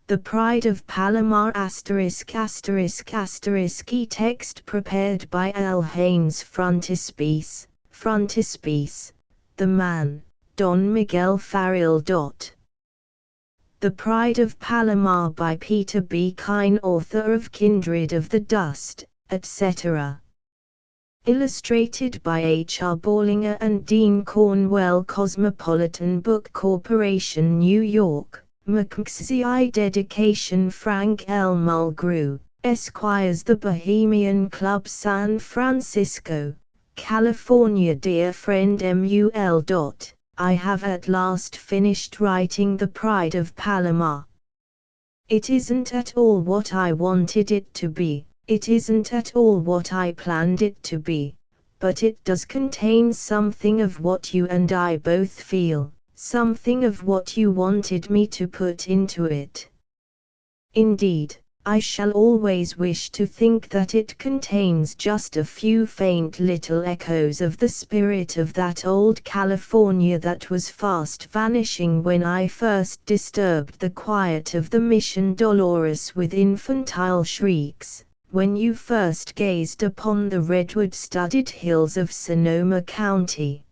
The Pride of Palomar ******* text prepared by L. Haynes Frontispiece, The Man, Don Miguel Farrell. The Pride of Palomar by Peter B. Kyne, author of Kindred of the Dust, etc. Illustrated by H. R. Ballinger and Dean Cornwell, Cosmopolitan Book Corporation, New York. McXI dedication Frank L. Mulgrew, Esquires, The Bohemian Club, San Francisco, California. Dear friend Mul. I have at last finished writing The Pride of Palomar. It isn't at all what I wanted it to be, it isn't at all what I planned it to be, but it does contain something of what you and I both feel. Something of what you wanted me to put into it. Indeed, I shall always wish to think that it contains just a few faint little echoes of the spirit of that old California that was fast vanishing when I first disturbed the quiet of the Mission Dolores with infantile shrieks, when you first gazed upon the redwood-studded hills of Sonoma County.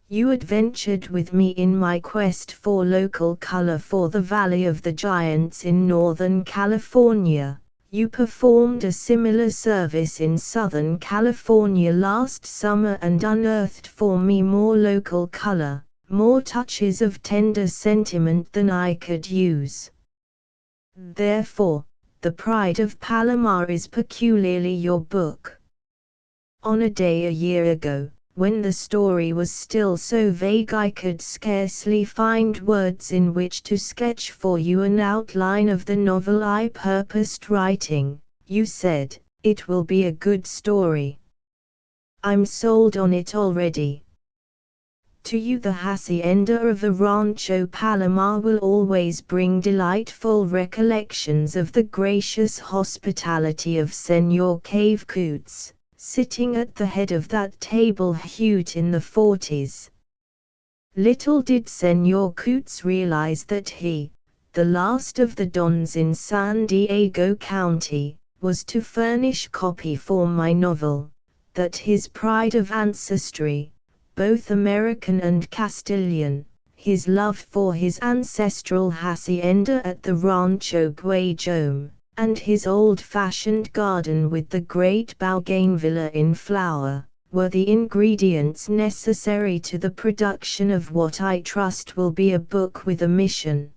You adventured with me in my quest for local color for the Valley of the Giants in Northern California. You performed a similar service in Southern California last summer and unearthed for me more local color, more touches of tender sentiment than I could use. Therefore, The Pride of Palomar is peculiarly your book. On a day a year ago, when the story was still so vague I could scarcely find words in which to sketch for you an outline of the novel I purposed writing, you said, "It will be a good story." I'm sold on it already. To you the hacienda of the Rancho Palomar will always bring delightful recollections of the gracious hospitality of Senor Cave Coots, sitting at the head of that table huge in the 40s. Little did Senor Coots realize that he, the last of the Dons in San Diego County, was to furnish copy for my novel, that his pride of ancestry, both American and Castilian, his love for his ancestral hacienda at the Rancho Guajome, and his old-fashioned garden with the great bougainvillea in flower, were the ingredients necessary to the production of what I trust will be a book with a mission.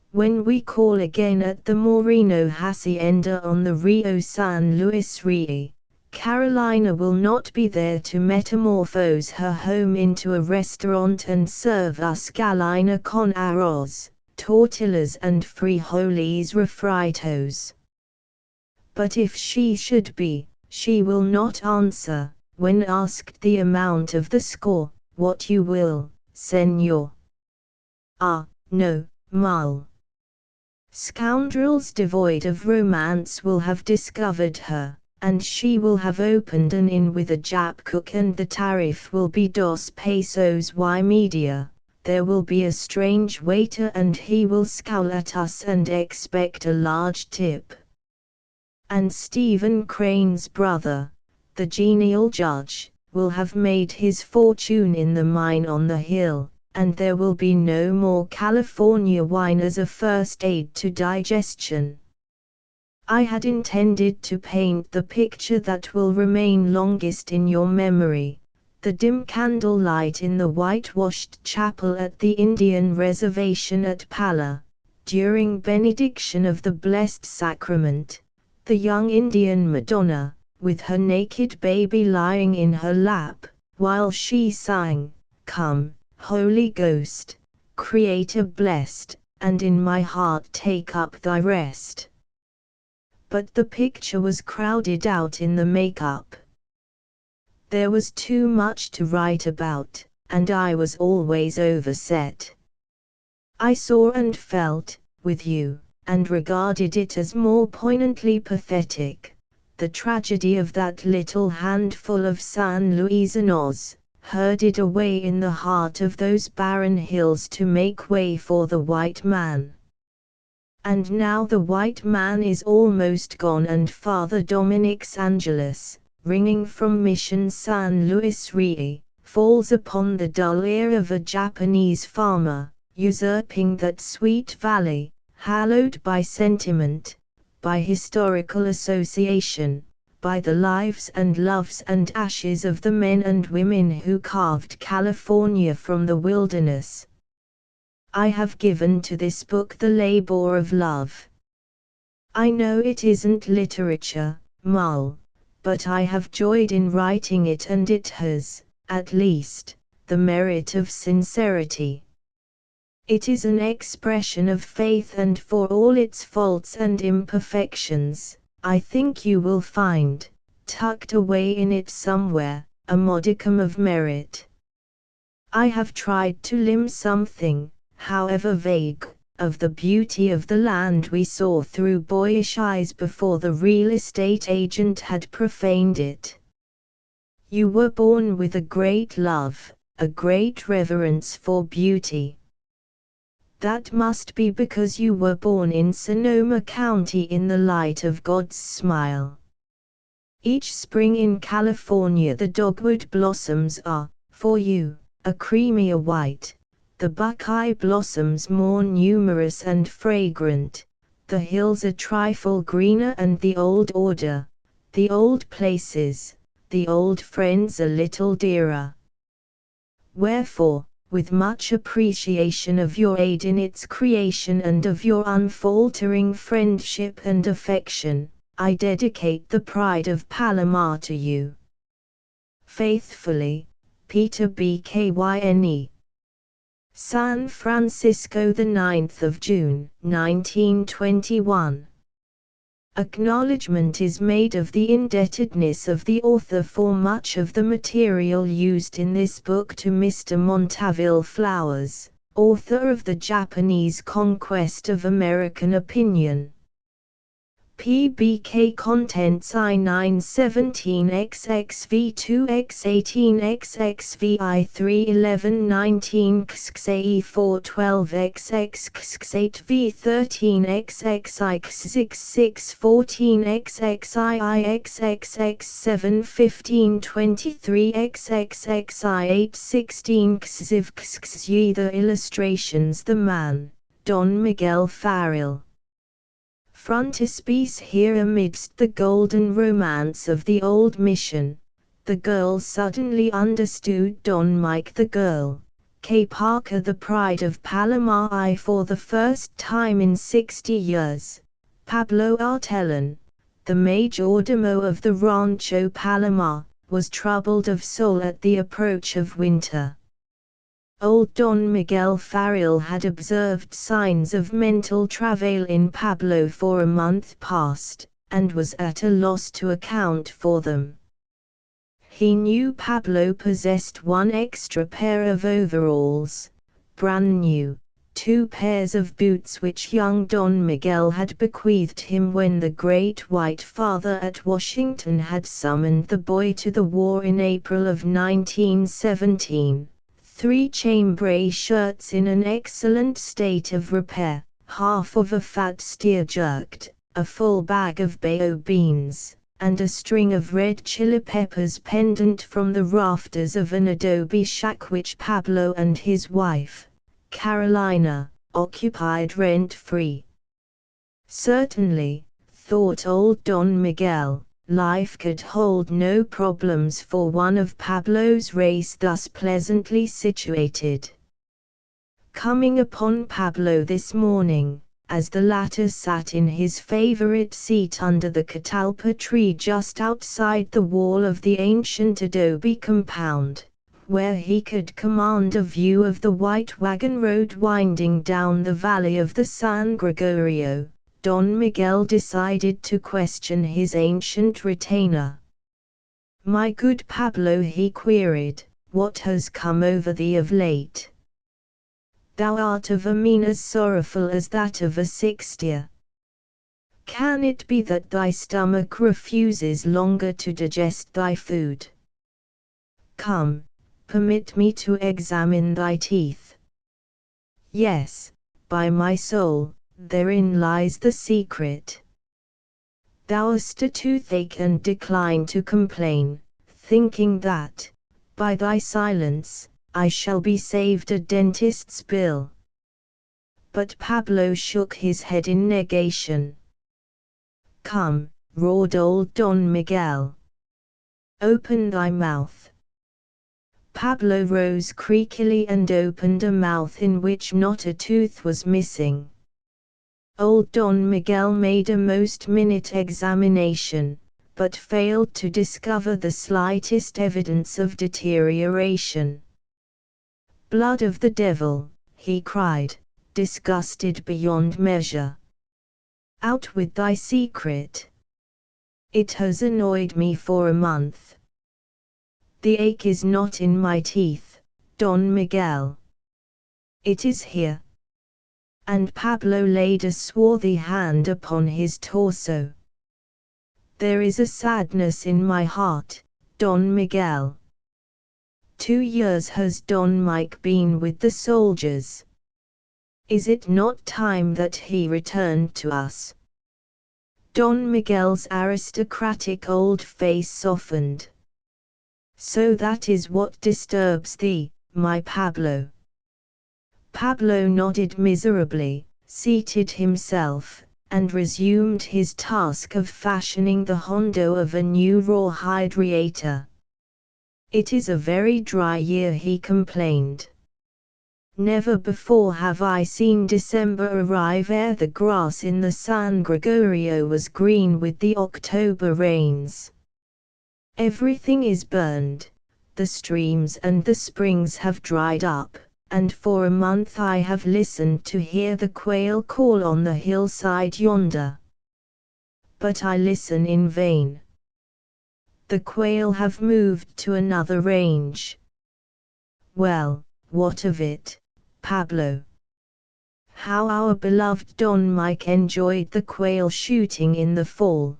When we call again at the Moreno Hacienda on the Rio San Luis Rio, Carolina will not be there to metamorphose her home into a restaurant and serve us gallina con arroz, tortillas and frijoles refritos. But if she should be, she will not answer, when asked the amount of the score, "What you will, senor." Ah, no, Mal. Scoundrels devoid of romance will have discovered her, and she will have opened an inn with a Jap cook and the tariff will be $2 y media. There will be a strange waiter and he will scowl at us and expect a large tip. And Stephen Crane's brother, the genial judge, will have made his fortune in the mine on the hill, and there will be no more California wine as a first aid to digestion. I had intended to paint the picture that will remain longest in your memory, the dim candlelight in the whitewashed chapel at the Indian reservation at Pala, during benediction of the Blessed Sacrament, the young Indian Madonna, with her naked baby lying in her lap, while she sang, "Come, Holy Ghost, Creator blessed, and in my heart take up thy rest." But the picture was crowded out in the makeup. There was too much to write about, and I was always overset. I saw and felt, with you, and regarded it as more poignantly pathetic, the tragedy of that little handful of San Luisanos, herded away in the heart of those barren hills to make way for the white man. And now the white man is almost gone, and Father Dominic's Angelus, ringing from Mission San Luis Rey, falls upon the dull ear of a Japanese farmer, usurping that sweet valley, hallowed by sentiment, by historical association, by the lives and loves and ashes of the men and women who carved California from the wilderness. I have given to this book the labor of love. I know it isn't literature, Mull, but I have joyed in writing it, and it has, at least, the merit of sincerity. It is an expression of faith, and for all its faults and imperfections, I think you will find, tucked away in it somewhere, a modicum of merit. I have tried to limn something, however vague, of the beauty of the land we saw through boyish eyes before the real estate agent had profaned it. You were born with a great love, a great reverence for beauty. That must be because you were born in Sonoma County in the light of God's smile. Each spring in California the dogwood blossoms are, for you, a creamier white, the buckeye blossoms more numerous and fragrant, the hills a trifle greener, and the old order, the old places, the old friends a little dearer. Wherefore, with much appreciation of your aid in its creation and of your unfaltering friendship and affection, I dedicate the Pride of Palomar to you. Faithfully, Peter B. Kyne. San Francisco, the 9th of June, 1921. Acknowledgement is made of the indebtedness of the author for much of the material used in this book to Mr. Montaville Flowers, author of The Japanese Conquest of American Opinion. PBK Contents I917XXV2X18XXVI31119 XXVI3XXXX71523XXXI816 The illustrations The Man, Don Miguel Farrell. Frontispiece here amidst the golden romance of the old mission, the girl suddenly understood Don Mike the girl, K. Parker the pride of Palomar I for the first time in 60 years, Pablo Artellán, the majordomo of the Rancho Palomar, was troubled of soul at the approach of winter. Old Don Miguel Farrell had observed signs of mental travail in Pablo for a month past, and was at a loss to account for them. He knew Pablo possessed one extra pair of overalls, brand new, 2 pairs of boots which young Don Miguel had bequeathed him when the Great White Father at Washington had summoned the boy to the war in April of 1917. 3 chambray shirts in an excellent state of repair, half of a fat steer jerked, a full bag of bao beans, and a string of red chili peppers pendant from the rafters of an adobe shack which Pablo and his wife, Carolina, occupied rent-free. Certainly, thought old Don Miguel, life could hold no problems for one of Pablo's race thus pleasantly situated. Coming upon Pablo this morning, as the latter sat in his favorite seat under the catalpa tree just outside the wall of the ancient adobe compound, where he could command a view of the white wagon road winding down the valley of the San Gregorio, Don Miguel decided to question his ancient retainer. "My good Pablo," he queried, "what has come over thee of late? Thou art of a mien as sorrowful as that of a 60er. Can it be that thy stomach refuses longer to digest thy food? Come, permit me to examine thy teeth. Yes, by my soul, therein lies the secret. Thou'st a toothache and decline to complain, thinking that, by thy silence, I shall be saved a dentist's bill. But Pablo shook his head in negation. Come, roared old Don Miguel. Open thy mouth. Pablo rose creakily and opened a mouth in which not a tooth was missing. Old Don Miguel made a most minute examination, but failed to discover the slightest evidence of deterioration. Blood of the devil, he cried, disgusted beyond measure. Out with thy secret. It has annoyed me for a month. The ache is not in my teeth, Don Miguel. It is here. And Pablo laid a swarthy hand upon his torso. There is a sadness in my heart, Don Miguel. 2 years has Don Mike been with the soldiers. Is it not time that he returned to us? Don Miguel's aristocratic old face softened. So that is what disturbs thee, my Pablo. Pablo nodded miserably, seated himself, and resumed his task of fashioning the hondo of a new rawhide radiator. It is a very dry year, he complained. Never before have I seen December arrive ere the grass in the San Gregorio was green with the October rains. Everything is burned, the streams and the springs have dried up, and for a month I have listened to hear the quail call on the hillside yonder. But I listen in vain. The quail have moved to another range. Well, what of it, Pablo? How our beloved Don Mike enjoyed the quail shooting in the fall.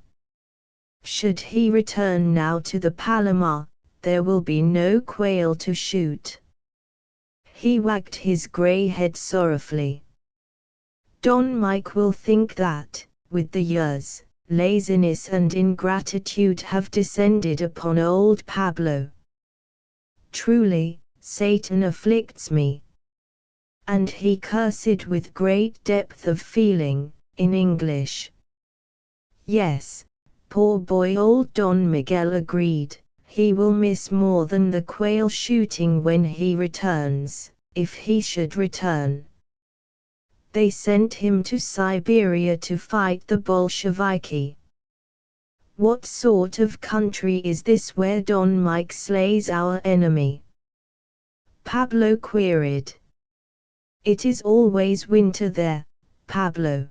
Should he return now to the Palomar, there will be no quail to shoot. He wagged his grey head sorrowfully. Don Mike will think that, with the years, laziness and ingratitude have descended upon old Pablo. Truly, Satan afflicts me. And he cursed with great depth of feeling, in English. Yes, poor boy, old Don Miguel agreed. He will miss more than the quail shooting when he returns, if he should return. They sent him to Siberia to fight the Bolsheviki. What sort of country is this where Don Mike slays our enemy? Pablo queried. It is always winter there, Pablo.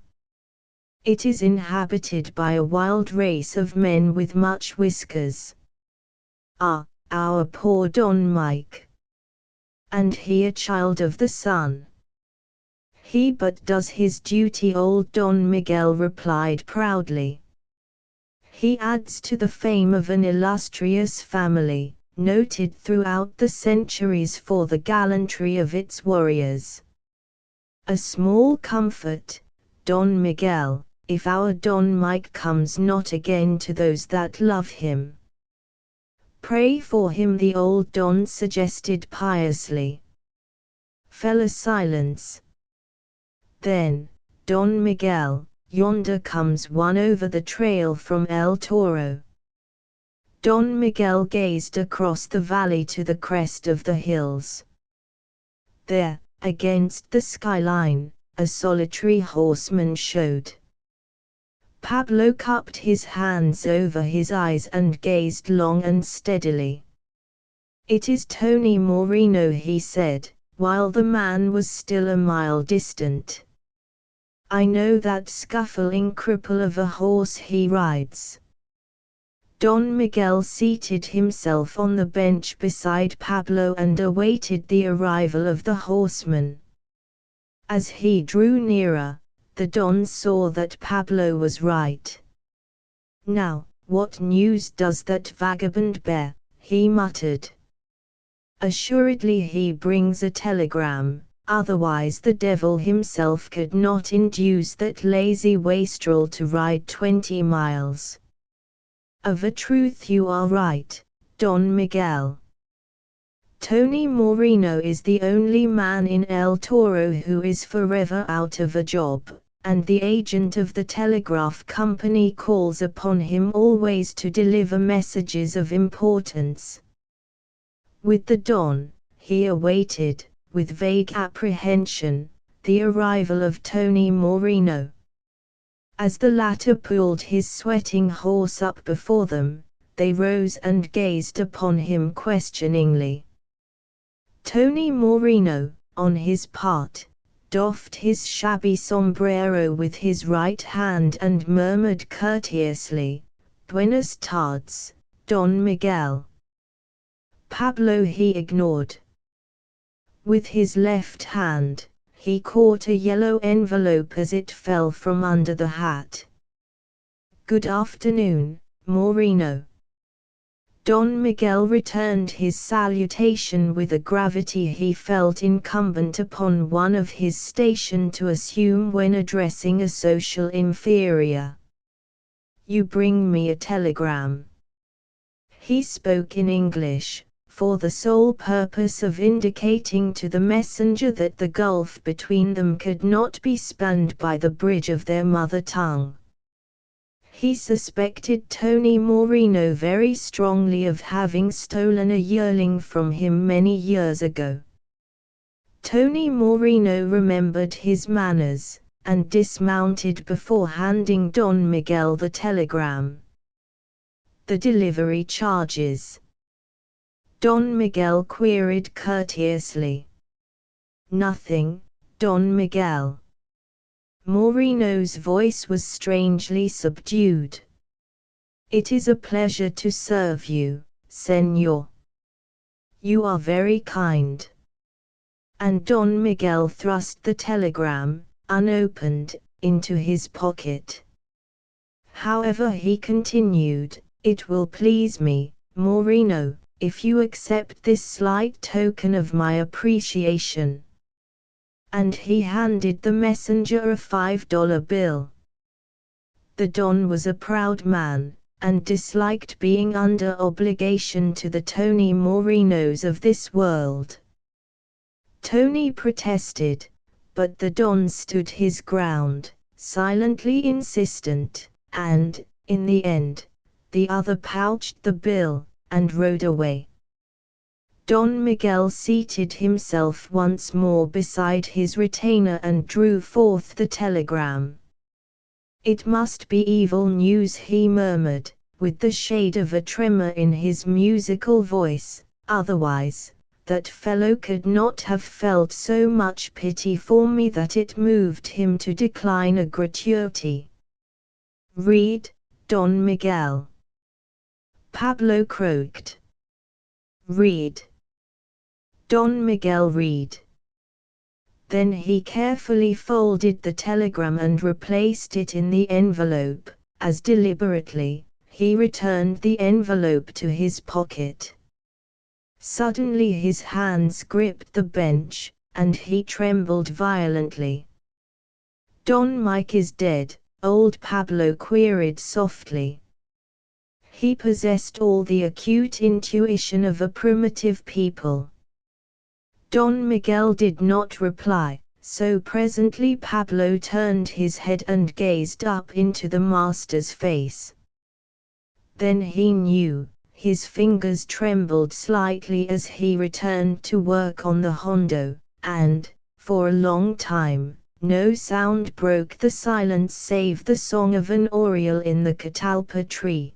It is inhabited by a wild race of men with much whiskers. Ah, our poor Don Mike. And he a child of the sun. He but does his duty, old Don Miguel replied proudly. He adds to the fame of an illustrious family, noted throughout the centuries for the gallantry of its warriors. A small comfort, Don Miguel, if our Don Mike comes not again to those that love him. Pray for him, the old Don suggested piously. Fell a silence. Then, Don Miguel, yonder comes one over the trail from El Toro. Don Miguel gazed across the valley to the crest of the hills. There, against the skyline, a solitary horseman showed. Pablo cupped his hands over his eyes and gazed long and steadily. It is Tony Moreno, he said, while the man was still a mile distant. I know that scuffling cripple of a horse he rides. Don Miguel seated himself on the bench beside Pablo and awaited the arrival of the horseman. As he drew nearer, the Don saw that Pablo was right. Now, what news does that vagabond bear? He muttered. Assuredly he brings a telegram, otherwise the devil himself could not induce that lazy wastrel to ride 20 miles. Of a truth you are right, Don Miguel. Tony Moreno is the only man in El Toro who is forever out of a job, and the agent of the telegraph company calls upon him always to deliver messages of importance. With the Don, he awaited, with vague apprehension, the arrival of Tony Moreno. As the latter pulled his sweating horse up before them, they rose and gazed upon him questioningly. Tony Moreno, on his part, doffed his shabby sombrero with his right hand and murmured courteously, "Buenas tardes, Don Miguel." Pablo he ignored. With his left hand, he caught a yellow envelope as it fell from under the hat. "Good afternoon, Moreno." Don Miguel returned his salutation with a gravity he felt incumbent upon one of his station to assume when addressing a social inferior. "You bring me a telegram." He spoke in English, for the sole purpose of indicating to the messenger that the gulf between them could not be spanned by the bridge of their mother tongue. He suspected Tony Moreno very strongly of having stolen a yearling from him many years ago. Tony Moreno remembered his manners, and dismounted before handing Don Miguel the telegram. "The delivery charges?" Don Miguel queried courteously. "Nothing, Don Miguel." Moreno's voice was strangely subdued. "It is a pleasure to serve you, Señor. You are very kind." And Don Miguel thrust the telegram, unopened, into his pocket. "However," he continued, "it will please me, Moreno, if you accept this slight token of my appreciation." And he handed the messenger a $5 bill. The Don was a proud man, and disliked being under obligation to the Tony Morenos of this world. Tony protested, but the Don stood his ground, silently insistent, and, in the end, the other pouched the bill, and rode away. Don Miguel seated himself once more beside his retainer and drew forth the telegram. "It must be evil news," he murmured, with the shade of a tremor in his musical voice, "otherwise, that fellow could not have felt so much pity for me that it moved him to decline a gratuity." "Read, Don Miguel." Pablo croaked. "Read." Don Miguel read. Then he carefully folded the telegram and replaced it in the envelope. As deliberately, he returned the envelope to his pocket. Suddenly his hands gripped the bench, and he trembled violently. "Don Mike is dead," old Pablo queried softly. He possessed all the acute intuition of a primitive people. Don Miguel did not reply, so presently Pablo turned his head and gazed up into the master's face. Then he knew. His fingers trembled slightly as he returned to work on the hondo, and, for a long time, no sound broke the silence save the song of an oriole in the catalpa tree.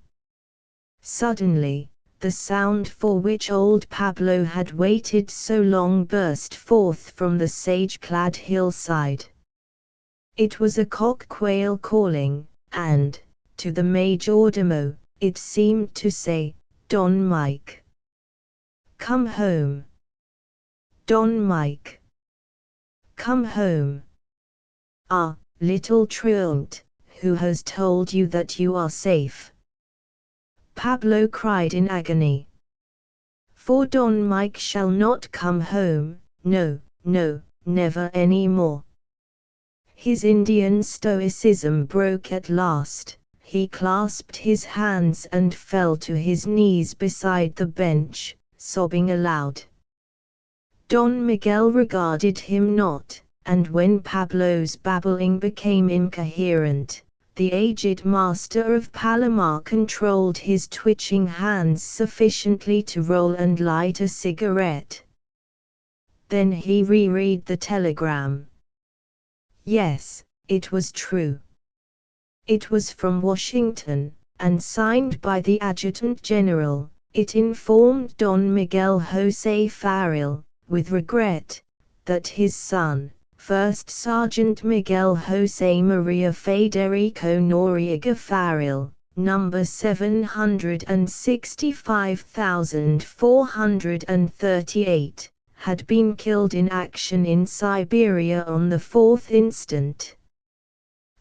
Suddenly, the sound for which old Pablo had waited so long burst forth from the sage-clad hillside. It was a cock-quail calling, and, to the majordomo, it seemed to say, "Don Mike, come home. Don Mike, come home. Ah, little truant, who has told you that you are safe?" Pablo cried in agony. "For Don Mike shall not come home, no, no, never any more. His Indian stoicism broke at last. He clasped his hands and fell to his knees beside the bench, sobbing aloud. Don Miguel regarded him not, and when Pablo's babbling became incoherent, the aged master of Palomar controlled his twitching hands sufficiently to roll and light a cigarette. Then he reread the telegram. Yes, it was true. It was from Washington, and signed by the Adjutant General. It informed Don Miguel José Farrell, with regret, that his son, First Sergeant Miguel José María Federico Noriega Farrell, number 765,438, had been killed in action in Siberia on the 4th instant.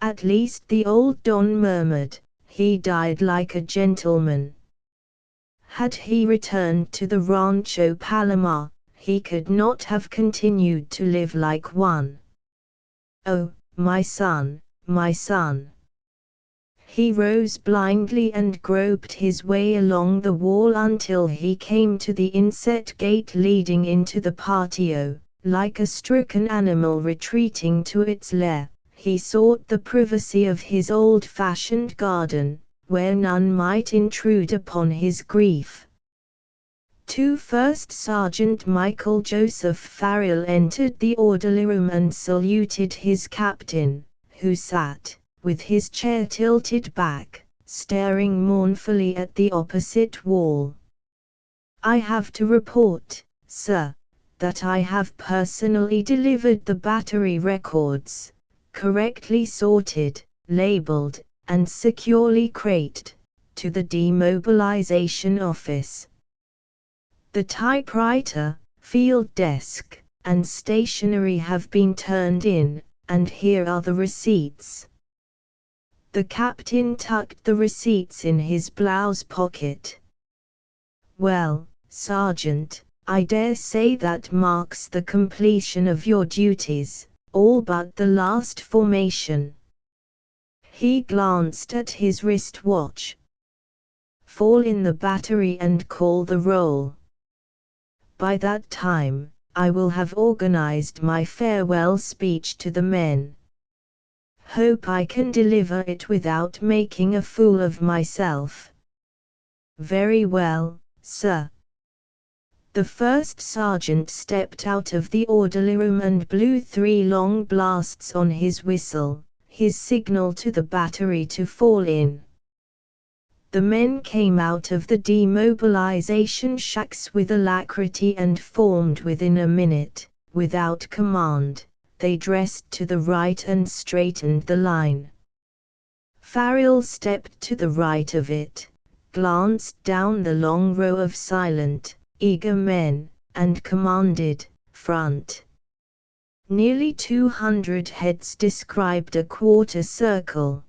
At least the old Don murmured, he died like a gentleman. Had he returned to the Rancho Palomar, he could not have continued to live like one. Oh, my son, my son. He rose blindly and groped his way along the wall until he came to the inset gate leading into the patio. Like a stricken animal retreating to its lair, he sought the privacy of his old-fashioned garden, where none might intrude upon his grief. First Sergeant Michael Joseph Farrell entered the orderly room and saluted his captain, who sat, with his chair tilted back, staring mournfully at the opposite wall. "I have to report, sir, that I have personally delivered the battery records, correctly sorted, labeled, and securely crated, to the demobilization office. The typewriter, field desk, and stationery have been turned in, and here are the receipts." The captain tucked the receipts in his blouse pocket. "Well, Sergeant, I dare say that marks the completion of your duties, all but the last formation." He glanced at his wristwatch. "Fall in the battery and call the roll. By that time, I will have organized my farewell speech to the men. Hope I can deliver it without making a fool of myself." "Very well, sir." The first sergeant stepped out of the orderly room and blew 3 long blasts on his whistle, his signal to the battery to fall in. The men came out of the demobilization shacks with alacrity and formed within a minute. Without command, they dressed to the right and straightened the line. Farrell stepped to the right of it, glanced down the long row of silent, eager men, and commanded, "Front." Nearly 200 heads described a quarter circle.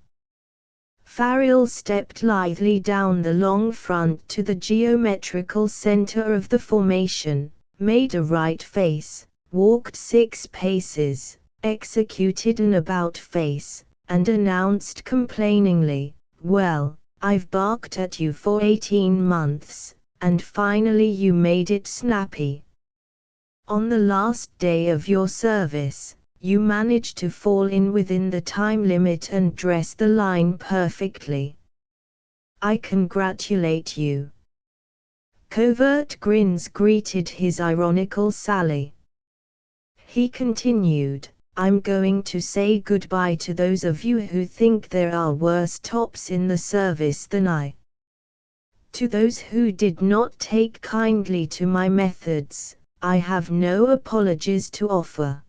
Farrell stepped lithely down the long front to the geometrical center of the formation, made a right face, walked 6 paces, executed an about face, and announced complainingly, "Well, I've barked at you for 18 months, and finally you made it snappy. On the last day of your service, you managed to fall in within the time limit and dress the line perfectly. I congratulate you." Covert grins greeted his ironical sally. He continued, "I'm going to say goodbye to those of you who think there are worse tops in the service than I. To those who did not take kindly to my methods, I have no apologies to offer.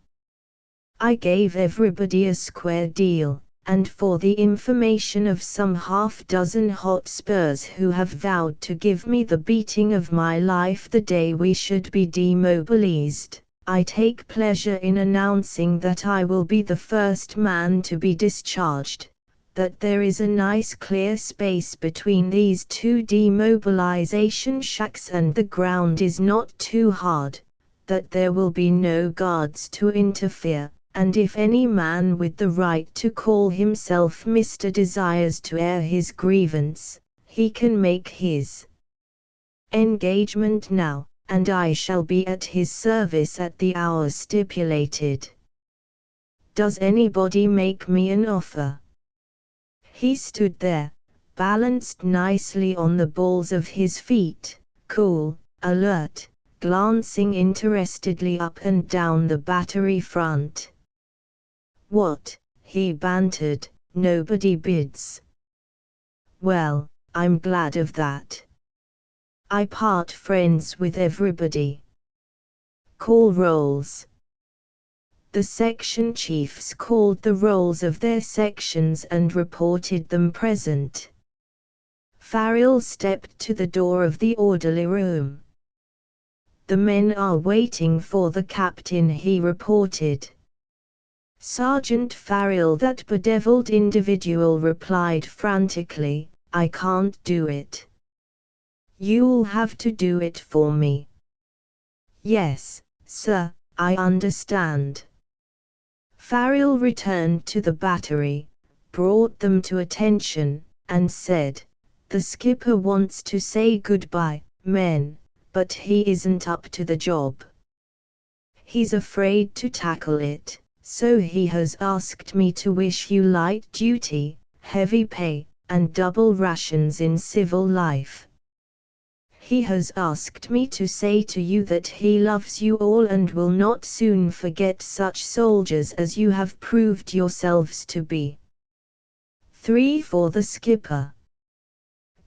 I gave everybody a square deal, and for the information of some half-dozen hotspurs who have vowed to give me the beating of my life the day we should be demobilized, I take pleasure in announcing that I will be the first man to be discharged, that there is a nice clear space between these 2 demobilization shacks and the ground is not too hard, that there will be no guards to interfere, and if any man with the right to call himself Mr. desires to air his grievance, he can make his engagement now, and I shall be at his service at the hour stipulated. Does anybody make me an offer?" He stood there, balanced nicely on the balls of his feet, cool, alert, glancing interestedly up and down the battery front. "What?" he bantered, "nobody bids? Well, I'm glad of that. I part friends with everybody. Call rolls." The section chiefs called the rolls of their sections and reported them present. Farrell stepped to the door of the orderly room. "The men are waiting for the captain," he reported. Sergeant Farrell, that bedeviled individual, replied frantically, "I can't do it. You'll have to do it for me." "Yes, sir, I understand." Farrell returned to the battery, brought them to attention, and said, "The skipper wants to say goodbye, men, but he isn't up to the job. He's afraid to tackle it, so he has asked me to wish you light duty, heavy pay, and double rations in civil life. He has asked me to say to you that he loves you all and will not soon forget such soldiers as you have proved yourselves to be." "3 for the skipper."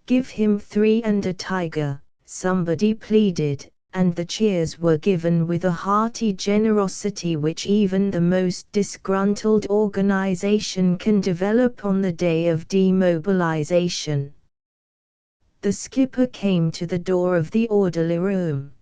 "Give him 3 and a tiger," somebody pleaded, and the cheers were given with a hearty generosity which even the most disgruntled organization can develop on the day of demobilization. The skipper came to the door of the orderly room.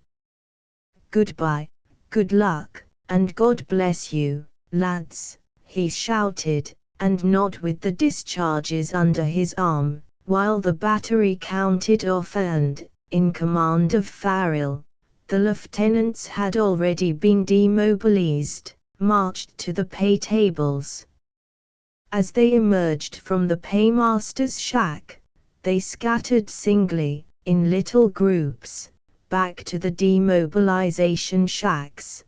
"Goodbye, good luck, and God bless you, lads," he shouted, and not with the discharges under his arm, while the battery counted off and, in command of Farrell, the lieutenants had already been demobilized, marched to the pay tables. As they emerged from the paymaster's shack, they scattered singly, in little groups, back to the demobilization shacks.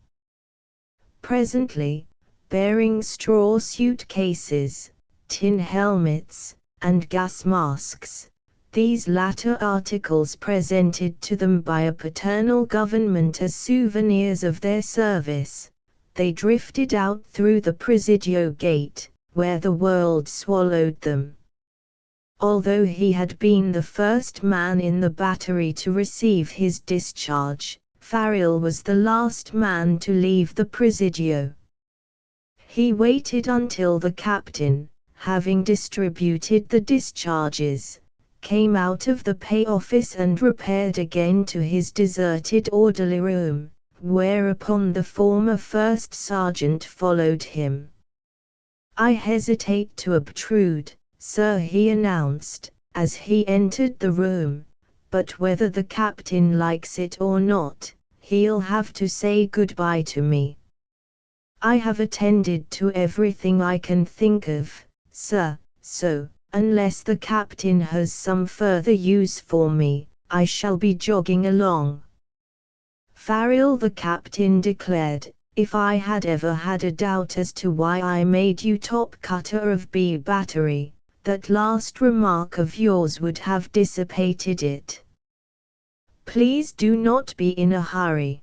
Presently, bearing straw suitcases, tin helmets, and gas masks, these latter articles presented to them by a paternal government as souvenirs of their service, they drifted out through the Presidio gate, where the world swallowed them. Although he had been the first man in the battery to receive his discharge, Farrell was the last man to leave the Presidio. He waited until the captain, having distributed the discharges, came out of the pay office and repaired again to his deserted orderly room, whereupon the former first sergeant followed him. "I hesitate to obtrude, sir," he announced, as he entered the room, "but whether the captain likes it or not, he'll have to say goodbye to me. I have attended to everything I can think of, sir, so, unless the captain has some further use for me, I shall be jogging along." Farrell the captain declared, "If I had ever had a doubt as to why I made you top cutter of B Battery, that last remark of yours would have dissipated it. Please do not be in a hurry.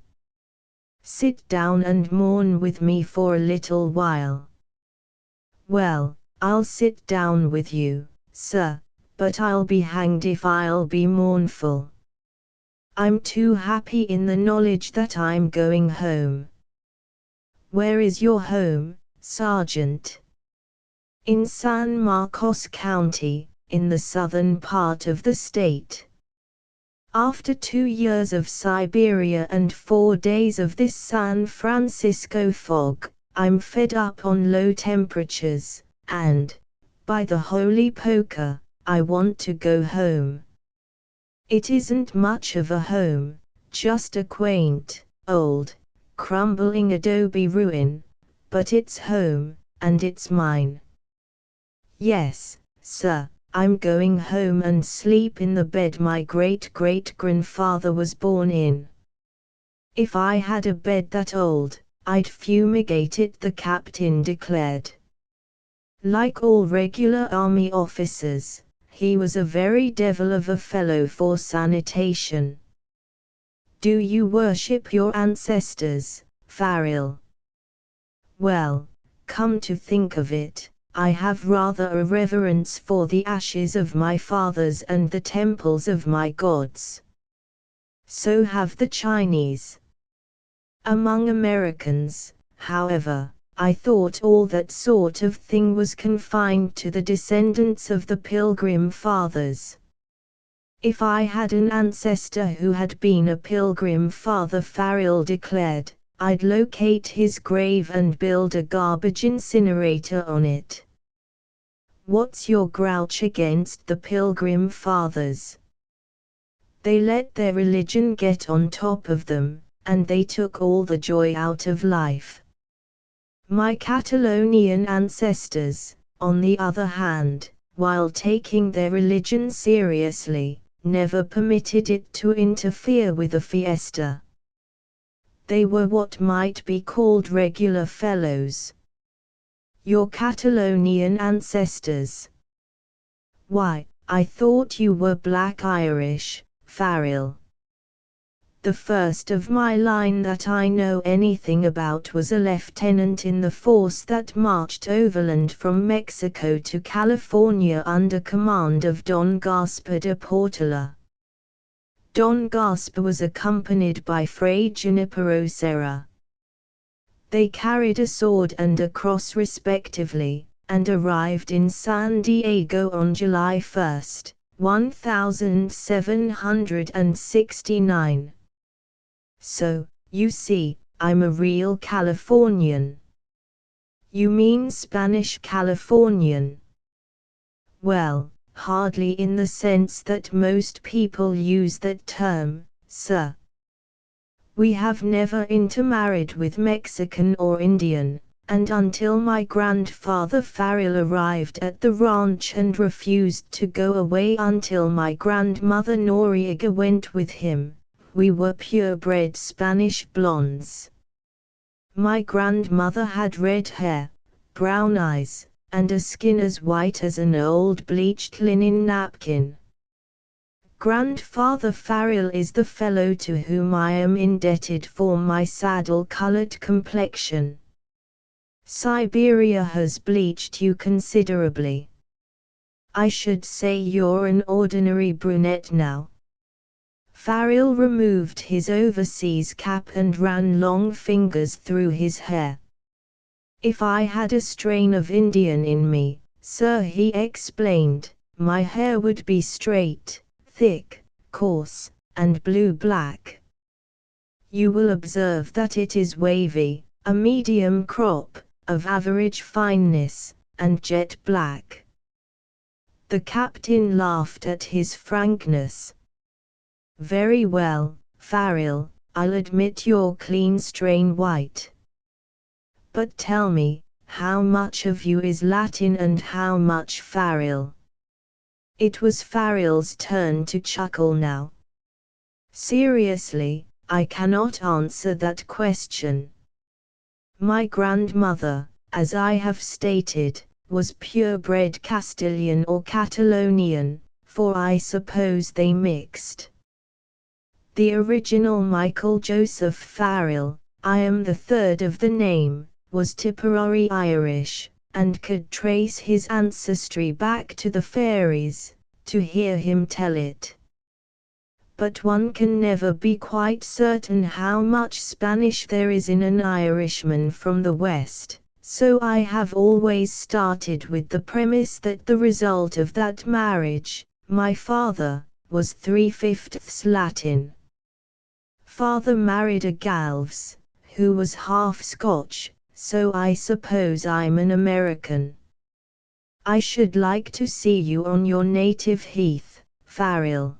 Sit down and mourn with me for a little while." "Well, I'll sit down with you, sir, but I'll be hanged if I'll be mournful. I'm too happy in the knowledge that I'm going home." "Where is your home, Sergeant?" "In San Marcos County, in the southern part of the state. After 2 years of Siberia and 4 days of this San Francisco fog, I'm fed up on low temperatures, and, by the holy poker, I want to go home." "It isn't much of a home, just a quaint, old, crumbling adobe ruin, but it's home, and it's mine. Yes, sir, I'm going home and sleep in the bed my great-great-grandfather was born in. If I had a bed that old, I'd fumigate it, the captain declared. Like all regular army officers, he was a very devil of a fellow for sanitation. Do you worship your ancestors, Farrell? Well, come to think of it, I have rather a reverence for the ashes of my fathers and the temples of my gods. So have the Chinese. Among Americans, however, I thought all that sort of thing was confined to the descendants of the Pilgrim Fathers. If I had an ancestor who had been a Pilgrim Father, Farrell declared, I'd locate his grave and build a garbage incinerator on it. What's your grouch against the Pilgrim Fathers? They let their religion get on top of them, and they took all the joy out of life. My Catalonian ancestors, on the other hand, while taking their religion seriously, never permitted it to interfere with the fiesta. They were what might be called regular fellows. Your Catalonian ancestors? Why, I thought you were Black Irish, Farrell. The first of my line that I know anything about was a lieutenant in the force that marched overland from Mexico to California under command of Don Gaspar de Portola. Don Gaspar was accompanied by Fray Junipero Serra. They carried a sword and a cross respectively, and arrived in San Diego on July 1, 1769. So, you see, I'm a real Californian. You mean Spanish Californian? Well, hardly in the sense that most people use that term, sir. We have never intermarried with Mexican or Indian, and until my grandfather Farrell arrived at the ranch and refused to go away until my grandmother Noriega went with him, we were purebred Spanish blondes. My grandmother had red hair, brown eyes, and a skin as white as an old bleached linen napkin. Grandfather Farrell is the fellow to whom I am indebted for my saddle-colored complexion. Siberia has bleached you considerably. I should say you're an ordinary brunette now. Farrell removed his overseas cap and ran long fingers through his hair. If I had a strain of Indian in me, sir, he explained, my hair would be straight, thick, coarse, and blue-black. You will observe that it is wavy, a medium crop, of average fineness, and jet black. The captain laughed at his frankness. Very well, Farrell, I'll admit you're clean strain white. But tell me, how much of you is Latin and how much Farrell? It was Farrell's turn to chuckle now. Seriously, I cannot answer that question. My grandmother, as I have stated, was purebred Castilian or Catalonian, for I suppose they mixed. The original Michael Joseph Farrell, I am the third of the name, was Tipperary Irish, and could trace his ancestry back to the fairies, to hear him tell it. But one can never be quite certain how much Spanish there is in an Irishman from the West, so I have always started with the premise that the result of that marriage, my father, was 3/5 Latin. Father married a Galves, who was half Scotch, so I suppose I'm an American. I should like to see you on your native heath, Farrell.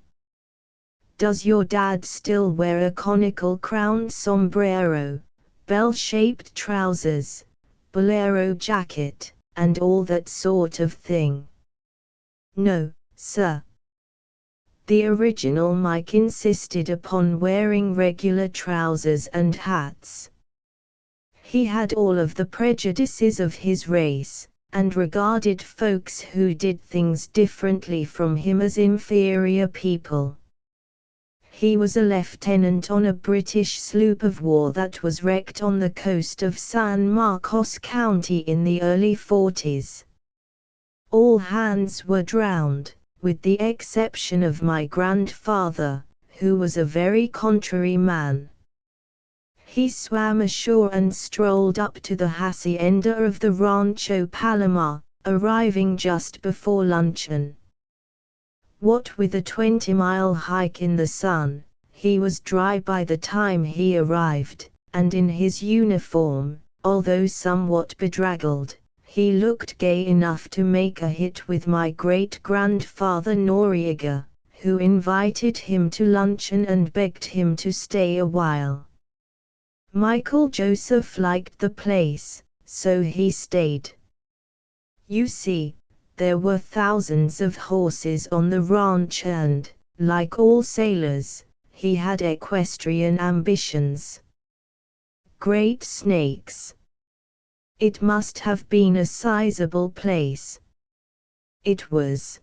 Does your dad still wear a conical crowned sombrero, bell-shaped trousers, bolero jacket, and all that sort of thing. No, sir. The original Mike insisted upon wearing regular trousers and hats. He had all of the prejudices of his race, and regarded folks who did things differently from him as inferior people. He was a lieutenant on a British sloop of war that was wrecked on the coast of San Marcos County in the early 40s. All hands were drowned, with the exception of my grandfather, who was a very contrary man. He swam ashore and strolled up to the hacienda of the Rancho Palomar, arriving just before luncheon. What with a 20-mile hike in the sun, he was dry by the time he arrived, and in his uniform, although somewhat bedraggled, he looked gay enough to make a hit with my great-grandfather Noriega, who invited him to luncheon and begged him to stay a while. Michael Joseph liked the place, so he stayed. You see, there were thousands of horses on the ranch and, like all sailors, he had equestrian ambitions. Great snakes. It must have been a sizable place. It was.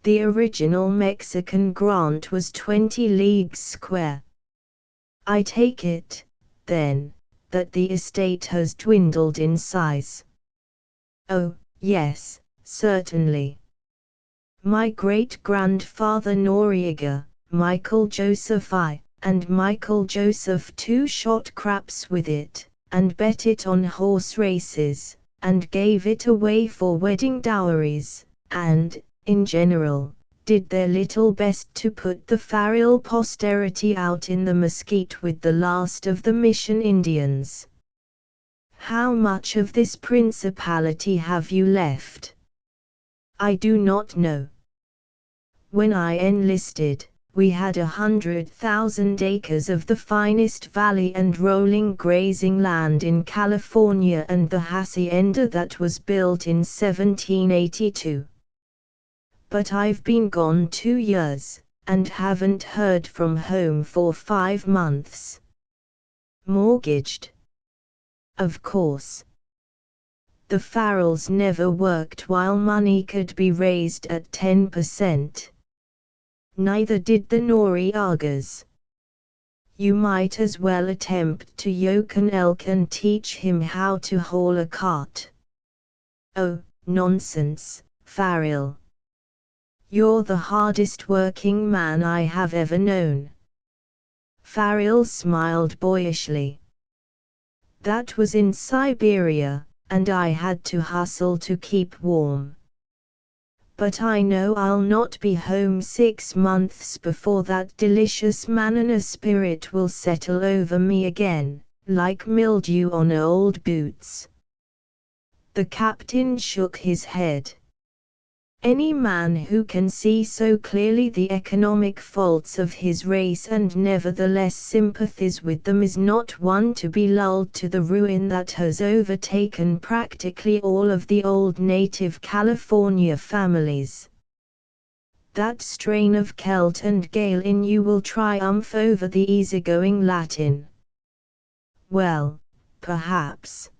The original Mexican grant was 20 leagues square. I take it, then, that the estate has dwindled in size. Oh, yes, certainly. My great-grandfather Noriega, Michael Joseph I, and Michael Joseph II shot craps with it, and bet it on horse races, and gave it away for wedding dowries, and, in general, did their little best to put the Farrell posterity out in the mesquite with the last of the mission Indians. How much of this principality have you left? I do not know. When I enlisted, we had 100,000 acres of the finest valley and rolling grazing land in California and the hacienda that was built in 1782. But I've been gone 2 years, and haven't heard from home for 5 months. Mortgaged? Of course. The Farrells never worked while money could be raised at 10%. Neither did the Noriegas. You might as well attempt to yoke an elk and teach him how to haul a cart. Oh, nonsense, Farrell. You're the hardest working man I have ever known. Farrell smiled boyishly. That was in Siberia, and I had to hustle to keep warm. But I know I'll not be home 6 months before that delicious manana spirit will settle over me again, like mildew on old boots. The captain shook his head. Any man who can see so clearly the economic faults of his race and nevertheless sympathize with them is not one to be lulled to the ruin that has overtaken practically all of the old native California families. That strain of Celt and Gael in you will triumph over the easygoing Latin. Well, perhaps.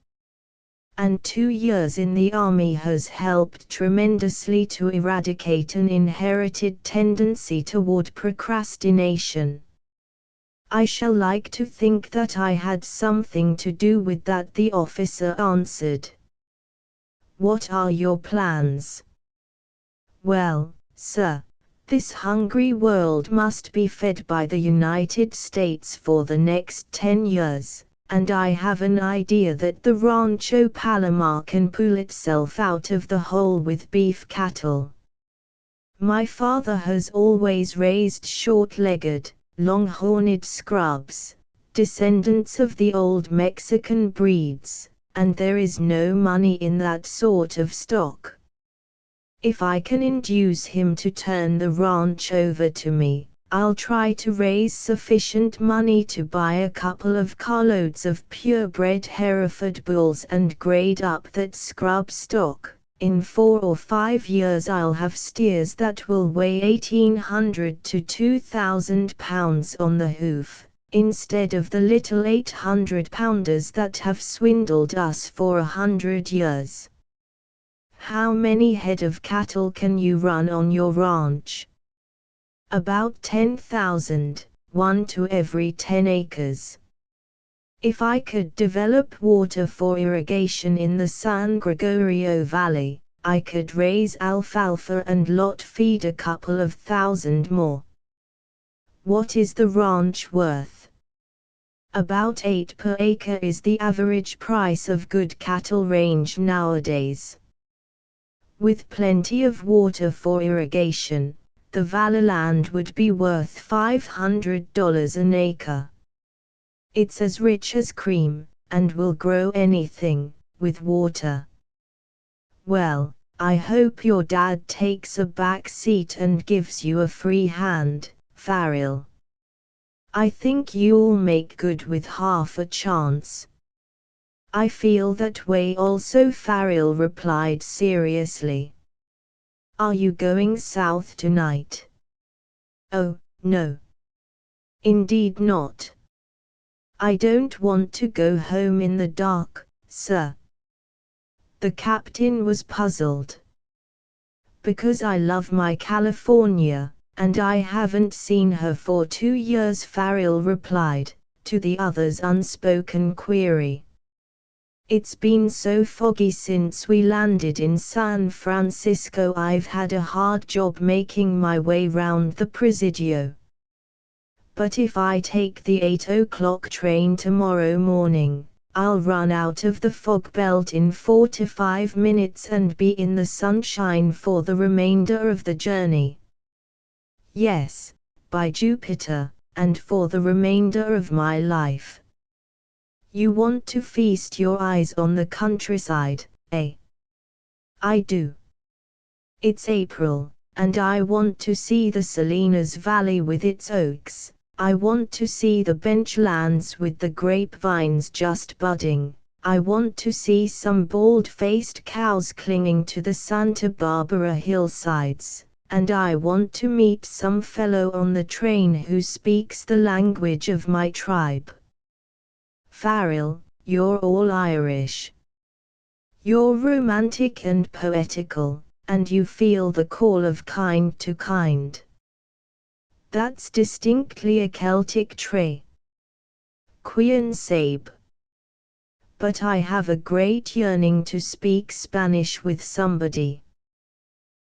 And 2 years in the army has helped tremendously to eradicate an inherited tendency toward procrastination. I shall like to think that I had something to do with that, the officer answered. What are your plans? Well, sir, this hungry world must be fed by the United States for the next 10 years. And I have an idea that the Rancho Palomar can pull itself out of the hole with beef cattle. My father has always raised short-legged, long-horned scrubs, descendants of the old Mexican breeds, and there is no money in that sort of stock. If I can induce him to turn the ranch over to me, I'll try to raise sufficient money to buy a couple of carloads of purebred Hereford bulls and grade up that scrub stock. In 4 or 5 years I'll have steers that will weigh 1,800 to 2,000 pounds on the hoof, instead of the little 800-pounders that have swindled us for 100 years. How many head of cattle can you run on your ranch? About 10,000, 1 to every 10 acres. If I could develop water for irrigation in the San Gregorio Valley, I could raise alfalfa and lot feed a couple of thousand more. What is the ranch worth? About 8 per acre is the average price of good cattle range nowadays. With plenty of water for irrigation, the valley land would be worth $500 an acre. It's as rich as cream, and will grow anything, with water. Well, I hope your dad takes a back seat and gives you a free hand, Farrell. I think you'll make good with half a chance. I feel that way also, Farrell replied seriously. Are you going south tonight? Oh, no. Indeed not. I don't want to go home in the dark, sir. The captain was puzzled. Because I love my California, and I haven't seen her for 2 years, Farrell replied, to the other's unspoken query. It's been so foggy since we landed in San Francisco. I've had a hard job making my way round the Presidio. But if I take the 8 o'clock train tomorrow morning, I'll run out of the fog belt in 4 to 5 minutes and be in the sunshine for the remainder of the journey. Yes, by Jupiter, and for the remainder of my life. You want to feast your eyes on the countryside, eh? I do. It's April, and I want to see the Salinas Valley with its oaks. I want to see the benchlands with the grapevines just budding. I want to see some bald-faced cows clinging to the Santa Barbara hillsides, and I want to meet some fellow on the train who speaks the language of my tribe. Farrell, you're all Irish. You're romantic and poetical, and you feel the call of kind to kind. That's distinctly a Celtic trait. Queen Sabe. But I have a great yearning to speak Spanish with somebody.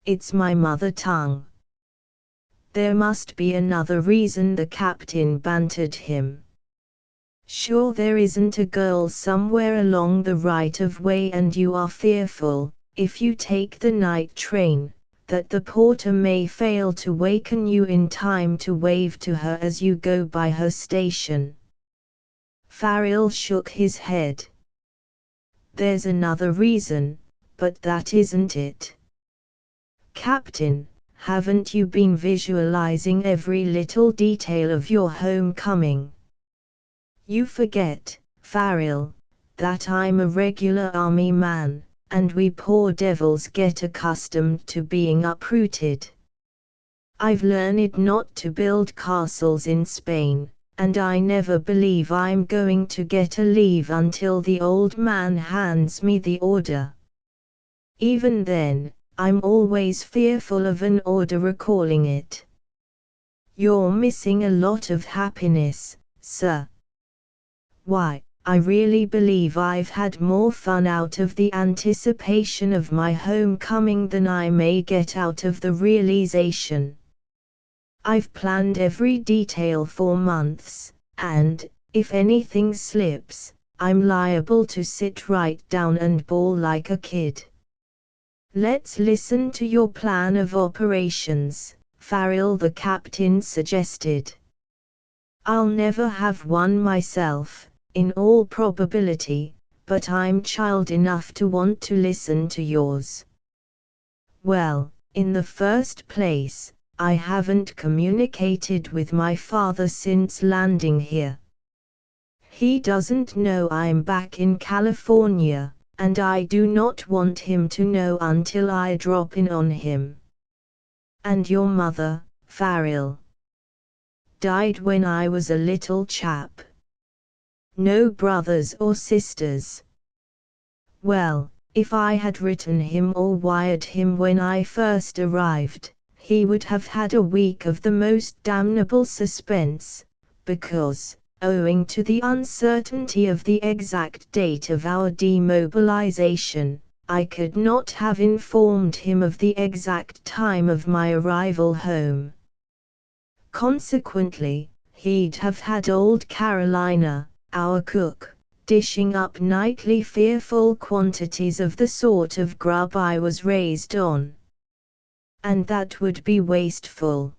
It's my mother tongue. There must be another reason, the captain bantered him. Sure there isn't a girl somewhere along the right of way, and you are fearful, if you take the night train, that the porter may fail to waken you in time to wave to her as you go by her station. Farrell shook his head. There's another reason, but that isn't it. Captain, haven't you been visualizing every little detail of your homecoming? You forget, Farrell, that I'm a regular army man, and we poor devils get accustomed to being uprooted. I've learned not to build castles in Spain, and I never believe I'm going to get a leave until the old man hands me the order. Even then, I'm always fearful of an order recalling it. You're missing a lot of happiness, sir. Why, I really believe I've had more fun out of the anticipation of my homecoming than I may get out of the realization. I've planned every detail for months, and, if anything slips, I'm liable to sit right down and bawl like a kid. Let's listen to your plan of operations, Farrell, the captain suggested. I'll never have one myself, in all probability, but I'm child enough to want to listen to yours. Well, in the first place, I haven't communicated with my father since landing here. He doesn't know I'm back in California, and I do not want him to know until I drop in on him. And your mother, Farrell, died when I was a little chap. No brothers or sisters. Well, if I had written him or wired him when I first arrived, he would have had a week of the most damnable suspense, because, owing to the uncertainty of the exact date of our demobilization, I could not have informed him of the exact time of my arrival home. Consequently, he'd have had old Carolina, our cook, dishing up nightly fearful quantities of the sort of grub I was raised on. And that would be wasteful.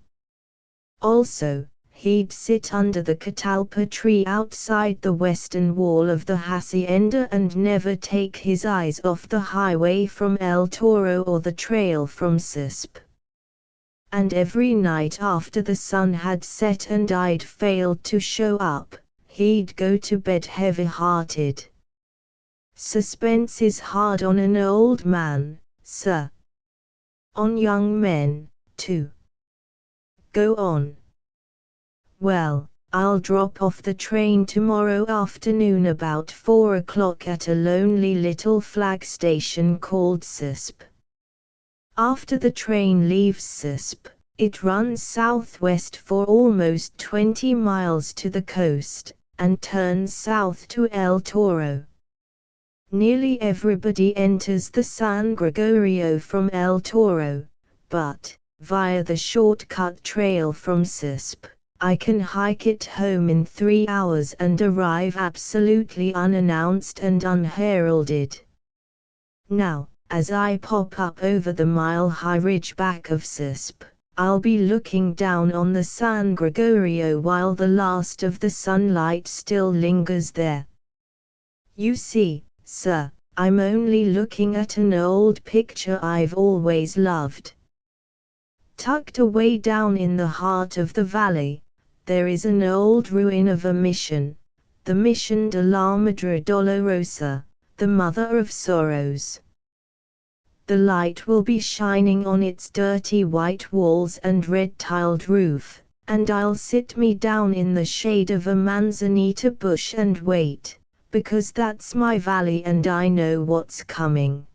Also, he'd sit under the catalpa tree outside the western wall of the hacienda and never take his eyes off the highway from El Toro or the trail from Susp. And every night after the sun had set and I'd failed to show up, he'd go to bed heavy-hearted. Suspense is hard on an old man, sir. On young men, too. Go on. Well, I'll drop off the train tomorrow afternoon about 4 o'clock at a lonely little flag station called Susp. After the train leaves Susp, it runs southwest for almost 20 miles to the coast, and turns south to El Toro. Nearly everybody enters the San Gregorio from El Toro, but, via the shortcut trail from Susp, I can hike it home in 3 hours and arrive absolutely unannounced and unheralded. Now, as I pop up over the mile-high ridge back of Susp, I'll be looking down on the San Gregorio while the last of the sunlight still lingers there. You see, sir, I'm only looking at an old picture I've always loved. Tucked away down in the heart of the valley, there is an old ruin of a mission, the Mission de la Madre Dolorosa, the Mother of Sorrows. The light will be shining on its dirty white walls and red-tiled roof, and I'll sit me down in the shade of a manzanita bush and wait, because that's my valley and I know what's coming.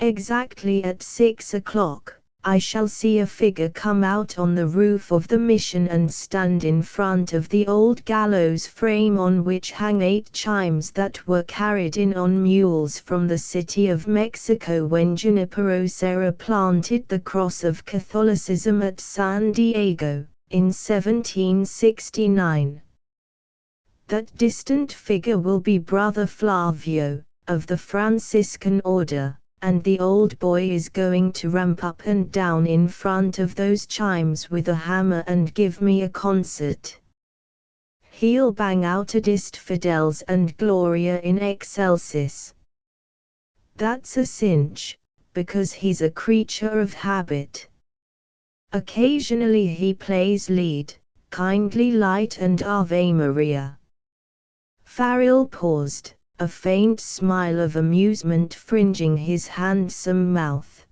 Exactly at 6 o'clock, I shall see a figure come out on the roof of the mission and stand in front of the old gallows frame on which hang 8 chimes that were carried in on mules from the city of Mexico when Junipero Serra planted the cross of Catholicism at San Diego, in 1769. That distant figure will be Brother Flavio, of the Franciscan order, and the old boy is going to ramp up and down in front of those chimes with a hammer and give me a concert. He'll bang out Adist Fideles and Gloria in Excelsis. That's a cinch, because he's a creature of habit. Occasionally he plays lead, Kindly Light and Ave Maria. Farrell paused, a faint smile of amusement fringing his handsome mouth.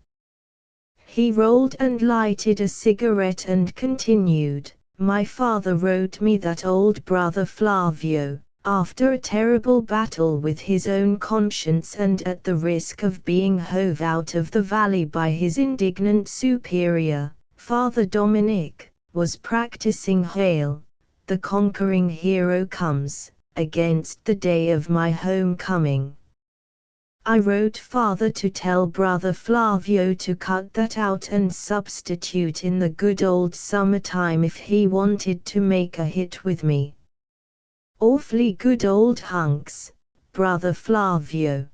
He rolled and lighted a cigarette and continued, "My father wrote me that old Brother Flavio, after a terrible battle with his own conscience and at the risk of being hove out of the valley by his indignant superior, Father Dominic, was practicing Hail, the conquering hero comes, against the day of my homecoming. I wrote Father to tell Brother Flavio to cut that out and substitute in the good old summertime if he wanted to make a hit with me. Awfully good old hunks, Brother Flavio.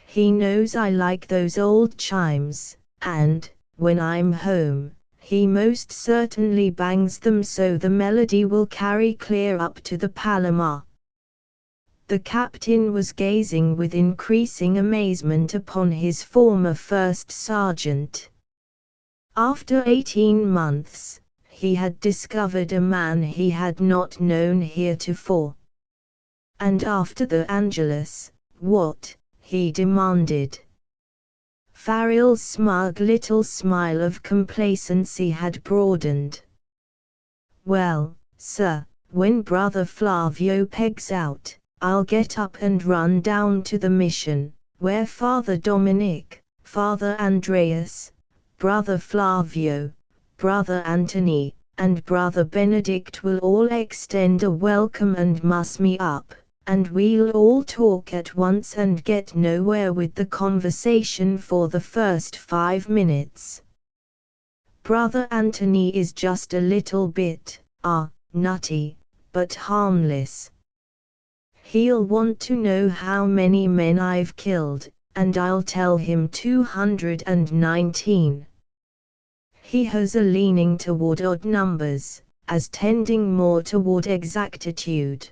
He knows I like those old chimes, and, when I'm home, he most certainly bangs them so the melody will carry clear up to the Palomar." The captain was gazing with increasing amazement upon his former first sergeant. After 18 months, he had discovered a man he had not known heretofore. And after the Angelus, what, he demanded. Farrell's smug little smile of complacency had broadened. Well, sir, when Brother Flavio pegs out, I'll get up and run down to the mission, where Father Dominic, Father Andreas, Brother Flavio, Brother Anthony, and Brother Benedict will all extend a welcome and muss me up, and we'll all talk at once and get nowhere with the conversation for the first 5 minutes. Brother Anthony is just a little bit, nutty, but harmless. He'll want to know how many men I've killed, and I'll tell him 219. He has a leaning toward odd numbers, as tending more toward exactitude.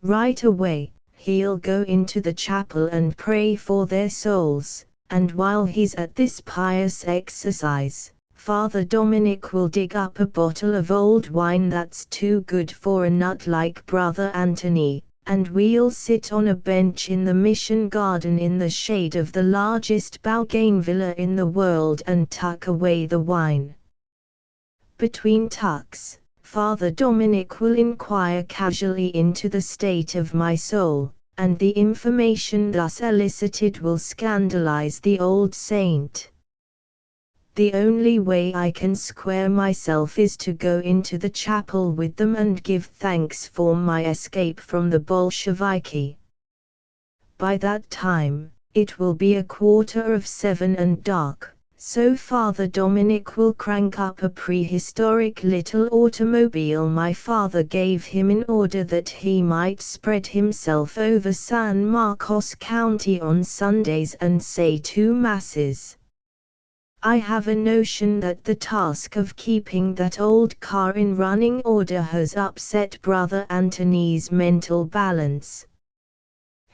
Right away, he'll go into the chapel and pray for their souls, and while he's at this pious exercise, Father Dominic will dig up a bottle of old wine that's too good for a nut like Brother Anthony, and we'll sit on a bench in the mission garden in the shade of the largest bougainvillea in the world and tuck away the wine. Between tucks, Father Dominic will inquire casually into the state of my soul, and the information thus elicited will scandalize the old saint. The only way I can square myself is to go into the chapel with them and give thanks for my escape from the Bolsheviki. By that time, it will be 6:45 and dark, so Father Dominic will crank up a prehistoric little automobile my father gave him in order that he might spread himself over San Marcos County on Sundays and say 2 masses. I have a notion that the task of keeping that old car in running order has upset Brother Anthony's mental balance.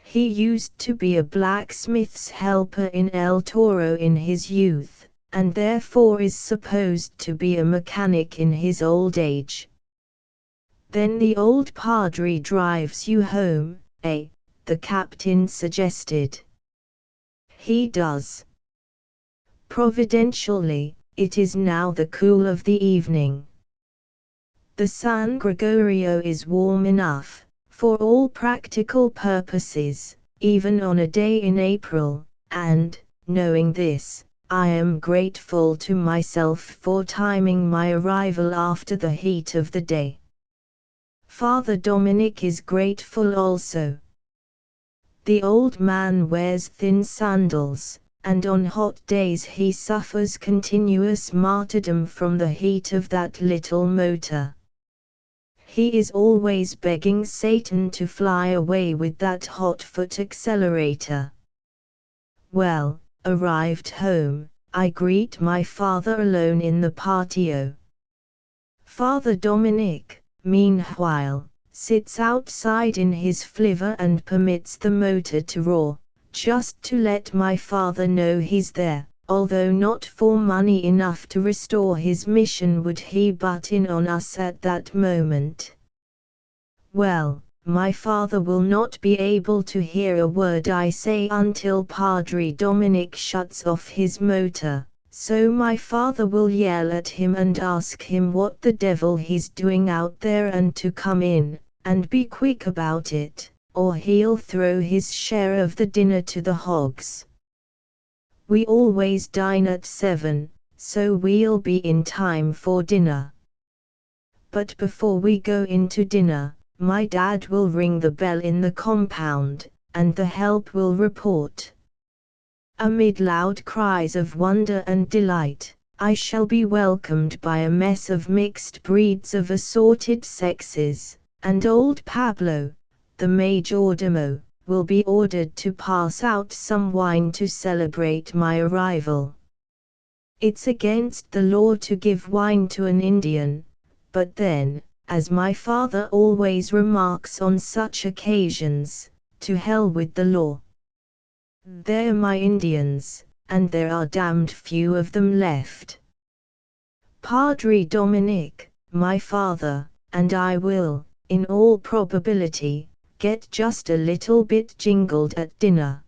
He used to be a blacksmith's helper in El Toro in his youth, and therefore is supposed to be a mechanic in his old age. Then the old padre drives you home, the captain suggested. He does. Providentially, it is now the cool of the evening. The San Gregorio is warm enough, for all practical purposes, even on a day in April, and, knowing this, I am grateful to myself for timing my arrival after the heat of the day. Father Dominic is grateful also. The old man wears thin sandals, and on hot days he suffers continuous martyrdom from the heat of that little motor. He is always begging Satan to fly away with that hot foot accelerator. Well, arrived home, I greet my father alone in the patio. Father Dominic, meanwhile, sits outside in his flivver and permits the motor to roar, just to let my father know he's there, although not for money enough to restore his mission would he butt in on us at that moment. Well, my father will not be able to hear a word I say until Padre Dominic shuts off his motor, so my father will yell at him and ask him what the devil he's doing out there and to come in, and be quick about it, or he'll throw his share of the dinner to the hogs. We always dine at 7, so we'll be in time for dinner. But before we go into dinner, my dad will ring the bell in the compound, and the help will report. Amid loud cries of wonder and delight, I shall be welcomed by a mess of mixed breeds of assorted sexes, and old Pablo, the majordomo, will be ordered to pass out some wine to celebrate my arrival. It's against the law to give wine to an Indian, but then, as my father always remarks on such occasions, to hell with the law. They're my Indians, and there are damned few of them left. Padre Dominic, my father, and I will, in all probability, get just a little bit jingled at dinner.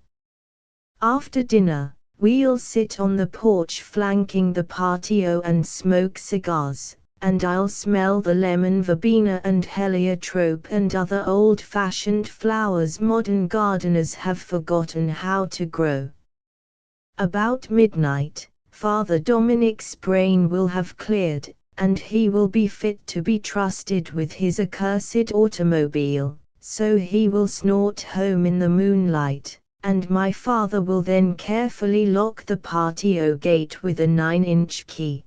After dinner, we'll sit on the porch flanking the patio and smoke cigars, and I'll smell the lemon verbena and heliotrope and other old-fashioned flowers modern gardeners have forgotten how to grow. About midnight, Father Dominic's brain will have cleared, and he will be fit to be trusted with his accursed automobile, so he will snort home in the moonlight, and my father will then carefully lock the patio gate with a 9-inch key.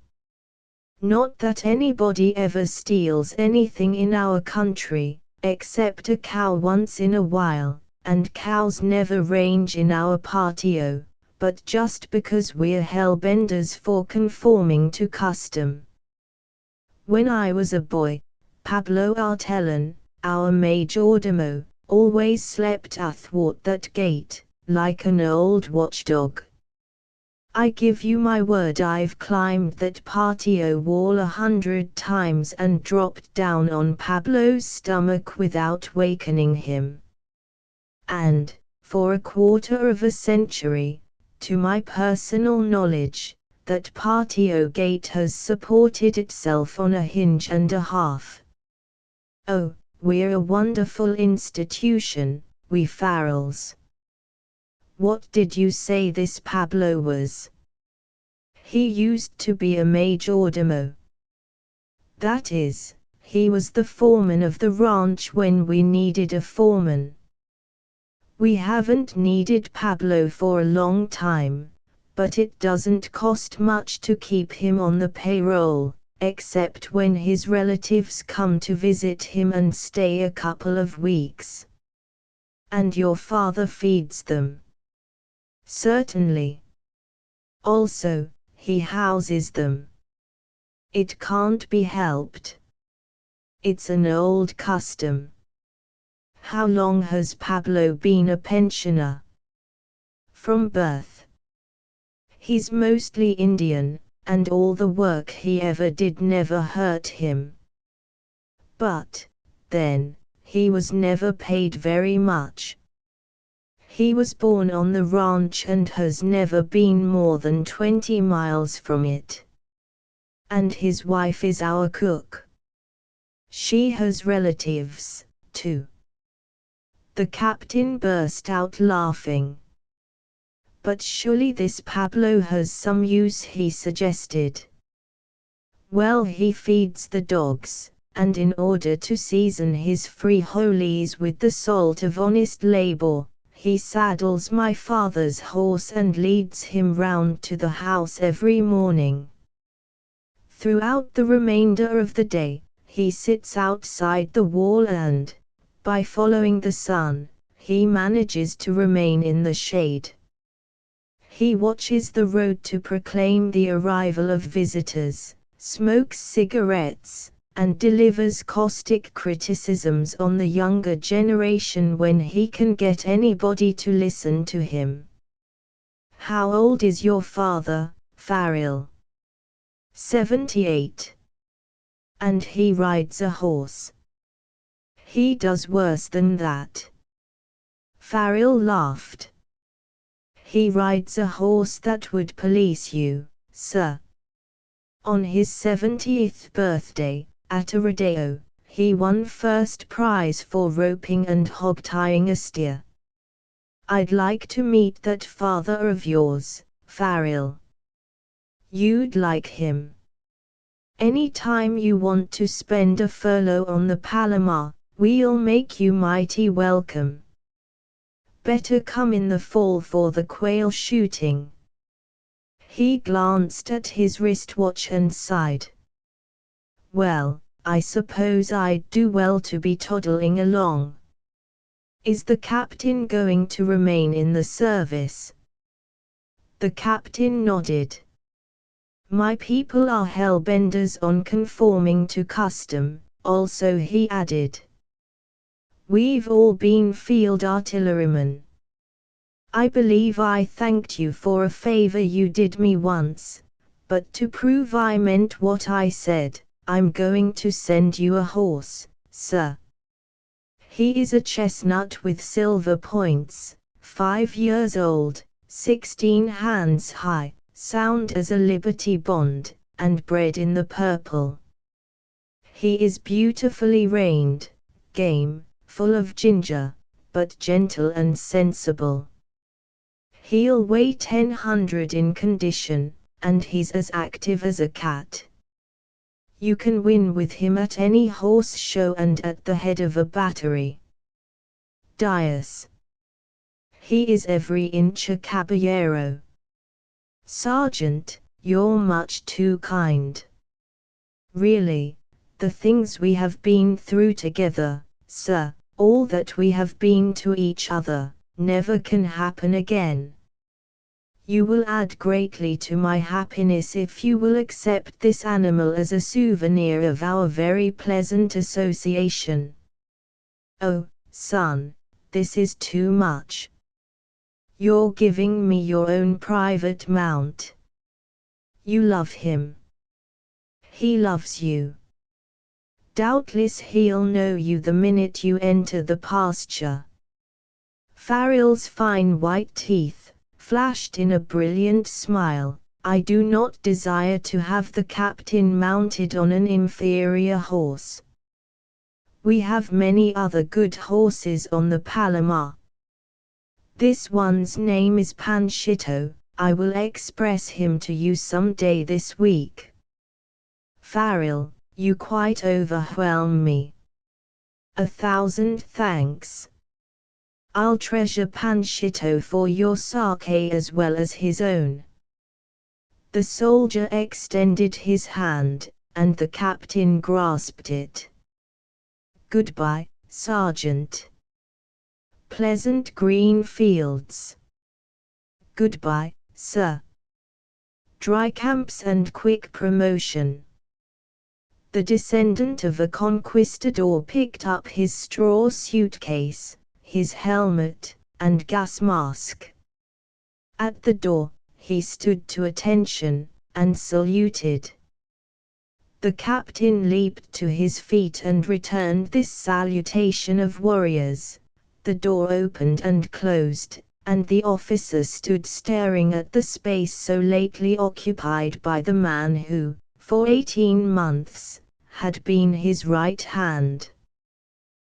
Not that anybody ever steals anything in our country, except a cow once in a while, and cows never range in our patio, but just because we're hellbenders for conforming to custom. When I was a boy, Pablo Artellon, our majordomo, always slept athwart that gate, like an old watchdog. I give you my word I've climbed that patio wall 100 times and dropped down on Pablo's stomach without wakening him. And, for a quarter of a century, to my personal knowledge, that patio gate has supported itself on a hinge and a half. Oh, we're a wonderful institution, we Farrells. What did you say this Pablo was? He used to be a majordomo. That is, he was the foreman of the ranch when we needed a foreman. We haven't needed Pablo for a long time, but it doesn't cost much to keep him on the payroll, except when his relatives come to visit him and stay a couple of weeks. And your father feeds them. Certainly. Also, he houses them. It can't be helped. It's an old custom. How long has Pablo been a pensioner? From birth. He's mostly Indian, and all the work he ever did never hurt him. But, then, he was never paid very much. He was born on the ranch and has never been more than 20 miles from it. And his wife is our cook. She has relatives, too. The captain burst out laughing. But surely this Pablo has some use, he suggested. Well, he feeds the dogs, and in order to season his frijoles with the salt of honest labor, he saddles my father's horse and leads him round to the house every morning. Throughout the remainder of the day, he sits outside the wall and, by following the sun, he manages to remain in the shade. He watches the road to proclaim the arrival of visitors, smokes cigarettes, and delivers caustic criticisms on the younger generation when he can get anybody to listen to him. How old is your father, Farrell? 78. And he rides a horse. He does worse than that. Farrell laughed. He rides a horse that would police you, sir. On his 70th birthday, at a rodeo, he won first prize for roping and hog-tying a steer. I'd like to meet that father of yours, Farrell. You'd like him. Any time you want to spend a furlough on the Palomar, we'll make you mighty welcome. Better come in the fall for the quail shooting. He glanced at his wristwatch and sighed. Well, I suppose I'd do well to be toddling along. Is the captain going to remain in the service? The captain nodded. My people are hellbenders on conforming to custom, also he added. We've all been field artillerymen. I believe I thanked you for a favor you did me once, but to prove I meant what I said, I'm going to send you a horse, sir. He is a chestnut with silver points, 5 years old, 16 hands high, sound as a Liberty Bond, and bred in the purple. He is beautifully reined, game, full of ginger, but gentle and sensible. He'll weigh 1000 in condition, and he's as active as a cat. You can win with him at any horse show and at the head of a battery. Dias. He is every inch a caballero. Sergeant, you're much too kind. Really, the things we have been through together, sir, all that we have been to each other, never can happen again. You will add greatly to my happiness if you will accept this animal as a souvenir of our very pleasant association. Oh, son, this is too much. You're giving me your own private mount. You love him. He loves you. Doubtless he'll know you the minute you enter the pasture. Farrell's fine white teeth flashed in a brilliant smile. I do not desire to have the captain mounted on an inferior horse. We have many other good horses on the Palomar. This one's name is Panchito. I will express him to you some day this week. Farrell, you quite overwhelm me. 1,000 thanks. I'll treasure Panchito for your sake as well as his own. The soldier extended his hand, and the captain grasped it. Goodbye, Sergeant. Pleasant green fields. Goodbye, sir. Dry camps and quick promotion. The descendant of a conquistador picked up his straw suitcase, his helmet, and gas mask. At the door, he stood to attention, and saluted. The captain leaped to his feet and returned this salutation of warriors. The door opened and closed, and the officer stood staring at the space so lately occupied by the man who, for 18 months, had been his right hand.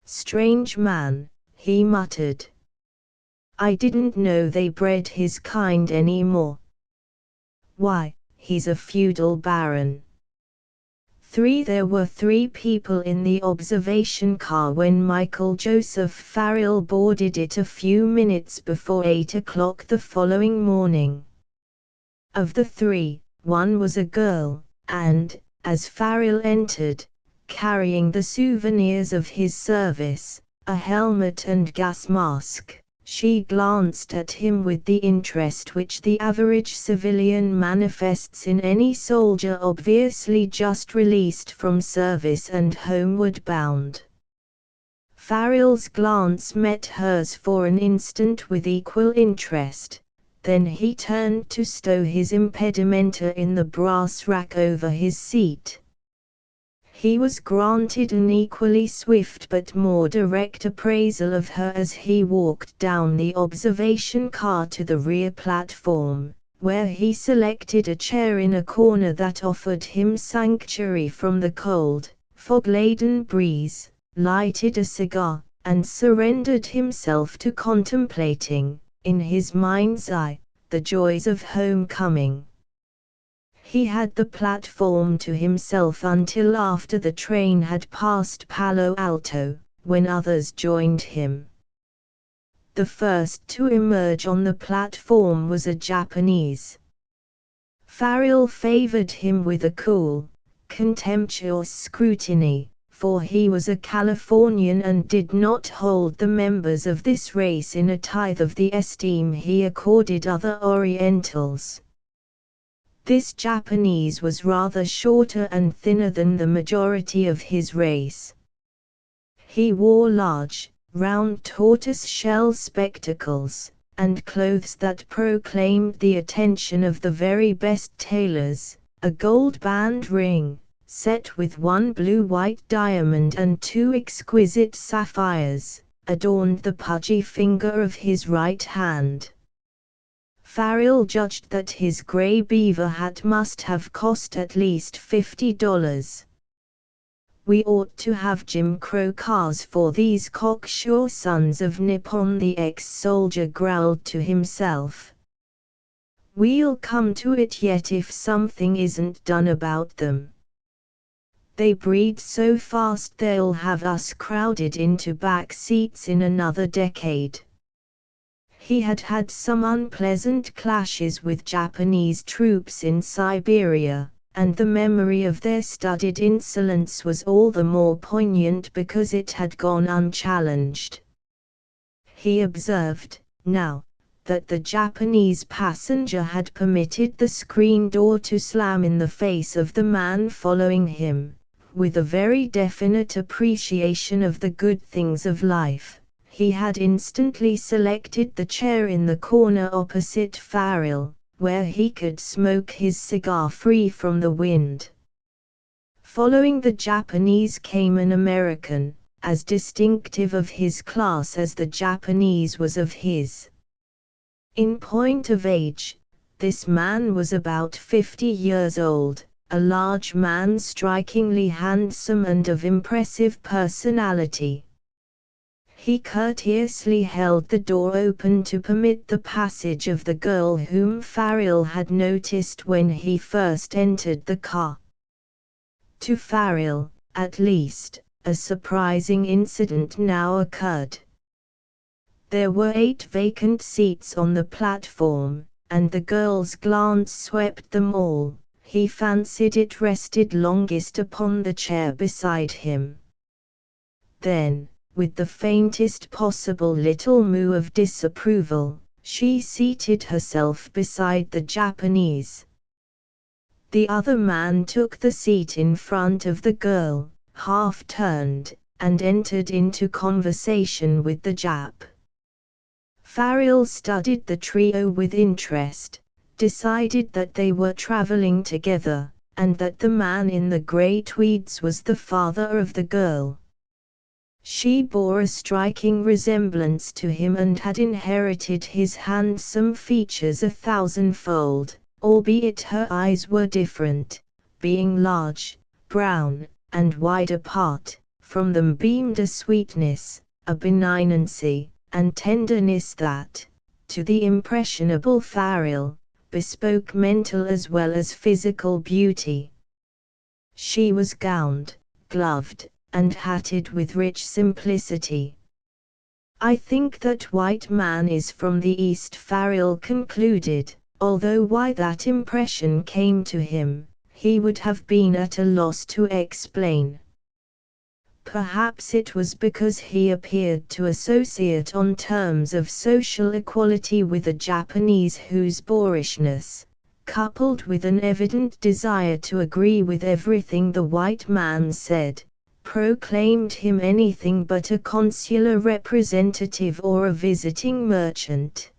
Strange man, he muttered. I didn't know they bred his kind anymore. Why, he's a feudal baron. There were 3 people in the observation car when Michael Joseph Farrell boarded it a few minutes before 8 o'clock the following morning. Of the 3, one was a girl, and, as Farrell entered, carrying the souvenirs of his service, a helmet and gas mask, she glanced at him with the interest which the average civilian manifests in any soldier obviously just released from service and homeward bound. Farrell's glance met hers for an instant with equal interest, then he turned to stow his impedimenta in the brass rack over his seat. He was granted an equally swift but more direct appraisal of her as he walked down the observation car to the rear platform, where he selected a chair in a corner that offered him sanctuary from the cold, fog-laden breeze, lighted a cigar, and surrendered himself to contemplating, in his mind's eye, the joys of homecoming. He had the platform to himself until after the train had passed Palo Alto, when others joined him. The first to emerge on the platform was a Japanese. Farrell favored him with a cool, contemptuous scrutiny, for he was a Californian and did not hold the members of this race in a tithe of the esteem he accorded other Orientals. This Japanese was rather shorter and thinner than the majority of his race. He wore large, round tortoise-shell spectacles, and clothes that proclaimed the attention of the very best tailors, A gold band ring, set with one blue-white diamond and two exquisite sapphires, adorned the pudgy finger of his right hand. Farrell judged that his gray beaver hat must have cost at least $50. "We ought to have Jim Crow cars for these cocksure sons of Nippon," the ex-soldier growled to himself. "We'll come to it yet if something isn't done about them. They breed so fast they'll have us crowded into back seats in another decade." He had had some unpleasant clashes with Japanese troops in Siberia, and the memory of their studied insolence was all the more poignant because it had gone unchallenged. He observed, now, that the Japanese passenger had permitted the screen door to slam in the face of the man following him, with a very definite appreciation of the good things of life. He had instantly selected the chair in the corner opposite Farrell, where he could smoke his cigar free from the wind. Following the Japanese came an American, as distinctive of his class as the Japanese was of his. In point of age, this man was about 50 years old, a large man strikingly handsome and of impressive personality. He courteously held the door open to permit the passage of the girl whom Farrell had noticed when he first entered the car. To Farrell, at least, a surprising incident now occurred. There were 8 vacant seats on the platform, and the girl's glance swept them all. He fancied it rested longest upon the chair beside him. Then, with the faintest possible little moo of disapproval, she seated herself beside the Japanese. The other man took the seat in front of the girl, half turned, and entered into conversation with the Jap. Farrell studied the trio with interest, decided that they were traveling together, and that the man in the gray tweeds was the father of the girl. She bore a striking resemblance to him and had inherited his handsome features 1,000-fold, albeit her eyes were different, being large, brown, and wide apart. From them beamed a sweetness, a benignancy, and tenderness that, to the impressionable Farrell, bespoke mental as well as physical beauty. She was gowned, gloved, and hatted with rich simplicity. "I think that white man is from the East," Farrell concluded, although why that impression came to him, he would have been at a loss to explain. Perhaps it was because he appeared to associate on terms of social equality with a Japanese whose boorishness, coupled with an evident desire to agree with everything the white man said, proclaimed him anything but a consular representative or a visiting merchant.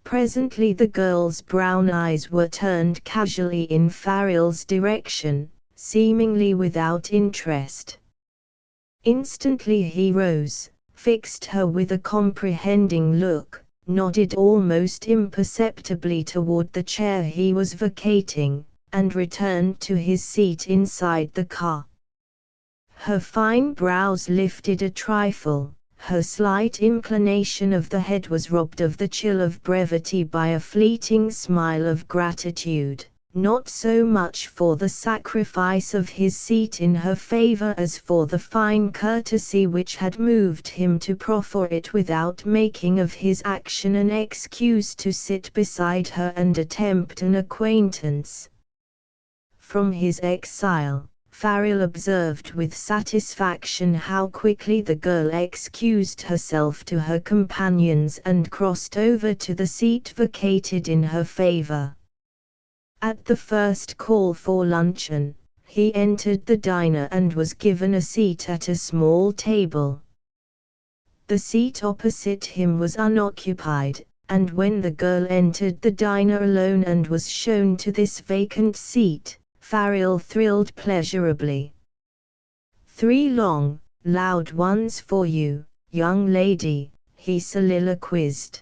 Presently the girl's brown eyes were turned casually in Farrell's direction, seemingly without interest. Instantly he rose, fixed her with a comprehending look, nodded almost imperceptibly toward the chair he was vacating, and returned to his seat inside the car. Her fine brows lifted a trifle, her slight inclination of the head was robbed of the chill of brevity by a fleeting smile of gratitude, not so much for the sacrifice of his seat in her favor as for the fine courtesy which had moved him to proffer it without making of his action an excuse to sit beside her and attempt an acquaintance. From his exile, Farrell observed with satisfaction how quickly the girl excused herself to her companions and crossed over to the seat vacated in her favor. At the first call for luncheon, he entered the diner and was given a seat at a small table. The seat opposite him was unoccupied, and when the girl entered the diner alone and was shown to this vacant seat, Farrell thrilled pleasurably. "3 long, loud ones for you, young lady," he soliloquized.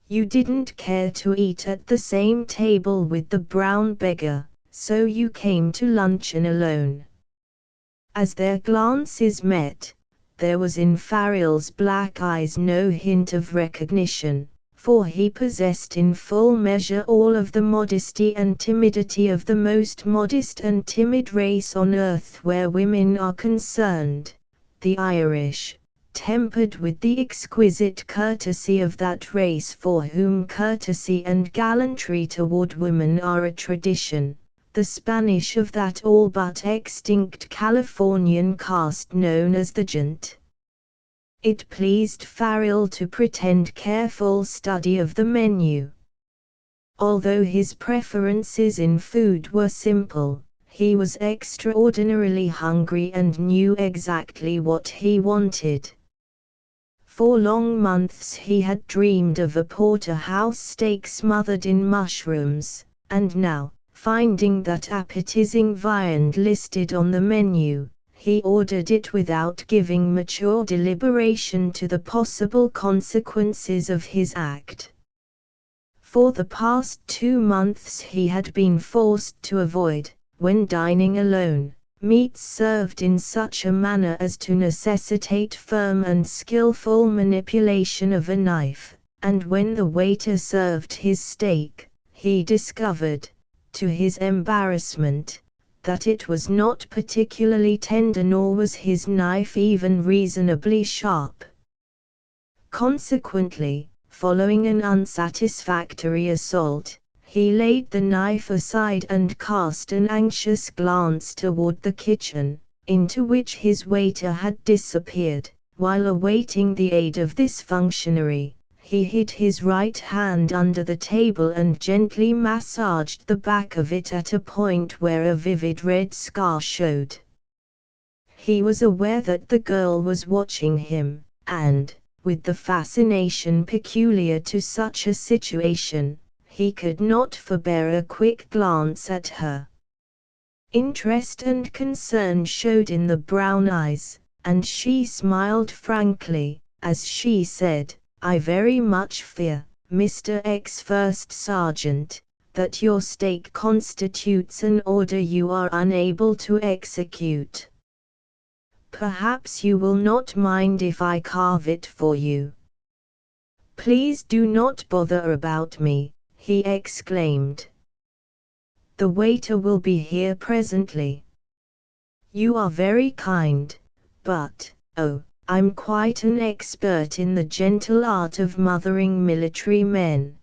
"You didn't care to eat at the same table with the brown beggar, so you came to luncheon alone." As their glances met, there was in Farrell's black eyes no hint of recognition, for he possessed in full measure all of the modesty and timidity of the most modest and timid race on earth where women are concerned, the Irish, tempered with the exquisite courtesy of that race for whom courtesy and gallantry toward women are a tradition, the Spanish of that all but extinct Californian caste known as the gent. It pleased Farrell to pretend careful study of the menu. Although his preferences in food were simple, he was extraordinarily hungry and knew exactly what he wanted. For long months he had dreamed of a porterhouse steak smothered in mushrooms, and now, finding that appetizing viand listed on the menu, he ordered it without giving mature deliberation to the possible consequences of his act. For the past 2 months he had been forced to avoid, when dining alone, meats served in such a manner as to necessitate firm and skillful manipulation of a knife, and when the waiter served his steak, he discovered, to his embarrassment, that it was not particularly tender nor was his knife even reasonably sharp. Consequently, following an unsatisfactory assault, he laid the knife aside and cast an anxious glance toward the kitchen, into which his waiter had disappeared. While awaiting the aid of this functionary, he hid his right hand under the table and gently massaged the back of it at a point where a vivid red scar showed. He was aware that the girl was watching him, and, with the fascination peculiar to such a situation, he could not forbear a quick glance at her. Interest and concern showed in the brown eyes, and she smiled frankly, as she said, "I very much fear, Mr. X First Sergeant, that your steak constitutes an order you are unable to execute. Perhaps you will not mind if I carve it for you." "Please do not bother about me," he exclaimed. "The waiter will be here presently." "You are very kind, but, oh, I'm quite an expert in the gentle art of mothering military men.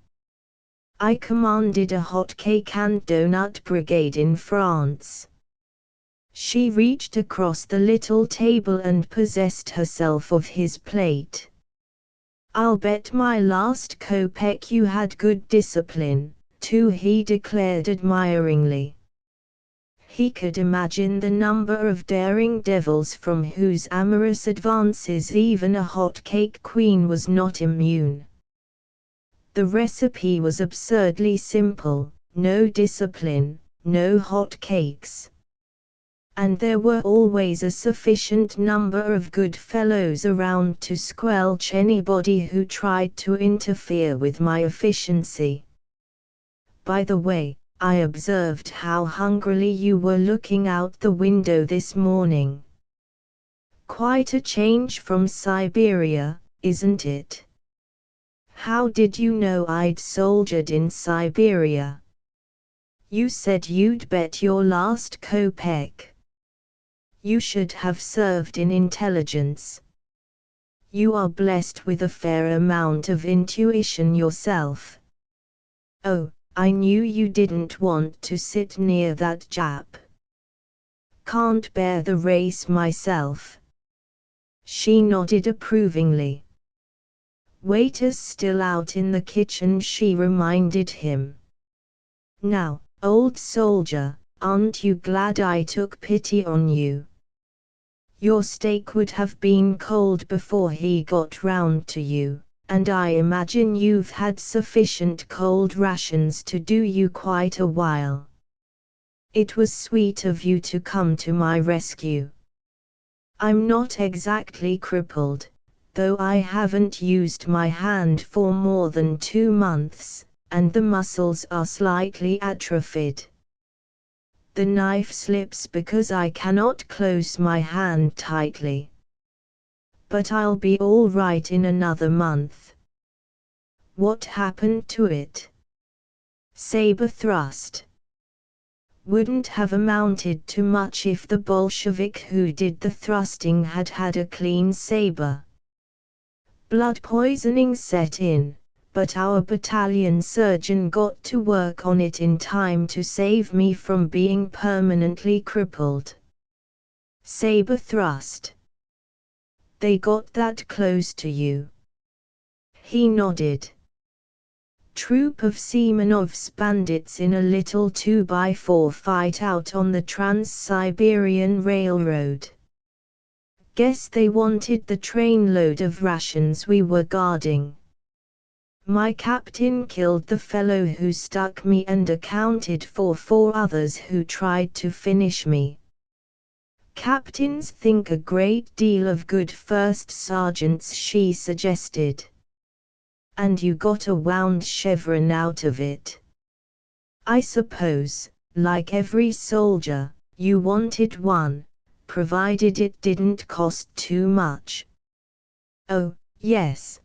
I commanded a hot cake and donut brigade in France." She reached across the little table and possessed herself of his plate. "I'll bet my last kopeck you had good discipline, too," he declared admiringly. He could imagine the number of daring devils from whose amorous advances even a hot cake queen was not immune. The recipe was absurdly simple: no discipline, no hot cakes. And there were always a sufficient number of good fellows around to squelch anybody who tried to interfere with my efficiency. "By the way, I observed how hungrily you were looking out the window this morning. Quite a change from Siberia, isn't it? How did you know I'd soldiered in Siberia? You said you'd bet your last kopeck. You should have served in intelligence. You are blessed with a fair amount of intuition yourself. Oh, I knew you didn't want to sit near that Jap. Can't bear the race myself." She nodded approvingly. "Waiter's still out in the kitchen," she reminded him. "Now, old soldier, aren't you glad I took pity on you? Your steak would have been cold before he got round to you, and I imagine you've had sufficient cold rations to do you quite a while. It was sweet of you to come to my rescue. I'm not exactly crippled, though I haven't used my hand for more than 2 months, and the muscles are slightly atrophied. The knife slips because I cannot close my hand tightly. But I'll be all right in another month. What happened to it? Saber thrust. Wouldn't have amounted to much if the Bolshevik who did the thrusting had had a clean saber. Blood poisoning set in, but our battalion surgeon got to work on it in time to save me from being permanently crippled. Saber thrust. They got that close to you? He nodded. Troop of Semenov's bandits in a little 2x4 fight out on the Trans-Siberian Railroad. Guess they wanted the trainload of rations we were guarding. My captain killed the fellow who stuck me and accounted for 4 others who tried to finish me. Captains think a great deal of good first sergeants, she suggested. And you got a wound chevron out of it. I suppose, like every soldier, you wanted one, provided it didn't cost too much. Oh, yes.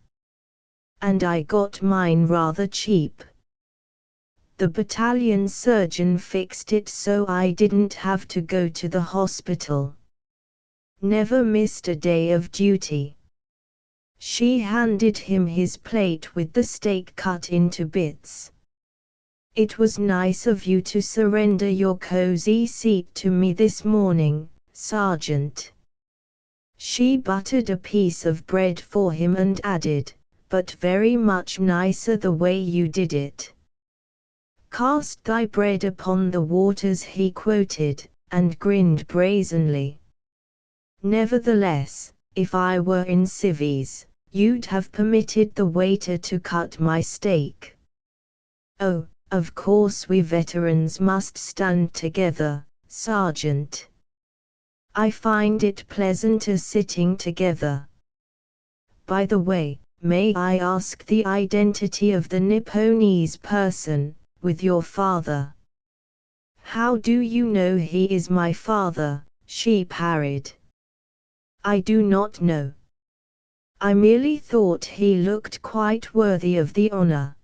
And I got mine rather cheap. The battalion surgeon fixed it so I didn't have to go to the hospital. Never missed a day of duty. She handed him his plate with the steak cut into bits. It was nice of you to surrender your cozy seat to me this morning, Sergeant. She buttered a piece of bread for him and added, but very much nicer the way you did it. Cast thy bread upon the waters, he quoted, and grinned brazenly. Nevertheless, if I were in civvies, you'd have permitted the waiter to cut my steak. Oh, of course we veterans must stand together, Sergeant. I find it pleasanter sitting together. By the way, may I ask the identity of the Nipponese person, with your father? How do you know he is my father? She parried. I do not know. I merely thought he looked quite worthy of the honor.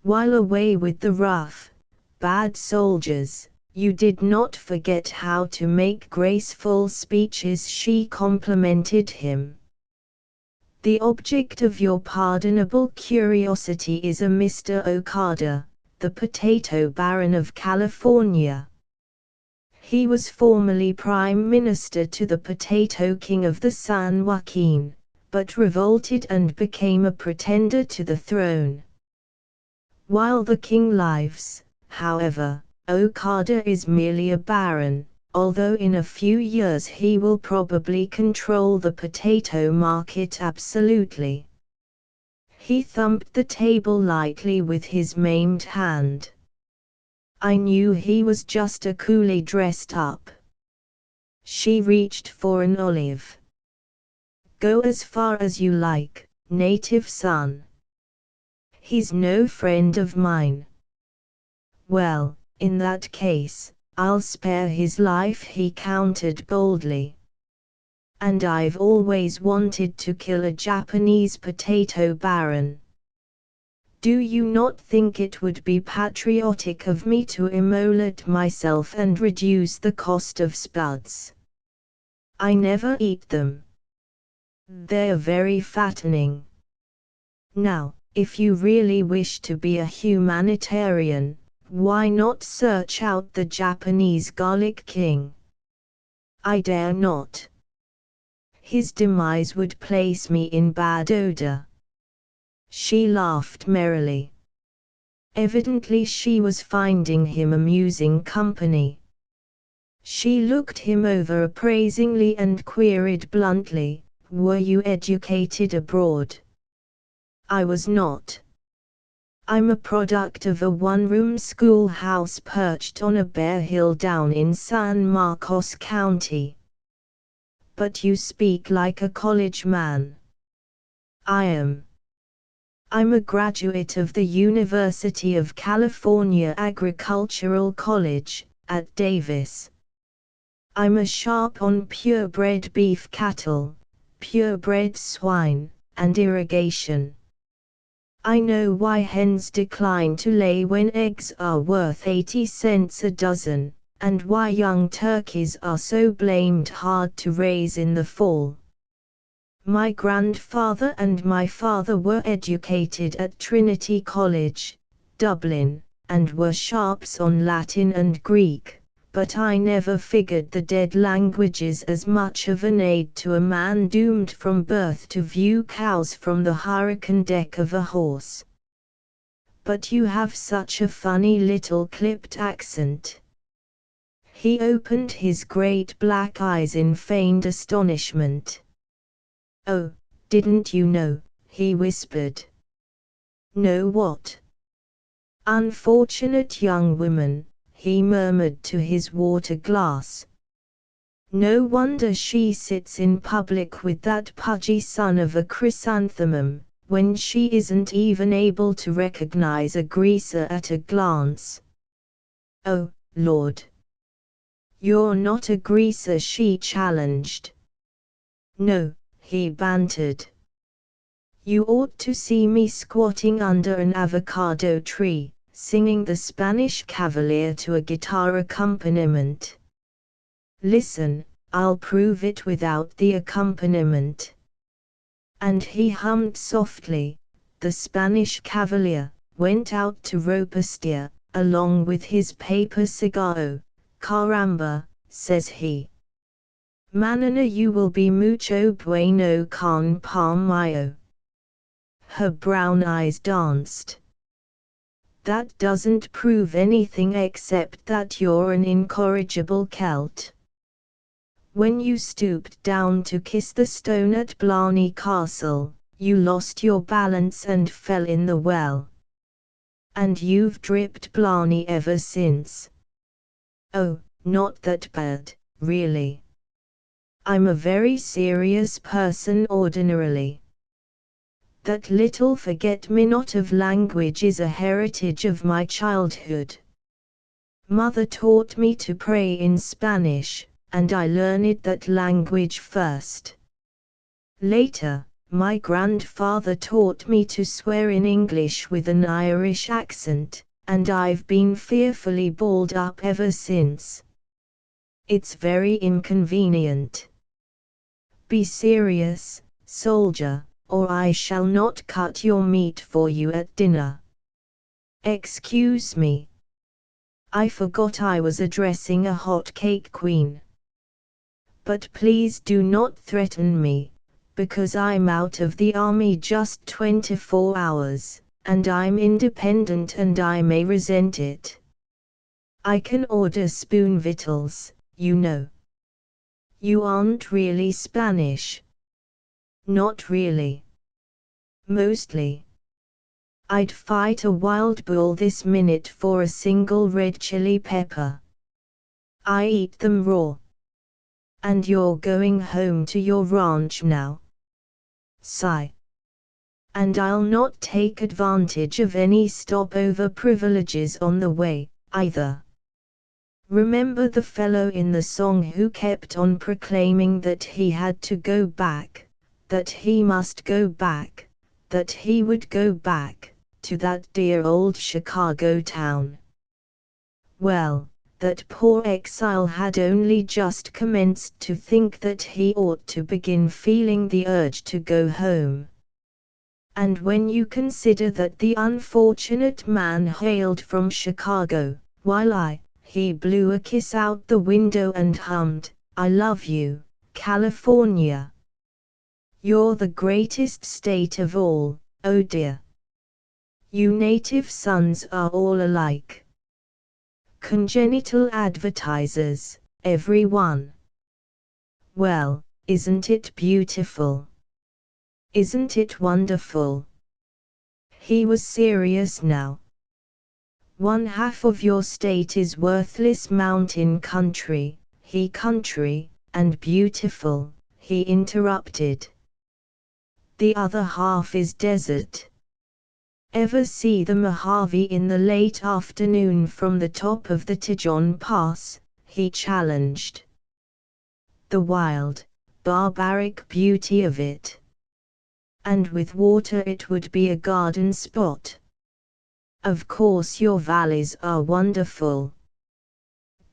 While away with the rough, bad soldiers, you did not forget how to make graceful speeches, she complimented him. The object of your pardonable curiosity is a Mr. Okada, the potato baron of California. He was formerly Prime Minister to the Potato King of the San Joaquin, but revolted and became a pretender to the throne. While the king lives, however, Okada is merely a baron, although in a few years he will probably control the potato market absolutely. He thumped the table lightly with his maimed hand. I knew he was just a coolie dressed up. She reached for an olive. Go as far as you like, native son. He's no friend of mine. Well, in that case, I'll spare his life, he countered boldly. And I've always wanted to kill a Japanese potato baron. Do you not think it would be patriotic of me to immolate myself and reduce the cost of spuds? I never eat them. They're very fattening. Now, if you really wish to be a humanitarian, why not search out the Japanese garlic king? I dare not. His demise would place me in bad odor. She laughed merrily. Evidently she was finding him amusing company. She looked him over appraisingly and queried bluntly, were you educated abroad? I was not. I'm a product of a one-room schoolhouse perched on a bare hill down in San Marcos County. But you speak like a college man. I am. I'm a graduate of the University of California Agricultural College, at Davis. I'm a sharp on purebred beef cattle, purebred swine, and irrigation. I know why hens decline to lay when eggs are worth 80 cents a dozen, and why young turkeys are so blamed hard to raise in the fall. My grandfather and my father were educated at Trinity College, Dublin, and were sharps on Latin and Greek, but I never figured the dead languages as much of an aid to a man doomed from birth to view cows from the hurricane deck of a horse. But you have such a funny little clipped accent. He opened his great black eyes in feigned astonishment. Oh, didn't you know? He whispered. Know what? Unfortunate young woman, he murmured to his water glass. No wonder she sits in public with that pudgy son of a chrysanthemum, when she isn't even able to recognize a greaser at a glance. Oh, Lord. You're not a greaser, she challenged. No, he bantered. You ought to see me squatting under an avocado tree, singing the Spanish Cavalier to a guitar accompaniment. Listen, I'll prove it without the accompaniment. And he hummed softly. The Spanish Cavalier went out to rope a steer, along with his paper cigar. Oh, caramba, says he. Manana, you will be mucho bueno con pan mayo. Her brown eyes danced. That doesn't prove anything except that you're an incorrigible Celt. When you stooped down to kiss the stone at Blarney Castle, you lost your balance and fell in the well. And you've dripped Blarney ever since. Oh, not that bad, really. I'm a very serious person ordinarily. That little forget-me-not of language is a heritage of my childhood. Mother taught me to pray in Spanish, and I learned that language first. Later, my grandfather taught me to swear in English with an Irish accent, and I've been fearfully balled up ever since. It's very inconvenient. Be serious, soldier, or I shall not cut your meat for you at dinner. Excuse me. I forgot I was addressing a hot cake queen. But please do not threaten me, because I'm out of the army just 24 hours, and I'm independent and I may resent it. I can order spoon victuals, you know. You aren't really Spanish. Not really. Mostly. I'd fight a wild bull this minute for a single red chili pepper. I eat them raw. And you're going home to your ranch now. Sigh. And I'll not take advantage of any stopover privileges on the way, either. Remember the fellow in the song who kept on proclaiming that he had to go back, that he must go back, that he would go back, to that dear old Chicago town? Well, that poor exile had only just commenced to think that he ought to begin feeling the urge to go home. And when you consider that the unfortunate man hailed from Chicago, while he blew a kiss out the window and hummed, "I love you, California. You're the greatest state of all, oh dear. You native sons are all alike. Congenital advertisers, every one. Well, isn't it beautiful? Isn't it wonderful? He was serious now. One half of your state is worthless mountain country, and beautiful, he interrupted. The other half is desert. Ever see the Mojave in the late afternoon from the top of the Tejon Pass? He challenged. The wild, barbaric beauty of it. And with water it would be a garden spot. Of course your valleys are wonderful.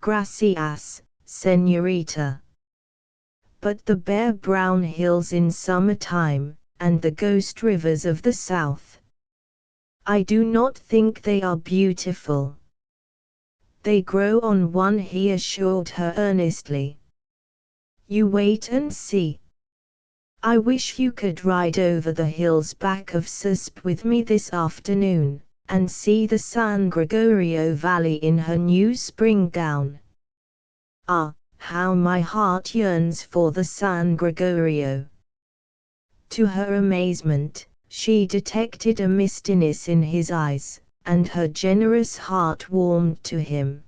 Gracias, señorita. But the bare brown hills in summertime, and the ghost rivers of the south. I do not think they are beautiful. They grow on one, he assured her earnestly. You wait and see. I wish you could ride over the hills back of Susp with me this afternoon, and see the San Gregorio Valley in her new spring gown. Ah, how my heart yearns for the San Gregorio. To her amazement, she detected a mistiness in his eyes, and her generous heart warmed to him.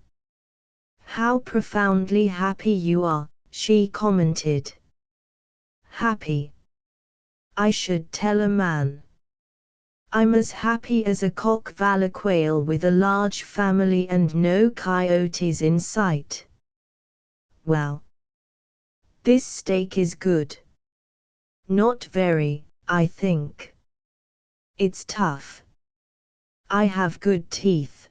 How profoundly happy you are, she commented. Happy? I should tell a man. I'm as happy as a cock quail with a large family and no coyotes in sight. Well. This steak is good. Not very, I think. It's tough. I have good teeth.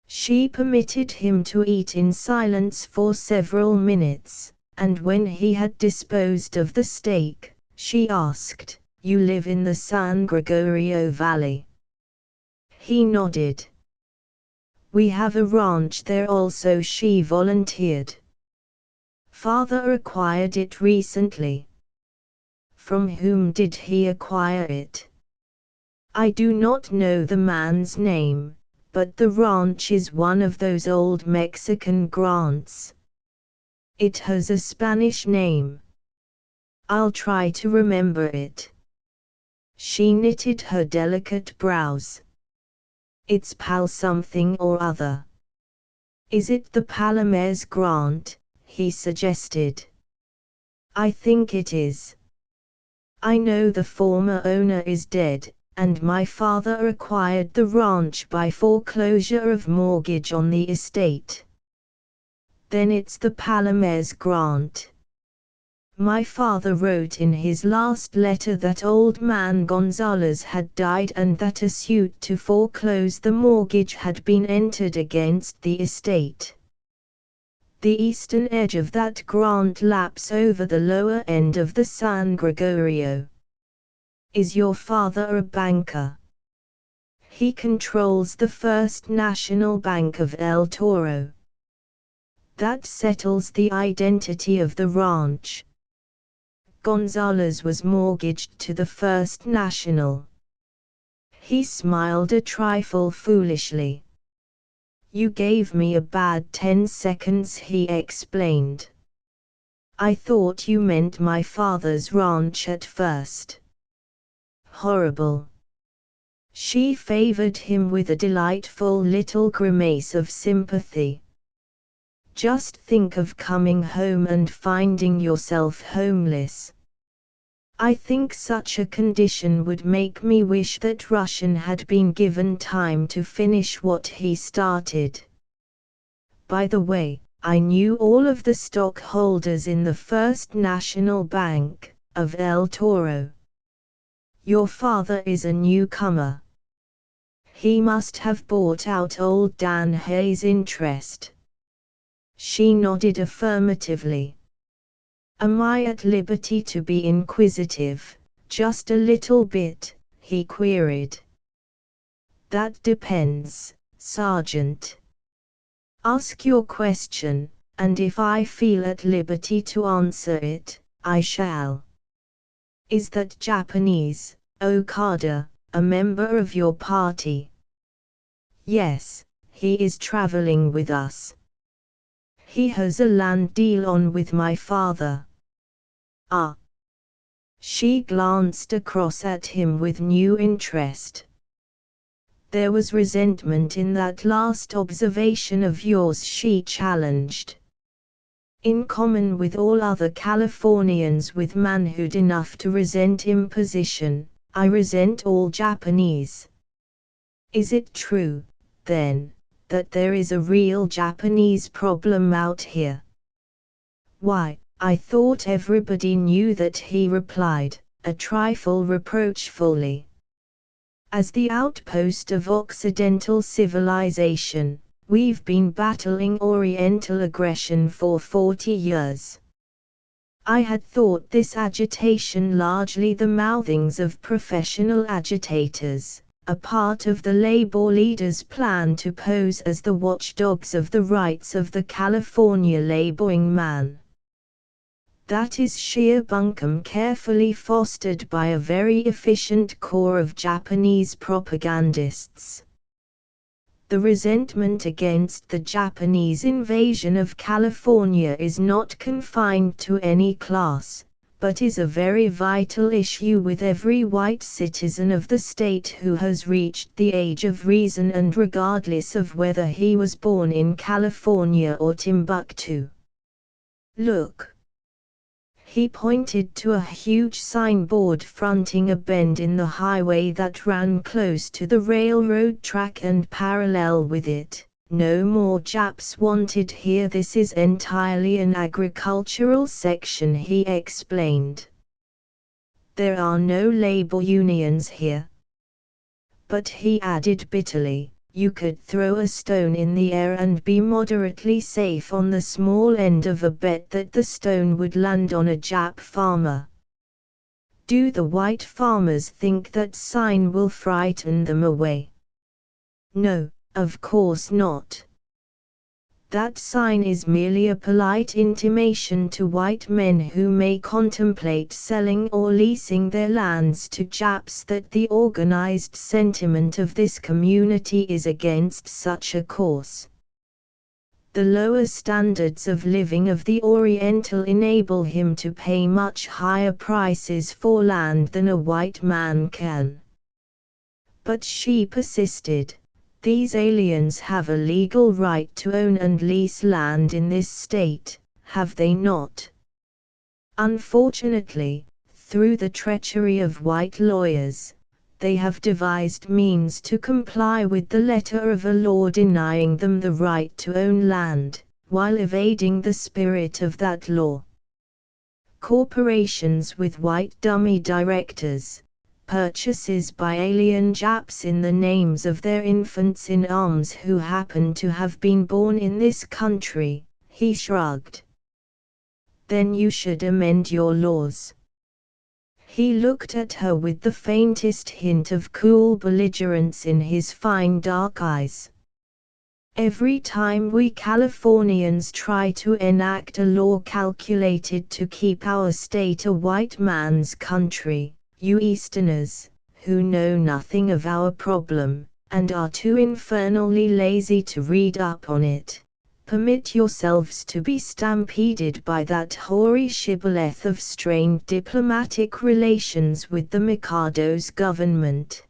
She permitted him to eat in silence for several minutes, and when he had disposed of the steak, she asked, You live in the San Gregorio Valley? He nodded. We have a ranch there also, she volunteered. Father acquired it recently. From whom did he acquire it? I do not know the man's name, but the ranch is one of those old Mexican grants. It has a Spanish name. I'll try to remember it. She knitted her delicate brows. It's Pal something or other. Is it the Palomar's grant? He suggested. I think it is. I know the former owner is dead, and my father acquired the ranch by foreclosure of mortgage on the estate. Then it's the Palomar's grant. My father wrote in his last letter that old man Gonzalez had died and that a suit to foreclose the mortgage had been entered against the estate. The eastern edge of that grant laps over the lower end of the San Gregorio. Is your father a banker? He controls the First National Bank of El Toro. That settles the identity of the ranch. Gonzalez was mortgaged to the First National. He smiled a trifle foolishly. You gave me a bad 10 seconds, he explained. I thought you meant my father's ranch at first. Horrible. She favored him with a delightful little grimace of sympathy. Just think of coming home and finding yourself homeless. I think such a condition would make me wish that Russian had been given time to finish what he started. By the way, I knew all of the stockholders in the First National Bank of El Toro. Your father is a newcomer. He must have bought out old Dan Hayes' interest. She nodded affirmatively. Am I at liberty to be inquisitive, just a little bit? He queried. That depends, Sergeant. Ask your question, and if I feel at liberty to answer it, I shall. Is that Japanese, Okada, a member of your party? Yes, he is traveling with us. He has a land deal on with my father. Ah. She glanced across at him with new interest. There was resentment in that last observation of yours, she challenged. In common with all other Californians with manhood enough to resent imposition, I resent all Japanese. Is it true, then, that there is a real Japanese problem out here? Why, I thought everybody knew that, he replied, a trifle reproachfully. As the outpost of Occidental civilization, we've been battling Oriental aggression for 40 years. I had thought this agitation largely the mouthings of professional agitators, a part of the labor leaders' plan to pose as the watchdogs of the rights of the California laboring man. That is sheer bunkum carefully fostered by a very efficient corps of Japanese propagandists. The resentment against the Japanese invasion of California is not confined to any class, but is a very vital issue with every white citizen of the state who has reached the age of reason, and regardless of whether he was born in California or Timbuktu. Look. He pointed to a huge signboard fronting a bend in the highway that ran close to the railroad track and parallel with it. No more Japs wanted here. This is entirely an agricultural section, he explained. There are no labor unions here. But he added bitterly, you could throw a stone in the air and be moderately safe on the small end of a bet that the stone would land on a Jap farmer. Do the white farmers think that sign will frighten them away? No, of course not. That sign is merely a polite intimation to white men who may contemplate selling or leasing their lands to Japs that the organized sentiment of this community is against such a course. The lower standards of living of the Oriental enable him to pay much higher prices for land than a white man can. But she persisted. These aliens have a legal right to own and lease land in this state, have they not? Unfortunately, through the treachery of white lawyers, they have devised means to comply with the letter of a law denying them the right to own land, while evading the spirit of that law. Corporations with white dummy directors, purchases by alien Japs in the names of their infants in arms who happen to have been born in this country, he shrugged. Then you should amend your laws. He looked at her with the faintest hint of cool belligerence in his fine dark eyes. Every time we Californians try to enact a law calculated to keep our state a white man's country, you Easterners, who know nothing of our problem, and are too infernally lazy to read up on it, permit yourselves to be stampeded by that hoary shibboleth of strained diplomatic relations with the Mikado's government.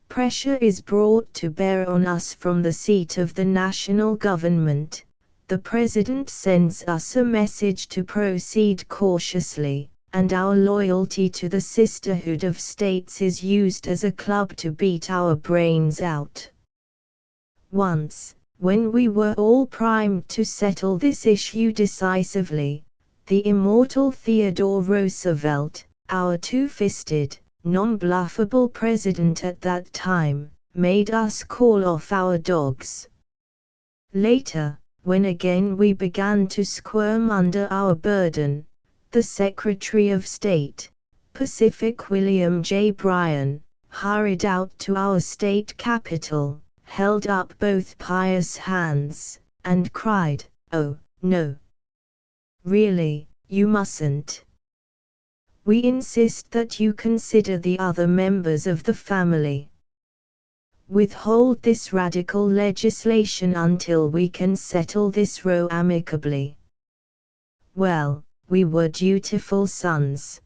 Pressure is brought to bear on us from the seat of the national government. The President sends us a message to proceed cautiously, and our loyalty to the sisterhood of states is used as a club to beat our brains out. Once, when we were all primed to settle this issue decisively, the immortal Theodore Roosevelt, our two-fisted, non-bluffable president at that time, made us call off our dogs. Later, when again we began to squirm under our burden, the Secretary of State, Pacific William J. Bryan, hurried out to our state capital, held up both pious hands, and cried, "Oh, no. Really, you mustn't. We insist that you consider the other members of the family. Withhold this radical legislation until we can settle this row amicably." Well, we were dutiful sons.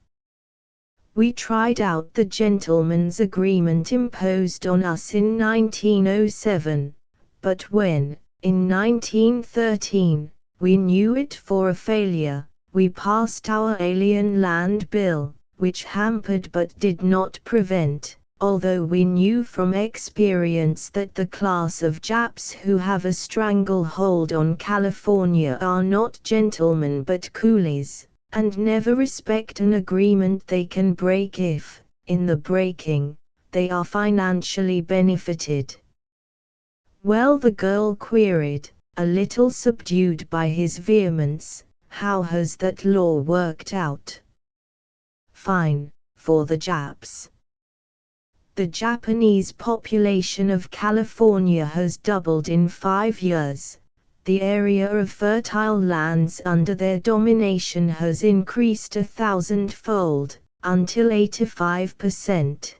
We tried out the gentleman's agreement imposed on us in 1907, but when, in 1913, we knew it for a failure, we passed our Alien Land Bill, which hampered but did not prevent, although we knew from experience that the class of Japs who have a stranglehold on California are not gentlemen but coolies, and never respect an agreement they can break if, in the breaking, they are financially benefited. Well, the girl queried, a little subdued by his vehemence, how has that law worked out? Fine, for the Japs. The Japanese population of California has doubled in 5 years. The area of fertile lands under their domination has increased 1,000-fold, until 85%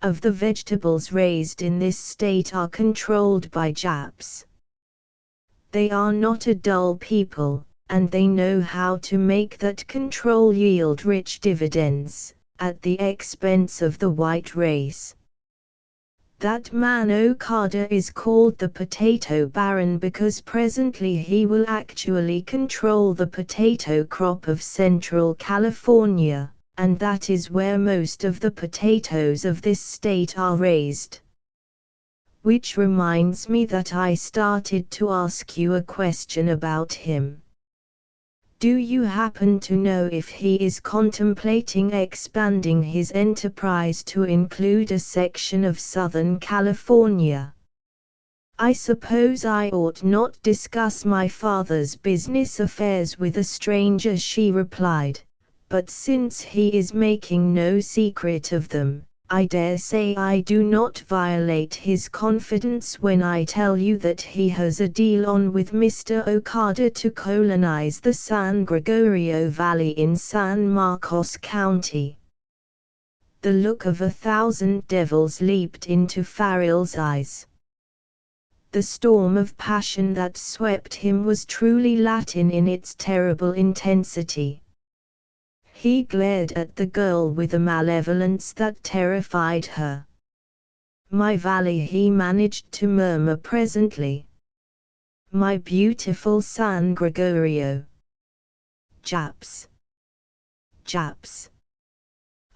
of the vegetables raised in this state are controlled by Japs. They are not a dull people, and they know how to make that control yield rich dividends, at the expense of the white race. That man Okada is called the Potato Baron because presently he will actually control the potato crop of Central California, and that is where most of the potatoes of this state are raised. Which reminds me that I started to ask you a question about him. Do you happen to know if he is contemplating expanding his enterprise to include a section of Southern California? I suppose I ought not discuss my father's business affairs with a stranger, she replied, but since he is making no secret of them, I dare say I do not violate his confidence when I tell you that he has a deal on with Mr. Okada to colonize the San Gregorio Valley in San Marcos County. The look of 1,000 devils leaped into Farrell's eyes. The storm of passion that swept him was truly Latin in its terrible intensity. He glared at the girl with a malevolence that terrified her. My valley, he managed to murmur presently. My beautiful San Gregorio. Japs. Japs.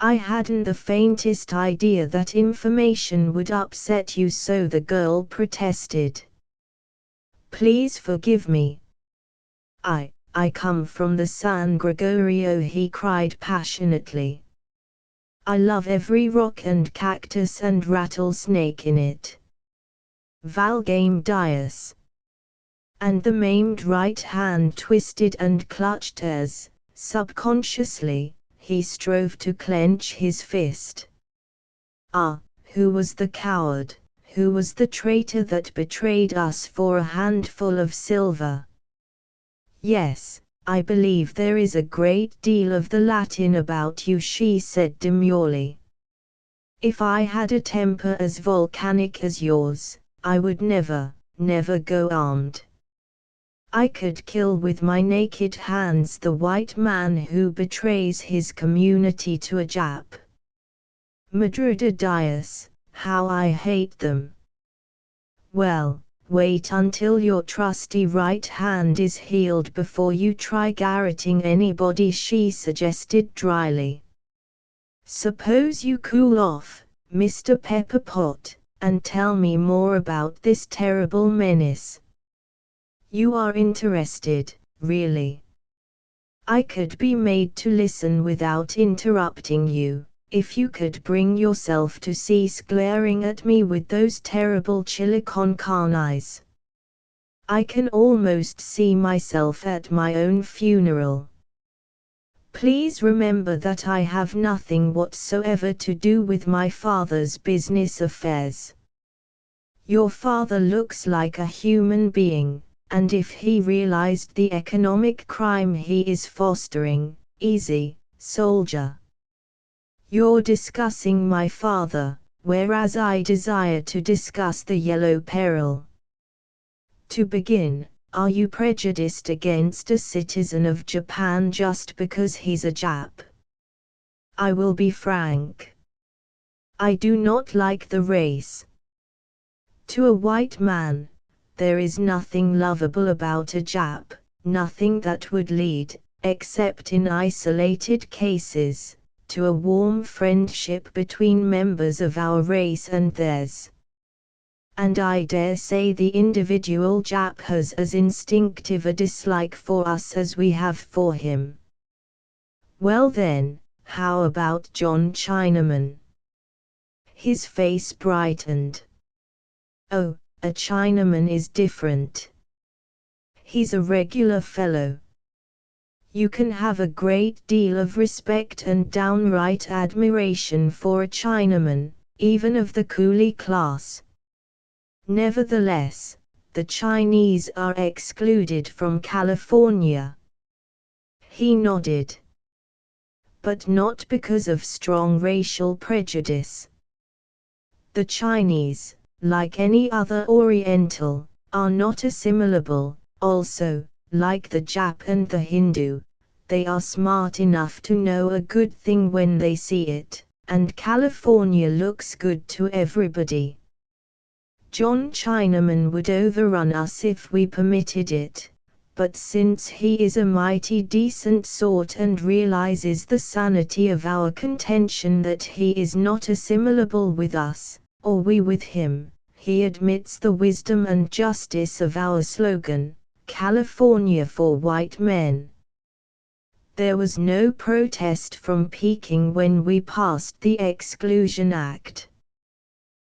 I hadn't the faintest idea that information would upset you so, the girl protested. Please forgive me. I come from the San Gregorio, he cried passionately. I love every rock and cactus and rattlesnake in it. Valgame Dias. And the maimed right hand twisted and clutched as, subconsciously, he strove to clench his fist. Ah, who was the coward, who was the traitor that betrayed us for a handful of silver? Yes, I believe there is a great deal of the Latin about you, she said demurely. If I had a temper as volcanic as yours, I would never go armed. I could kill with my naked hands the white man who betrays his community to a Jap. Madruga Dias, how I hate them. Well, wait until your trusty right hand is healed before you try garroting anybody, she suggested dryly. Suppose you cool off, Mr. Pepperpot, and tell me more about this terrible menace. You are interested, really. I could be made to listen without interrupting you, if you could bring yourself to cease glaring at me with those terrible chili-con-carne eyes. I can almost see myself at my own funeral. Please remember that I have nothing whatsoever to do with my father's business affairs. Your father looks like a human being, and if he realized the economic crime he is fostering, easy, soldier. You're discussing my father, whereas I desire to discuss the yellow peril. To begin, are you prejudiced against a citizen of Japan just because he's a Jap? I will be frank. I do not like the race. To a white man, there is nothing lovable about a Jap, nothing that would lead, except in isolated cases, to a warm friendship between members of our race and theirs. And I dare say the individual Jap has as instinctive a dislike for us as we have for him. Well then, how about John Chinaman? His face brightened. Oh, a Chinaman is different. He's a regular fellow. You can have a great deal of respect and downright admiration for a Chinaman, even of the coolie class. Nevertheless, the Chinese are excluded from California. He nodded. But not because of strong racial prejudice. The Chinese, like any other Oriental, are not assimilable. Also, like the Jap and the Hindu, they are smart enough to know a good thing when they see it, and California looks good to everybody. John Chinaman would overrun us if we permitted it, but since he is a mighty decent sort and realizes the sanity of our contention that he is not assimilable with us, or we with him, he admits the wisdom and justice of our slogan, California for white men. There was no protest from Peking when we passed the Exclusion Act.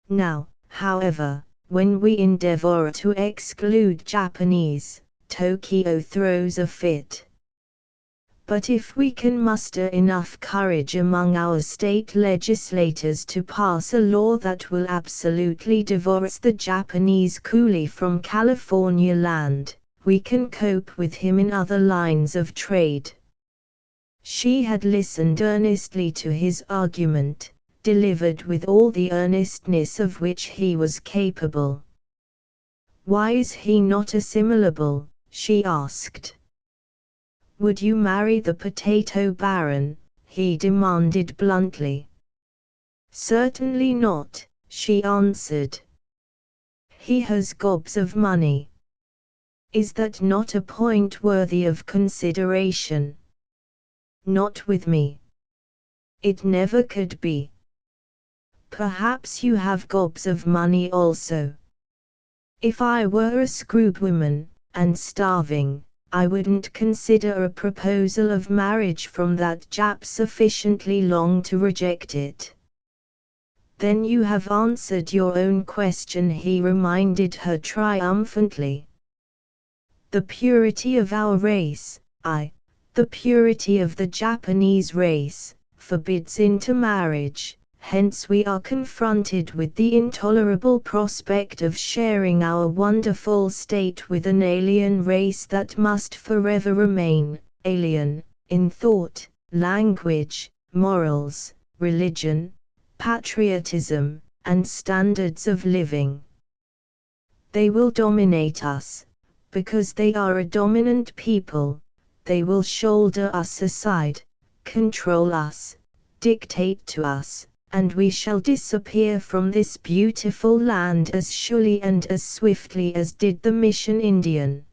Now, however, when we endeavor to exclude Japanese, Tokyo throws a fit. But if we can muster enough courage among our state legislators to pass a law that will absolutely divorce the Japanese coolie from California land, we can cope with him in other lines of trade. She had listened earnestly to his argument, delivered with all the earnestness of which he was capable. "Why is he not assimilable?" she asked. "Would you marry the potato baron?" he demanded bluntly. "Certainly not," she answered. "He has gobs of money. Is that not a point worthy of consideration?" "Not with me. It never could be." "Perhaps you have gobs of money also." "If I were a screwwoman, and starving, I wouldn't consider a proposal of marriage from that Jap sufficiently long to reject it." "Then you have answered your own question," he reminded her triumphantly. "The purity of our race, the purity of the Japanese race, forbids intermarriage. Hence we are confronted with the intolerable prospect of sharing our wonderful state with an alien race that must forever remain alien in thought, language, morals, religion, patriotism, and standards of living. They will dominate us, because they are a dominant people. They will shoulder us aside, control us, dictate to us, and we shall disappear from this beautiful land as surely and as swiftly as did the Mission Indian.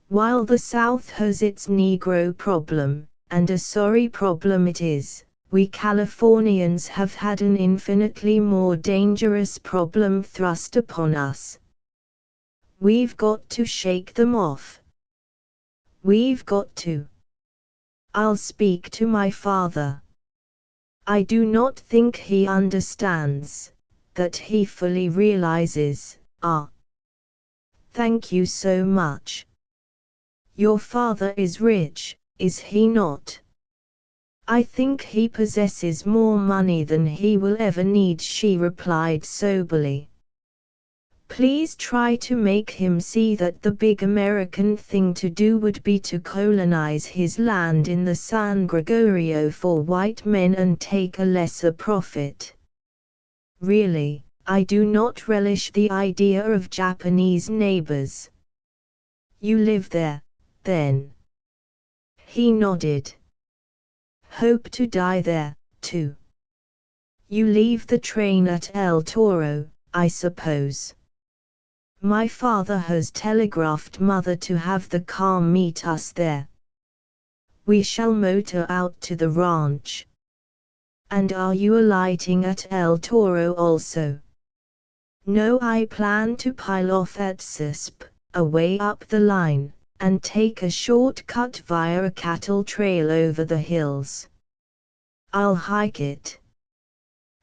While the South has its Negro problem, and a sorry problem it is, we Californians have had an infinitely more dangerous problem thrust upon us. We've got to shake them off. We've got to. I'll speak to my father. I do not think he understands, that he fully realizes. Thank you so much. Your father is rich, is he not? I think he possesses more money than he will ever need," she replied soberly. "Please try to make him see that the big American thing to do would be to colonize his land in the San Gregorio for white men and take a lesser profit. Really, I do not relish the idea of Japanese neighbors." "You live there, then?" He nodded. Hope to die there, too. You leave the train at El Toro, I suppose. My father has telegraphed Mother to have the car meet us there. We shall motor out to the ranch. And are you alighting at El Toro also? No, I plan to pile off at CISP, away up the line, and take a short cut via a cattle trail over the hills. I'll hike it.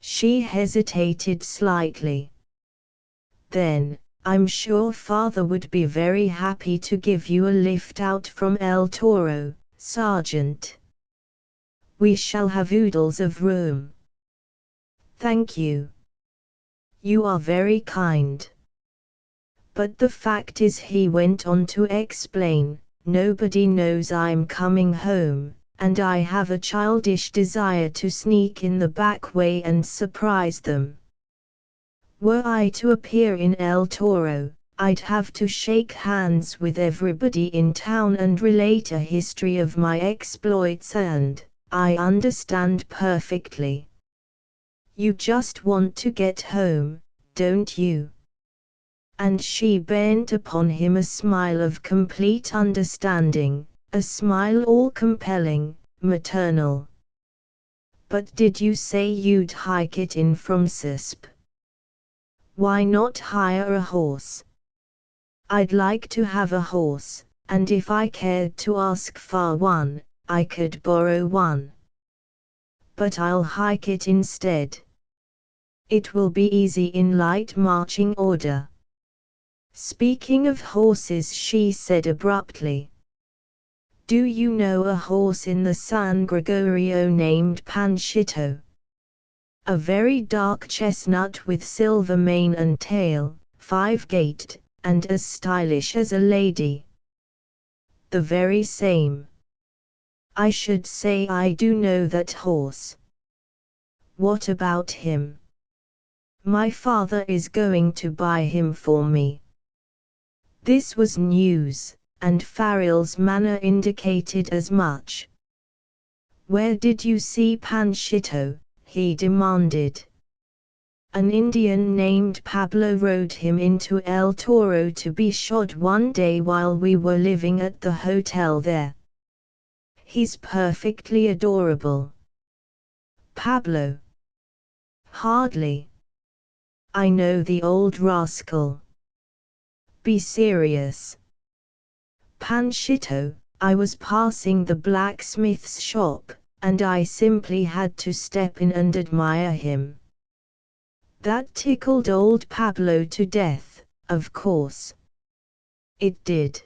She hesitated slightly. Then, I'm sure Father would be very happy to give you a lift out from El Toro, Sergeant. We shall have oodles of room. Thank you. You are very kind. But the fact is, he went on to explain, nobody knows I'm coming home, and I have a childish desire to sneak in the back way and surprise them. Were I to appear in El Toro, I'd have to shake hands with everybody in town and relate a history of my exploits, and I understand perfectly. You just want to get home, don't you? And she bent upon him a smile of complete understanding, a smile all compelling, maternal. But did you say you'd hike it in from CISP? Why not hire a horse? I'd like to have a horse, and if I cared to ask for one, I could borrow one. But I'll hike it instead. It will be easy in light marching order. Speaking of horses, she said abruptly. Do you know a horse in the San Gregorio named Panchito? A very dark chestnut with silver mane and tail, 5-gait, and as stylish as a lady. The very same. I should say I do know that horse. What about him? My father is going to buy him for me. This was news, and Farrell's manner indicated as much. Where did you see Panchito? He demanded. An Indian named Pablo rode him into El Toro to be shod one day while we were living at the hotel there. He's perfectly adorable. Pablo? Hardly. I know the old rascal. Be serious. Panchito, I was passing the blacksmith's shop, and I simply had to step in and admire him. That tickled old Pablo to death, of course. It did.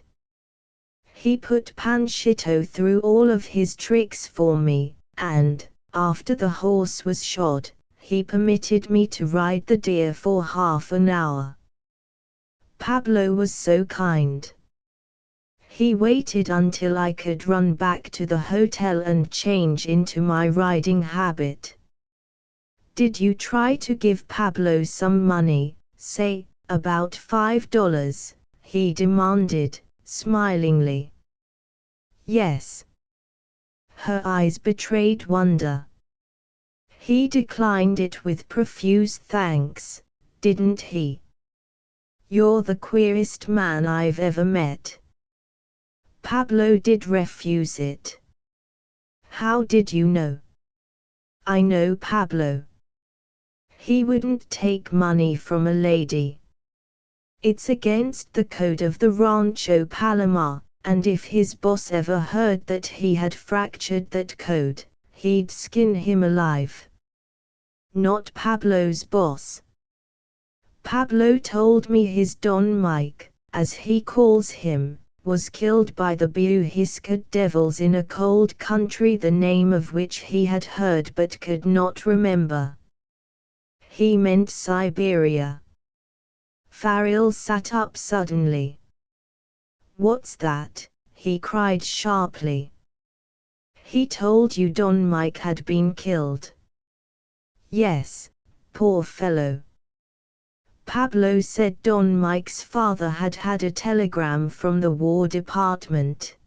He put Panchito through all of his tricks for me, and, after the horse was shod, he permitted me to ride the deer for half an hour. Pablo was so kind. He waited until I could run back to the hotel and change into my riding habit. Did you try to give Pablo some money, say, about $5? He demanded, smilingly. Yes. Her eyes betrayed wonder. He declined it with profuse thanks, didn't he? You're the queerest man I've ever met. Pablo did refuse it. How did you know? I know Pablo. He wouldn't take money from a lady. It's against the code of the Rancho Palomar, and if his boss ever heard that he had fractured that code, he'd skin him alive. Not Pablo's boss. Pablo told me his Don Mike, as he calls him, was killed by the Buhiscad devils in a cold country the name of which he had heard but could not remember. He meant Siberia. Farrell sat up suddenly. What's that? He cried sharply. He told you Don Mike had been killed. Yes, poor fellow. Pablo said Don Mike's father had had a telegram from the War Department.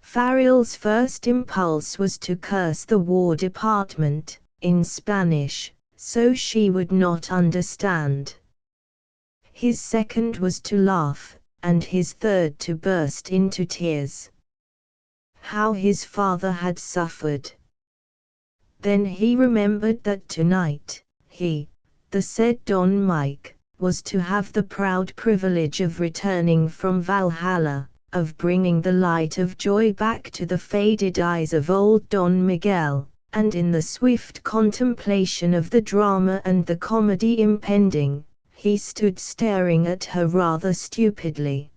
Fariel's first impulse was to curse the War Department, in Spanish, so she would not understand. His second was to laugh, and his third to burst into tears. How his father had suffered. Then he remembered that tonight, he, the said Don Mike, was to have the proud privilege of returning from Valhalla, of bringing the light of joy back to the faded eyes of old Don Miguel, and in the swift contemplation of the drama and the comedy impending, he stood staring at her rather stupidly.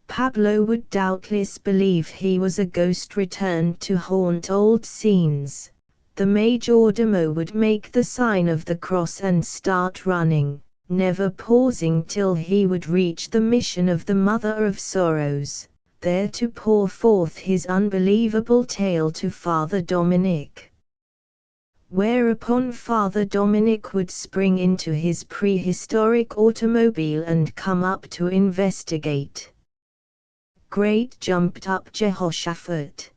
Pablo would doubtless believe he was a ghost returned to haunt old scenes. The majordomo would make the sign of the cross and start running, never pausing till he would reach the mission of the Mother of Sorrows, there to pour forth his unbelievable tale to Father Dominic. Whereupon Father Dominic would spring into his prehistoric automobile and come up to investigate. Great jumped up Jehoshaphat.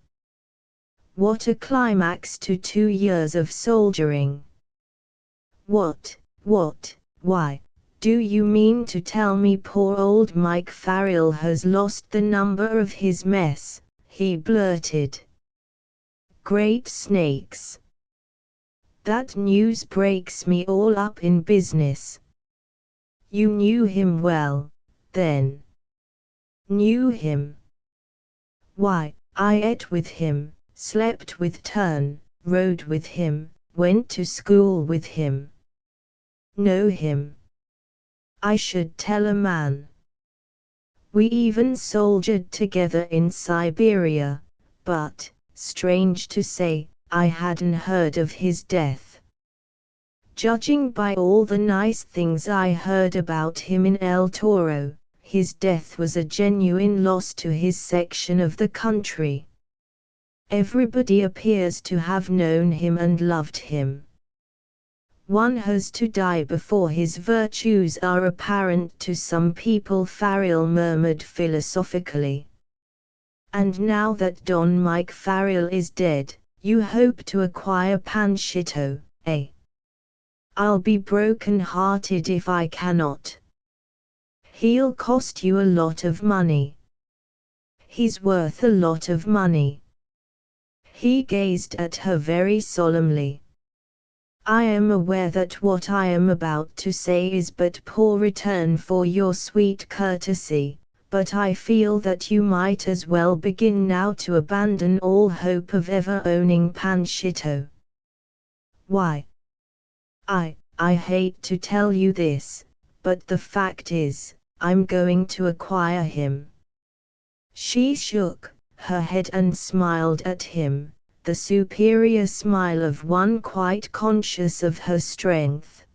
What a climax to 2 years of soldiering! What, why, do you mean to tell me poor old Mike Farrell has lost the number of his mess? He blurted. Great snakes! That news breaks me all up in business. You knew him well, then? Knew him? Why, I ate with him, slept with Tern, rode with him, went to school with him. Know him? I should tell a man. We even soldiered together in Siberia, but, strange to say, I hadn't heard of his death. Judging by all the nice things I heard about him in El Toro, his death was a genuine loss to his section of the country. Everybody appears to have known him and loved him. One has to die before his virtues are apparent to some people, Farrell murmured philosophically. And now that Don Mike Farrell is dead, you hope to acquire Panchito, eh? I'll be broken-hearted if I cannot. He'll cost you a lot of money. He's worth a lot of money. He gazed at her very solemnly. I am aware that what I am about to say is but poor return for your sweet courtesy, but I feel that you might as well begin now to abandon all hope of ever owning Panchito. Why? I hate to tell you this, but the fact is, I'm going to acquire him. She shook her head and smiled at him, the superior smile of one quite conscious of her strength.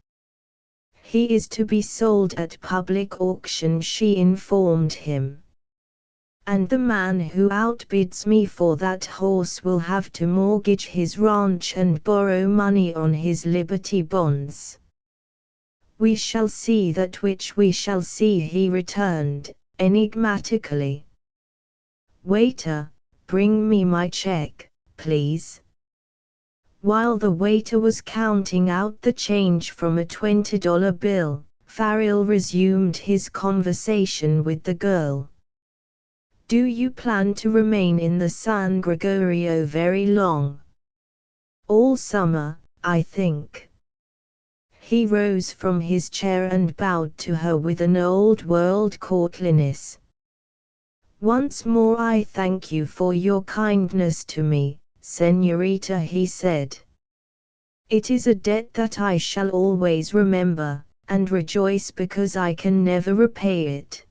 He is to be sold at public auction, she informed him. And the man who outbids me for that horse will have to mortgage his ranch and borrow money on his Liberty bonds. We shall see that which we shall see, he returned, enigmatically. Waiter, bring me my check, please. While the waiter was counting out the change from a $20 bill, Farrell resumed his conversation with the girl. Do you plan to remain in the San Gregorio very long? All summer, I think. He rose from his chair and bowed to her with an old-world courtliness. Once more I thank you for your kindness to me, señorita, he said. It is a debt that I shall always remember, and rejoice because I can never repay it.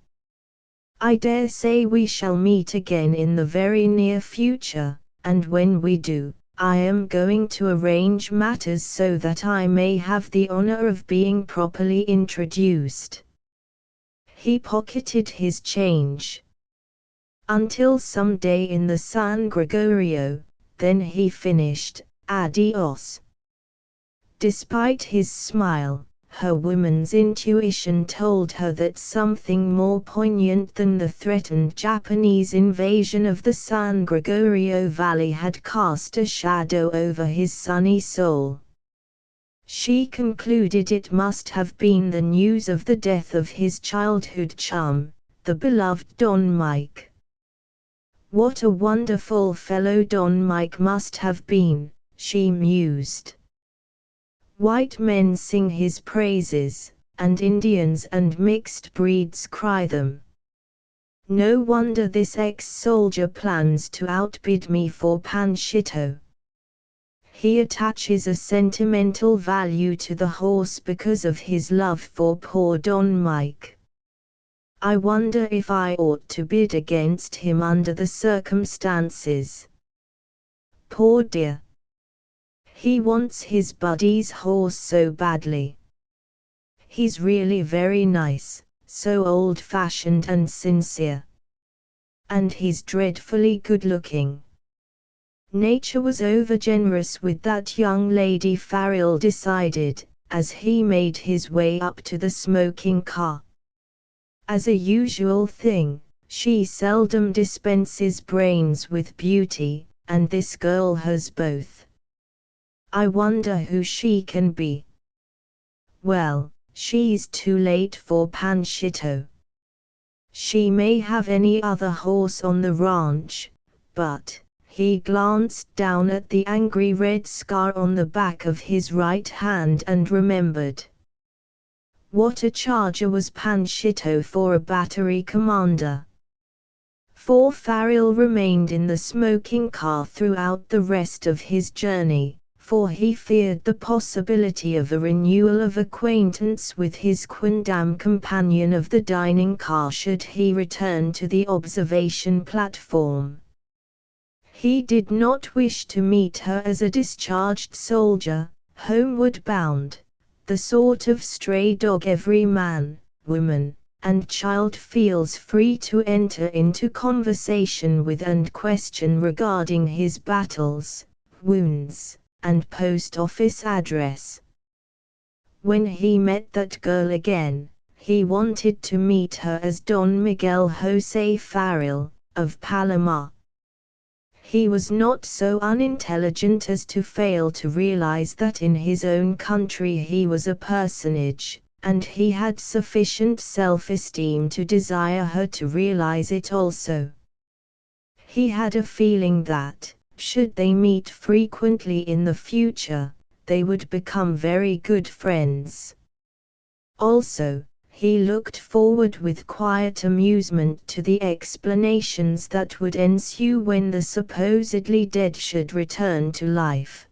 I dare say we shall meet again in the very near future, and when we do, I am going to arrange matters so that I may have the honor of being properly introduced. He pocketed his change. Until some day in the San Gregorio, then he finished, adios. Despite his smile, her woman's intuition told her that something more poignant than the threatened Japanese invasion of the San Gregorio Valley had cast a shadow over his sunny soul. She concluded it must have been the news of the death of his childhood chum, the beloved Don Mike. What a wonderful fellow Don Mike must have been, she mused. White men sing his praises, and Indians and mixed breeds cry them. No wonder this ex-soldier plans to outbid me for Panchito. He attaches a sentimental value to the horse because of his love for poor Don Mike. I wonder if I ought to bid against him under the circumstances. Poor dear. He wants his buddy's horse so badly. He's really very nice, so old-fashioned and sincere. And he's dreadfully good-looking. Nature was over-generous with that young lady, Farrell decided, as he made his way up to the smoking car. As a usual thing, she seldom dispenses brains with beauty, and this girl has both. I wonder who she can be. Well, she's too late for Panchito. She may have any other horse on the ranch, but, he glanced down at the angry red scar on the back of his right hand and remembered. What a charger was Panchito for a battery commander. For Farrell remained in the smoking car throughout the rest of his journey, for he feared the possibility of a renewal of acquaintance with his quondam companion of the dining car should he return to the observation platform. He did not wish to meet her as a discharged soldier, homeward bound, the sort of stray dog every man, woman, and child feels free to enter into conversation with and question regarding his battles, wounds, and post office address. When he met that girl again, he wanted to meet her as Don Miguel Jose Farrell, of Palomar. He was not so unintelligent as to fail to realize that in his own country he was a personage, and he had sufficient self-esteem to desire her to realize it also. He had a feeling that, should they meet frequently in the future, they would become very good friends. Also, he looked forward with quiet amusement to the explanations that would ensue when the supposedly dead should return to life.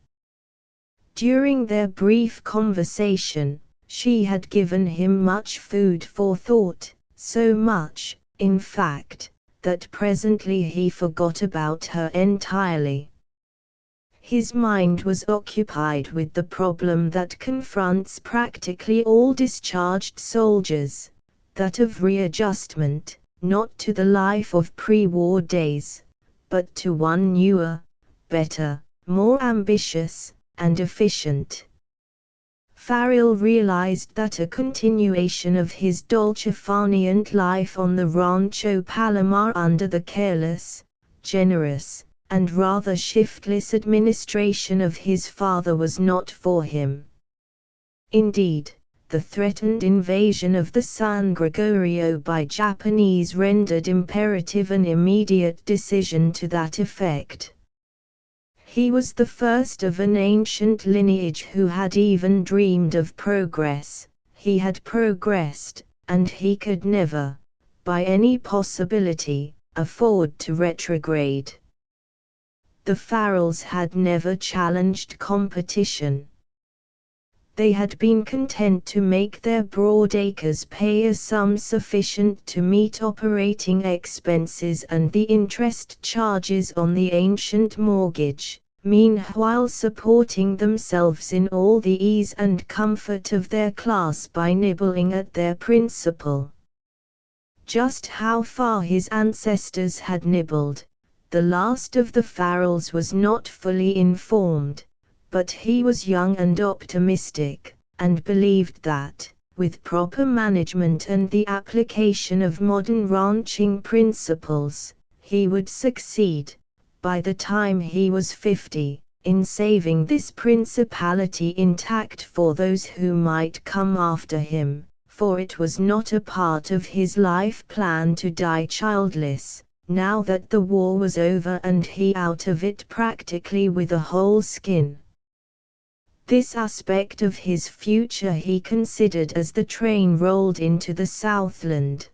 During their brief conversation, she had given him much food for thought, so much, in fact, that presently he forgot about her entirely. His mind was occupied with the problem that confronts practically all discharged soldiers, that of readjustment, not to the life of pre-war days, but to one newer, better, more ambitious, and efficient. Farrell realized that a continuation of his Dolce-Farniente life on the Rancho Palomar under the careless, generous, and rather shiftless administration of his father was not for him. Indeed, the threatened invasion of the San Gregorio by Japanese rendered imperative an immediate decision to that effect. He was the first of an ancient lineage who had even dreamed of progress. He had progressed, and he could never, by any possibility, afford to retrograde. The Farrells had never challenged competition. They had been content to make their broadacres pay a sum sufficient to meet operating expenses and the interest charges on the ancient mortgage, meanwhile supporting themselves in all the ease and comfort of their class by nibbling at their principal. Just how far his ancestors had nibbled, the last of the Farrells was not fully informed, but he was young and optimistic, and believed that, with proper management and the application of modern ranching principles, he would succeed, by the time he was 50, in saving this principality intact for those who might come after him, for it was not a part of his life plan to die childless, now that the war was over and he out of it practically with a whole skin. This aspect of his future he considered as the train rolled into the Southland.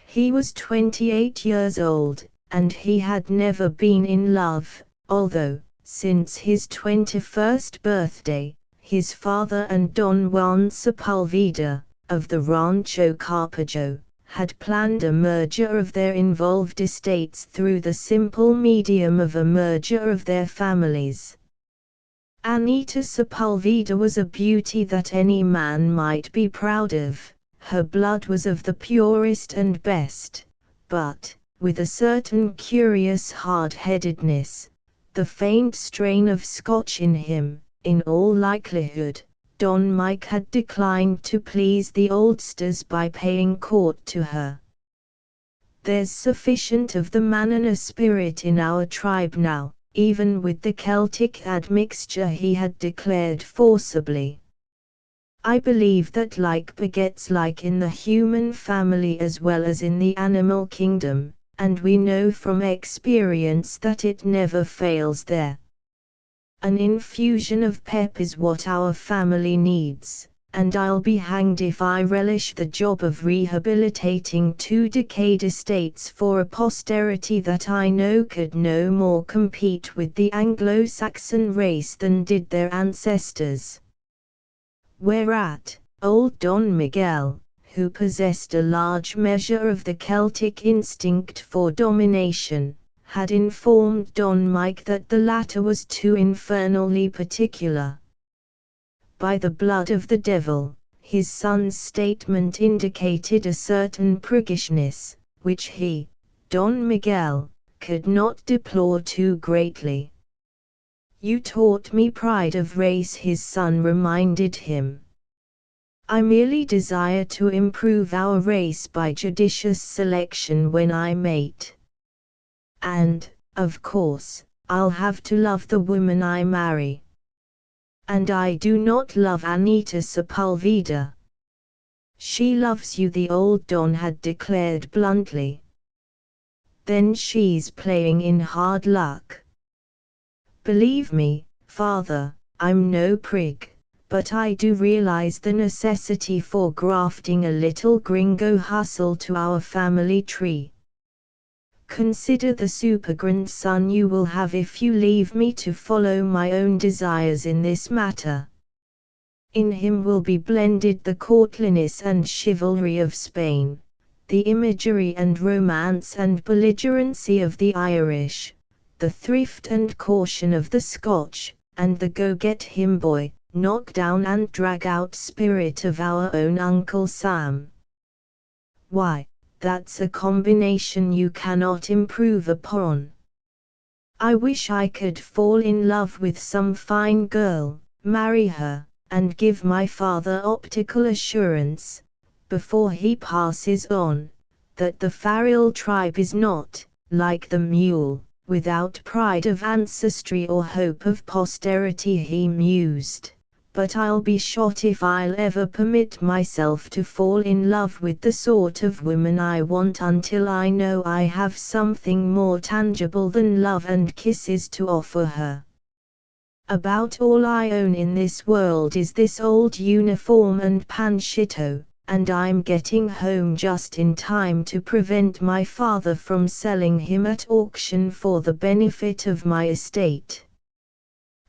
He was 28 years old, and he had never been in love, although, since his 21st birthday, his father and Don Juan Sepulveda, of the Rancho Carpajo, had planned a merger of their involved estates through the simple medium of a merger of their families. Anita Sepulveda was a beauty that any man might be proud of. Her blood was of the purest and best, but, with a certain curious hard-headedness, the faint strain of Scotch in him, in all likelihood, Don Mike had declined to please the oldsters by paying court to her. There's sufficient of the Manana spirit in our tribe now, even with the Celtic admixture he had declared forcibly. I believe that like begets like in the human family as well as in the animal kingdom, and we know from experience that it never fails there. An infusion of pep is what our family needs, and I'll be hanged if I relish the job of rehabilitating 2 decayed estates for a posterity that I know could no more compete with the Anglo-Saxon race than did their ancestors. Whereat, old Don Miguel, who possessed a large measure of the Celtic instinct for domination, had informed Don Mike that the latter was too infernally particular. By the blood of the devil, his son's statement indicated a certain priggishness, which he, Don Miguel, could not deplore too greatly. You taught me pride of race, his son reminded him. I merely desire to improve our race by judicious selection when I mate. And, of course, I'll have to love the woman I marry. And I do not love Anita Sepulveda. She loves you, the old Don had declared bluntly. Then she's playing in hard luck. Believe me, father, I'm no prig, but I do realize the necessity for grafting a little gringo hustle to our family tree. Consider the super-grandson you will have if you leave me to follow my own desires in this matter. In him will be blended the courtliness and chivalry of Spain, the imagery and romance and belligerency of the Irish, the thrift and caution of the Scotch, and the go-get-him boy, knock-down and drag-out spirit of our own Uncle Sam. Why, that's a combination you cannot improve upon. I wish I could fall in love with some fine girl, marry her, and give my father optical assurance, before he passes on, that the Farrell tribe is not, like the mule, without pride of ancestry or hope of posterity. He mused. But I'll be shot if I'll ever permit myself to fall in love with the sort of woman I want until I know I have something more tangible than love and kisses to offer her. About all I own in this world is this old uniform and pancito, and I'm getting home just in time to prevent my father from selling him at auction for the benefit of my estate.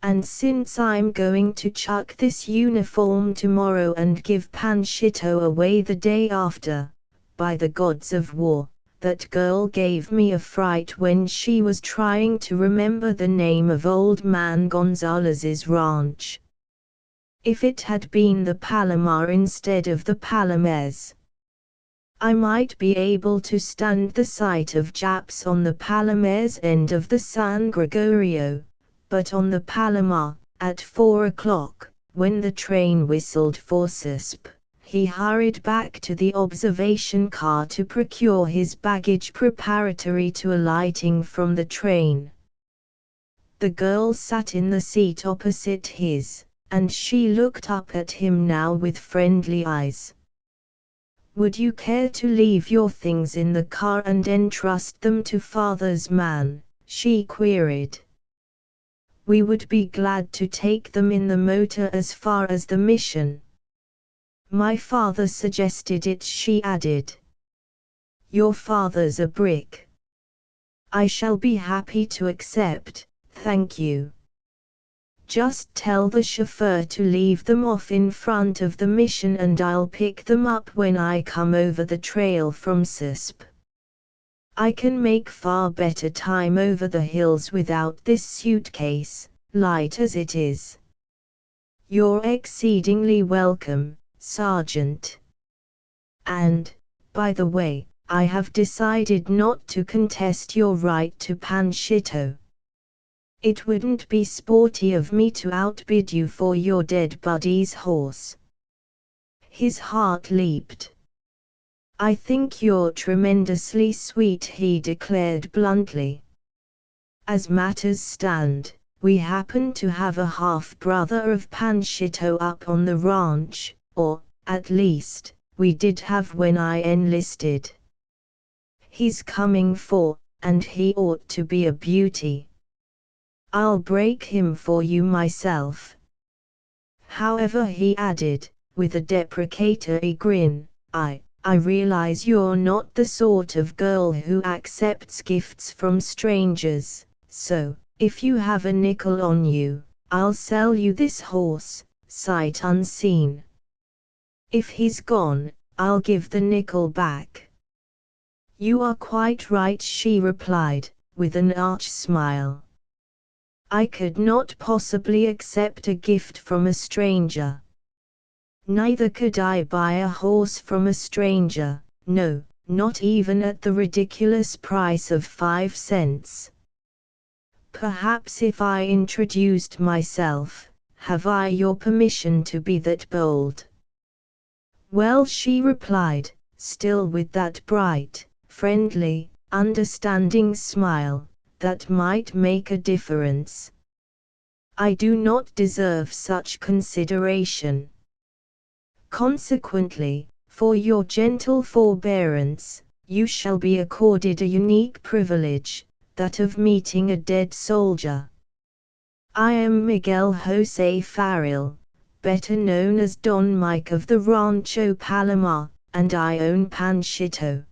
And since I'm going to chuck this uniform tomorrow and give Panchito away the day after, by the gods of war, that girl gave me a fright when she was trying to remember the name of old man Gonzalez's ranch. If it had been the Palomar instead of the Palomares, I might be able to stand the sight of Japs on the Palomares end of the San Gregorio. But on the Palomar, at 4 o'clock, when the train whistled for CISP, he hurried back to the observation car to procure his baggage preparatory to alighting from the train. The girl sat in the seat opposite his, and she looked up at him now with friendly eyes. "Would you care to leave your things in the car and entrust them to Father's man?" she queried. "We would be glad to take them in the motor as far as the mission. My father suggested it," she added. "Your father's a brick." "I shall be happy to accept, thank you. Just tell the chauffeur to leave them off in front of the mission and I'll pick them up when I come over the trail from CISP. I can make far better time over the hills without this suitcase, light as it is." "You're exceedingly welcome, Sergeant. And, by the way, I have decided not to contest your right to Panchito. It wouldn't be sporty of me to outbid you for your dead buddy's horse." His heart leaped. "I think you're tremendously sweet," he declared bluntly. "As matters stand, we happen to have a half-brother of Panchito up on the ranch, or, at least, we did have when I enlisted. He's coming for, and he ought to be a beauty. I'll break him for you myself. However," he added, with a deprecatory grin, I realize you're not the sort of girl who accepts gifts from strangers, so, if you have a nickel on you, I'll sell you this horse, sight unseen. If he's gone, I'll give the nickel back." "You are quite right," she replied, with an arch smile. "I could not possibly accept a gift from a stranger. Neither could I buy a horse from a stranger, no, not even at the ridiculous price of 5 cents. Perhaps if I introduced myself, have I your permission to be that bold?" "Well," she replied, still with that bright, friendly, understanding smile, "that might make a difference. I do not deserve such consideration. Consequently, for your gentle forbearance, you shall be accorded a unique privilege, that of meeting a dead soldier. I am Miguel Jose Farrell, better known as Don Mike of the Rancho Palomar, and I own Panchito."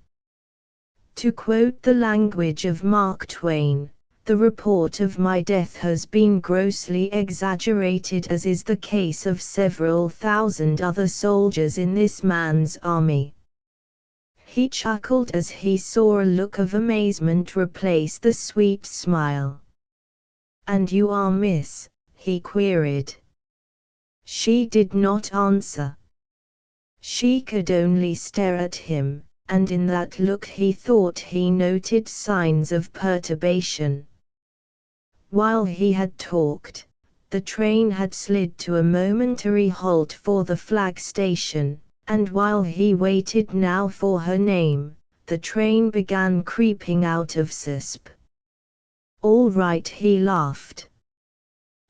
To quote the language of Mark Twain, "The report of my death has been grossly exaggerated, as is the case of several thousand other soldiers in this man's army." He chuckled as he saw a look of amazement replace the sweet smile. "And you are Miss?" he queried. She did not answer. She could only stare at him, and in that look he thought he noted signs of perturbation. While he had talked, the train had slid to a momentary halt for the flag station, and while he waited now for her name, the train began creeping out of CISP. "All right," he laughed.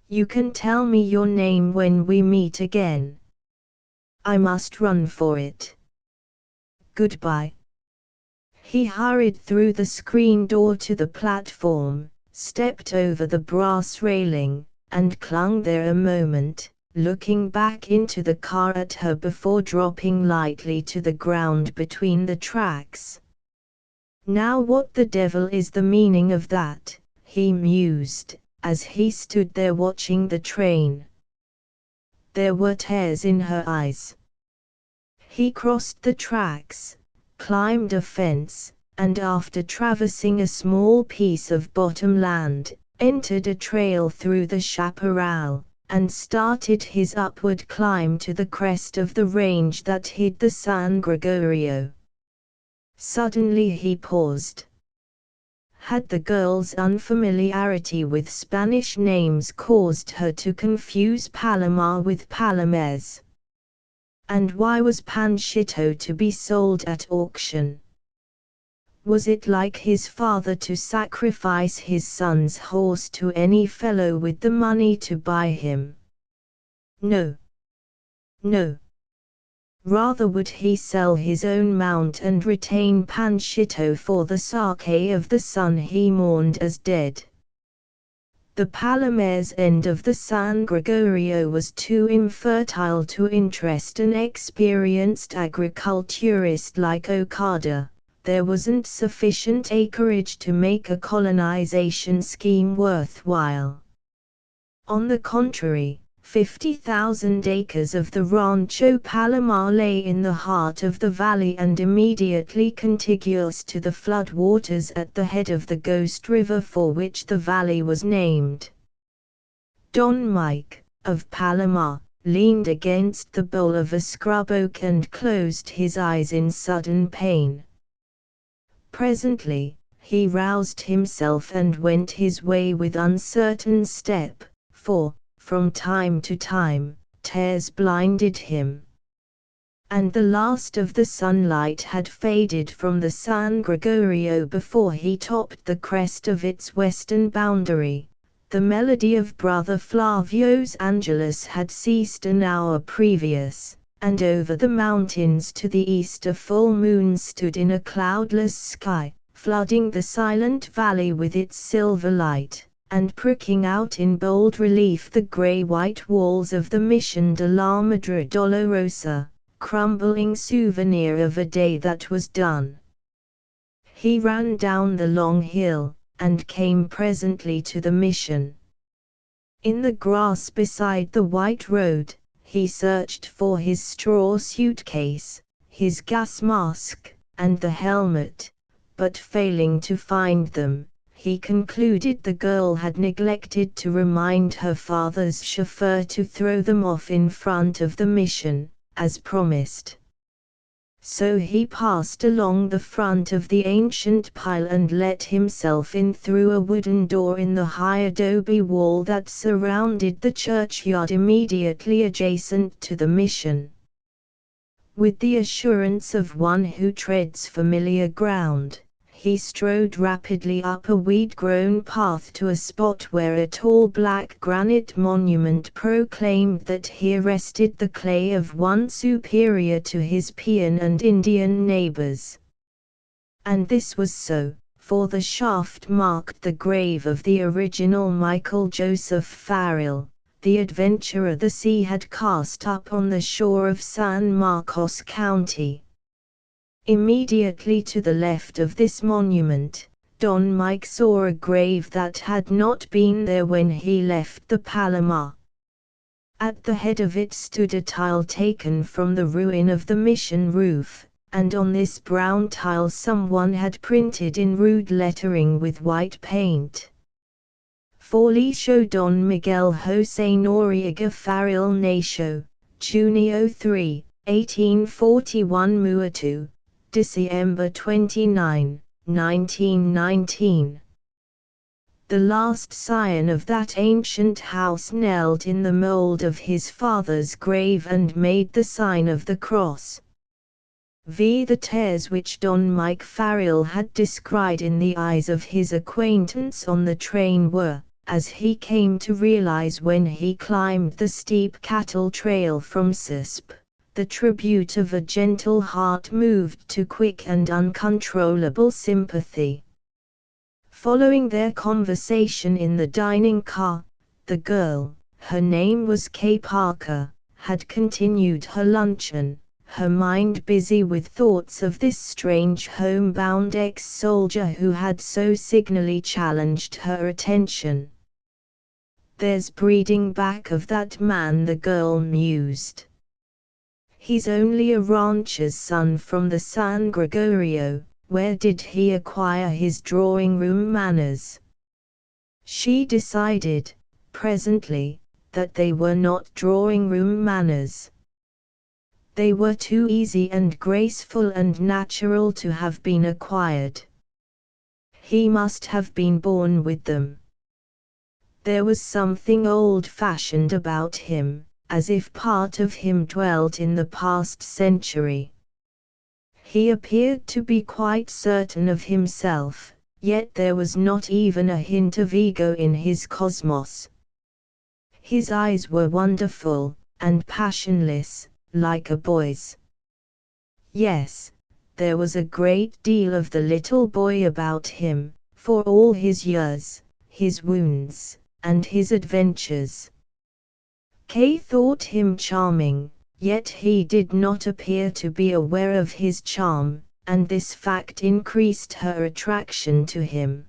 "You can tell me your name when we meet again. I must run for it. Goodbye." He hurried through the screen door to the platform, stepped over the brass railing, and clung there a moment, looking back into the car at her before dropping lightly to the ground between the tracks. "Now what the devil is the meaning of that?" he mused, as he stood there watching the train. There were tears in her eyes. He crossed the tracks, climbed a fence, and after traversing a small piece of bottom land, entered a trail through the chaparral, and started his upward climb to the crest of the range that hid the San Gregorio. Suddenly he paused. Had the girl's unfamiliarity with Spanish names caused her to confuse Palomar with Palomares? And why was Panchito to be sold at auction? Was it like his father to sacrifice his son's horse to any fellow with the money to buy him? No. No. Rather would he sell his own mount and retain Panchito for the sake of the son he mourned as dead. The Palomares end of the San Gregorio was too infertile to interest an experienced agriculturist like Okada. There wasn't sufficient acreage to make a colonization scheme worthwhile. On the contrary, 50,000 acres of the Rancho Palomar lay in the heart of the valley and immediately contiguous to the flood waters at the head of the Ghost River for which the valley was named. Don Mike, of Palomar, leaned against the bole of a scrub oak and closed his eyes in sudden pain. Presently, he roused himself and went his way with uncertain step, for, from time to time, tears blinded him. And the last of the sunlight had faded from the San Gregorio before he topped the crest of its western boundary. The melody of Brother Flavio's Angelus had ceased an hour previous, and over the mountains to the east a full moon stood in a cloudless sky, flooding the silent valley with its silver light, and pricking out in bold relief the grey-white walls of the Mission de la Madre Dolorosa, crumbling souvenir of a day that was done. He ran down the long hill, and came presently to the mission. In the grass beside the white road, he searched for his straw suitcase, his gas mask, and the helmet, but failing to find them, he concluded the girl had neglected to remind her father's chauffeur to throw them off in front of the mission, as promised. So he passed along the front of the ancient pile and let himself in through a wooden door in the high adobe wall that surrounded the churchyard immediately adjacent to the mission. With the assurance of one who treads familiar ground, he strode rapidly up a weed-grown path to a spot where a tall black granite monument proclaimed that here rested the clay of one superior to his Peon and Indian neighbors. And this was so, for the shaft marked the grave of the original Michael Joseph Farrell, the adventurer the sea had cast up on the shore of San Marcos County. Immediately to the left of this monument, Don Mike saw a grave that had not been there when he left the Palomar. At the head of it stood a tile taken from the ruin of the mission roof, and on this brown tile someone had printed in rude lettering with white paint: Felicio Don Miguel Jose Noriega Farrell Nacio, Junio 3, 1841 Muatu, December 29, 1919. The last scion of that ancient house knelt in the mold of his father's grave and made the sign of the cross. The tears which Don Mike Farrell had descried in the eyes of his acquaintance on the train were, as he came to realize when he climbed the steep cattle trail from Susp, the tribute of a gentle heart moved to quick and uncontrollable sympathy. Following their conversation in the dining car, the girl, her name was Kay Parker, had continued her luncheon, her mind busy with thoughts of this strange homebound ex-soldier who had so signally challenged her attention. There's breeding back of that man, the girl mused. He's only a rancher's son from the San Gregorio. Where did he acquire his drawing-room manners? She decided, presently, that they were not drawing-room manners. They were too easy and graceful and natural to have been acquired. He must have been born with them. There was something old-fashioned about him, as if part of him dwelt in the past century. He appeared to be quite certain of himself, yet there was not even a hint of ego in his cosmos. His eyes were wonderful, and passionless, like a boy's. Yes, there was a great deal of the little boy about him, for all his years, his wounds, and his adventures. Kay thought him charming, yet he did not appear to be aware of his charm, and this fact increased her attraction to him.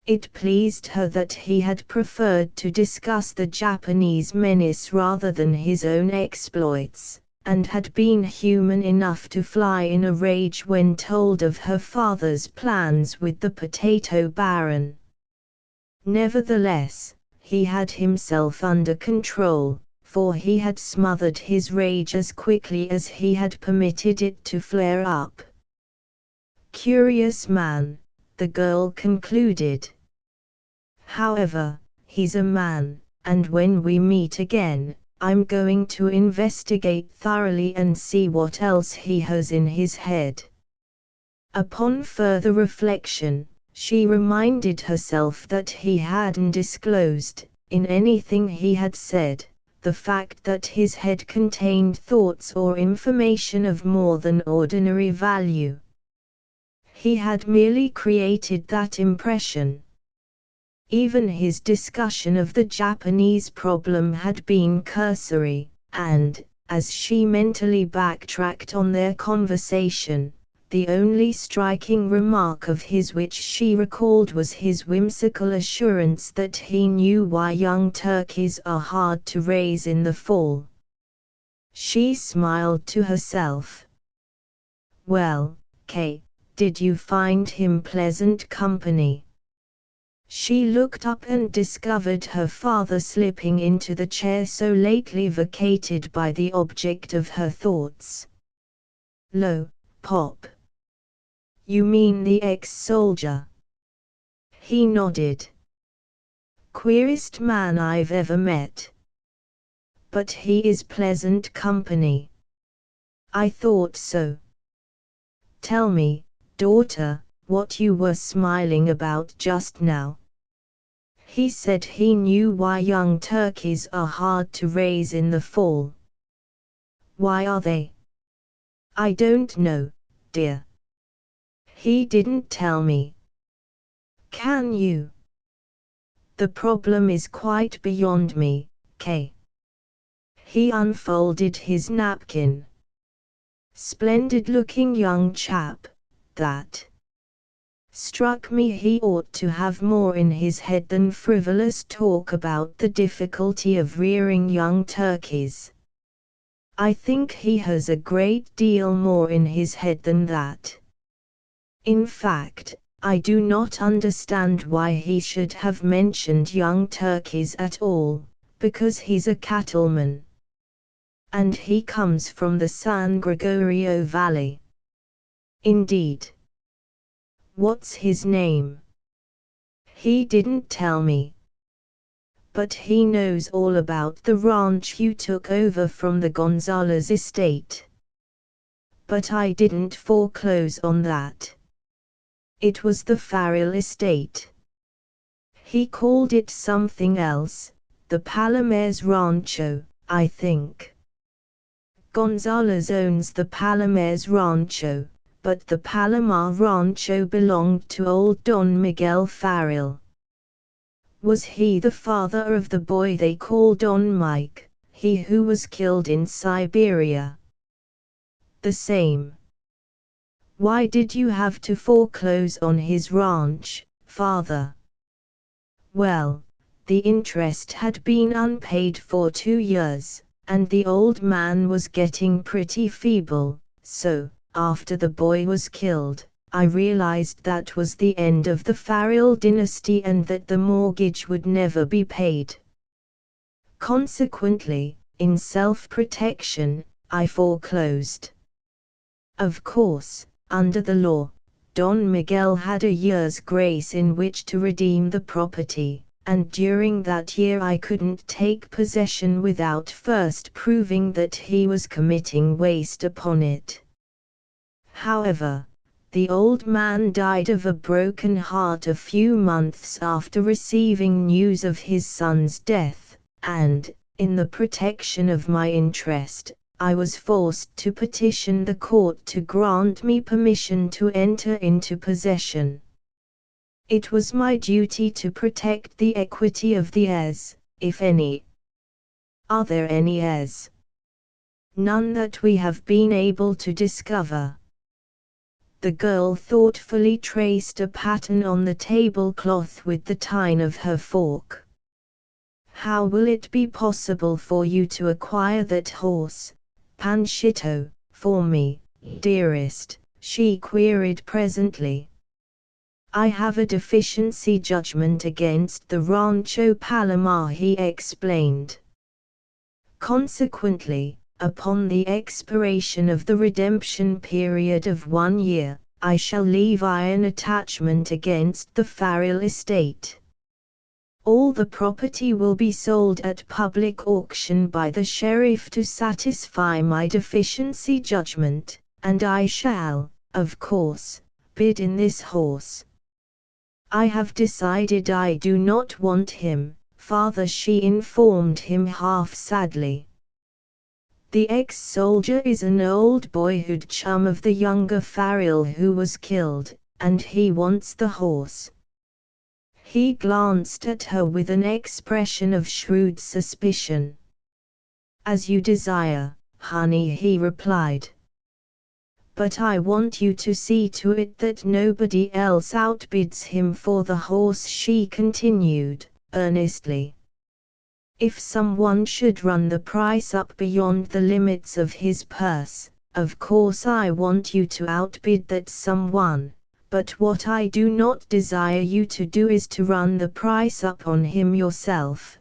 It pleased her that he had preferred to discuss the Japanese menace rather than his own exploits, and had been human enough to fly in a rage when told of her father's plans with the potato baron. Nevertheless, he had himself under control, for he had smothered his rage as quickly as he had permitted it to flare up. Curious man, the girl concluded. However, he's a man, and when we meet again, I'm going to investigate thoroughly and see what else he has in his head. Upon further reflection, she reminded herself that he hadn't disclosed, in anything he had said, the fact that his head contained thoughts or information of more than ordinary value. He had merely created that impression. Even his discussion of the Japanese problem had been cursory, and, as she mentally backtracked on their conversation, the only striking remark of his which she recalled was his whimsical assurance that he knew why young turkeys are hard to raise in the fall. She smiled to herself. Well, Kay, did you find him pleasant company? She looked up and discovered her father slipping into the chair so lately vacated by the object of her thoughts. Lo, Pop. You mean the ex-soldier? He nodded. Queerest man I've ever met. But he is pleasant company. I thought so. Tell me, daughter, what you were smiling about just now. He said he knew why young turkeys are hard to raise in the fall. Why are they? I don't know, dear. He didn't tell me. Can you? The problem is quite beyond me, Kay. He unfolded his napkin. Splendid-looking young chap, that. Struck me he ought to have more in his head than frivolous talk about the difficulty of rearing young turkeys. I think he has a great deal more in his head than that. In fact, I do not understand why he should have mentioned young turkeys at all, because he's a cattleman. And he comes from the San Gregorio Valley. Indeed. What's his name? He didn't tell me. But he knows all about the ranch you took over from the Gonzalez estate. But I didn't foreclose on that. It was the Farrell estate. He called it something else, the Palomar's Rancho, I think. Gonzalez owns the Palomar's Rancho, but the Palomar Rancho belonged to old Don Miguel Farrell. Was he the father of the boy they call Don Mike, he who was killed in Siberia? The same. Why did you have to foreclose on his ranch, father? Well, the interest had been unpaid for 2 years, and the old man was getting pretty feeble, so, after the boy was killed, I realized that was the end of the Farrell dynasty and that the mortgage would never be paid. Consequently, in self-protection, I foreclosed. Of course, under the law, Don Miguel had a year's grace in which to redeem the property, and during that year I couldn't take possession without first proving that he was committing waste upon it. However, the old man died of a broken heart a few months after receiving news of his son's death, and, in the protection of my interest, I was forced to petition the court to grant me permission to enter into possession. It was my duty to protect the equity of the heirs, if any. Are there any heirs? None that we have been able to discover. The girl thoughtfully traced a pattern on the tablecloth with the tine of her fork. How will it be possible for you to acquire that horse, Panchito, for me, dearest? She queried presently. I have a deficiency judgment against the Rancho Palomar, he explained. Consequently, upon the expiration of the redemption period of 1 year, I shall leave an attachment against the Farrell estate. All the property will be sold at public auction by the sheriff to satisfy my deficiency judgment, and I shall, of course, bid in this horse. I have decided I do not want him, father, she informed him half sadly. The ex-soldier is an old boyhood chum of the younger Farrell who was killed, and he wants the horse. He glanced at her with an expression of shrewd suspicion. As you desire, honey, he replied. But I want you to see to it that nobody else outbids him for the horse, she continued, earnestly. If someone should run the price up beyond the limits of his purse, of course I want you to outbid that someone. But what I do not desire you to do is to run the price up on him yourself.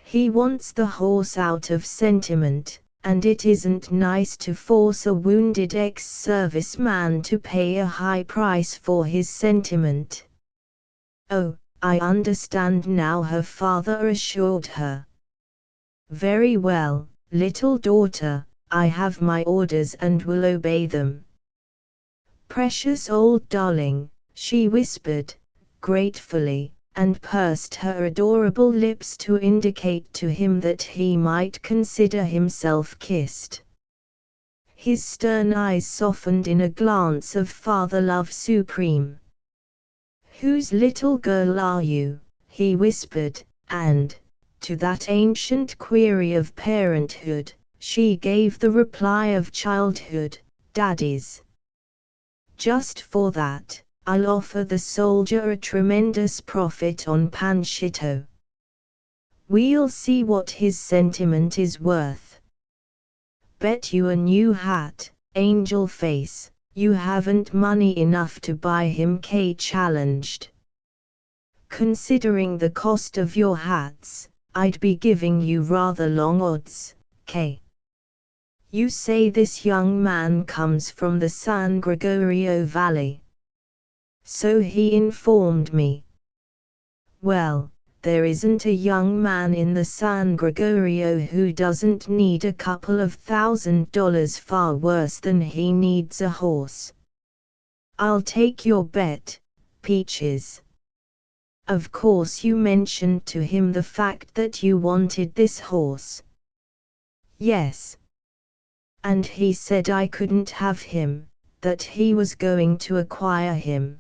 He wants the horse out of sentiment, and it isn't nice to force a wounded ex-serviceman to pay a high price for his sentiment. Oh, I understand now, her father assured her. Very well, little daughter, I have my orders and will obey them. Precious old darling, she whispered, gratefully, and pursed her adorable lips to indicate to him that he might consider himself kissed. His stern eyes softened in a glance of father love supreme. Whose little girl are you? He whispered, and, to that ancient query of parenthood, she gave the reply of childhood, Daddy's. Just for that, I'll offer the soldier a tremendous profit on Panchito. We'll see what his sentiment is worth. Bet you a new hat, angel face, you haven't money enough to buy him, Kay challenged. Considering the cost of your hats, I'd be giving you rather long odds, Kay. You say this young man comes from the San Gregorio Valley. So he informed me. Well, there isn't a young man in the San Gregorio who doesn't need a couple of $1,000 far worse than he needs a horse. I'll take your bet, Peaches. Of course you mentioned to him the fact that you wanted this horse. Yes. And he said I couldn't have him, that he was going to acquire him.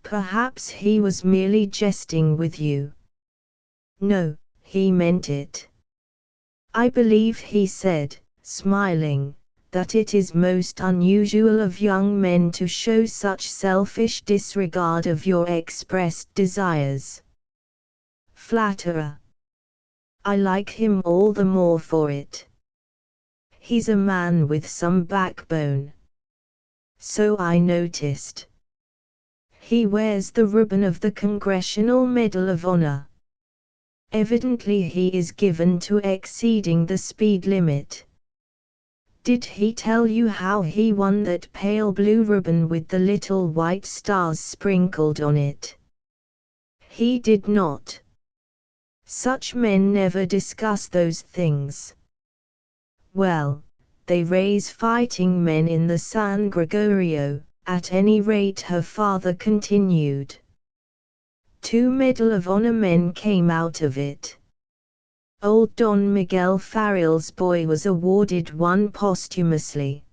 Perhaps he was merely jesting with you. No, he meant it. I believe he said, smiling, that it is most unusual of young men to show such selfish disregard of your expressed desires. Flatterer. I like him all the more for it. He's a man with some backbone. So I noticed. He wears the ribbon of the Congressional Medal of Honor. Evidently he is given to exceeding the speed limit. Did he tell you how he won that pale blue ribbon with the little white stars sprinkled on it? He did not. Such men never discuss those things. Well, they raise fighting men in the San Gregorio, at any rate, her father continued. 2 Medal of Honor men came out of it. Old Don Miguel Farrell's boy was awarded one posthumously.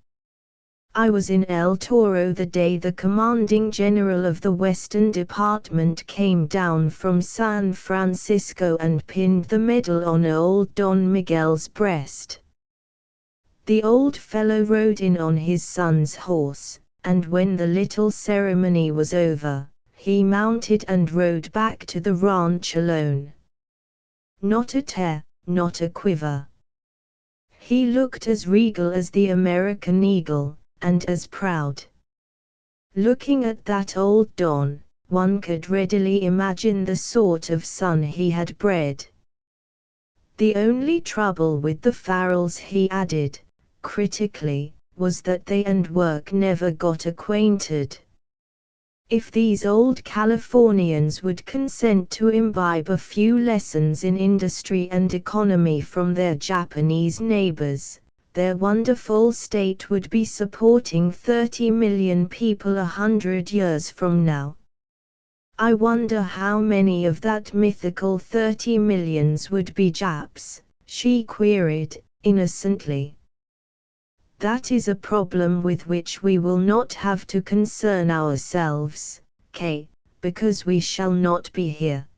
I was in El Toro the day the commanding general of the Western Department came down from San Francisco and pinned the medal on old Don Miguel's breast. The old fellow rode in on his son's horse, and when the little ceremony was over, he mounted and rode back to the ranch alone. Not a tear, not a quiver. He looked as regal as the American eagle, and as proud. Looking at that old Don, one could readily imagine the sort of son he had bred. The only trouble with the Farrells, he added, critically, was that they and work never got acquainted. If these old Californians would consent to imbibe a few lessons in industry and economy from their Japanese neighbors, their wonderful state would be supporting 30 million people 100 years from now. I wonder how many of that mythical 30 millions would be Japs, she queried, innocently. That is a problem with which we will not have to concern ourselves, Kay, because we shall not be here.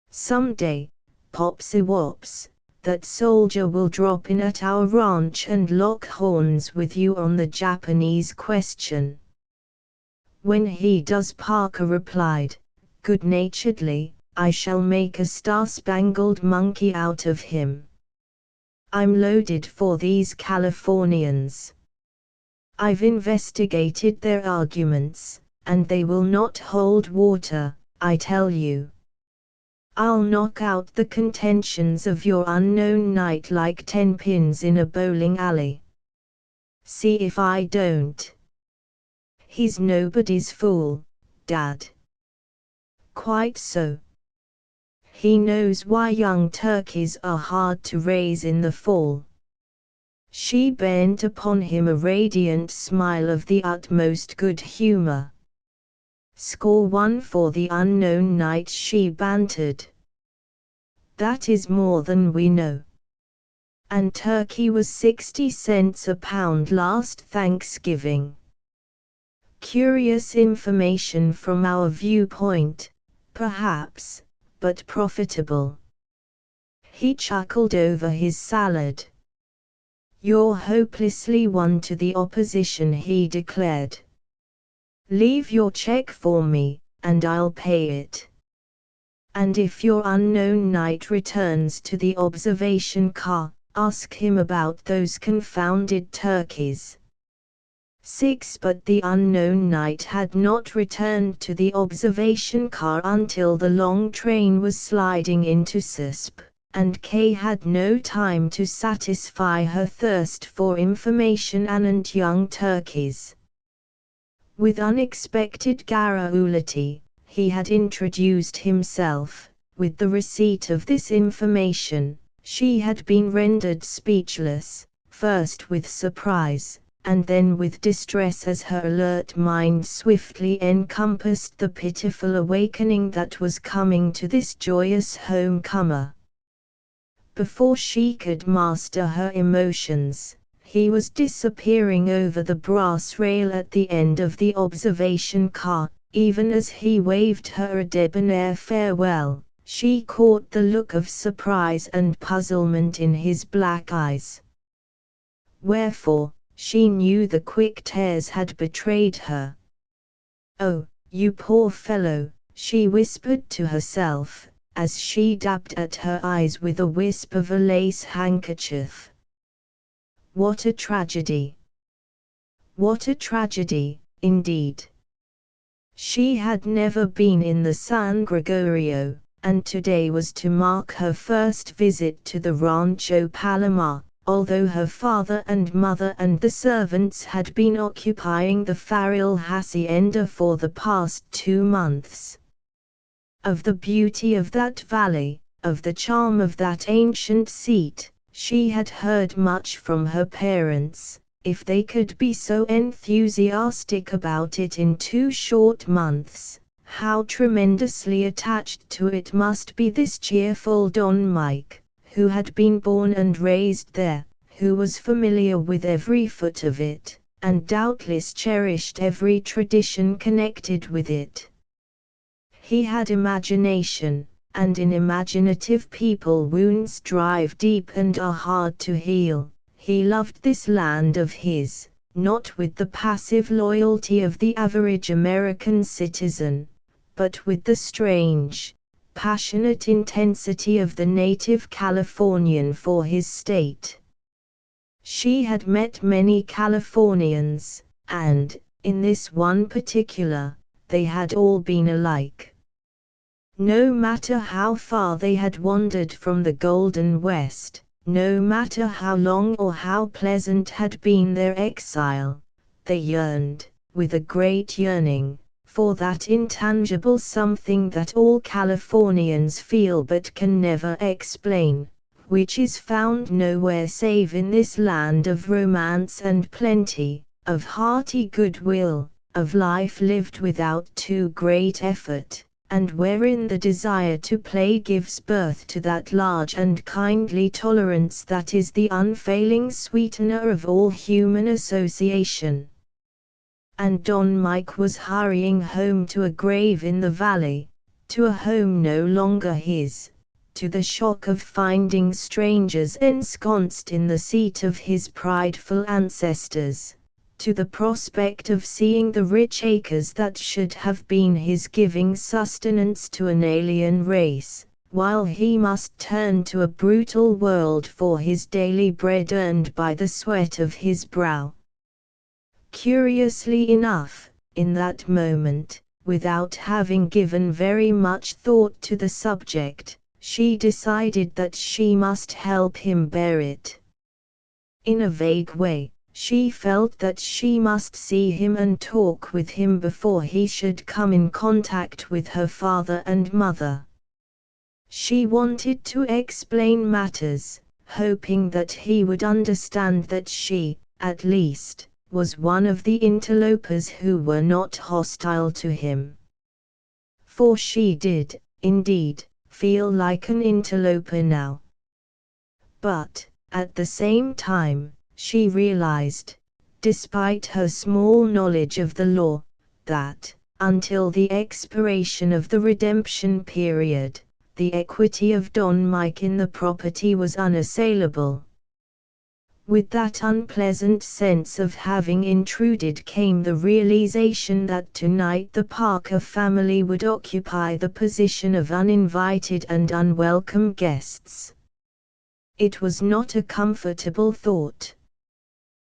Some day, popsy wops, that soldier will drop in at our ranch and lock horns with you on the Japanese question. When he does, Parker replied, good-naturedly, I shall make a star-spangled monkey out of him. I'm loaded for these Californians. I've investigated their arguments, and they will not hold water, I tell you. I'll knock out the contentions of your unknown knight like 10 pins in a bowling alley. See if I don't. He's nobody's fool, Dad. Quite so. He knows why young turkeys are hard to raise in the fall. She bent upon him a radiant smile of the utmost good humor. Score 1 for the unknown knight, she bantered. That is more than we know. And turkey was 60 cents a pound last Thanksgiving. Curious information from our viewpoint, perhaps, but profitable. He chuckled over his salad. You're hopelessly won to the opposition, he declared. Leave your check for me, and I'll pay it. And if your unknown knight returns to the observation car, ask him about those confounded turkeys. 6 But the unknown knight had not returned to the observation car until the long train was sliding into SISP, and Kay had no time to satisfy her thirst for information and young turkeys. With unexpected garrulity, he had introduced himself. With the receipt of this information, she had been rendered speechless, first with surprise, and then with distress, as her alert mind swiftly encompassed the pitiful awakening that was coming to this joyous homecomer. Before she could master her emotions, he was disappearing over the brass rail at the end of the observation car. Even as he waved her a debonair farewell, she caught the look of surprise and puzzlement in his black eyes. Wherefore, she knew the quick tears had betrayed her. Oh, you poor fellow, she whispered to herself, as she dabbed at her eyes with a wisp of a lace handkerchief. What a tragedy! What a tragedy, indeed! She had never been in the San Gregorio, and today was to mark her first visit to the Rancho Palomar, although her father and mother and the servants had been occupying the Farrell hacienda for the past 2 months. Of the beauty of that valley, of the charm of that ancient seat, she had heard much from her parents. If they could be so enthusiastic about it in 2 short months, how tremendously attached to it must be this cheerful Don Mike, who had been born and raised there, who was familiar with every foot of it, and doubtless cherished every tradition connected with it. He had imagination, and in imaginative people wounds drive deep and are hard to heal. He loved this land of his, not with the passive loyalty of the average American citizen, but with the strange, passionate intensity of the native Californian for his state. She had met many Californians, and, in this one particular, they had all been alike. No matter how far they had wandered from the Golden West, no matter how long or how pleasant had been their exile, they yearned, with a great yearning, for that intangible something that all Californians feel but can never explain, which is found nowhere save in this land of romance and plenty, of hearty goodwill, of life lived without too great effort, and wherein the desire to play gives birth to that large and kindly tolerance that is the unfailing sweetener of all human association. And Don Mike was hurrying home to a grave in the valley, to a home no longer his, to the shock of finding strangers ensconced in the seat of his prideful ancestors, to the prospect of seeing the rich acres that should have been his giving sustenance to an alien race, while he must turn to a brutal world for his daily bread earned by the sweat of his brow. Curiously enough, in that moment, without having given very much thought to the subject, she decided that she must help him bear it. In a vague way, she felt that she must see him and talk with him before he should come in contact with her father and mother. She wanted to explain matters, hoping that he would understand that she, at least, was one of the interlopers who were not hostile to him. For she did, indeed, feel like an interloper now. But, at the same time, she realized, despite her small knowledge of the law, that, until the expiration of the redemption period, the equity of Don Mike in the property was unassailable. With that unpleasant sense of having intruded came the realization that tonight the Parker family would occupy the position of uninvited and unwelcome guests. It was not a comfortable thought.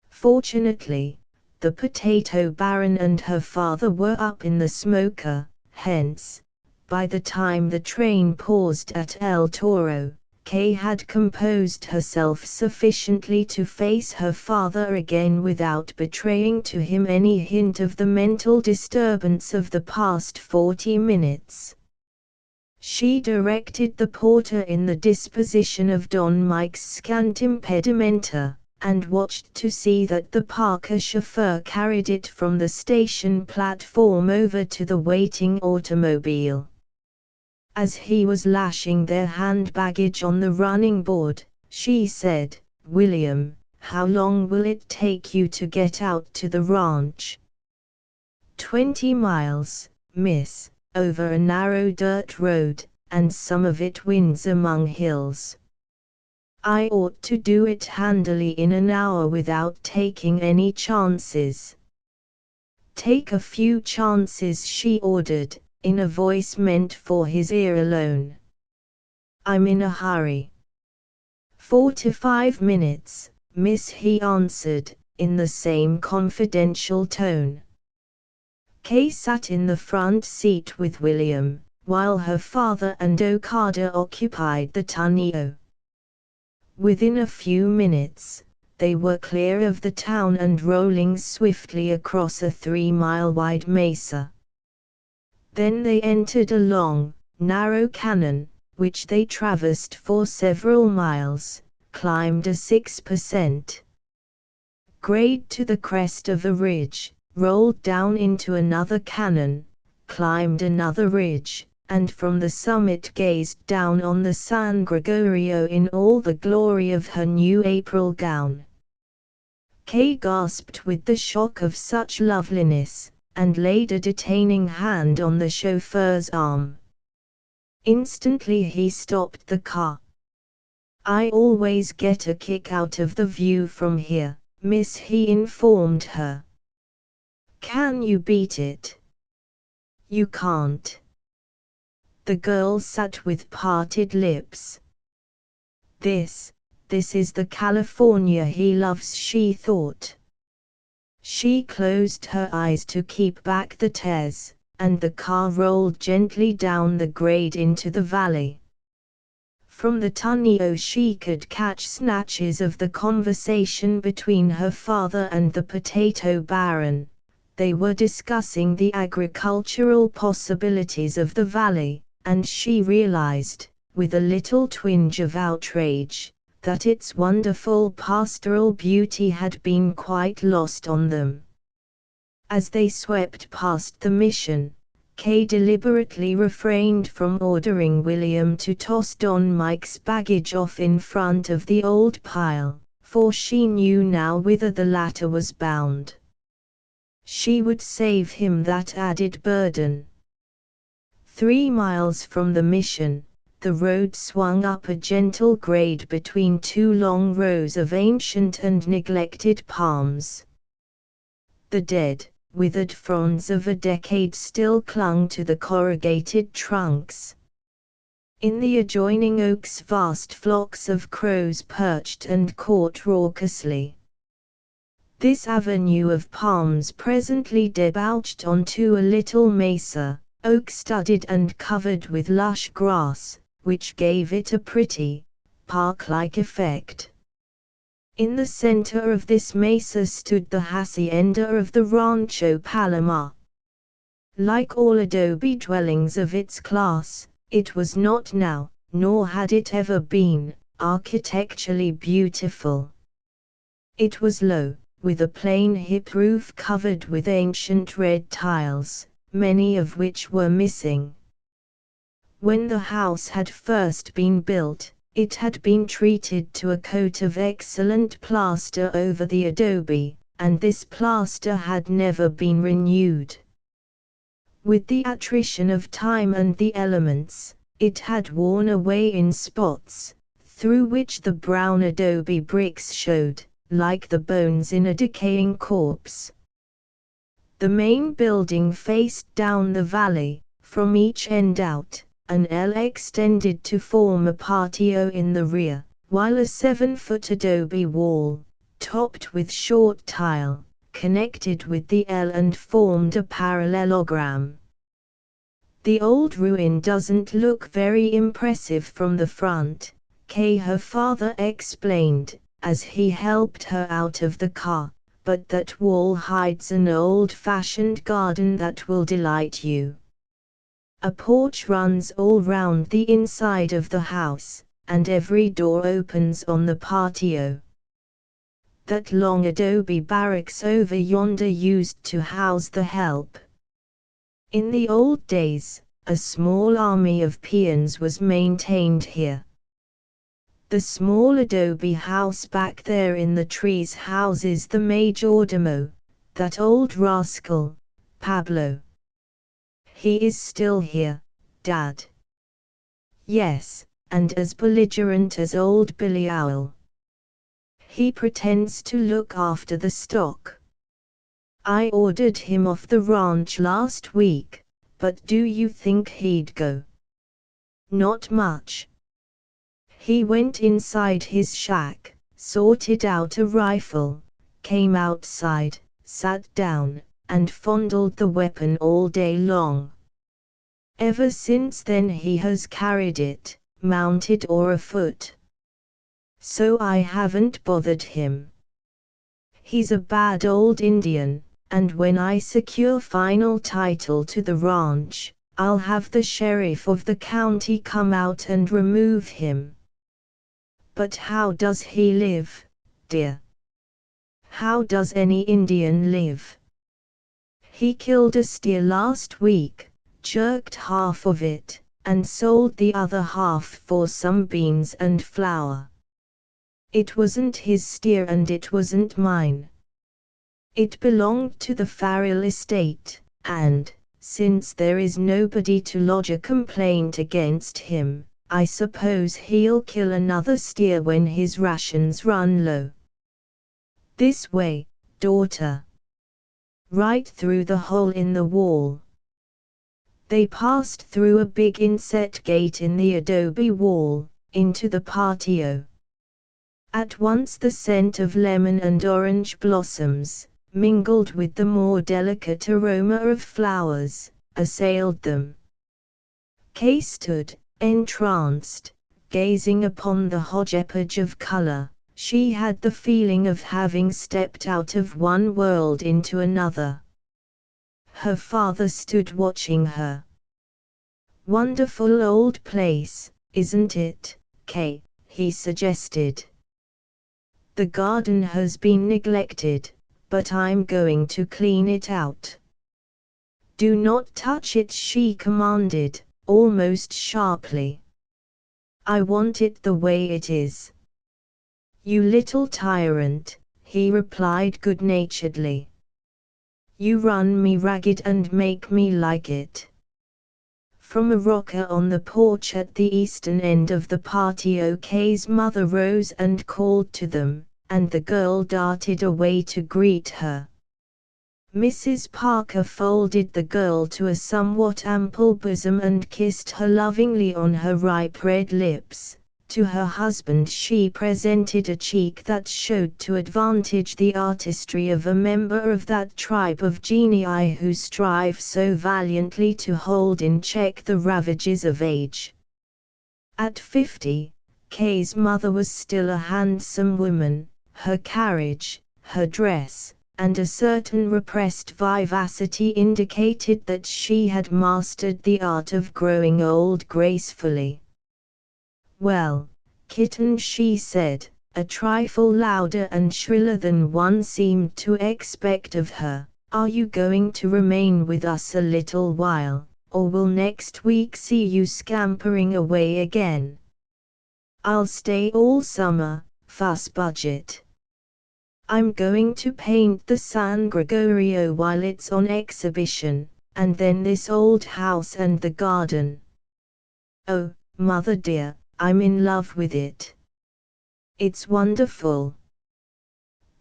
Fortunately, the potato baron and her father were up in the smoker, hence, by the time the train paused at El Toro, Kay had composed herself sufficiently to face her father again without betraying to him any hint of the mental disturbance of the past 40 minutes. She directed the porter in the disposition of Don Mike's scant impedimenta, and watched to see that the Parker chauffeur carried it from the station platform over to the waiting automobile. As he was lashing their hand baggage on the running board, she said, "William, how long will it take you to get out to the ranch?" 20 miles, miss, over a narrow dirt road, and some of it winds among hills. I ought to do it handily in an hour without taking any chances. Take a few chances, she ordered, in a voice meant for his ear alone. I'm in a hurry. 4 to 5 minutes, miss, he answered, in the same confidential tone. Kay sat in the front seat with William, while her father and Okada occupied the tonneau. Within a few minutes, they were clear of the town and rolling swiftly across a 3-mile-wide mesa. Then they entered a long, narrow cañon, which they traversed for several miles, climbed a 6% grade to the crest of a ridge, rolled down into another cañon, climbed another ridge, and from the summit gazed down on the San Gregorio in all the glory of her new April gown. Kay gasped with the shock of such loveliness, and laid a detaining hand on the chauffeur's arm. Instantly he stopped the car. "I always get a kick out of the view from here, miss," he informed her. "Can you beat it?" "You can't." The girl sat with parted lips. This is the California he loves, she thought. She closed her eyes to keep back the tears, and the car rolled gently down the grade into the valley. From the tonneau she could catch snatches of the conversation between her father and the potato baron. They were discussing the agricultural possibilities of the valley, and she realized, with a little twinge of outrage, that its wonderful pastoral beauty had been quite lost on them. As they swept past the mission, Kay deliberately refrained from ordering William to toss Don Mike's baggage off in front of the old pile, for she knew now whither the latter was bound. She would save him that added burden. 3 miles from the mission, the road swung up a gentle grade between 2 long rows of ancient and neglected palms. The dead, withered fronds of a decade still clung to the corrugated trunks. In the adjoining oaks vast flocks of crows perched and cawed raucously. This avenue of palms presently debouched onto a little mesa, oak-studded and covered with lush grass, which gave it a pretty, park-like effect. In the center of this mesa stood the hacienda of the Rancho Palomar. Like all adobe dwellings of its class, it was not now, nor had it ever been, architecturally beautiful. It was low, with a plain hip roof covered with ancient red tiles, many of which were missing. When the house had first been built, it had been treated to a coat of excellent plaster over the adobe, and this plaster had never been renewed. With the attrition of time and the elements, it had worn away in spots, through which the brown adobe bricks showed, like the bones in a decaying corpse. The main building faced down the valley, from each end out. An L extended to form a patio in the rear, while a 7-foot adobe wall, topped with short tile, connected with the L and formed a parallelogram. "The old ruin doesn't look very impressive from the front," Kay her father explained, as he helped her out of the car, "but that wall hides an old-fashioned garden that will delight you. A porch runs all round the inside of the house, and every door opens on the patio. That long adobe barracks over yonder used to house the help. In the old days, a small army of peons was maintained here. The small adobe house back there in the trees houses the majordomo, that old rascal, Pablo. He is still here, Dad." "Yes, and as belligerent as old Billy Owl. He pretends to look after the stock. I ordered him off the ranch last week, but do you think he'd go?" "Not much. He went inside his shack, sorted out a rifle, came outside, sat down, and fondled the weapon all day long. Ever since then he has carried it, mounted or afoot. so I haven't bothered him. He's a bad old Indian, and when I secure final title to the ranch, I'll have the sheriff of the county come out and remove him. But how does he live, dear? How does any Indian live? He killed a steer last week, jerked half of it, and sold the other half for some beans and flour. It wasn't his steer and it wasn't mine. It belonged to the Farrell estate, and, since there is nobody to lodge a complaint against him, I suppose he'll kill another steer when his rations run low. This way, daughter. Right through the hole in the wall. They passed through a big inset gate in the adobe wall, into the patio. At once the scent of lemon and orange blossoms, mingled with the more delicate aroma of flowers, assailed them. Kay stood, entranced, gazing upon the hodgepodge of color. She had the feeling of having stepped out of one world into another. Her father stood watching her. "Wonderful old place, isn't it, Kay?" he suggested. "The garden has been neglected, but I'm going to clean it out." "Do not touch it," she commanded, almost sharply. "I want it the way it is." "You little tyrant," he replied good-naturedly. "You run me ragged and make me like it." From a rocker on the porch at the eastern end of the patio, Kay's mother rose and called to them, and the girl darted away to greet her. Mrs. Parker folded the girl to a somewhat ample bosom and kissed her lovingly on her ripe red lips. To her husband she presented a cheek that showed to advantage the artistry of a member of that tribe of genii who strive so valiantly to hold in check the ravages of age. At 50, Kay's mother was still a handsome woman. Her carriage, her dress, and a certain repressed vivacity indicated that she had mastered the art of growing old gracefully. "Well, kitten," she said, a trifle louder and shriller than one seemed to expect of her, "are you going to remain with us a little while, or will next week see you scampering away again?" "I'll stay all summer, Fuss Budget. I'm going to paint the San Gregorio while it's on exhibition, and then this old house and the garden. Oh, mother dear, I'm in love with it. It's wonderful."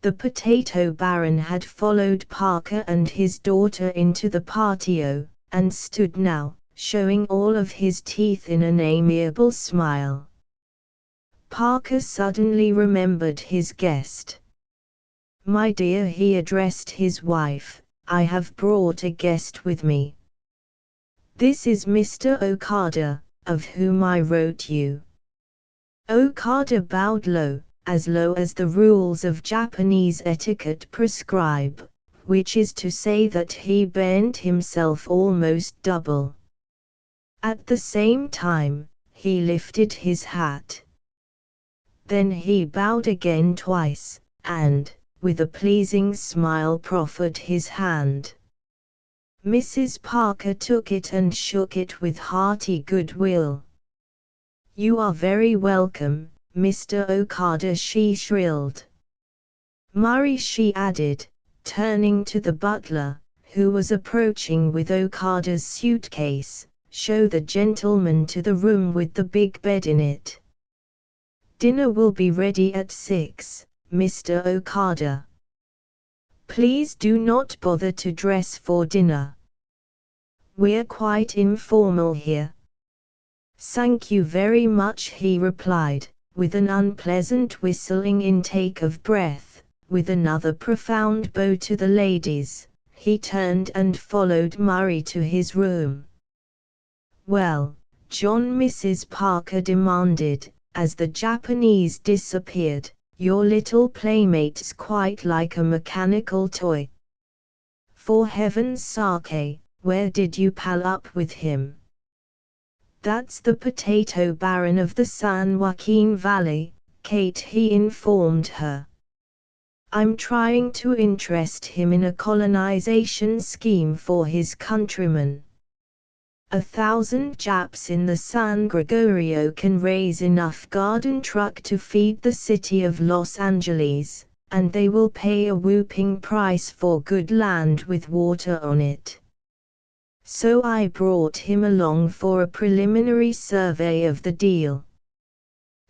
The potato baron had followed Parker and his daughter into the patio, and stood now, showing all of his teeth in an amiable smile. Parker suddenly remembered his guest. "My dear," he addressed his wife, "I have brought a guest with me. This is Mr. Okada, of whom I wrote you." Okada bowed low as the rules of Japanese etiquette prescribe, which is to say that he bent himself almost double. At the same time, he lifted his hat. Then he bowed again twice, and, with a pleasing smile, proffered his hand. Mrs. Parker took it and shook it with hearty goodwill. "You are very welcome, Mr. Okada," she shrilled. "Murray," she added, turning to the butler, who was approaching with Okada's suitcase, "show the gentleman to the room with the big bed in it. Dinner will be ready at 6, Mr. Okada. Please do not bother to dress for dinner. We're quite informal here." "Thank you very much," he replied, with an unpleasant whistling intake of breath. With another profound bow to the ladies, he turned and followed Murray to his room. "Well, John," Mrs. Parker demanded, as the Japanese disappeared, "your little playmate's quite like a mechanical toy. For heaven's sake, where did you pal up with him?" "That's the potato baron of the San Joaquin Valley," Kate he informed her. "I'm trying to interest him in a colonization scheme for his countrymen. 1,000 Japs in the San Gregorio can raise enough garden truck to feed the city of Los Angeles, and they will pay a whooping price for good land with water on it. So I brought him along for a preliminary survey of the deal.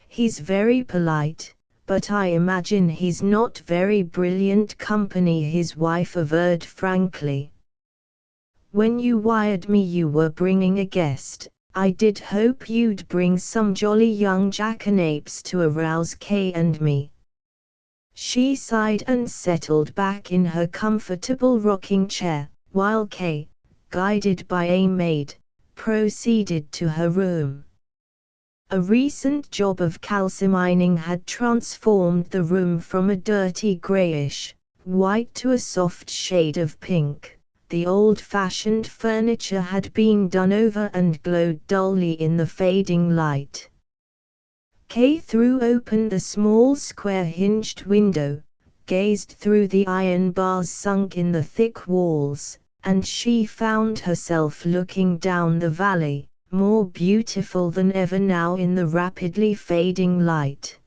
He's very polite, but I imagine he's not very brilliant company," his wife averred frankly. "When you wired me you were bringing a guest, I did hope you'd bring some jolly young jackanapes to arouse Kay and me." She sighed and settled back in her comfortable rocking chair, while Kay, guided by a maid, proceeded to her room. A recent job of calcimining had transformed the room from a dirty grayish white to a soft shade of pink. The old-fashioned furniture had been done over and glowed dully in the fading light. Kay threw open the small square-hinged window, gazed through the iron bars sunk in the thick walls, and she found herself looking down the valley, more beautiful than ever now in the rapidly fading light.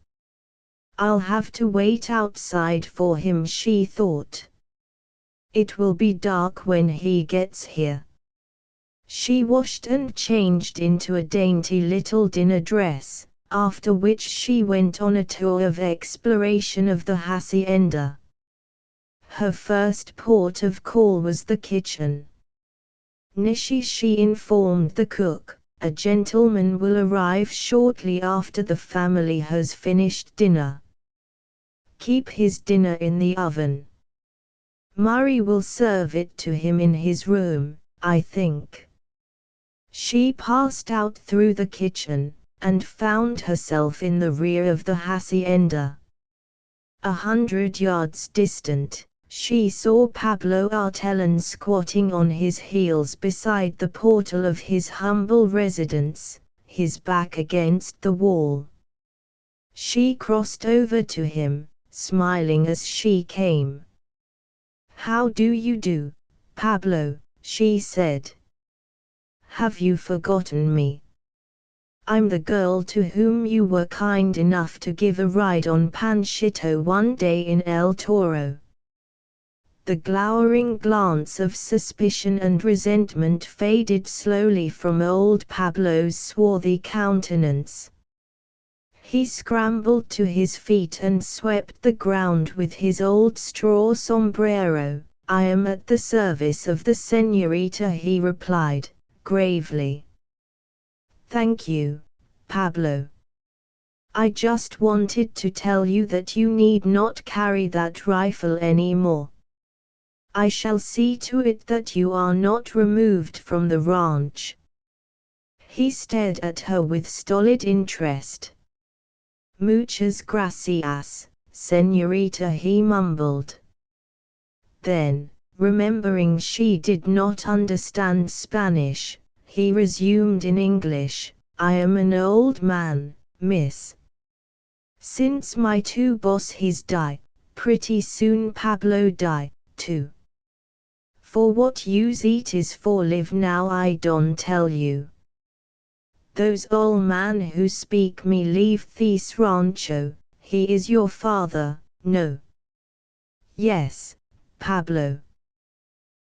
"I'll have to wait outside for him," she thought. "It will be dark when he gets here." She washed and changed into a dainty little dinner dress, after which she went on a tour of exploration of the hacienda. Her first port of call was the kitchen. "Nishi," she informed the cook, "a gentleman will arrive shortly after the family has finished dinner. Keep his dinner in the oven. Murray will serve it to him in his room, I think." She passed out through the kitchen, and found herself in the rear of the hacienda. 100 yards distant, she saw Pablo Artelan squatting on his heels beside the portal of his humble residence, his back against the wall. She crossed over to him, smiling as she came. "How do you do, Pablo?" she said. "Have you forgotten me? I'm the girl to whom you were kind enough to give a ride on Panchito one day in El Toro." The glowering glance of suspicion and resentment faded slowly from old Pablo's swarthy countenance. He scrambled to his feet and swept the ground with his old straw sombrero. "I am at the service of the señorita," he replied, gravely. "Thank you, Pablo. I just wanted to tell you that you need not carry that rifle anymore. I shall see to it that you are not removed from the ranch." He stared at her with stolid interest. "Muchas gracias, señorita," he mumbled. Then, remembering she did not understand Spanish, he resumed in English, "I am an old man, miss. Since my two bosses die, pretty soon Pablo die, too. For what use eat is for live now I don't tell you. Those old man who speak me leave this rancho, he is your father, no?" "Yes, Pablo.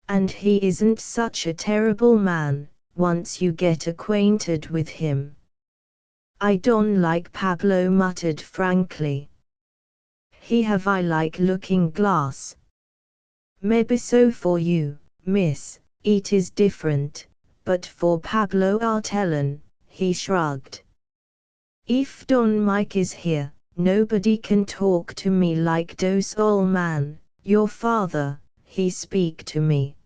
And he isn't such a terrible man, once you get acquainted with him." "I don't like," Pablo muttered frankly. "He have I like looking glass." "Maybe so for you, miss, it is different, but for Pablo Artelan," he shrugged. "If Don Mike is here, nobody can talk to me like dose ol' man, your father, he speak to me."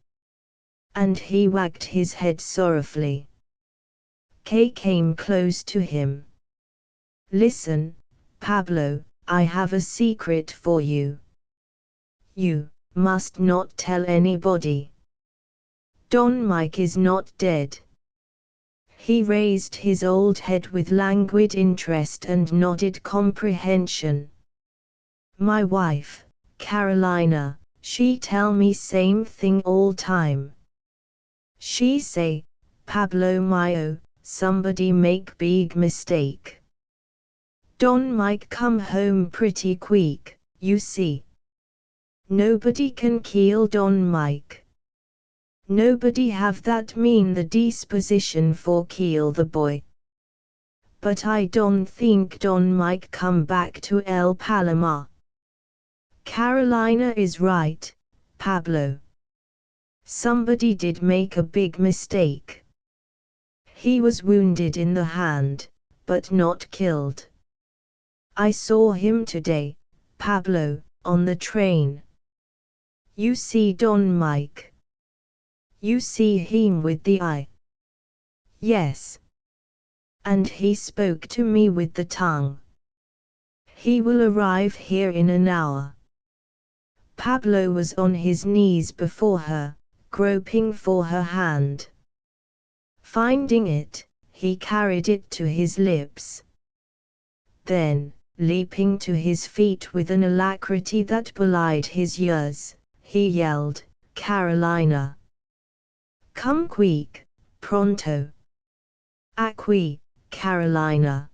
And he wagged his head sorrowfully. Kay came close to him. Listen, Pablo, I have a secret for you. You must not tell anybody. Don Mike is not dead. He raised his old head with languid interest and nodded comprehension. My wife, Carolina, she tell me same thing all time. She say, Pablo mio, somebody make big mistake. Don Mike come home pretty quick, you see. Nobody can kill Don Mike. Nobody have that mean the disposition for kill the boy. But I don't think Don Mike come back to El Palomar. Carolina is right, Pablo. Somebody did make a big mistake. He was wounded in the hand, but not killed. I saw him today, Pablo, on the train. You see Don Mike. You see him with the eye. Yes. And he spoke to me with the tongue. He will arrive here in an hour. Pablo was on his knees before her, groping for her hand. Finding it, he carried it to his lips. Then, leaping to his feet with an alacrity that belied his years, he yelled, Carolina! Come quick, pronto! Aquí, Carolina!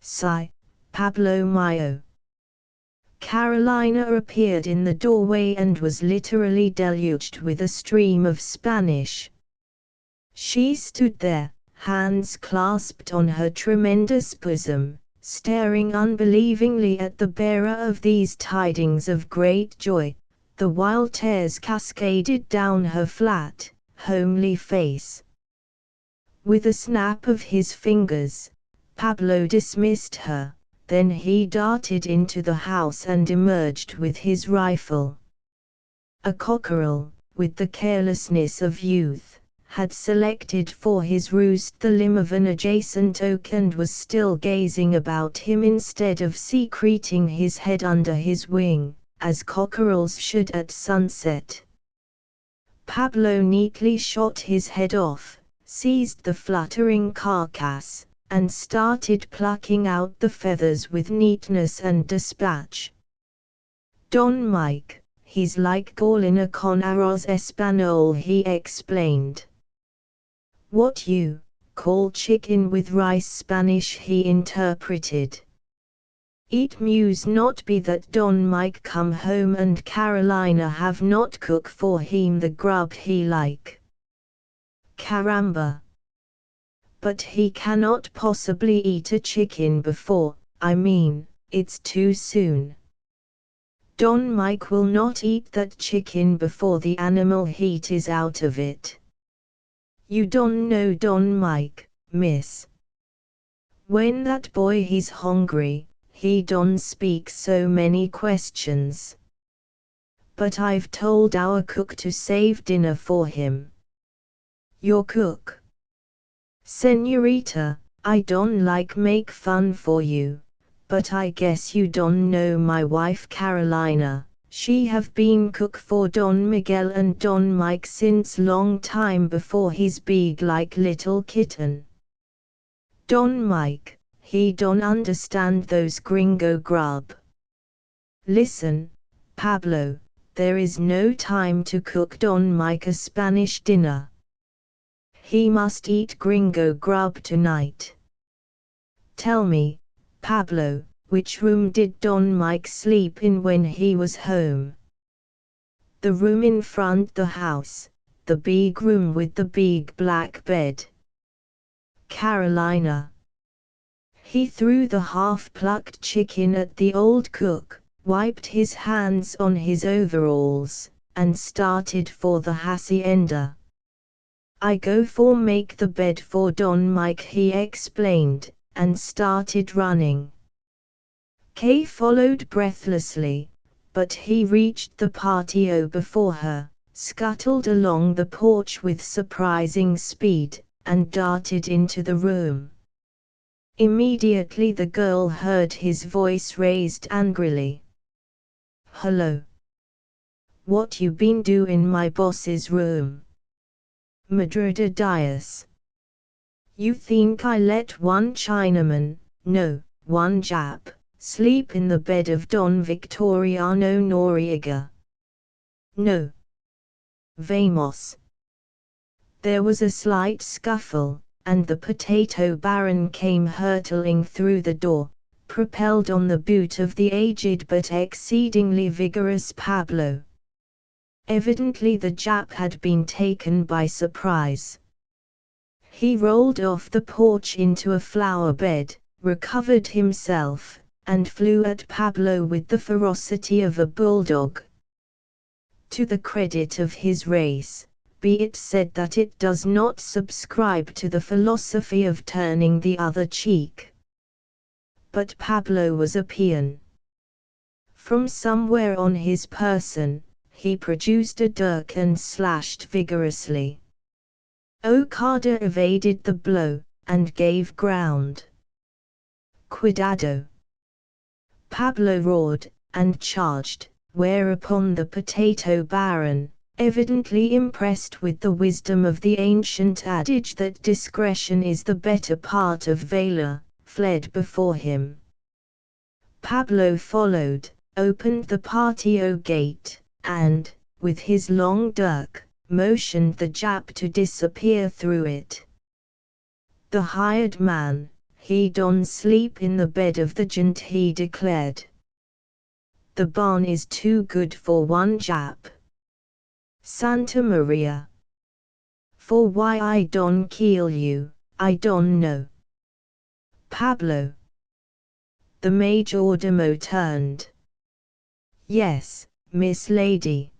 Sigh, Pablo mio! Carolina appeared in the doorway and was literally deluged with a stream of Spanish. She stood there, hands clasped on her tremendous bosom, staring unbelievingly at the bearer of these tidings of great joy, the while tears cascaded down her flat, homely face. With a snap of his fingers, Pablo dismissed her. Then he darted into the house and emerged with his rifle. A cockerel, with the carelessness of youth, had selected for his roost the limb of an adjacent oak and was still gazing about him instead of secreting his head under his wing, as cockerels should at sunset. Pablo neatly shot his head off, seized the fluttering carcass, and started plucking out the feathers with neatness and dispatch. Don Mike, he's like gallina con arroz español, he explained. What you call chicken with rice Spanish, he interpreted. It muse not be that Don Mike come home and Carolina have not cook for him the grub he like. Caramba! But he cannot possibly eat a chicken before, it's too soon. Don Mike will not eat that chicken before the animal heat is out of it. You don't know Don Mike, miss. When that boy he's hungry, he don't speak so many questions. But I've told our cook to save dinner for him. Your cook? Señorita, I don't like make fun for you, but I guess you don't know my wife Carolina. She have been cook for Don Miguel and Don Mike since long time before he's big like little kitten. Don Mike, he don't understand those gringo grub. Listen, Pablo, there is no time to cook Don Mike a Spanish dinner. He must eat gringo grub tonight. Tell me, Pablo, which room did Don Mike sleep in when he was home? The room in front the house, the big room with the big black bed. Carolina. He threw the half-plucked chicken at the old cook, wiped his hands on his overalls, and started for the hacienda. I go for make the bed for Don Mike, he explained, and started running. Kay followed breathlessly, but he reached the patio before her, scuttled along the porch with surprising speed, and darted into the room. Immediately the girl heard his voice raised angrily. "Hello. What you been do in my boss's room? Madruda Dias. You think I let one Chinaman, no, one Jap, sleep in the bed of Don Victoriano Noriega? No. Vamos." There was a slight scuffle, and the potato baron came hurtling through the door, propelled on the boot of the aged but exceedingly vigorous Pablo. Evidently the Jap had been taken by surprise. He rolled off the porch into a flower bed, recovered himself, and flew at Pablo with the ferocity of a bulldog. To the credit of his race, be it said that it does not subscribe to the philosophy of turning the other cheek. But Pablo was a peon. From somewhere on his person, he produced a dirk and slashed vigorously. Okada evaded the blow, and gave ground. "Cuidado!" Pablo roared, and charged, whereupon the potato baron, evidently impressed with the wisdom of the ancient adage that discretion is the better part of valor, fled before him. Pablo followed, opened the patio gate, and, with his long dirk, motioned the Jap to disappear through it. "The hired man, he don't sleep in the bed of the gent," he declared. "The barn is too good for one Jap. Santa Maria. For why I don't kill you, I don't know." "Pablo." The majordomo turned. "Yes, Miss Lady.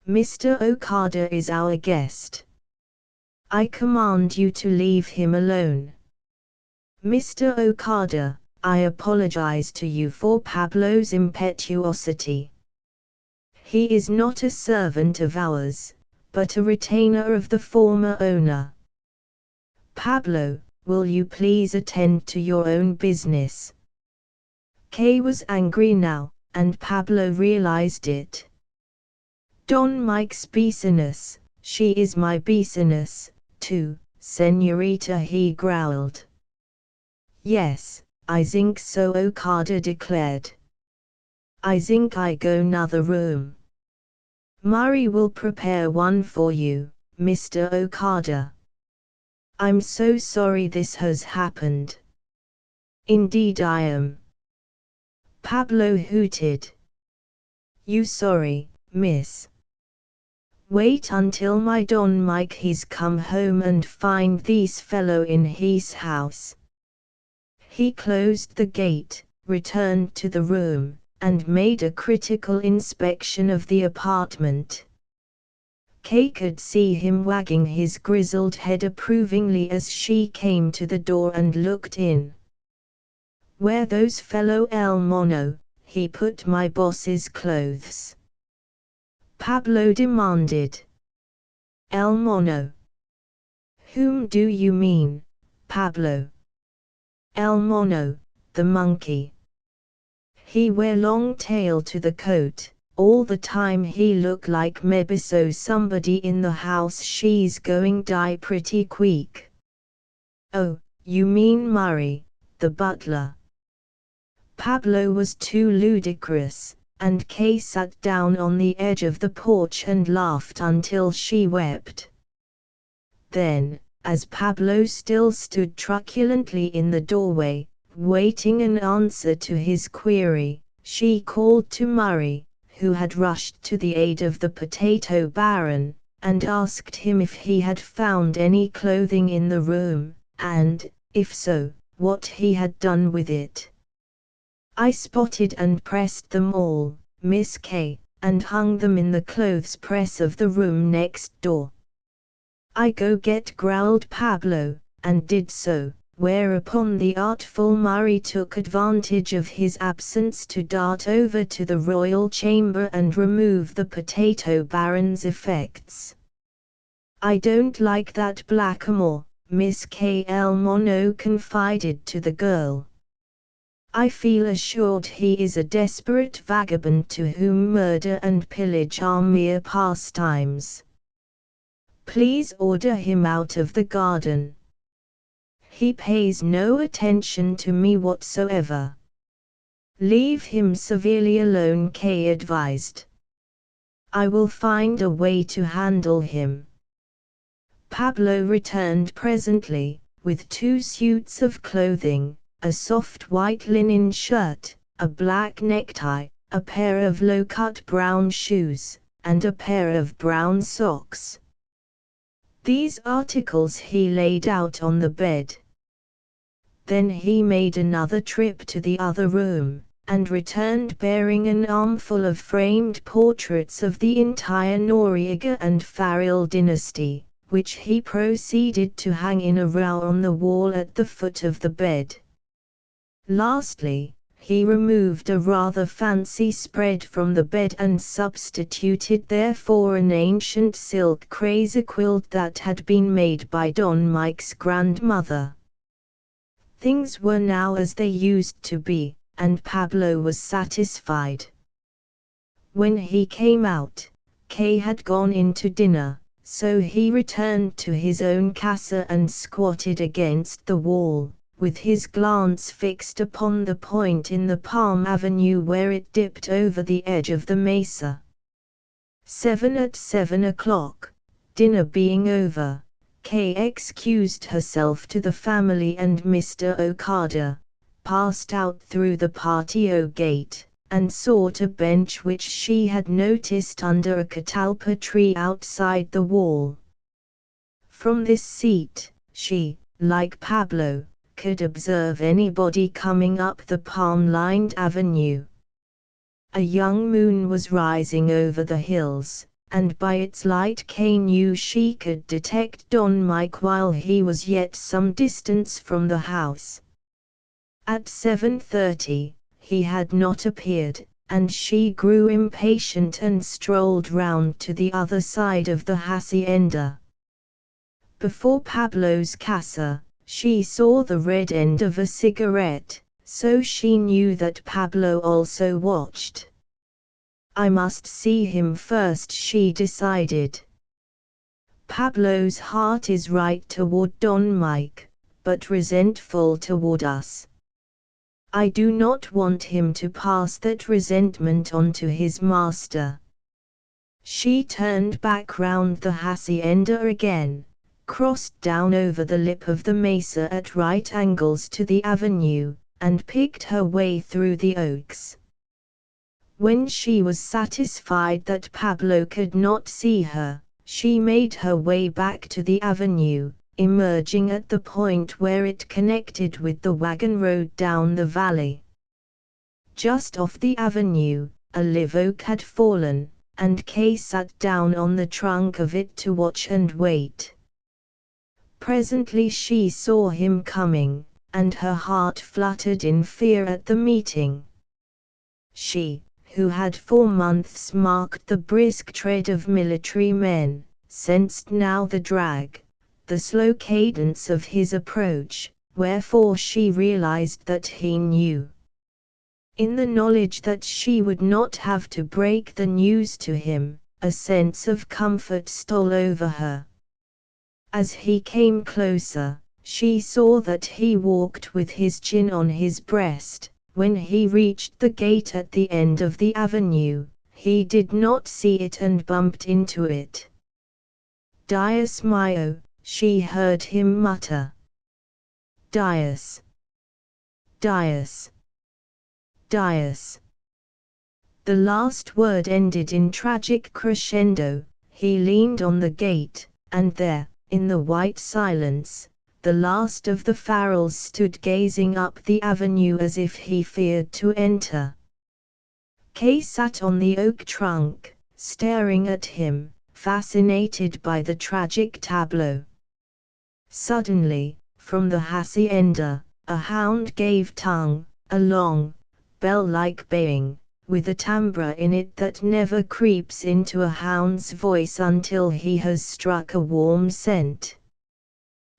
Mr. Okada is our guest. I command you to leave him alone." "Mr. Okada, I apologize to you for Pablo's impetuosity. He is not a servant of ours, but a retainer of the former owner. Pablo, will you please attend to your own business?" Kay was angry now, and Pablo realized it. "Don Mike's business, she is my business, too, señorita," he growled. "Yes, I think so," Okada declared. "I think I go another room. Murray will prepare one for you, Mr. Okada. I'm so sorry this has happened." "Indeed I am." Pablo hooted. "You sorry, miss? Wait until my Don Mike he's come home and find this fellow in his house." He closed the gate, returned to the room, and made a critical inspection of the apartment. Kay could see him wagging his grizzled head approvingly as she came to the door and looked in. "Where those fellow El Mono, he put my boss's clothes?" Pablo demanded. "El Mono? Whom do you mean, Pablo?" "El Mono, the monkey. He wear long tail to the coat, all the time he look like maybe so somebody in the house she's going die pretty quick." "Oh, you mean Murray, the butler." Pablo was too ludicrous, and Kay sat down on the edge of the porch and laughed until she wept. Then, as Pablo still stood truculently in the doorway, waiting an answer to his query, she called to Murray, who had rushed to the aid of the potato baron, and asked him if he had found any clothing in the room, and, if so, what he had done with it. "I spotted and pressed them all, Miss Kay, and hung them in the clothes press of the room next door." "I go get," growled Pablo, and did so, whereupon the artful Murray took advantage of his absence to dart over to the royal chamber and remove the potato baron's effects. "I don't like that blackamoor," Miss K.L. Mono confided to the girl. I feel assured he is a desperate vagabond to whom murder and pillage are mere pastimes. Please order him out of the garden. He pays no attention to me whatsoever. Leave him severely alone, Kay advised. I will find a way to handle him. Pablo returned presently, with 2 suits of clothing, a soft white linen shirt, a black necktie, a pair of low-cut brown shoes, and a pair of brown socks. These articles he laid out on the bed. Then he made another trip to the other room, and returned bearing an armful of framed portraits of the entire Noriega and Farrell dynasty, which he proceeded to hang in a row on the wall at the foot of the bed. Lastly, he removed a rather fancy spread from the bed and substituted therefor an ancient silk crazy quilt that had been made by Don Mike's grandmother. Things were now as they used to be, and Pablo was satisfied. When he came out, Kay had gone in to dinner, so he returned to his own casa and squatted against the wall, with his glance fixed upon the point in the Palm Avenue where it dipped over the edge of the mesa. 7 o'clock, dinner being over, Kay excused herself to the family and Mr. Okada, passed out through the patio gate, and sought a bench which she had noticed under a catalpa tree outside the wall. From this seat, she, like Pablo, could observe anybody coming up the palm-lined avenue. A young moon was rising over the hills, and by its light Kay knew she could detect Don Mike while he was yet some distance from the house. At 7:30, he had not appeared, and she grew impatient and strolled round to the other side of the hacienda. Before Pablo's casa, she saw the red end of a cigarette, so she knew that Pablo also watched. I must see him first, she decided. Pablo's heart is right toward Don Mike, but resentful toward us. I do not want him to pass that resentment on to his master. She turned back round the hacienda again, crossed down over the lip of the mesa at right angles to the avenue, and picked her way through the oaks. When she was satisfied that Pablo could not see her, she made her way back to the avenue, emerging at the point where it connected with the wagon road down the valley. Just off the avenue, a live oak had fallen, and Kay sat down on the trunk of it to watch and wait. Presently she saw him coming, and her heart fluttered in fear at the meeting. She, who had for months marked the brisk tread of military men, sensed now the drag, the slow cadence of his approach, wherefore she realized that he knew. In the knowledge that she would not have to break the news to him, a sense of comfort stole over her. As he came closer, she saw that he walked with his chin on his breast. When he reached the gate at the end of the avenue, he did not see it and bumped into it. Dios mio, she heard him mutter. Dios. Dios. Dios. The last word ended in tragic crescendo. He leaned on the gate, and there, in the white silence, the last of the Farrells stood gazing up the avenue as if he feared to enter. Kay sat on the oak trunk, staring at him, fascinated by the tragic tableau. Suddenly, from the hacienda, a hound gave tongue, a long, bell-like baying, with a timbre in it that never creeps into a hound's voice until he has struck a warm scent.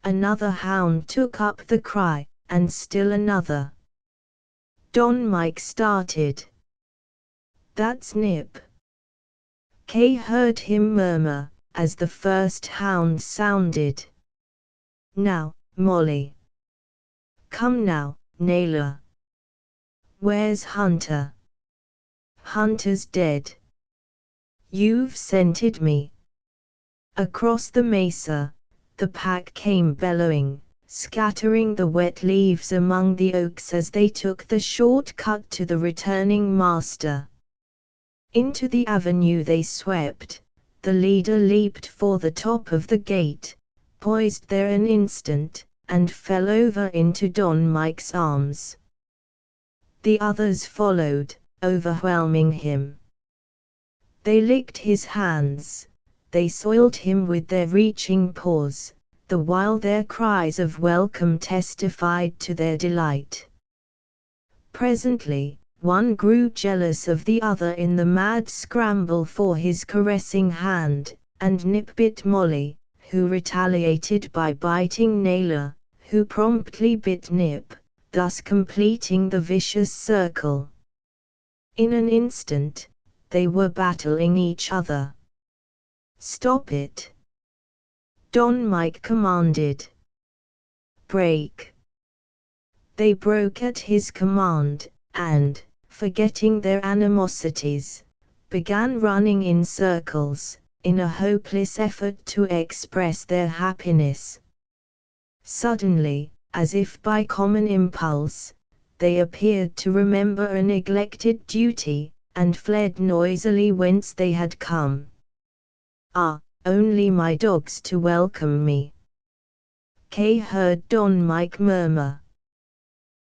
Another hound took up the cry, and still another. Don Mike started. "That's Nip," Kay heard him murmur, as the first hound sounded. "Now, Molly. Come now, Naylor. Where's Hunter?" "Hunter's dead." "You've scented me." Across the mesa, the pack came bellowing, scattering the wet leaves among the oaks as they took the short cut to the returning master. Into the avenue they swept. The leader leaped for the top of the gate, poised there an instant, and fell over into Don Mike's arms. The others followed, overwhelming him. They licked his hands, they soiled him with their reaching paws, the while their cries of welcome testified to their delight. Presently, one grew jealous of the other in the mad scramble for his caressing hand, and Nip bit Molly, who retaliated by biting Naylor, who promptly bit Nip, thus completing the vicious circle. In an instant, they were battling each other. "Stop it!" Don Mike commanded. "Break!" They broke at his command, and, forgetting their animosities, began running in circles, in a hopeless effort to express their happiness. Suddenly, as if by common impulse, they appeared to remember a neglected duty, and fled noisily whence they had come. "Ah, only my dogs to welcome me," Kay heard Don Mike murmur.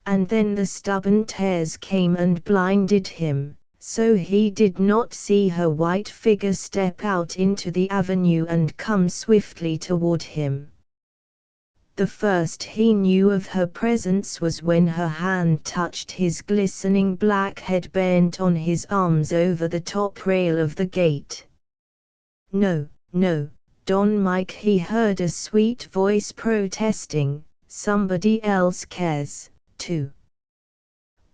And then the stubborn tears came and blinded him, so he did not see her white figure step out into the avenue and come swiftly toward him. The first he knew of her presence was when her hand touched his glistening black head bent on his arms over the top rail of the gate. "No, no, Don Mike," he heard a sweet voice protesting, "somebody else cares, too.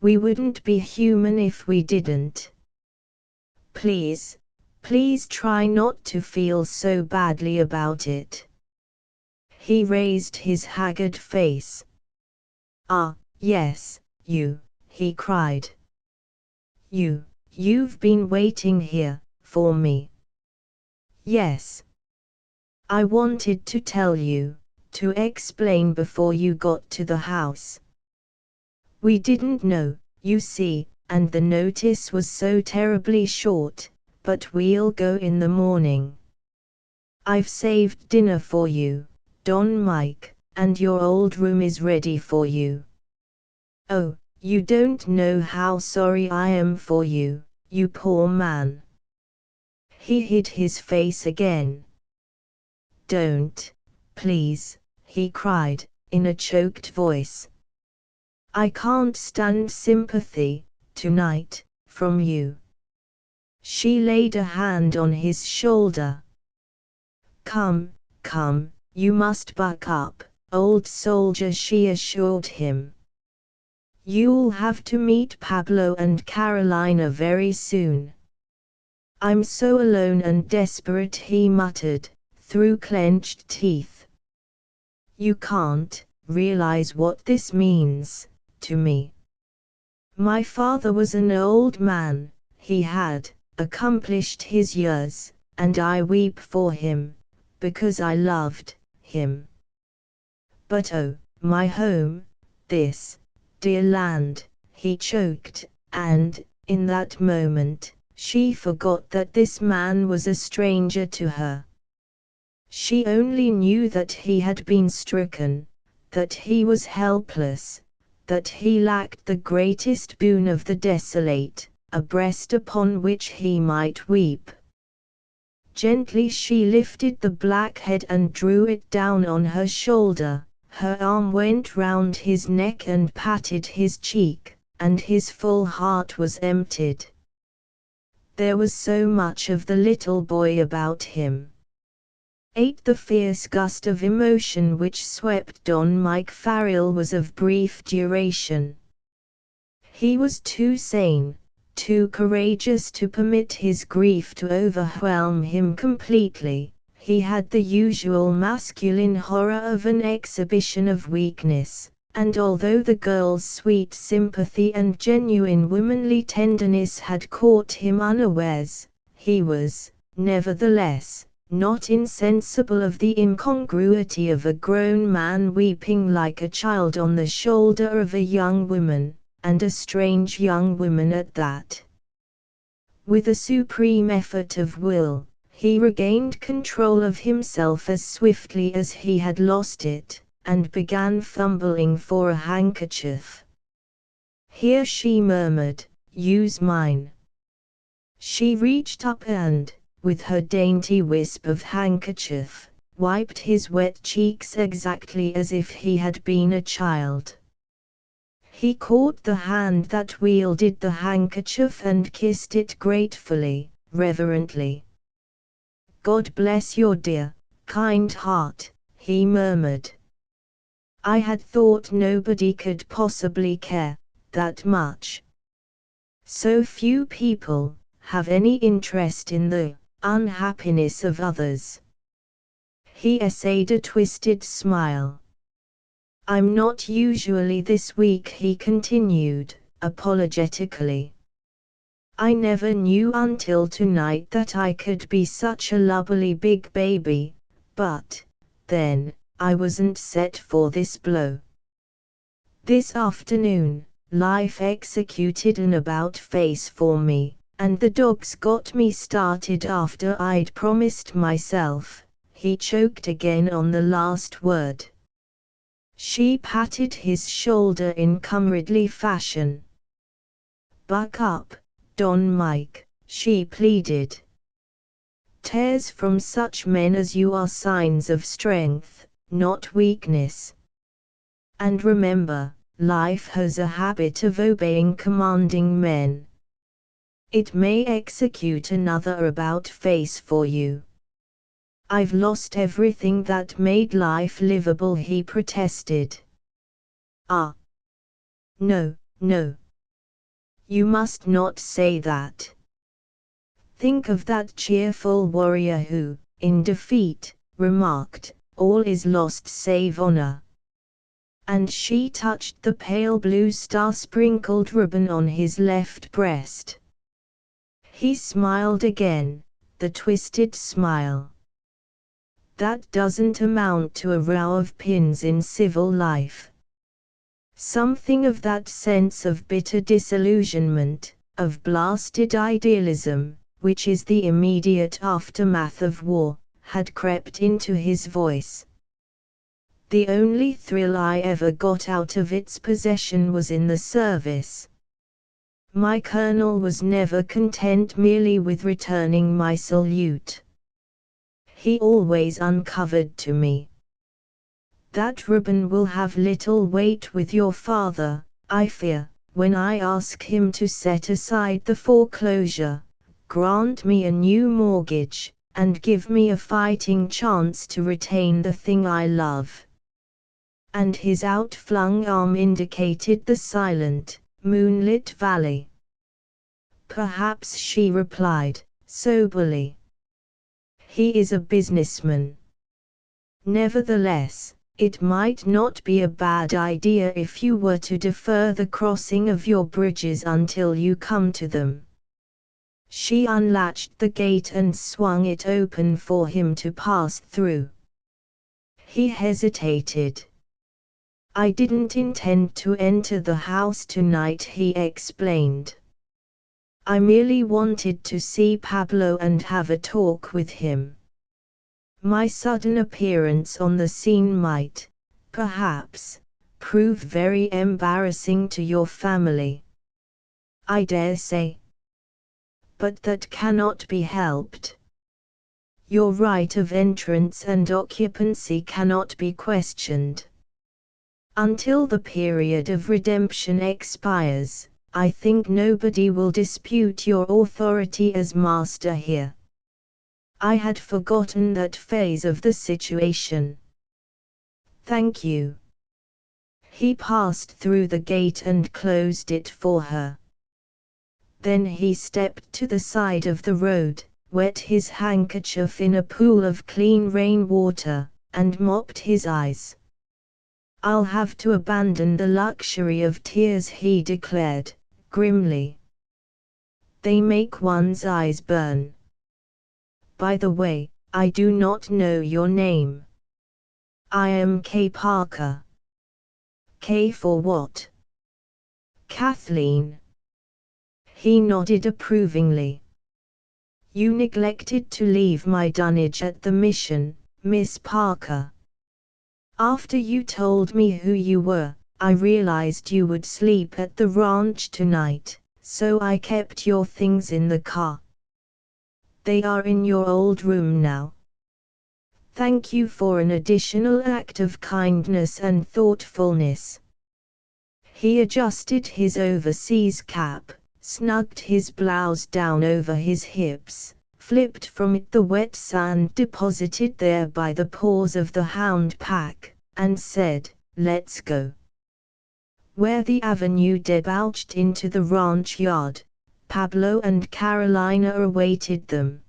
We wouldn't be human if we didn't. Please, please try not to feel so badly about it." He raised his haggard face. "Ah, yes, you," he cried. You've been waiting here, for me." "Yes. I wanted to tell you, to explain before you got to the house. We didn't know, you see, and the notice was so terribly short, but we'll go in the morning. I've saved dinner for you, Don Mike, and your old room is ready for you. Oh, you don't know how sorry I am for you, you poor man." He hid his face again. "Don't, please," he cried, in a choked voice. "I can't stand sympathy, tonight, from you." She laid a hand on his shoulder. Come, you must buck up, old soldier," she assured him. "You'll have to meet Pablo and Carolina very soon." "I'm so alone and desperate," he muttered, through clenched teeth. "You can't realize what this means to me. My father was an old man, he had accomplished his years, and I weep for him, because I loved him. But oh, my home, this dear land," he choked, and, in that moment, she forgot that this man was a stranger to her. She only knew that he had been stricken, that he was helpless, that he lacked the greatest boon of the desolate, a breast upon which he might weep. Gently she lifted the black head and drew it down on her shoulder, her arm went round his neck and patted his cheek, and his full heart was emptied. There was so much of the little boy about him. 8. The fierce gust of emotion which swept Don Mike Farrell was of brief duration. He was too sane, too courageous to permit his grief to overwhelm him completely. He had the usual masculine horror of an exhibition of weakness, and although the girl's sweet sympathy and genuine womanly tenderness had caught him unawares, he was, nevertheless, not insensible of the incongruity of a grown man weeping like a child on the shoulder of a young woman, and a strange young woman at that. With a supreme effort of will, he regained control of himself as swiftly as he had lost it, and began fumbling for a handkerchief. "Here," she murmured, "use mine." She reached up and, with her dainty wisp of handkerchief, wiped his wet cheeks exactly as if he had been a child. He caught the hand that wielded the handkerchief and kissed it gratefully, reverently. "God bless your dear, kind heart," he murmured. "I had thought nobody could possibly care that much. So few people have any interest in the unhappiness of others." He essayed a twisted smile. "I'm not usually this weak," he continued, apologetically. "I never knew until tonight that I could be such a lubberly big baby, but, then, I wasn't set for this blow. This afternoon, life executed an about-face for me, and the dogs got me started after I'd promised myself." He choked again on the last word. She patted his shoulder in comradely fashion. "Buck up, Don Mike," she pleaded. "Tears from such men as you are signs of strength, not weakness. And remember, life has a habit of obeying commanding men. It may execute another about-face for you." "I've lost everything that made life livable," he protested. "Ah. No, no. You must not say that. Think of that cheerful warrior who, in defeat, remarked, 'All is lost save honor.'" And she touched the pale blue star-sprinkled ribbon on his left breast. He smiled again, the twisted smile. "That doesn't amount to a row of pins in civil life. Something of that sense of bitter disillusionment, of blasted idealism, which is the immediate aftermath of war, had crept into his voice. The only thrill I ever got out of its possession was in the service. My colonel was never content merely with returning my salute. He always uncovered to me. That ribbon will have little weight with your father, I fear, when I ask him to set aside the foreclosure, grant me a new mortgage, and give me a fighting chance to retain the thing I love." And his outflung arm indicated the silent, moonlit valley. "Perhaps," she replied, soberly. "He is a businessman. Nevertheless, it might not be a bad idea if you were to defer the crossing of your bridges until you come to them." She unlatched the gate and swung it open for him to pass through. He hesitated. "I didn't intend to enter the house tonight," he explained. "I merely wanted to see Pablo and have a talk with him. My sudden appearance on the scene might, perhaps, prove very embarrassing to your family. I dare say. But that cannot be helped. Your right of entrance and occupancy cannot be questioned. Until the period of redemption expires, I think nobody will dispute your authority as master here." I had forgotten that phase of the situation. Thank you. He passed through the gate and closed it for her. Then he stepped to the side of the road, wet his handkerchief in a pool of clean rainwater, and mopped his eyes. I'll have to abandon the luxury of tears, he declared, grimly. They make one's eyes burn. By the way, I do not know your name. I am Kay Parker. Kay for what? Kathleen. He nodded approvingly. You neglected to leave my dunnage at the mission, Miss Parker. After you told me who you were, I realized you would sleep at the ranch tonight, so I kept your things in the car. They are in your old room now. Thank you for an additional act of kindness and thoughtfulness. He adjusted his overseas cap, snugged his blouse down over his hips, flipped from it the wet sand deposited there by the paws of the hound pack, and said, "Let's go." Where the avenue debouched into the ranch yard, Pablo and Carolina awaited them.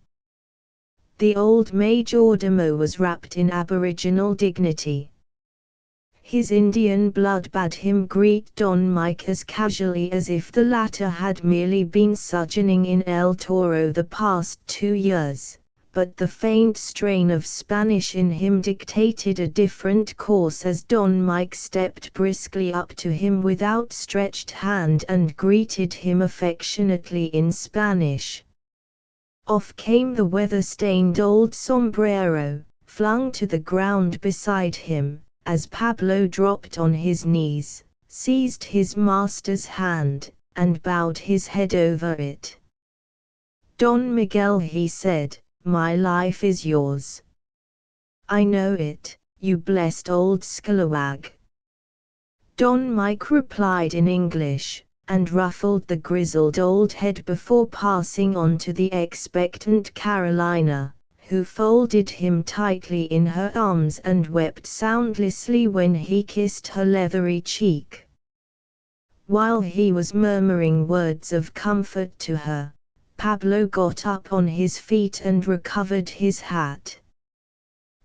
The old majordomo was wrapped in aboriginal dignity. His Indian blood bade him greet Don Mike as casually as if the latter had merely been sojourning in El Toro the past 2 years, but the faint strain of Spanish in him dictated a different course as Don Mike stepped briskly up to him with outstretched hand and greeted him affectionately in Spanish. Off came the weather-stained old sombrero, flung to the ground beside him, as Pablo dropped on his knees, seized his master's hand, and bowed his head over it. "Don Miguel," he said, "my life is yours." "I know it, you blessed old scalawag." Don Mike replied in English, and ruffled the grizzled old head before passing on to the expectant Carolina, who folded him tightly in her arms and wept soundlessly when he kissed her leathery cheek. While he was murmuring words of comfort to her, Pablo got up on his feet and recovered his hat.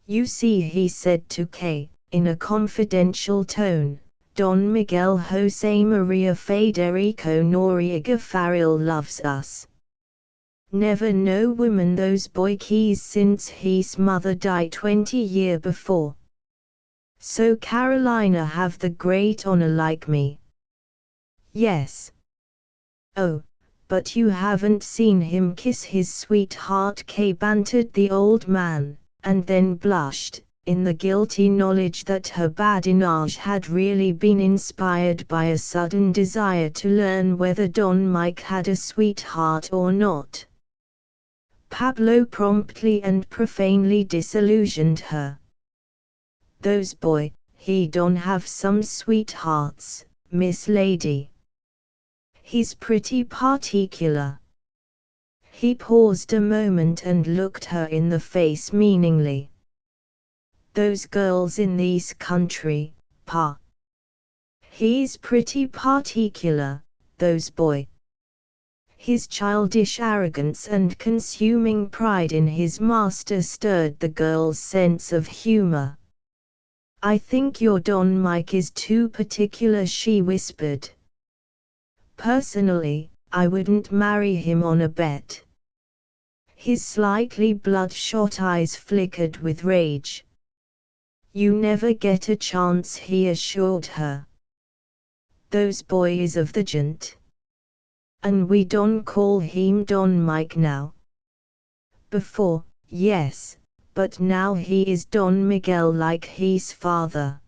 "You see," he said to Kay, in a confidential tone, "Don Miguel Jose Maria Federico Noriega Farrell loves us. Never no woman those boy keys since his mother died 20 year before. So Carolina have the great honor like me." "Yes." "Oh, but you haven't seen him kiss his sweetheart," Kay bantered the old man, and then blushed, in the guilty knowledge that her badinage had really been inspired by a sudden desire to learn whether Don Mike had a sweetheart or not. Pablo promptly and profanely disillusioned her. "Those boy, he don't have some sweethearts, Miss Lady. He's pretty particular." He paused a moment and looked her in the face meaningly. "Those girls in this country, pa. He's pretty particular, those boy." His childish arrogance and consuming pride in his master stirred the girl's sense of humor. "I think your Don Mike is too particular," she whispered. "Personally, I wouldn't marry him on a bet." His slightly bloodshot eyes flickered with rage. "You never get a chance," he assured her. "Those boy is of the gent. And we don't call him Don Mike now. Before, yes, but now he is Don Miguel like his father.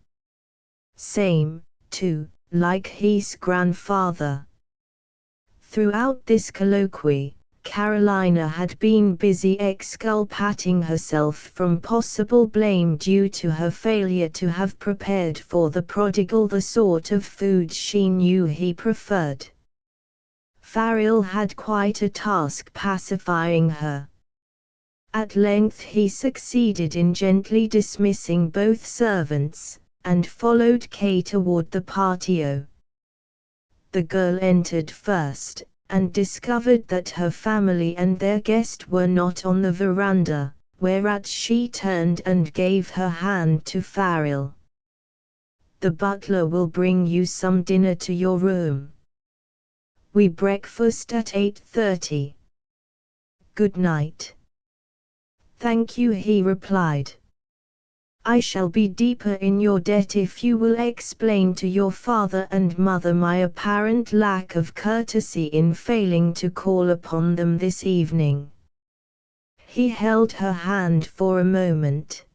Same, too, like his grandfather." Throughout this colloquy, Carolina had been busy exculpating herself from possible blame due to her failure to have prepared for the prodigal the sort of food she knew he preferred. Farrell had quite a task pacifying her. At length he succeeded in gently dismissing both servants, and followed Kay toward the patio. The girl entered first, and discovered that her family and their guest were not on the veranda, whereat she turned and gave her hand to Farrell. "The butler will bring you some dinner to your room. We breakfast at 8:30. Good night." "Thank you," he replied. "I shall be deeper in your debt if you will explain to your father and mother my apparent lack of courtesy in failing to call upon them this evening." He held her hand for a moment.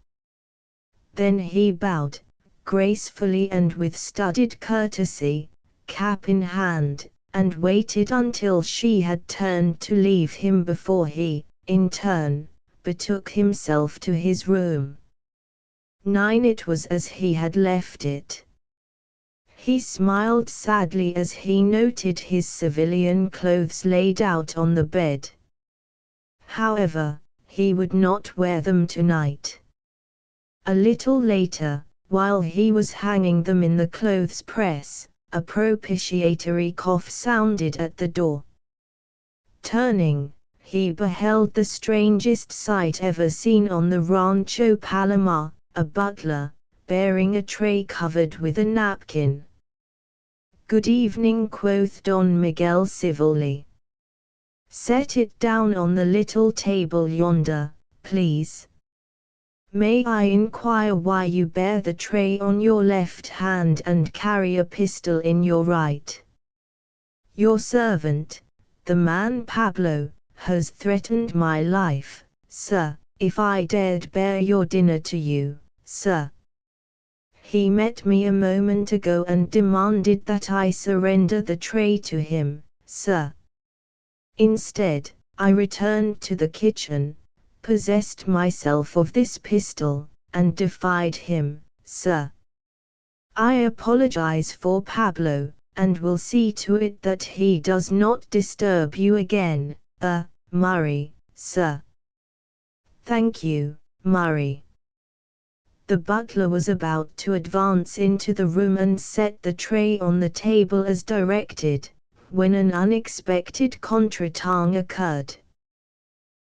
Then he bowed, gracefully and with studied courtesy, cap in hand, and waited until she had turned to leave him before he, in turn, betook himself to his room. 9. It was as he had left it. He smiled sadly as he noted his civilian clothes laid out on the bed. However, he would not wear them tonight. A little later, while he was hanging them in the clothes press, a propitiatory cough sounded at the door. Turning, he beheld the strangest sight ever seen on the Rancho Palomar, a butler, bearing a tray covered with a napkin. "Good evening," quoth Don Miguel civilly. "Set it down on the little table yonder, please. May I inquire why you bear the tray on your left hand and carry a pistol in your right?" "Your servant, the man Pablo, has threatened my life, sir, if I dared bear your dinner to you, sir. He met me a moment ago and demanded that I surrender the tray to him, sir. Instead, I returned to the kitchen, possessed myself of this pistol, and defied him, sir. I apologize for Pablo, and will see to it that he does not disturb you again, Murray, sir." "Thank you, Murray." The butler was about to advance into the room and set the tray on the table as directed, when an unexpected contretemps occurred.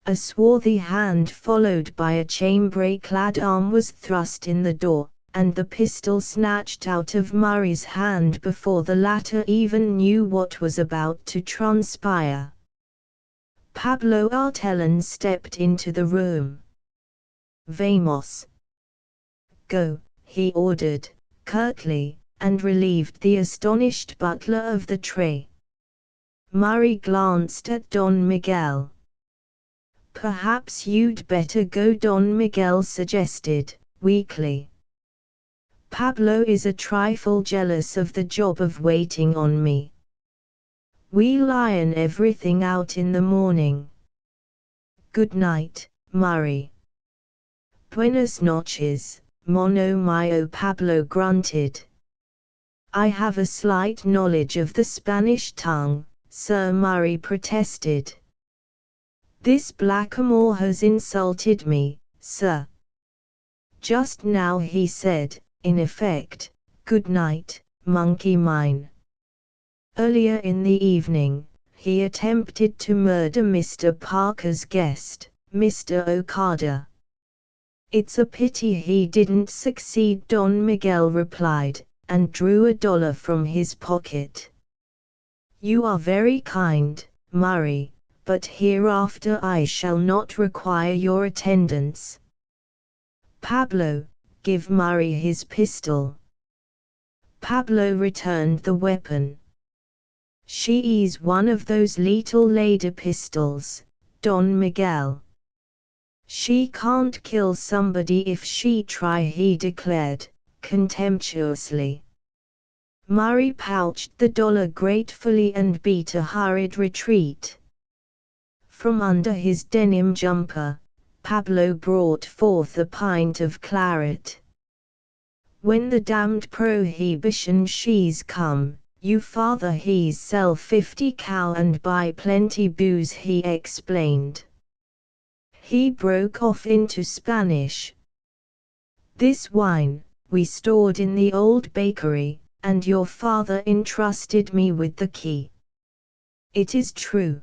A swarthy hand followed by a chambray-clad arm was thrust in the door, and the pistol snatched out of Murray's hand before the latter even knew what was about to transpire. Pablo Artellán stepped into the room. "Vamos. Go," he ordered, curtly, and relieved the astonished butler of the tray. Murray glanced at Don Miguel. "Perhaps you'd better go," Don Miguel suggested, weakly. "Pablo is a trifle jealous of the job of waiting on me. We'll iron everything out in the morning. Good night, Murray." "Buenas noches, mono mio," Pablo grunted. "I have a slight knowledge of the Spanish tongue, Sir Murray protested. "This blackamoor has insulted me, sir." "Just now he said, in effect, 'Good night, monkey mine.' Earlier in the evening, he attempted to murder Mr. Parker's guest, Mr. Okada." "It's a pity he didn't succeed," Don Miguel replied, and drew $1 from his pocket. "You are very kind, Murray, but hereafter I shall not require your attendance. Pablo, give Murray his pistol." Pablo returned the weapon. "She's one of those little lady pistols, Don Miguel. She can't kill somebody if she try," he declared, contemptuously. Murray pouched the $1 gratefully and beat a hurried retreat. From under his denim jumper, Pablo brought forth a pint of claret. "When the damned prohibition she's come, you father he's sell 50 cow and buy plenty booze," he explained. He broke off into Spanish. This wine, we stored in the old bakery, and your father entrusted me with the key. It is true.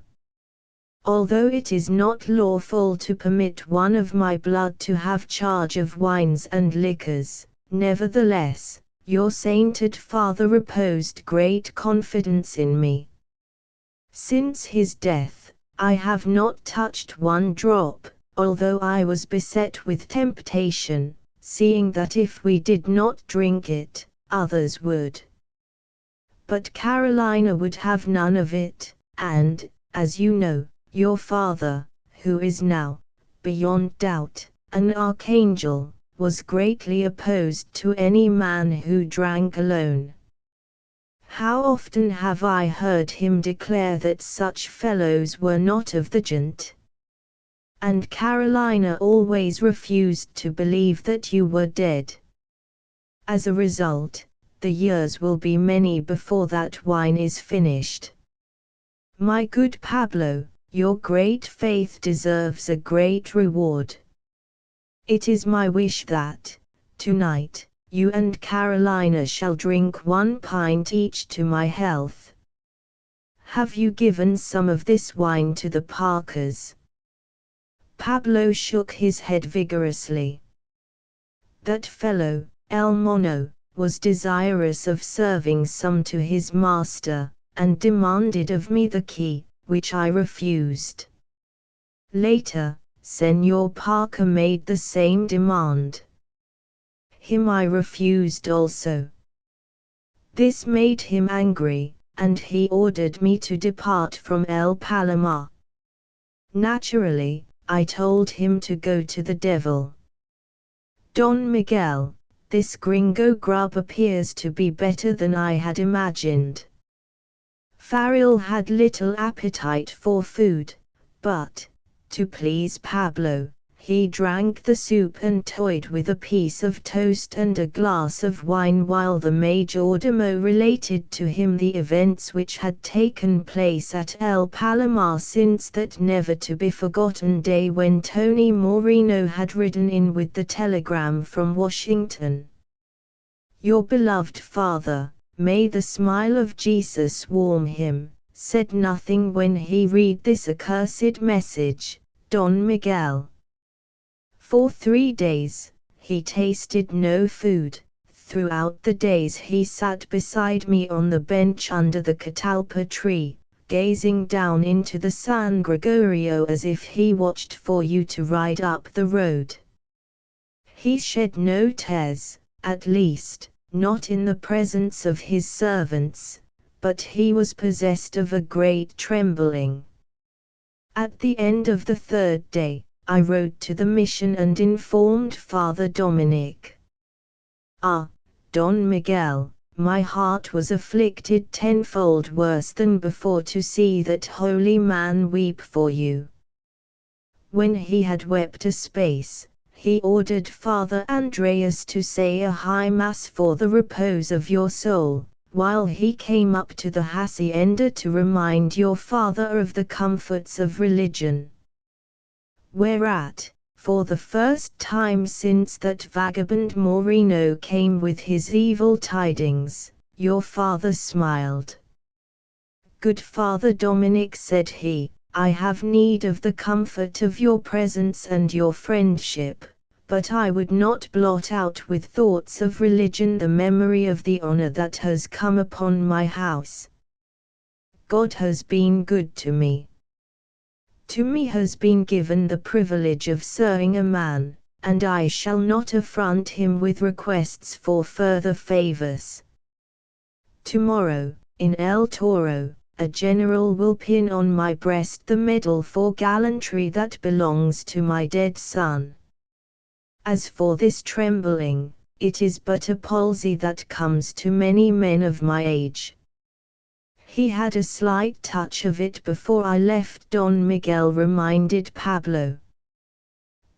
Although it is not lawful to permit one of my blood to have charge of wines and liquors, nevertheless, your sainted father reposed great confidence in me. Since his death, I have not touched one drop, although I was beset with temptation, seeing that if we did not drink it, others would. But Carolina would have none of it, and, as you know, your father, who is now, beyond doubt, an archangel, was greatly opposed to any man who drank alone. How often have I heard him declare that such fellows were not of the gent? And Carolina always refused to believe that you were dead. As a result, the years will be many before that wine is finished. My good Pablo, your great faith deserves a great reward. It is my wish that, tonight, you and Carolina shall drink 1 pint each to my health. Have you given some of this wine to the Parkers? Pablo shook his head vigorously. That fellow, El Mono, was desirous of serving some to his master, and demanded of me the key, which I refused. Later, Senor Parker made the same demand. Him I refused also. This made him angry, and he ordered me to depart from El Palomar. Naturally, I told him to go to the devil. Don Miguel, this gringo grub appears to be better than I had imagined. Farrell had little appetite for food, but, to please Pablo, he drank the soup and toyed with a piece of toast and a glass of wine while the majordomo related to him the events which had taken place at El Palomar since that never-to-be-forgotten day when Tony Moreno had ridden in with the telegram from Washington. Your beloved father, may the smile of Jesus warm him, said nothing when he read this accursed message, Don Miguel. For 3 days, he tasted no food. Throughout the days he sat beside me on the bench under the catalpa tree, gazing down into the San Gregorio as if he watched for you to ride up the road. He shed no tears, at least, not in the presence of his servants, but he was possessed of a great trembling. At the end of the 3rd day, I rode to the mission and informed Father Dominic. Ah, Don Miguel, my heart was afflicted tenfold worse than before to see that holy man weep for you. When he had wept a space, he ordered Father Andreas to say a high mass for the repose of your soul, while he came up to the hacienda to remind your father of the comforts of religion. Whereat, for the first time since that vagabond Moreno came with his evil tidings, your father smiled. Good Father Dominic, said he, I have need of the comfort of your presence and your friendship, but I would not blot out with thoughts of religion the memory of the honor that has come upon my house. God has been good to me. To me has been given the privilege of serving a man, and I shall not affront him with requests for further favors. Tomorrow, in El Toro, a general will pin on my breast the medal for gallantry that belongs to my dead son. As for this trembling, it is but a palsy that comes to many men of my age. He had a slight touch of it before I left, Don Miguel reminded Pablo.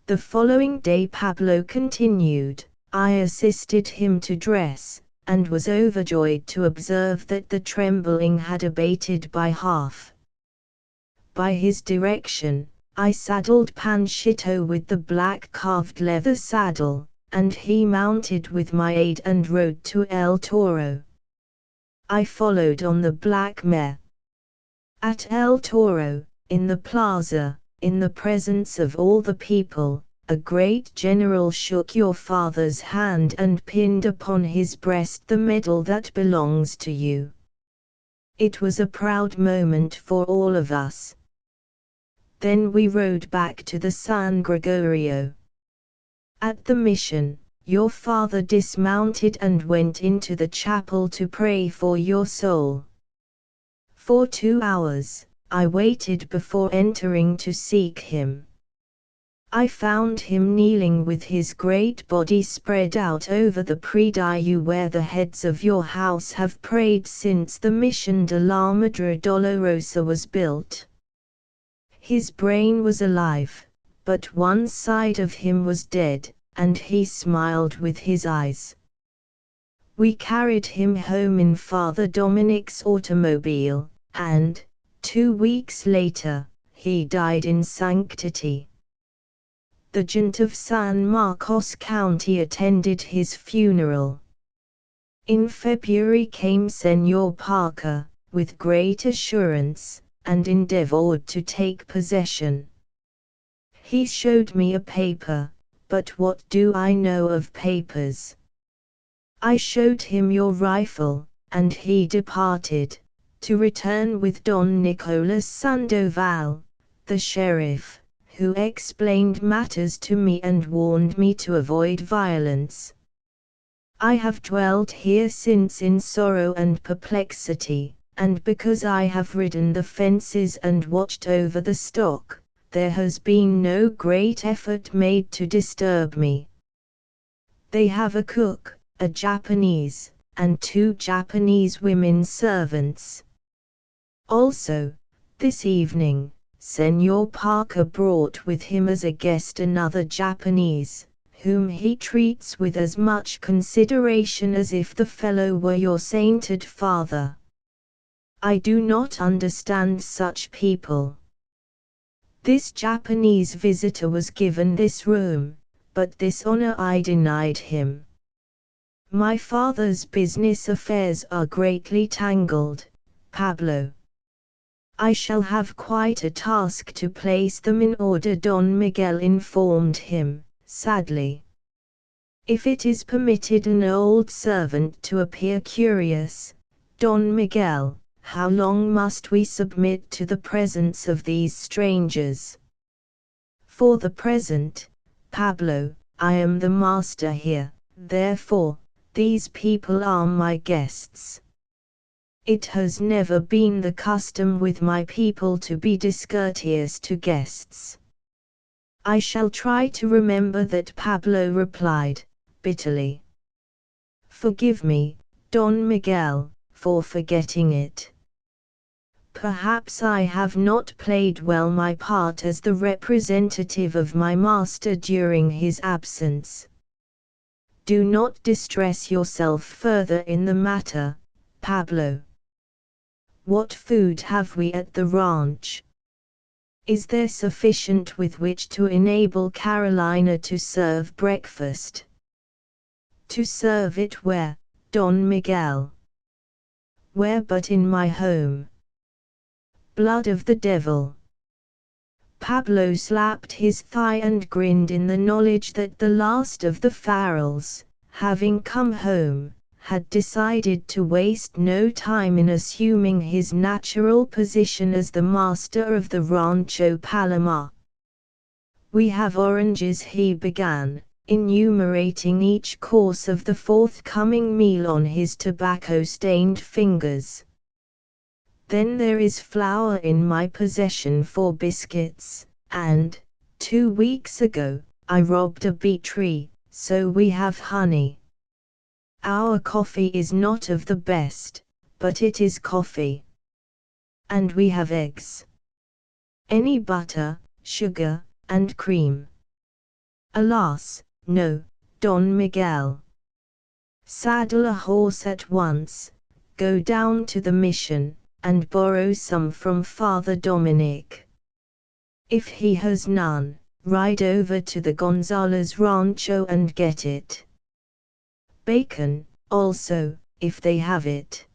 The following day Pablo continued, I assisted him to dress, and was overjoyed to observe that the trembling had abated by half. By his direction, I saddled Panchito with the black carved leather saddle, and he mounted with my aid and rode to El Toro. I followed on the black mare. At El Toro, in the plaza, in the presence of all the people, a great general shook your father's hand and pinned upon his breast the medal that belongs to you. It was a proud moment for all of us. Then we rode back to the San Gregorio. At the mission, your father dismounted and went into the chapel to pray for your soul. For 2 hours, I waited before entering to seek him. I found him kneeling with his great body spread out over the prie-dieu where the heads of your house have prayed since the Mission de la Madre Dolorosa was built. His brain was alive, but one side of him was dead, and he smiled with his eyes. We carried him home in Father Dominic's automobile, and, 2 weeks later, he died in sanctity. The gent of San Marcos County attended his funeral. In February came Senor Parker, with great assurance, and endeavored to take possession. He showed me a paper, but what do I know of papers? I showed him your rifle, and he departed, to return with Don Nicolas Sandoval, the sheriff, who explained matters to me and warned me to avoid violence. I have dwelt here since in sorrow and perplexity, and because I have ridden the fences and watched over the stock, there has been no great effort made to disturb me. They have a cook, a Japanese, and 2 Japanese women servants. Also, this evening, Senor Parker brought with him as a guest another Japanese, whom he treats with as much consideration as if the fellow were your sainted father. I do not understand such people. This Japanese visitor was given this room, but this honor I denied him. My father's business affairs are greatly tangled, Pablo. I shall have quite a task to place them in order, Don Miguel informed him, sadly. If it is permitted an old servant to appear curious, Don Miguel, how long must we submit to the presence of these strangers? For the present, Pablo, I am the master here, therefore, these people are my guests. It has never been the custom with my people to be discourteous to guests. I shall try to remember that, Pablo replied, bitterly. Forgive me, Don Miguel, for forgetting it. Perhaps I have not played well my part as the representative of my master during his absence. Do not distress yourself further in the matter, Pablo. What food have we at the ranch? Is there sufficient with which to enable Carolina to serve breakfast? To serve it where, Don Miguel? Where but in my home? Blood of the devil! Pablo slapped his thigh and grinned in the knowledge that the last of the Farrells, having come home, had decided to waste no time in assuming his natural position as the master of the Rancho Palomar. We have oranges, he began, enumerating each course of the forthcoming meal on his tobacco-stained fingers. Then there is flour in my possession for biscuits, and, 2 weeks ago, I robbed a bee tree, so we have honey. Our coffee is not of the best, but it is coffee. And we have eggs. Any butter, sugar, and cream? Alas, no, Don Miguel. Saddle a horse at once, go down to the mission, and borrow some from Father Dominic. If he has none, ride over to the Gonzalez Rancho and get it. Bacon, also, if they have it.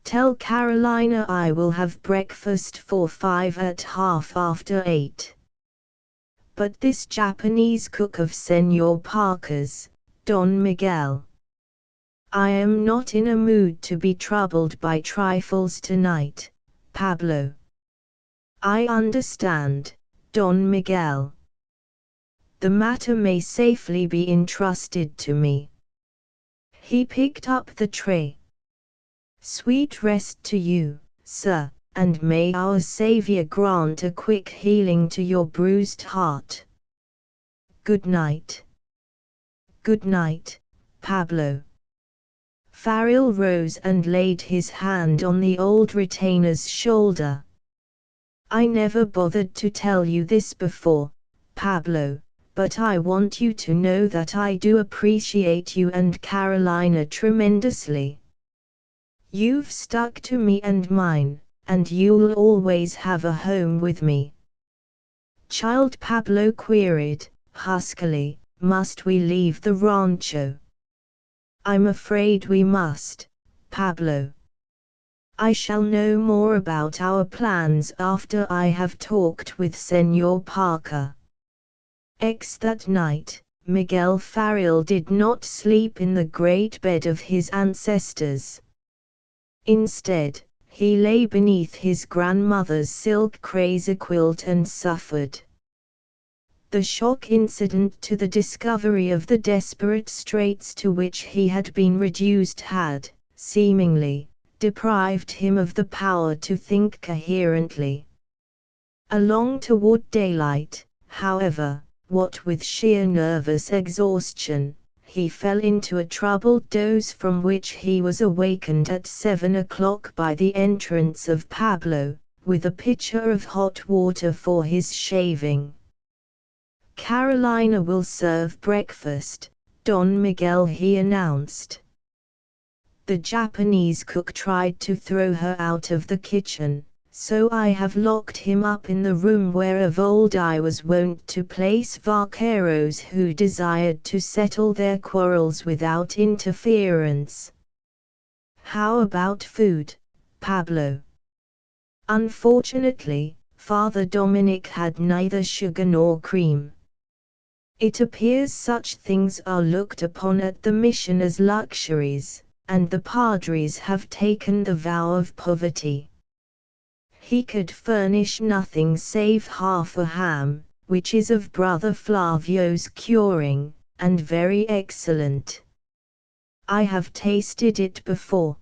Tell Carolina I will have breakfast for 5 at 8:30. But this Japanese cook of Senor Parker's, Don Miguel. I am not in a mood to be troubled by trifles tonight, Pablo. I understand, Don Miguel. The matter may safely be entrusted to me. He picked up the tray. Sweet rest to you, sir, and may our Savior grant a quick healing to your bruised heart. Good night. Good night, Pablo. Farrell rose and laid his hand on the old retainer's shoulder. I never bothered to tell you this before, Pablo, but I want you to know that I do appreciate you and Carolina tremendously. You've stuck to me and mine, and you'll always have a home with me. Child, Pablo queried, huskily, must we leave the rancho? I'm afraid we must, Pablo. I shall know more about our plans after I have talked with Senor Parker. That night, Miguel Farrell did not sleep in the great bed of his ancestors. Instead, he lay beneath his grandmother's silk crazy quilt and suffered. The shock incident to the discovery of the desperate straits to which he had been reduced had, seemingly, deprived him of the power to think coherently. Along toward daylight, however, what with sheer nervous exhaustion, he fell into a troubled doze from which he was awakened at 7 o'clock by the entrance of Pablo, with a pitcher of hot water for his shaving. Carolina will serve breakfast, Don Miguel, he announced. The Japanese cook tried to throw her out of the kitchen, so I have locked him up in the room where of old I was wont to place vaqueros who desired to settle their quarrels without interference. How about food, Pablo? Unfortunately, Father Dominic had neither sugar nor cream. It appears such things are looked upon at the mission as luxuries, and the padres have taken the vow of poverty. He could furnish nothing save half a ham, which is of Brother Flavio's curing, and very excellent. I have tasted it before.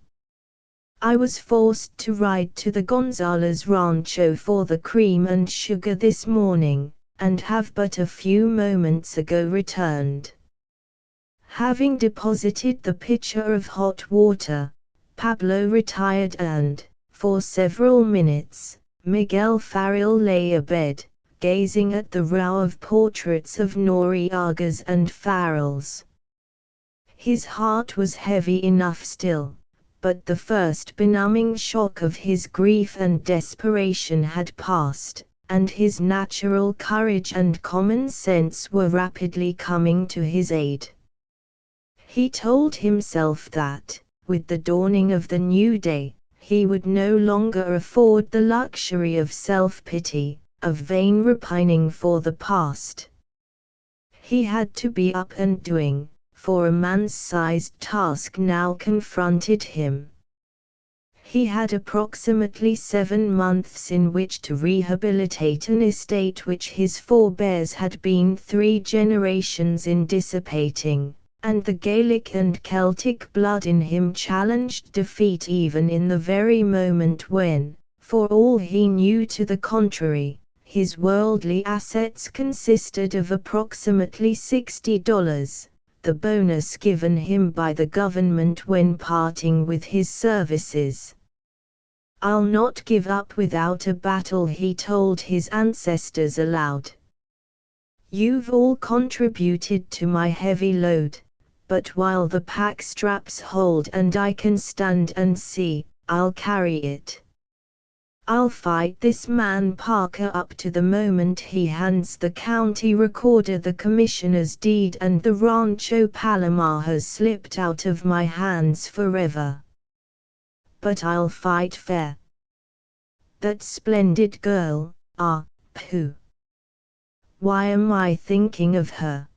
I was forced to ride to the Gonzalez Rancho for the cream and sugar this morning, and have but a few moments ago returned. Having deposited the pitcher of hot water, Pablo retired and, for several minutes, Miguel Farrell lay abed, gazing at the row of portraits of Noriegas and Farrells. His heart was heavy enough still, but the first benumbing shock of his grief and desperation had passed, and his natural courage and common sense were rapidly coming to his aid. He told himself that, with the dawning of the new day, he would no longer afford the luxury of self-pity, of vain repining for the past. He had to be up and doing, for a man-sized task now confronted him. He had approximately 7 months in which to rehabilitate an estate which his forebears had been 3 generations in dissipating, and the Gaelic and Celtic blood in him challenged defeat even in the very moment when, for all he knew to the contrary, his worldly assets consisted of approximately $60, the bonus given him by the government when parting with his services. "I'll not give up without a battle," he told his ancestors aloud. "You've all contributed to my heavy load, but while the pack straps hold and I can stand and see, I'll carry it. I'll fight this man Parker up to the moment he hands the county recorder the commissioner's deed and the Rancho Palomar has slipped out of my hands forever. But I'll fight fair. That splendid girl, pooh. Why am I thinking of her?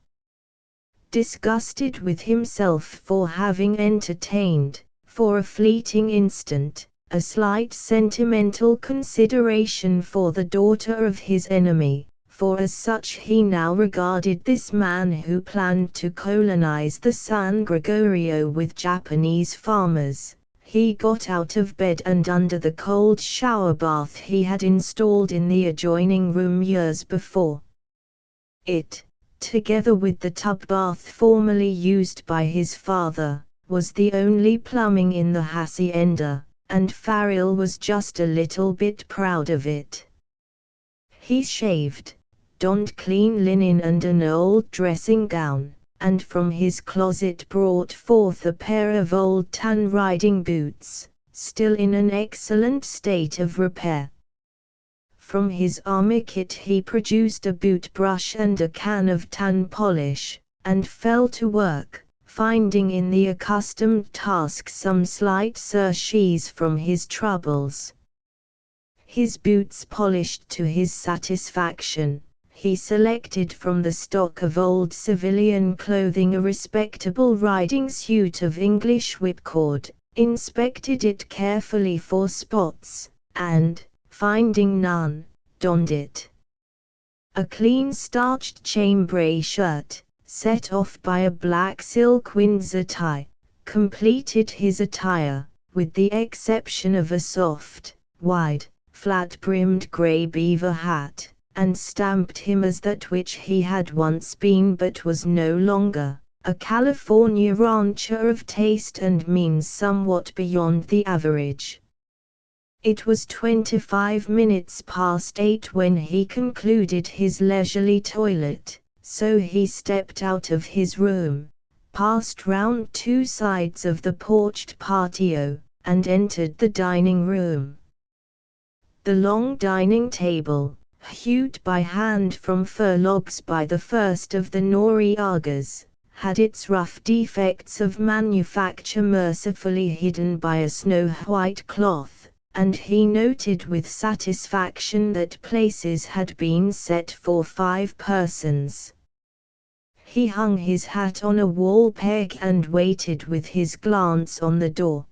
Disgusted with himself for having entertained, for a fleeting instant, a slight sentimental consideration for the daughter of his enemy, for as such he now regarded this man who planned to colonize the San Gregorio with Japanese farmers, he got out of bed and under the cold shower bath he had installed in the adjoining room years before. It, together with the tub bath formerly used by his father, was the only plumbing in the hacienda, and Farrell was just a little bit proud of it. He shaved, donned clean linen and an old dressing gown, and from his closet brought forth a pair of old tan riding boots, still in an excellent state of repair. From his army kit he produced a boot brush and a can of tan polish, and fell to work, finding in the accustomed task some slight surcease from his troubles. His boots polished to his satisfaction, he selected from the stock of old civilian clothing a respectable riding suit of English whipcord, inspected it carefully for spots, and, finding none, donned it. A clean starched chambray shirt, set off by a black silk Windsor tie, completed his attire, with the exception of a soft, wide, flat-brimmed grey beaver hat, and stamped him as that which he had once been but was no longer, a California rancher of taste and means somewhat beyond the average. It was 25 minutes past 8 when he concluded his leisurely toilet, so he stepped out of his room, passed round two sides of the porched patio, and entered the dining room. The long dining table, hewed by hand from fir logs by the first of the Noriegas, had its rough defects of manufacture mercifully hidden by a snow-white cloth, and he noted with satisfaction that places had been set for 5 persons. He hung his hat on a wall peg and waited with his glance on the door.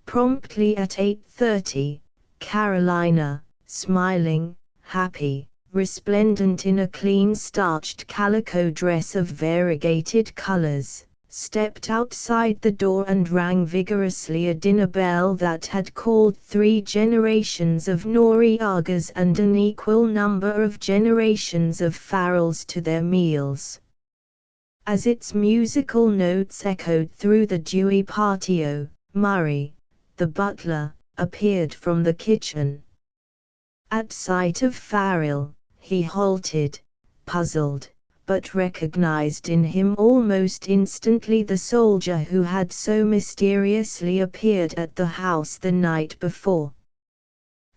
Promptly at 8:30, Carolina, smiling, happy, resplendent in a clean starched calico dress of variegated colors, stepped outside the door and rang vigorously a dinner bell that had called 3 generations of Noriegas and an equal number of generations of Farrells to their meals. As its musical notes echoed through the dewy patio, Murray, the butler, appeared from the kitchen. At sight of Farrell, he halted, puzzled, but recognized in him almost instantly the soldier who had so mysteriously appeared at the house the night before.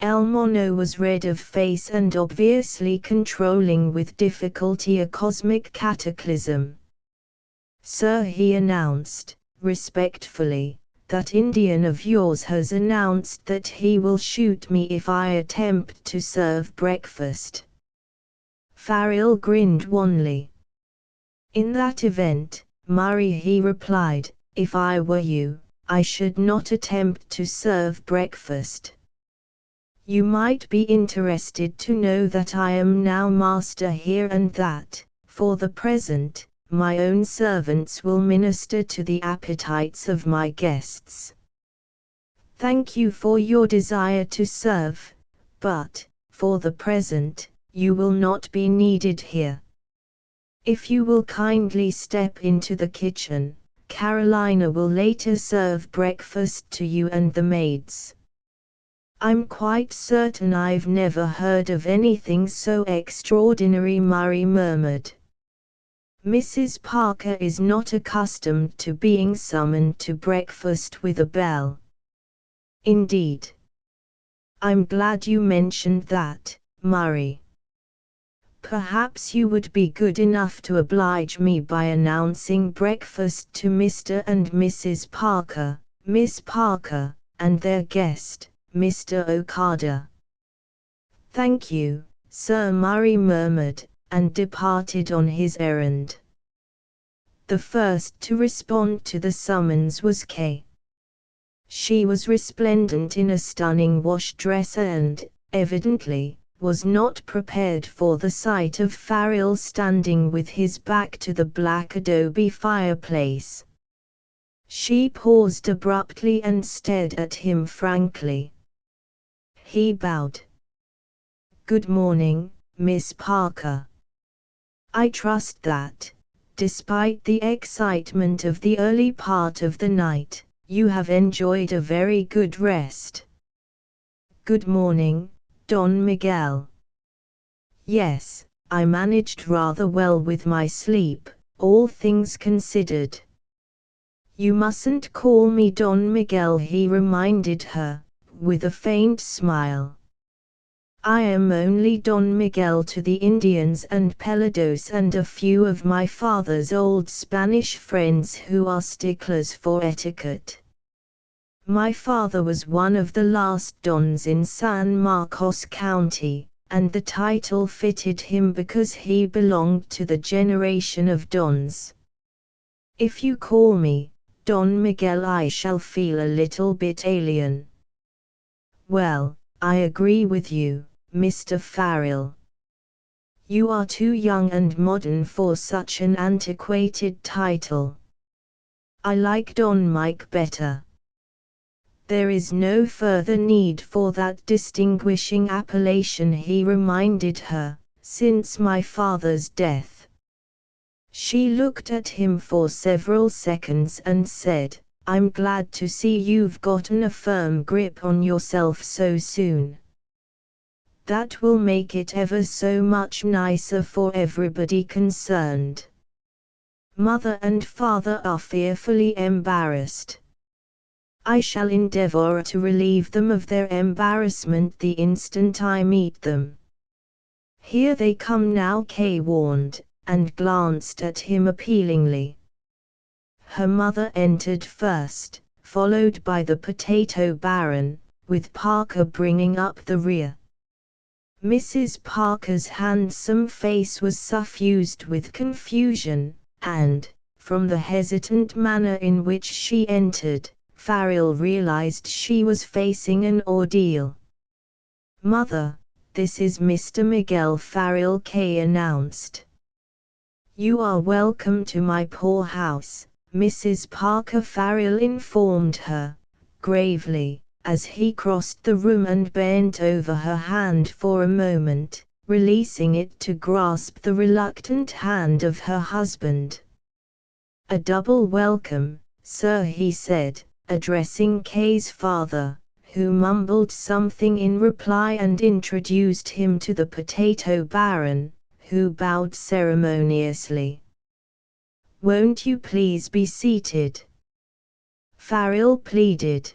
El Mono was red of face and obviously controlling with difficulty a cosmic cataclysm. "Sir," he announced, respectfully, "that Indian of yours has announced that he will shoot me if I attempt to serve breakfast." Farrell grinned wanly. "In that event, Murray," he replied, "if I were you, I should not attempt to serve breakfast. You might be interested to know that I am now master here and that, for the present, my own servants will minister to the appetites of my guests. Thank you for your desire to serve, but, for the present, you will not be needed here. If you will kindly step into the kitchen, Carolina will later serve breakfast to you and the maids." "I'm quite certain I've never heard of anything so extraordinary," Murray murmured. "Mrs. Parker is not accustomed to being summoned to breakfast with a bell." "Indeed. I'm glad you mentioned that, Murray. Perhaps you would be good enough to oblige me by announcing breakfast to Mr. and Mrs. Parker, Miss Parker, and their guest, Mr. Okada. Thank you, Sir Murray murmured, and departed on his errand. The first to respond to the summons was Kay. She was resplendent in a stunning wash dress and, evidently, was not prepared for the sight of Farrell standing with his back to the black adobe fireplace. She paused abruptly and stared at him frankly. He bowed. "Good morning, Miss Parker. I trust that, despite the excitement of the early part of the night, you have enjoyed a very good rest." "Good morning, Don Miguel. Yes, I managed rather well with my sleep, all things considered." "You mustn't call me Don Miguel," he reminded her, with a faint smile. "I am only Don Miguel to the Indians and Pelados and a few of my father's old Spanish friends who are sticklers for etiquette. My father was one of the last Dons in San Marcos County, and the title fitted him because he belonged to the generation of Dons. If you call me Don Miguel, I shall feel a little bit alien." "Well, I agree with you, Mr. Farrell. You are too young and modern for such an antiquated title. I like Don Mike better." "There is no further need for that distinguishing appellation," he reminded her, "since my father's death." She looked at him for several seconds and said, "I'm glad to see you've gotten a firm grip on yourself so soon. That will make it ever so much nicer for everybody concerned. Mother and father are fearfully embarrassed. I shall endeavor to relieve them of their embarrassment the instant I meet them." "Here they come now," Kay warned, and glanced at him appealingly. Her mother entered first, followed by the potato baron, with Parker bringing up the rear. Mrs. Parker's handsome face was suffused with confusion, and, from the hesitant manner in which she entered, Farrell realized she was facing an ordeal. "Mother, this is Mr. Miguel Farrell," Kay announced. "You are welcome to my poor house," Mrs. Parker Farrell informed her, gravely, as he crossed the room and bent over her hand for a moment, releasing it to grasp the reluctant hand of her husband. "A double welcome, sir," he said, addressing Kay's father, who mumbled something in reply and introduced him to the potato baron, who bowed ceremoniously. "Won't you please be seated?" Farrell pleaded.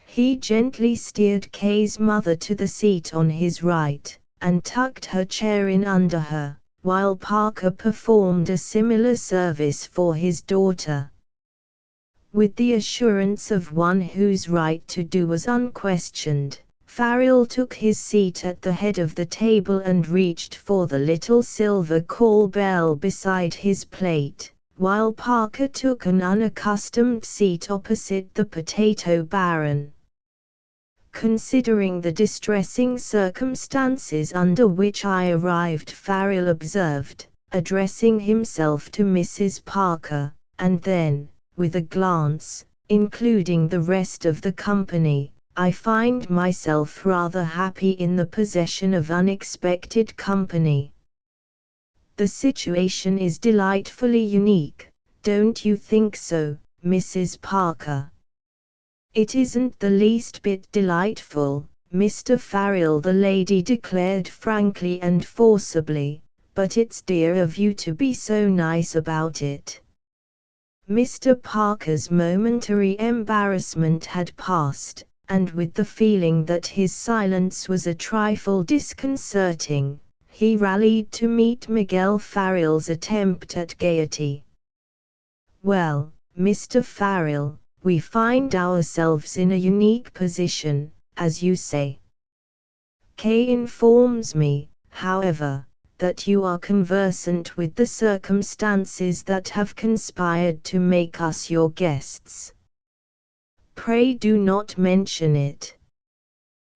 He gently steered Kay's mother to the seat on his right, and tucked her chair in under her, while Parker performed a similar service for his daughter. With the assurance of one whose right to do was unquestioned, Farrell took his seat at the head of the table and reached for the little silver call bell beside his plate, while Parker took an unaccustomed seat opposite the potato baron. "Considering the distressing circumstances under which I arrived," Farrell observed, addressing himself to Mrs. Parker, and then, with a glance, including the rest of the company, "I find myself rather happy in the possession of unexpected company. The situation is delightfully unique, don't you think so, Mrs. Parker?" "It isn't the least bit delightful, Mr. Farrell," the lady declared frankly and forcibly, "but it's dear of you to be so nice about it." Mr. Parker's momentary embarrassment had passed, and with the feeling that his silence was a trifle disconcerting, he rallied to meet Miguel Farrell's attempt at gaiety. "Well, Mr. Farrell, we find ourselves in a unique position, as you say. Kay informs me, however, that you are conversant with the circumstances that have conspired to make us your guests. Pray do not mention it.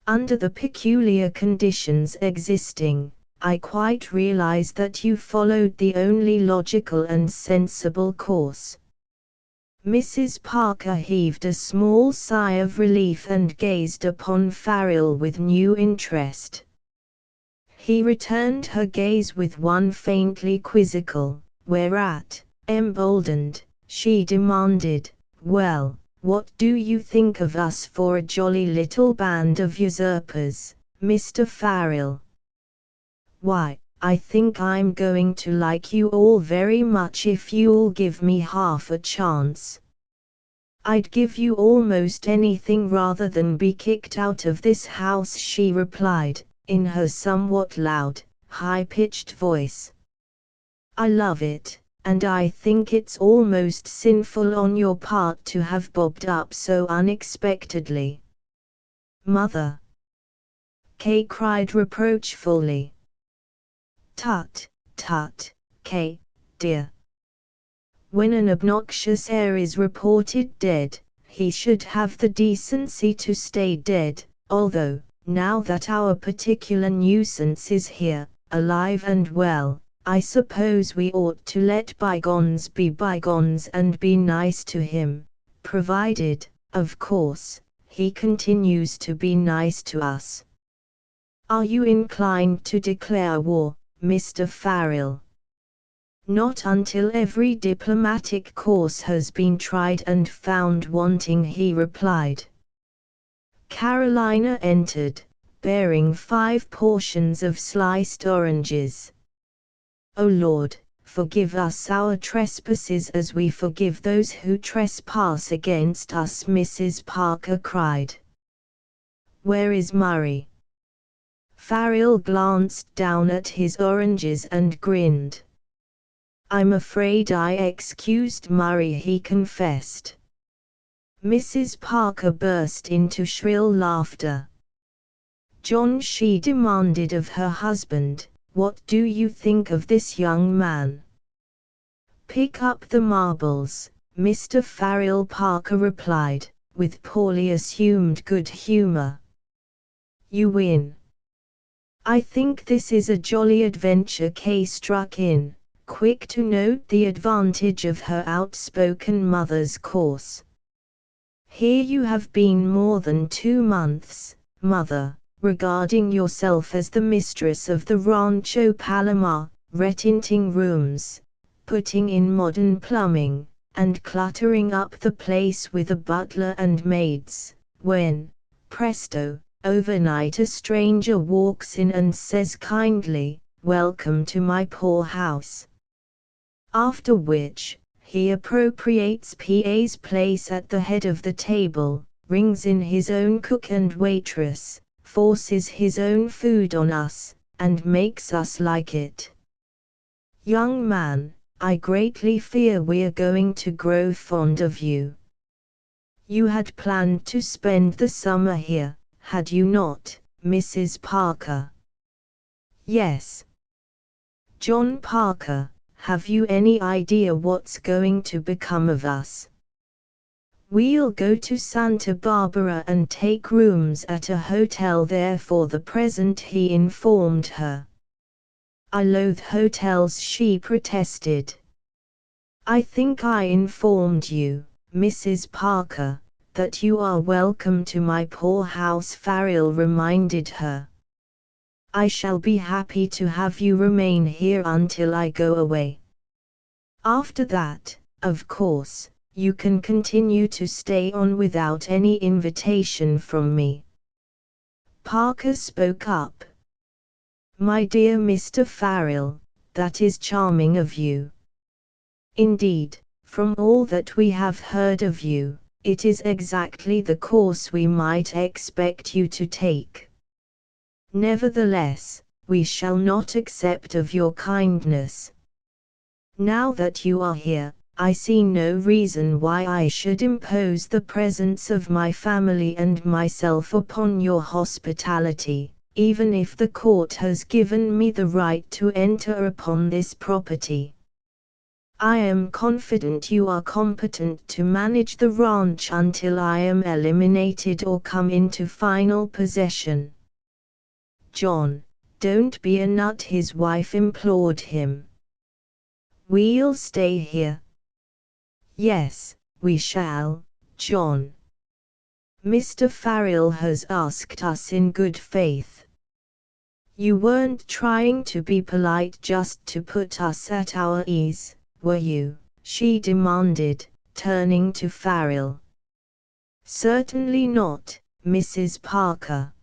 Under the peculiar conditions existing, I quite realize that you followed the only logical and sensible course." Mrs. Parker heaved a small sigh of relief and gazed upon Farrell with new interest. He returned her gaze with one faintly quizzical, whereat, emboldened, she demanded, "Well, what do you think of us for a jolly little band of usurpers, Mr. Farrell?" "Why, I think I'm going to like you all very much if you'll give me half a chance. I'd give you almost anything rather than be kicked out of this house," she replied, in her somewhat loud, high-pitched voice. "I love it, and I think it's almost sinful on your part to have bobbed up so unexpectedly." "Mother!" Kay cried reproachfully. "Tut, tut, Kay, dear. When an obnoxious heir is reported dead, he should have the decency to stay dead, although, now that our particular nuisance is here, alive and well, I suppose we ought to let bygones be bygones and be nice to him, provided, of course, he continues to be nice to us. Are you inclined to declare war, Mr. Farrell?" "Not until every diplomatic course has been tried and found wanting," he replied. Carolina entered, bearing 5 portions of sliced oranges. "O Lord, forgive us our trespasses as we forgive those who trespass against us," Mrs. Parker cried. "Where is Murray?" Farrell glanced down at his oranges and grinned. "I'm afraid I excused Murray," he confessed. Mrs. Parker burst into shrill laughter. "John," she demanded of her husband, "what do you think of this young man?" "Pick up the marbles," Mr. Farrell Parker replied, with poorly assumed good humor. "You win." "I think this is a jolly adventure," Kay struck in, quick to note the advantage of her outspoken mother's course. "Here you have been more than 2 months, Mother, regarding yourself as the mistress of the Rancho Palomar, renting rooms, putting in modern plumbing, and cluttering up the place with a butler and maids, when, presto, overnight a stranger walks in and says kindly, 'Welcome to my poor house.' After which, he appropriates PA's place at the head of the table, rings in his own cook and waitress, forces his own food on us, and makes us like it. Young man, I greatly fear we're going to grow fond of you. You had planned to spend the summer here, had you not, Mrs. Parker?" "Yes." "John Parker, have you any idea what's going to become of us?" "We'll go to Santa Barbara and take rooms at a hotel there for the present," he informed her. "I loathe hotels," she protested. "I think I informed you, Mrs. Parker, that you are welcome to my poor house," Farrell reminded her. "I shall be happy to have you remain here until I go away. After that, of course, you can continue to stay on without any invitation from me." Parker spoke up. "My dear Mr. Farrell, that is charming of you. Indeed, from all that we have heard of you, it is exactly the course we might expect you to take. Nevertheless, we shall not accept of your kindness. Now that you are here, I see no reason why I should impose the presence of my family and myself upon your hospitality, even if the court has given me the right to enter upon this property. I am confident you are competent to manage the ranch until I am eliminated or come into final possession. John, don't be a nut, his wife implored him. We'll stay here. Yes, we shall, John. Mr. Farrell has asked us in good faith. You weren't trying to be polite just to put us at our ease, were you? She demanded, turning to Farrell. Certainly not, Mrs. Parker.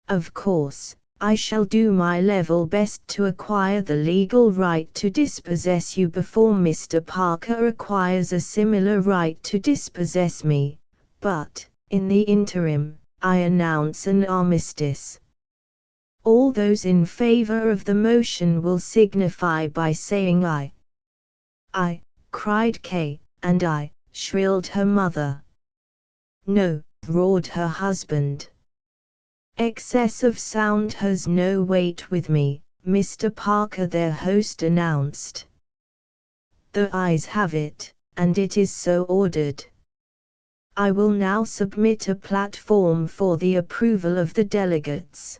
Of course, I shall do my level best to acquire the legal right to dispossess you before Mr. Parker acquires a similar right to dispossess me, but, in the interim, I announce an armistice. All those in favor of the motion will signify by saying aye. "I," cried Kay, "and I," shrilled her mother. "No," roared her husband. "Excess of sound has no weight with me," Mr. Parker, their host, announced. "The ayes have it, and it is so ordered. I will now submit a platform for the approval of the delegates.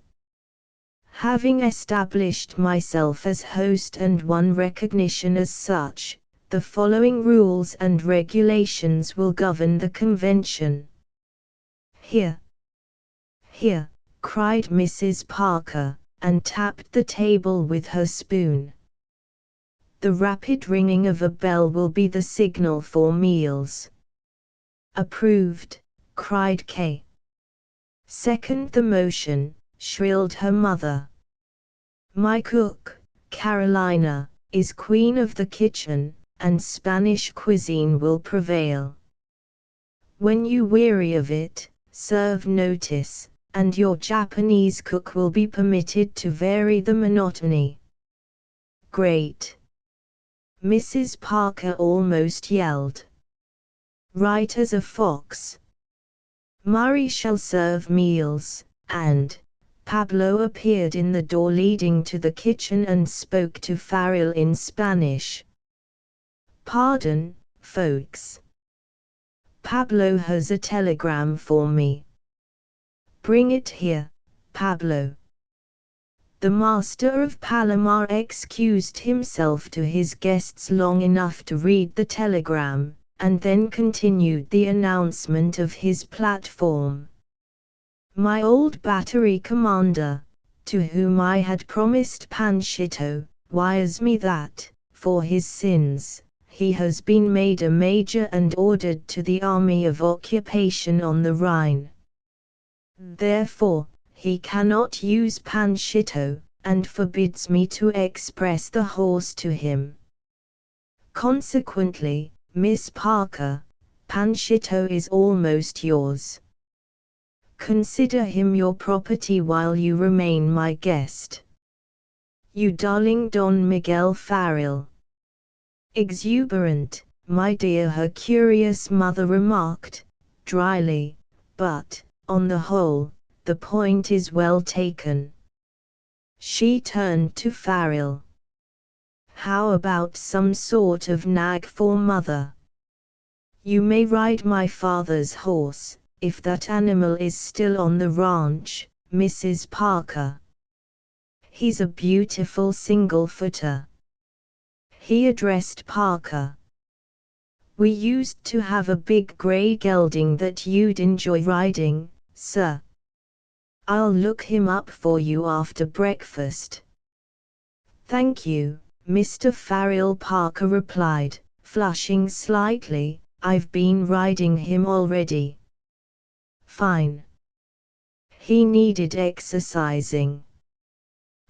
Having established myself as host and won recognition as such, the following rules and regulations will govern the convention." "Here! Here!" cried Mrs. Parker, and tapped the table with her spoon. "The rapid ringing of a bell will be the signal for meals." "Approved!" cried Kay. "Second the motion!" shrilled her mother. "My cook, Carolina, is queen of the kitchen, and Spanish cuisine will prevail. When you weary of it, serve notice, and your Japanese cook will be permitted to vary the monotony." "Great!" Mrs. Parker almost yelled. "Right as a fox. Murray shall serve meals," and Pablo appeared in the door leading to the kitchen and spoke to Farrell in Spanish. "Pardon, folks. Pablo has a telegram for me." "Bring it here, Pablo." The master of Palomar excused himself to his guests long enough to read the telegram, and then continued the announcement of his platform. "My old battery commander, to whom I had promised Panchito, wires me that, for his sins, he has been made a major and ordered to the Army of Occupation on the Rhine. Therefore, he cannot use Panchito, and forbids me to express the horse to him. Consequently, Miss Parker, Panchito is almost yours. Consider him your property while you remain my guest. You darling Don Miguel Farrell." "Exuberant, my dear," her curious mother remarked, dryly, "but, on the whole, the point is well taken." She turned to Farrell. "How about some sort of nag for mother? You may ride my father's horse, if that animal is still on the ranch, Mrs. Parker. He's a beautiful single-footer." He addressed Parker. "We used to have a big gray gelding that you'd enjoy riding, sir. I'll look him up for you after breakfast." "Thank you, Mr. Farrell," Parker replied, flushing slightly. "I've been riding him already." "Fine. He needed exercising.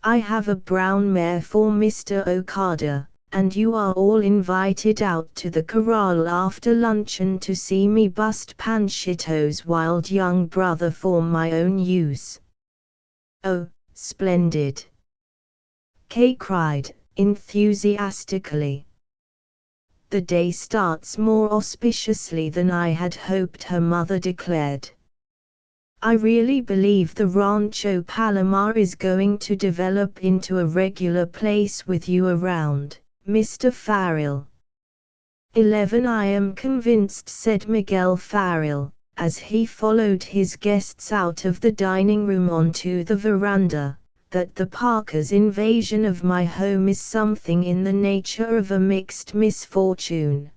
I have a brown mare for Mr. Okada, and you are all invited out to the corral after luncheon to see me bust Panchito's wild young brother for my own use." "Oh, splendid!" Kay cried, enthusiastically. "The day starts more auspiciously than I had hoped," her mother declared. "I really believe the Rancho Palomar is going to develop into a regular place with you around, Mr. Farrell." 11 I am convinced," said Miguel Farrell, as he followed his guests out of the dining room onto the veranda, "that the Parkers' invasion of my home is something in the nature of a mixed misfortune.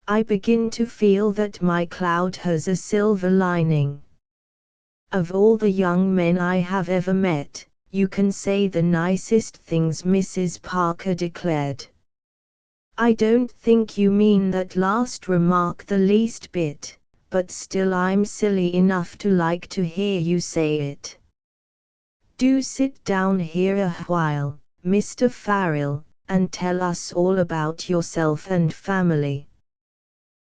I begin to feel that my cloud has a silver lining. Of all the young men I have ever met, you can say the nicest things," Mrs. Parker declared. "I don't think you mean that last remark the least bit, but still I'm silly enough to like to hear you say it. Do sit down here a while, Mr. Farrell, and tell us all about yourself and family."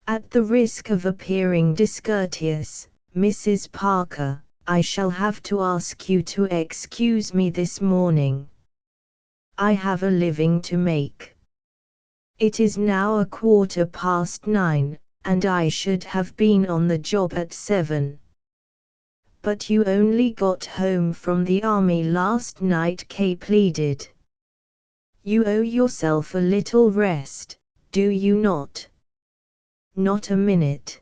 At the risk of appearing discourteous, Mrs. Parker, I shall have to ask you to excuse me this morning. I have a living to make. It is now 9:15, and I should have been on the job at 7. "But you only got home from the army last night," Kay pleaded. "You owe yourself a little rest, do you not?" "Not a minute.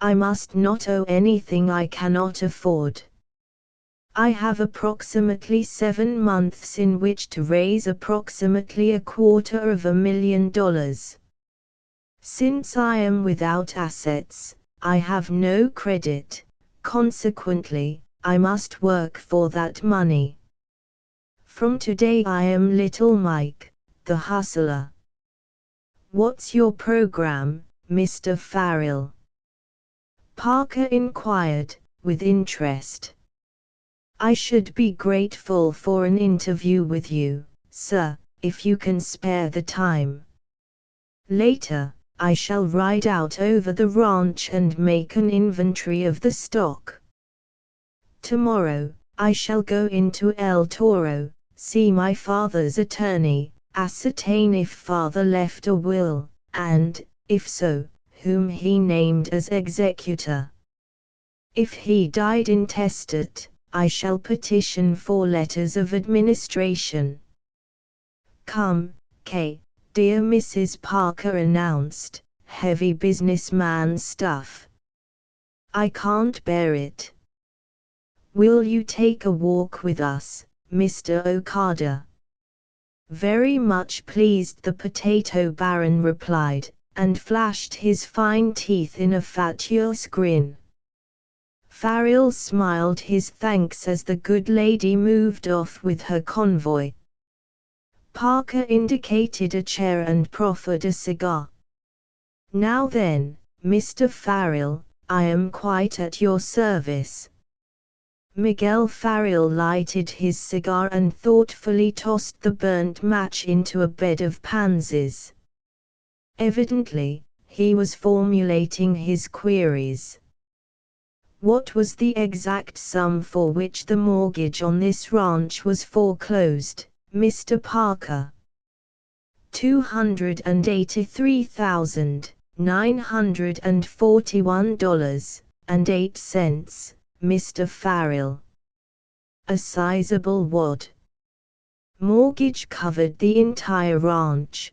I must not owe anything I cannot afford. I have approximately 7 months in which to raise approximately $250,000. Since I am without assets, I have no credit, consequently, I must work for that money. From today I am Little Mike, the hustler." "What's your program, Mr. Farrell?" Parker inquired, with interest. "I should be grateful for an interview with you, sir, if you can spare the time. Later, I shall ride out over the ranch and make an inventory of the stock. Tomorrow, I shall go into El Toro, see my father's attorney, ascertain if father left a will, and, if so, whom he named as executor. If he died intestate, I shall petition for letters of administration." "Come, Kay, dear," Mrs. Parker announced, "heavy businessman stuff. I can't bear it. Will you take a walk with us, Mr. Okada?" "Very much pleased," the potato baron replied, and flashed his fine teeth in a fatuous grin. Farrell smiled his thanks as the good lady moved off with her convoy. Parker indicated a chair and proffered a cigar. "Now then, Mr. Farrell, I am quite at your service." Miguel Farrell lighted his cigar and thoughtfully tossed the burnt match into a bed of pansies. Evidently, he was formulating his queries. "What was the exact sum for which the mortgage on this ranch was foreclosed, Mr. Parker?" $283,941.08, Mr. Farrell. "A sizable wad. Mortgage covered the entire ranch?"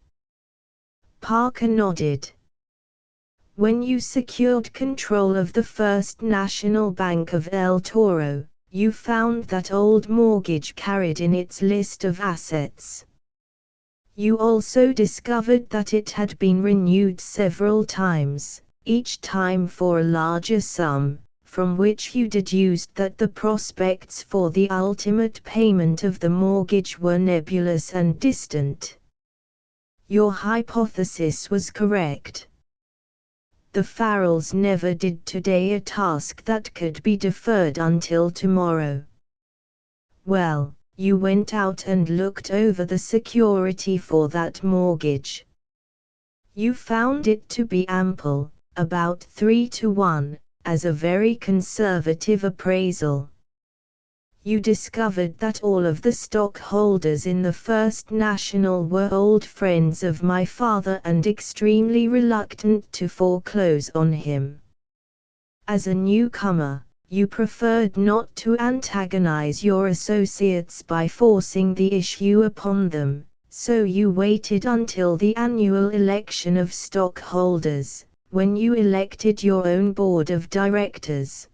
Parker nodded. "When you secured control of the First National Bank of El Toro, you found that old mortgage carried in its list of assets. You also discovered that it had been renewed several times, each time for a larger sum, from which you deduced that the prospects for the ultimate payment of the mortgage were nebulous and distant. Your hypothesis was correct. The Farrells never did today a task that could be deferred until tomorrow. Well, you went out and looked over the security for that mortgage. You found it to be ample, about 3-1, as a very conservative appraisal. You discovered that all of the stockholders in the First National were old friends of my father and extremely reluctant to foreclose on him. As a newcomer, you preferred not to antagonize your associates by forcing the issue upon them, so you waited until the annual election of stockholders, when you elected your own board of directors.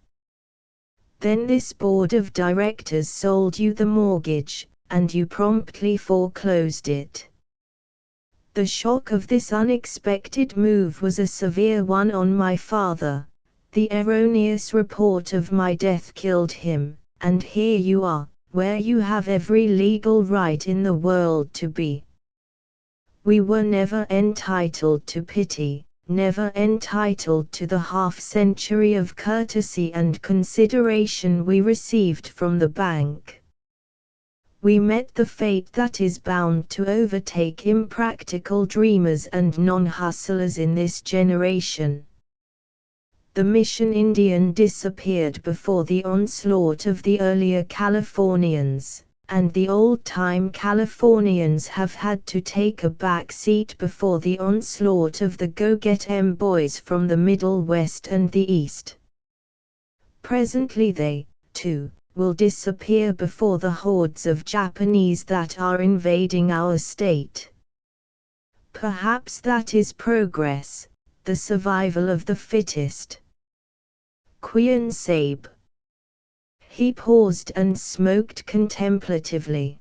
Then this board of directors sold you the mortgage, and you promptly foreclosed it. The shock of this unexpected move was a severe one on my father. The erroneous report of my death killed him, and here you are, where you have every legal right in the world to be. We were never entitled to pity, never entitled to the half-century of courtesy and consideration we received from the bank. We met the fate that is bound to overtake impractical dreamers and non-hustlers in this generation. The Mission Indian disappeared before the onslaught of the earlier Californians, and the old-time Californians have had to take a back seat before the onslaught of the go-get-em boys from the Middle West and the East. Presently they, too, will disappear before the hordes of Japanese that are invading our state. Perhaps that is progress, the survival of the fittest. Kyne Sabe. He paused and smoked contemplatively.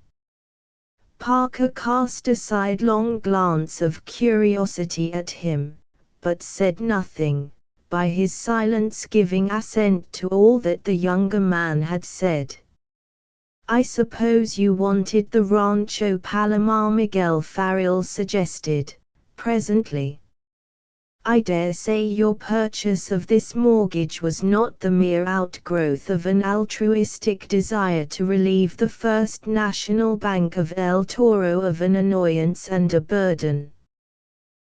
Parker cast a sidelong glance of curiosity at him, but said nothing, by his silence giving assent to all that the younger man had said. "I suppose you wanted the Rancho Palomar," Miguel Farrell suggested, presently. "I dare say your purchase of this mortgage was not the mere outgrowth of an altruistic desire to relieve the First National Bank of El Toro of an annoyance and a burden."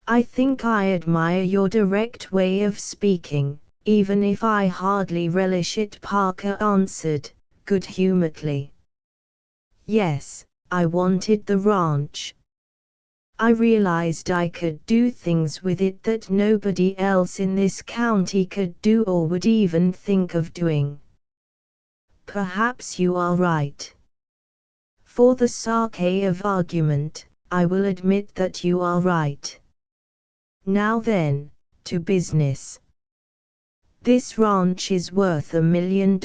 "I think I admire your direct way of speaking, even if I hardly relish it," Parker answered, good-humoredly. "Yes, I wanted the ranch. I realized I could do things with it that nobody else in this county could do or would even think of doing." "Perhaps you are right. For the sake of argument, I will admit that you are right. Now then, to business. This ranch is worth $1 million,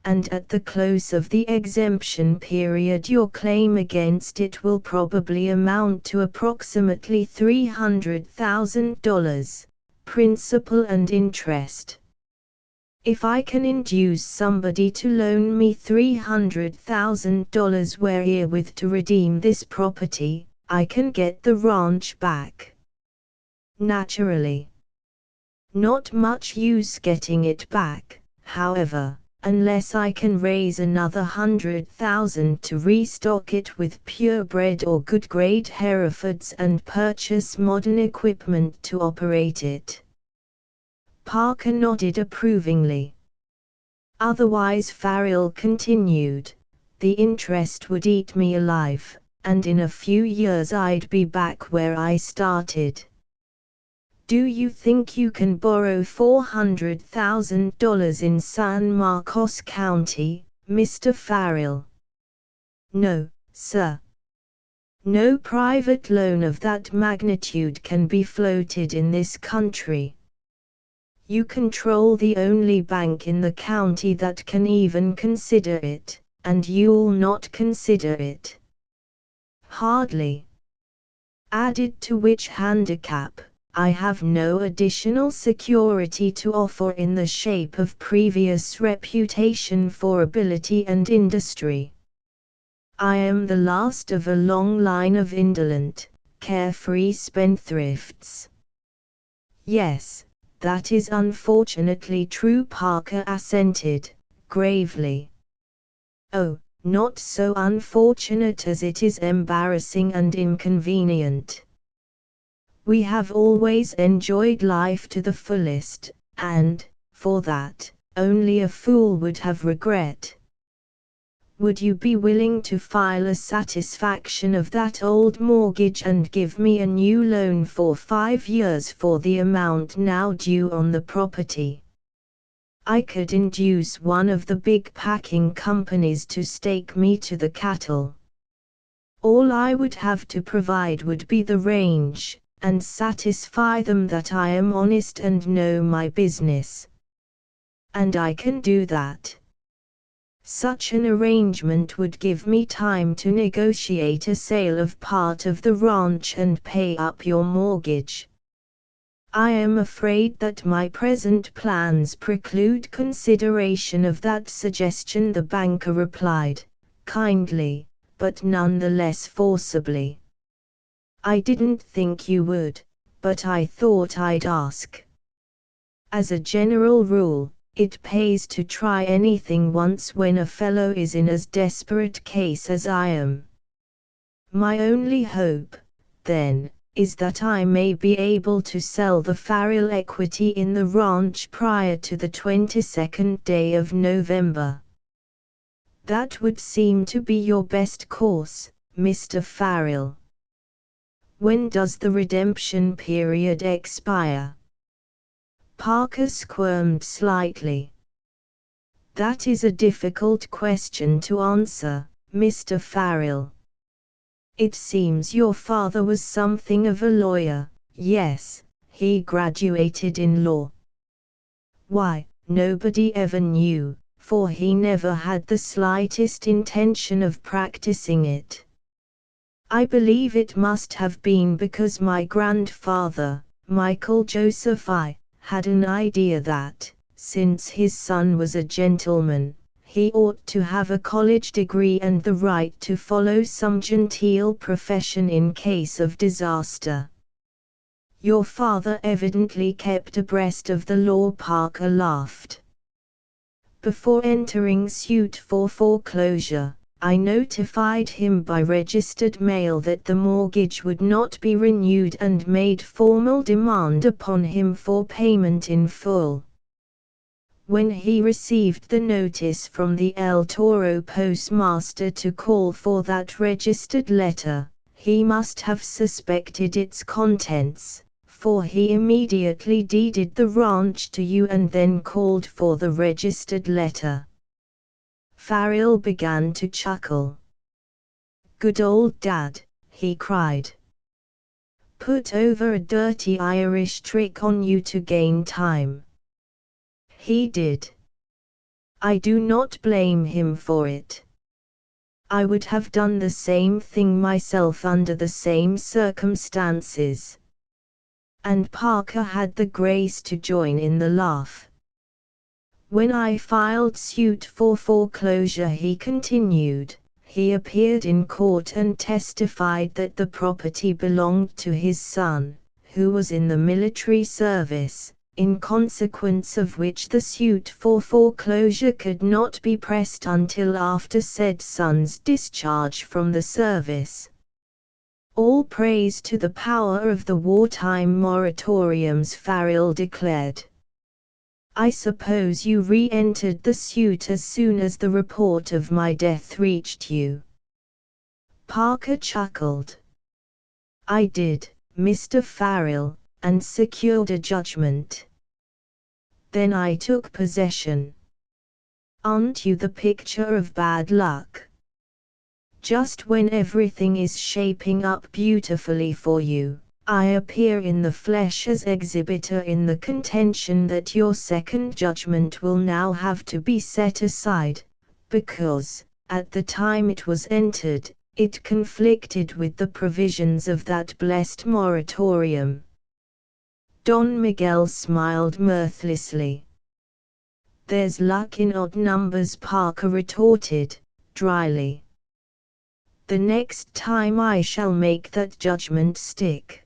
and at the close of the exemption period your claim against it will probably amount to approximately $300,000, principal and interest. If I can induce somebody to loan me $300,000 wherewith to redeem this property, I can get the ranch back. Naturally. Not much use getting it back, however, unless I can raise another $100,000 to restock it with purebred or good-grade Herefords and purchase modern equipment to operate it." Parker nodded approvingly. "Otherwise," Farrell continued, "the interest would eat me alive, and in a few years I'd be back where I started." "Do you think you can borrow $400,000 in San Marcos County, Mr. Farrell?" "No, sir. No private loan of that magnitude can be floated in this country. You control the only bank in the county that can even consider it, and you'll not consider it." "Hardly. Added to which handicap, I have no additional security to offer in the shape of previous reputation for ability and industry. I am the last of a long line of indolent, carefree spendthrifts." "Yes, that is unfortunately true," Parker assented, gravely. "Oh, not so unfortunate as it is embarrassing and inconvenient. We have always enjoyed life to the fullest, and, for that, only a fool would have regret. Would you be willing to file a satisfaction of that old mortgage and give me a new loan for 5 years for the amount now due on the property? I could induce one of the big packing companies to stake me to the cattle. All I would have to provide would be the range, and satisfy them that I am honest and know my business. And I can do that. Such an arrangement would give me time to negotiate a sale of part of the ranch and pay up your mortgage. I am afraid that my present plans preclude consideration of that suggestion, the banker replied, kindly, but none the less forcibly. I didn't think you would, but I thought I'd ask. As a general rule, it pays to try anything once when a fellow is in as desperate case as I am. My only hope, then, is that I may be able to sell the Farrell equity in the ranch prior to the 22nd day of November. That would seem to be your best course, Mr. Farrell. When does the redemption period expire? Parker squirmed slightly. That is a difficult question to answer, Mr. Farrell. It seems your father was something of a lawyer. Yes, he graduated in law. Why, nobody ever knew, for he never had the slightest intention of practicing it. I believe it must have been because my grandfather, Michael Joseph I, had an idea that, since his son was a gentleman, he ought to have a college degree and the right to follow some genteel profession in case of disaster. Your father evidently kept abreast of the law. Parker laughed. Before entering suit for foreclosure, I notified him by registered mail that the mortgage would not be renewed and made formal demand upon him for payment in full. When he received the notice from the El Toro postmaster to call for that registered letter, he must have suspected its contents, for he immediately deeded the ranch to you and then called for the registered letter. Farrell began to chuckle. Good old Dad, he cried. Put over a dirty Irish trick on you to gain time. He did. I do not blame him for it. I would have done the same thing myself under the same circumstances. And Parker had the grace to join in the laugh. When I filed suit for foreclosure, he continued, he appeared in court and testified that the property belonged to his son, who was in the military service, in consequence of which the suit for foreclosure could not be pressed until after said son's discharge from the service. All praise to the power of the wartime moratoriums, Farrell declared. I suppose you re-entered the suit as soon as the report of my death reached you. Parker chuckled. I did, Mr. Farrell, and secured a judgment. Then I took possession. Aren't you the picture of bad luck? Just when everything is shaping up beautifully for you, I appear in the flesh as exhibitor in the contention that your second judgment will now have to be set aside, because, at the time it was entered, it conflicted with the provisions of that blessed moratorium. Don Miguel smiled mirthlessly. There's luck in odd numbers, Parker retorted, dryly. The next time I shall make that judgment stick.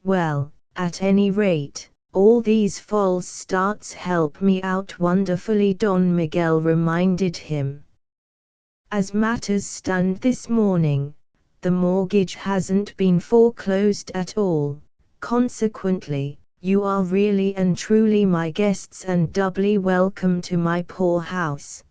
Well, at any rate, all these false starts help me out wonderfully, Don Miguel reminded him. As matters stand this morning, the mortgage hasn't been foreclosed at all. Consequently, you are really and truly my guests and doubly welcome to my poor house."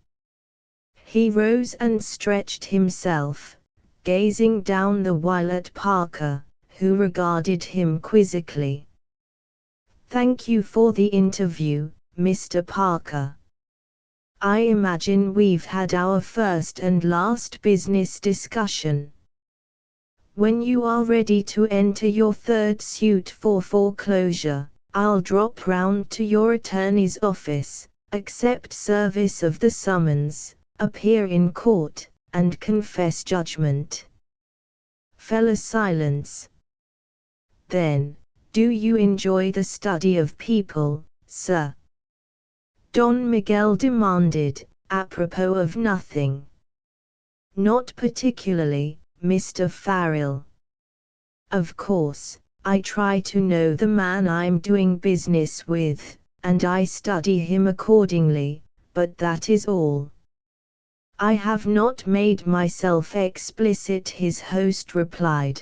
He rose and stretched himself, gazing down the while at Parker, who regarded him quizzically. "Thank you for the interview, Mr. Parker. I imagine we've had our first and last business discussion. When you are ready to enter your third suit for foreclosure, I'll drop round to your attorney's office, accept service of the summons, appear in court, and confess judgment." Fell a silence. "Then, do you enjoy the study of people, sir?" Don Miguel demanded, apropos of nothing. "Not particularly, Mr. Farrell. Of course, I try to know the man I'm doing business with, and I study him accordingly, but that is all." "I have not made myself explicit," his host replied.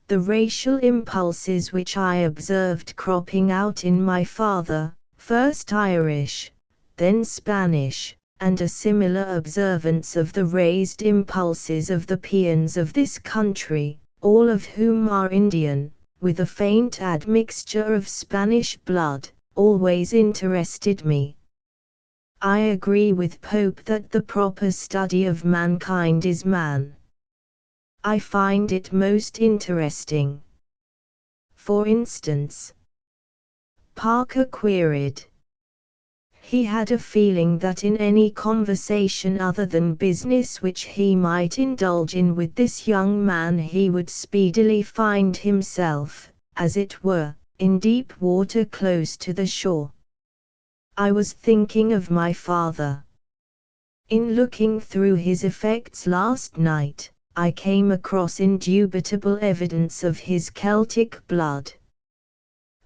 "The racial impulses which I observed cropping out in my father, first Irish, then Spanish, and a similar observance of the raised impulses of the peons of this country, all of whom are Indian, with a faint admixture of Spanish blood, always interested me. I agree with Pope that the proper study of mankind is man. I find it most interesting." "For instance?" Parker queried. He had a feeling that in any conversation other than business which he might indulge in with this young man he would speedily find himself, as it were, in deep water close to the shore. "I was thinking of my father. In looking through his effects last night, I came across indubitable evidence of his Celtic blood.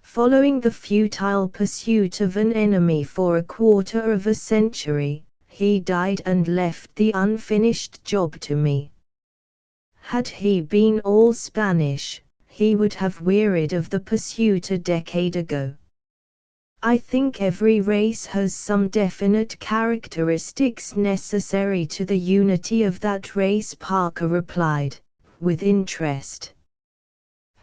Following the futile pursuit of an enemy for a quarter of a century, he died and left the unfinished job to me. Had he been all Spanish, he would have wearied of the pursuit a decade ago. I think every race has some definite characteristics necessary to the unity of that race," Parker replied, with interest.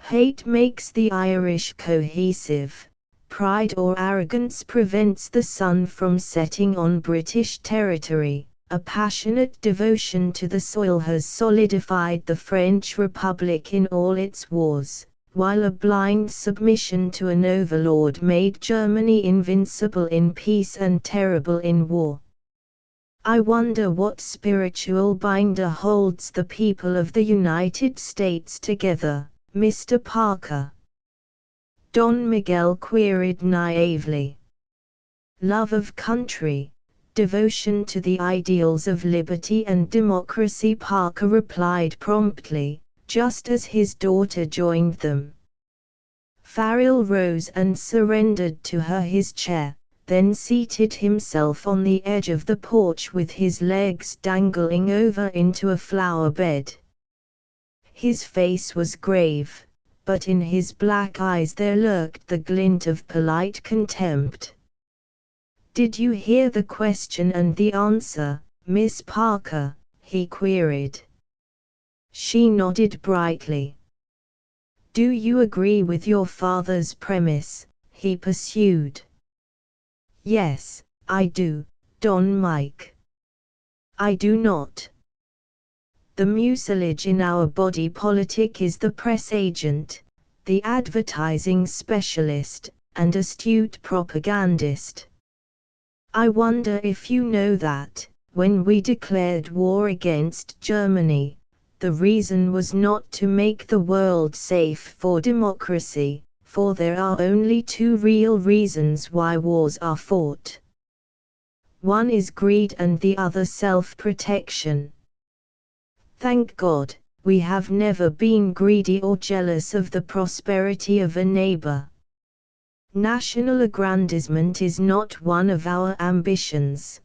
"Hate makes the Irish cohesive. Pride or arrogance prevents the sun from setting on British territory. A passionate devotion to the soil has solidified the French Republic in all its wars, while a blind submission to an overlord made Germany invincible in peace and terrible in war. I wonder what spiritual binder holds the people of the United States together, Mr. Parker?" Don Miguel queried naively. "Love of country, devotion to the ideals of liberty and democracy," Parker replied promptly, just as his daughter joined them. Farrell rose and surrendered to her his chair, then seated himself on the edge of the porch with his legs dangling over into a flower bed. His face was grave, but in his black eyes there lurked the glint of polite contempt. "Did you hear the question and the answer, Miss Parker?" he queried. She nodded brightly. "Do you agree with your father's premise?" he pursued. "Yes, I do, Don Mike." "I do not. The mucilage in our body politic is the press agent, the advertising specialist, and astute propagandist. I wonder if you know that, when we declared war against Germany, the reason was not to make the world safe for democracy, for there are only two real reasons why wars are fought. One is greed and the other self-protection. Thank God, we have never been greedy or jealous of the prosperity of a neighbor. National aggrandizement is not one of our ambitions.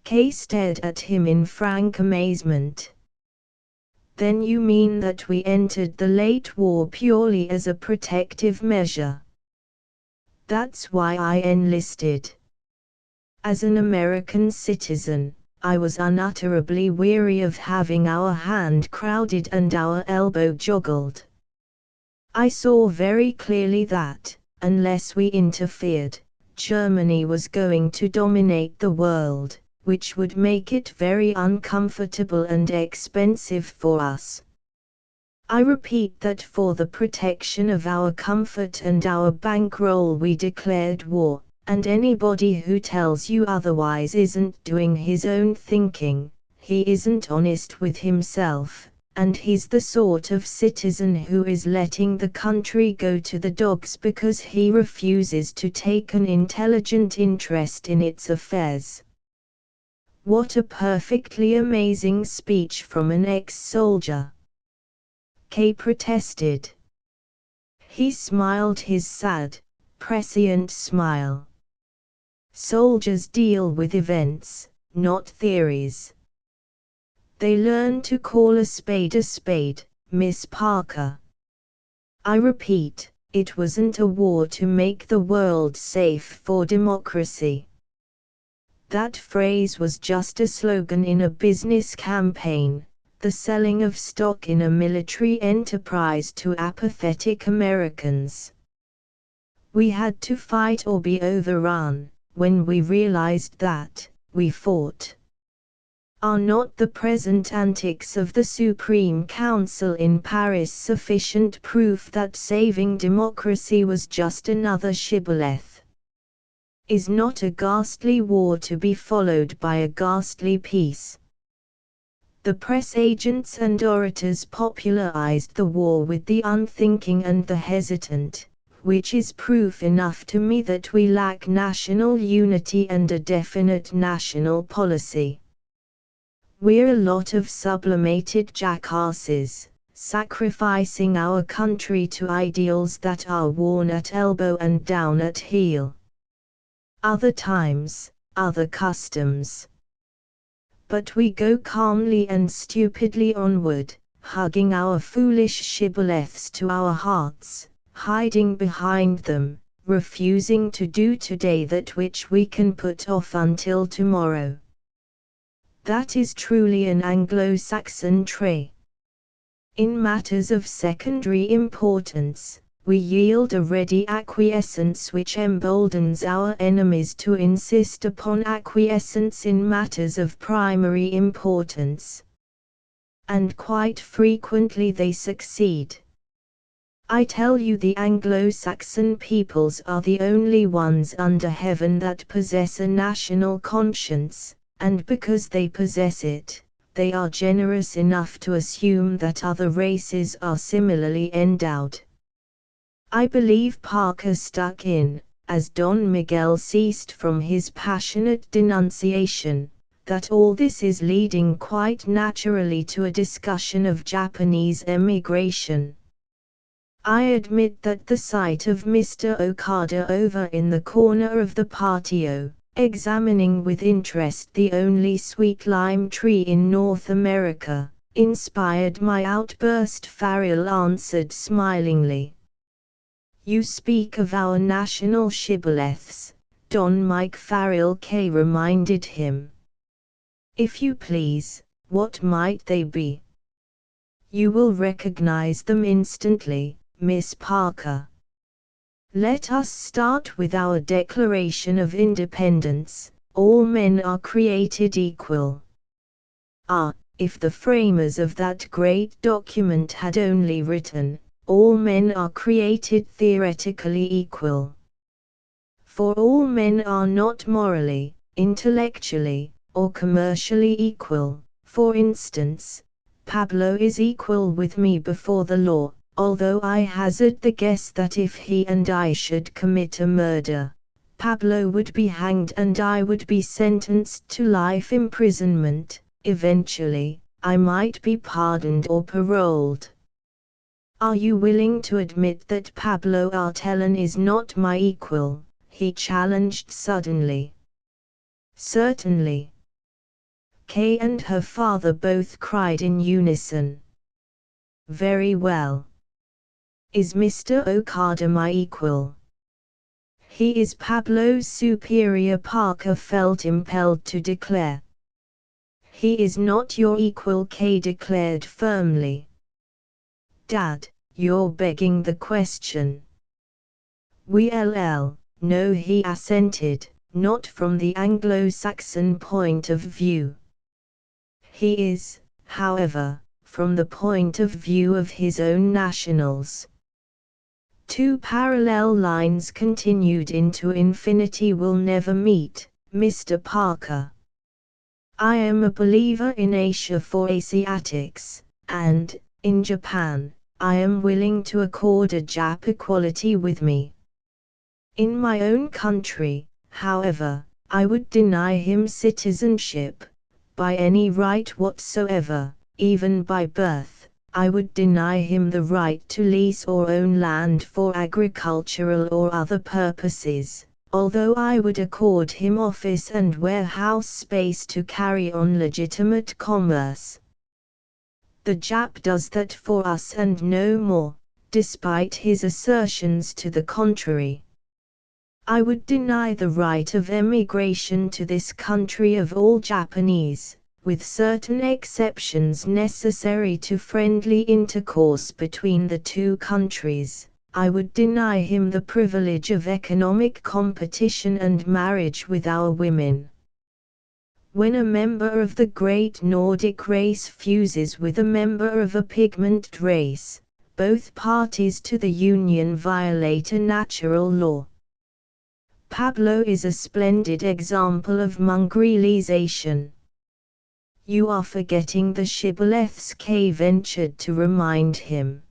Kay stared at him in frank amazement. Then you mean that we entered the late war purely as a protective measure? That's why I enlisted. As an American citizen, I was unutterably weary of having our hand crowded and our elbow joggled. I saw very clearly that, unless we interfered, Germany was going to dominate the world, which would make it very uncomfortable and expensive for us. I repeat that for the protection of our comfort and our bankroll we declared war, and anybody who tells you otherwise isn't doing his own thinking, he isn't honest with himself, and he's the sort of citizen who is letting the country go to the dogs because he refuses to take an intelligent interest in its affairs. What a perfectly amazing speech from an ex-soldier! Kay protested. He smiled his sad, prescient smile. Soldiers deal with events, not theories. They learn to call a spade, Miss Parker. I repeat, it wasn't a war to make the world safe for democracy. That phrase was just a slogan in a business campaign, the selling of stock in a military enterprise to apathetic Americans. We had to fight or be overrun. When we realized that, we fought. Are not the present antics of the Supreme Council in Paris sufficient proof that saving democracy was just another shibboleth? Is not a ghastly war to be followed by a ghastly peace? The press agents and orators popularized the war with the unthinking and the hesitant, which is proof enough to me that we lack national unity and a definite national policy. We're a lot of sublimated jackasses, sacrificing our country to ideals that are worn at elbow and down at heel. Other times, other customs. But we go calmly and stupidly onward, hugging our foolish shibboleths to our hearts, hiding behind them, refusing to do today that which we can put off until tomorrow. That is truly an Anglo-Saxon trait. In matters of secondary importance, we yield a ready acquiescence which emboldens our enemies to insist upon acquiescence in matters of primary importance. And quite frequently they succeed. I tell you, the Anglo-Saxon peoples are the only ones under heaven that possess a national conscience, and because they possess it, they are generous enough to assume that other races are similarly endowed. I believe Parker stuck in, as Don Miguel ceased from his passionate denunciation, that all this is leading quite naturally to a discussion of Japanese emigration. I admit that the sight of Mr. Okada over in the corner of the patio, examining with interest the only sweet lime tree in North America, inspired my outburst. Farrell answered smilingly. You speak of our national shibboleths, Don Mike Farrell Kay reminded him. If you please, what might they be? You will recognize them instantly, Miss Parker. Let us start with our Declaration of Independence. All men are created equal. Ah, if the framers of that great document had only written, all men are created theoretically equal. For all men are not morally, intellectually, or commercially equal. For instance, Pablo is equal with me before the law, although I hazard the guess that if he and I should commit a murder, Pablo would be hanged and I would be sentenced to life imprisonment. Eventually, I might be pardoned or paroled. Are you willing to admit that Pablo Artellán is not my equal? He challenged suddenly. Certainly. Kay and her father both cried in unison. Very well. Is Mr. Okada my equal? He is Pablo's superior, Parker felt impelled to declare. He is not your equal, Kay declared firmly. Dad, you're begging the question. Well, no, he assented, not from the Anglo-Saxon point of view. He is, however, from the point of view of his own nationals. Two parallel lines continued into infinity will never meet, Mr. Parker. I am a believer in Asia for Asiatics, and, in Japan, I am willing to accord a Jap equality with me. In my own country, however, I would deny him citizenship, by any right whatsoever, even by birth. I would deny him the right to lease or own land for agricultural or other purposes, although I would accord him office and warehouse space to carry on legitimate commerce. The Jap does that for us and no more, despite his assertions to the contrary. I would deny the right of emigration to this country of all Japanese, with certain exceptions necessary to friendly intercourse between the two countries. I would deny him the privilege of economic competition and marriage with our women. When a member of the great Nordic race fuses with a member of a pigmented race, both parties to the union violate a natural law. Pablo is a splendid example of mongrelization. You are forgetting the shibboleths, Kay ventured to remind him.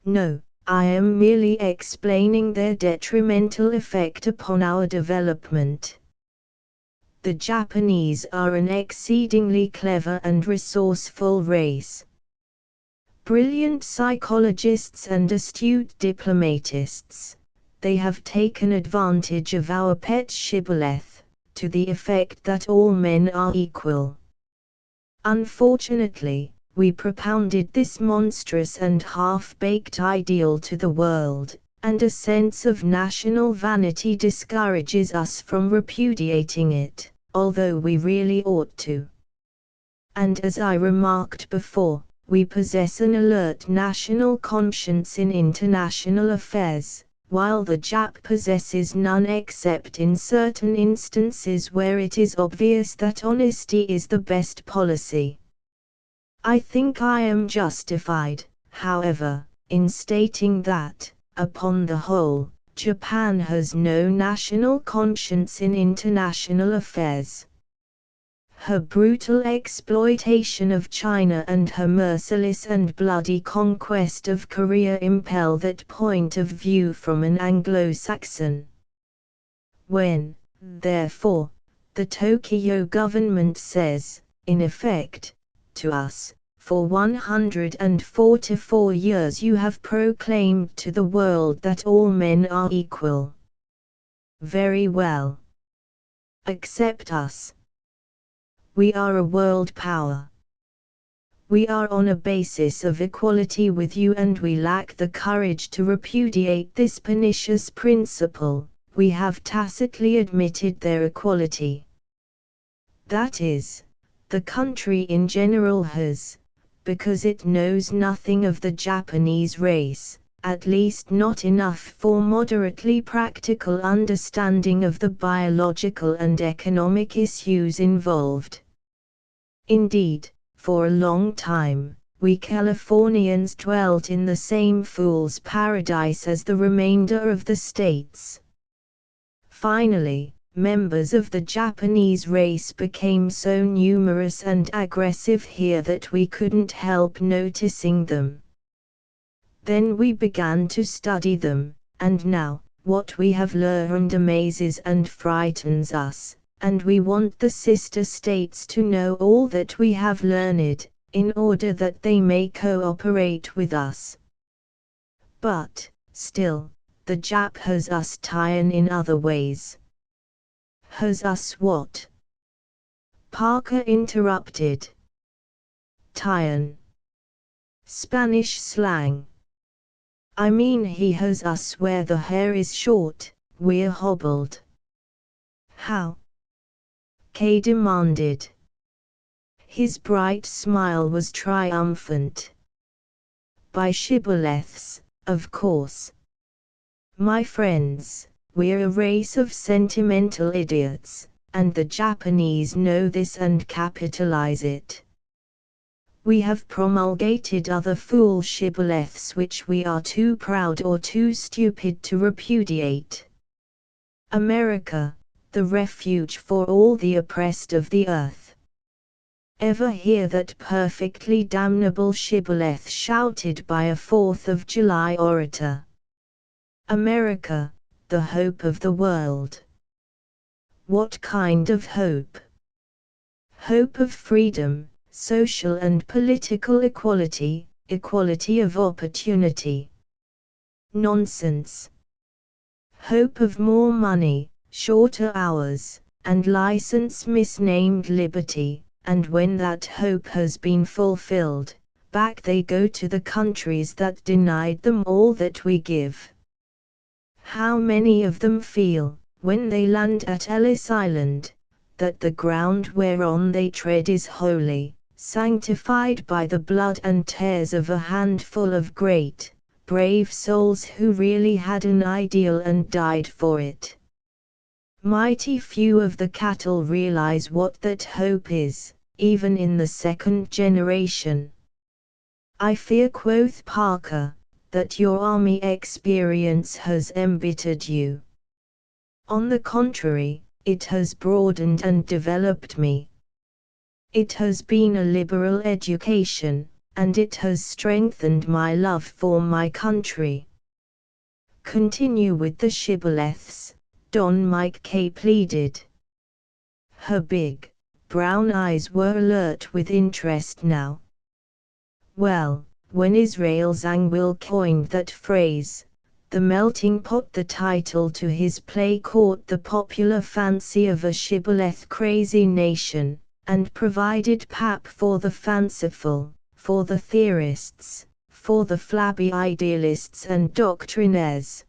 No, I am merely explaining their detrimental effect upon our development. The Japanese are an exceedingly clever and resourceful race. Brilliant psychologists and astute diplomatists. They have taken advantage of our pet shibboleth, to the effect that all men are equal. Unfortunately, we propounded this monstrous and half-baked ideal to the world, and a sense of national vanity discourages us from repudiating it, although we really ought to. And as I remarked before, we possess an alert national conscience in international affairs, while the Jap possesses none except in certain instances where it is obvious that honesty is the best policy. I think I am justified, however, in stating that, upon the whole, Japan has no national conscience in international affairs. Her brutal exploitation of China and her merciless and bloody conquest of Korea impel that point of view from an Anglo-Saxon. When, therefore, the Tokyo government says, in effect, to us, for 144 years you have proclaimed to the world that all men are equal. Very well. Accept us. We are a world power. We are on a basis of equality with you, and we lack the courage to repudiate this pernicious principle. We have tacitly admitted their equality. That is, the country in general has, because it knows nothing of the Japanese race, at least not enough for moderately practical understanding of the biological and economic issues involved. Indeed, for a long time, we Californians dwelt in the same fool's paradise as the remainder of the states. Finally, members of the Japanese race became so numerous and aggressive here that we couldn't help noticing them. Then we began to study them, and now, what we have learned amazes and frightens us. And we want the sister states to know all that we have learned, in order that they may cooperate with us. But, still, the Jap has us tied in other ways. Has us what? Parker interrupted. Kyne. Spanish slang. I mean he has us where the hair is short, we're hobbled. How? Kay demanded. His bright smile was triumphant. By shibboleths, of course. My friends, we're a race of sentimental idiots, and the Japanese know this and capitalize it. We have promulgated other fool shibboleths which we are too proud or too stupid to repudiate. America, the refuge for all the oppressed of the earth. Ever hear that perfectly damnable shibboleth shouted by a 4th of July orator? America, the hope of the world. What kind of hope? Hope of freedom, social and political equality, equality of opportunity. Nonsense. Hope of more money, shorter hours, and license misnamed liberty, and when that hope has been fulfilled, back they go to the countries that denied them all that we give. How many of them feel, when they land at Ellis Island, that the ground whereon they tread is holy, sanctified by the blood and tears of a handful of great, brave souls who really had an ideal and died for it. Mighty few of the cattle realize what that hope is, even in the second generation. I fear, quoth Parker, that your army experience has embittered you. On the contrary, it has broadened and developed me. It has been a liberal education, and it has strengthened my love for my country. Continue with the shibboleths, Don Mike Kay pleaded. Her big, brown eyes were alert with interest now. Well, when Israel Zangwill coined that phrase, The Melting Pot, the title to his play, caught the popular fancy of a shibboleth-crazy nation, and provided pap for the fanciful, for the theorists, for the flabby idealists and doctrinaires.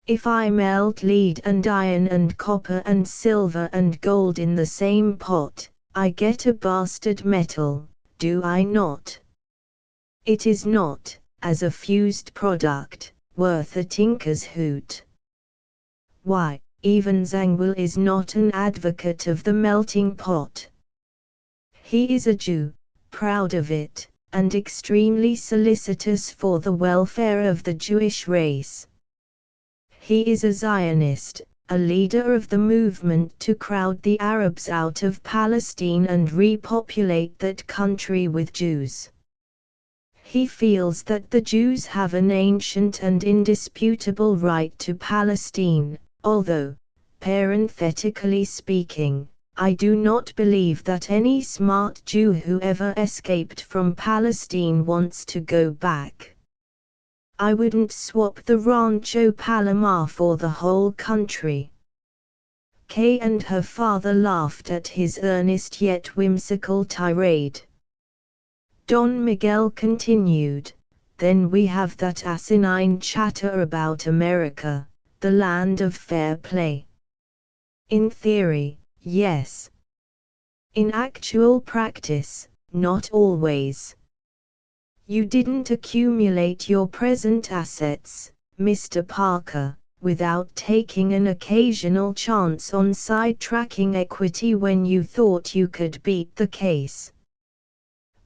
If I melt lead and iron and copper and silver and gold in the same pot, I get a bastard metal, do I not? It is not, as a fused product, worth a tinker's hoot. Why, even Zangwill is not an advocate of the melting pot. He is a Jew, proud of it, and extremely solicitous for the welfare of the Jewish race. He is a Zionist, a leader of the movement to crowd the Arabs out of Palestine and repopulate that country with Jews. He feels that the Jews have an ancient and indisputable right to Palestine, although, parenthetically speaking, I do not believe that any smart Jew who ever escaped from Palestine wants to go back. I wouldn't swap the Rancho Palomar for the whole country. Kay and her father laughed at his earnest yet whimsical tirade. Don Miguel continued, then we have that asinine chatter about America, the land of fair play. In theory, yes. In actual practice, not always. You didn't accumulate your present assets, Mr. Parker, without taking an occasional chance on sidetracking equity when you thought you could beat the case.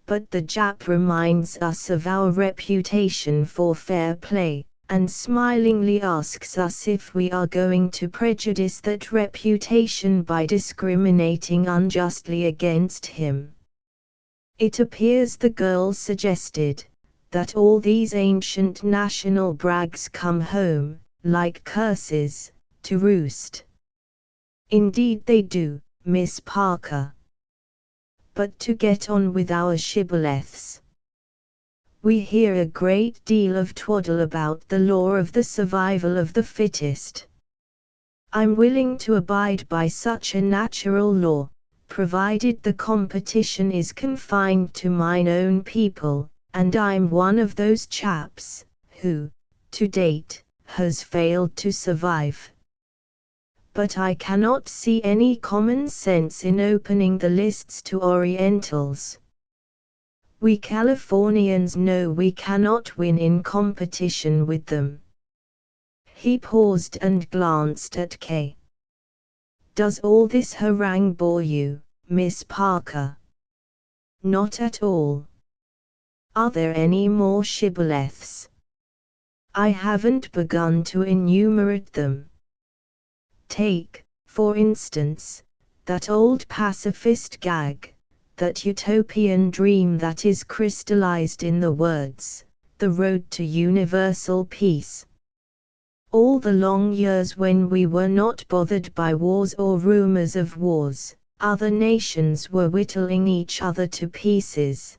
But the Jap reminds us of our reputation for fair play, and smilingly asks us if we are going to prejudice that reputation by discriminating unjustly against him. It appears the girl suggested, that all these ancient national brags come home, like curses, to roost. Indeed they do, Miss Parker. But to get on with our shibboleths. We hear a great deal of twaddle about the law of the survival of the fittest. I'm willing to abide by such a natural law, provided the competition is confined to mine own people, and I'm one of those chaps who, to date, has failed to survive. But I cannot see any common sense in opening the lists to Orientals. We Californians know we cannot win in competition with them. He paused and glanced at Kay. Does all this harangue bore you, Miss Parker? Not at all. Are there any more shibboleths? I haven't begun to enumerate them. Take, for instance, that old pacifist gag, that utopian dream that is crystallized in the words, the road to universal peace. All the long years when we were not bothered by wars or rumors of wars, other nations were whittling each other to pieces.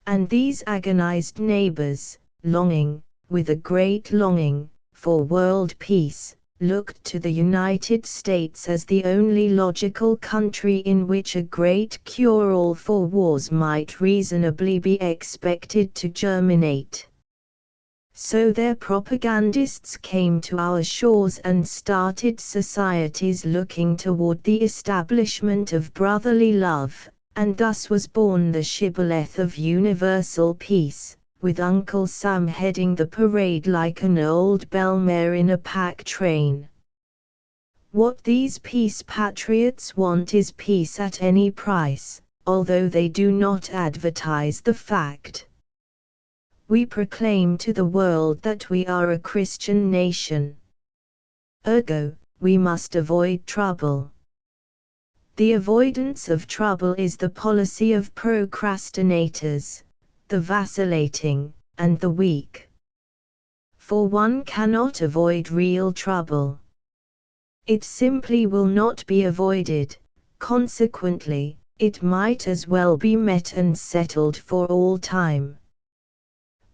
And these agonized neighbors, longing, with a great longing, for world peace, looked to the United States as the only logical country in which a great cure-all for wars might reasonably be expected to germinate. So their propagandists came to our shores and started societies looking toward the establishment of brotherly love, and thus was born the shibboleth of universal peace, with Uncle Sam heading the parade like an old bell mare in a pack train. What these peace patriots want is peace at any price, although they do not advertise the fact. We proclaim to the world that we are a Christian nation. Ergo, we must avoid trouble. The avoidance of trouble is the policy of procrastinators, the vacillating, and the weak. For one cannot avoid real trouble. It simply will not be avoided, consequently, it might as well be met and settled for all time.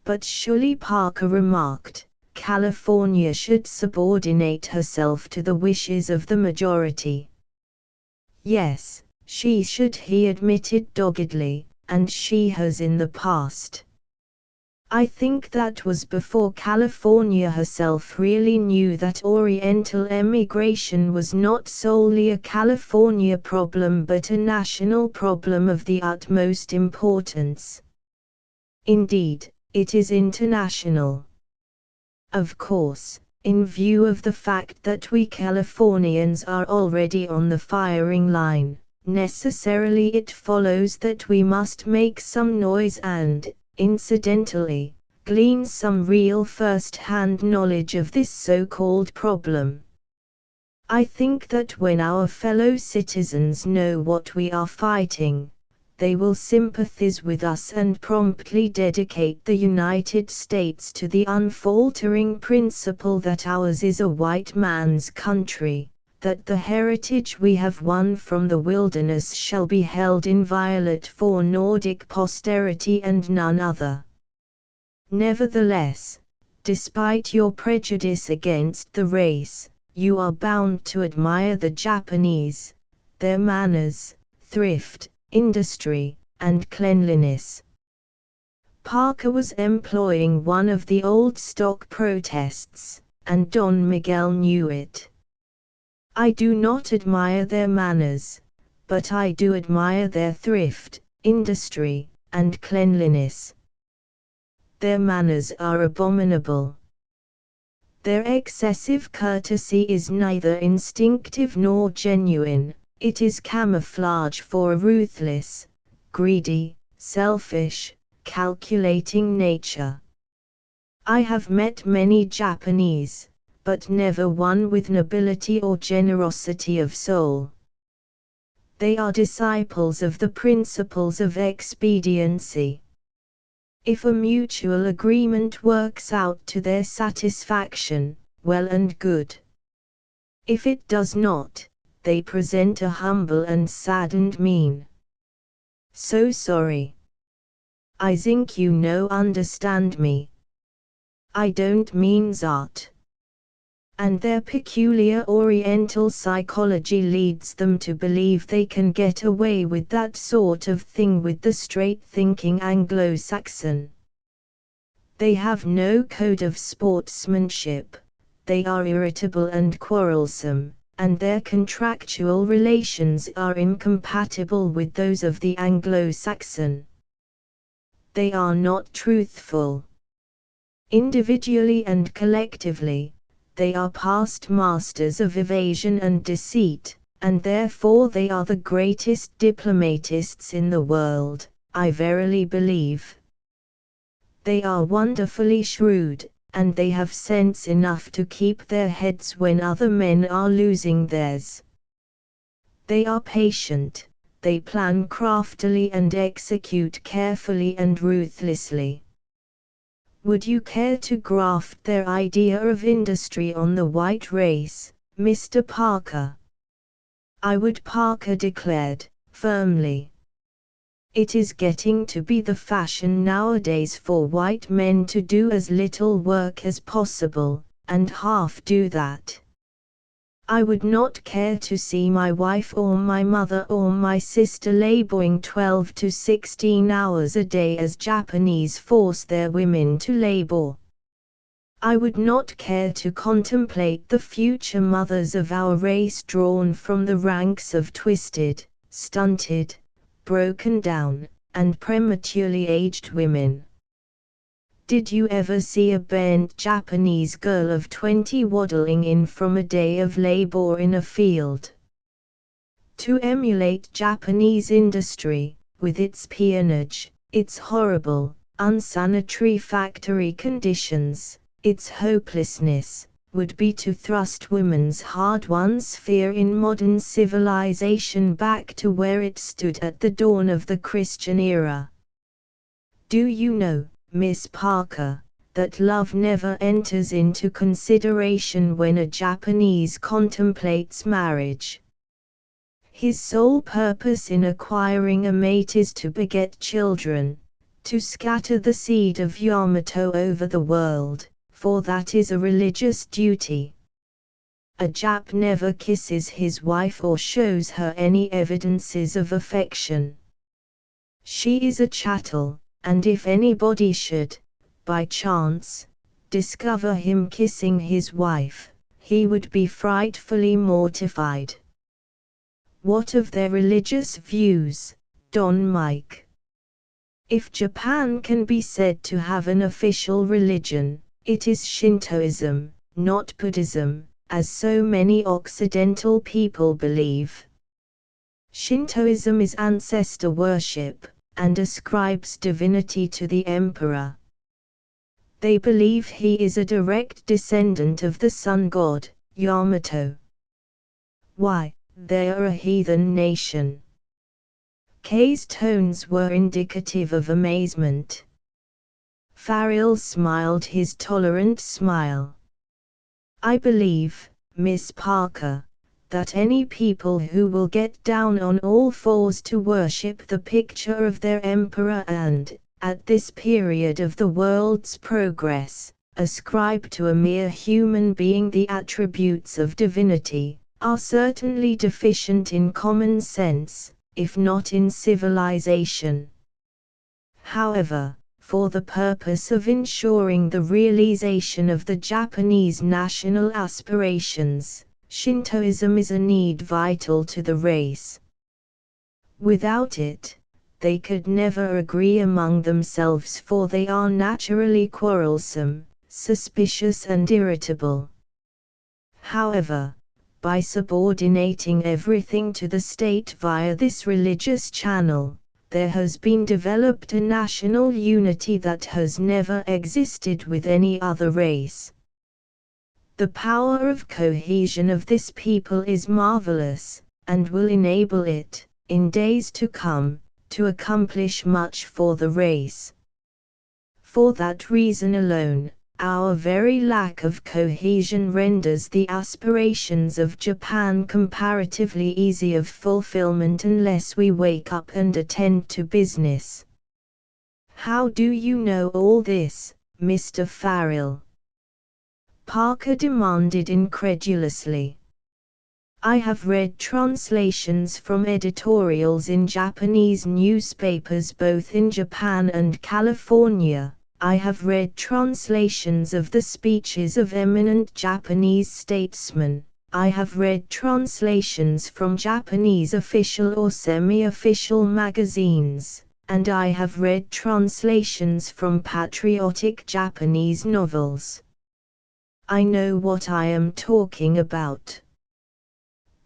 But surely, Parker remarked, California should subordinate herself to the wishes of the majority. Yes, she should, he admitted doggedly, and she has in the past. I think that was before California herself really knew that Oriental emigration was not solely a California problem but a national problem of the utmost importance. Indeed, it is international. Of course, in view of the fact that we Californians are already on the firing line, necessarily it follows that we must make some noise and, incidentally, glean some real first-hand knowledge of this so-called problem. I think that when our fellow citizens know what we are fighting, they will sympathize with us and promptly dedicate the United States to the unfaltering principle that ours is a white man's country, that the heritage we have won from the wilderness shall be held inviolate for Nordic posterity and none other. Nevertheless, despite your prejudice against the race, you are bound to admire the Japanese, their manners, thrift, industry, and cleanliness. Parker was employing one of the old stock protests, and Don Miguel knew it. I do not admire their manners, but I do admire their thrift, industry, and cleanliness. Their manners are abominable. Their excessive courtesy is neither instinctive nor genuine. It is camouflage for a ruthless, greedy, selfish, calculating nature. I have met many Japanese, but never one with nobility or generosity of soul. They are disciples of the principles of expediency. If a mutual agreement works out to their satisfaction, well and good. If it does not, they present a humble and saddened mien. So sorry. I think you no understand me. I don't mean that. and their peculiar Oriental psychology leads them to believe they can get away with that sort of thing with the straight-thinking Anglo-Saxon. They have no code of sportsmanship, they are irritable and quarrelsome, and their contractual relations are incompatible with those of the Anglo-Saxon. They are not truthful. Individually and collectively, they are past masters of evasion and deceit, and therefore they are the greatest diplomatists in the world, I verily believe. They are wonderfully shrewd, and they have sense enough to keep their heads when other men are losing theirs. They are patient, they plan craftily and execute carefully and ruthlessly. Would you care to graft their idea of industry on the white race, Mr. Parker? I would, Parker declared, firmly. It is getting to be the fashion nowadays for white men to do as little work as possible, and half do that. I would not care to see my wife or my mother or my sister laboring 12 to 16 hours a day as Japanese force their women to labor. I would not care to contemplate the future mothers of our race drawn from the ranks of twisted, stunted, broken down, and prematurely aged women. Did you ever see a bent Japanese girl of 20 waddling in from a day of labor in a field? To emulate Japanese industry, with its peonage, its horrible, unsanitary factory conditions, its hopelessness, would be to thrust women's hard-won sphere in modern civilization back to where it stood at the dawn of the Christian era. Do you know, Miss Parker, that love never enters into consideration when a Japanese contemplates marriage? His sole purpose in acquiring a mate is to beget children, to scatter the seed of Yamato over the world, for that is a religious duty. A Jap never kisses his wife or shows her any evidences of affection. She is a chattel, and if anybody should, by chance, discover him kissing his wife, he would be frightfully mortified. What of their religious views, Don Mike? If Japan can be said to have an official religion, it is Shintoism, not Buddhism, as so many Occidental people believe. Shintoism is ancestor worship, and ascribes divinity to the emperor. They believe he is a direct descendant of the sun god, Yamato. Why, they are a heathen nation. Kay's tones were indicative of amazement. Farrell smiled his tolerant smile. I believe, Miss Parker, that any people who will get down on all fours to worship the picture of their emperor and, at this period of the world's progress, ascribe to a mere human being the attributes of divinity, are certainly deficient in common sense, if not in civilization. However, for the purpose of ensuring the realization of the Japanese national aspirations, Shintoism is a need vital to the race. Without it, they could never agree among themselves, for they are naturally quarrelsome, suspicious and irritable. However, by subordinating everything to the state via this religious channel, there has been developed a national unity that has never existed with any other race. The power of cohesion of this people is marvelous, and will enable it, in days to come, to accomplish much for the race. For that reason alone, our very lack of cohesion renders the aspirations of Japan comparatively easy of fulfillment unless we wake up and attend to business. How do you know all this, Mr. Farrell? Parker demanded incredulously. I have read translations from editorials in Japanese newspapers both in Japan and California. I have read translations of the speeches of eminent Japanese statesmen. I have read translations from Japanese official or semi-official magazines, and I have read translations from patriotic Japanese novels. I know what I am talking about.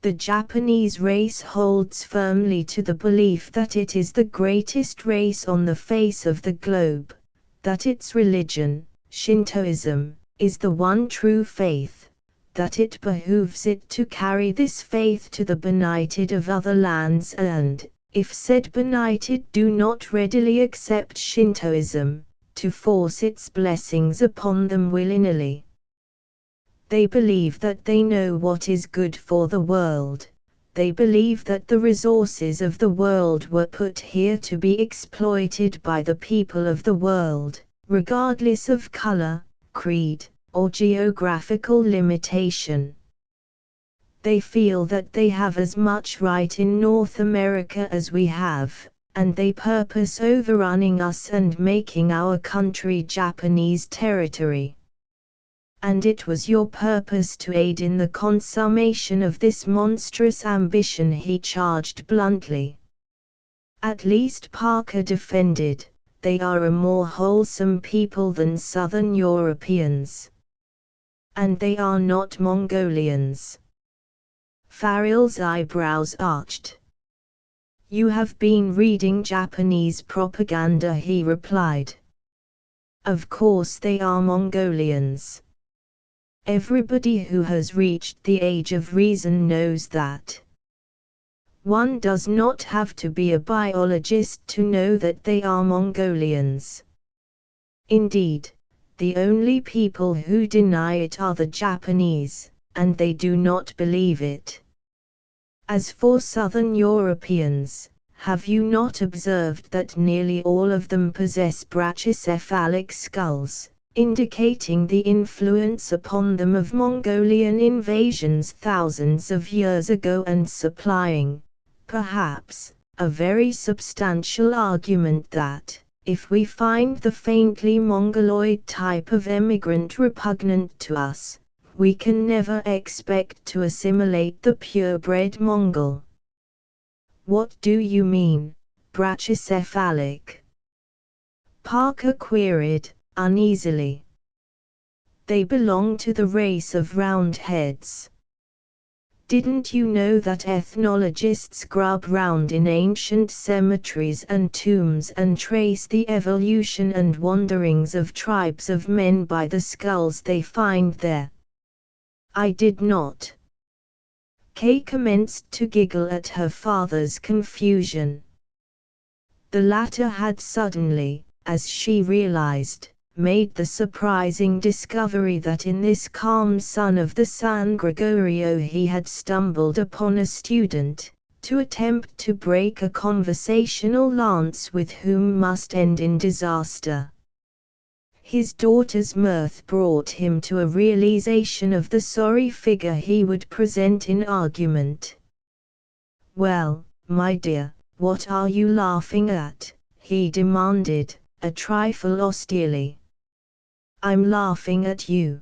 The Japanese race holds firmly to the belief that it is the greatest race on the face of the globe, that its religion, Shintoism, is the one true faith, that it behooves it to carry this faith to the benighted of other lands and, if said benighted do not readily accept Shintoism, to force its blessings upon them willy-nilly. They believe that they know what is good for the world. They believe that the resources of the world were put here to be exploited by the people of the world, regardless of color, creed, or geographical limitation. They feel that they have as much right in North America as we have, and they purpose overrunning us and making our country Japanese territory. And it was your purpose to aid in the consummation of this monstrous ambition, he charged bluntly. At least, Parker defended, they are a more wholesome people than Southern Europeans. And they are not Mongolians. Farrell's eyebrows arched. You have been reading Japanese propaganda, he replied. Of course they are Mongolians. Everybody who has reached the age of reason knows that. One does not have to be a biologist to know that they are Mongolians. Indeed, the only people who deny it are the Japanese, and they do not believe it. As for Southern Europeans, have you not observed that nearly all of them possess brachycephalic skulls, indicating the influence upon them of Mongolian invasions thousands of years ago and supplying, perhaps, a very substantial argument that, if we find the faintly Mongoloid type of emigrant repugnant to us, we can never expect to assimilate the purebred Mongol. What do you mean, brachycephalic? Parker queried, uneasily. They belong to the race of Roundheads. Didn't you know that ethnologists grub round in ancient cemeteries and tombs and trace the evolution and wanderings of tribes of men by the skulls they find there? I did not. Kay commenced to giggle at her father's confusion. The latter had suddenly, as she realized, made the surprising discovery that in this calm son of the San Gregorio he had stumbled upon a student, to attempt to break a conversational lance with whom must end in disaster. His daughter's mirth brought him to a realization of the sorry figure he would present in argument. Well, my dear, what are you laughing at? He demanded, a trifle austerely. I'm laughing at you.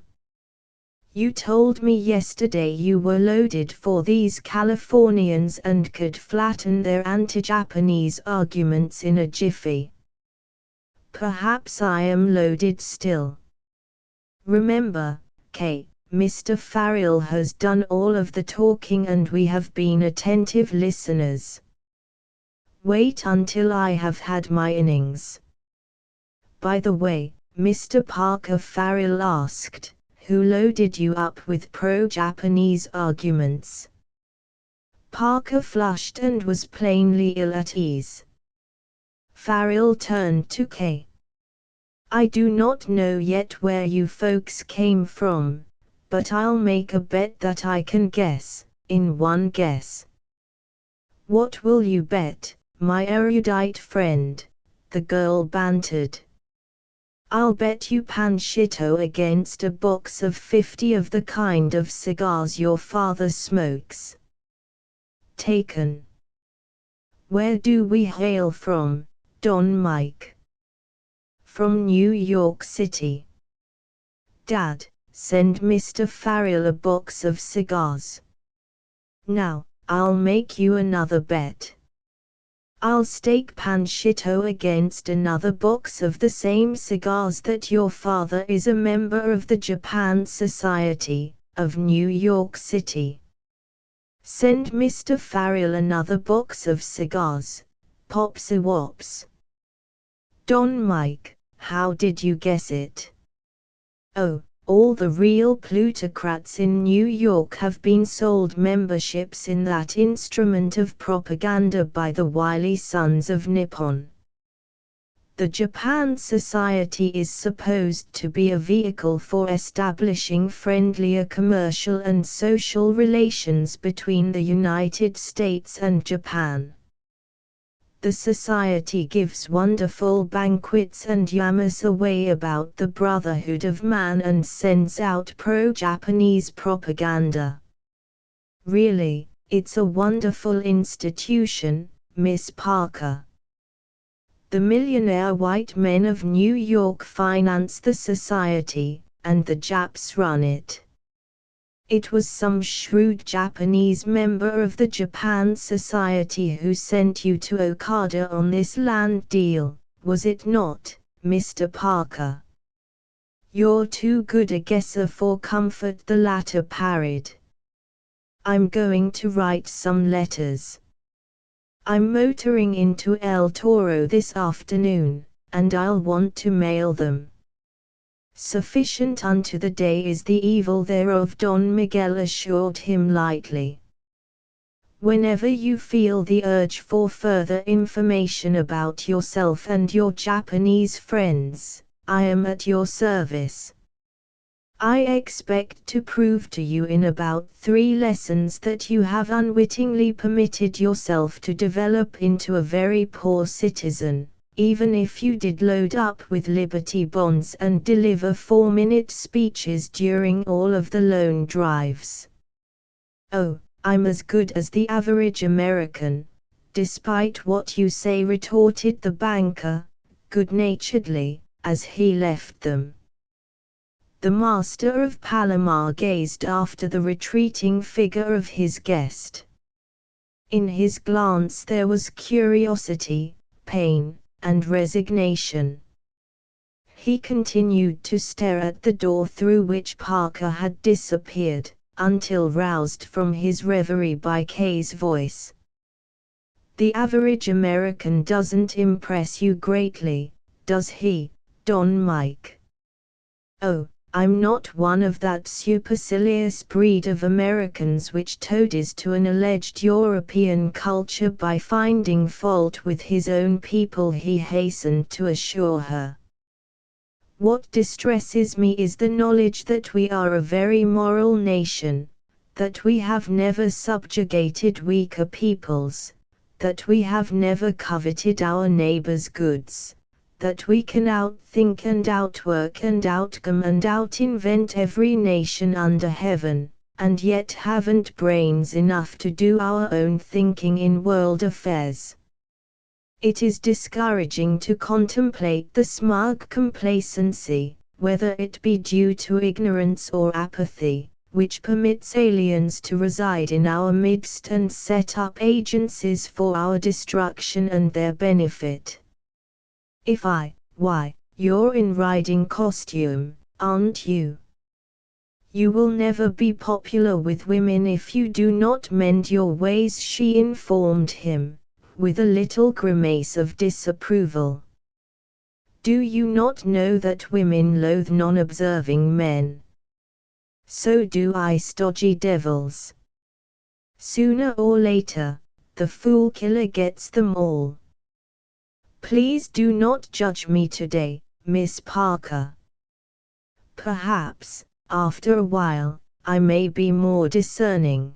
You told me yesterday you were loaded for these Californians and could flatten their anti-Japanese arguments in a jiffy. Perhaps I am loaded still. Remember, Kay, Mr. Farrell has done all of the talking and we have been attentive listeners. Wait until I have had my innings. By the way, Mr. Parker, Farrell asked, who loaded you up with pro-Japanese arguments? Parker flushed and was plainly ill at ease. Farrell turned to Kay. I do not know yet where you folks came from, but I'll make a bet that I can guess, in one guess. What will you bet, my erudite friend? The girl bantered. I'll bet you Panchito against a box of 50 of the kind of cigars your father smokes. Taken. Where do we hail from, Don Mike? From New York City. Dad, send Mr. Farrell a box of cigars. Now, I'll make you another bet. I'll stake Panchito against another box of the same cigars that your father is a member of the Japan Society, of New York City. Send Mr. Farrell another box of cigars, Pops-a-Wops. Don Mike, how did you guess it? Oh, all the real plutocrats in New York have been sold memberships in that instrument of propaganda by the wily sons of Nippon. The Japan Society is supposed to be a vehicle for establishing friendlier commercial and social relations between the United States and Japan. The society gives wonderful banquets and yamas away about the brotherhood of man and sends out pro-Japanese propaganda. Really, it's a wonderful institution, Miss Parker. The millionaire white men of New York finance the society, and the Japs run it. It was some shrewd Japanese member of the Japan Society who sent you to Okada on this land deal, was it not, Mr. Parker? You're too good a guesser for comfort, the latter parried. I'm going to write some letters. I'm motoring into El Toro this afternoon, and I'll want to mail them. Sufficient unto the day is the evil thereof, Don Miguel assured him lightly. Whenever you feel the urge for further information about yourself and your Japanese friends, I am at your service. I expect to prove to you in about 3 lessons that you have unwittingly permitted yourself to develop into a very poor citizen, even if you did load up with Liberty bonds and deliver 4-minute speeches during all of the loan drives. Oh, I'm as good as the average American, despite what you say, retorted the banker, good-naturedly, as he left them. The master of Palomar gazed after the retreating figure of his guest. In his glance there was curiosity, pain, and resignation. He continued to stare at the door through which Parker had disappeared, until roused from his reverie by Kay's voice. The average American doesn't impress you greatly, does he, Don Mike? Oh, I'm not one of that supercilious breed of Americans which toadies to an alleged European culture by finding fault with his own people, he hastened to assure her. What distresses me is the knowledge that we are a very moral nation, that we have never subjugated weaker peoples, that we have never coveted our neighbors' goods, that we can outthink and outwork and outcome and out-invent every nation under heaven, and yet haven't brains enough to do our own thinking in world affairs. It is discouraging to contemplate the smug complacency, whether it be due to ignorance or apathy, which permits aliens to reside in our midst and set up agencies for our destruction and their benefit. Why, you're in riding costume, aren't you? You will never be popular with women if you do not mend your ways, she informed him, with a little grimace of disapproval. Do you not know that women loathe non-observing men? So do I, stodgy devils. Sooner or later, the fool killer gets them all. Please do not judge me today, Miss Parker. Perhaps, after a while, I may be more discerning.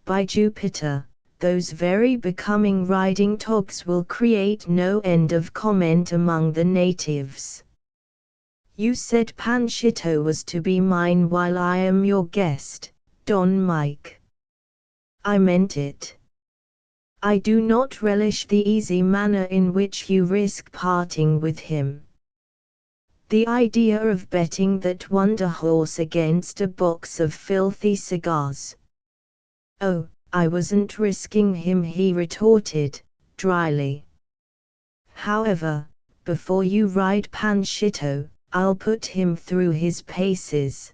By Jupiter, those very becoming riding togs will create no end of comment among the natives. You said Panchito was to be mine while I am your guest, Don Mike. I meant it. I do not relish the easy manner in which you risk parting with him. The idea of betting that wonder horse against a box of filthy cigars. Oh, I wasn't risking him, he retorted, dryly. However, before you ride Panchito, I'll put him through his paces.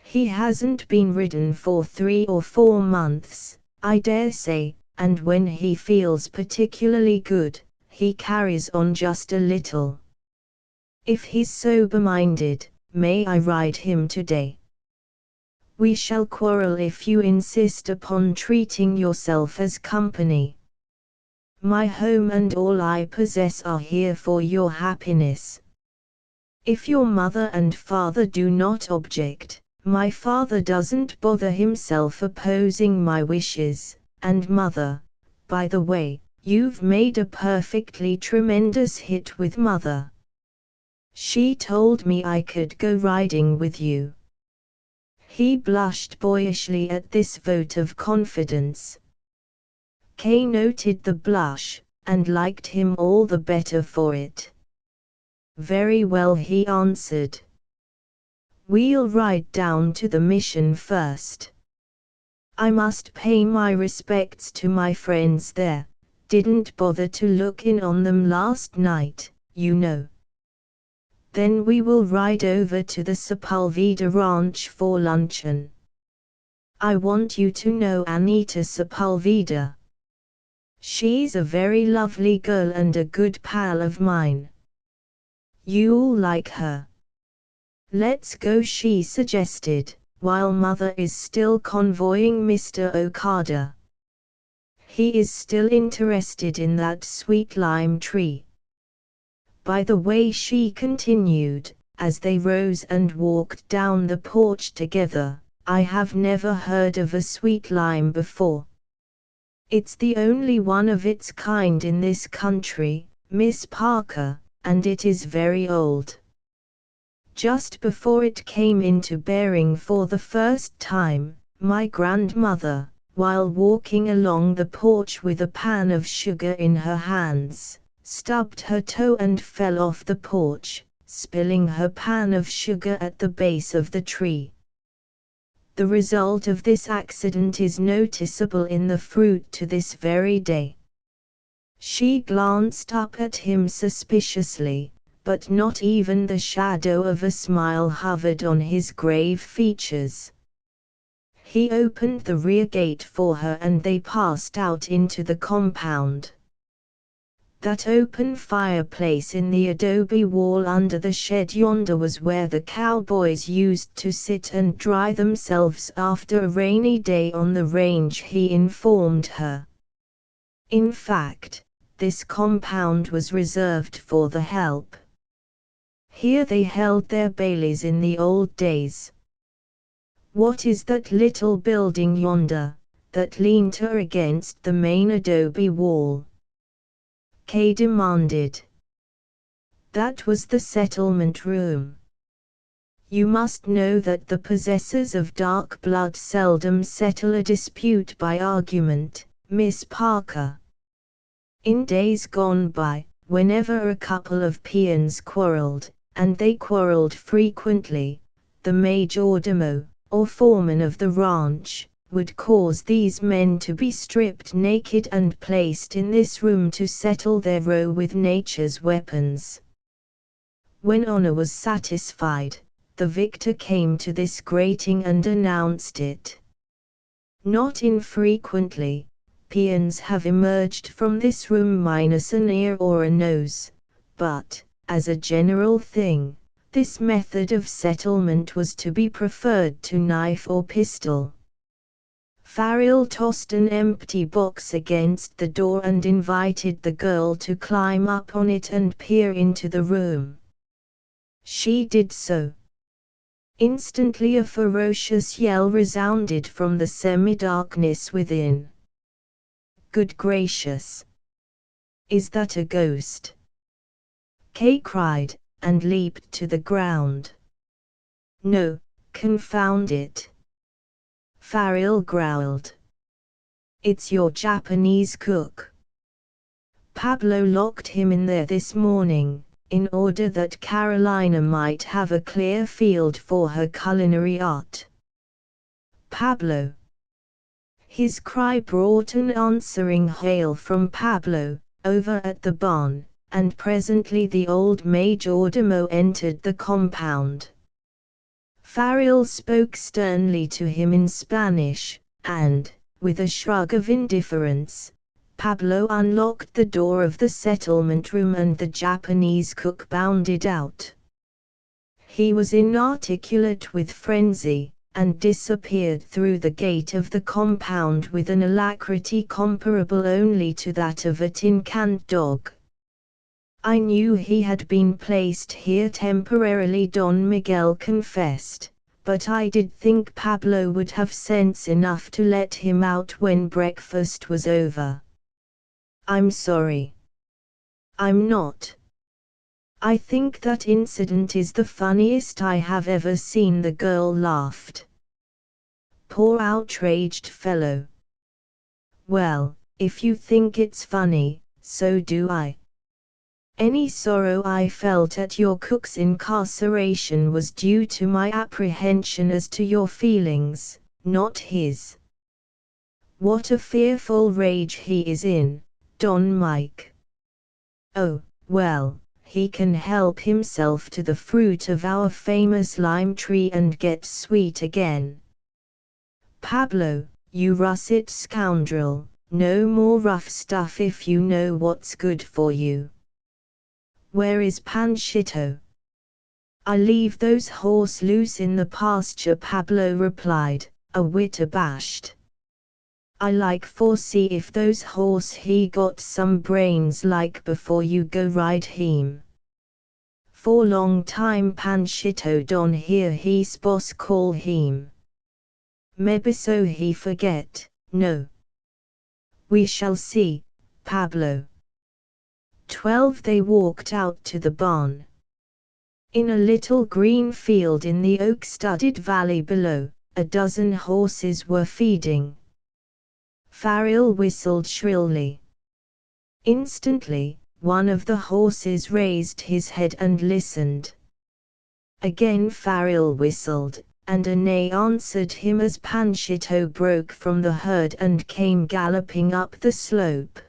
He hasn't been ridden for 3 or 4 months, I dare say, and when he feels particularly good, he carries on just a little. If he's sober-minded, may I ride him today? We shall quarrel if you insist upon treating yourself as company. My home and all I possess are here for your happiness. If your mother and father do not object, my father doesn't bother himself opposing my wishes, and mother, by the way, you've made a perfectly tremendous hit with mother. She told me I could go riding with you. He blushed boyishly at this vote of confidence. Kay noted the blush, and liked him all the better for it. Very well, he answered. We'll ride down to the mission first. I must pay my respects to my friends there, didn't bother to look in on them last night, you know. Then we will ride over to the Sepulveda ranch for luncheon. I want you to know Anita Sepulveda. She's a very lovely girl and a good pal of mine. You'll like her. Let's go, she suggested, while mother is still convoying Mr. Okada. He is still interested in that sweet lime tree. By the way, she continued, as they rose and walked down the porch together, I have never heard of a sweet lime before. It's the only one of its kind in this country, Miss Parker, and it is very old. Just before it came into bearing for the first time, my grandmother, while walking along the porch with a pan of sugar in her hands, stubbed her toe and fell off the porch, spilling her pan of sugar at the base of the tree. The result of this accident is noticeable in the fruit to this very day. She glanced up at him suspiciously, but not even the shadow of a smile hovered on his grave features. He opened the rear gate for her and they passed out into the compound. That open fireplace in the adobe wall under the shed yonder was where the cowboys used to sit and dry themselves after a rainy day on the range, he informed her. In fact, this compound was reserved for the help. Here they held their baileys in the old days. What is that little building yonder, that leaned her against the main adobe wall? Kay demanded. That was the settlement room. You must know that the possessors of dark blood seldom settle a dispute by argument, Miss Parker. In days gone by, whenever a couple of peons quarreled, and they quarreled frequently, the majordomo, or foreman of the ranch, would cause these men to be stripped naked and placed in this room to settle their row with nature's weapons. When honor was satisfied, the victor came to this grating and announced it. Not infrequently, peons have emerged from this room minus an ear or a nose, but, as a general thing, this method of settlement was to be preferred to knife or pistol. Farrell tossed an empty box against the door and invited the girl to climb up on it and peer into the room. She did so. Instantly a ferocious yell resounded from the semi-darkness within. Good gracious! Is that a ghost? Kay cried, and leaped to the ground. "No, confound it!" Farrell growled. "It's your Japanese cook. Pablo locked him in there this morning, in order that Carolina might have a clear field for her culinary art." "Pablo!" His cry brought an answering hail from Pablo, over at the barn, and presently the old majordomo entered the compound. Farrell spoke sternly to him in Spanish, and, with a shrug of indifference, Pablo unlocked the door of the settlement room and the Japanese cook bounded out. He was inarticulate with frenzy, and disappeared through the gate of the compound with an alacrity comparable only to that of a tin-canned dog. "I knew he had been placed here temporarily," Don Miguel confessed, "but I did think Pablo would have sense enough to let him out when breakfast was over." "I'm sorry." "I'm not. I think that incident is the funniest I have ever seen." The girl laughed. "Poor outraged fellow." "Well, if you think it's funny, so do I. Any sorrow I felt at your cook's incarceration was due to my apprehension as to your feelings, not his. What a fearful rage he is in, Don Mike." "Oh, well, he can help himself to the fruit of our famous lime tree and get sweet again." "Pablo, you russet scoundrel, no more rough stuff if you know what's good for you." "Where is Panchito?" "I leave those horse loose in the pasture," Pablo replied, a whit abashed. "I like for see if those horse he got some brains like before you go ride him. For long time Panchito don hear his boss call him. Maybe so he forget, no. We shall see, Pablo." 12 They walked out to the barn. In a little green field in the oak-studded valley below, a dozen horses were feeding. Farrell whistled shrilly. Instantly, one of the horses raised his head and listened. Again Farrell whistled, and a neigh answered him as Panchito broke from the herd and came galloping up the slope.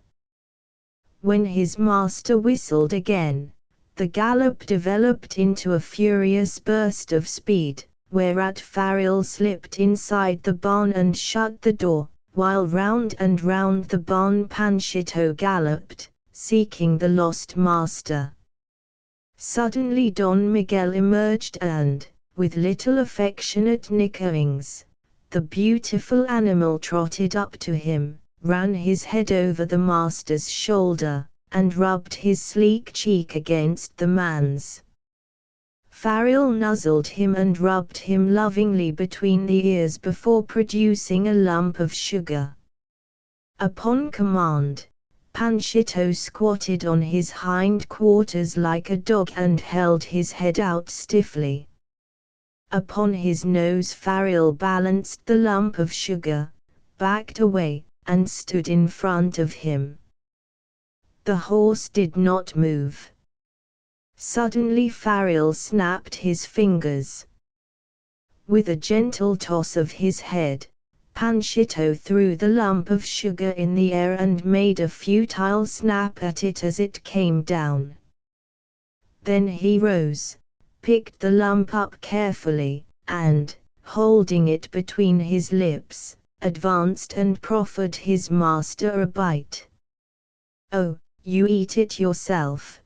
When his master whistled again, the gallop developed into a furious burst of speed, whereat Farrell slipped inside the barn and shut the door, while round and round the barn Panchito galloped, seeking the lost master. Suddenly Don Miguel emerged and, with little affectionate nickerings, the beautiful animal trotted up to him, ran his head over the master's shoulder, and rubbed his sleek cheek against the man's. Farrell nuzzled him and rubbed him lovingly between the ears before producing a lump of sugar. Upon command, Panchito squatted on his hind quarters like a dog and held his head out stiffly. Upon his nose Farrell balanced the lump of sugar, backed away, and stood in front of him. The horse did not move. Suddenly Farrell snapped his fingers. With a gentle toss of his head, Panchito threw the lump of sugar in the air and made a futile snap at it as it came down. Then he rose, picked the lump up carefully, and, holding it between his lips, advanced and proffered his master a bite. "Oh, you eat it yourself!"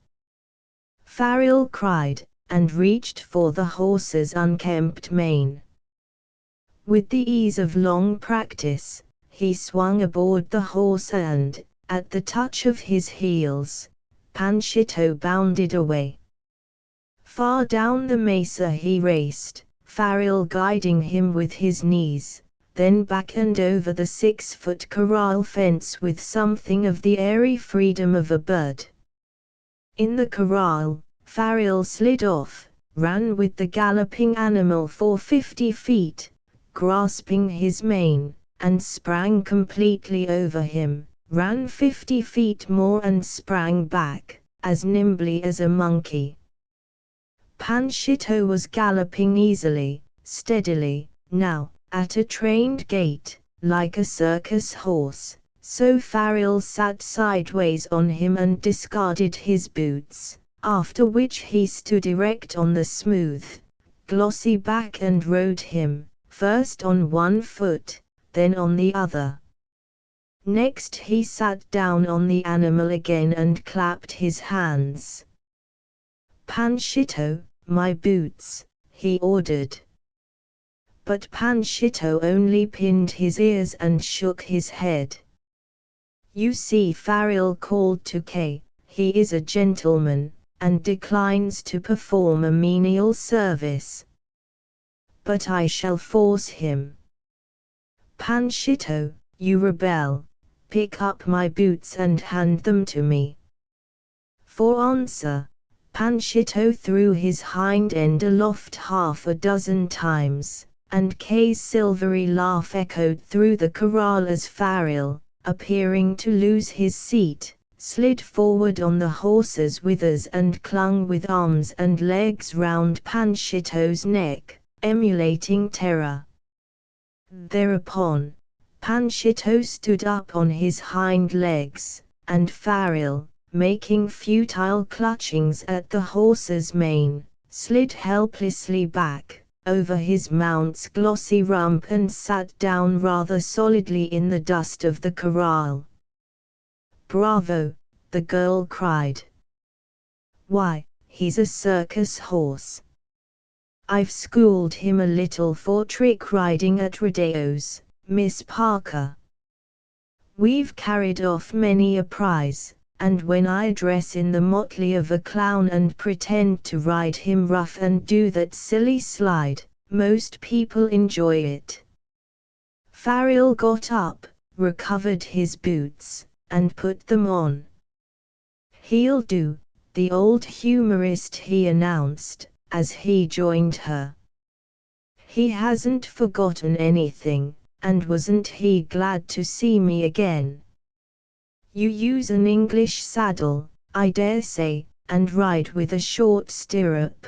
Farrell cried, and reached for the horse's unkempt mane. With the ease of long practice, he swung aboard the horse and, at the touch of his heels, Panchito bounded away. Far down the mesa he raced, Farrell guiding him with his knees, then back and over the 6-foot corral fence with something of the airy freedom of a bird. In the corral, Farriel slid off, ran with the galloping animal for 50 feet, grasping his mane, and sprang completely over him, ran 50 feet more and sprang back, as nimbly as a monkey. Panchito was galloping easily, steadily, now, at a trained gait, like a circus horse, so Farriel sat sideways on him and discarded his boots, after which he stood erect on the smooth, glossy back and rode him, first on one foot, then on the other. Next he sat down on the animal again and clapped his hands. "Panchito, my boots," he ordered. But Panchito only pinned his ears and shook his head. "You see," Farriel called to Kay, "he is a gentleman, and declines to perform a menial service. But I shall force him. Panchito, you rebel, pick up my boots and hand them to me." For answer, Panchito threw his hind end aloft half a dozen times, and Kay's silvery laugh echoed through the corral as Farriel, appearing to lose his seat, slid forward on the horse's withers and clung with arms and legs round Panchito's neck, emulating terror. Thereupon, Panchito stood up on his hind legs, and Farriel, making futile clutchings at the horse's mane, slid helplessly back, over his mount's glossy rump and sat down rather solidly in the dust of the corral. "Bravo!" the girl cried. "Why, he's a circus horse. I've schooled him a little for trick riding at rodeos, Miss Parker. We've carried off many a prize, and when I dress in the motley of a clown and pretend to ride him rough and do that silly slide, most people enjoy it." Farriel got up, recovered his boots, and put them on. "He'll do," the old humorist he announced, as he joined her. "He hasn't forgotten anything, and wasn't he glad to see me again? You use an English saddle, I dare say, and ride with a short stirrup."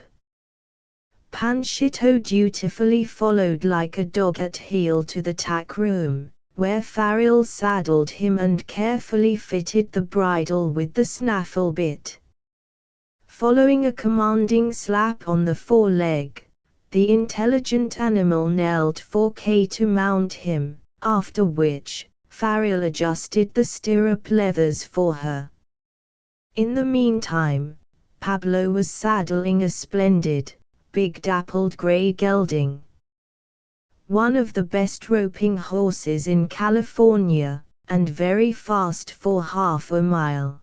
Panchito dutifully followed like a dog at heel to the tack room, where Farriel saddled him and carefully fitted the bridle with the snaffle bit. Following a commanding slap on the foreleg, the intelligent animal knelt for Kay to mount him, after which, Farriel adjusted the stirrup leathers for her. In the meantime, Pablo was saddling a splendid, big dappled gray gelding. One of the best roping horses in California, and very fast for half a mile.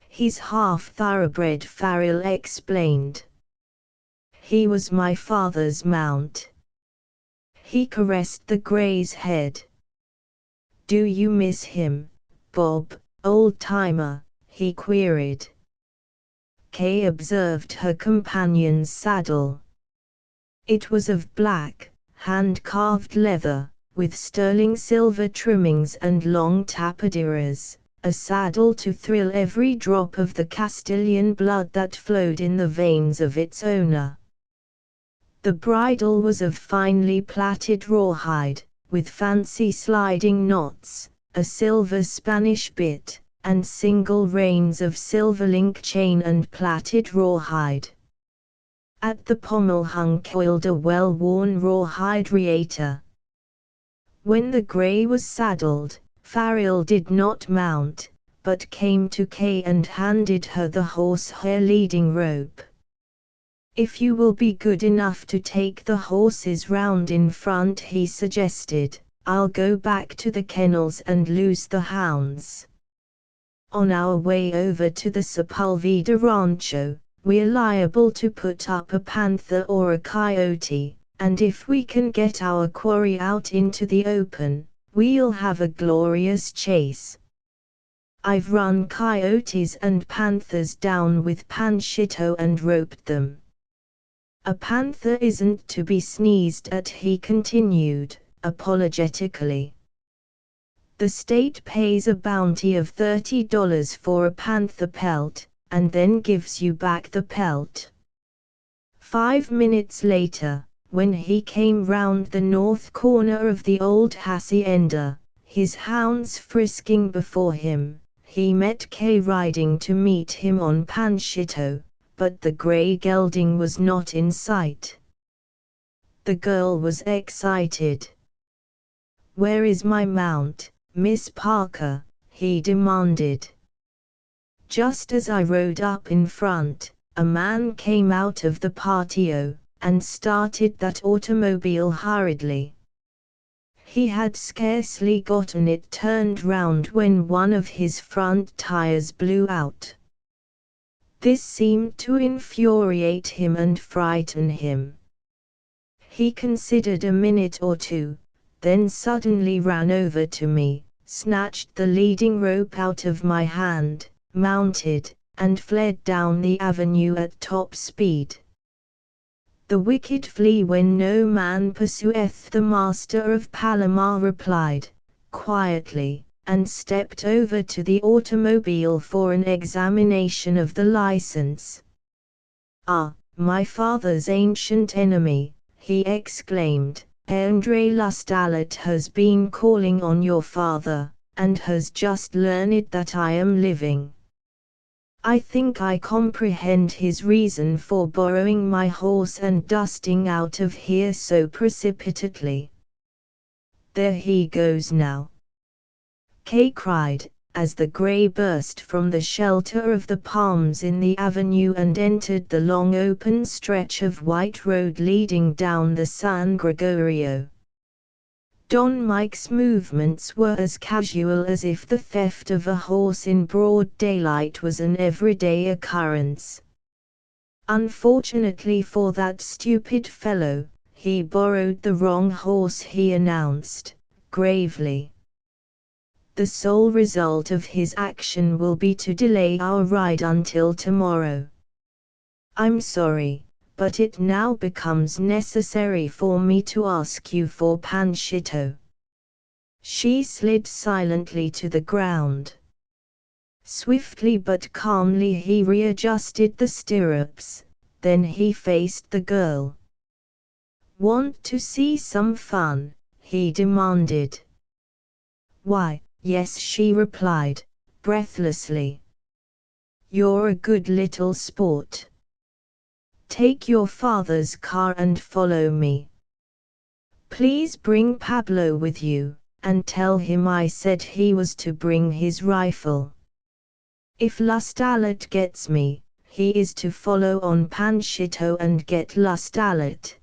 "He's half thoroughbred," Farriel explained. "He was my father's mount." He caressed the gray's head. "Do you miss him, Bob, old-timer?" he queried. Kay observed her companion's saddle. It was of black, hand-carved leather, with sterling silver trimmings and long tapaderas, a saddle to thrill every drop of the Castilian blood that flowed in the veins of its owner. The bridle was of finely plaited rawhide, with fancy sliding knots, a silver Spanish bit, and single reins of silver link chain and plaited rawhide. At the pommel hung coiled a well-worn rawhide reator. When the grey was saddled, Farriel did not mount, but came to Kay and handed her the horsehair leading rope. "If you will be good enough to take the horses round in front," he suggested, "I'll go back to the kennels and loose the hounds. On our way over to the Sepulveda Rancho, we're liable to put up a panther or a coyote, and if we can get our quarry out into the open, we'll have a glorious chase." I've run coyotes and panthers down with Panchito and roped them. A panther isn't to be sneezed at, he continued, apologetically. The state pays a bounty of $30 for a panther pelt, and then gives you back the pelt. 5 minutes later, when he came round the north corner of the old hacienda, his hounds frisking before him, he met Kay riding to meet him on Panchito, but the grey gelding was not in sight. The girl was excited. "Where is my mount, Miss Parker?" he demanded. Just as I rode up in front, a man came out of the patio, and started that automobile hurriedly. He had scarcely gotten it turned round when one of his front tires blew out. This seemed to infuriate him and frighten him. He considered a minute or two, then suddenly ran over to me, snatched the leading rope out of my hand, mounted, and fled down the avenue at top speed. "The wicked flee when no man pursueth," the master of Palomar replied, quietly, and stepped over to the automobile for an examination of the license. "Ah, my father's ancient enemy," he exclaimed, "Andre Lustalet has been calling on your father, and has just learned that I am living. I think I comprehend his reason for borrowing my horse and dusting out of here so precipitately. There he goes now," Kay cried, as the grey burst from the shelter of the palms in the avenue and entered the long open stretch of white road leading down the San Gregorio. Don Mike's movements were as casual as if the theft of a horse in broad daylight was an everyday occurrence. "Unfortunately for that stupid fellow, he borrowed the wrong horse," he announced, gravely. "The sole result of his action will be to delay our ride until tomorrow. I'm sorry, but it now becomes necessary for me to ask you for Panchito." She slid silently to the ground. Swiftly but calmly he readjusted the stirrups, then he faced the girl. "Want to see some fun?" he demanded. "Why, yes," she replied, breathlessly. "You're a good little sport. Take your father's car and follow me. Please bring Pablo with you, and tell him I said he was to bring his rifle. If Lustalet gets me, he is to follow on Panchito and get Lustalet."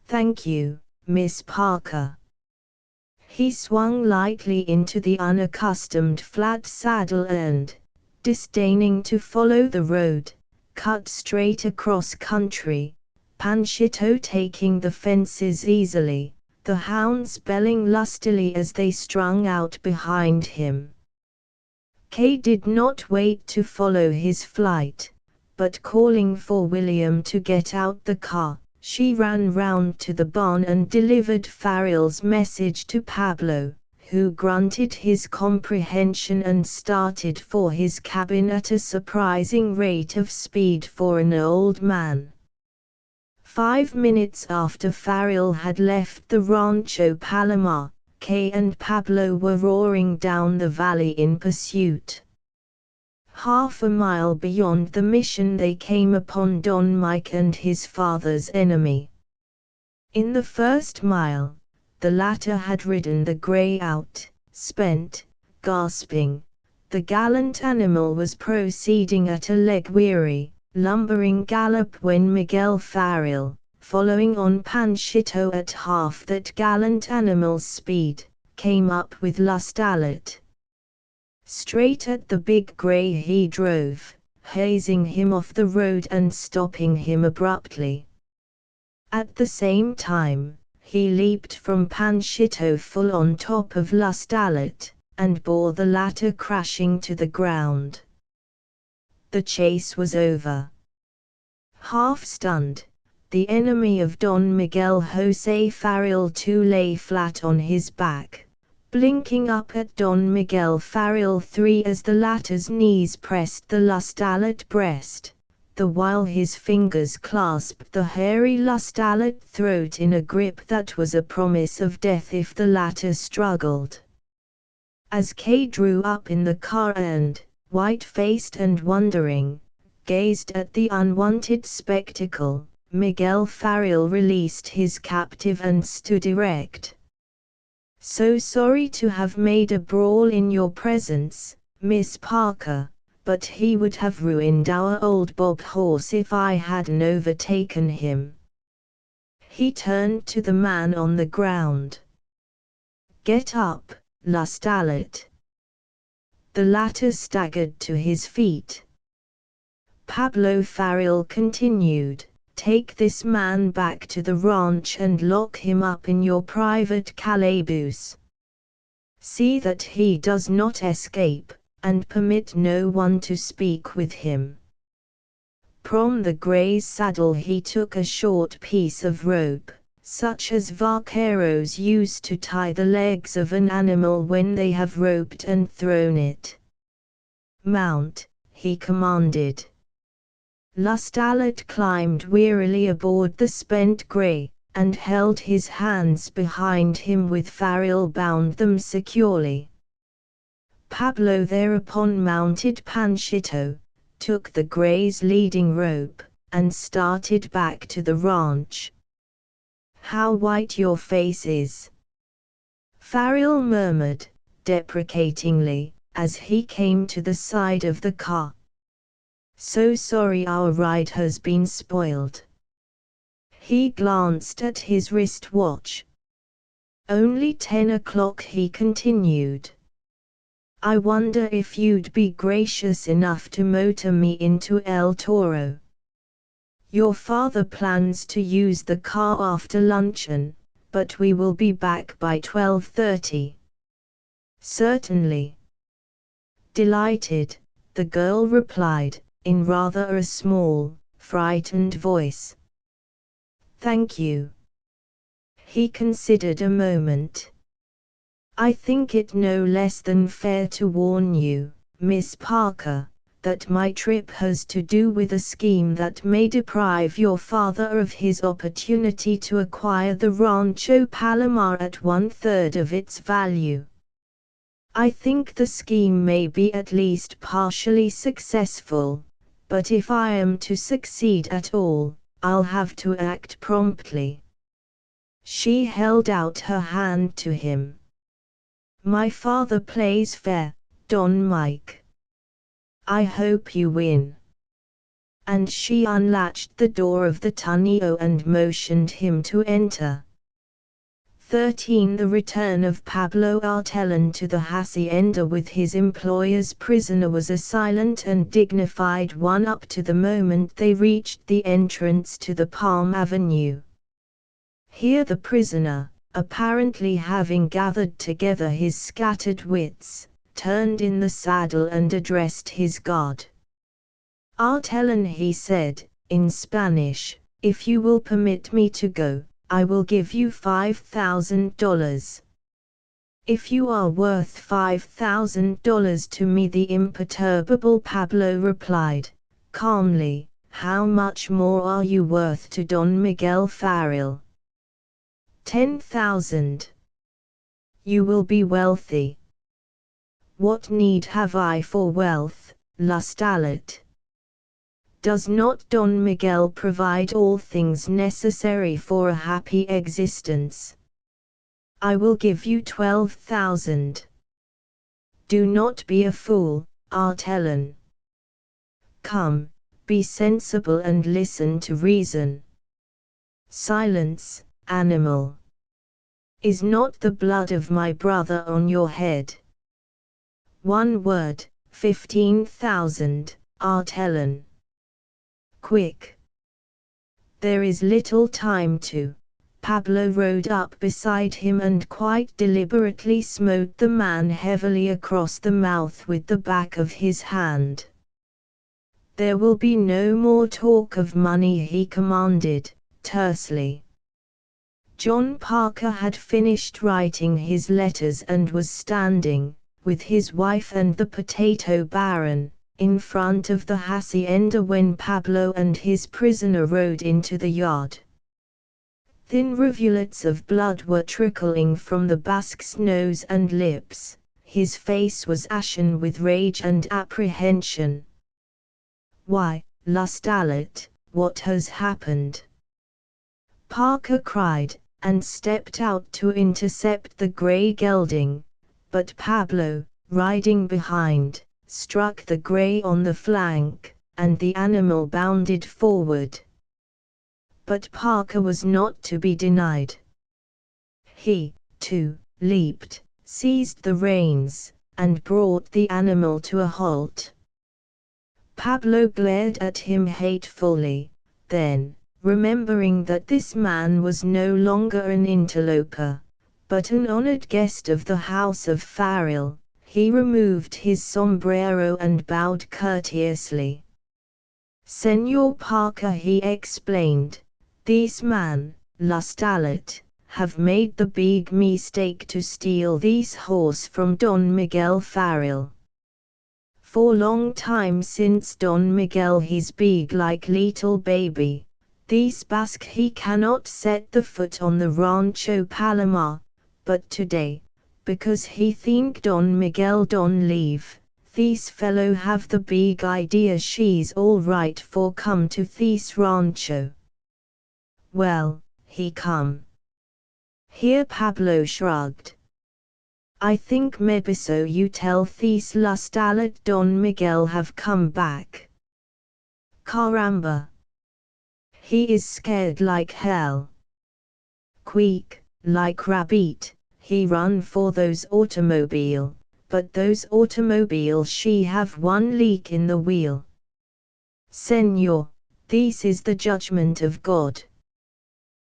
"Thank you, Miss Parker." He swung lightly into the unaccustomed flat saddle and, disdaining to follow the road, cut straight across country, Panchito taking the fences easily, the hounds belling lustily as they strung out behind him. Kay did not wait to follow his flight, but calling for William to get out the car, she ran round to the barn and delivered Farrell's message to Pablo, who grunted his comprehension and started for his cabin at a surprising rate of speed for an old man. 5 minutes after Farrell had left the Rancho Palomar, Kay and Pablo were roaring down the valley in pursuit. Half a mile beyond the mission they came upon Don Mike and his father's enemy. In the first mile, the latter had ridden the grey out, spent, gasping. The gallant animal was proceeding at a leg-weary, lumbering gallop when Miguel Farrell, following on Panchito at half that gallant animal's speed, came up with Lustalet. Straight at the big grey he drove, hazing him off the road and stopping him abruptly. At the same time, he leaped from Panchito full on top of Lustalet, and bore the latter crashing to the ground. The chase was over. Half stunned, the enemy of Don Miguel José Farril II lay flat on his back, blinking up at Don Miguel Farril III as the latter's knees pressed the Lustalot breast, the while his fingers clasped the hairy Lustalot throat in a grip that was a promise of death if the latter struggled. As Kay drew up in the car and, white-faced and wondering, gazed at the unwanted spectacle, Miguel Farril released his captive and stood erect. "So sorry to have made a brawl in your presence, Miss Parker, but he would have ruined our old bob horse if I hadn't overtaken him." He turned to the man on the ground. "Get up, Lustalot." The latter staggered to his feet. Pablo Farril continued, "Take this man back to the ranch and lock him up in your private calaboose. See that he does not escape, and permit no one to speak with him." From the gray's saddle he took a short piece of rope, such as vaqueros use to tie the legs of an animal when they have roped and thrown it. "Mount," he commanded. Lustalot climbed wearily aboard the spent gray, and held his hands behind him with Farril bound them securely. Pablo thereupon mounted Panchito, took the gray's leading rope, and started back to the ranch. "How white your face is," Farril murmured, deprecatingly, as he came to the side of the car. "So sorry our ride has been spoiled." He glanced at his wristwatch. "Only 10 o'clock," he continued. "I wonder if you'd be gracious enough to motor me into El Toro. Your father plans to use the car after luncheon, but we will be back by 12:30. "Certainly." "Delighted," the girl replied, in rather a small, frightened voice. "Thank you." He considered a moment. "I think it no less than fair to warn you, Miss Parker, that my trip has to do with a scheme that may deprive your father of his opportunity to acquire the Rancho Palomar at 1/3 of its value. I think the scheme may be at least partially successful, but if I am to succeed at all, I'll have to act promptly." She held out her hand to him. "My father plays fair, Don Mike. I hope you win." And she unlatched the door of the Tunio and motioned him to enter. 13. The return of Pablo Artellán to the hacienda with his employer's prisoner was a silent and dignified one up to the moment they reached the entrance to the Palm Avenue. Here the prisoner, apparently having gathered together his scattered wits, turned in the saddle and addressed his guard. "Artellán," he said, in Spanish, "if you will permit me to go, I will give you $5,000. "If you are worth $5,000 to me," the imperturbable Pablo replied, calmly, "how much more are you worth to Don Miguel Farril?" 10,000. "You will be wealthy." "What need have I for wealth, Lustalot? Does not Don Miguel provide all things necessary for a happy existence? I will give you 12,000. "Do not be a fool, Artellán. Come, be sensible and listen to reason." "Silence, animal. Is not the blood of my brother on your head?" "One word, 15,000, Artellán. Quick. There is little time to Pablo rode up beside him and quite deliberately smote the man heavily across the mouth with the back of his hand. "There will be no more talk of money," he commanded, tersely. John Parker had finished writing his letters and was standing, with his wife and the potato baron, in front of the hacienda when Pablo and his prisoner rode into the yard. Thin rivulets of blood were trickling from the Basque's nose and lips. His face was ashen with rage and apprehension. "Why, Lastalet, what has happened?" Parker cried, and stepped out to intercept the grey gelding, but Pablo, riding behind, struck the grey on the flank, and the animal bounded forward. But Parker was not to be denied. He, too, leaped, seized the reins, and brought the animal to a halt. Pablo glared at him hatefully, then, remembering that this man was no longer an interloper, but an honored guest of the house of Farrell, he removed his sombrero and bowed courteously. "Senor Parker," he explained, "these man, Lastalet, have made the big mistake to steal these horse from Don Miguel Farrell. For long time since Don Miguel he's big like little baby. These Basque he cannot set the foot on the Rancho Palomar, but today, because he think Don Miguel don't leave, these fellow have the big idea she's all right for come to this rancho. Well, he come." Here Pablo shrugged. "I think mebiso you tell these Lastalet Don Miguel have come back. Caramba! He is scared like hell. Quick, like rabbit, he run for those automobile, but those automobile she have one leak in the wheel. Senor, this is the judgment of God.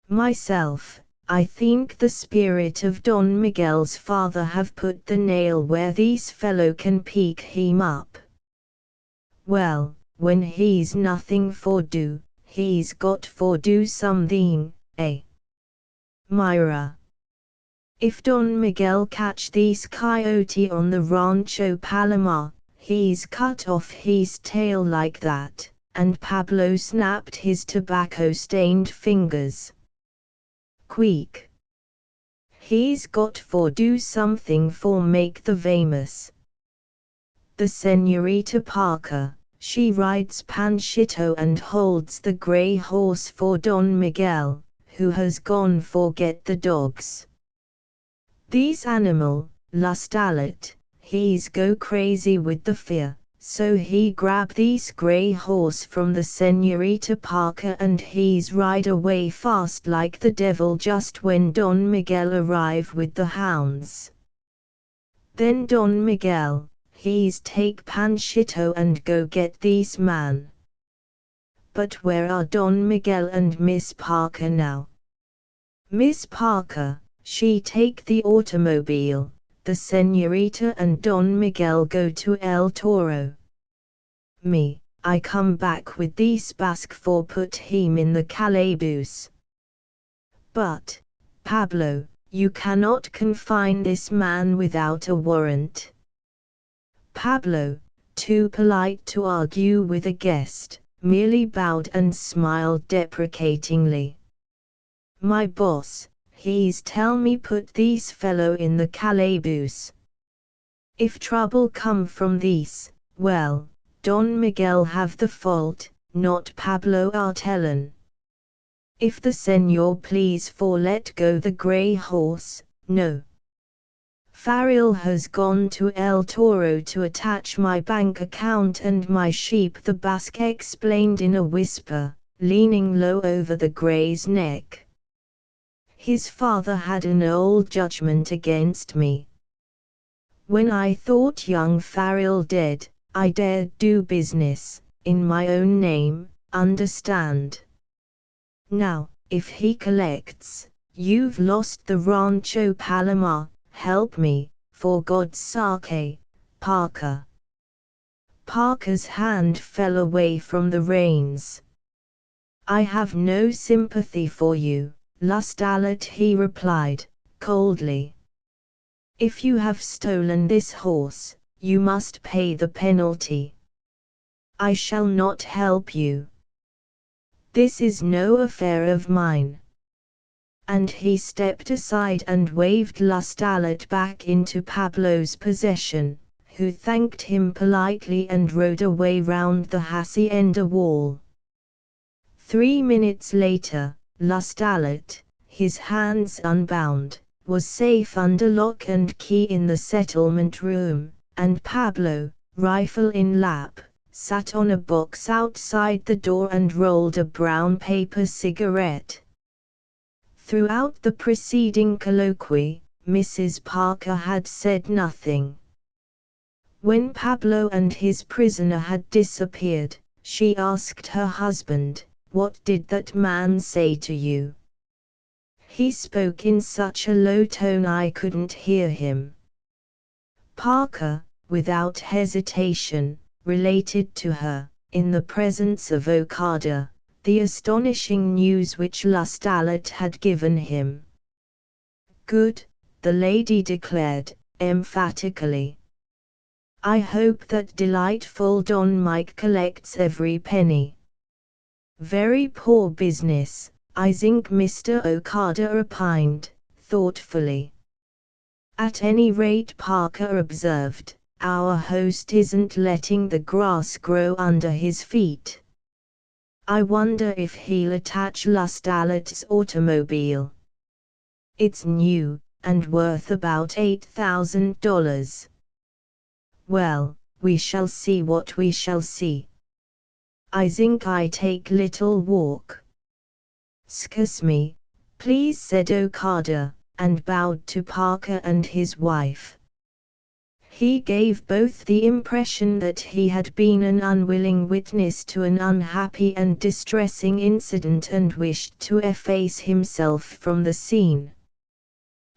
Myself, I think the spirit of Don Miguel's father have put the nail where these fellow can pick him up. Well, when he's nothing for do, he's got for do something, eh? Myra. If Don Miguel catch these coyote on the Rancho Palomar, he's cut off his tail like that," and Pablo snapped his tobacco-stained fingers. "Quick! He's got for do something for make the famous. The Senorita Parker, she rides Panchito and holds the grey horse for Don Miguel, who has gone for get the dogs. These animal, Lastalet, he's go crazy with the fear, so he grab these grey horse from the Senorita Parker and he's ride away fast like the devil just when Don Miguel arrive with the hounds. Then Don Miguel, he's take Panchito and go get these man. But where are Don Miguel and Miss Parker now? Miss Parker, she take the automobile. The Senorita and Don Miguel go to El Toro. Me, I come back with these Basque for put him in the calaboose. But, Pablo, you cannot confine this man without a warrant." Pablo, too polite to argue with a guest, merely bowed and smiled deprecatingly. "My boss, he's tell me put these fellow in the calaboose. If trouble come from these, well, Don Miguel have the fault, not Pablo Artellon. If the senor please for let go the grey horse, no. Farrell has gone to El Toro to attach my bank account and my sheep," the Basque explained in a whisper, leaning low over the grey's neck. "His father had an old judgment against me. When I thought young Farrell dead, I dared do business, in my own name, understand. Now, if he collects, You've lost the Rancho Palomar, help me, for God's sake, Parker. Parker's hand fell away from the reins. I have no sympathy for you, Lustalot, he replied, coldly. If you have stolen this horse, you must pay the penalty. I shall not help you. This is no affair of mine. And he stepped aside and waved Lustalot back into Pablo's possession, who thanked him politely and rode away round the hacienda wall. 3 minutes later, Lustalot, his hands unbound, was safe under lock and key in the settlement room, and Pablo, rifle in lap, sat on a box outside the door and rolled a brown paper cigarette. Throughout the preceding colloquy, Mrs. Parker had said nothing. When Pablo and his prisoner had disappeared, she asked her husband, "What did that man say to you?" "He spoke in such a low tone I couldn't hear him." Parker, without hesitation, related to her, in the presence of Okada, the astonishing news which Lustalot had given him. "Good," the lady declared, emphatically. "I hope that delightful Don Mike collects every penny." "Very poor business, I think," Mr. Okada opined, thoughtfully. "At any rate," Parker observed, "our host isn't letting the grass grow under his feet. I wonder if he'll attach Lustalot's automobile. It's new, and worth about $8,000. Well, we shall see what we shall see. I think I take little walk." "'Scuse me, please," said Okada, and bowed to Parker and his wife. He gave both the impression that he had been an unwilling witness to an unhappy and distressing incident and wished to efface himself from the scene.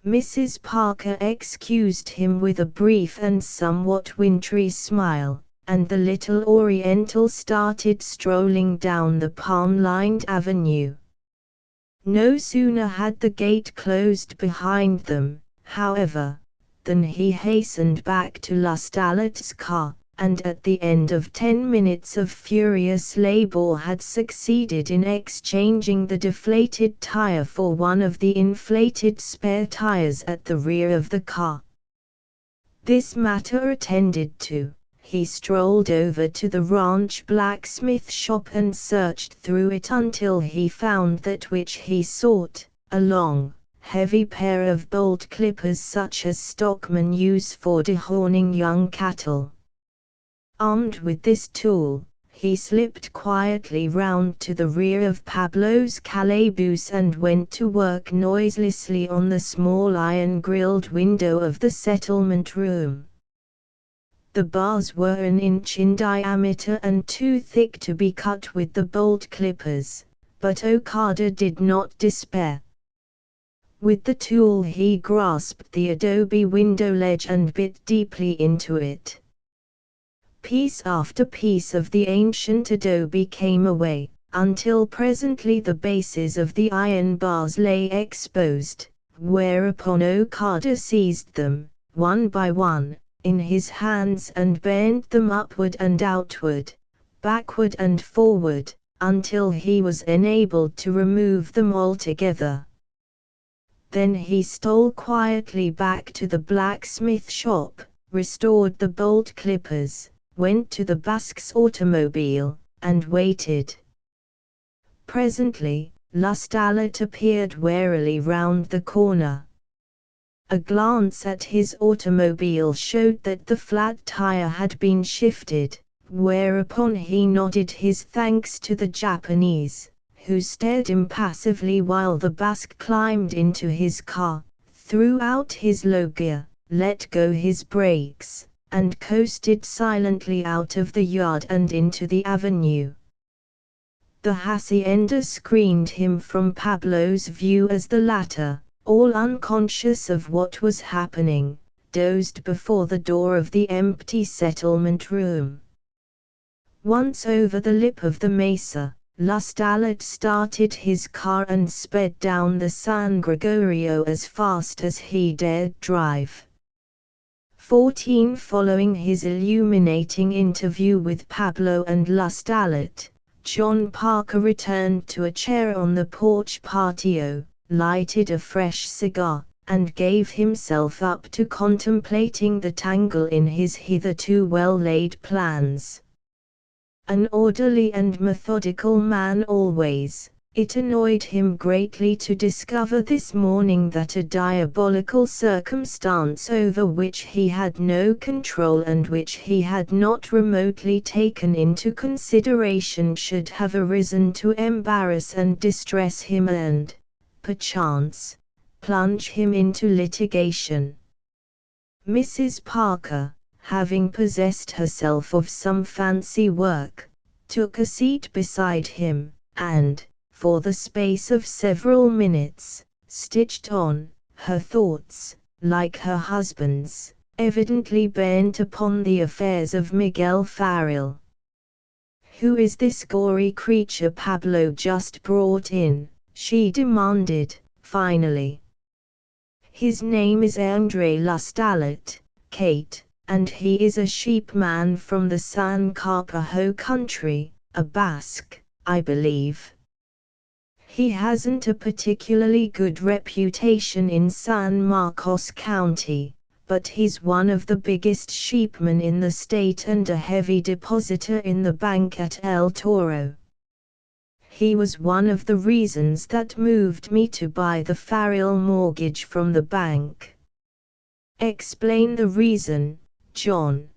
Mrs. Parker excused him with a brief and somewhat wintry smile, and the little Oriental started strolling down the palm-lined avenue. No sooner had the gate closed behind them, however, than he hastened back to Lustalot's car, and at the end of 10 minutes of furious labor had succeeded in exchanging the deflated tire for one of the inflated spare tires at the rear of the car. This matter attended to, he strolled over to the ranch blacksmith shop and searched through it until he found that which he sought, a long, heavy pair of bolt clippers such as stockmen use for dehorning young cattle. Armed with this tool, he slipped quietly round to the rear of Pablo's calaboose and went to work noiselessly on the small iron-grilled window of the settlement room. The bars were an inch in diameter and too thick to be cut with the bolt clippers, but Okada did not despair. With the tool he grasped the adobe window ledge and bit deeply into it. Piece after piece of the ancient adobe came away, until presently the bases of the iron bars lay exposed, whereupon Okada seized them, one by one, in his hands and bent them upward and outward, backward and forward, until he was enabled to remove them altogether. Then he stole quietly back to the blacksmith shop, restored the bolt clippers, went to the Basque's automobile, and waited. Presently, Lustalot appeared warily round the corner. A glance at his automobile showed that the flat tire had been shifted, whereupon he nodded his thanks to the Japanese, who stared impassively while the Basque climbed into his car, threw out his low gear, let go his brakes, and coasted silently out of the yard and into the avenue. The hacienda screened him from Pablo's view as the latter, all unconscious of what was happening, dozed before the door of the empty settlement room. Once over the lip of the mesa, Lustalet started his car and sped down the San Gregorio as fast as he dared drive. 14 Following his illuminating interview with Pablo and Lustalet, John Parker returned to a chair on the porch patio, lighted a fresh cigar, and gave himself up to contemplating the tangle in his hitherto well-laid plans. An orderly and methodical man always, it annoyed him greatly to discover this morning that a diabolical circumstance over which he had no control and which he had not remotely taken into consideration should have arisen to embarrass and distress him and, perchance, plunge him into litigation. Mrs. Parker, having possessed herself of some fancy work, took a seat beside him, and, for the space of several minutes, stitched on, her thoughts, like her husband's, evidently bent upon the affairs of Miguel Farrell. "Who is this gory creature Pablo just brought in?" she demanded, finally. "His name is Andre Lustalet, Kate, and he is a sheepman from the San Carpajo country, a Basque, I believe. He hasn't a particularly good reputation in San Marcos County, but he's one of the biggest sheepmen in the state and a heavy depositor in the bank at El Toro. He was one of the reasons that moved me to buy the Farrell mortgage from the bank." "Explain the reason, John."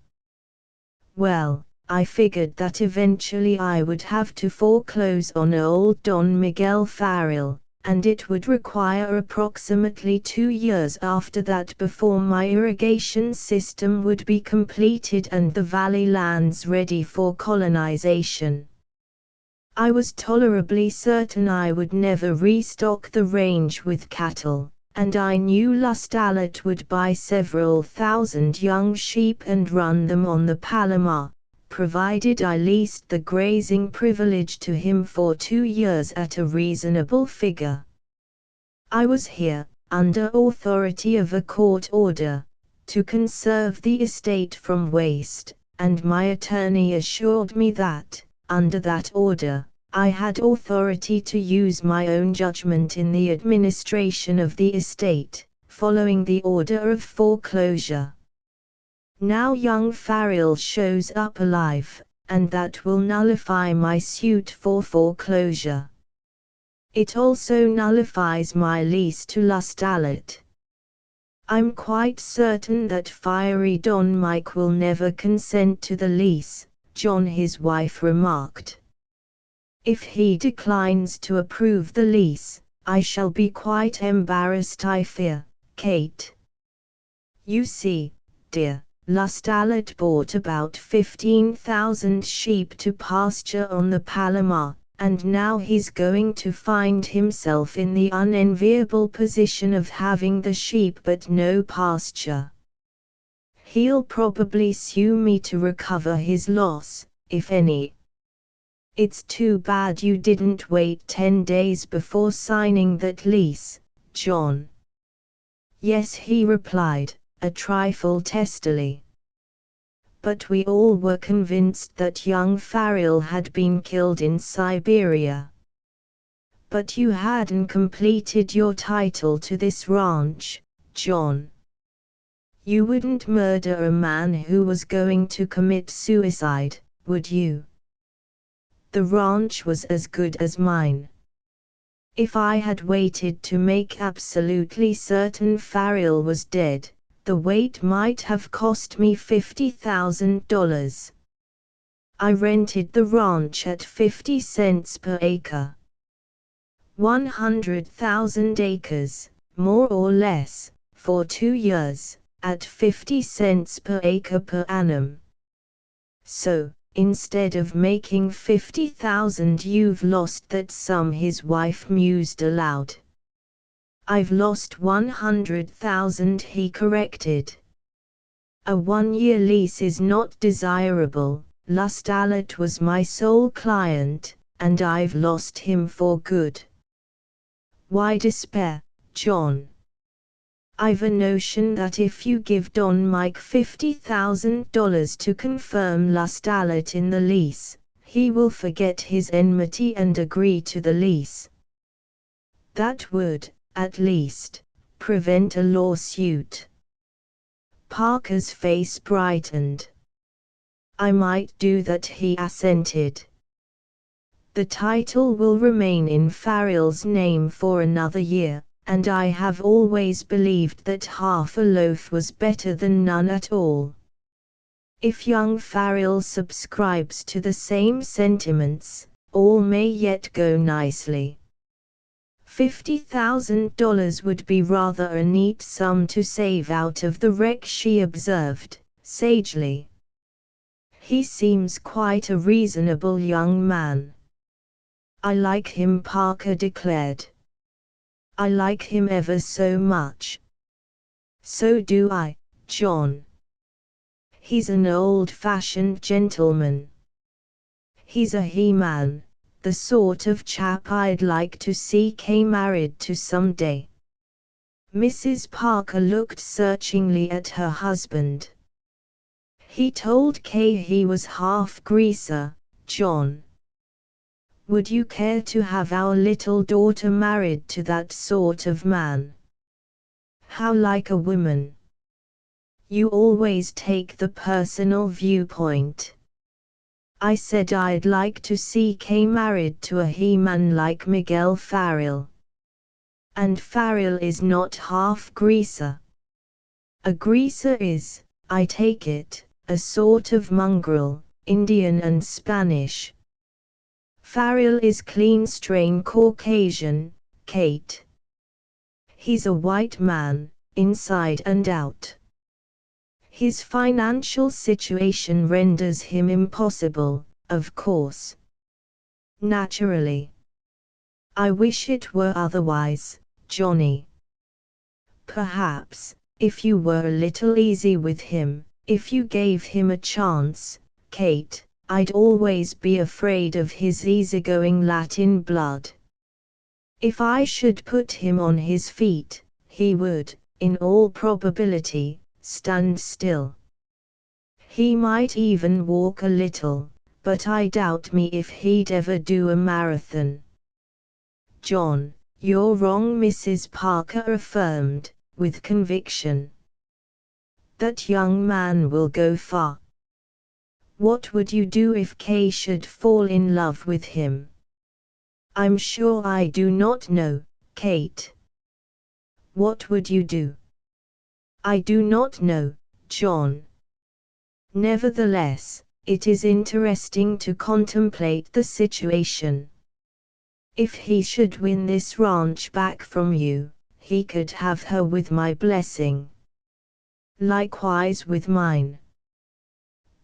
"Well, I figured that eventually I would have to foreclose on old Don Miguel Farrell, and it would require approximately 2 years after that before my irrigation system would be completed and the valley lands ready for colonization. I was tolerably certain I would never restock the range with cattle, and I knew Lustalet would buy several thousand young sheep and run them on the Palomar, provided I leased the grazing privilege to him for 2 years at a reasonable figure. I was here, under authority of a court order, to conserve the estate from waste, and my attorney assured me that, under that order, I had authority to use my own judgment in the administration of the estate, following the order of foreclosure. Now young Farrell shows up alive, and that will nullify my suit for foreclosure. It also nullifies my lease to Lustalet. I'm quite certain that fiery Don Mike will never consent to the lease," John his wife remarked. "If he declines to approve the lease, I shall be quite embarrassed, I fear, Kate. You see, dear, Lustalet bought about 15,000 sheep to pasture on the Palomar, and now he's going to find himself in the unenviable position of having the sheep but no pasture. He'll probably sue me to recover his loss, if any. It's too bad you didn't wait 10 days before signing that lease, John." "Yes," he replied, a trifle testily. "But we all were convinced that young Farrell had been killed in Siberia." "But you hadn't completed your title to this ranch, John. You wouldn't murder a man who was going to commit suicide, would you? The ranch was as good as mine. If I had waited to make absolutely certain Farrell was dead, the wait might have cost me $50,000. I rented the ranch at 50 cents per acre. 100,000 acres, more or less, for 2 years, at 50 cents per acre per annum. So, instead of making 50,000 you've lost that sum. His wife mused aloud. I've lost 100,000, he corrected. A 1-year lease is not desirable. Lustalat was my sole client, and I've lost him for good. Why despair, John? I've a notion that if you give Don Mike $50,000 to confirm Lustalat in the lease, he will forget his enmity and agree to the lease. That would, at least, prevent a lawsuit. Parker's face brightened. I might do that, he assented. The title will remain in Farrell's name for another year, and I have always believed that half a loaf was better than none at all. If young Farrell subscribes to the same sentiments, all may yet go nicely. $50,000 would be rather a neat sum to save out of the wreck, she observed, sagely. He seems quite a reasonable young man. I like him, Parker declared. I like him ever so much. So do I, John. He's an old-fashioned gentleman. He's a he-man, the sort of chap I'd like to see Kay married to someday. Mrs. Parker looked searchingly at her husband. He told Kay he was half greaser, John. Would you care to have our little daughter married to that sort of man? How like a woman. You always take the personal viewpoint. I said I'd like to see Kay married to a he-man like Miguel Farrell. And Farrell is not half greaser. A greaser is, I take it, a sort of mongrel, Indian and Spanish. Farrell is clean strain Caucasian, Kate. He's a white man, inside and out. His financial situation renders him impossible, of course. Naturally. I wish it were otherwise, Johnny. Perhaps, if you were a little easy with him, if you gave him a chance, Kate, I'd always be afraid of his easygoing Latin blood. If I should put him on his feet, he would, in all probability, stand still. He might even walk a little, but I doubt me if he'd ever do a marathon. John, you're wrong, Mrs. Parker affirmed, with conviction. That young man will go far. What would you do if Kay should fall in love with him? I'm sure I do not know, Kate. What would you do? I do not know, John. Nevertheless, it is interesting to contemplate the situation. If he should win this ranch back from you, he could have her with my blessing. Likewise with mine.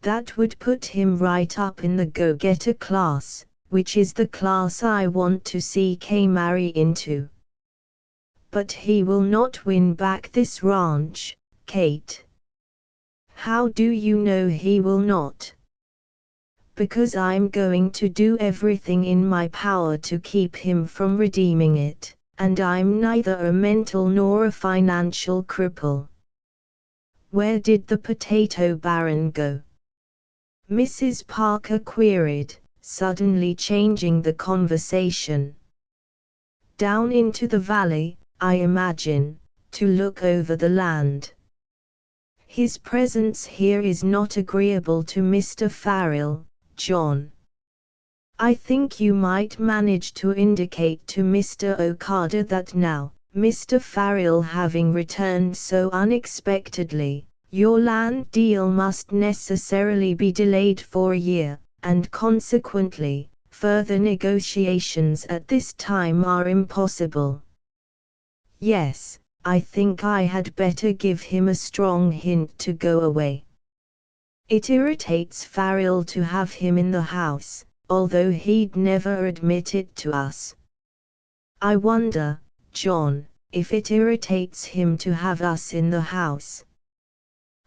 That would put him right up in the go-getter class, which is the class I want to see Kay marry into. But he will not win back this ranch, Kate. How do you know he will not? Because I'm going to do everything in my power to keep him from redeeming it, and I'm neither a mental nor a financial cripple. Where did the potato baron go? Mrs. Parker queried, suddenly changing the conversation. Down into the valley, I imagine, to look over the land. His presence here is not agreeable to Mr. Farrell, John. I think you might manage to indicate to Mr. Okada that now, Mr. Farrell having returned so unexpectedly, your land deal must necessarily be delayed for a year, and consequently, further negotiations at this time are impossible. Yes, I think I had better give him a strong hint to go away. It irritates Farrell to have him in the house, although he'd never admit it to us. I wonder, John, if it irritates him to have us in the house.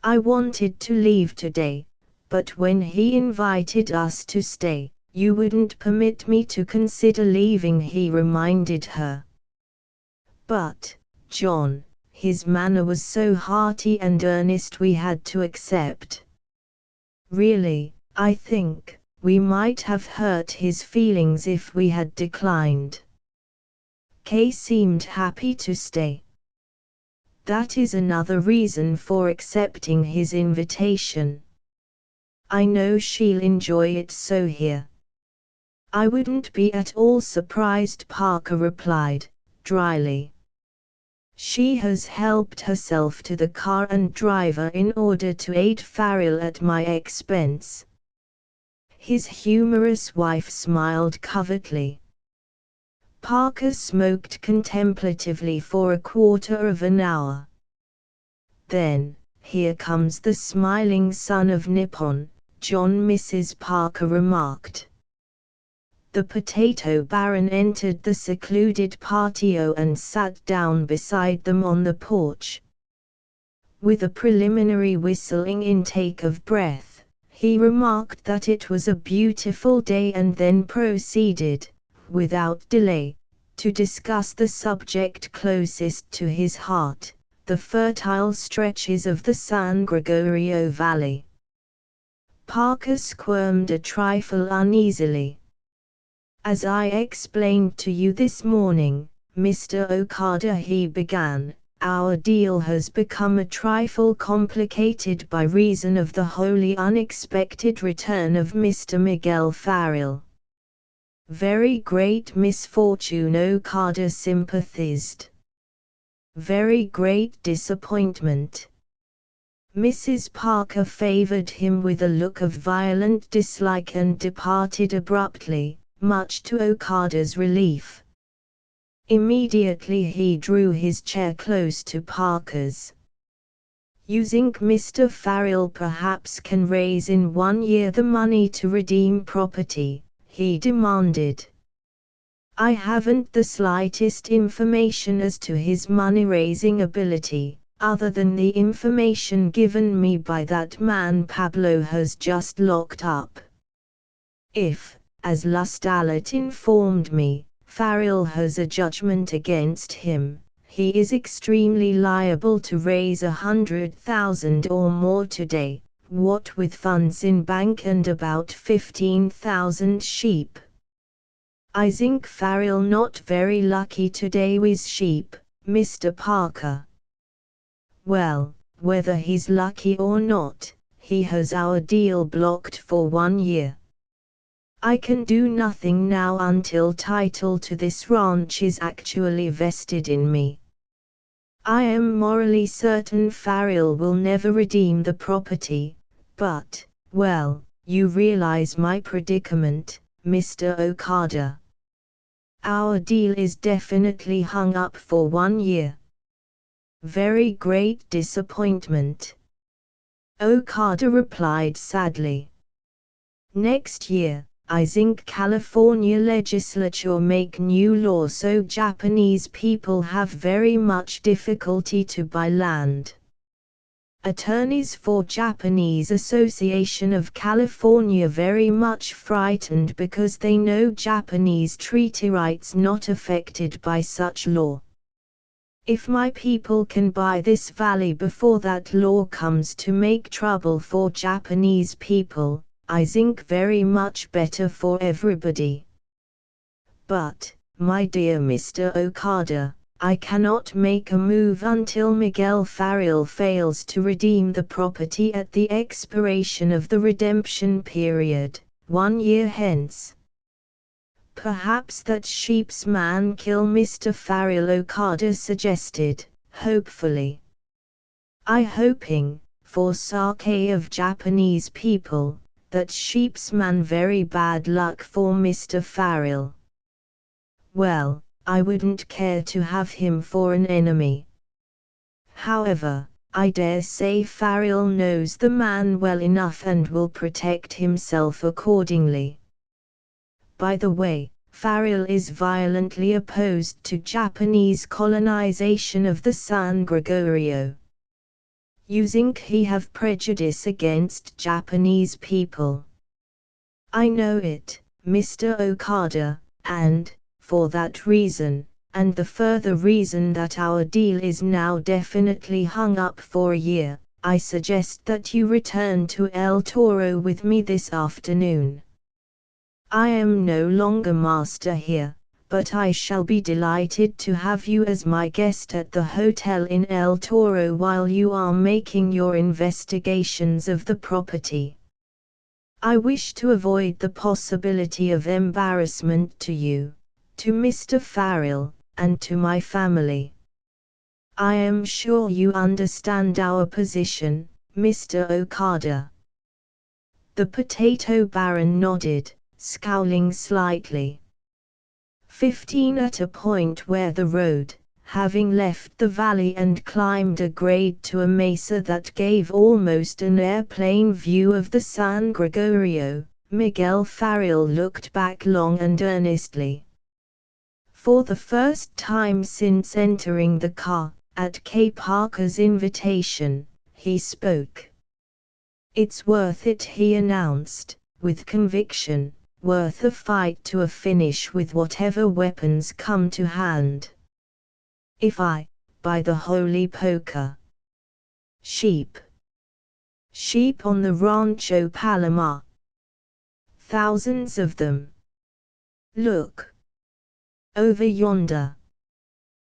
I wanted to leave today, but when he invited us to stay, you wouldn't permit me to consider leaving, he reminded her. But, John, his manner was so hearty and earnest we had to accept. Really, I think, we might have hurt his feelings if we had declined. Kay seemed happy to stay. That is another reason for accepting his invitation. I know she'll enjoy it so here. I wouldn't be at all surprised, Parker replied, dryly. She has helped herself to the car and driver in order to aid Farrell at my expense. His humorous wife smiled covertly. Parker smoked contemplatively for a quarter of an hour. Then, here comes the smiling son of Nippon, John, Mrs. Parker remarked. The potato baron entered the secluded patio and sat down beside them on the porch. With a preliminary whistling intake of breath, he remarked that it was a beautiful day and then proceeded, without delay, to discuss the subject closest to his heart, the fertile stretches of the San Gregorio Valley. Parker squirmed a trifle uneasily. As I explained to you this morning, Mr. Okada, he began, our deal has become a trifle complicated by reason of the wholly unexpected return of Mr. Miguel Farrell. Very great misfortune, Okada sympathized. Very great disappointment. Mrs. Parker favored him with a look of violent dislike and departed abruptly, much to Okada's relief. Immediately he drew his chair close to Parker's. You think Mr. Farrell perhaps can raise in 1 year the money to redeem property? He demanded. I haven't the slightest information as to his money-raising ability, other than the information given me by that man Pablo has just locked up. If, as Lustalet informed me, Farrell has a judgment against him, he is extremely liable to raise 100,000 or more today, what with funds in bank and about 15,000 sheep. I think Farrell not very lucky today with sheep, Mr. Parker. Well, whether he's lucky or not, he has our deal blocked for 1 year. I can do nothing now until title to this ranch is actually vested in me. I am morally certain Farrell will never redeem the property, but, well, you realize my predicament, Mr. Okada. Our deal is definitely hung up for 1 year. Very great disappointment. Okada replied sadly. Next year, I think California legislature make new law so Japanese people have very much difficulty to buy land. Attorneys for Japanese Association of California very much frightened because they know Japanese treaty rights not affected by such law. If my people can buy this valley before that law comes to make trouble for Japanese people, I think very much better for everybody. But, my dear Mr. Okada, I cannot make a move until Miguel Farrell fails to redeem the property at the expiration of the redemption period, 1 year hence. Perhaps that sheep's man kill Mr. Farrell, Okada suggested, hopefully. I hoping, for sake of Japanese people, that sheep's man very bad luck for Mr. Farrell. Well, I wouldn't care to have him for an enemy. However, I dare say Farrell knows the man well enough and will protect himself accordingly. By the way, Farrell is violently opposed to Japanese colonization of the San Gregorio. Using he have prejudice against Japanese people. I know it, Mr. Okada, and, for that reason, and the further reason that our deal is now definitely hung up for a year, I suggest that you return to El Toro with me this afternoon. I am no longer master here, but I shall be delighted to have you as my guest at the hotel in El Toro while you are making your investigations of the property. I wish to avoid the possibility of embarrassment to you, to Mr. Farrell, and to my family. I am sure you understand our position, Mr. Okada. The potato baron nodded, scowling slightly. 15 At a point where the road, having left the valley and climbed a grade to a mesa that gave almost an airplane view of the San Gregorio, Miguel Farrell looked back long and earnestly. For the first time since entering the car, at Kay Parker's invitation, he spoke. "It's worth it," he announced, with conviction, "worth a fight to a finish with whatever weapons come to hand. If I, by the holy poker. Sheep. Sheep on the Rancho Palomar. Thousands of them. Look. Over yonder.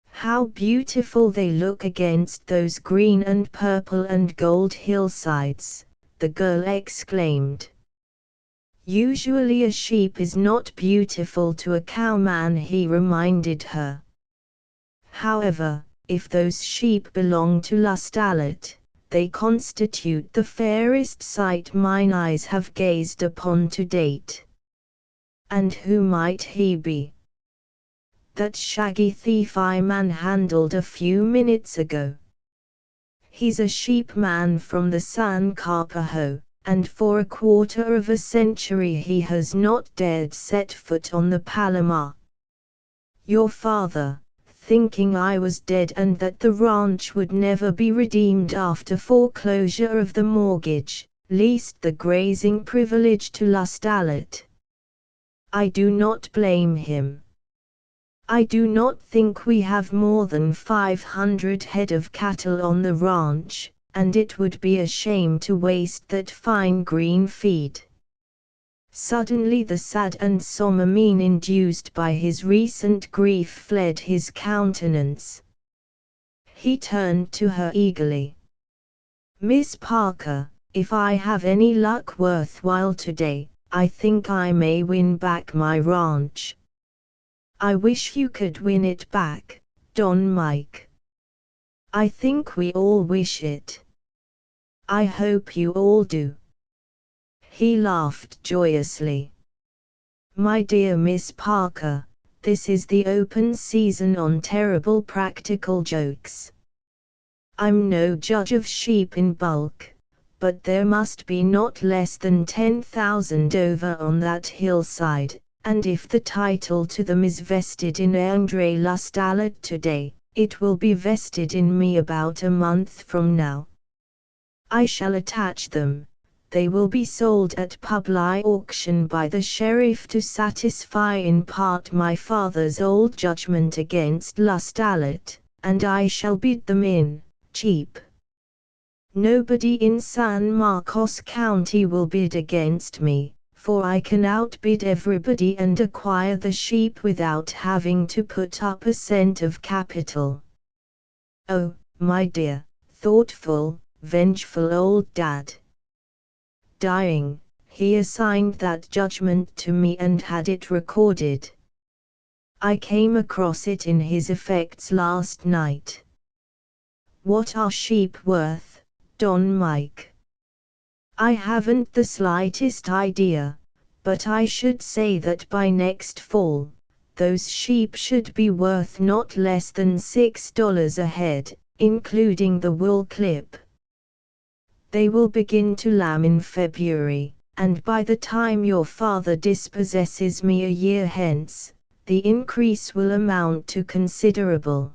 How beautiful they look against those green and purple and gold hillsides," the girl exclaimed. "Usually a sheep is not beautiful to a cowman," he reminded her. "However, if those sheep belong to Lustalet, they constitute the fairest sight mine eyes have gazed upon to date." "And who might he be?" "That shaggy thief I manhandled a few minutes ago. He's a sheepman from the San Carpajo, and for a quarter of a century he has not dared set foot on the Palomar. Your father, thinking I was dead and that the ranch would never be redeemed after foreclosure of the mortgage, leased the grazing privilege to Lustalet. I do not blame him. I do not think we have more than 500 head of cattle on the ranch, and it would be a shame to waste that fine green feed." Suddenly the sad and sombre mien induced by his recent grief fled his countenance. He turned to her eagerly. "Miss Parker, if I have any luck worthwhile today, I think I may win back my ranch." "I wish you could win it back, Don Mike. I think we all wish it. I hope you all do." He laughed joyously. "My dear Miss Parker, this is the open season on terrible practical jokes. I'm no judge of sheep in bulk, but there must be not less than 10,000 over on that hillside. And if the title to them is vested in Andre Lustalet today, it will be vested in me about a month from now. I shall attach them. They will be sold at public auction by the sheriff to satisfy in part my father's old judgment against Lustalet, and I shall bid them in, cheap. Nobody in San Marcos County will bid against me, for I can outbid everybody and acquire the sheep without having to put up a cent of capital. Oh, my dear, thoughtful, vengeful old dad. Dying, he assigned that judgment to me and had it recorded. I came across it in his effects last night. What are sheep worth, Don Mike? I haven't the slightest idea, but I should say that by next fall, those sheep should be worth not less than $6 a head, including the wool clip. They will begin to lamb in February, and by the time your father dispossesses me a year hence, the increase will amount to considerable.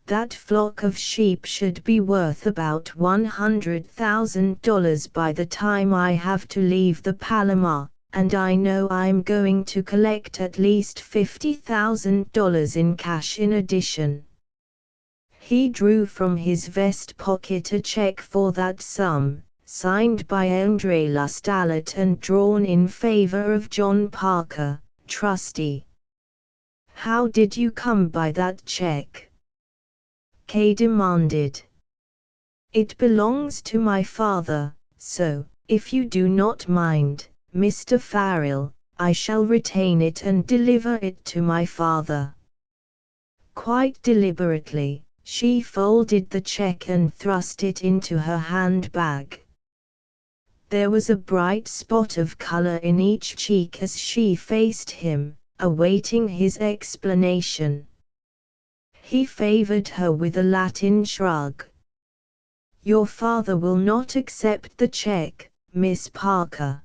That flock of sheep should be worth about $100,000 by the time I have to leave the Palomar, and I know I'm going to collect at least $50,000 in cash in addition. He drew from his vest pocket a check for that sum, signed by Andre Lustallet and drawn in favor of John Parker, trustee. How did you come by that check? Kay demanded. It belongs to my father, so, if you do not mind, Mr. Farrell, I shall retain it and deliver it to my father. Quite deliberately, she folded the check and thrust it into her handbag. There was a bright spot of color in each cheek as she faced him, awaiting his explanation. He favored her with a Latin shrug. Your father will not accept the check, Miss Parker.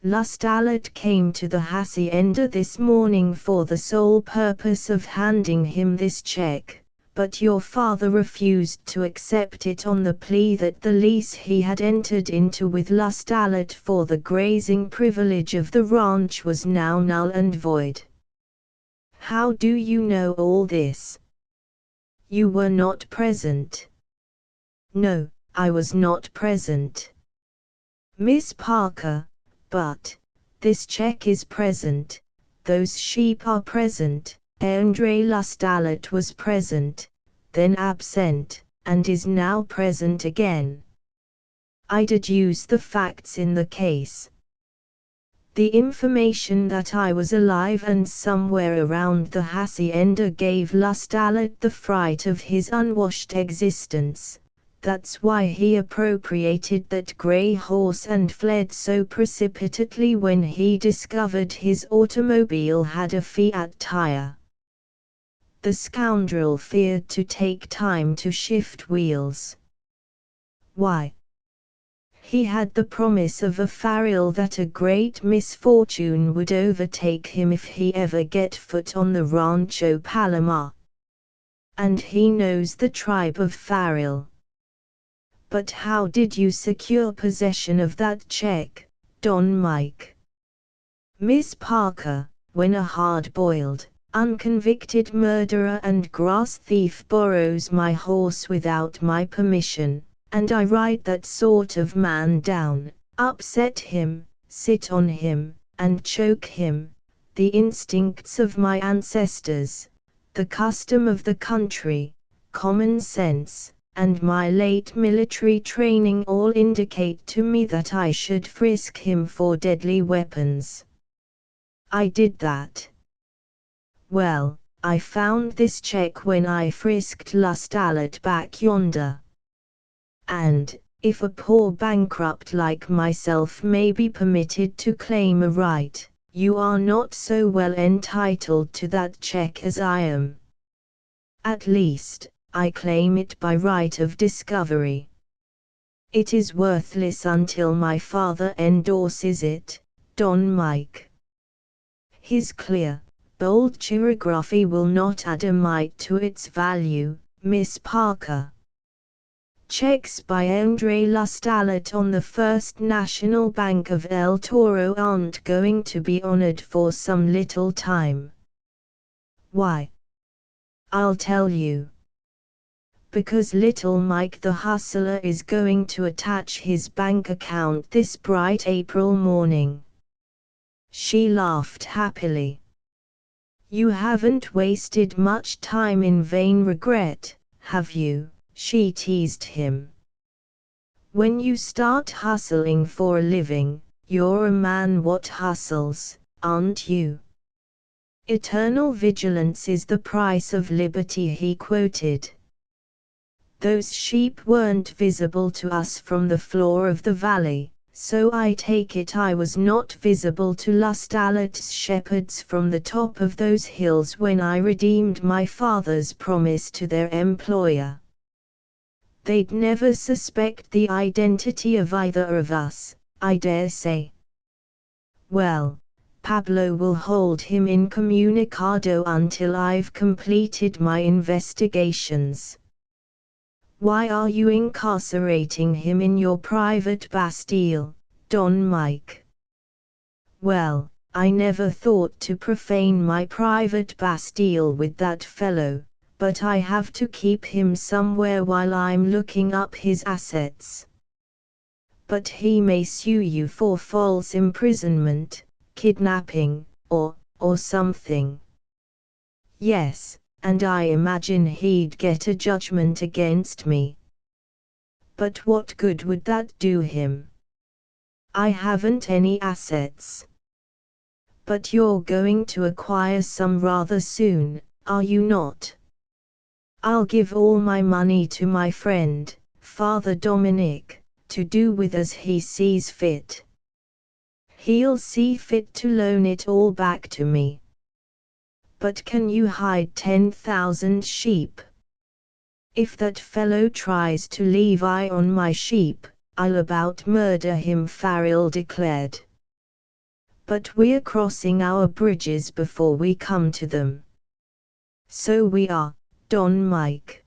Lustallet came to the hacienda this morning for the sole purpose of handing him this check, but your father refused to accept it on the plea that the lease he had entered into with Lustallet for the grazing privilege of the ranch was now null and void. How do you know all this? You were not present. No, I was not present, Miss Parker, but this check is present, those sheep are present, Andre Lustallet was present, then absent, and is now present again. I deduce the facts in the case. The information that I was alive and somewhere around the hacienda gave Lustallet the fright of his unwashed existence. That's why he appropriated that gray horse and fled so precipitately when he discovered his automobile had a Fiat tire. The scoundrel feared to take time to shift wheels. Why? He had the promise of a Farrell that a great misfortune would overtake him if he ever get foot on the Rancho Palomar. And he knows the tribe of Farrell. But how did you secure possession of that check, Don Mike? Miss Parker, when a hard-boiled, unconvicted murderer and grass thief borrows my horse without my permission, and I ride that sort of man down, upset him, sit on him, and choke him, the instincts of my ancestors, the custom of the country, common sense, and my late military training all indicate to me that I should frisk him for deadly weapons. I did that. Well, I found this check when I frisked Lustallet back yonder. And, if a poor bankrupt like myself may be permitted to claim a right, you are not so well entitled to that check as I am. At least, I claim it by right of discovery. It is worthless until my father endorses it, Don Mike. His clear, bold chirography will not add a mite to its value, Miss Parker. Checks by Andre Lustallet on the First National Bank of El Toro aren't going to be honored for some little time. Why? I'll tell you. Because little Mike the hustler is going to attach his bank account this bright April morning. She laughed happily. You haven't wasted much time in vain regret, have you? She teased him. When you start hustling for a living, you're a man what hustles, aren't you? Eternal vigilance is the price of liberty, he quoted. Those sheep weren't visible to us from the floor of the valley, So I take it I was not visible to Lustalet's shepherds from the top of those hills when I redeemed my father's promise to their employer. They'd never suspect the identity of either of us, I dare say. Well, Pablo will hold him incommunicado until I've completed my investigations. Why are you incarcerating him in your private Bastille, Don Mike? Well, I never thought to profane my private Bastille with that fellow, but I have to keep him somewhere while I'm looking up his assets. But he may sue you for false imprisonment, kidnapping, or something. Yes, and I imagine he'd get a judgment against me. But what good would that do him? I haven't any assets. But you're going to acquire some rather soon, are you not? I'll give all my money to my friend, Father Dominic, to do with as he sees fit. He'll see fit to loan it all back to me. But can you hide 10,000 sheep? If that fellow tries to leave eye on my sheep, I'll about murder him, Farrell declared. But we're crossing our bridges before we come to them. So we are, Don Mike.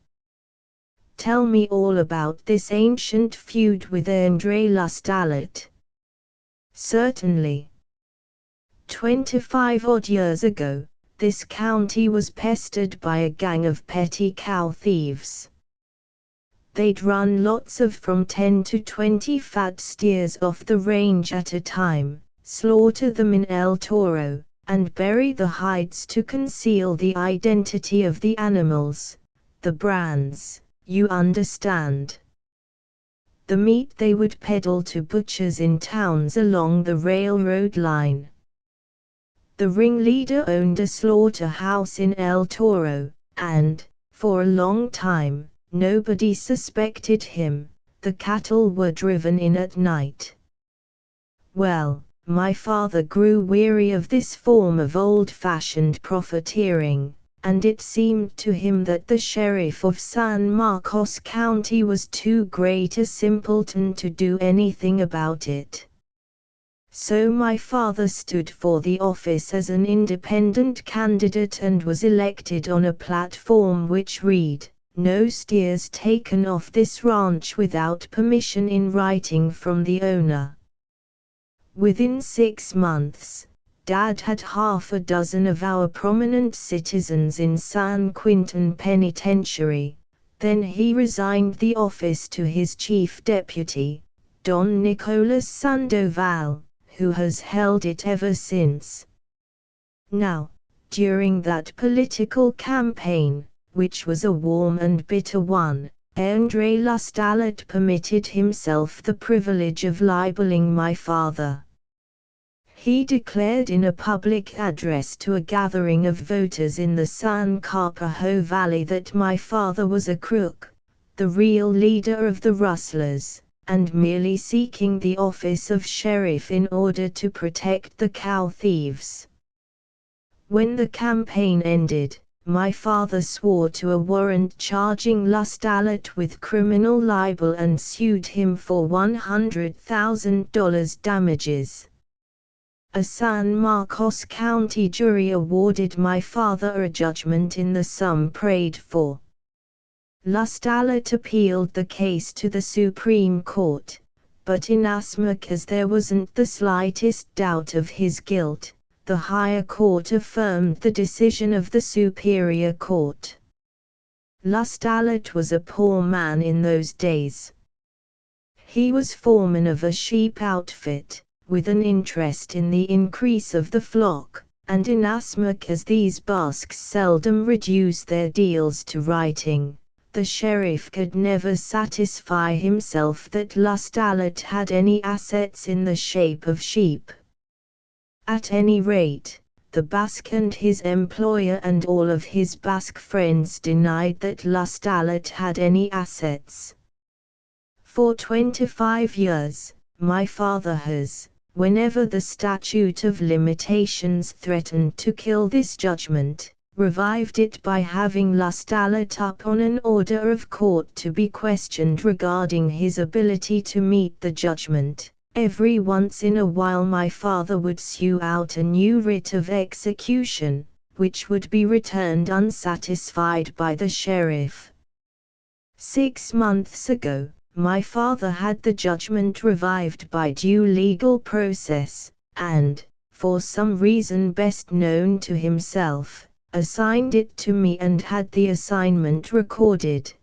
Tell me all about this ancient feud with Andre Lustalet. Certainly. 25-odd years ago, this county was pestered by a gang of petty cow thieves. They'd run lots of from 10 to 20 fat steers off the range at a time, slaughter them in El Toro, and bury the hides to conceal the identity of the animals, the brands, you understand. The meat they would peddle to butchers in towns along the railroad line. The ringleader owned a slaughterhouse in El Toro, and, for a long time, nobody suspected him. The cattle were driven in at night. Well, my father grew weary of this form of old-fashioned profiteering, and it seemed to him that the sheriff of San Marcos County was too great a simpleton to do anything about it. So my father stood for the office as an independent candidate and was elected on a platform which read, "No steers taken off this ranch without permission in writing from the owner." Within 6 months, Dad had half a dozen of our prominent citizens in San Quintin Penitentiary. Then he resigned the office to his chief deputy, Don Nicolas Sandoval, who has held it ever since. Now, during that political campaign, which was a warm and bitter one, Andre Lustalet permitted himself the privilege of libeling my father. He declared in a public address to a gathering of voters in the San Carpajo Valley that my father was a crook, the real leader of the rustlers, and merely seeking the office of sheriff in order to protect the cow thieves. When the campaign ended, my father swore to a warrant charging Lustalet with criminal libel and sued him for $100,000 damages. A San Marcos County jury awarded my father a judgment in the sum prayed for. Lustalet appealed the case to the Supreme Court, but inasmuch as there wasn't the slightest doubt of his guilt, the higher court affirmed the decision of the Superior Court. Lustalet was a poor man in those days. He was foreman of a sheep outfit, with an interest in the increase of the flock, and inasmuch as these basques seldom reduce their deals to writing, the sheriff could never satisfy himself that Lustalet had any assets in the shape of sheep. At any rate, the Basque and his employer and all of his Basque friends denied that Lustalet had any assets. For 25 years, my father has, whenever the statute of limitations threatened to kill this judgment, revived it by having Lustalat up on an order of court to be questioned regarding his ability to meet the judgment. Every once in a while my father would sue out a new writ of execution, which would be returned unsatisfied by the sheriff. 6 months ago, my father had the judgment revived by due legal process, and, for some reason best known to himself, assigned it to me and had the assignment recorded.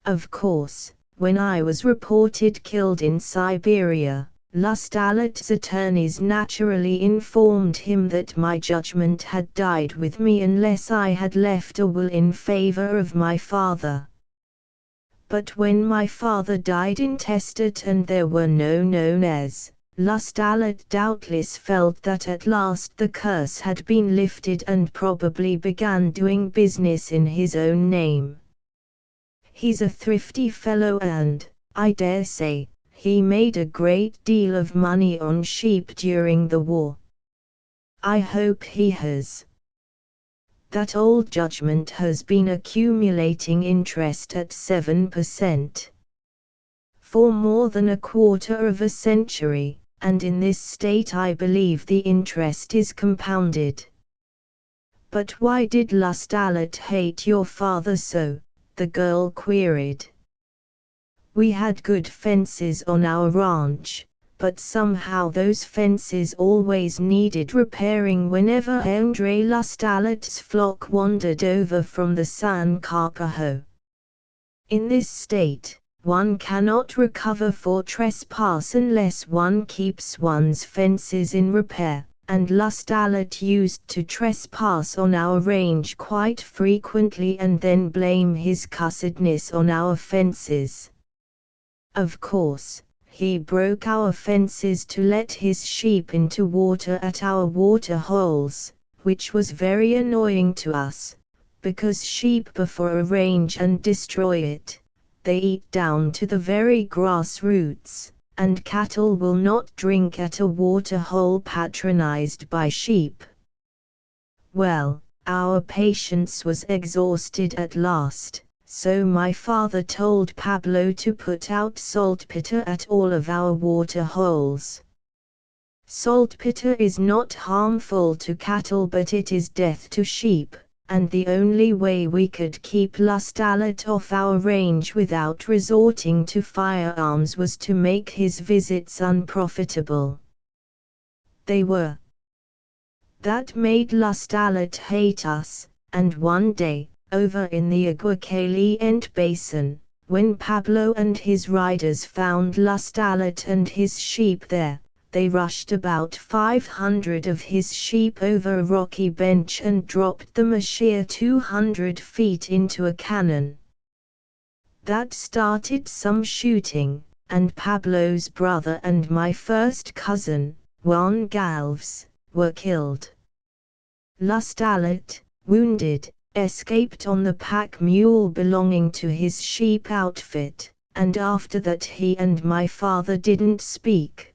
Of course, when I was reported killed in Siberia, Lustalat's attorneys naturally informed him that my judgment had died with me unless I had left a will in favor of my father. But when my father died intestate and there were no known heirs, Lustalat doubtless felt that at last the curse had been lifted and probably began doing business in his own name. He's a thrifty fellow and, I dare say, he made a great deal of money on sheep during the war. I hope he has. That old judgment has been accumulating interest at 7%. For more than a quarter of a century, and in this state I believe the interest is compounded. But why did Lustalat hate your father so? The girl queried. We had good fences on our ranch, but somehow those fences always needed repairing whenever Andre Lustalat's flock wandered over from the San Carpajo. In this state, one cannot recover for trespass unless one keeps one's fences in repair, and Lustalat used to trespass on our range quite frequently and then blame his cussedness on our fences. Of course, he broke our fences to let his sheep into water at our water holes, which was very annoying to us, because sheep before a range and destroy it. They eat down to the very grass roots, and cattle will not drink at a water hole patronized by sheep. Well, our patience was exhausted at last, so my father told Pablo to put out saltpeter at all of our water holes. Saltpeter is not harmful to cattle but it is death to sheep, and the only way we could keep Lustalat off our range without resorting to firearms was to make his visits unprofitable. They were. That made Lustalat hate us, and one day, over in the Agua Caliente Basin, when Pablo and his riders found Lustalat and his sheep there, they rushed about 500 of his sheep over a rocky bench and dropped them a sheer 200 feet into a cannon. That started some shooting, and Pablo's brother and my first cousin, Juan Galvez, were killed. Lustalat, wounded, escaped on the pack mule belonging to his sheep outfit, and after that he and my father didn't speak.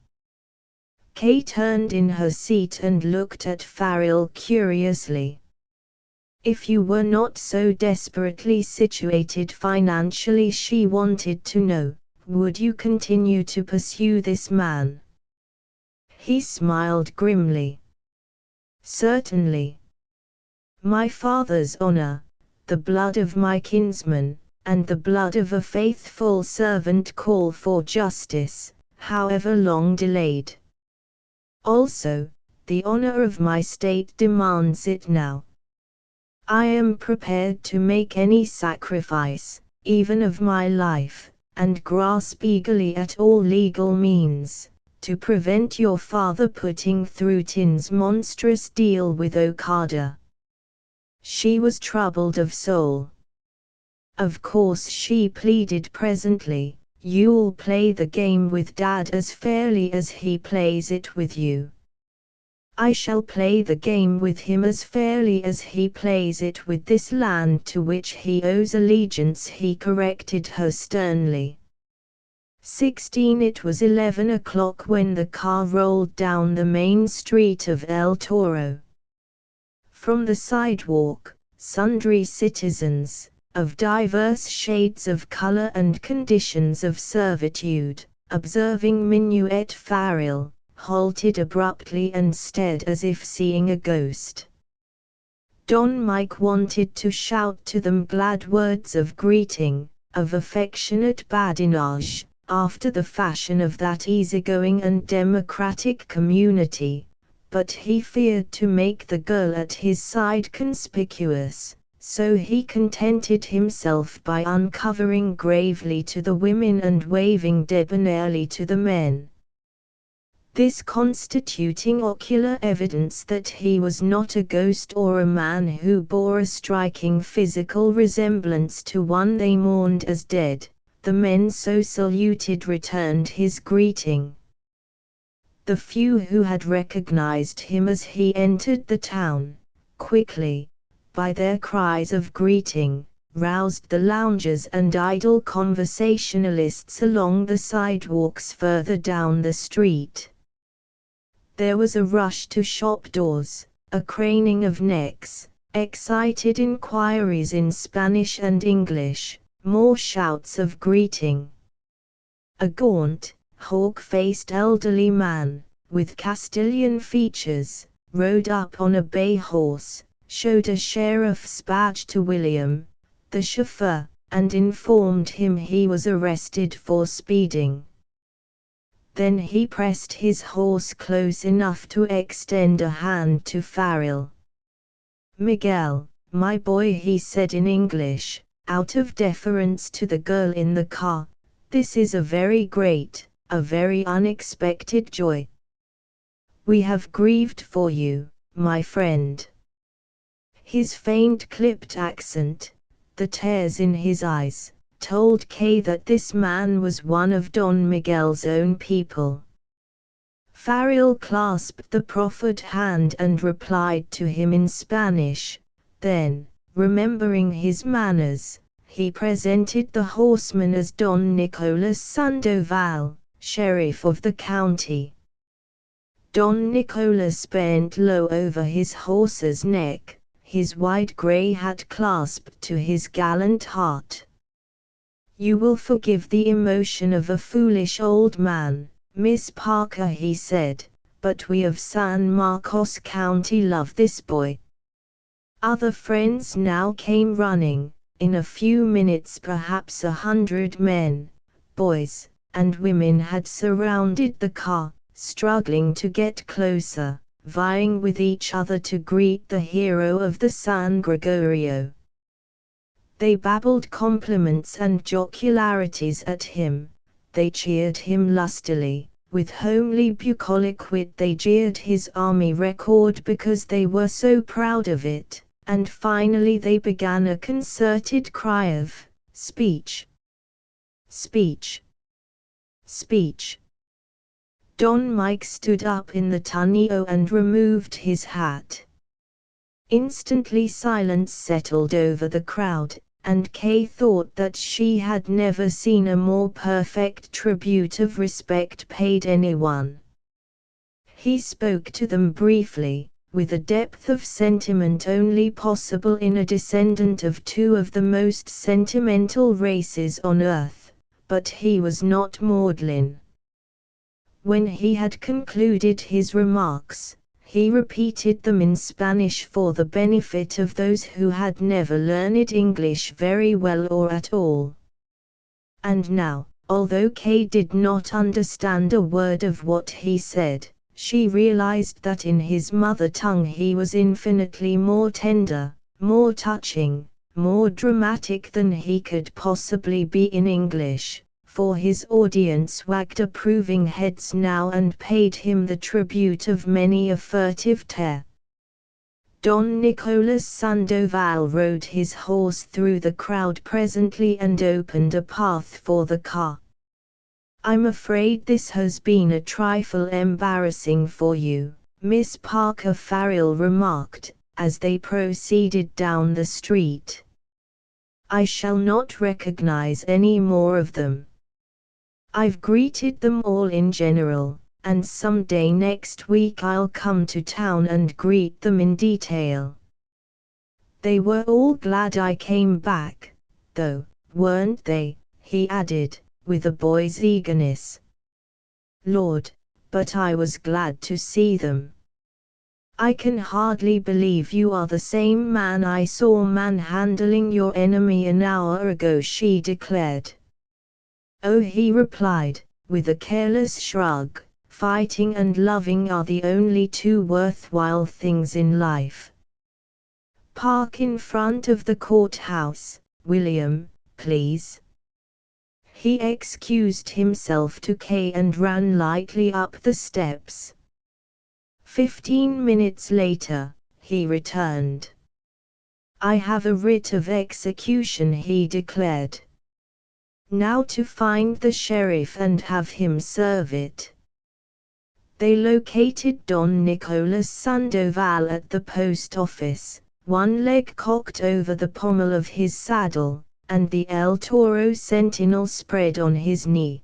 Kay turned in her seat and looked at Farrell curiously. If you were not so desperately situated financially, she wanted to know, would you continue to pursue this man? He smiled grimly. Certainly. My father's honor, the blood of my kinsman, and the blood of a faithful servant call for justice, however long delayed. Also, the honor of my state demands it now. I am prepared to make any sacrifice, even of my life, and grasp eagerly at all legal means, to prevent your father putting through Tin's monstrous deal with Okada. She was troubled of soul. Of course she pleaded presently, you'll play the game with Dad as fairly as he plays it with you. I shall play the game with him as fairly as he plays it with this land to which he owes allegiance, he corrected her sternly. 16 It was 11 o'clock when the car rolled down the main street of El Toro. From the sidewalk, sundry citizens, of diverse shades of color and conditions of servitude, observing Minuet Farrell, halted abruptly and stared as if seeing a ghost. Don Mike wanted to shout to them glad words of greeting, of affectionate badinage, after the fashion of that easygoing and democratic community, but he feared to make the girl at his side conspicuous, so he contented himself by uncovering gravely to the women and waving debonairly to the men, this constituting ocular evidence that he was not a ghost or a man who bore a striking physical resemblance to one they mourned as dead. The men so saluted returned his greeting. The few who had recognized him as he entered the town, quickly, by their cries of greeting, roused the loungers and idle conversationalists along the sidewalks further down the street. There was a rush to shop doors, a craning of necks, excited inquiries in Spanish and English, more shouts of greeting. A gaunt, hawk-faced elderly man, with Castilian features, rode up on a bay horse, showed a sheriff's badge to William, the chauffeur, and informed him he was arrested for speeding. Then he pressed his horse close enough to extend a hand to Farrell. "Miguel, my boy," he said in English, out of deference to the girl in the car, "this is a very great, a very unexpected joy. We have grieved for you, my friend." His faint clipped accent, the tears in his eyes, told Kay that this man was one of Don Miguel's own people. Farrell clasped the proffered hand and replied to him in Spanish, then, remembering his manners, he presented the horseman as Don Nicolas Sandoval, sheriff of the county. Don Nicolas bent low over his horse's neck, his wide grey hat clasped to his gallant heart. "You will forgive the emotion of a foolish old man, Miss Parker," he said, "but we of San Marcos County love this boy." Other friends now came running. In a few minutes perhaps 100 men, boys, and women had surrounded the car, struggling to get closer, vying with each other to greet the hero of the San Gregorio. They babbled compliments and jocularities at him, they cheered him lustily, with homely bucolic wit they jeered his army record because they were so proud of it, and finally they began a concerted cry of, "Speech! Speech! Speech!" Don Mike stood up in the tonneau and removed his hat. Instantly silence settled over the crowd, and Kay thought that she had never seen a more perfect tribute of respect paid anyone. He spoke to them briefly, with a depth of sentiment only possible in a descendant of two of the most sentimental races on earth, but he was not maudlin. When he had concluded his remarks, he repeated them in Spanish for the benefit of those who had never learned English very well or at all. And now, although Kay did not understand a word of what he said, she realized that in his mother tongue he was infinitely more tender, more touching, more dramatic than he could possibly be in English, for his audience wagged approving heads now and paid him the tribute of many a furtive tear. Don Nicolas Sandoval rode his horse through the crowd presently and opened a path for the car. "I'm afraid this has been a trifle embarrassing for you," Miss Parker Farrell remarked, as they proceeded down the street. "I shall not recognize any more of them." I've greeted them all in general, and someday next week I'll come to town and greet them in detail. They were all glad I came back, though, weren't they?" he added, with a boy's eagerness. "Lord, but I was glad to see them. I can hardly believe you are the same man I saw manhandling your enemy an hour ago," she declared. "Oh," he replied, with a careless shrug, "fighting and loving are the only two worthwhile things in life. Park in front of the courthouse, William, please." He excused himself to Kay and ran lightly up the steps. 15 minutes later, he returned. "I have a writ of execution," he declared. "Now to find the sheriff and have him serve it." They located Don Nicolas Sandoval at the post office, one leg cocked over the pommel of his saddle, and the El Toro Sentinel spread on his knee.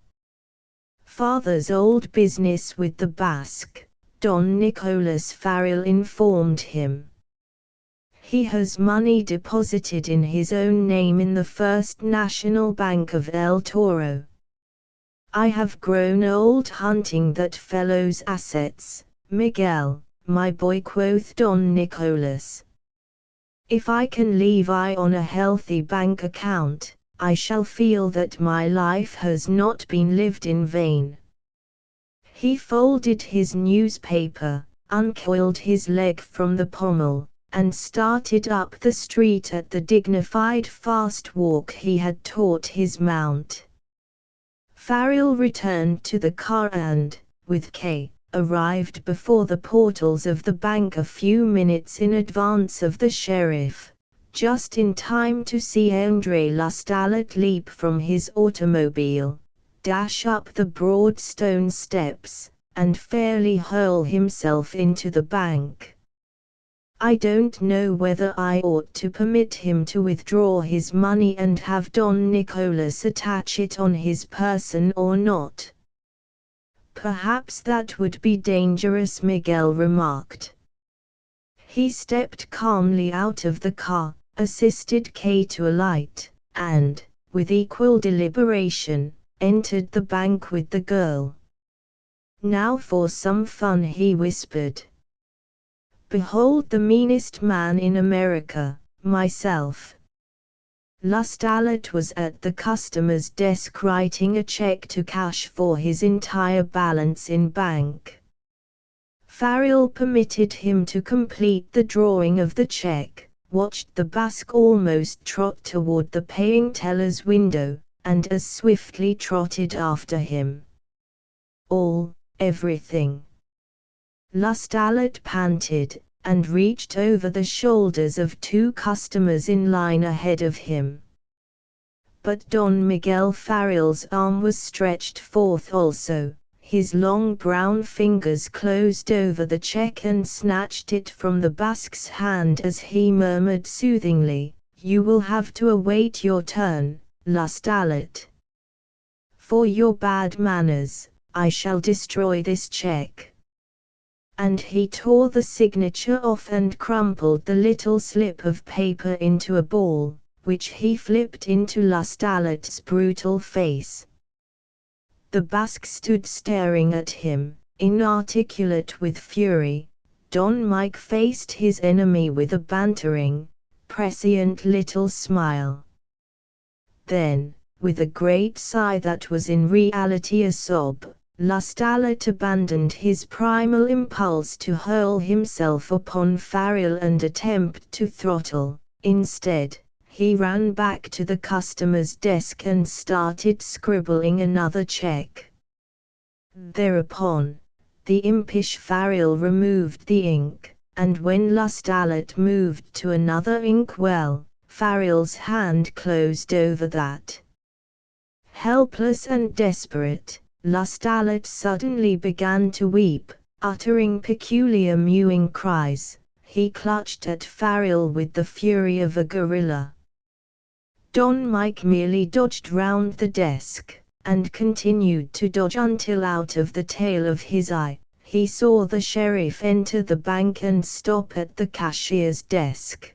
"Father's old business with the Basque," Don Nicolas Farrell informed him. "He has money deposited in his own name in the First National Bank of El Toro. I have grown old hunting that fellow's assets, Miguel, my boy," quoth Don Nicolas. "If I can leave I on a healthy bank account, I shall feel that my life has not been lived in vain." He folded his newspaper, uncoiled his leg from the pommel, and started up the street at the dignified fast walk he had taught his mount. Farrell returned to the car and, with Kay, arrived before the portals of the bank a few minutes in advance of the sheriff, just in time to see André Lustalet leap from his automobile, dash up the broad stone steps, and fairly hurl himself into the bank. "I don't know whether I ought to permit him to withdraw his money and have Don Nicolas attach it on his person or not." "Perhaps that would be dangerous," Miguel remarked. He stepped calmly out of the car, assisted Kay to alight, and, with equal deliberation, entered the bank with the girl. "Now for some fun," he whispered. "Behold the meanest man in America, myself." Lustalet was at the customer's desk writing a check to cash for his entire balance in bank. Farrell permitted him to complete the drawing of the check, watched the Basque almost trot toward the paying teller's window, and as swiftly trotted after him. Everything." Lustalet panted, and reached over the shoulders of two customers in line ahead of him. But Don Miguel Farrell's arm was stretched forth also, his long brown fingers closed over the check and snatched it from the Basque's hand as he murmured soothingly, "You will have to await your turn, Lustalet. For your bad manners, I shall destroy this check." And he tore the signature off and crumpled the little slip of paper into a ball, which he flipped into Lustalet's brutal face. The Basque stood staring at him, inarticulate with fury. Don Mike faced his enemy with a bantering, prescient little smile. Then, with a great sigh that was in reality a sob, Lustalet abandoned his primal impulse to hurl himself upon Farrell and attempt to throttle. Instead, he ran back to the customer's desk and started scribbling another check. Thereupon, the impish Farrell removed the ink, and when Lustalet moved to another inkwell, Farrell's hand closed over that. Helpless and desperate, Lustalet suddenly began to weep, uttering peculiar mewing cries. He clutched at Farrell with the fury of a gorilla. Don Mike merely dodged round the desk, and continued to dodge until out of the tail of his eye, he saw the sheriff enter the bank and stop at the cashier's desk.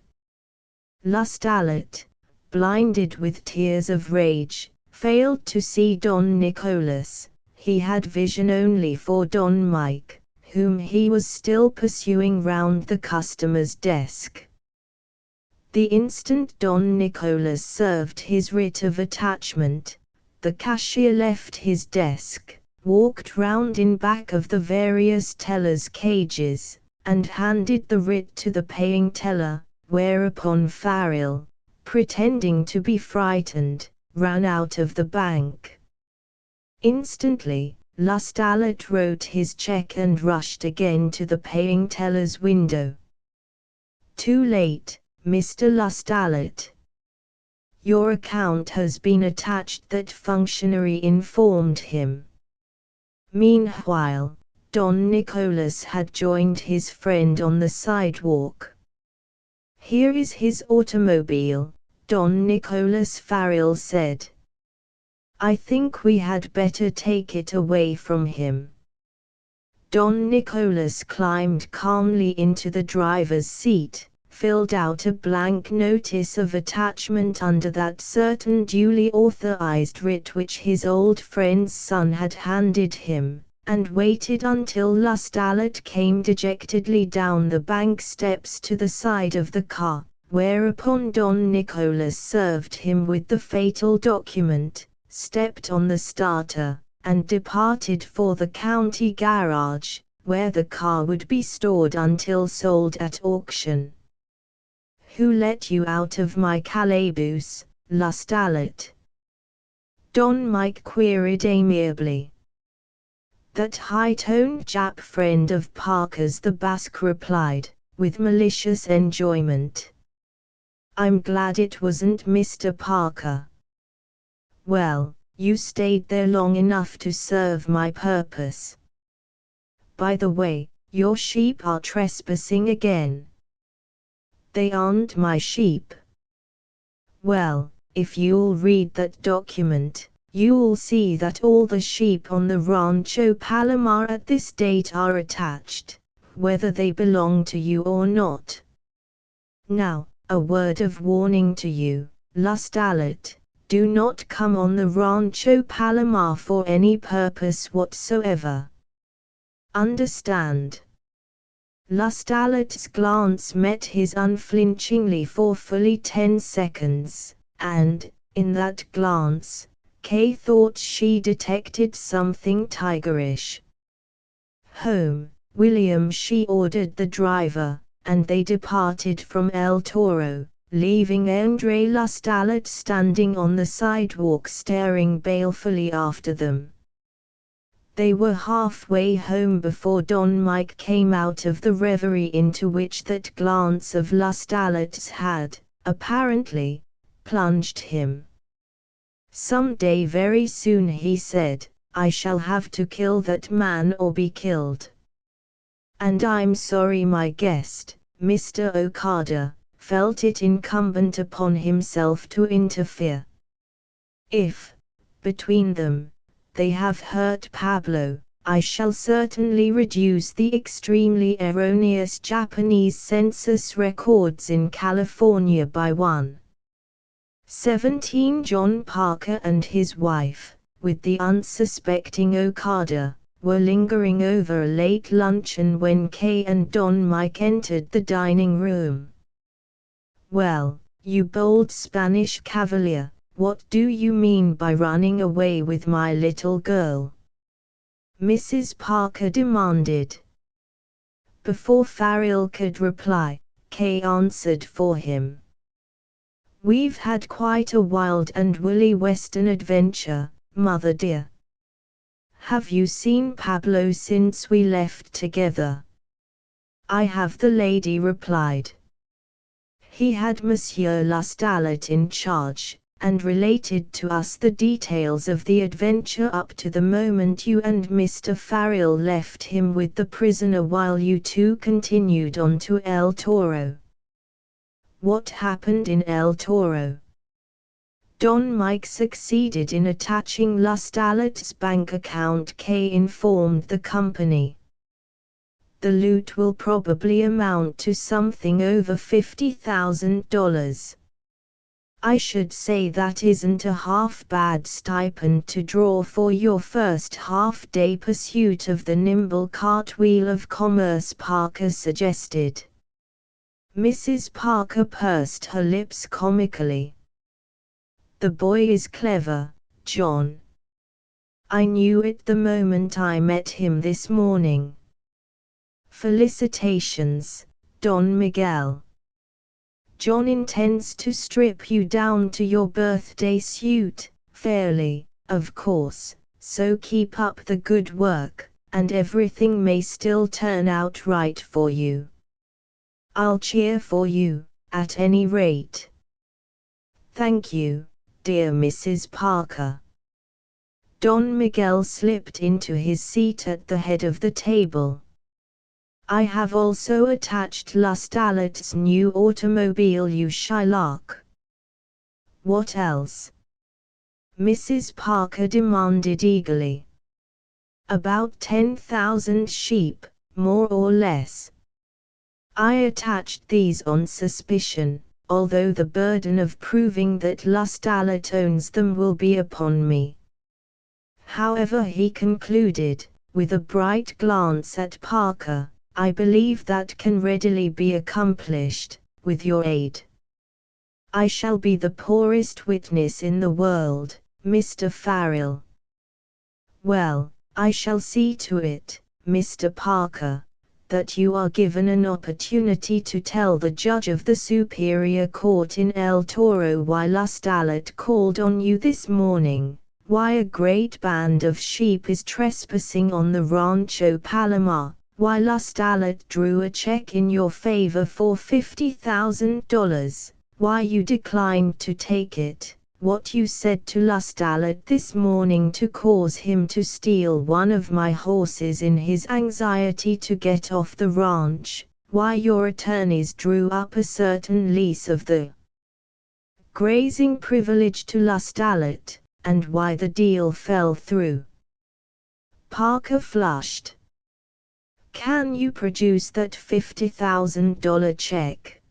Lustalot, blinded with tears of rage, failed to see Don Nicholas. He had vision only for Don Mike, whom he was still pursuing round the customer's desk. The instant Don Nicholas served his writ of attachment, the cashier left his desk, walked round in back of the various tellers' cages, and handed the writ to the paying teller, whereupon Farrell, pretending to be frightened, ran out of the bank. Instantly, Lustalot wrote his check and rushed again to the paying teller's window. "Too late, Mr. Lustalot. Your account has been attached," that functionary informed him. Meanwhile, Don Nicholas had joined his friend on the sidewalk. "Here is his automobile," Don Nicholas Farrell said. "I think we had better take it away from him." Don Nicholas climbed calmly into the driver's seat, filled out a blank notice of attachment under that certain duly authorized writ which his old friend's son had handed him, and waited until Lustalot came dejectedly down the bank steps to the side of the car, whereupon Don Nicholas served him with the fatal document, stepped on the starter, and departed for the county garage, where the car would be stored until sold at auction. "Who let you out of my calaboose, Lustalot?" Don Mike queried amiably. "That high-toned Jap friend of Parker's," the Basque replied, with malicious enjoyment. "I'm glad it wasn't Mr. Parker." "Well, you stayed there long enough to serve my purpose. By the way, your sheep are trespassing again." "They aren't my sheep." "Well, if you'll read that document, you'll see that all the sheep on the Rancho Palomar at this date are attached, whether they belong to you or not. Now, a word of warning to you, Lustalot, do not come on the Rancho Palomar for any purpose whatsoever. Understand?" Lustalot's glance met his unflinchingly for fully 10 seconds, and, in that glance, Kay thought she detected something tigerish. "Home, William," she ordered the driver, and they departed from El Toro, leaving Andre Lustalot standing on the sidewalk staring balefully after them. They were halfway home before Don Mike came out of the reverie into which that glance of Lustalot's had, apparently, plunged him. "Some day very soon," he said, "I shall have to kill that man or be killed. And I'm sorry my guest, Mr. Okada, felt it incumbent upon himself to interfere. If, between them, they have hurt Pablo, I shall certainly reduce the extremely erroneous Japanese census records in California by 1.17." John Parker and his wife, with the unsuspecting Okada, were lingering over a late luncheon when Kay and Don Mike entered the dining room. "Well, you bold Spanish cavalier, what do you mean by running away with my little girl?" Mrs. Parker demanded. Before Farrell could reply, Kay answered for him. "We've had quite a wild and woolly western adventure, mother dear. Have you seen Pablo since we left together?" "I have," the lady replied. "He had Monsieur Lustalot in charge, and related to us the details of the adventure up to the moment you and Mr. Farrell left him with the prisoner while you two continued on to El Toro." "What happened in El Toro?" Don Mike succeeded in attaching Lustalet's bank account, Kay informed the company. The loot will probably amount to something over $50,000. I should say that isn't a half-bad stipend to draw for your first half-day pursuit of the nimble cartwheel of commerce, Parker suggested. Mrs. Parker pursed her lips comically. The boy is clever, John. I knew it the moment I met him this morning. Felicitations, Don Miguel. John intends to strip you down to your birthday suit, fairly, of course, so keep up the good work, and everything may still turn out right for you. I'll cheer for you, at any rate. Thank you, dear Mrs. Parker. Don Miguel slipped into his seat at the head of the table. I have also attached Lustalet's new automobile, you Shylock. What else? Mrs. Parker demanded eagerly. About 10,000 sheep, more or less. I attached these on suspicion, although the burden of proving that Lustalet owns them will be upon me. However, he concluded, with a bright glance at Parker, I believe that can readily be accomplished, with your aid. I shall be the poorest witness in the world, Mr. Farrell. Well, I shall see to it, Mr. Parker, that you are given an opportunity to tell the judge of the Superior Court in El Toro why Lustalet called on you this morning, why a great band of sheep is trespassing on the Rancho Palomar, why Lustalet drew a check in your favor for $50,000, why you declined to take it, what you said to Lustalet this morning to cause him to steal one of my horses in his anxiety to get off the ranch, why your attorneys drew up a certain lease of the grazing privilege to Lustalet, and why the deal fell through. Parker flushed. Can you produce that $50,000 check?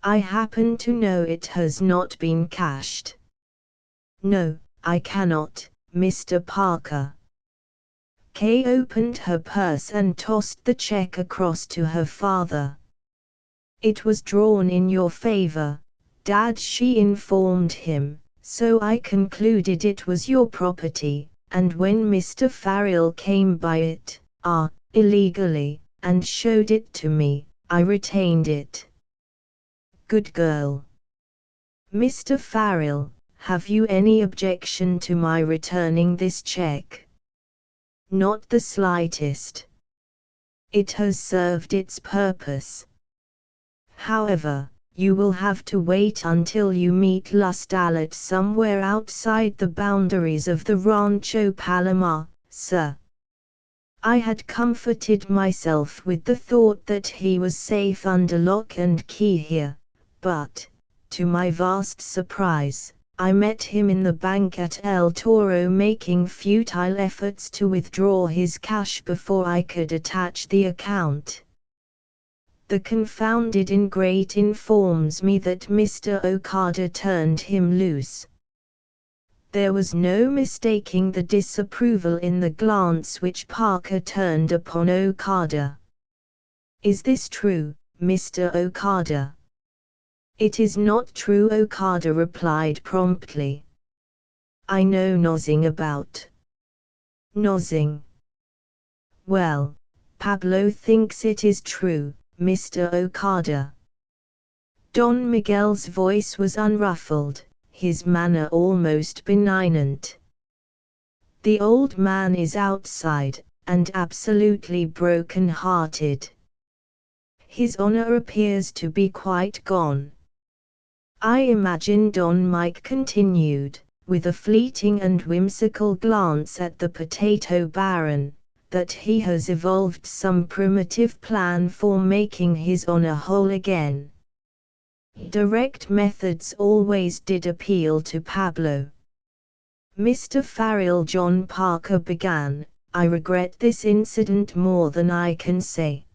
I happen to know it has not been cashed. No, I cannot, Mr. Parker. Kay opened her purse and tossed the check across to her father. It was drawn in your favor, Dad, she informed him, so I concluded it was your property, and when Mr. Farrell came by it, illegally, and showed it to me, I retained it. Good girl. Mr. Farrell, have you any objection to my returning this check? Not the slightest. It has served its purpose. However, you will have to wait until you meet Lustalet somewhere outside the boundaries of the Rancho Palomar, sir. I had comforted myself with the thought that he was safe under lock and key here, but, to my vast surprise, I met him in the bank at El Toro making futile efforts to withdraw his cash before I could attach the account. The confounded ingrate informs me that Mr. Okada turned him loose. There was no mistaking the disapproval in the glance which Parker turned upon Okada. Is this true, Mr. Okada? It is not true, Okada replied promptly. I know nothing about nothing. Well, Pablo thinks it is true, Mr. Okada. Don Miguel's voice was unruffled, his manner almost benignant. The old man is outside, and absolutely broken-hearted. His honor appears to be quite gone. I imagine, Don Mike continued, with a fleeting and whimsical glance at the potato baron, that he has evolved some primitive plan for making his honor whole again. Direct methods always did appeal to Pablo. Mr. Farrell, John Parker began, I regret this incident more than I can say.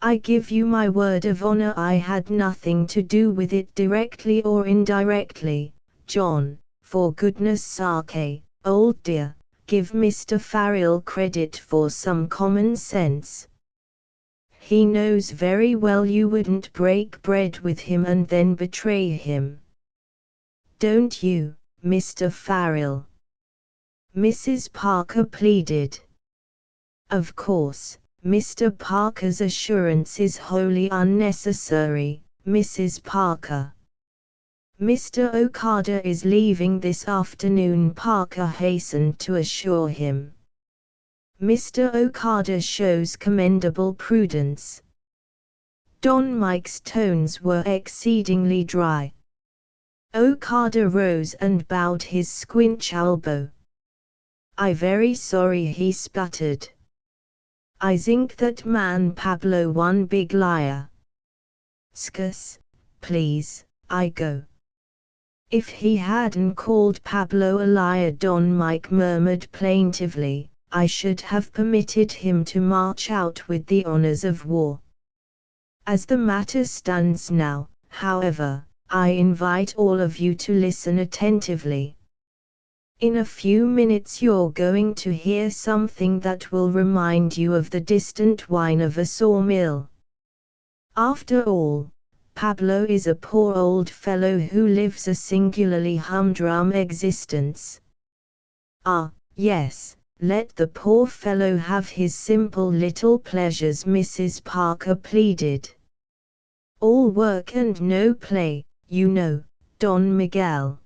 I give you my word of honor I had nothing to do with it directly or indirectly. John, for goodness sake, old dear, give Mr. Farrell credit for some common sense. He knows very well you wouldn't break bread with him and then betray him. Don't you, Mr. Farrell? Mrs. Parker pleaded. Of course, Mr. Parker's assurance is wholly unnecessary, Mrs. Parker. Mr. Okada is leaving this afternoon, Parker hastened to assure him. Mr. Okada shows commendable prudence. Don Mike's tones were exceedingly dry. Okada rose and bowed his squinch elbow. I very sorry, he sputtered. I think that man Pablo one big liar. Skus, please, I go. If he hadn't called Pablo a liar, Don Mike murmured plaintively, I should have permitted him to march out with the honors of war. As the matter stands now, however, I invite all of you to listen attentively. In a few minutes you're going to hear something that will remind you of the distant whine of a sawmill. After all, Pablo is a poor old fellow who lives a singularly humdrum existence. Ah, yes, let the poor fellow have his simple little pleasures, Mrs. Parker pleaded. All work and no play, you know, Don Miguel.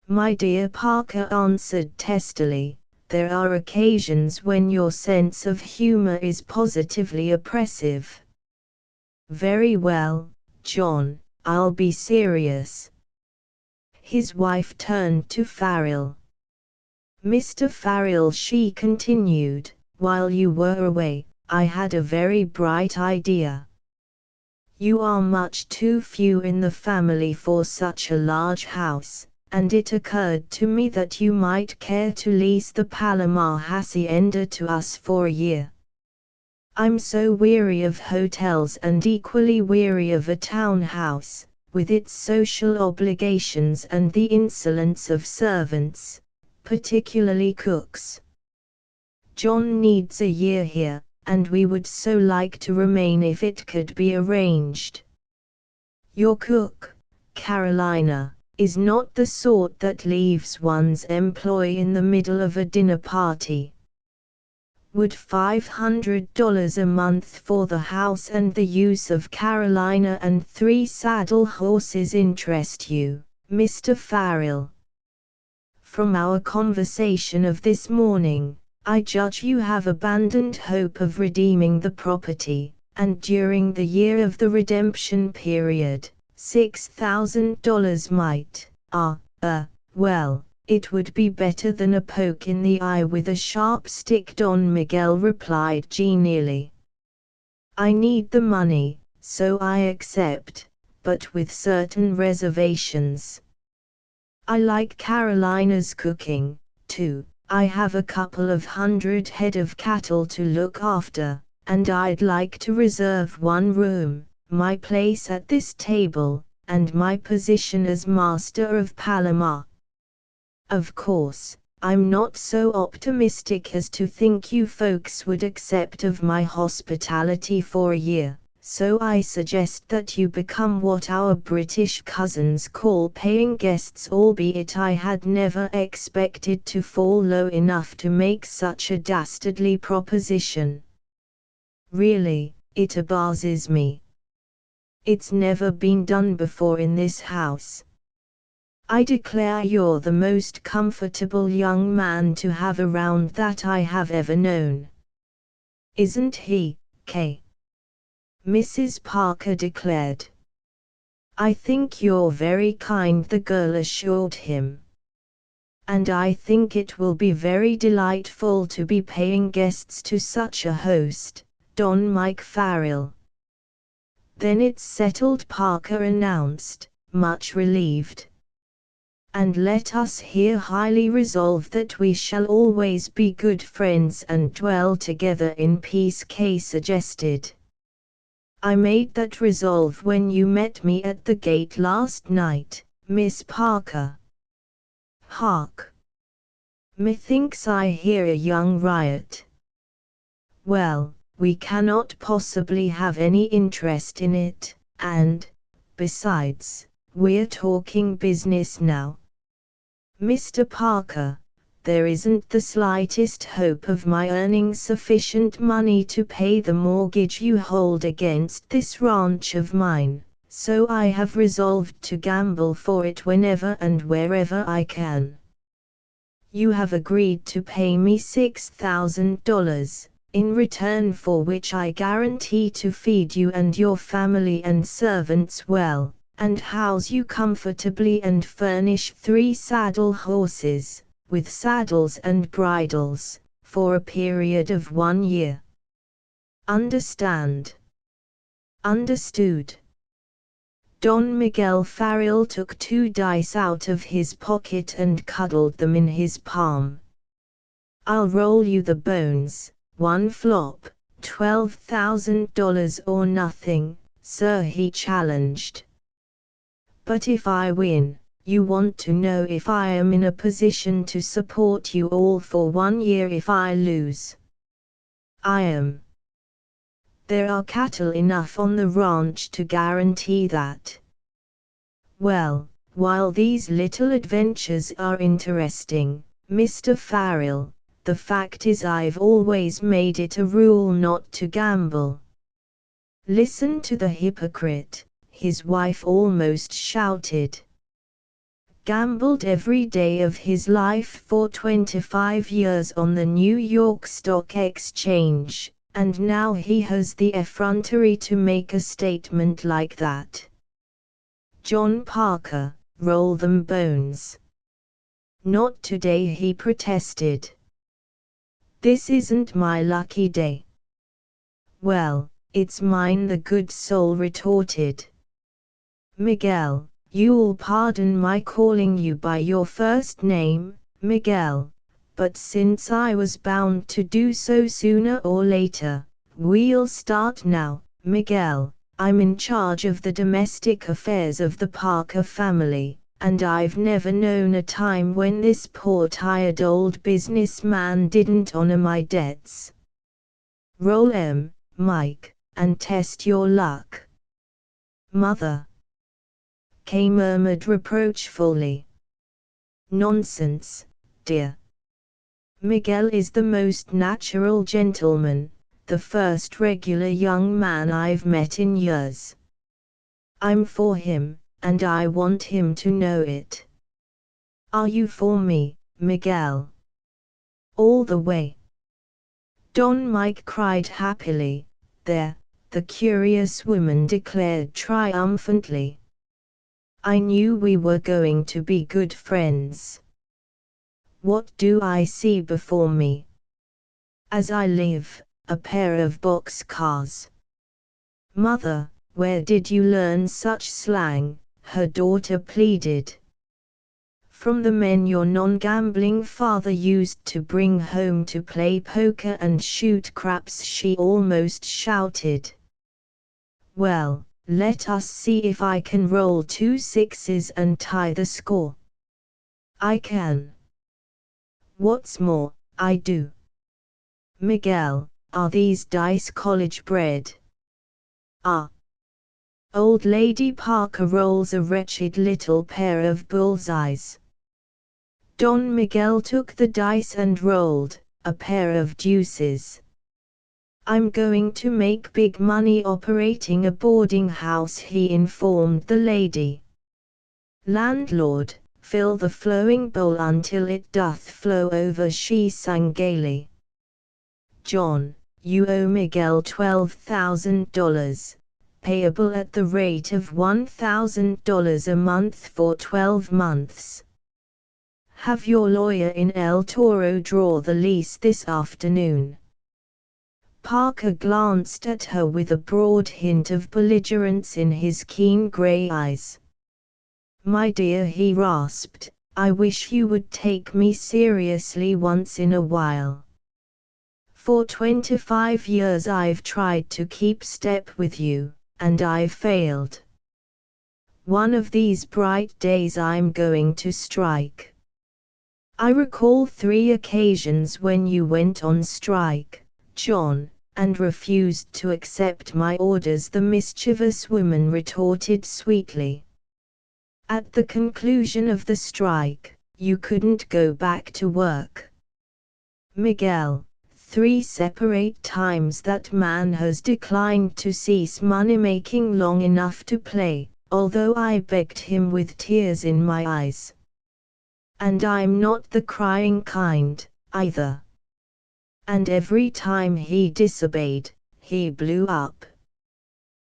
My dear, Parker answered testily, there are occasions when your sense of humor is positively oppressive. Very well, John, I'll be serious. His wife turned to Farrell. Mr. Farrell, she continued, while you were away, I had a very bright idea. You are much too few in the family for such a large house, and it occurred to me that you might care to lease the Palomar hacienda to us for a year. I'm so weary of hotels and equally weary of a townhouse, with its social obligations and the insolence of servants, particularly cooks. John needs a year here, and we would so like to remain if it could be arranged. Your cook, Carolina, is not the sort that leaves one's employ in the middle of a dinner party. Would $500 a month for the house and the use of Carolina and 3 saddle horses interest you, Mr. Farrell? From our conversation of this morning, I judge you have abandoned hope of redeeming the property, and during the year of the redemption period, $6,000 might, well, it would be better than a poke in the eye with a sharp stick, Don Miguel replied genially. I need the money, so I accept, but with certain reservations. I like Carolina's cooking, too. I have a couple of 100 head of cattle to look after, and I'd like to reserve one room, my place at this table, and my position as master of Palomar. Of course, I'm not so optimistic as to think you folks would accept of my hospitality for a year, so I suggest that you become what our British cousins call paying guests, albeit I had never expected to fall low enough to make such a dastardly proposition. Really, it embarrasses me. It's never been done before in this house. I declare you're the most comfortable young man to have around that I have ever known. Isn't he, Kay? Mrs. Parker declared. I think you're very kind, the girl assured him. And I think it will be very delightful to be paying guests to such a host, Don Mike Farrell. Then it's settled, Parker announced, much relieved. And let us here highly resolve that we shall always be good friends and dwell together in peace, Kay suggested. I made that resolve when you met me at the gate last night, Miss Parker. Hark! Methinks I hear a young riot. Well, we cannot possibly have any interest in it, and, besides, we're talking business now. Mr. Parker, there isn't the slightest hope of my earning sufficient money to pay the mortgage you hold against this ranch of mine, so I have resolved to gamble for it whenever and wherever I can. You have agreed to pay me $6,000, in return for which I guarantee to feed you and your family and servants well, and house you comfortably and furnish 3 saddle horses, with saddles and bridles, for a period of 1 year. Understand? Understood. Don Miguel Farrell took 2 dice out of his pocket and cuddled them in his palm. I'll roll you the bones, 1 flop, $12,000 or nothing, sir, he challenged. But if I win, you want to know if I am in a position to support you all for 1 year. If I lose, I am. There are cattle enough on the ranch to guarantee that. Well, while these little adventures are interesting, Mr. Farrell, the fact is I've always made it a rule not to gamble. Listen to the hypocrite, his wife almost shouted. Gambled every day of his life for 25 years on the New York Stock Exchange, and now he has the effrontery to make a statement like that. John Parker, roll them bones. Not today, he protested. This isn't my lucky day. Well, it's mine, the good soul retorted. Miguel, you'll pardon my calling you by your first name, Miguel, but since I was bound to do so sooner or later, we'll start now, Miguel. I'm in charge of the domestic affairs of the Parker family, and I've never known a time when this poor tired old businessman didn't honor my debts. Roll 'em, Mike, and test your luck. Mother, Kay murmured reproachfully. Nonsense, dear. Miguel is the most natural gentleman, the first regular young man I've met in years. I'm for him, and I want him to know it. Are you for me, Miguel? All the way. Don Mike cried happily. There, the curious woman declared triumphantly. I knew we were going to be good friends. What do I see before me? As I live, a pair of boxcars. Mother, where did you learn such slang? Her daughter pleaded. From the men your non-gambling father used to bring home to play poker and shoot craps, she almost shouted. Well, let us see if I can roll 2 sixes and tie the score. I can. What's more, I do. Miguel, are these dice college bred? Ah. Old Lady Parker rolls a wretched little pair of bullseyes. Don Miguel took the dice and rolled a pair of deuces. I'm going to make big money operating a boarding house, he informed the lady. Landlord, fill the flowing bowl until it doth flow over, she sang gaily. John, you owe Miguel $12,000, payable at the rate of $1,000 a month for 12 months. Have your lawyer in El Toro draw the lease this afternoon. Parker glanced at her with a broad hint of belligerence in his keen gray eyes. "My dear," he rasped, "I wish you would take me seriously once in a while. For 25 years I've tried to keep step with you, and I've failed. One of these bright days I'm going to strike. I recall 3 occasions when you went on strike, John, and refused to accept my orders," the mischievous woman retorted sweetly. "At the conclusion of the strike, you couldn't go back to work. Miguel, 3 separate times that man has declined to cease money-making long enough to play, although I begged him with tears in my eyes. And I'm not the crying kind, either. And every time he disobeyed, he blew up.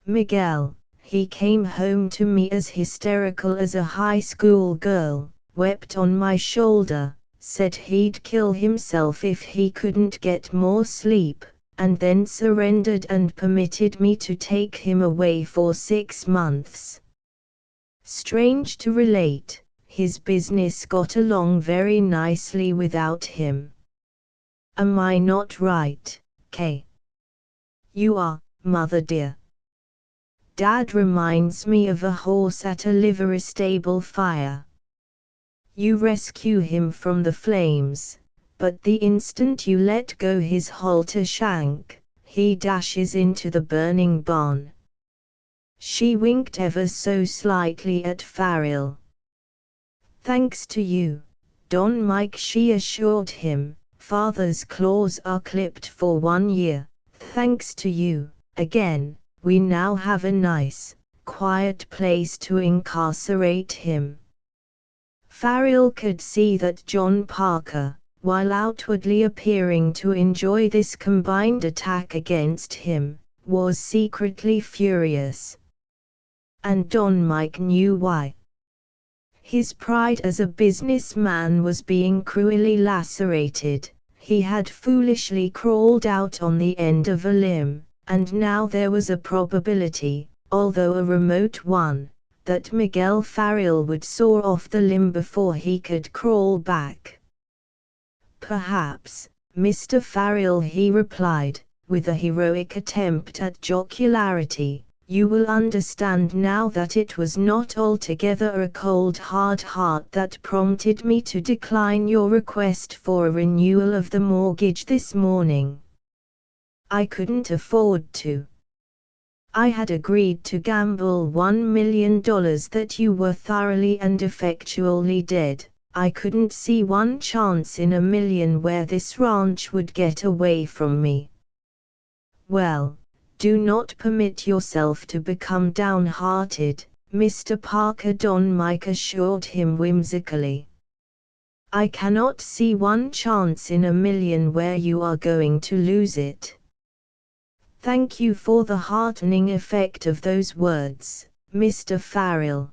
Miguel, he came home to me as hysterical as a high school girl, wept on my shoulder, said he'd kill himself if he couldn't get more sleep, and then surrendered and permitted me to take him away for 6 months. Strange to relate, his business got along very nicely without him. Am I not right, Kay?" "You are, mother dear. Dad reminds me of a horse at a livery stable fire. You rescue him from the flames, but the instant you let go his halter shank, he dashes into the burning barn." She winked ever so slightly at Farrell. "Thanks to you, Don Mike," she assured him. "Father's claws are clipped for 1 year. Thanks to you, again, we now have a nice, quiet place to incarcerate him." Farrell could see that John Parker, while outwardly appearing to enjoy this combined attack against him, was secretly furious. And Don Mike knew why. His pride as a businessman was being cruelly lacerated. He had foolishly crawled out on the end of a limb, and now there was a probability, although a remote one, that Miguel Farrell would soar off the limb before he could crawl back. "Perhaps, Mr. Farrell," he replied, with a heroic attempt at jocularity, "you will understand now that it was not altogether a cold hard heart that prompted me to decline your request for a renewal of the mortgage this morning. I couldn't afford to. I had agreed to gamble $1 million that you were thoroughly and effectually dead. I couldn't see one chance in a million where this ranch would get away from me." "Well, do not permit yourself to become downhearted, Mr. Parker," Don Mike assured him whimsically. "I cannot see one chance in a million where you are going to lose it." "Thank you for the heartening effect of those words, Mr. Farrell.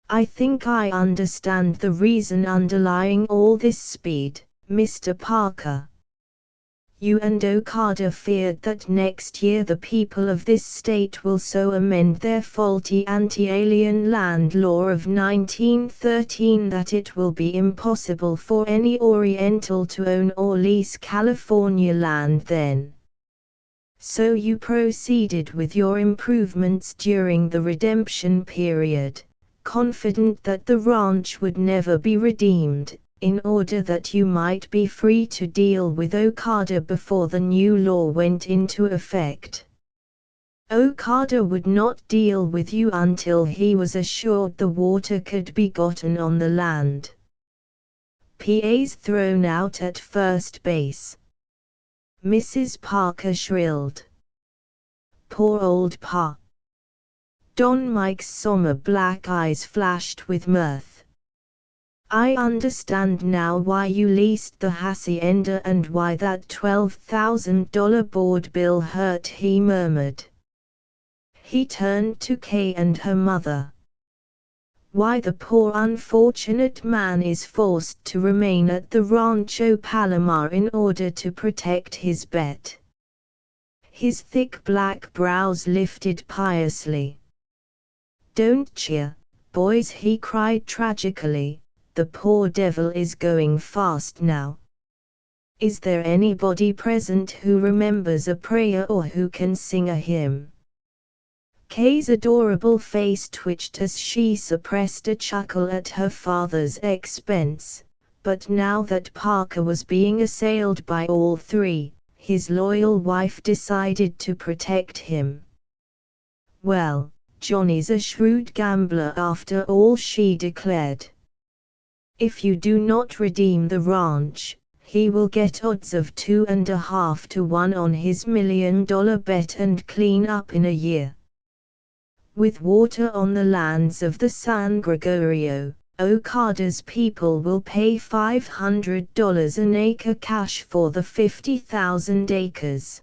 I think I understand the reason underlying all this speed, Mr. Parker. You and Okada feared that next year the people of this state will so amend their faulty anti-alien land law of 1913 that it will be impossible for any Oriental to own or lease California land then. So you proceeded with your improvements during the redemption period, confident that the ranch would never be redeemed, in order that you might be free to deal with Okada before the new law went into effect. Okada would not deal with you until he was assured the water could be gotten on the land. PA's thrown out at first base," Mrs. Parker shrilled. "Poor old Pa." Don Mike's somber black eyes flashed with mirth. "I understand now why you leased the hacienda and why that $12,000 board bill hurt," he murmured. He turned to Kay and her mother. "Why the poor unfortunate man is forced to remain at the Rancho Palomar in order to protect his bet. His thick black brows lifted piously. "Don't cheer, boys," he cried tragically, "the poor devil is going fast now. Is there anybody present who remembers a prayer or who can sing a hymn?" Kay's adorable face twitched as she suppressed a chuckle at her father's expense, but now that Parker was being assailed by all three, his loyal wife decided to protect him. "Well, Johnny's a shrewd gambler after all," she declared. "If you do not redeem the ranch, he will get odds of 2.5 to 1 on his $1 million bet and clean up in a year. With water on the lands of the San Gregorio, Okada's people will pay $500 an acre cash for the 50,000 acres.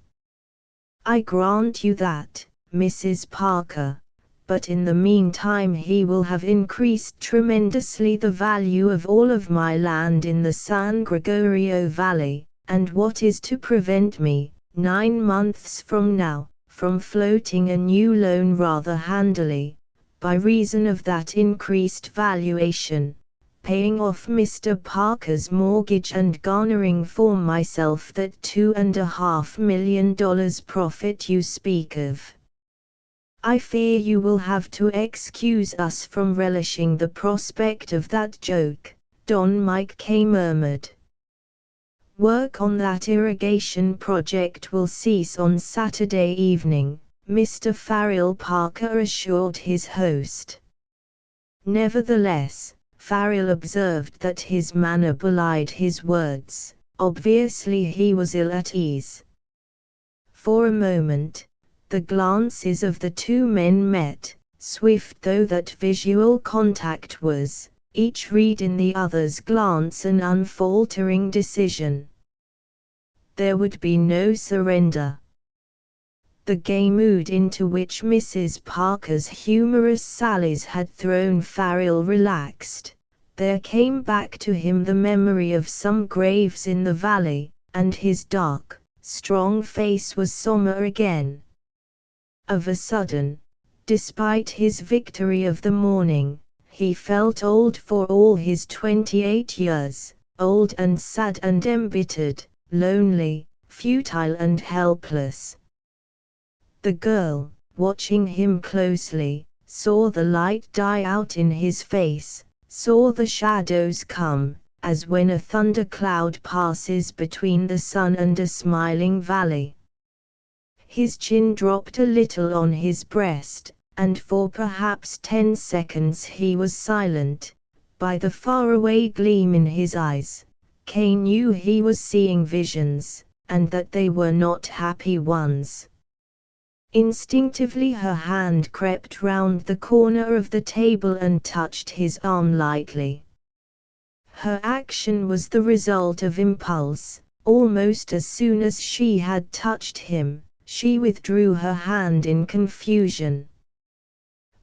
I grant you that, Mrs. Parker, but in the meantime he will have increased tremendously the value of all of my land in the San Gregorio Valley, and what is to prevent me, 9 months from now, from floating a new loan rather handily, by reason of that increased valuation, paying off Mr. Parker's mortgage and garnering for myself that $2.5 million profit you speak of? I fear you will have to excuse us from relishing the prospect of that joke," Don Mike K. murmured. "Work on that irrigation project will cease on Saturday evening," Mr. Farrell Parker assured his host. Nevertheless, Farrell observed that his manner belied his words. Obviously he was ill at ease. For a moment, the glances of the two men met, swift though that visual contact was, each read in the other's glance an unfaltering decision. There would be no surrender. The gay mood into which Mrs. Parker's humorous sallies had thrown Farrell relaxed. There came back to him the memory of some graves in the valley, and his dark, strong face was somber again. Of a sudden, despite his victory of the morning, he felt old for all his 28 years, old and sad and embittered, lonely, futile and helpless. The girl, watching him closely, saw the light die out in his face, saw the shadows come, as when a thundercloud passes between the sun and a smiling valley. His chin dropped a little on his breast, and for perhaps 10 seconds he was silent. By the faraway gleam in his eyes, Kay knew he was seeing visions, and that they were not happy ones. Instinctively her hand crept round the corner of the table and touched his arm lightly. Her action was the result of impulse. Almost as soon as she had touched him, she withdrew her hand in confusion.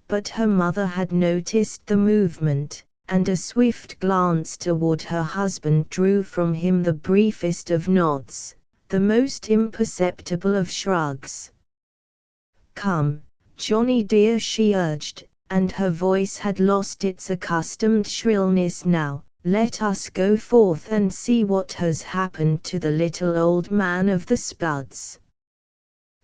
But her mother had noticed the movement, and a swift glance toward her husband drew from him the briefest of nods, the most imperceptible of shrugs. "Come, Johnny dear," she urged, and her voice had lost its accustomed shrillness now. "Let us go forth and see what has happened to the little old man of the spuds."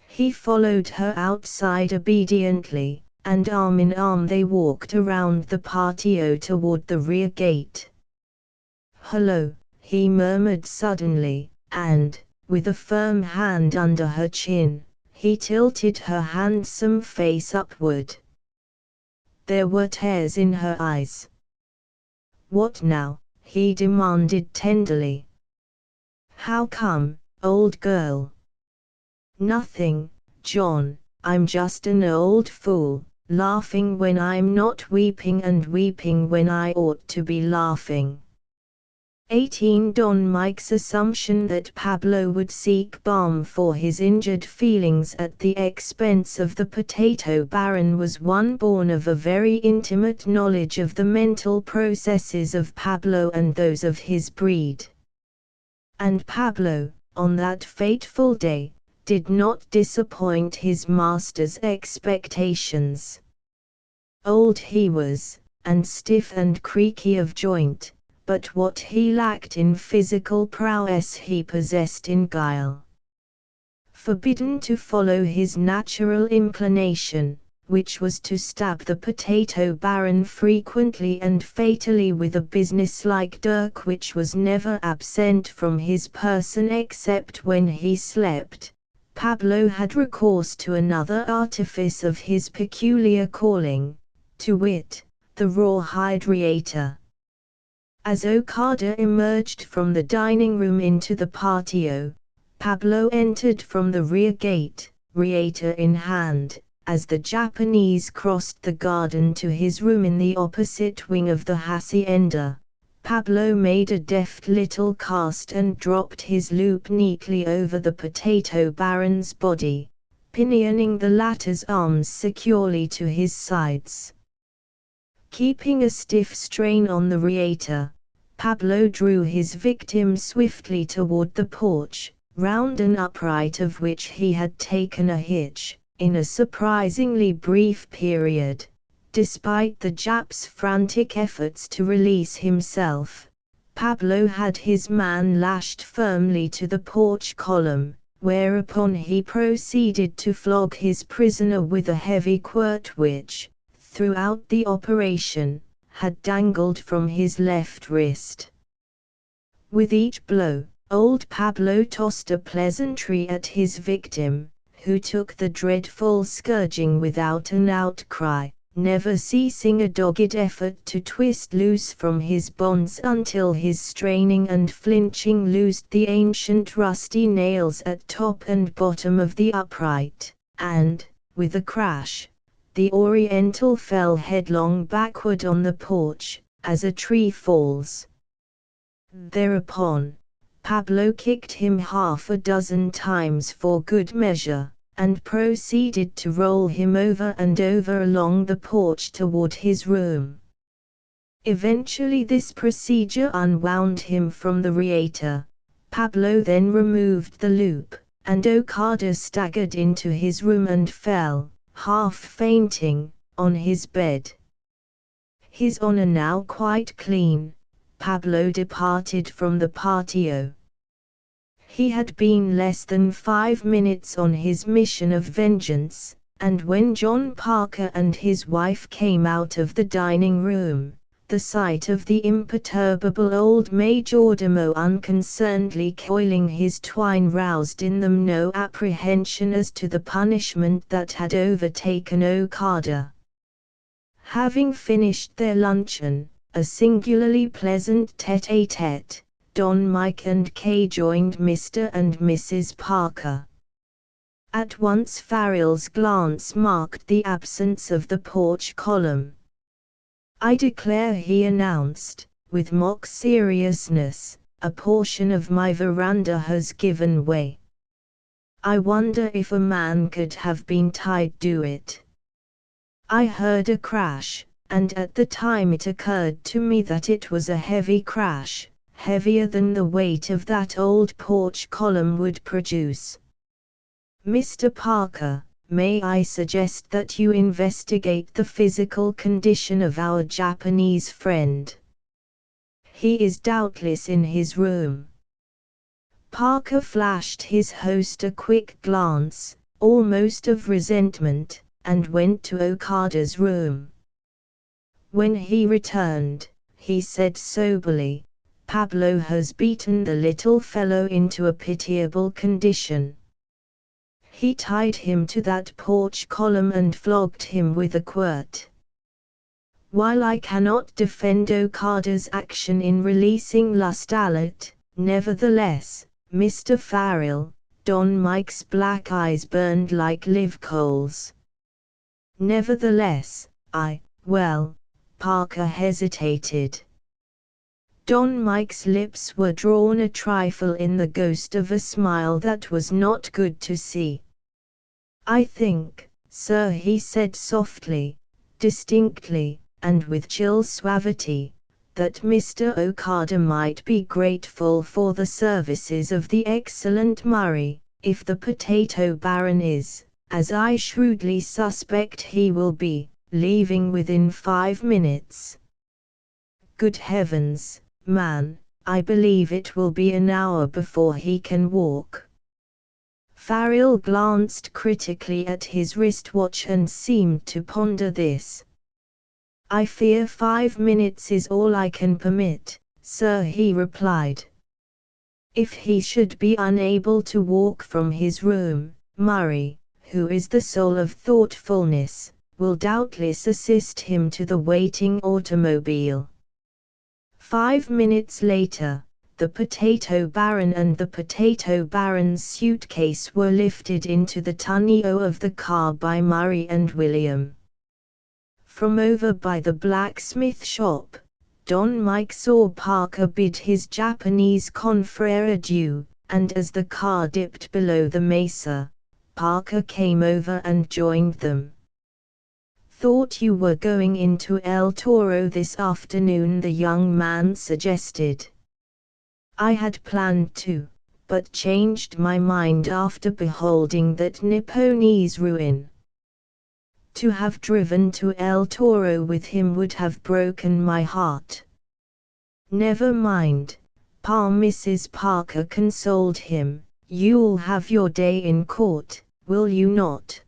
He followed her outside obediently, and arm in arm they walked around the patio toward the rear gate. "Hello," he murmured suddenly, and, with a firm hand under her chin, he tilted her handsome face upward. There were tears in her eyes. "What now?" he demanded tenderly. "How come, old girl?" "Nothing, John, I'm just an old fool, laughing when I'm not weeping and weeping when I ought to be laughing." 18 Don Mike's assumption that Pablo would seek balm for his injured feelings at the expense of the potato baron was one born of a very intimate knowledge of the mental processes of Pablo and those of his breed. And Pablo, on that fateful day, did not disappoint his master's expectations. Old he was, and stiff and creaky of joint, but what he lacked in physical prowess he possessed in guile. Forbidden to follow his natural inclination, which was to stab the potato baron frequently and fatally with a business-like dirk which was never absent from his person except when he slept, Pablo had recourse to another artifice of his peculiar calling, to wit, the rawhide reator. As Okada emerged from the dining room into the patio, Pablo entered from the rear gate, reator in hand. As the Japanese crossed the garden to his room in the opposite wing of the hacienda, Pablo made a deft little cast and dropped his loop neatly over the potato baron's body, pinioning the latter's arms securely to his sides. Keeping a stiff strain on the reator, Pablo drew his victim swiftly toward the porch, round an upright of which he had taken a hitch, in a surprisingly brief period. Despite the Jap's frantic efforts to release himself, Pablo had his man lashed firmly to the porch column, whereupon he proceeded to flog his prisoner with a heavy quirt which, throughout the operation, had dangled from his left wrist. With each blow, old Pablo tossed a pleasantry at his victim, who took the dreadful scourging without an outcry, never ceasing a dogged effort to twist loose from his bonds until his straining and flinching loosed the ancient rusty nails at top and bottom of the upright, and, with a crash, the Oriental fell headlong backward on the porch, as a tree falls. Thereupon, Pablo kicked him half a dozen times for good measure, and proceeded to roll him over and over along the porch toward his room. Eventually this procedure unwound him from the reator. Pablo then removed the loop, and Okada staggered into his room and fell, half fainting, on his bed. His honor now quite clean, Pablo departed from the patio. He had been less than 5 minutes on his mission of vengeance, and when John Parker and his wife came out of the dining room, the sight of the imperturbable old majordomo unconcernedly coiling his twine roused in them no apprehension as to the punishment that had overtaken Okada. Having finished their luncheon, a singularly pleasant tête-à-tête, Don Mike and Kay joined Mr. and Mrs. Parker. At once Farrell's glance marked the absence of the porch column. "I declare," he announced, with mock seriousness, "a portion of my veranda has given way. I wonder if a man could have been tied to it. I heard a crash, and at the time it occurred to me that it was a heavy crash, heavier than the weight of that old porch column would produce. Mr. Parker, may I suggest that you investigate the physical condition of our Japanese friend? He is doubtless in his room." Parker flashed his host a quick glance, almost of resentment, and went to Okada's room. When he returned, he said soberly, "Pablo has beaten the little fellow into a pitiable condition. He tied him to that porch column and flogged him with a quirt." While I cannot defend Okada's action in releasing Lustalet, nevertheless, Mr. Farrell, Don Mike's black eyes burned like live coals. "Nevertheless, well," Parker hesitated. Don Mike's lips were drawn a trifle in the ghost of a smile that was not good to see. "I think, sir," he said softly, distinctly, and with chill suavity, "that Mr. Okada might be grateful for the services of the excellent Murray, if the potato baron is, as I shrewdly suspect he will be, leaving within 5 minutes. Good heavens, man, I believe it will be an hour before he can walk. Farrell glanced critically at his wristwatch and seemed to ponder this. I fear 5 minutes is all I can permit, sir, he replied. If he should be unable to walk from his room, Murray, who is the soul of thoughtfulness, will doubtless assist him to the waiting automobile. 5 minutes later, the potato baron and the potato baron's suitcase were lifted into the tonneau of the car by Murray and William. From over by the blacksmith shop, Don Mike saw Parker bid his Japanese confrère adieu, and as the car dipped below the mesa, Parker came over and joined them. Thought you were going into El Toro this afternoon, the young man suggested. I had planned to, but changed my mind after beholding that Nipponese ruin. To have driven to El Toro with him would have broken my heart. Never mind, Pa. Mrs. Parker consoled him, you'll have your day in court, will you not?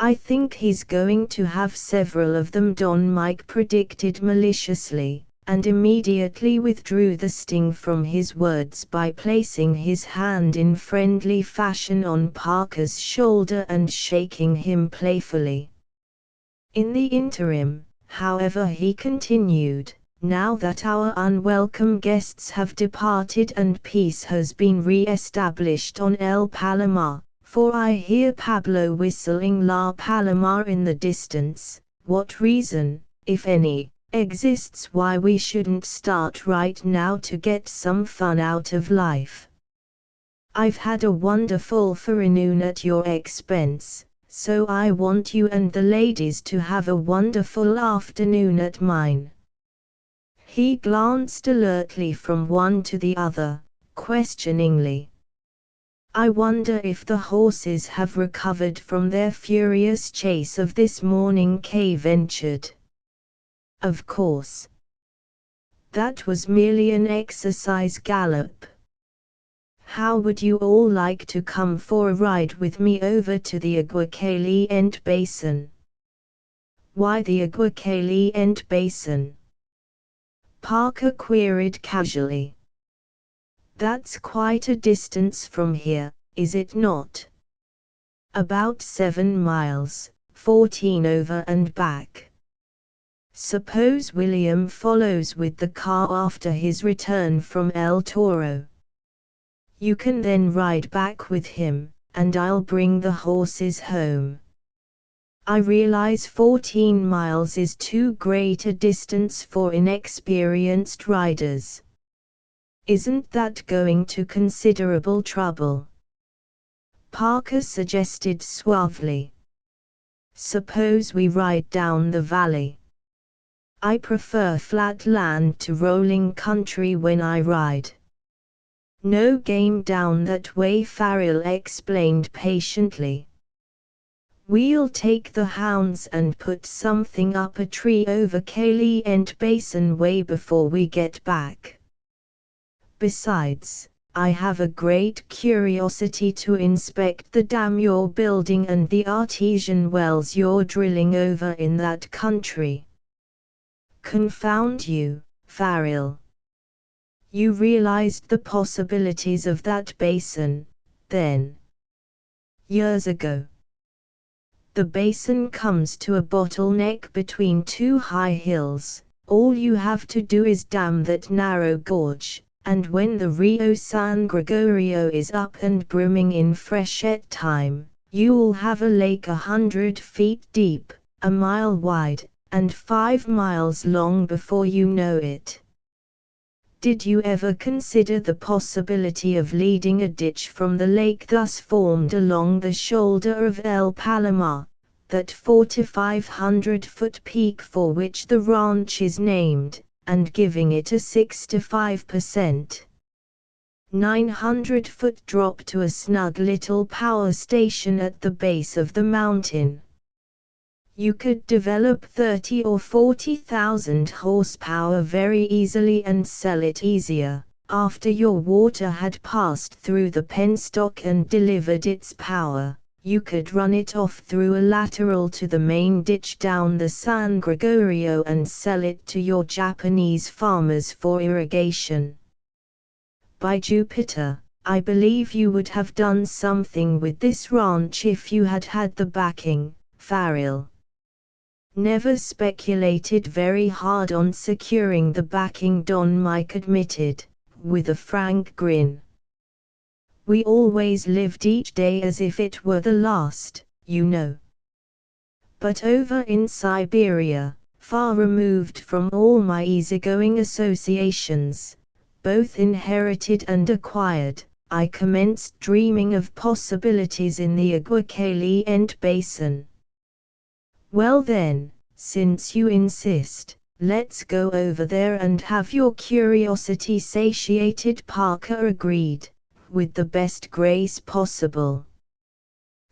I think he's going to have several of them, Don Mike predicted maliciously, and immediately withdrew the sting from his words by placing his hand in friendly fashion on Parker's shoulder and shaking him playfully. In the interim, however, he continued, now that our unwelcome guests have departed and peace has been re-established on El Palomar, for I hear Pablo whistling La Palomar in the distance, what reason, if any, exists why we shouldn't start right now to get some fun out of life? I've had a wonderful forenoon at your expense, so I want you and the ladies to have a wonderful afternoon at mine. He glanced alertly from one to the other, questioningly. I wonder if the horses have recovered from their furious chase of this morning, Kay ventured. Of course. That was merely an exercise gallop. How would you all like to come for a ride with me over to the Agua-Caliente Basin? Why the Agua-Caliente Basin? Parker queried casually. That's quite a distance from here, is it not? About 7 miles, 14 over and back. Suppose William follows with the car after his return from El Toro. You can then ride back with him, and I'll bring the horses home. I realize 14 miles is too great a distance for inexperienced riders. Isn't that going to considerable trouble? Parker suggested suavely. Suppose we ride down the valley. I prefer flat land to rolling country when I ride. No game down that way, Farrell explained patiently. We'll take the hounds and put something up a tree over Caliente Basin way before we get back. Besides, I have a great curiosity to inspect the dam you're building and the artesian wells you're drilling over in that country. Confound you, Farrell. You realized the possibilities of that basin, then? Years ago. The basin comes to a bottleneck between two high hills. All you have to do is dam that narrow gorge, and when the Rio San Gregorio is up and brimming in freshet time, you'll have a lake 100 feet deep, a mile wide, and 5 miles long before you know it. Did you ever consider the possibility of leading a ditch from the lake thus formed along the shoulder of El Palomar, that 400 to 500 foot peak for which the ranch is named, and giving it a 6 to 5%? 900-foot drop to a snug little power station at the base of the mountain. You could develop 30 or 40,000 horsepower very easily and sell it easier, after your water had passed through the penstock and delivered its power. You could run it off through a lateral to the main ditch down the San Gregorio and sell it to your Japanese farmers for irrigation. By Jupiter, I believe you would have done something with this ranch if you had had the backing, Farrell. Never speculated very hard on securing the backing, Don Mike admitted, with a frank grin. We always lived each day as if it were the last, you know. But over in Siberia, far removed from all my easygoing associations, both inherited and acquired, I commenced dreaming of possibilities in the Aguacaliente Basin. Well then, since you insist, let's go over there and have your curiosity satiated, Parker agreed, with the best grace possible.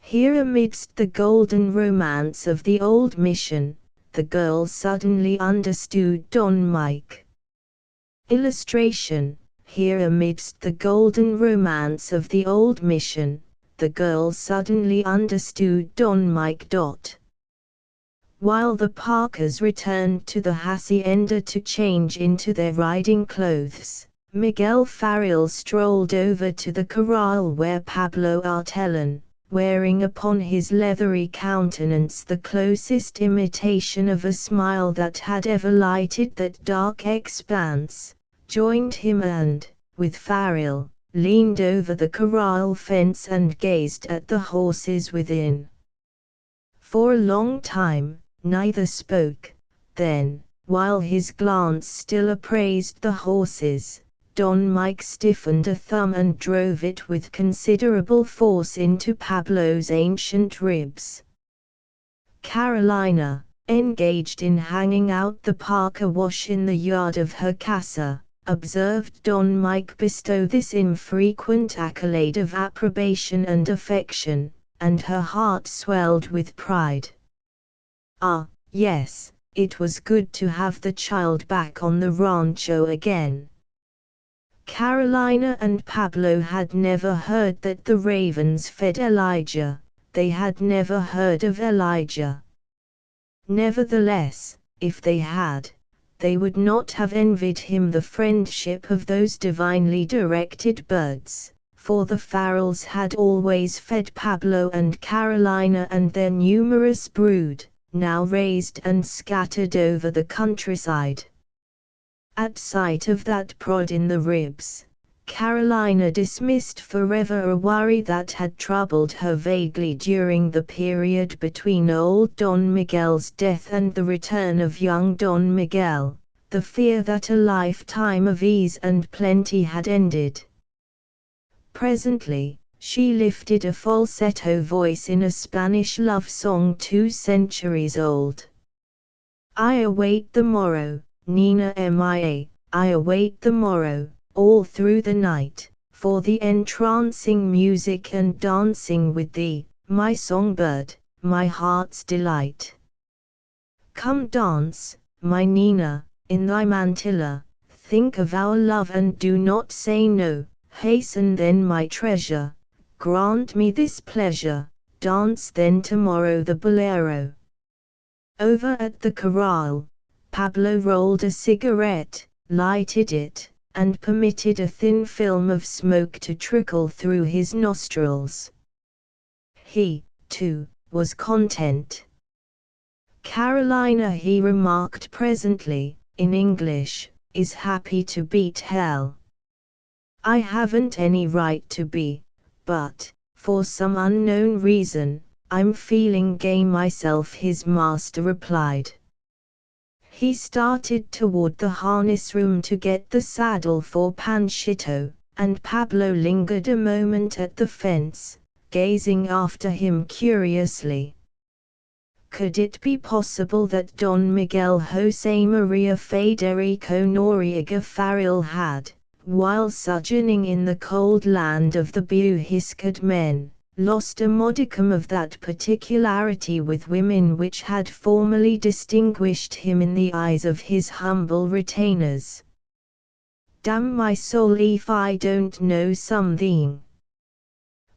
Here amidst the golden romance of the old mission, the girl suddenly understood Don Mike. Illustration: here amidst the golden romance of the old mission, the girl suddenly understood Don Mike. While the Parkers returned to the hacienda to change into their riding clothes, Miguel Farrell strolled over to the corral where Pablo Artellán, wearing upon his leathery countenance the closest imitation of a smile that had ever lighted that dark expanse, joined him and, with Farrell, leaned over the corral fence and gazed at the horses within. For a long time, neither spoke. Then, while his glance still appraised the horses, Don Mike stiffened a thumb and drove it with considerable force into Pablo's ancient ribs. Carolina, engaged in hanging out the Parker wash in the yard of her casa, observed Don Mike bestow this infrequent accolade of approbation and affection, and her heart swelled with pride. Ah, yes, it was good to have the child back on the rancho again. Carolina and Pablo had never heard that the ravens fed Elijah, they had never heard of Elijah. Nevertheless, if they had, they would not have envied him the friendship of those divinely directed birds, for the Farrells had always fed Pablo and Carolina and their numerous brood, now raised and scattered over the countryside. At sight of that prod in the ribs, Carolina dismissed forever a worry that had troubled her vaguely during the period between old Don Miguel's death and the return of young Don Miguel, the fear that a lifetime of ease and plenty had ended. Presently, she lifted a falsetto voice in a Spanish love song 2 centuries old. I await the morrow, Nina Mia, I await the morrow, all through the night, for the entrancing music and dancing with thee, my songbird, my heart's delight. Come dance, my Nina, in thy mantilla, think of our love and do not say no, hasten then my treasure, grant me this pleasure, dance then tomorrow the bolero. Over at the corral, Pablo rolled a cigarette, lighted it, and permitted a thin film of smoke to trickle through his nostrils. He, too, was content. Carolina, he remarked presently, in English, is happy to beat hell. I haven't any right to be, but, for some unknown reason, I'm feeling gay myself, his master replied. He started toward the harness room to get the saddle for Panchito, and Pablo lingered a moment at the fence, gazing after him curiously. Could it be possible that Don Miguel José María Federico Noriega Farrell had, while sojourning in the cold land of the bewhiskered men, lost a modicum of that particularity with women which had formerly distinguished him in the eyes of his humble retainers. "Damn my soul if I don't know something,"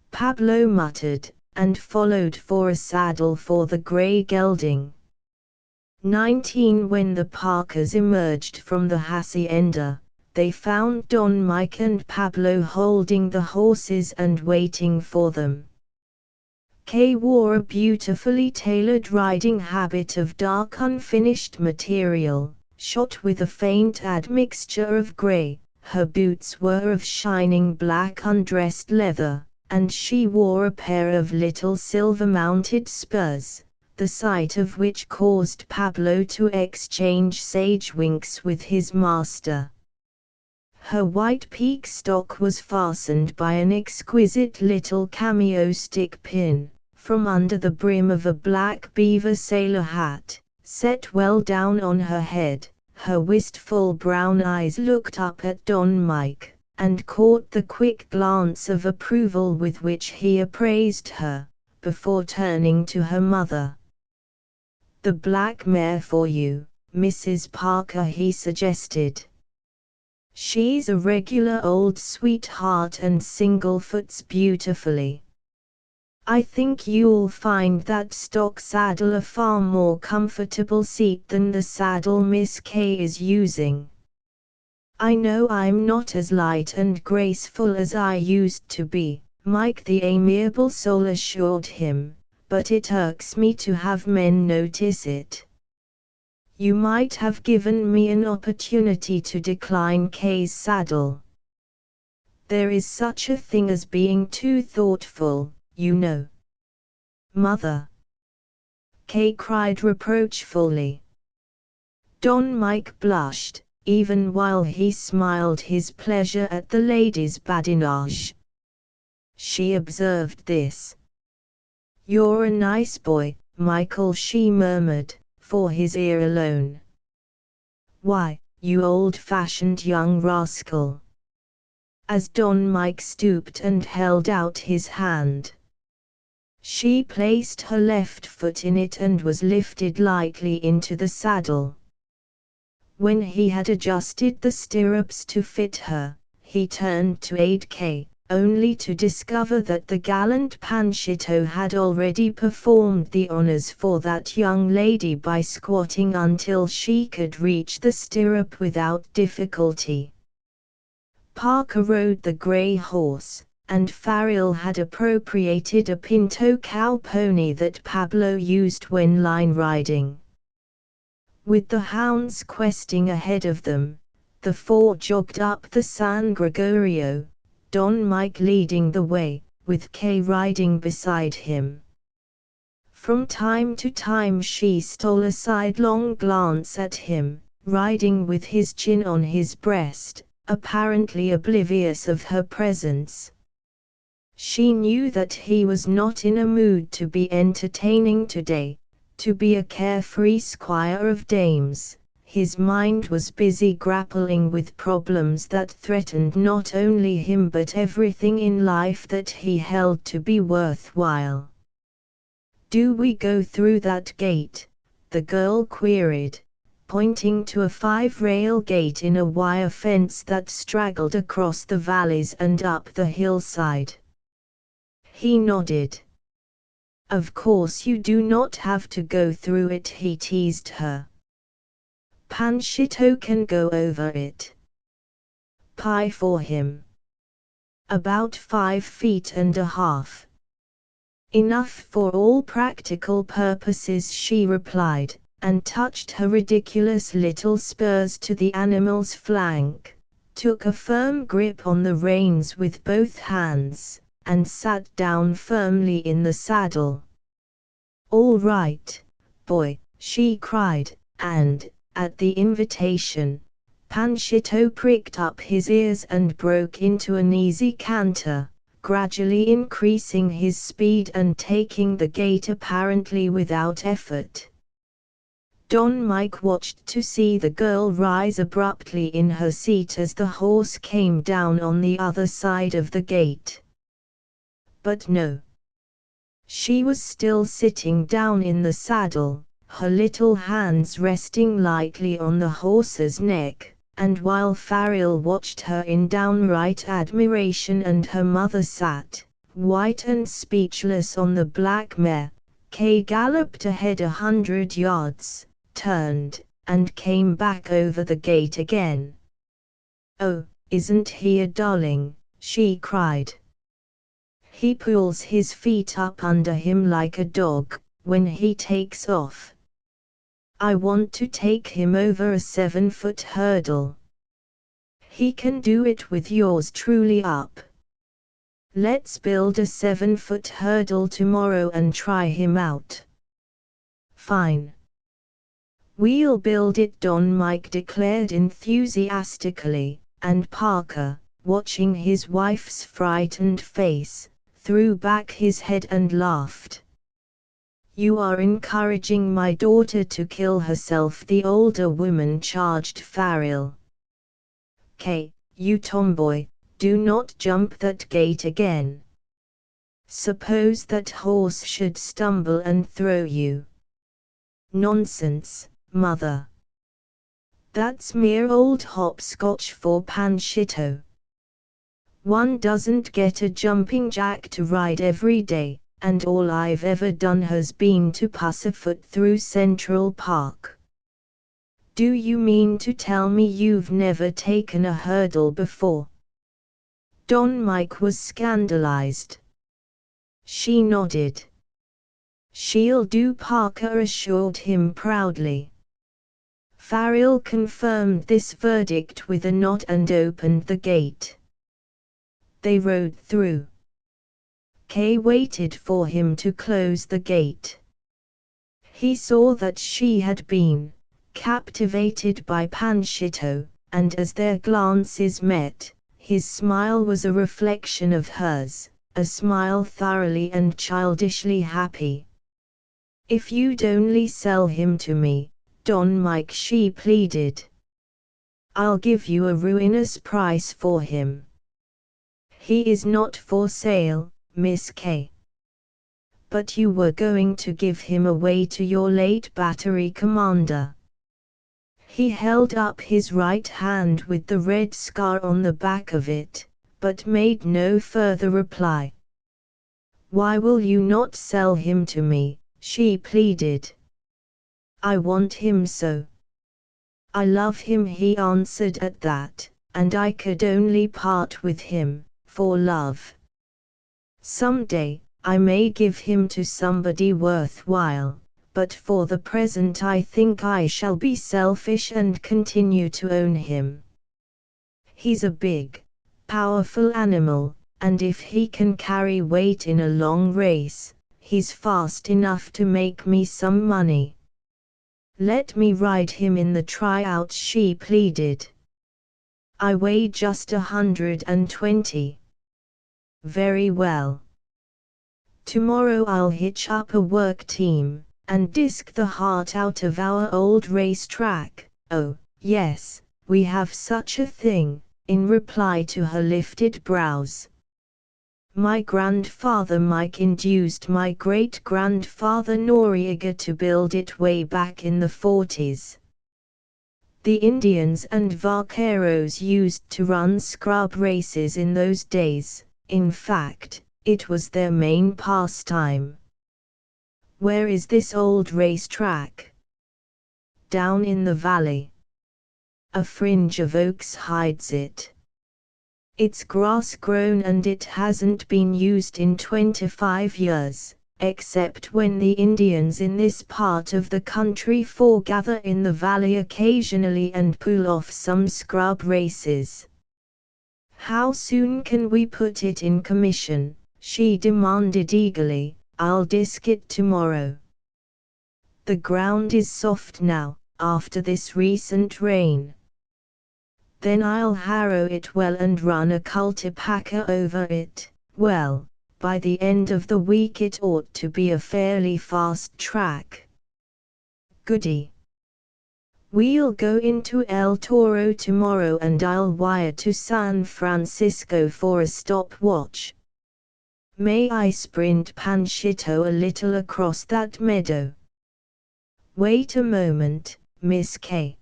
Pablo muttered, and followed for a saddle for the grey gelding. 19 When the Parkers emerged from the hacienda, they found Don Mike and Pablo holding the horses and waiting for them. Kay wore a beautifully tailored riding habit of dark unfinished material, shot with a faint admixture of grey. Her boots were of shining black undressed leather, and she wore a pair of little silver-mounted spurs, the sight of which caused Pablo to exchange sage winks with his master. Her white peak stock was fastened by an exquisite little cameo stick pin, from under the brim of a black beaver sailor hat, set well down on her head. Her wistful brown eyes looked up at Don Mike, and caught the quick glance of approval with which he appraised her, before turning to her mother. "The black mare for you, Mrs. Parker," he suggested. "She's a regular old sweetheart and single-foots beautifully. I think you'll find that stock saddle a far more comfortable seat than the saddle Miss Kay is using. I know I'm not as light and graceful as I used to be," Mike the amiable soul assured him, "but it irks me to have men notice it. You might have given me an opportunity to decline Kay's saddle. There is such a thing as being too thoughtful, you know." "Mother!" Kay cried reproachfully. Don Mike blushed, even while he smiled his pleasure at the lady's badinage. She observed this. "You're a nice boy, Michael," she murmured, for his ear alone. "Why, you old-fashioned young rascal!" As Don Mike stooped and held out his hand, she placed her left foot in it and was lifted lightly into the saddle. When he had adjusted the stirrups to fit her, he turned to aid Kay, only to discover that the gallant Panchito had already performed the honors for that young lady by squatting until she could reach the stirrup without difficulty. Parker rode the grey horse, and Farrell had appropriated a pinto cow pony that Pablo used when line riding. With the hounds questing ahead of them, the four jogged up the San Gregorio, Don Mike leading the way, with Kay riding beside him. From time to time she stole a sidelong glance at him, riding with his chin on his breast, apparently oblivious of her presence. She knew that he was not in a mood to be entertaining today, to be a carefree squire of dames. His mind was busy grappling with problems that threatened not only him but everything in life that he held to be worthwhile. "Do we go through that gate?" the girl queried, pointing to a 5-rail gate in a wire fence that straggled across the valleys and up the hillside. He nodded. "Of course you do not have to go through it," he teased her. "Panchito can go over it. Pie for him. About 5.5 feet. Enough for all practical purposes," she replied, and touched her ridiculous little spurs to the animal's flank, took a firm grip on the reins with both hands, and sat down firmly in the saddle. "All right, boy," she cried, and, at the invitation, Panchito pricked up his ears and broke into an easy canter, gradually increasing his speed and taking the gate apparently without effort. Don Mike watched to see the girl rise abruptly in her seat as the horse came down on the other side of the gate. But no. She was still sitting down in the saddle, her little hands resting lightly on the horse's neck, and while Farrell watched her in downright admiration and her mother sat, white and speechless on the black mare, Kay galloped ahead 100 yards, turned, and came back over the gate again. "Oh, isn't he a darling?" she cried. "He pulls his feet up under him like a dog, when he takes off. I want to take him over a 7-foot hurdle. He can do it with yours truly up. Let's build a 7-foot hurdle tomorrow and try him out." "Fine. We'll build it," Don Mike declared enthusiastically, and Parker, watching his wife's frightened face, threw back his head and laughed. "You are encouraging my daughter to kill herself," the older woman charged Farrell. "Kay, you tomboy, do not jump that gate again. Suppose that horse should stumble and throw you." "Nonsense, mother. That's mere old hopscotch for Panchito. One doesn't get a jumping jack to ride every day, and all I've ever done has been to pussyfoot through Central Park." "Do you mean to tell me you've never taken a hurdle before?" Don Mike was scandalized. She nodded. "She'll do," Parker assured him proudly. Farrell confirmed this verdict with a nod and opened the gate. They rode through. Kay waited for him to close the gate. He saw that she had been captivated by Panchito, and as their glances met, his smile was a reflection of hers, a smile thoroughly and childishly happy. "If you'd only sell him to me, Don Mike," she pleaded. "I'll give you a ruinous price for him." "He is not for sale, Miss Kay." "But you were going to give him away to your late battery commander." He held up his right hand with the red scar on the back of it, but made no further reply. "Why will you not sell him to me?" she pleaded. "I want him so. I love him," he answered at that, "and I could only part with him for love. Someday, I may give him to somebody worthwhile, but for the present I think I shall be selfish and continue to own him. He's a big, powerful animal, and if he can carry weight in a long race, he's fast enough to make me some money. Let me ride him in the tryouts," she pleaded. "I weigh just 120. "Very well. Tomorrow I'll hitch up a work team, and disc the heart out of our old racetrack." "Oh, yes, we have such a thing," in reply to her lifted brows. "My grandfather Mike induced my great-grandfather Noriega to build it way back in the 40s. The Indians and vaqueros used to run scrub races in those days. In fact, it was their main pastime." "Where is this old racetrack?" "Down in the valley. A fringe of oaks hides it. It's grass-grown and it hasn't been used in 25 years, except when the Indians in this part of the country foregather in the valley occasionally and pull off some scrub races." "How soon can we put it in commission?" she demanded eagerly. "I'll disc it tomorrow. The ground is soft now, after this recent rain. Then I'll harrow it well and run a cultipacker over it. Well, by the end of the week it ought to be a fairly fast track." "Goody. We'll go into El Toro tomorrow and I'll wire to San Francisco for a stopwatch. May I sprint Panchito a little across that meadow? Wait a moment, Miss K.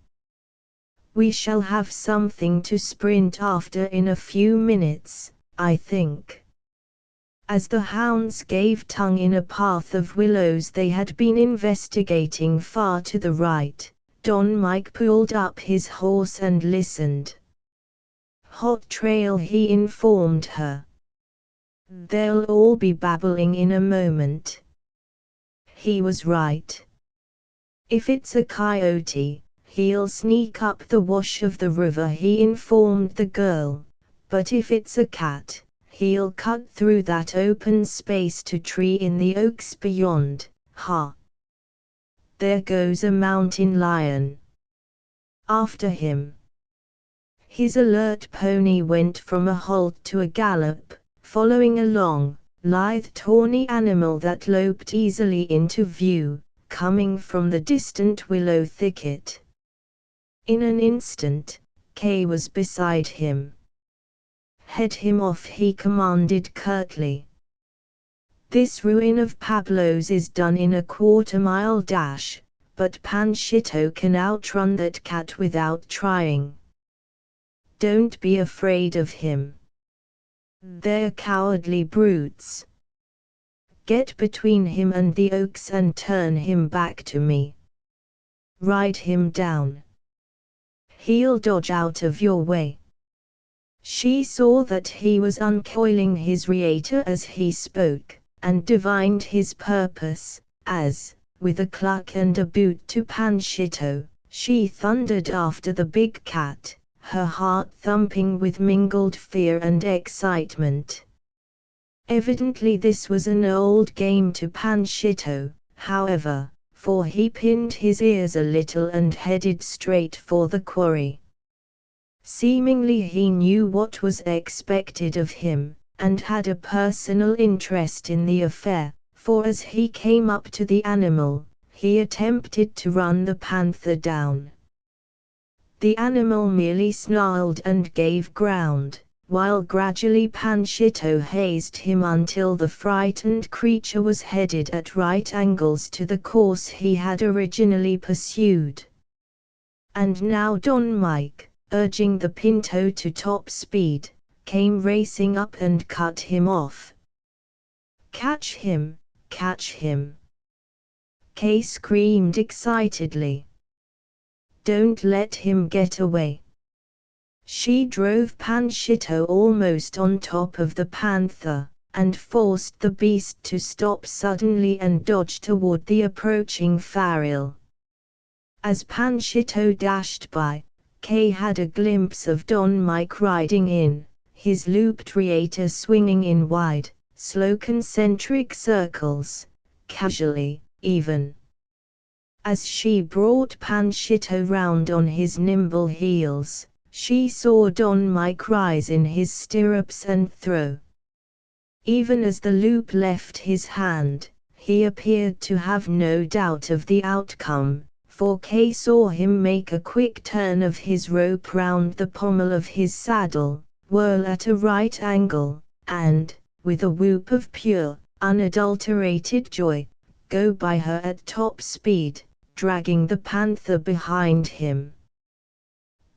We shall have something to sprint after in a few minutes, I think. As the hounds gave tongue in a path of willows they had been investigating far to the right, Don Mike pulled up his horse and listened. Hot trail, he informed her. They'll all be babbling in a moment. He was right. If it's a coyote, he'll sneak up the wash of the river, he informed the girl, but if it's a cat, he'll cut through that open space to tree in the oaks beyond. Ha! There goes a mountain lion. After him. His alert pony went from a halt to a gallop, following a long, lithe tawny animal that loped easily into view, coming from the distant willow thicket. In an instant, Kay was beside him. Head him off, he commanded curtly. This ruin of Pablo's is done in a quarter-mile dash, but Panchito can outrun that cat without trying. Don't be afraid of him. They're cowardly brutes. Get between him and the oaks and turn him back to me. Ride him down. He'll dodge out of your way. She saw that he was uncoiling his reator as he spoke, and divined his purpose, as, with a cluck and a boot to Panchito, she thundered after the big cat, her heart thumping with mingled fear and excitement. Evidently this was an old game to Panchito, however, for he pinned his ears a little and headed straight for the quarry. Seemingly he knew what was expected of him, and had a personal interest in the affair, for as he came up to the animal, he attempted to run the panther down. The animal merely snarled and gave ground, while gradually Panchito hazed him until the frightened creature was headed at right angles to the course he had originally pursued. And now Don Mike, urging the pinto to top speed, came racing up and cut him off. Catch him, catch him! Kay screamed excitedly. Don't let him get away. She drove Panchito almost on top of the panther, and forced the beast to stop suddenly and dodge toward the approaching Farrell. As Panchito dashed by, Kay had a glimpse of Don Mike riding in, his looped reator swinging in wide, slow concentric circles, casually, even. As she brought Panchito round on his nimble heels, she saw Don Mike rise in his stirrups and throw. Even as the loop left his hand, he appeared to have no doubt of the outcome, for Kay saw him make a quick turn of his rope round the pommel of his saddle, whirl at a right angle, and, with a whoop of pure, unadulterated joy, go by her at top speed, dragging the panther behind him.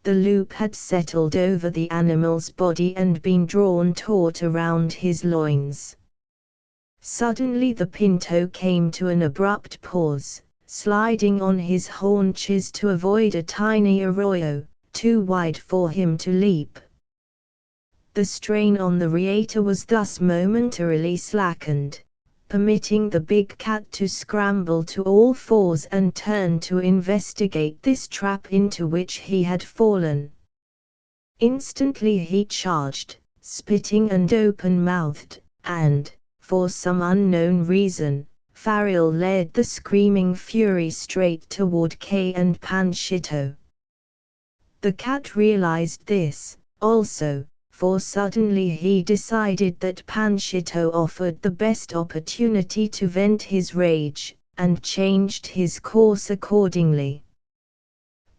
The loop had settled over the animal's body and been drawn taut around his loins. Suddenly the pinto came to an abrupt pause, sliding on his haunches to avoid a tiny arroyo, too wide for him to leap. The strain on the reator was thus momentarily slackened, permitting the big cat to scramble to all fours and turn to investigate this trap into which he had fallen. Instantly he charged, spitting and open-mouthed, and, for some unknown reason, Farrell led the screaming fury straight toward Kay and Panchito. The cat realized this, also, for suddenly he decided that Panchito offered the best opportunity to vent his rage, and changed his course accordingly.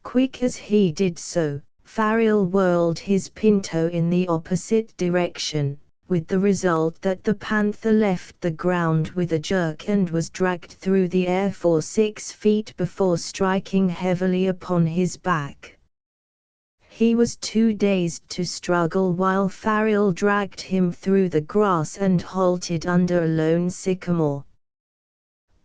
Quick as he did so, Farrell whirled his Pinto in the opposite direction, with the result that the panther left the ground with a jerk and was dragged through the air for 6 feet before striking heavily upon his back. He was too dazed to struggle while Farrell dragged him through the grass and halted under a lone sycamore.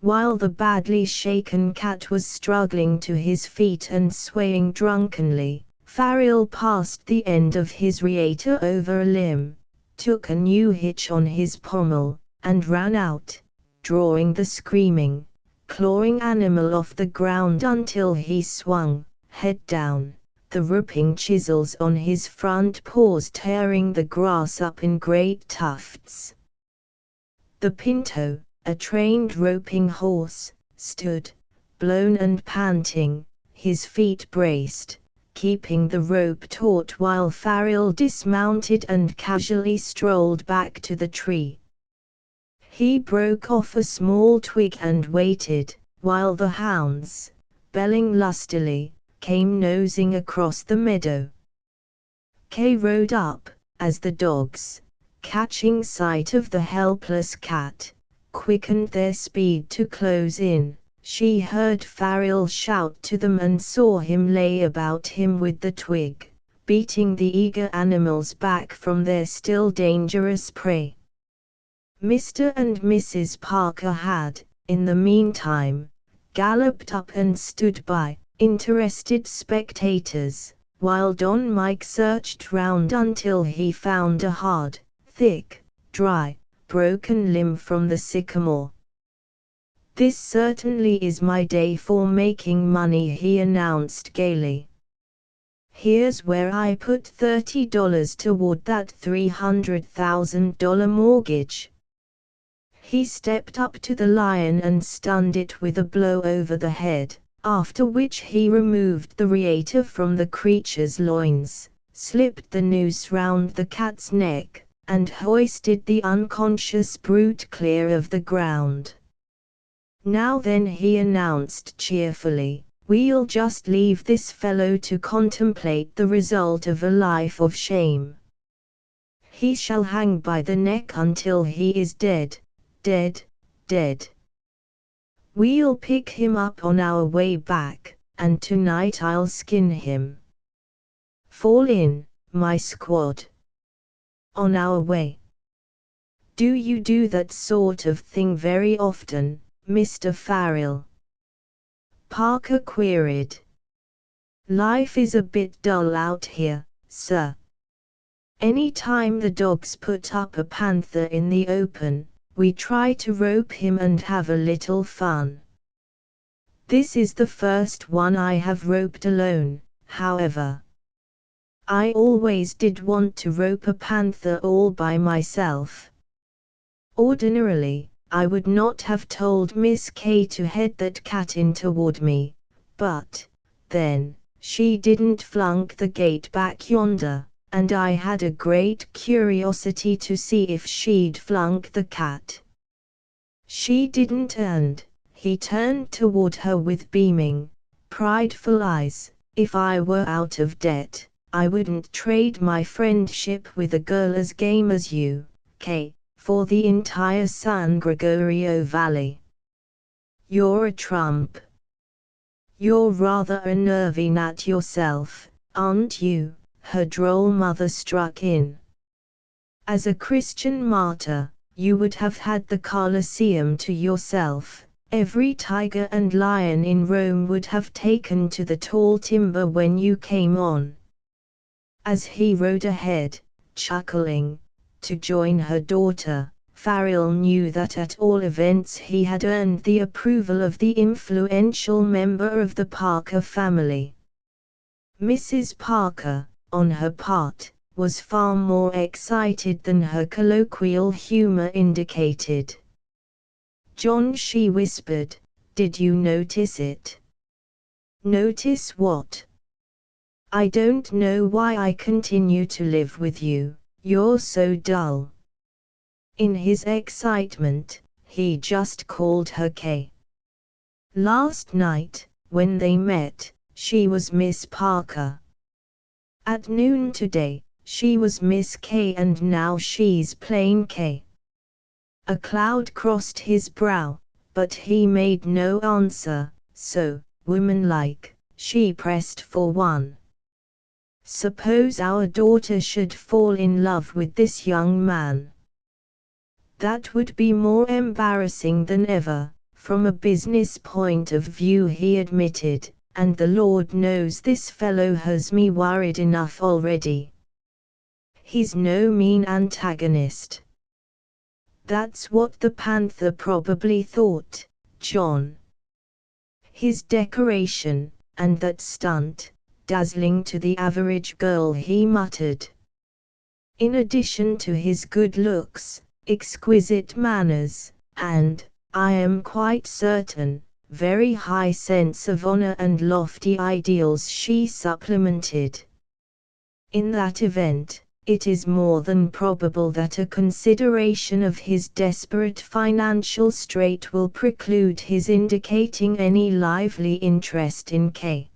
While the badly shaken cat was struggling to his feet and swaying drunkenly, Farrell passed the end of his reator over a limb, took a new hitch on his pommel, and ran out, drawing the screaming, clawing animal off the ground until he swung, head down, the ripping chisels on his front paws tearing the grass up in great tufts. The Pinto, a trained roping horse, stood, blown and panting, his feet braced, keeping the rope taut while Farrell dismounted and casually strolled back to the tree. He broke off a small twig and waited, while the hounds, belling lustily, came nosing across the meadow. Kay rode up, as the dogs, catching sight of the helpless cat, quickened their speed to close in. She heard Farrell shout to them and saw him lay about him with the twig, beating the eager animals back from their still dangerous prey. Mr. and Mrs. Parker had, in the meantime, galloped up and stood by, interested spectators, while Don Mike searched round until he found a hard, thick, dry, broken limb from the sycamore. "This certainly is my day for making money," he announced gaily. "Here's where I put $30 toward that $300,000 mortgage." He stepped up to the lion and stunned it with a blow over the head, after which he removed the reator from the creature's loins, slipped the noose round the cat's neck, and hoisted the unconscious brute clear of the ground. "Now then," he announced cheerfully, "we'll just leave this fellow to contemplate the result of a life of shame. He shall hang by the neck until he is dead, dead, dead. We'll pick him up on our way back, and tonight I'll skin him. Fall in, my squad. On our way." "Do you do that sort of thing very often, Mr. Farrell?" Parker queried. "Life is a bit dull out here, sir. Any time the dogs put up a panther in the open, we try to rope him and have a little fun. This is the first one I have roped alone, however. I always did want to rope a panther all by myself. Ordinarily, I would not have told Miss Kay to head that cat in toward me, but, then, she didn't flunk the gate back yonder, and I had a great curiosity to see if she'd flunk the cat. She didn't, and," he turned toward her with beaming, prideful eyes, "if I were out of debt, I wouldn't trade my friendship with a girl as game as you, Kay, for the entire San Gregorio Valley. You're a trump. You're rather a nervy gnat yourself, aren't you?" her droll mother struck in. "As a Christian martyr, you would have had the Colosseum to yourself. Every tiger and lion in Rome would have taken to the tall timber when you came on." As he rode ahead, chuckling, to join her daughter, Farrell knew that at all events he had earned the approval of the influential member of the Parker family. Mrs. Parker, on her part, was far more excited than her colloquial humor indicated. "John," she whispered, "did you notice it?" "Notice what?" "I don't know why I continue to live with you, you're so dull." In his excitement, he just called her Kay. Last night, when they met, she was Miss Parker. At noon today, she was Miss K, and now she's plain K. A cloud crossed his brow, but he made no answer, so, womanlike, she pressed for one. Suppose our daughter should fall in love with this young man. That would be more embarrassing than ever, from a business point of view, he admitted, and the Lord knows this fellow has me worried enough already. He's no mean antagonist. That's what the panther probably thought, John. His decoration, and that stunt, dazzling to the average girl, he muttered. In addition to his good looks, exquisite manners, and, I am quite certain, very high sense of honor and lofty ideals, she supplemented. In that event, it is more than probable that a consideration of his desperate financial strait will preclude his indicating any lively interest in K.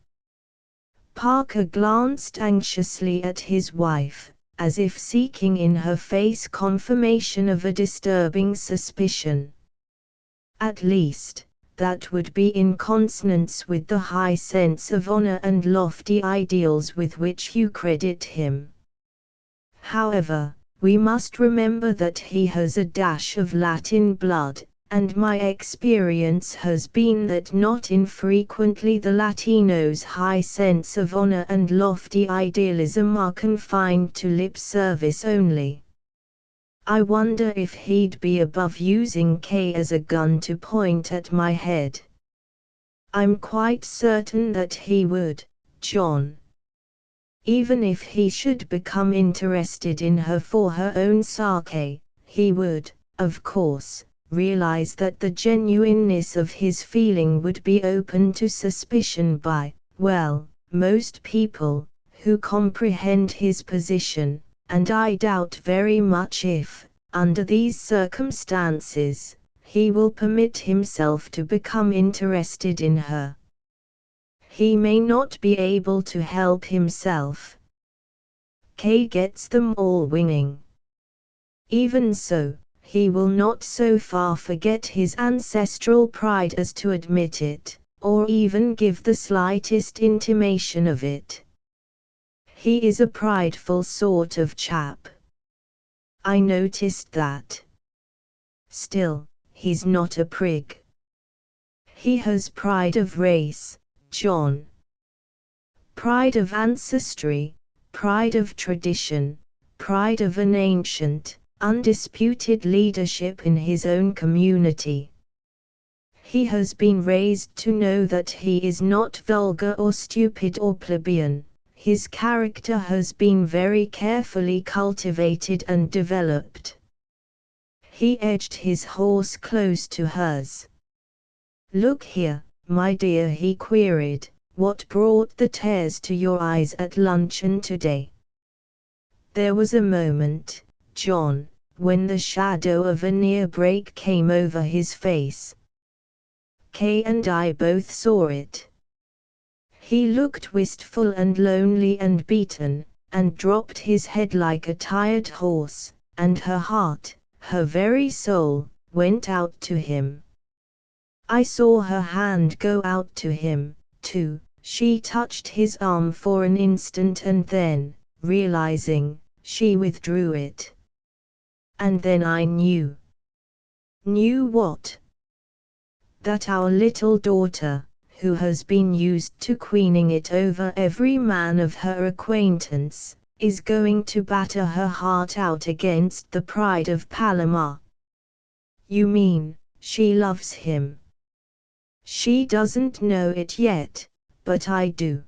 Parker glanced anxiously at his wife, as if seeking in her face confirmation of a disturbing suspicion. At least, that would be in consonance with the high sense of honor and lofty ideals with which you credit him. However, we must remember that he has a dash of Latin blood, and my experience has been that not infrequently the Latino's high sense of honor and lofty idealism are confined to lip service only. I wonder if he'd be above using K as a gun to point at my head. I'm quite certain that he would, John. Even if he should become interested in her for her own sake, he would, of course, realize that the genuineness of his feeling would be open to suspicion by, well, most people, who comprehend his position, and I doubt very much if, under these circumstances, he will permit himself to become interested in her. He may not be able to help himself. K gets them all winning. Even so, he will not so far forget his ancestral pride as to admit it, or even give the slightest intimation of it. He is a prideful sort of chap. I noticed that. Still, he's not a prig. He has pride of race, John. Pride of ancestry, pride of tradition, pride of an ancient, undisputed leadership in his own community. He has been raised to know that he is not vulgar or stupid or plebeian. His character has been very carefully cultivated and developed. He edged his horse close to hers. Look here, my dear, he queried, what brought the tears to your eyes at luncheon today? There was a moment, John, when the shadow of a near break came over his face. Kay and I both saw it. He looked wistful and lonely and beaten, and dropped his head like a tired horse, and her heart, her very soul, went out to him. I saw her hand go out to him, too. She touched his arm for an instant and then, realizing, she withdrew it. And then I knew. Knew what? That our little daughter, who has been used to queening it over every man of her acquaintance, is going to batter her heart out against the pride of Palomar. You mean, she loves him? She doesn't know it yet, but I do.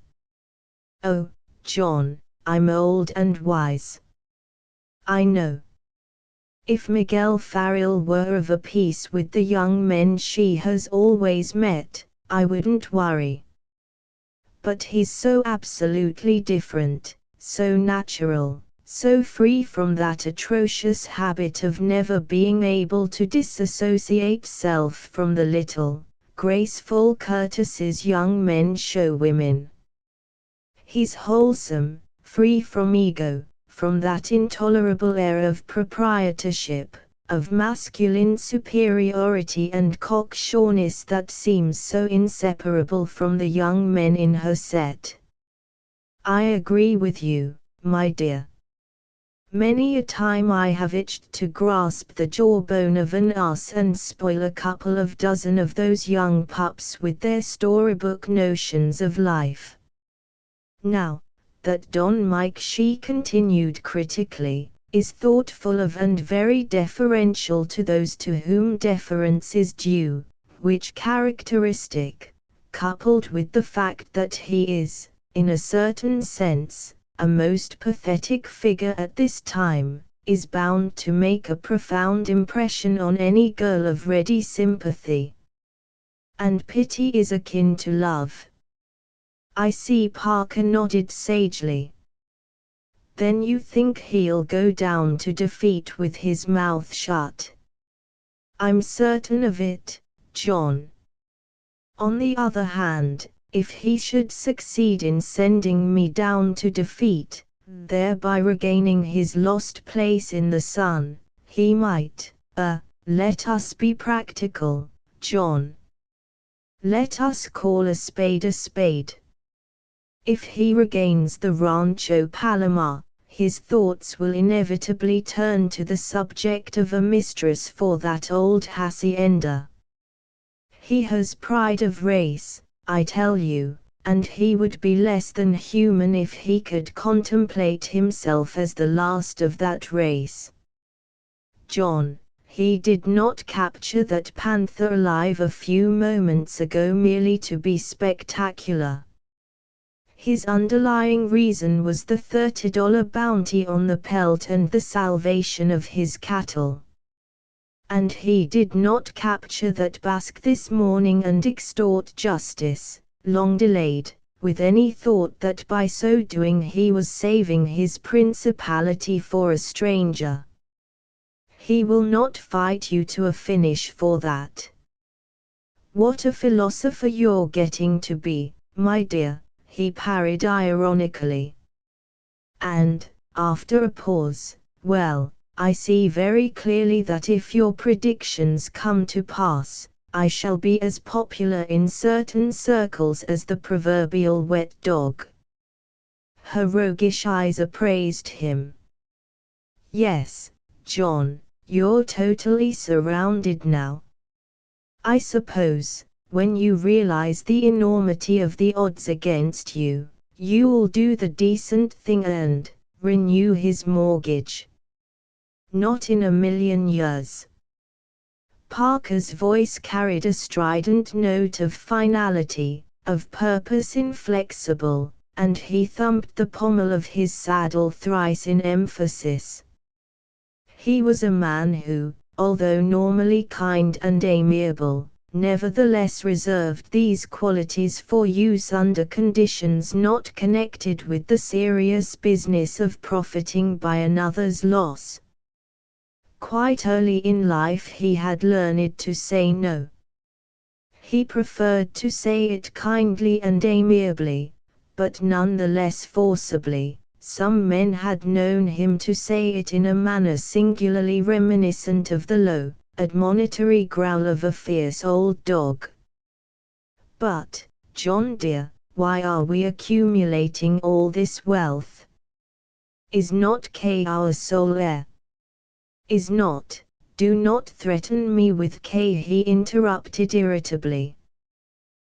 Oh, John, I'm old and wise. I know. If Miguel Farrell were of a piece with the young men she has always met, I wouldn't worry. But he's so absolutely different, so natural, so free from that atrocious habit of never being able to disassociate self from the little, graceful courtesies young men show women. He's wholesome, free from ego, from that intolerable air of proprietorship, of masculine superiority and cocksureness that seems so inseparable from the young men in her set. I agree with you, my dear. Many a time I have itched to grasp the jawbone of an ass and spoil a couple of dozen of those young pups with their storybook notions of life. Now, that Don Mike, she continued critically, is thoughtful of and very deferential to those to whom deference is due, which characteristic, coupled with the fact that he is, in a certain sense, a most pathetic figure at this time, is bound to make a profound impression on any girl of ready sympathy. And pity is akin to love. I see Parker nodded sagely. Then you think he'll go down to defeat with his mouth shut? I'm certain of it, John. On the other hand, if he should succeed in sending me down to defeat, thereby regaining his lost place in the sun, he might, let us be practical, John. Let us call a spade a spade. If he regains the Rancho Palomar, his thoughts will inevitably turn to the subject of a mistress for that old hacienda. He has pride of race, I tell you, and he would be less than human if he could contemplate himself as the last of that race. John, he did not capture that panther alive a few moments ago merely to be spectacular. His underlying reason was the $30 bounty on the pelt and the salvation of his cattle. And he did not capture that Basque this morning and extort justice, long delayed, with any thought that by so doing he was saving his principality for a stranger. He will not fight you to a finish for that. What a philosopher you're getting to be, my dear, he parried ironically. And, after a pause, well, I see very clearly that if your predictions come to pass, I shall be as popular in certain circles as the proverbial wet dog. Her roguish eyes appraised him. Yes, John, you're totally surrounded now. I suppose, when you realize the enormity of the odds against you, you'll do the decent thing and renew his mortgage. Not in a million years. Parker's voice carried a strident note of finality, of purpose inflexible, and he thumped the pommel of his saddle thrice in emphasis. He was a man who, although normally kind and amiable, nevertheless reserved these qualities for use under conditions not connected with the serious business of profiting by another's loss. Quite early in life he had learned to say no. He preferred to say it kindly and amiably, but none the less forcibly. Some men had known him to say it in a manner singularly reminiscent of the low, admonitory growl of a fierce old dog. But, John dear, why are we accumulating all this wealth? Is not K our sole heir? Is not, do not threaten me with K, he interrupted irritably.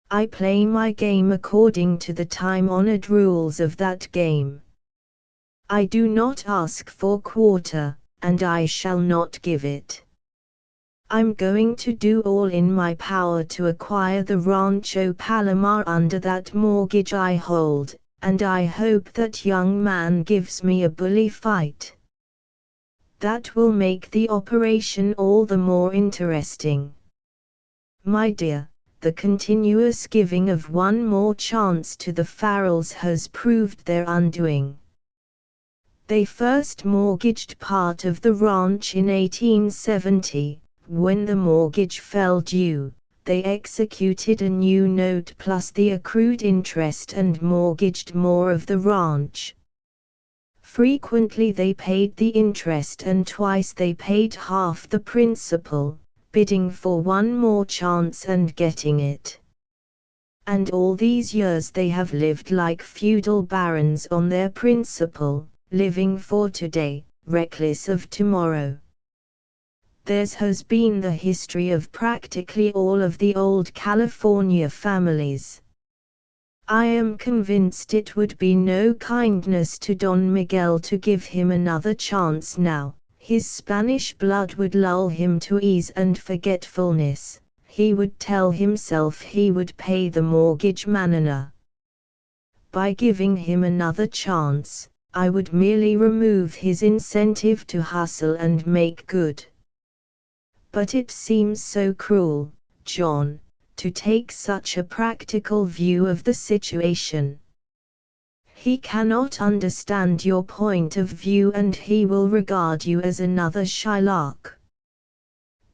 I play my game according to the time-honored rules of that game. I do not ask for quarter, and I shall not give it. I'm going to do all in my power to acquire the Rancho Palomar under that mortgage I hold, and I hope that young man gives me a bully fight. That will make the operation all the more interesting. My dear, the continuous giving of one more chance to the Farrells has proved their undoing. They first mortgaged part of the ranch in 1870, when the mortgage fell due, they executed a new note plus the accrued interest and mortgaged more of the ranch. Frequently they paid the interest and twice they paid half the principal, bidding for one more chance and getting it. And all these years they have lived like feudal barons on their principal, living for today, reckless of tomorrow. Theirs has been the history of practically all of the old California families. I am convinced it would be no kindness to Don Miguel to give him another chance now. His Spanish blood would lull him to ease and forgetfulness. He would tell himself he would pay the mortgage manana. By giving him another chance, I would merely remove his incentive to hustle and make good. But it seems so cruel, John, to take such a practical view of the situation. He cannot understand your point of view and he will regard you as another Shylock.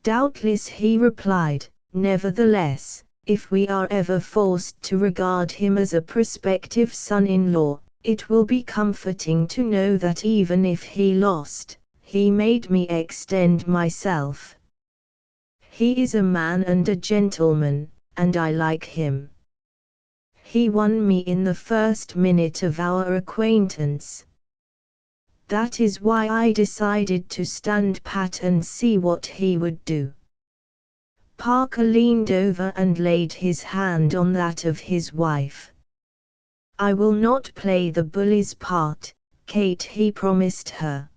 Doubtless, he replied. Nevertheless, if we are ever forced to regard him as a prospective son-in-law, it will be comforting to know that even if he lost, he made me extend myself. He is a man and a gentleman, and I like him. He won me in the first minute of our acquaintance. That is why I decided to stand pat and see what he would do. Parker leaned over and laid his hand on that of his wife. I will not play the bully's part, Kate, he promised her.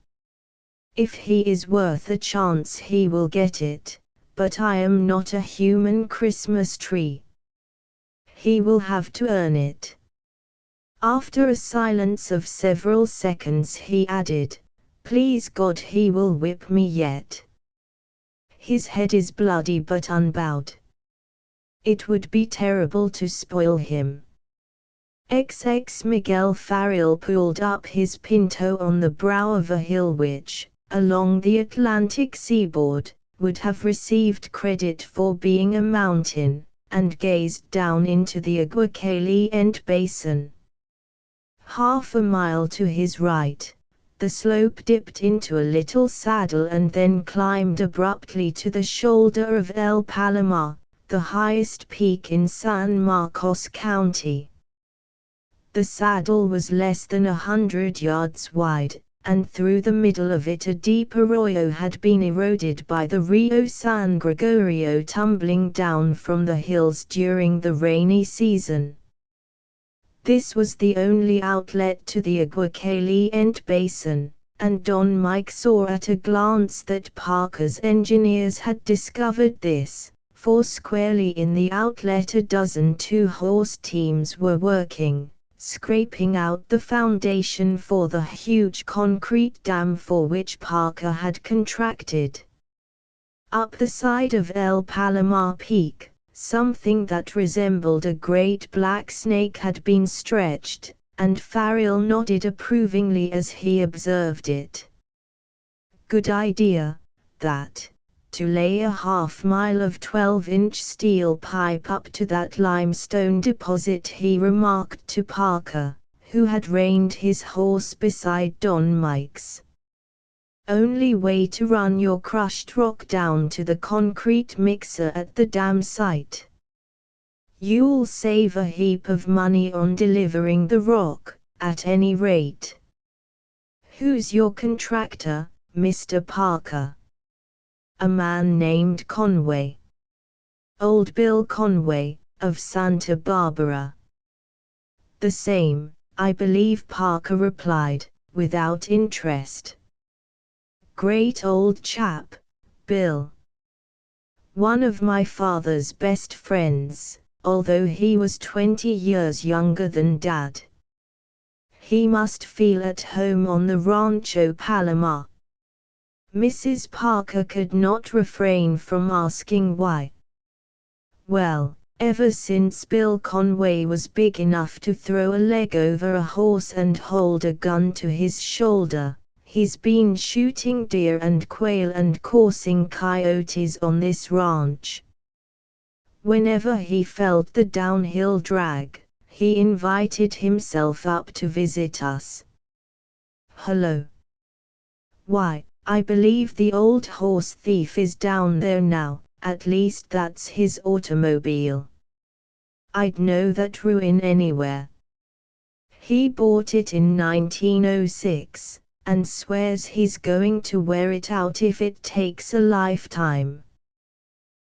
If he is worth a chance he will get it. But I am not a human Christmas tree. He will have to earn it. After a silence of several seconds he added, Please God, he will whip me yet. His head is bloody but unbowed. It would be terrible to spoil him. XX Miguel Farrell pulled up his Pinto on the brow of a hill which, along the Atlantic seaboard, would have received credit for being a mountain, and gazed down into the Aguacaliente Basin. Half a mile to his right, the slope dipped into a little saddle and then climbed abruptly to the shoulder of El Palomar, the highest peak in San Marcos County. The saddle was less than 100 yards wide, and through the middle of it a deep arroyo had been eroded by the Rio San Gregorio tumbling down from the hills during the rainy season. This was the only outlet to the Aguacaliente Basin, and Don Mike saw at a glance that Parker's engineers had discovered this, for squarely in the outlet a dozen two-horse teams were working, scraping out the foundation for the huge concrete dam for which Parker had contracted. Up the side of El Palomar Peak, something that resembled a great black snake had been stretched, and Farrell nodded approvingly as he observed it. Good idea, that. To lay a half-mile of 12-inch steel pipe up to that limestone deposit, he remarked to Parker, who had reined his horse beside Don Mike's. Only way to run your crushed rock down to the concrete mixer at the dam site. You'll save a heap of money on delivering the rock, at any rate. Who's your contractor, Mr. Parker? A man named Conway. Old Bill Conway, of Santa Barbara. The same, I believe, Parker replied, without interest. Great old chap, Bill. One of my father's best friends, although he was 20 years younger than Dad. He must feel at home on the Rancho Palomar. Mrs. Parker could not refrain from asking why. Well, ever since Bill Conway was big enough to throw a leg over a horse and hold a gun to his shoulder, he's been shooting deer and quail and coursing coyotes on this ranch. Whenever he felt the downhill drag, he invited himself up to visit us. Hello. Why, I believe the old horse thief is down there now, at least that's his automobile. I'd know that ruin anywhere. He bought it in 1906, and swears he's going to wear it out if it takes a lifetime.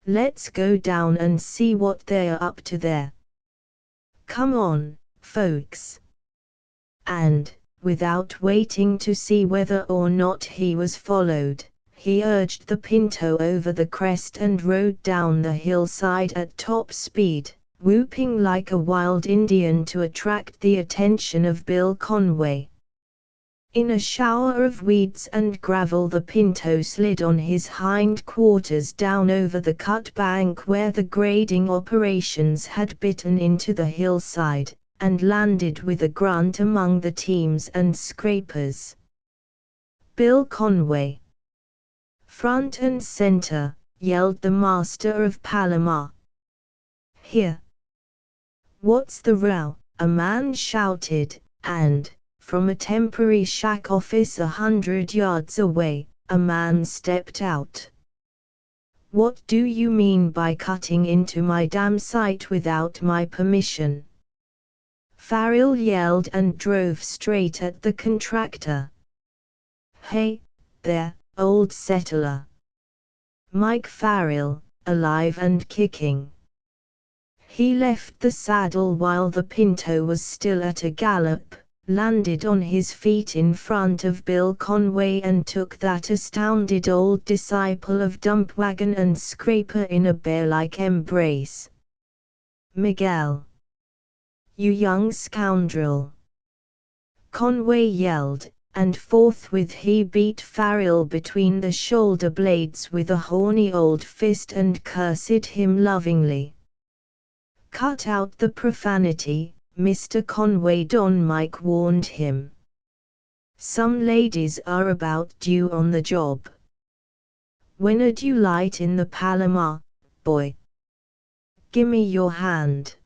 Let's go down and see what they're up to there. Come on, folks. And, without waiting to see whether or not he was followed, he urged the pinto over the crest and rode down the hillside at top speed, whooping like a wild Indian to attract the attention of Bill Conway. In a shower of weeds and gravel, the pinto slid on his hind quarters down over the cut bank where the grading operations had bitten into the hillside, and landed with a grunt among the teams and scrapers. Bill Conway. Front and center, yelled the master of Palomar. Here. What's the row? A man shouted, and, from a temporary shack office 100 yards away, a man stepped out. What do you mean by cutting into my damn site without my permission? Farrell yelled and drove straight at the contractor. Hey, there, old settler. Mike Farrell, alive and kicking. He left the saddle while the pinto was still at a gallop, landed on his feet in front of Bill Conway and took that astounded old disciple of dumpwagon and scraper in a bear-like embrace. Miguel. You young scoundrel! Conway yelled, and forthwith he beat Farrell between the shoulder blades with a horny old fist and cursed him lovingly. Cut out the profanity, Mr. Conway, Don Mike warned him. Some ladies are about due on the job. When'd you light in the Palomar, boy? Gimme your hand.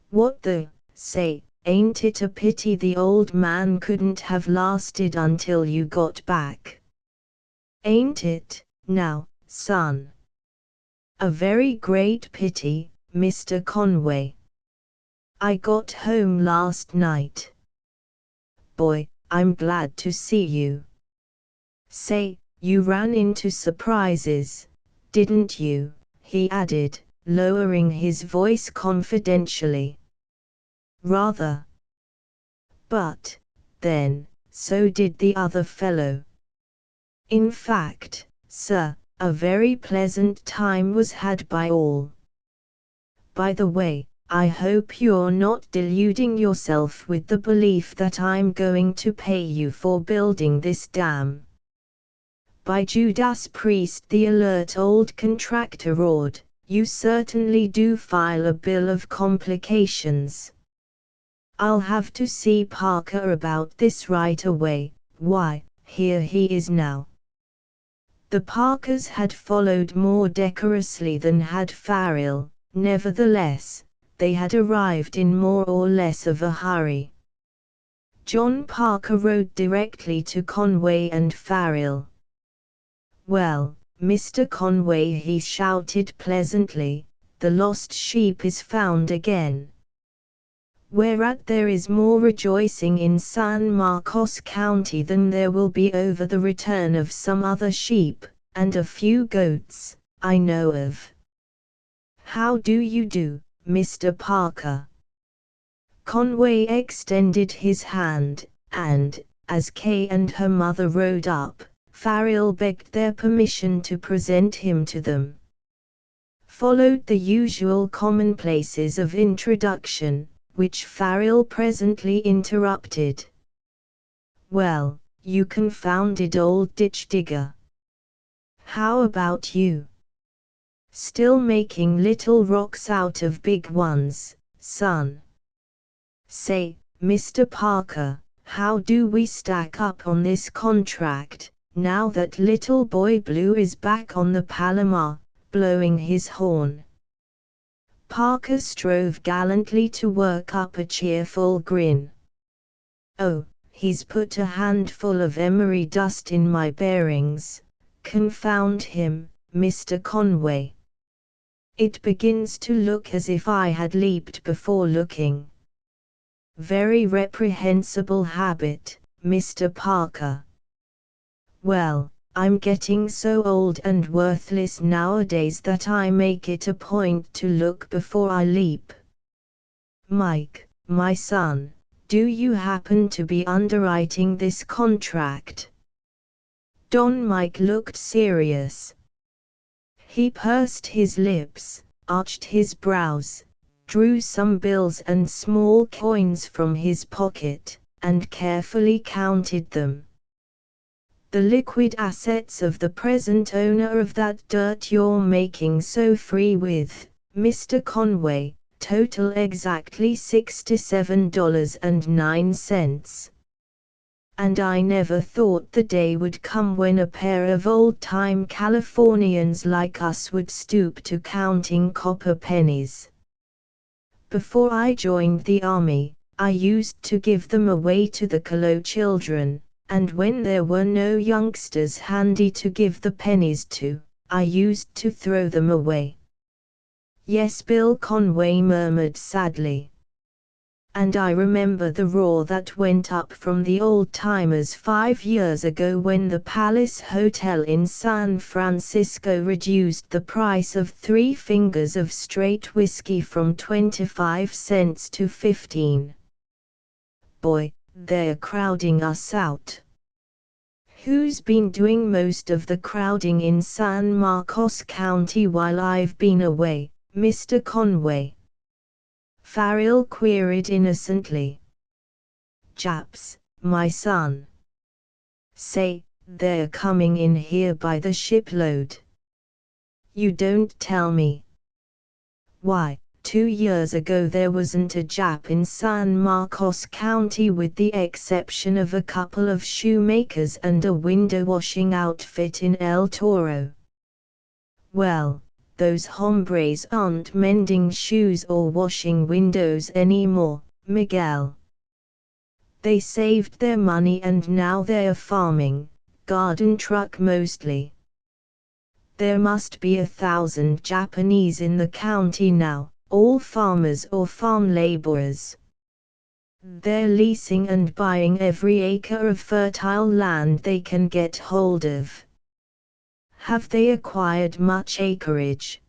What the, say, ain't it a pity the old man couldn't have lasted until you got back? Ain't it, now, son? A very great pity, Mr. Conway. I got home last night. Boy, I'm glad to see you. Say, you ran into surprises, didn't you? He added, lowering his voice confidentially. Rather. But, then, so did the other fellow. In fact, sir, a very pleasant time was had by all. By the way, I hope you're not deluding yourself with the belief that I'm going to pay you for building this dam. By Judas Priest, the alert old contractor roared, you certainly do file a bill of complications. I'll have to see Parker about this right away. Why, here he is now. The Parkers had followed more decorously than had Farrell, nevertheless, they had arrived in more or less of a hurry. John Parker rode directly to Conway and Farrell. Well, Mr. Conway, he shouted pleasantly, the lost sheep is found again. Whereat there is more rejoicing in San Marcos County than there will be over the return of some other sheep, and a few goats, I know of. How do you do, Mr. Parker? Conway extended his hand, and, as Kay and her mother rode up, Farrell begged their permission to present him to them. Followed the usual commonplaces of introduction, which Farrell presently interrupted. Well, you confounded old ditch digger. How about you? Still making little rocks out of big ones, son? Say, Mr. Parker, how do we stack up on this contract, now that little boy Blue is back on the Palomar, blowing his horn? Parker strove gallantly to work up a cheerful grin. "Oh, he's put a handful of emery dust in my bearings. Confound him, Mr. Conway. It begins to look as if I had leaped before looking. Very reprehensible habit, Mr. Parker. Well, I'm getting so old and worthless nowadays that I make it a point to look before I leap. Mike, my son, do you happen to be underwriting this contract?" Don Mike looked serious. He pursed his lips, arched his brows, drew some bills and small coins from his pocket, and carefully counted them. "The liquid assets of the present owner of that dirt you're making so free with, Mr. Conway, total exactly $67.09. And I never thought the day would come when a pair of old-time Californians like us would stoop to counting copper pennies. Before I joined the army, I used to give them away to the Colo children, and when there were no youngsters handy to give the pennies to, I used to throw them away." "Yes," Bill Conway murmured sadly. "And I remember the roar that went up from the old-timers 5 years ago when the Palace Hotel in San Francisco reduced the price of 3 fingers of straight whiskey from 25 cents to 15. Boy, they're crowding us out." "Who's been doing most of the crowding in San Marcos County while I've been away, Mr. Conway?" Farrell queried innocently. "Japs, my son. Say, they're coming in here by the shipload." "You don't tell me." "Why, 2 years ago there wasn't a Jap in San Marcos County with the exception of a couple of shoemakers and a window washing outfit in El Toro." "Well, those hombres aren't mending shoes or washing windows anymore, Miguel. They saved their money and now they're farming, garden truck mostly. There must be 1,000 Japanese in the county now, all farmers or farm laborers. They're leasing and buying every acre of fertile land they can get hold of." "Have they acquired much acreage?"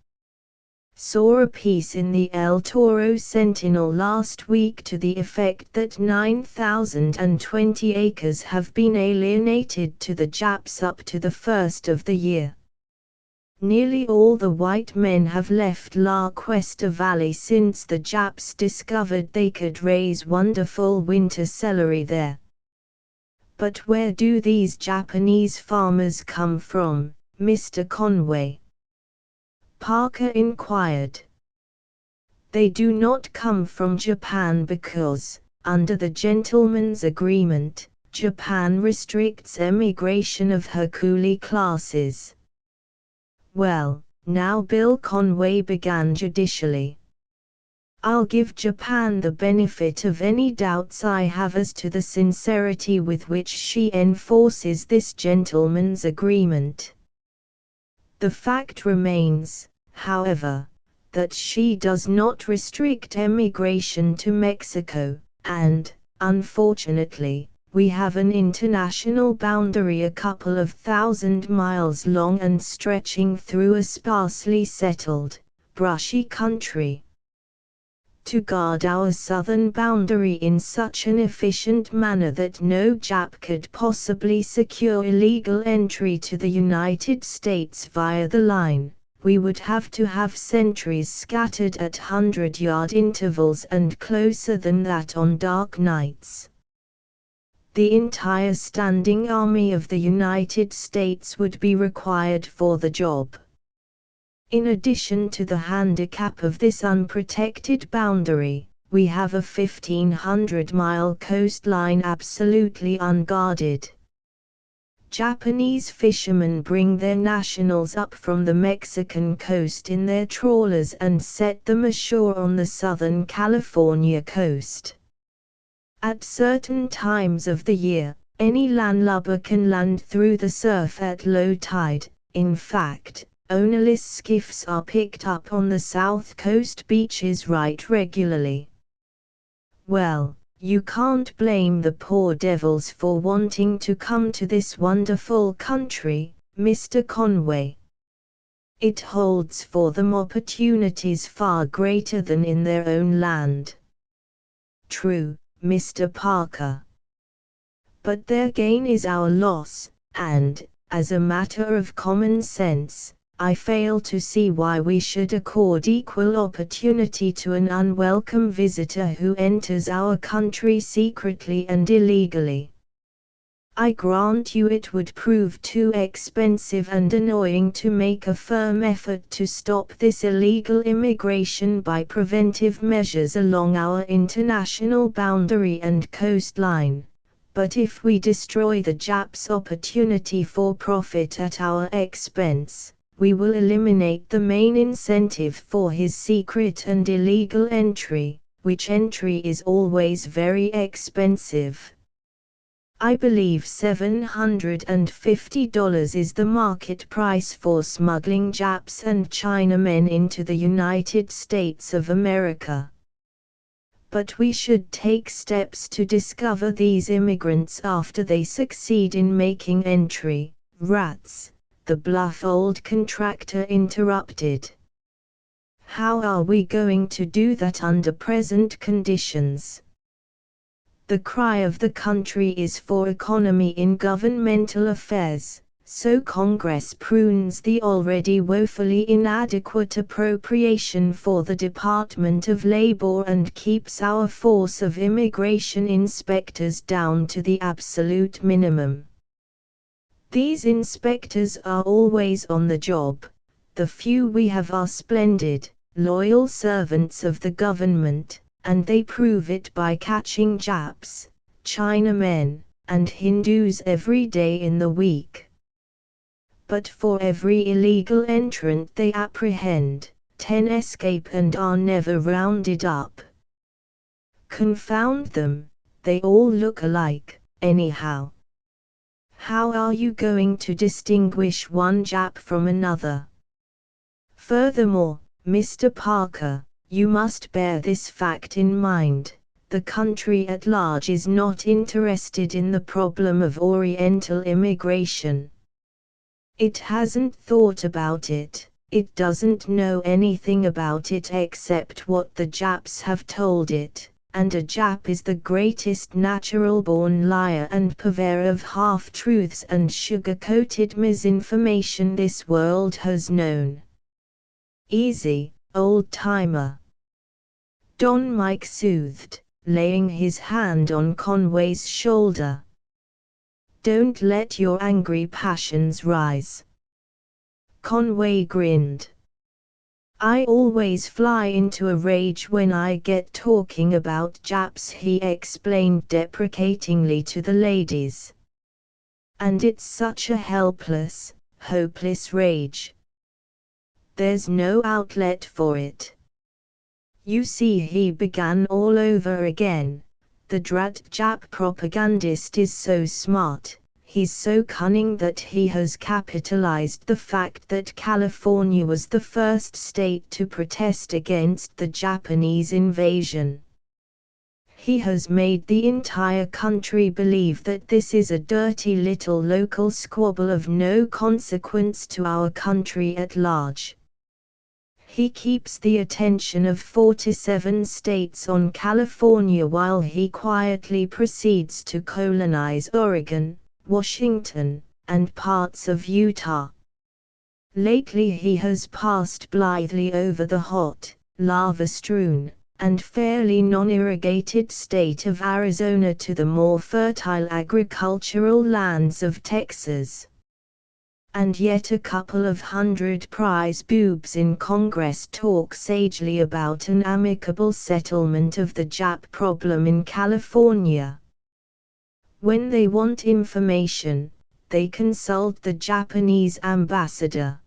"Saw a piece in the El Toro Sentinel last week to the effect that 9,020 acres have been alienated to the Japs up to the first of the year. Nearly all the white men have left La Cuesta Valley since the Japs discovered they could raise wonderful winter celery there." "But where do these Japanese farmers come from, Mr. Conway?" Parker inquired. "They do not come from Japan because, under the gentleman's agreement, Japan restricts emigration of her coolie classes." "Well, now," Bill Conway began judicially, "I'll give Japan the benefit of any doubts I have as to the sincerity with which she enforces this gentleman's agreement. The fact remains, however, that she does not restrict emigration to Mexico, and, unfortunately, we have an international boundary a couple of 1,000 miles long and stretching through a sparsely settled, brushy country. To guard our southern boundary in such an efficient manner that no Jap could possibly secure illegal entry to the United States via the line, we would have to have sentries scattered at 100-yard intervals and closer than that on dark nights. The entire standing army of the United States would be required for the job. In addition to the handicap of this unprotected boundary, we have a 1,500-mile coastline absolutely unguarded. Japanese fishermen bring their nationals up from the Mexican coast in their trawlers and set them ashore on the southern California coast. At certain times of the year, any landlubber can land through the surf at low tide. In fact, ownerless skiffs are picked up on the south coast beaches right regularly. Well, you can't blame the poor devils for wanting to come to this wonderful country, Mr. Conway. It holds for them opportunities far greater than in their own land. True, Mr. Parker. But their gain is our loss, and, as a matter of common sense, I fail to see why we should accord equal opportunity to an unwelcome visitor who enters our country secretly and illegally. I grant you it would prove too expensive and annoying to make a firm effort to stop this illegal immigration by preventive measures along our international boundary and coastline. But if we destroy the Jap's opportunity for profit at our expense, we will eliminate the main incentive for his secret and illegal entry, which entry is always very expensive. I believe $750 is the market price for smuggling Japs and Chinamen into the United States of America. But we should take steps to discover these immigrants after they succeed in making entry. Rats, the bluff old contractor interrupted. How are we going to do that under present conditions? The cry of the country is for economy in governmental affairs, so Congress prunes the already woefully inadequate appropriation for the Department of Labor and keeps our force of immigration inspectors down to the absolute minimum. These inspectors are always on the job. The few we have are splendid, loyal servants of the government, and they prove it by catching Japs, Chinamen, and Hindus every day in the week. But for every illegal entrant they apprehend, 10 escape and are never rounded up. Confound them, they all look alike, anyhow. How are you going to distinguish one Jap from another? Furthermore, Mr. Parker, you must bear this fact in mind: the country at large is not interested in the problem of Oriental immigration. It hasn't thought about it, it doesn't know anything about it except what the Japs have told it, and a Jap is the greatest natural-born liar and purveyor of half-truths and sugar-coated misinformation this world has known. Easy, old-timer. Don Mike soothed, laying his hand on Conway's shoulder. Don't let your angry passions rise. Conway grinned. I always fly into a rage when I get talking about Japs, he explained deprecatingly to the ladies. And it's such a helpless, hopeless rage. There's no outlet for it. You see, he began all over again. The drat Jap propagandist is so smart, he's so cunning that he has capitalized the fact that California was the first state to protest against the Japanese invasion. He has made the entire country believe that this is a dirty little local squabble of no consequence to our country at large. He keeps the attention of 47 states on California while he quietly proceeds to colonize Oregon, Washington, and parts of Utah. Lately he has passed blithely over the hot, lava-strewn, and fairly non-irrigated state of Arizona to the more fertile agricultural lands of Texas. And yet a couple of hundred prize boobs in Congress talk sagely about an amicable settlement of the Jap problem in California. When they want information, they consult the Japanese ambassador.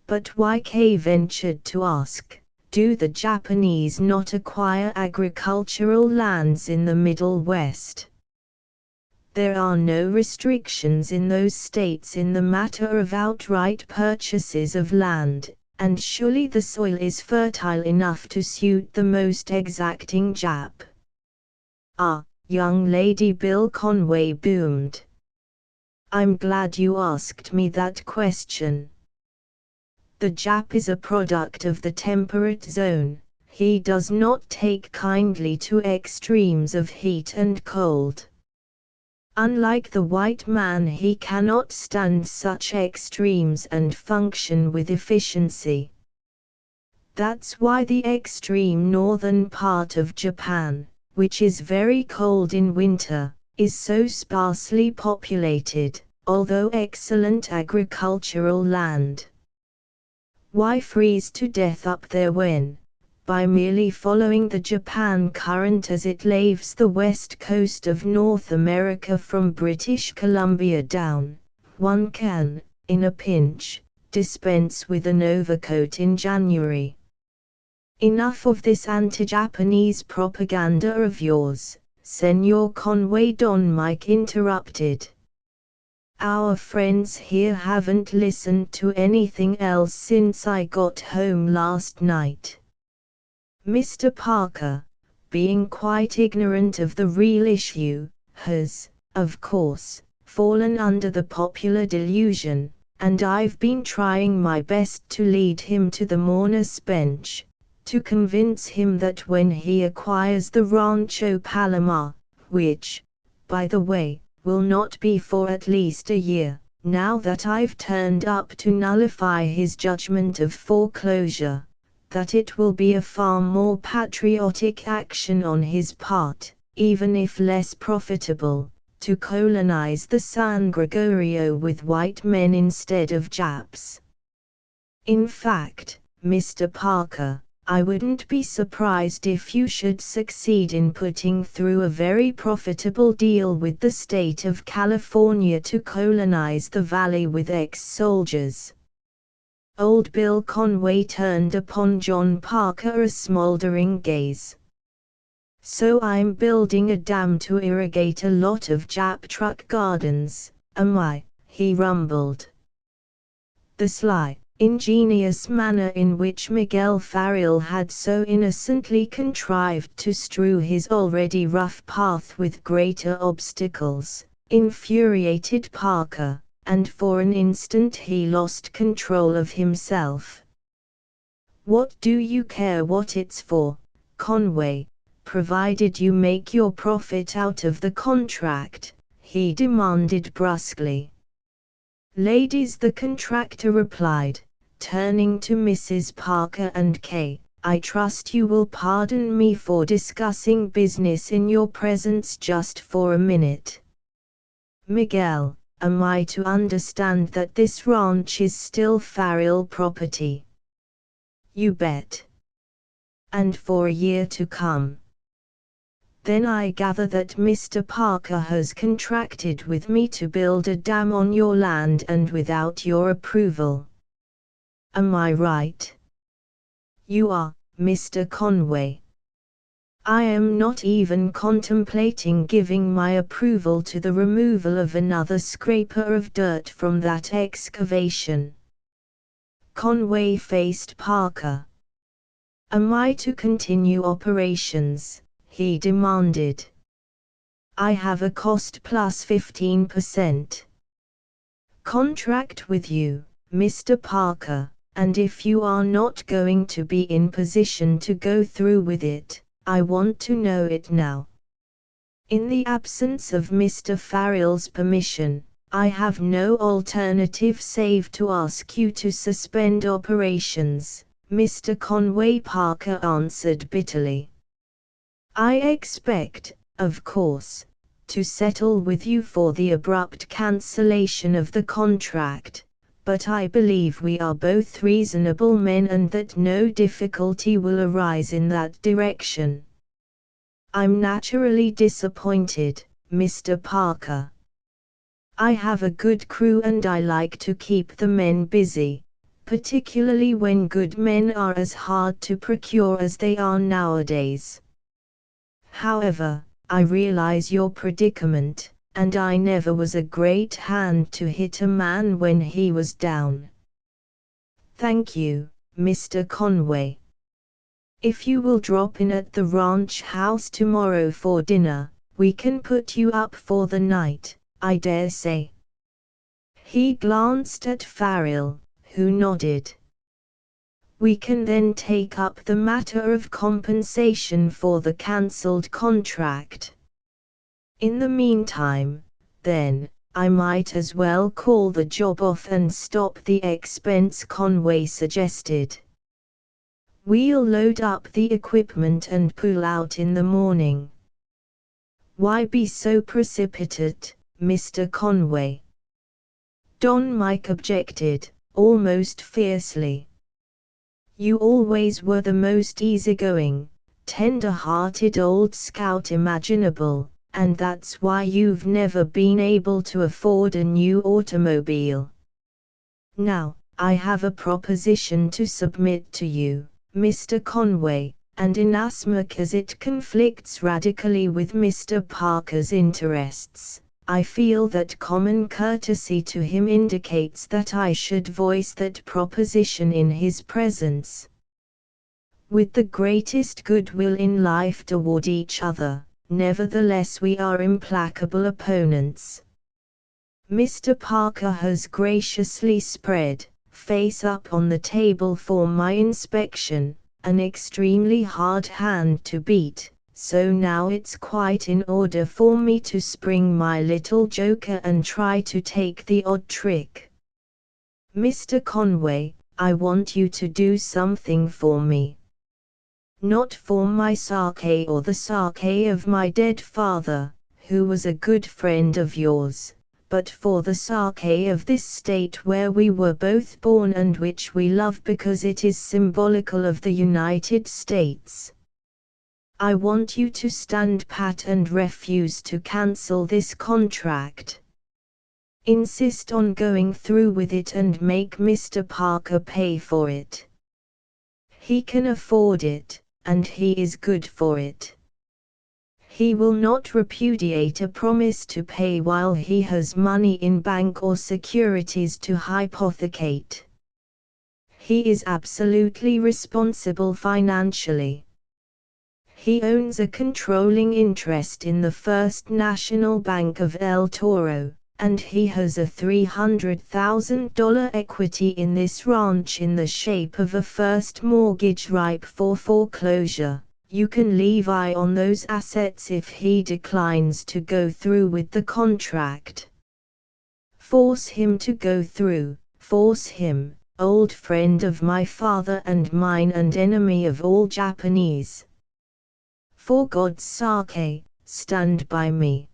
But Kyne ventured to ask, do the Japanese not acquire agricultural lands in the Middle West? There are no restrictions in those states in the matter of outright purchases of land, and surely the soil is fertile enough to suit the most exacting Jap. Ah, young lady, Bill Conway boomed. I'm glad you asked me that question. The Jap is a product of the temperate zone. He does not take kindly to extremes of heat and cold. Unlike the white man, he cannot stand such extremes and function with efficiency. That's why the extreme northern part of Japan, which is very cold in winter, is so sparsely populated, although excellent agricultural land. Why freeze to death up there when, by merely following the Japan current as it laves the west coast of North America from British Columbia down, one can, in a pinch, dispense with an overcoat in January? Enough of this anti-Japanese propaganda of yours, Senor Conway, Don Mike interrupted. Our friends here haven't listened to anything else since I got home last night. Mr. Parker, being quite ignorant of the real issue, has, of course, fallen under the popular delusion, and I've been trying my best to lead him to the mourner's bench, to convince him that when he acquires the Rancho Palomar, which, by the way, will not be for at least a year, now that I've turned up to nullify his judgment of foreclosure, that it will be a far more patriotic action on his part, even if less profitable, to colonize the San Gregorio with white men instead of Japs. In fact, Mr. Parker, I wouldn't be surprised if you should succeed in putting through a very profitable deal with the state of California to colonize the valley with ex-soldiers. Old Bill Conway turned upon John Parker a smoldering gaze. So I'm building a dam to irrigate a lot of Jap truck gardens, am I? He rumbled. The sly, ingenious manner in which Miguel Farrell had so innocently contrived to strew his already rough path with greater obstacles, infuriated Parker, and for an instant he lost control of himself. What do you care what it's for, Conway, provided you make your profit out of the contract? He demanded brusquely. Ladies, the contractor replied, turning to Mrs. Parker and Kay, I trust you will pardon me for discussing business in your presence just for a minute. Miguel, am I to understand that this ranch is still Farrell property? You bet. And for a year to come. Then I gather that Mr. Parker has contracted with me to build a dam on your land and without your approval. Am I right? You are, Mr. Conway. I am not even contemplating giving my approval to the removal of another scraper of dirt from that excavation. Conway faced Parker. Am I to continue operations? He demanded. I have a cost plus 15% contract with you, Mr. Parker, and if you are not going to be in position to go through with it, I want to know it now. In the absence of Mr. Farrell's permission, I have no alternative save to ask you to suspend operations, Mr. Conway. Parker answered bitterly. I expect, of course, to settle with you for the abrupt cancellation of the contract, but I believe we are both reasonable men and that no difficulty will arise in that direction. I'm naturally disappointed, Mr. Parker. I have a good crew and I like to keep the men busy, particularly when good men are as hard to procure as they are nowadays. However, I realize your predicament, and I never was a great hand to hit a man when he was down. Thank you, Mr. Conway. If you will drop in at the ranch house tomorrow for dinner, we can put you up for the night, I dare say. He glanced at Farrell, who nodded. We can then take up the matter of compensation for the cancelled contract. In the meantime, then, I might as well call the job off and stop the expense, Conway suggested. We'll load up the equipment and pull out in the morning. Why be so precipitate, Mr. Conway? Don Mike objected, almost fiercely. You always were the most easygoing, tender-hearted old scout imaginable, and that's why you've never been able to afford a new automobile. Now, I have a proposition to submit to you, Mr. Conway, and inasmuch as it conflicts radically with Mr. Parker's interests, I feel that common courtesy to him indicates that I should voice that proposition in his presence. With the greatest goodwill in life toward each other, nevertheless we are implacable opponents. Mr. Parker has graciously spread, face up on the table for my inspection, an extremely hard hand to beat, so now it's quite in order for me to spring my little joker and try to take the odd trick. Mr. Conway, I want you to do something for me. Not for my sake or the sake of my dead father, who was a good friend of yours, but for the sake of this state where we were both born and which we love because it is symbolical of the United States. I want you to stand pat and refuse to cancel this contract. Insist on going through with it and make Mr. Parker pay for it. He can afford it, and he is good for it. He will not repudiate a promise to pay while he has money in bank or securities to hypothecate. He is absolutely responsible financially. He owns a controlling interest in the First National Bank of El Toro, and he has a $300,000 equity in this ranch in the shape of a first mortgage ripe for foreclosure. You can levi on those assets if he declines to go through with the contract. Force him to go through, force him, old friend of my father and mine and enemy of all Japanese. For God's sake, stand by me.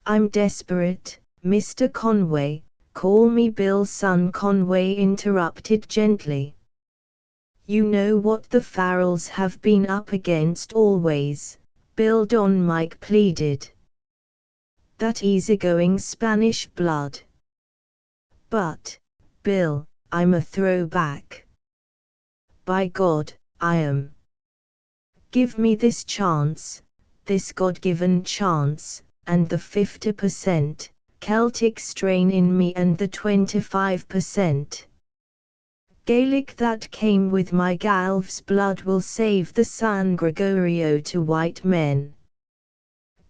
I'm desperate, Mr. Conway. Call me Bill, son, Conway interrupted gently. You know what the Farrells have been up against always, Bill, Don Mike pleaded. That easygoing Spanish blood. But, Bill, I'm a throwback. By God, I am. Give me this chance, this God-given chance, and the 50% Celtic strain in me and the 25% Gaelic that came with my Galv's blood will save the San Gregorio to white men.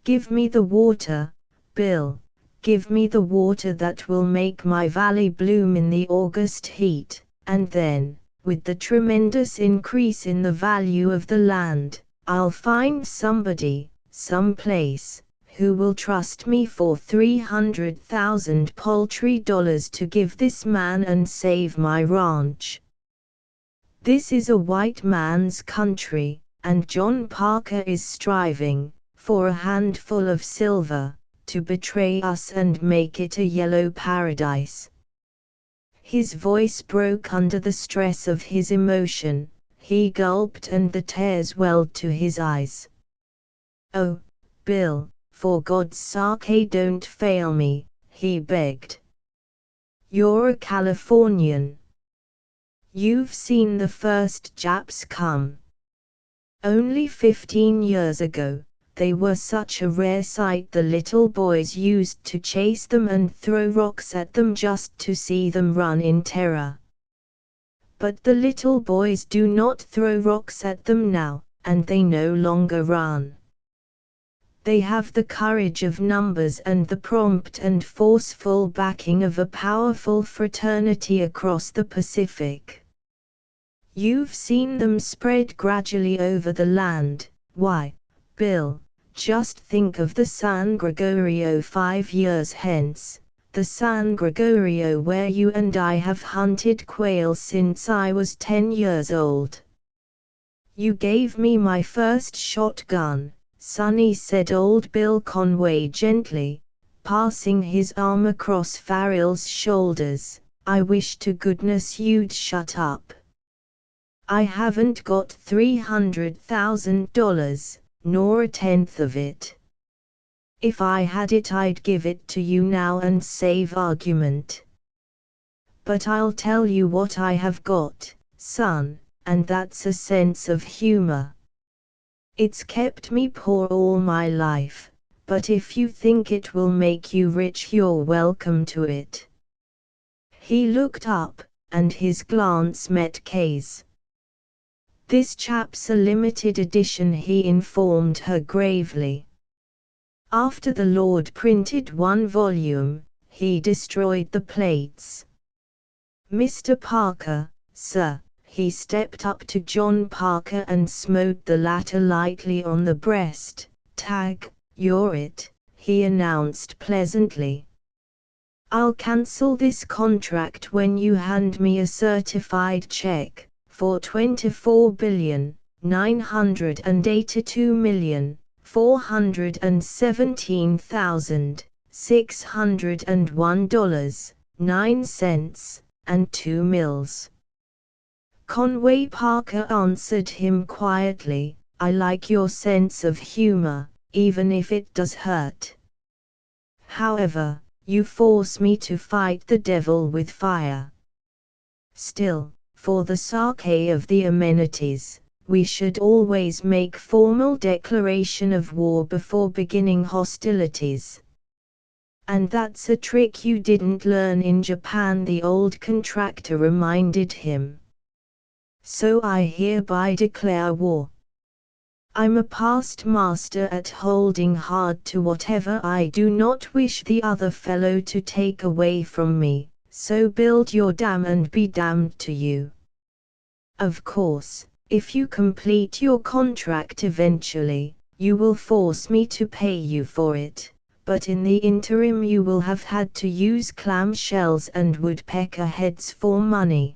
Give me the water, Bill, give me the water that will make my valley bloom in the August heat, and then, with the tremendous increase in the value of the land, I'll find somebody, someplace, who will trust me for $300,000 paltry dollars to give this man and save my ranch. This is a white man's country, and John Parker is striving, for a handful of silver, to betray us and make it a yellow paradise. His voice broke under the stress of his emotion, he gulped and the tears welled to his eyes. Oh, Bill, for God's sake don't fail me, he begged. You're a Californian. You've seen the first Japs come. Only 15 years ago, they were such a rare sight the little boys used to chase them and throw rocks at them just to see them run in terror. But the little boys do not throw rocks at them now, and they no longer run. They have the courage of numbers and the prompt and forceful backing of a powerful fraternity across the Pacific. You've seen them spread gradually over the land. Why, Bill, just think of the San Gregorio 5 years hence, the San Gregorio where you and I have hunted quail since I was 10 years old. You gave me my first shotgun, Sonny, said old Bill Conway gently, passing his arm across Farrell's shoulders. I wish to goodness you'd shut up. I haven't got $300,000, nor a tenth of it. If I had it I'd give it to you now and save argument. But I'll tell you what I have got, son, and that's a sense of humor. It's kept me poor all my life, but if you think it will make you rich you're welcome to it. He looked up, and his glance met Kay's. This chap's a limited edition, he informed her gravely. After the Lord printed one volume, he destroyed the plates. Mr. Parker, sir, he stepped up to John Parker and smote the latter lightly on the breast. Tag, you're it, he announced pleasantly. I'll cancel this contract when you hand me a certified check for $24,982,417,601.09 and 2 mils. Conway Parker answered him quietly, I like your sense of humor, even if it does hurt. However, you force me to fight the devil with fire. Still, for the sake of the amenities, we should always make formal declaration of war before beginning hostilities. And that's a trick you didn't learn in Japan, the old contractor reminded him. So I hereby declare war. I'm a past master at holding hard to whatever I do not wish the other fellow to take away from me, so build your dam and be damned to you. Of course, if you complete your contract eventually, you will force me to pay you for it, but in the interim you will have had to use clamshells and woodpecker heads for money.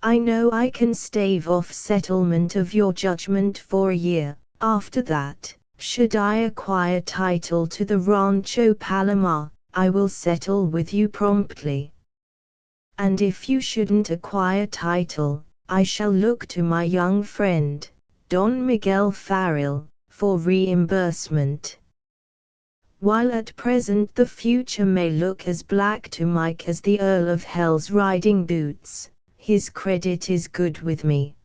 I know I can stave off settlement of your judgment for a year. After that, should I acquire title to the Rancho Palomar, I will settle with you promptly. And if you shouldn't acquire title, I shall look to my young friend, Don Miguel Farrell, for reimbursement. While at present the future may look as black to Mike as the Earl of Hell's riding boots, his credit is good with me.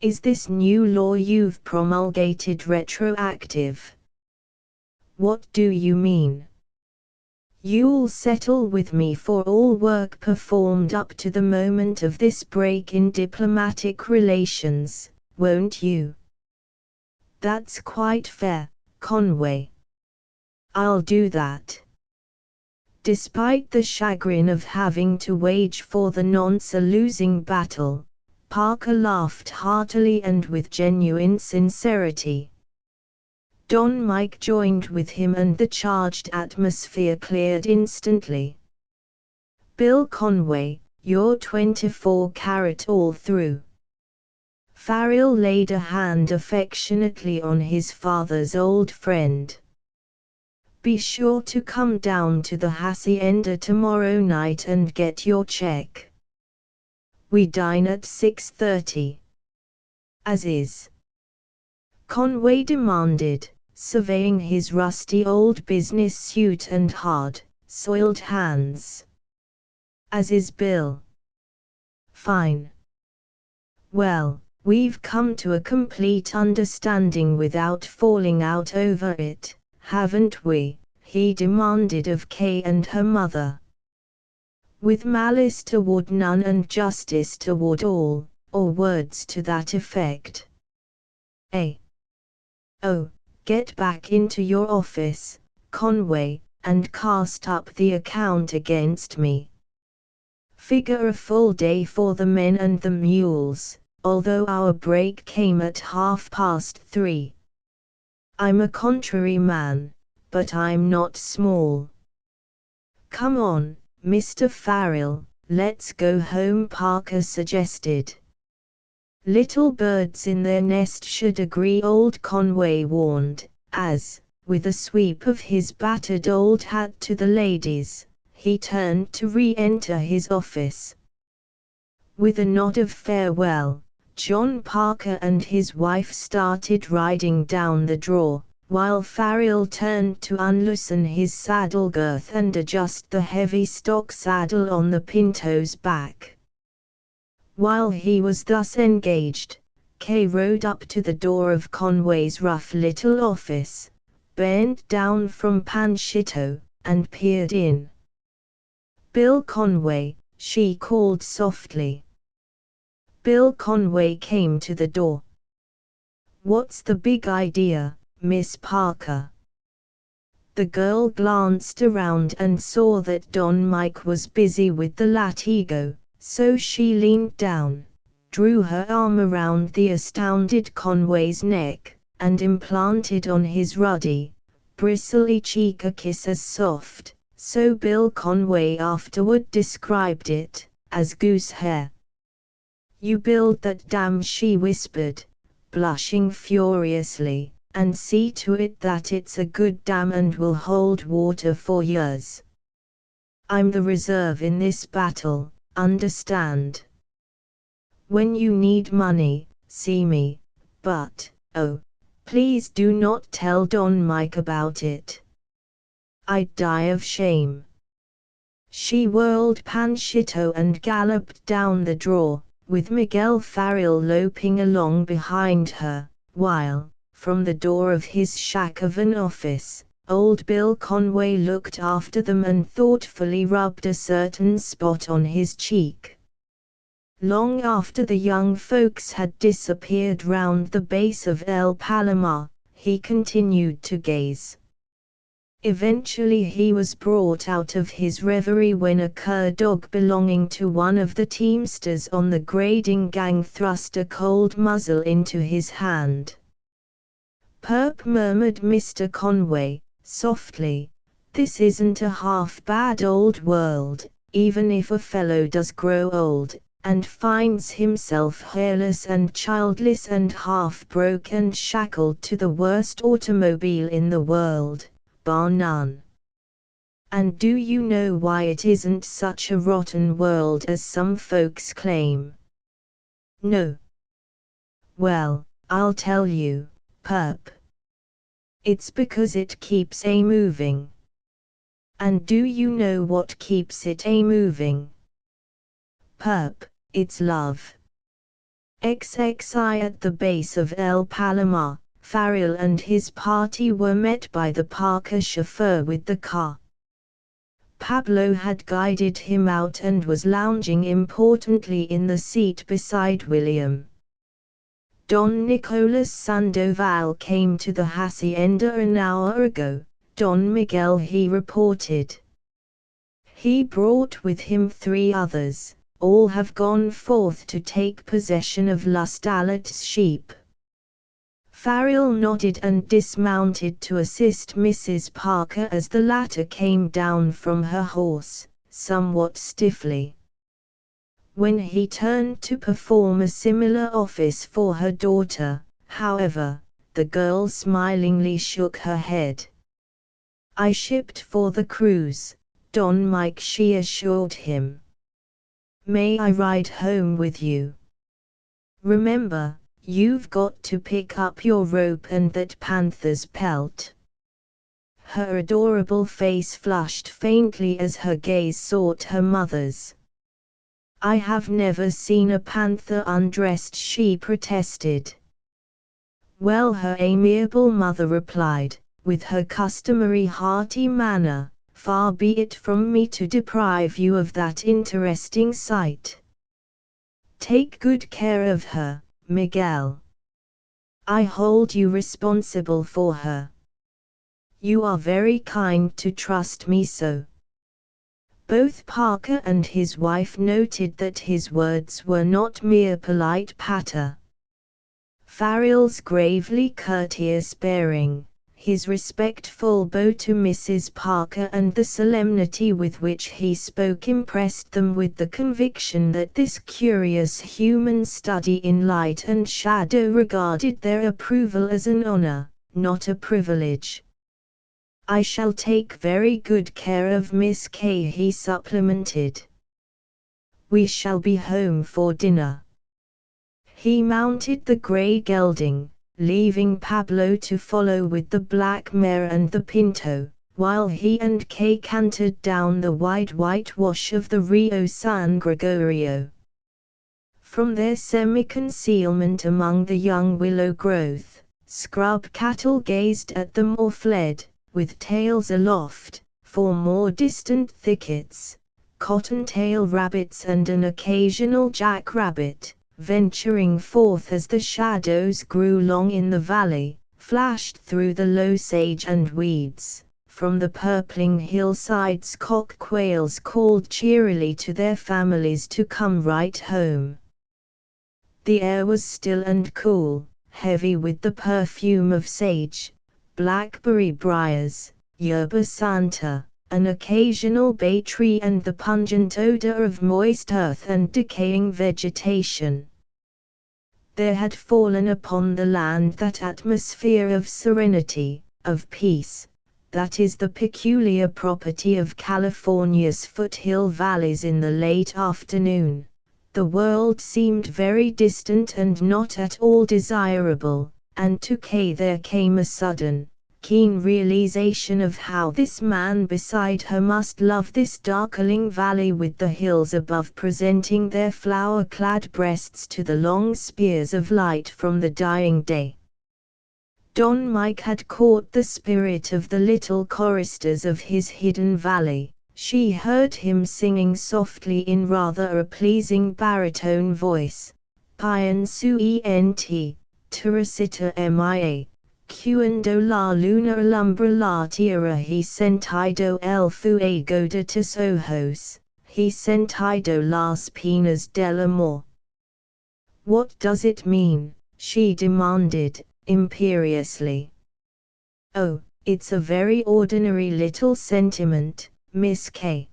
Is this new law you've promulgated retroactive? What do you mean? You'll settle with me for all work performed up to the moment of this break in diplomatic relations, won't you? That's quite fair, Conway. I'll do that. Despite the chagrin of having to wage for the nonce a losing battle, Parker laughed heartily and with genuine sincerity. Don Mike joined with him and the charged atmosphere cleared instantly. Bill Conway, you're 24 karat all through. Farrell laid a hand affectionately on his father's old friend. Be sure to come down to the hacienda tomorrow night and get your check. We dine at 6:30. As is. Conway demanded, surveying his rusty old business suit and hard, soiled hands. As is Bill. Fine. Well, we've come to a complete understanding without falling out over it, haven't we? He demanded of Kay and her mother. With malice toward none and justice toward all, or words to that effect. Oh, get back into your office, Conway, and cast up the account against me. Figure a full day for the men and the mules, although our break came at 3:30. I'm a contrary man, but I'm not small. Come on, Mr. Farrell, let's go home, Parker suggested. Little birds in their nest should agree, old Conway warned, as, with a sweep of his battered old hat to the ladies, he turned to re-enter his office. With a nod of farewell, John Parker and his wife started riding down the draw, while Farrell turned to unloosen his saddle girth and adjust the heavy stock saddle on the Pinto's back. While he was thus engaged, Kay rode up to the door of Conway's rough little office, bent down from Panchito, and peered in. "Bill Conway," she called softly. Bill Conway came to the door. "What's the big idea, Miss Parker?" The girl glanced around and saw that Don Mike was busy with the latigo, so she leaned down, drew her arm around the astounded Conway's neck, and implanted on his ruddy, bristly cheek a kiss as soft, so Bill Conway afterward described it, as goose hair. "You build that dam," she whispered, blushing furiously, "and see to it that it's a good dam and will hold water for years. I'm the reserve in this battle, understand? When you need money, see me, but, oh, please do not tell Don Mike about it. I'd die of shame." She whirled Panchito and galloped down the draw, with Miguel Farrell loping along behind her, while, from the door of his shack of an office, old Bill Conway looked after them and thoughtfully rubbed a certain spot on his cheek. Long after the young folks had disappeared round the base of El Palomar, he continued to gaze. Eventually he was brought out of his reverie when a cur dog belonging to one of the teamsters on the grading gang thrust a cold muzzle into his hand. "Perp," murmured Mr. Conway, softly, "this isn't a half-bad old world, even if a fellow does grow old, and finds himself hairless and childless and half-broke and shackled to the worst automobile in the world, bar none. And do you know why it isn't such a rotten world as some folks claim?" "No." "Well, I'll tell you, Perp. It's because it keeps a-moving. And do you know what keeps it a-moving? Perp, it's love." XXI At the base of El Palomar, Farrell and his party were met by the Parker chauffeur with the car. Pablo had guided him out and was lounging importantly in the seat beside William. "Don Nicolas Sandoval came to the hacienda an hour ago, Don Miguel," he reported. "He brought with him 3 others, all have gone forth to take possession of Lustalet's sheep." Farrell nodded and dismounted to assist Mrs. Parker as the latter came down from her horse, somewhat stiffly. When he turned to perform a similar office for her daughter, however, the girl smilingly shook her head. "I shipped for the cruise, Don Mike," she assured him. "May I ride home with you? Remember, you've got to pick up your rope and that panther's pelt." Her adorable face flushed faintly as her gaze sought her mother's. "I have never seen a panther undressed," she protested. "Well," her amiable mother replied, with her customary hearty manner, "far be it from me to deprive you of that interesting sight. Take good care of her, Miguel. I hold you responsible for her. You are very kind to trust me so." Both Parker and his wife noted that his words were not mere polite patter. Farrell's gravely courteous bearing, his respectful bow to Mrs. Parker, and the solemnity with which he spoke impressed them with the conviction that this curious human study in light and shadow regarded their approval as an honor, not a privilege. "I shall take very good care of Miss Kay," he supplemented. "We shall be home for dinner." He mounted the gray gelding, leaving Pablo to follow with the black mare and the pinto, while he and Kay cantered down the wide whitewash of the Rio San Gregorio. From their semi-concealment among the young willow growth, scrub cattle gazed at them or fled, with tails aloft, for more distant thickets. Cottontail rabbits and an occasional jackrabbit, venturing forth as the shadows grew long in the valley, flashed through the low sage and weeds. From the purpling hillsides cock quails called cheerily to their families to come right home. The air was still and cool, heavy with the perfume of sage, blackberry briars, yerba santa, an occasional bay tree, and the pungent odor of moist earth and decaying vegetation. There had fallen upon the land that atmosphere of serenity, of peace, that is the peculiar property of California's foothill valleys in the late afternoon. The world seemed very distant and not at all desirable, and to Kay there came a sudden, keen realization of how this man beside her must love this darkling valley, with the hills above presenting their flower-clad breasts to the long spears of light from the dying day. Don Mike had caught the spirit of the little choristers of his hidden valley. She heard him singing softly in rather a pleasing baritone voice, "Pian suent, Teresita mia, cuando la luna alumbra la tierra he sentido el fuego de tus ojos, he sentido las penas del amor." "What does it mean?" she demanded, imperiously. "Oh, it's a very ordinary little sentiment, Miss Kay."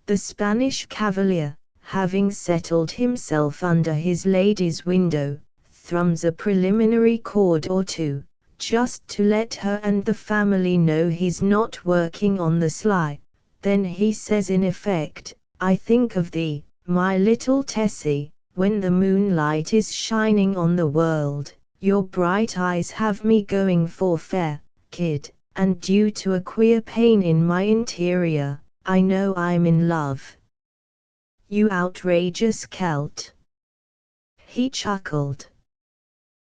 The Spanish cavalier, having settled himself under his lady's window, thrums a preliminary chord or two, just to let her and the family know he's not working on the sly. Then he says in effect, "I think of thee, my little Tessie, when the moonlight is shining on the world. Your bright eyes have me going for fair, kid, and due to a queer pain in my interior, I know I'm in love." "You outrageous Celt!" he chuckled.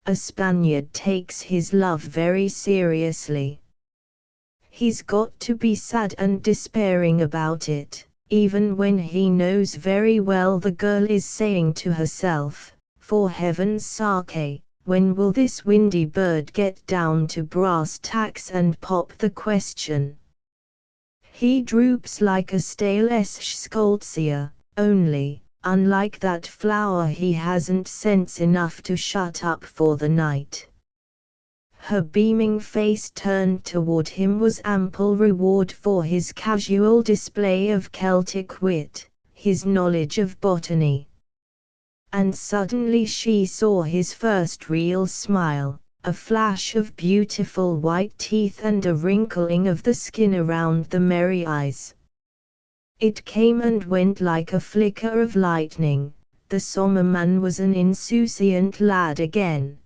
"A Spaniard takes his love very seriously. He's got to be sad and despairing about it, even when he knows very well the girl is saying to herself, 'For heaven's sake, when will this windy bird get down to brass tacks and pop the question?' He droops like a stale Eschscholzia, only, unlike that flower, he hasn't sense enough to shut up for the night." Her beaming face turned toward him was ample reward for his casual display of Celtic wit, his knowledge of botany. And suddenly she saw his first real smile, a flash of beautiful white teeth and a wrinkling of the skin around the merry eyes. It came and went like a flicker of lightning. The Sommerman was an insouciant lad again.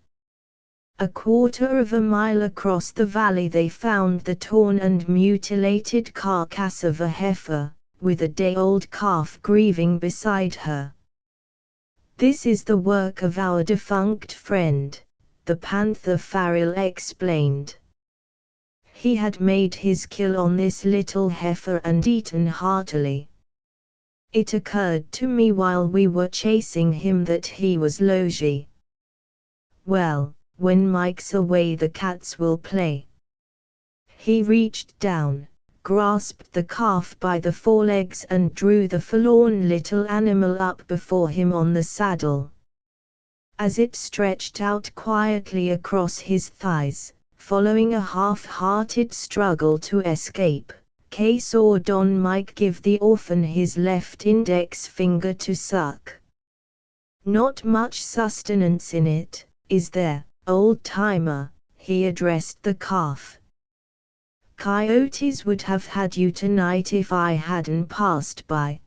A quarter of a mile across the valley they found the torn and mutilated carcass of a heifer, with a day-old calf grieving beside her. "This is the work of our defunct friend," the panther Farrell explained. "He had made his kill on this little heifer and eaten heartily. It occurred to me while we were chasing him that he was logy. Well, when Mike's away the cats will play." He reached down, grasped the calf by the forelegs and drew the forlorn little animal up before him on the saddle. As it stretched out quietly across his thighs, following a half-hearted struggle to escape, Kay saw Don Mike give the orphan his left index finger to suck. "Not much sustenance in it, is there, old-timer?" he addressed the calf. "Coyotes would have had you tonight if I hadn't passed by."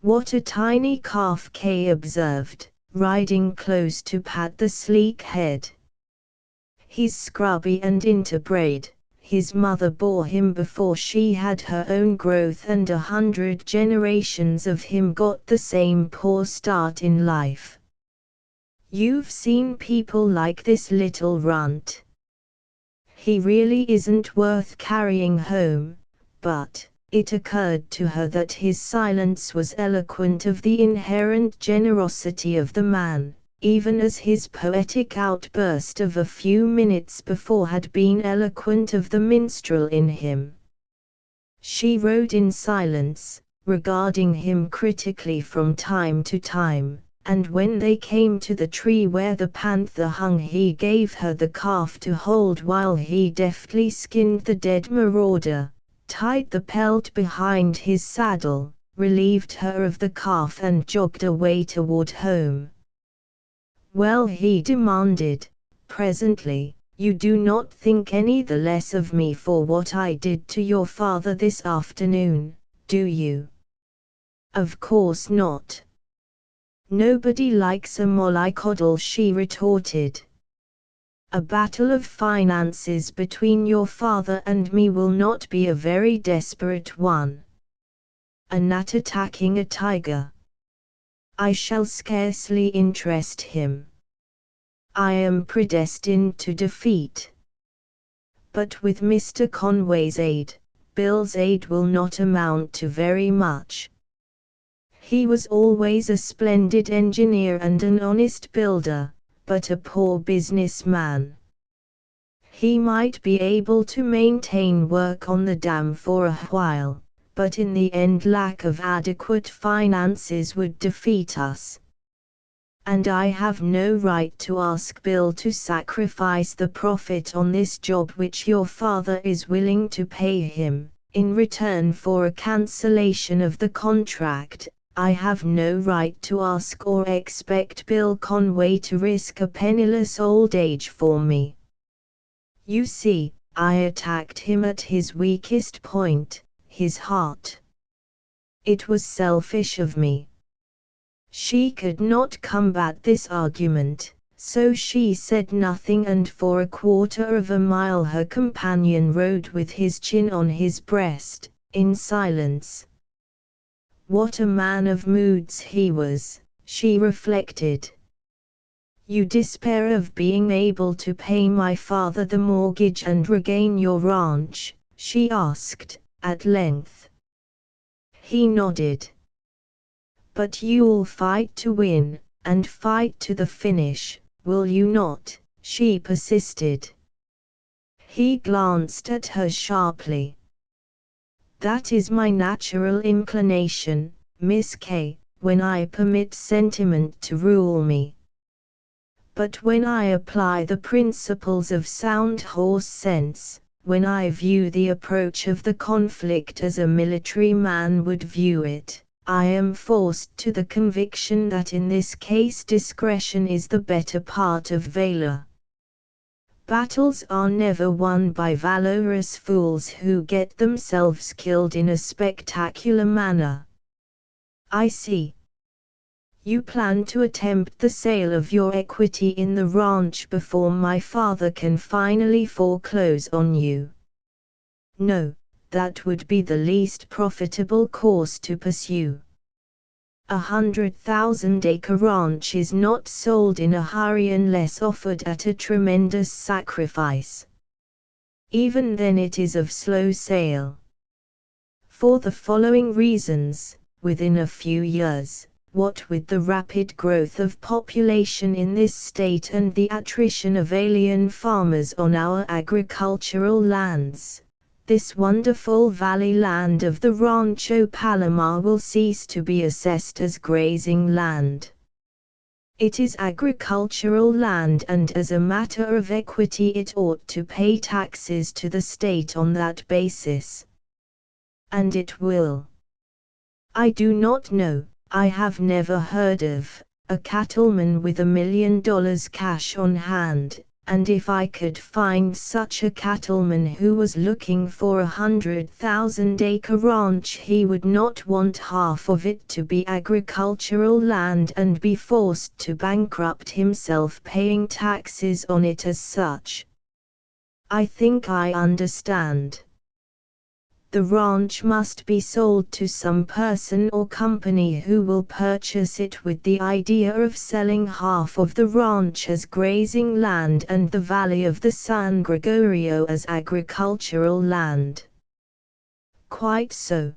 "What a tiny calf," Kay observed, riding close to pat the sleek head. "He's scrubby and interbred. His mother bore him before she had her own growth, and 100 generations of him got the same poor start in life. You've seen people like this little runt. He really isn't worth carrying home." But it occurred to her that his silence was eloquent of the inherent generosity of the man, even as his poetic outburst of a few minutes before had been eloquent of the minstrel in him. She rode in silence, regarding him critically from time to time, and when they came to the tree where the panther hung he gave her the calf to hold while he deftly skinned the dead marauder, tied the pelt behind his saddle, relieved her of the calf and jogged away toward home. "Well," he demanded, presently, "you do not think any the less of me for what I did to your father this afternoon, do you?" "Of course not. Nobody likes a mollycoddle," she retorted. "A battle of finances between your father and me will not be a very desperate one. A gnat attacking a tiger. I shall scarcely interest him. I am predestined to defeat. But with Mr. Conway's aid, Bill's aid will not amount to very much. He was always a splendid engineer and an honest builder, but a poor businessman. He might be able to maintain work on the dam for a while, but in the end lack of adequate finances would defeat us. And I have no right to ask Bill to sacrifice the profit on this job which your father is willing to pay him, in return for a cancellation of the contract. I have no right to ask or expect Bill Conway to risk a penniless old age for me. You see, I attacked him at his weakest point, his heart. It was selfish of me." She could not combat this argument, so she said nothing, and for a quarter of a mile her companion rode with his chin on his breast, in silence. What a man of moods he was, she reflected. "You despair of being able to pay my father the mortgage and regain your ranch?" she asked, at length. He nodded. "But you'll fight to win, and fight to the finish, will you not?" she persisted. He glanced at her sharply. "That is my natural inclination, Miss Kay, when I permit sentiment to rule me. But when I apply the principles of sound horse sense, when I view the approach of the conflict as a military man would view it, I am forced to the conviction that in this case discretion is the better part of valor. Battles are never won by valorous fools who get themselves killed in a spectacular manner." "I see. You plan to attempt the sale of your equity in the ranch before my father can finally foreclose on you. No, that would be the least profitable course to pursue. 100,000-acre ranch is not sold in a hurry unless offered at a tremendous sacrifice. Even then it is of slow sale. For the following reasons, within a few years, what with the rapid growth of population in this state and the attrition of alien farmers on our agricultural lands, this wonderful valley land of the Rancho Palomar will cease to be assessed as grazing land. It is agricultural land, and as a matter of equity it ought to pay taxes to the state on that basis. And it will. I do not know, I have never heard of, a cattleman with $1 million cash on hand, and if I could find such a cattleman who was looking for 100,000-acre ranch, he would not want half of it to be agricultural land and be forced to bankrupt himself paying taxes on it as such. I think I understand. The ranch must be sold to some person or company who will purchase it with the idea of selling half of the ranch as grazing land and the valley of the San Gregorio as agricultural land. Quite so.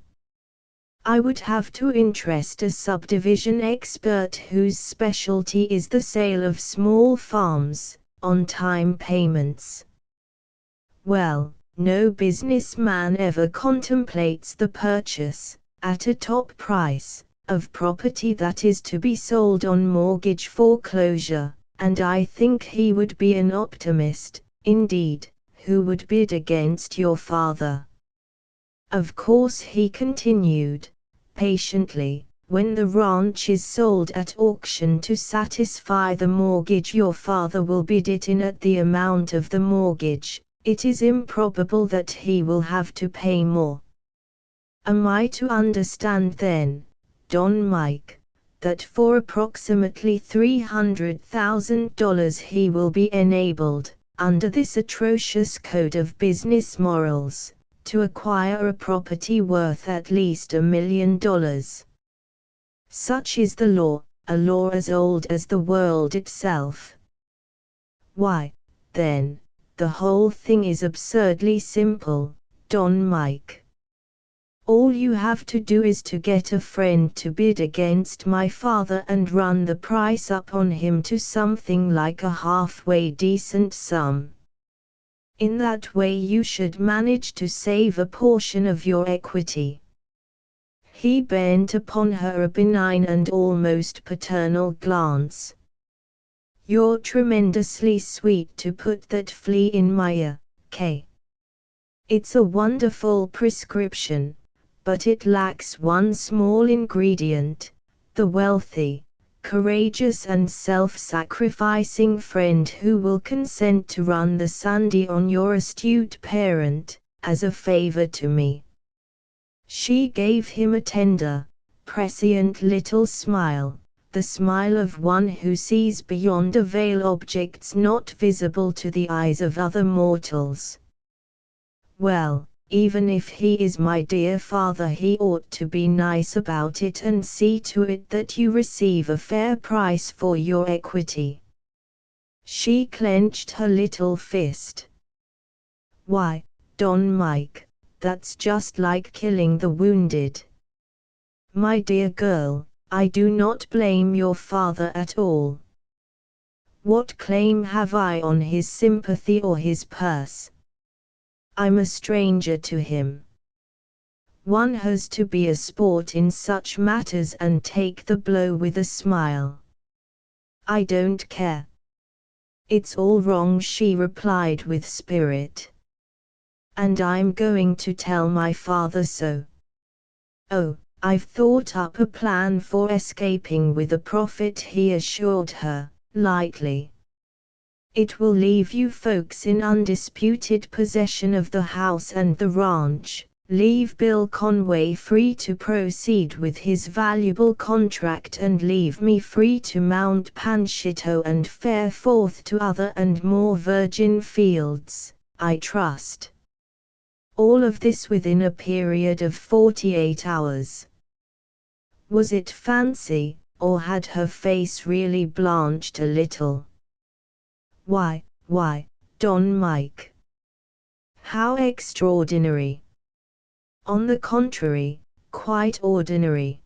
I would have to interest a subdivision expert whose specialty is the sale of small farms, on time payments. Well, no businessman ever contemplates the purchase, at a top price, of property that is to be sold on mortgage foreclosure, and I think he would be an optimist, indeed, who would bid against your father. Of course, he continued, patiently, when the ranch is sold at auction to satisfy the mortgage, your father will bid it in at the amount of the mortgage. It is improbable that he will have to pay more. Am I to understand then, Don Mike, that for approximately $300,000 he will be enabled, under this atrocious code of business morals, to acquire a property worth at least $1 million? Such is the law, a law as old as the world itself. Why, then, the whole thing is absurdly simple, Don Mike. All you have to do is to get a friend to bid against my father and run the price up on him to something like a halfway decent sum. In that way you should manage to save a portion of your equity. He bent upon her a benign and almost paternal glance. You're tremendously sweet to put that flea in my ear, Kay. It's a wonderful prescription, but it lacks one small ingredient, the wealthy, courageous and self-sacrificing friend who will consent to run the Sunday on your astute parent, as a favor to me. She gave him a tender, prescient little smile. The smile of one who sees beyond a veil objects not visible to the eyes of other mortals. Well, even if he is my dear father, he ought to be nice about it and see to it that you receive a fair price for your equity. She clenched her little fist. Why, Don Mike, that's just like killing the wounded. My dear girl, I do not blame your father at all. What claim have I on his sympathy or his purse? I'm a stranger to him. One has to be a sport in such matters and take the blow with a smile. I don't care. It's all wrong, she replied with spirit. And I'm going to tell my father so. Oh, I've thought up a plan for escaping with a profit, he assured her, lightly. It will leave you folks in undisputed possession of the house and the ranch, leave Bill Conway free to proceed with his valuable contract and leave me free to mount Panchito and fare forth to other and more virgin fields, I trust. All of this within a period of 48 hours. Was it fancy, or had her face really blanched a little? Why, Don Mike. How extraordinary. On the contrary, quite ordinary.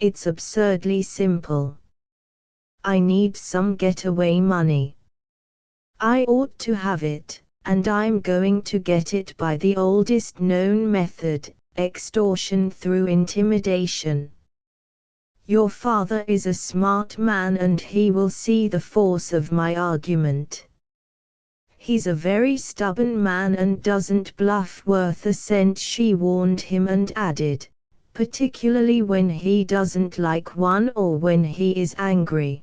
It's absurdly simple. I need some getaway money. I ought to have it, and I'm going to get it by the oldest known method, extortion through intimidation. Your father is a smart man and he will see the force of my argument. He's a very stubborn man and doesn't bluff worth a cent, she warned him and added, particularly when he doesn't like one or when he is angry.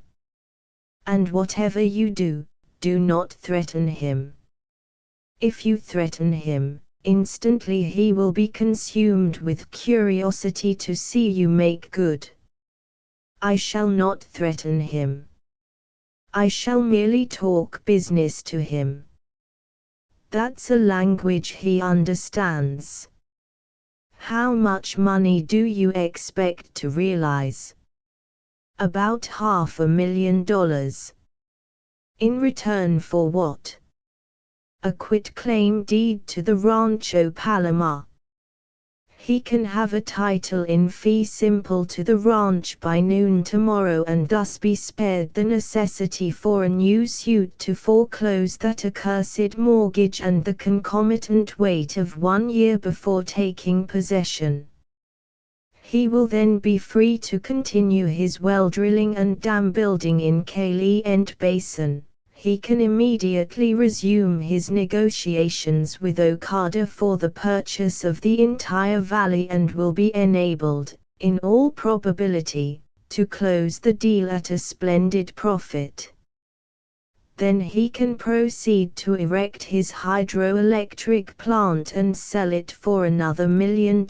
And whatever you do, do not threaten him. If you threaten him, instantly he will be consumed with curiosity to see you make good. I shall not threaten him. I shall merely talk business to him. That's a language he understands. How much money do you expect to realize? About $500,000. In return for what? A quitclaim deed to the Rancho Palomar. He can have a title in fee simple to the ranch by noon tomorrow and thus be spared the necessity for a new suit to foreclose that accursed mortgage and the concomitant wait of 1 year before taking possession. He will then be free to continue his well drilling and dam building in Kyne Basin. He can immediately resume his negotiations with Okada for the purchase of the entire valley and will be enabled, in all probability, to close the deal at a splendid profit. Then he can proceed to erect his hydroelectric plant and sell it for another $1 million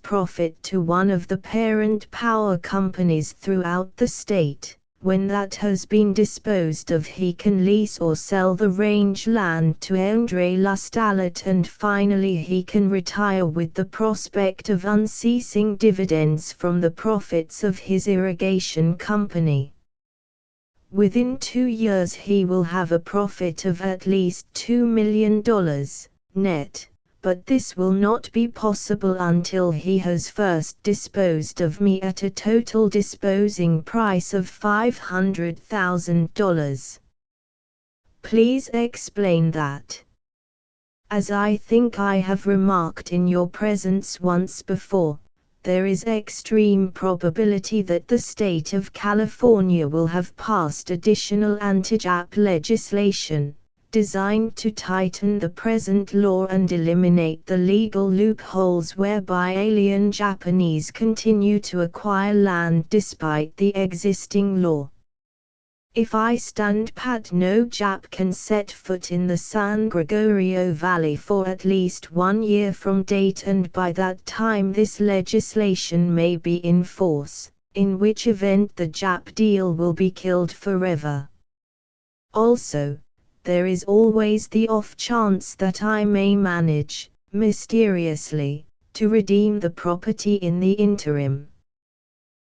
profit to one of the parent power companies throughout the state. When that has been disposed of, he can lease or sell the range land to Andre Lustalet, and finally he can retire with the prospect of unceasing dividends from the profits of his irrigation company. Within 2 years he will have a profit of at least $2 million, net. But this will not be possible until he has first disposed of me at a total disposing price of $500,000. Please explain that. As I think I have remarked in your presence once before, there is extreme probability that the state of California will have passed additional anti-Jap legislation, designed to tighten the present law and eliminate the legal loopholes whereby alien Japanese continue to acquire land despite the existing law. If I stand pat, no Jap can set foot in the San Gregorio Valley for at least 1 year from date, and by that time this legislation may be in force, in which event the Jap deal will be killed forever. Also, there is always the off chance that I may manage, mysteriously, to redeem the property in the interim.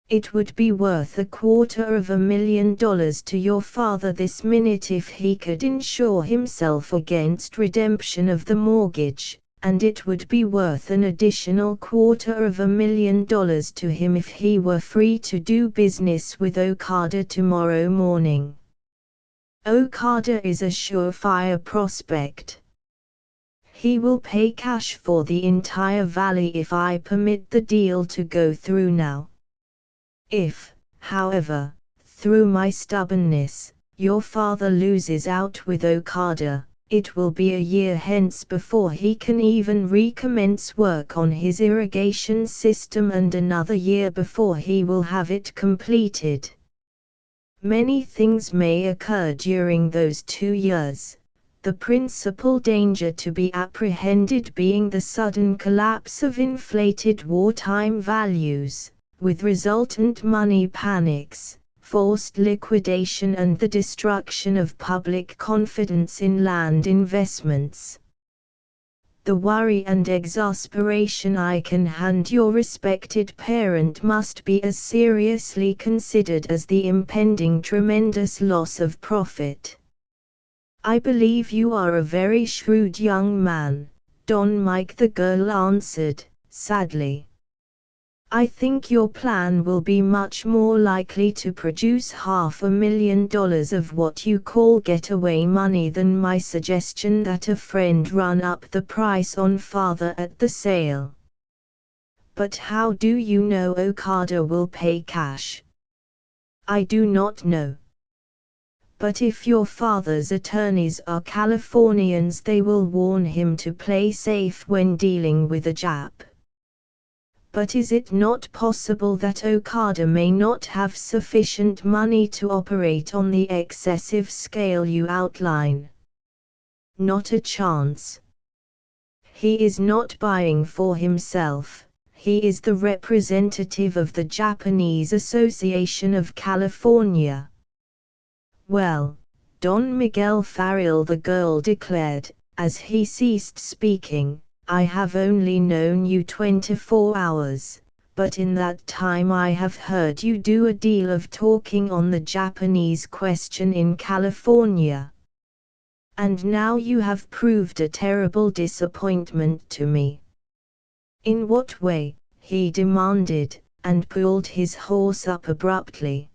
It would be worth $250,000 to your father this minute if he could insure himself against redemption of the mortgage, and it would be worth an additional $250,000 to him if he were free to do business with Okada tomorrow morning. Okada is a surefire prospect. He will pay cash for the entire valley if I permit the deal to go through now. If, however, through my stubbornness, your father loses out with Okada, it will be a year hence before he can even recommence work on his irrigation system, and another year before he will have it completed. Many things may occur during those 2 years. the principal danger to be apprehended being the sudden collapse of inflated wartime values, with resultant money panics, forced liquidation and the destruction of public confidence in land investments. The worry and exasperation I can hand your respected parent must be as seriously considered as the impending tremendous loss of profit. I believe you are a very shrewd young man, Don Mike, the girl answered, sadly. I think your plan will be much more likely to produce $500,000 of what you call getaway money than my suggestion that a friend run up the price on father at the sale. But how do you know Okada will pay cash? I do not know. But if your father's attorneys are Californians, they will warn him to play safe when dealing with a Jap. But is it not possible that Okada may not have sufficient money to operate on the excessive scale you outline? Not a chance. He is not buying for himself, he is the representative of the Japanese Association of California. Well, Don Miguel Farrell, the girl declared, as he ceased speaking, I have only known you 24 hours, but in that time I have heard you do a deal of talking on the Japanese question in California. And now you have proved a terrible disappointment to me. In what way? He demanded, and pulled his horse up abruptly.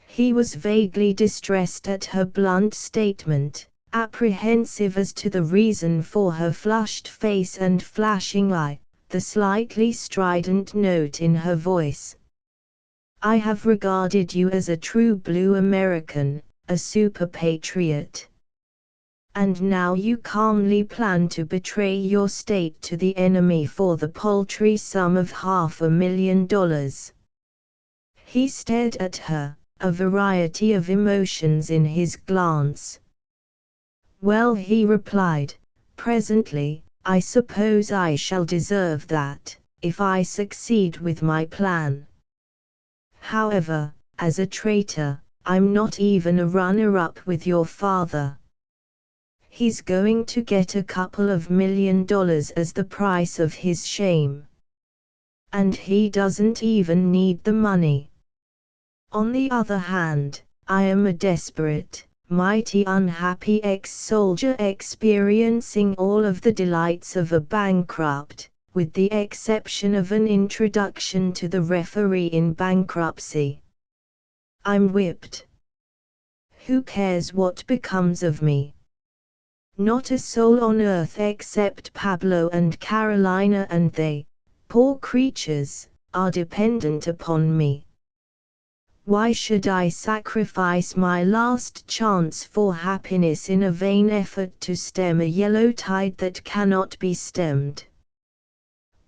He was vaguely distressed at her blunt statement, apprehensive as to the reason for her flushed face and flashing eye, the slightly strident note in her voice. I have regarded you as a true blue American, a super patriot. And now you calmly plan to betray your state to the enemy for the paltry sum of $500,000. He stared at her, a variety of emotions in his glance. Well, he replied, presently, I suppose I shall deserve that, if I succeed with my plan. However, as a traitor, I'm not even a runner-up with your father. He's going to get a couple of $1 million as the price of his shame. And he doesn't even need the money. On the other hand, I am a desperate, mighty unhappy ex-soldier experiencing all of the delights of a bankrupt, with the exception of an introduction to the referee in bankruptcy. I'm whipped. Who cares what becomes of me? Not a soul on earth except Pablo and Carolina, and they, poor creatures, are dependent upon me. Why should I sacrifice my last chance for happiness in a vain effort to stem a yellow tide that cannot be stemmed?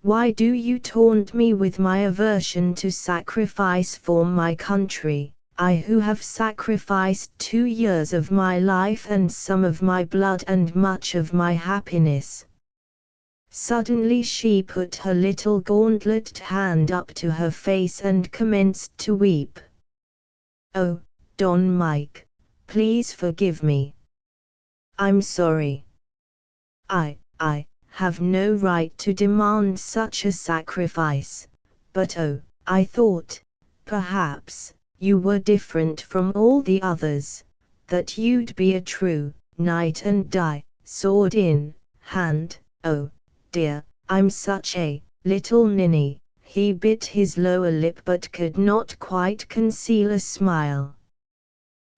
Why do you taunt me with my aversion to sacrifice for my country, I who have sacrificed 2 years of my life and some of my blood and much of my happiness? Suddenly she put her little gauntleted hand up to her face and commenced to weep. Oh, Don Mike, please forgive me. I'm sorry. I have no right to demand such a sacrifice, but oh, I thought, perhaps, you were different from all the others, that you'd be a true knight and die, sword in hand. Oh, dear, I'm such a little ninny. He bit his lower lip but could not quite conceal a smile.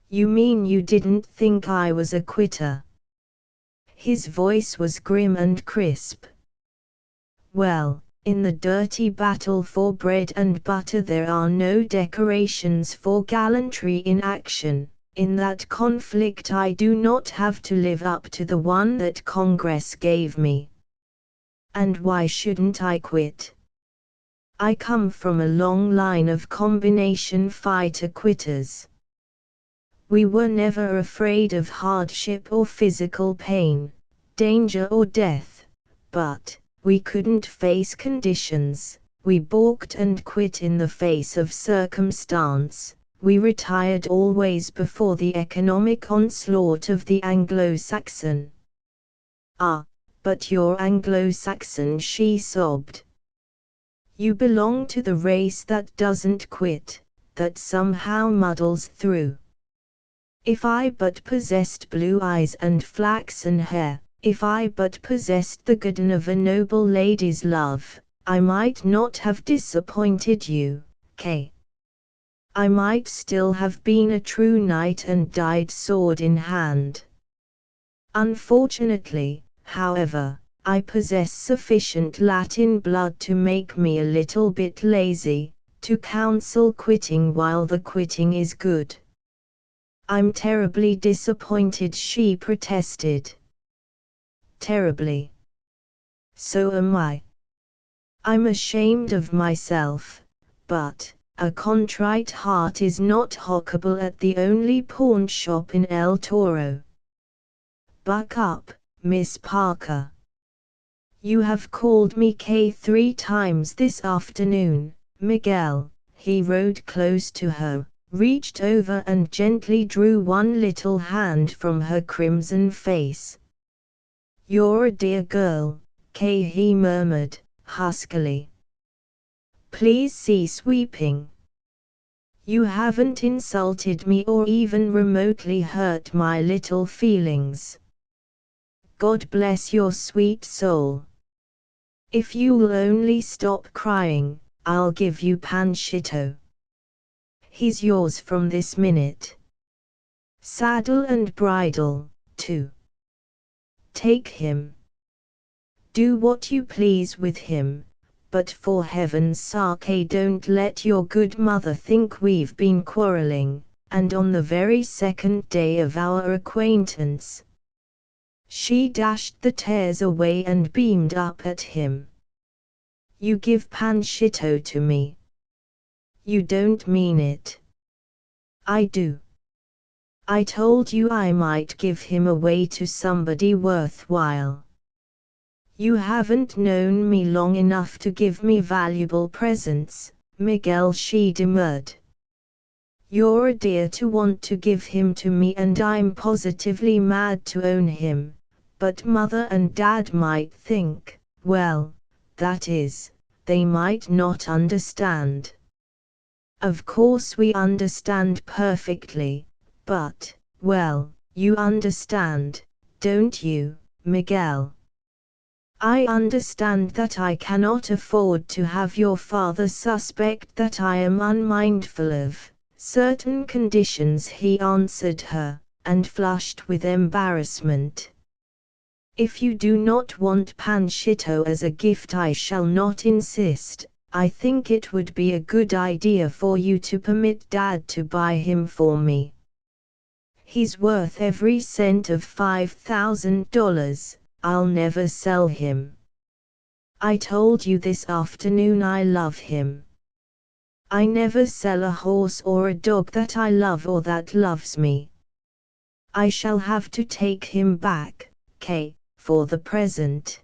You mean you didn't think I was a quitter? His voice was grim and crisp. Well, in the dirty battle for bread and butter there are no decorations for gallantry in action. In that conflict I do not have to live up to the one that Congress gave me. And why shouldn't I quit? I come from a long line of combination fighter quitters. We were never afraid of hardship or physical pain, danger or death, but we couldn't face conditions. We balked and quit in the face of circumstance. We retired always before the economic onslaught of the Anglo-Saxon. Ah, but you're Anglo-Saxon, she sobbed. You belong to the race that doesn't quit, that somehow muddles through. If I but possessed blue eyes and flaxen hair, if I but possessed the guerdon of a noble lady's love, I might not have disappointed you, Kay. I might still have been a true knight and died sword in hand. Unfortunately, however, I possess sufficient Latin blood to make me a little bit lazy, to counsel quitting while the quitting is good. I'm terribly disappointed, she protested. Terribly. So am I. I'm ashamed of myself, but a contrite heart is not hockable at the only pawn shop in El Toro. Buck up, Miss Parker. You have called me Kay 3 times this afternoon, Miguel. He rode close to her, reached over and gently drew one little hand from her crimson face. You're a dear girl, Kay, he murmured, huskily. Please cease weeping. You haven't insulted me or even remotely hurt my little feelings. God bless your sweet soul. If you'll only stop crying, I'll give you pancito. He's yours from this minute. Saddle and bridle, too. Take him. Do what you please with him, but for heaven's sake don't let your good mother think we've been quarreling, and on the very second day of our acquaintance. She dashed the tears away and beamed up at him. You give pancito to me. You don't mean it. I do. I told you I might give him away to somebody worthwhile. You haven't known me long enough to give me valuable presents, Miguel, she demurred. You're a dear to want to give him to me, and I'm positively mad to own him, but Mother and Dad might think, well, that is, they might not understand. Of course we understand perfectly, but, well, you understand, don't you, Miguel? I understand that I cannot afford to have your father suspect that I am unmindful of certain conditions, he answered her, and flushed with embarrassment. If you do not want pancito as a gift, I shall not insist. I think it would be a good idea for you to permit Dad to buy him for me. He's worth every cent of $5,000. I'll never sell him. I told you this afternoon I love him. I never sell a horse or a dog that I love or that loves me. I shall have to take him back, Kay, for the present.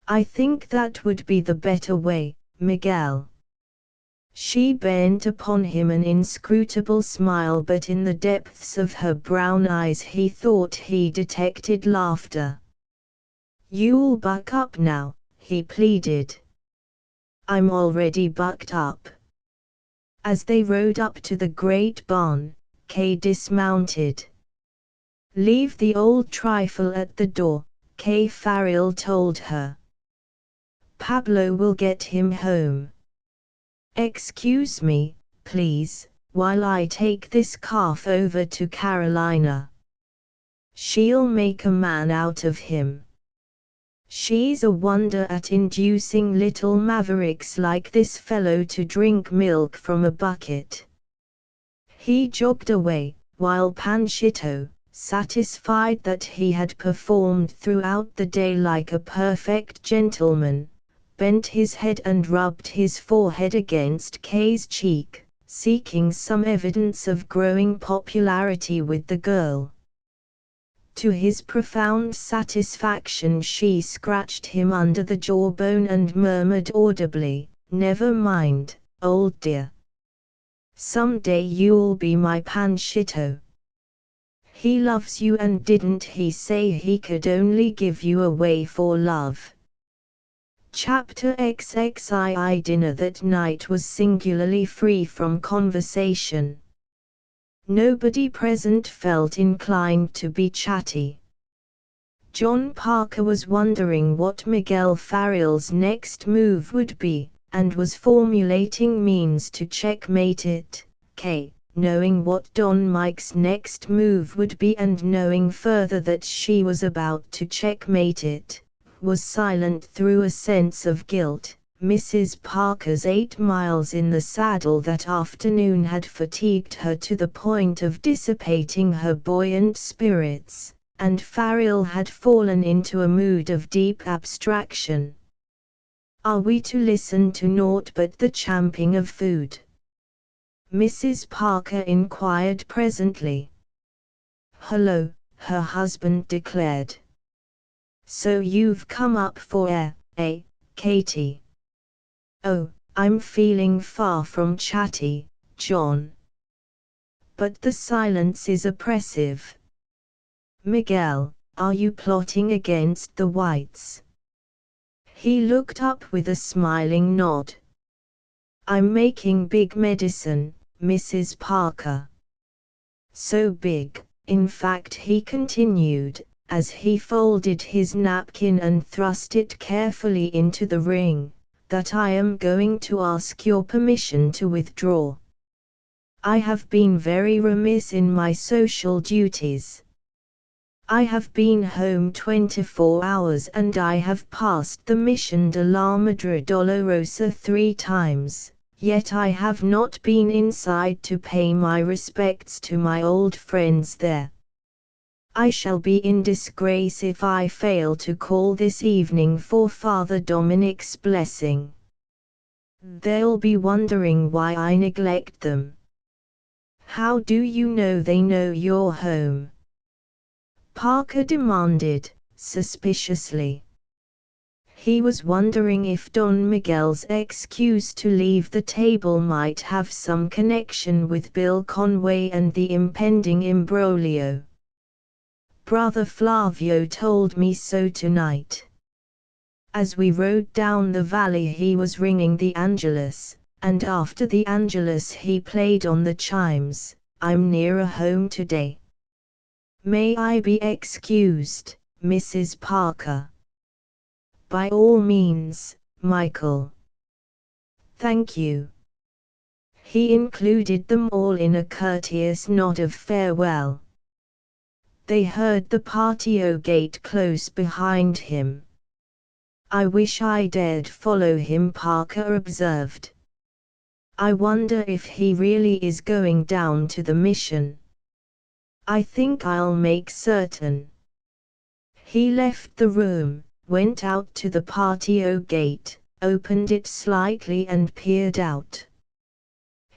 I think that would be the better way, Miguel. She bent upon him an inscrutable smile, but in the depths of her brown eyes he thought he detected laughter. You'll buck up now, he pleaded. I'm already bucked up. As they rode up to the great barn, Kay dismounted. Leave the old trifle at the door, Kay Farrell told her. Pablo will get him home. Excuse me, please, while I take this calf over to Carolina. She'll make a man out of him. She's a wonder at inducing little mavericks like this fellow to drink milk from a bucket. He jogged away, while Panchito, satisfied that he had performed throughout the day like a perfect gentleman, bent his head and rubbed his forehead against Kay's cheek, seeking some evidence of growing popularity with the girl. To his profound satisfaction she scratched him under the jawbone and murmured audibly, "Never mind, old dear. Some day you'll be my panchito. He loves you, and didn't he say he could only give you away for love?" Chapter XXII. Dinner that night was singularly free from conversation. Nobody present felt inclined to be chatty. John Parker was wondering what Miguel Farrell's next move would be, and was formulating means to checkmate it. Knowing what Don Mike's next move would be and knowing further that she was about to checkmate it, was silent through a sense of guilt. Mrs. Parker's 8 miles in the saddle that afternoon had fatigued her to the point of dissipating her buoyant spirits, and Farrell had fallen into a mood of deep abstraction. "Are we to listen to naught but the champing of food?" Mrs. Parker inquired presently. "Hello," her husband declared. "So you've come up for air, eh, Katie?" "Oh, I'm feeling far from chatty, John. But the silence is oppressive. Miguel, are you plotting against the whites?" He looked up with a smiling nod. "I'm making big medicine, Mrs. Parker. So big, in fact," he continued, as he folded his napkin and thrust it carefully into the ring, "that I am going to ask your permission to withdraw. I have been very remiss in my social duties. I have been home 24 hours and I have passed the Mission de la Madre Dolorosa 3 times, yet I have not been inside to pay my respects to my old friends there. I shall be in disgrace if I fail to call this evening for Father Dominic's blessing. They'll be wondering why I neglect them." "How do you know they know you're home?" Parker demanded, suspiciously. He was wondering if Don Miguel's excuse to leave the table might have some connection with Bill Conway and the impending imbroglio. "Brother Flavio told me so tonight. As we rode down the valley he was ringing the Angelus, and after the Angelus he played on the chimes, 'I'm nearer home today.' May I be excused, Mrs. Parker?" "By all means, Michael." "Thank you." He included them all in a courteous nod of farewell. They heard the patio gate close behind him. "I wish I dared follow him," Parker observed. "I wonder if he really is going down to the mission. I think I'll make certain." He left the room, went out to the patio gate, opened it slightly and peered out.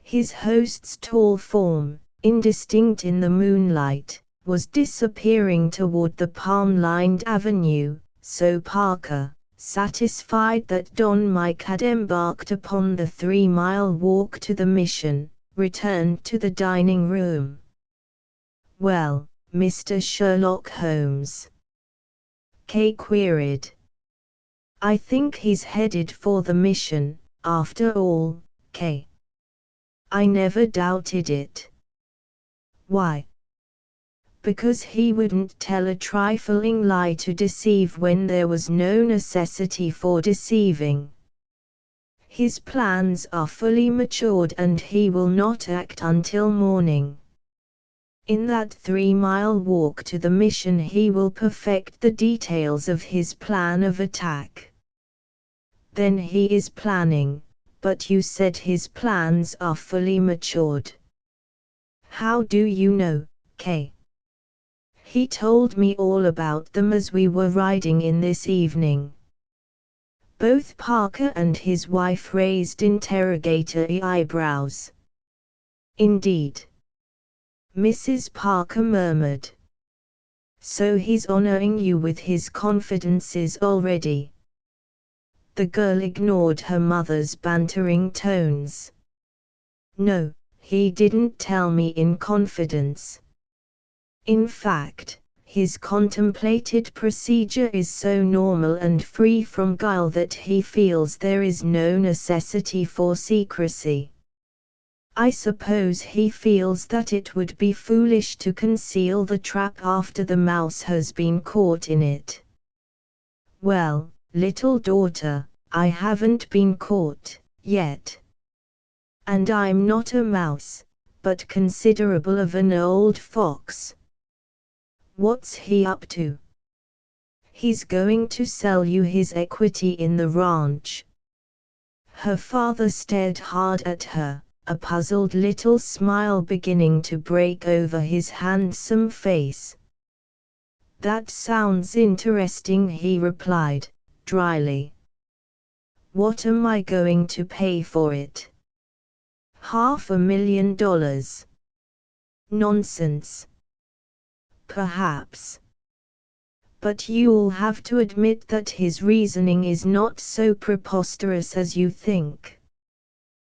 His host's tall form, indistinct in the moonlight, was disappearing toward the palm-lined avenue, so Parker, satisfied that Don Mike had embarked upon the 3-mile walk to the mission, returned to the dining room. "Well, Mr. Sherlock Holmes?" Kay queried. "I think he's headed for the mission, after all, Kay." "I never doubted it." "Why?" "Because he wouldn't tell a trifling lie to deceive when there was no necessity for deceiving. His plans are fully matured and he will not act until morning. In that 3-mile walk to the mission he will perfect the details of his plan of attack." "Then he is planning, but you said his plans are fully matured." "How do you know, Kay?" "He told me all about them as we were riding in this evening." Both Parker and his wife raised interrogatory eyebrows. Indeed, Mrs. Parker murmured. So he's honoring you with his confidences already. The girl ignored her mother's bantering tones. No, he didn't tell me in confidence. In fact, his contemplated procedure is so normal and free from guile that he feels there is no necessity for secrecy. I suppose he feels that it would be foolish to conceal the trap after the mouse has been caught in it. Well, little daughter, I haven't been caught yet. And I'm not a mouse, but considerable of an old fox. What's he up to? He's going to sell you his equity in the ranch. Her father stared hard at her, a puzzled little smile beginning to break over his handsome face. That sounds interesting, he replied, dryly. What am I going to pay for it? $500,000. Nonsense. Perhaps. But you'll have to admit that his reasoning is not so preposterous as you think.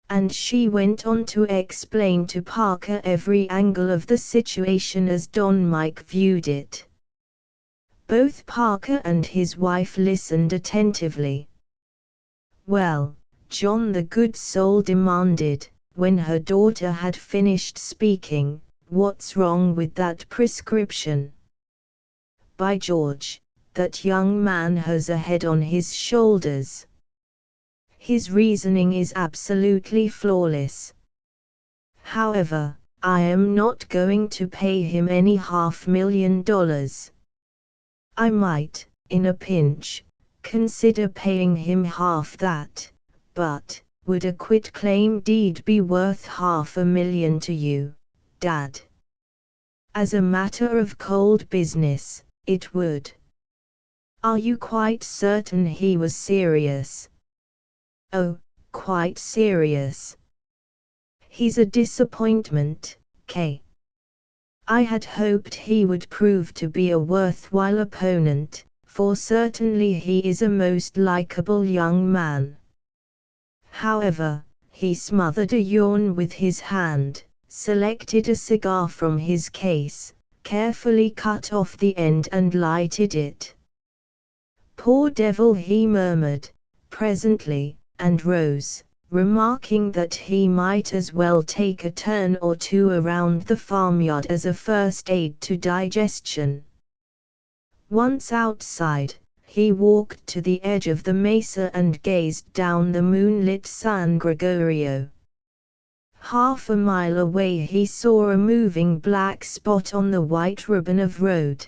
And she went on to explain to Parker every angle of the situation as Don Mike viewed it. Both Parker and his wife listened attentively. Well, John, the good soul demanded, when her daughter had finished speaking, what's wrong with that prescription? By George, that young man has a head on his shoulders. His reasoning is absolutely flawless. However, I am not going to pay him any $500,000. I might, in a pinch, consider paying him half that, but would a quitclaim deed be worth $500,000 to you, Dad? As a matter of cold business, it would. Are you quite certain he was serious? Oh, quite serious. He's a disappointment, Kay. I had hoped he would prove to be a worthwhile opponent, for certainly he is a most likable young man. However, he smothered a yawn with his hand, selected a cigar from his case, carefully cut off the end and lighted it. Poor devil, he murmured, presently, and rose, remarking that he might as well take a turn or two around the farmyard as a first aid to digestion. Once outside, he walked to the edge of the mesa and gazed down the moonlit San Gregorio. Half a mile away he saw a moving black spot on the white ribbon of road.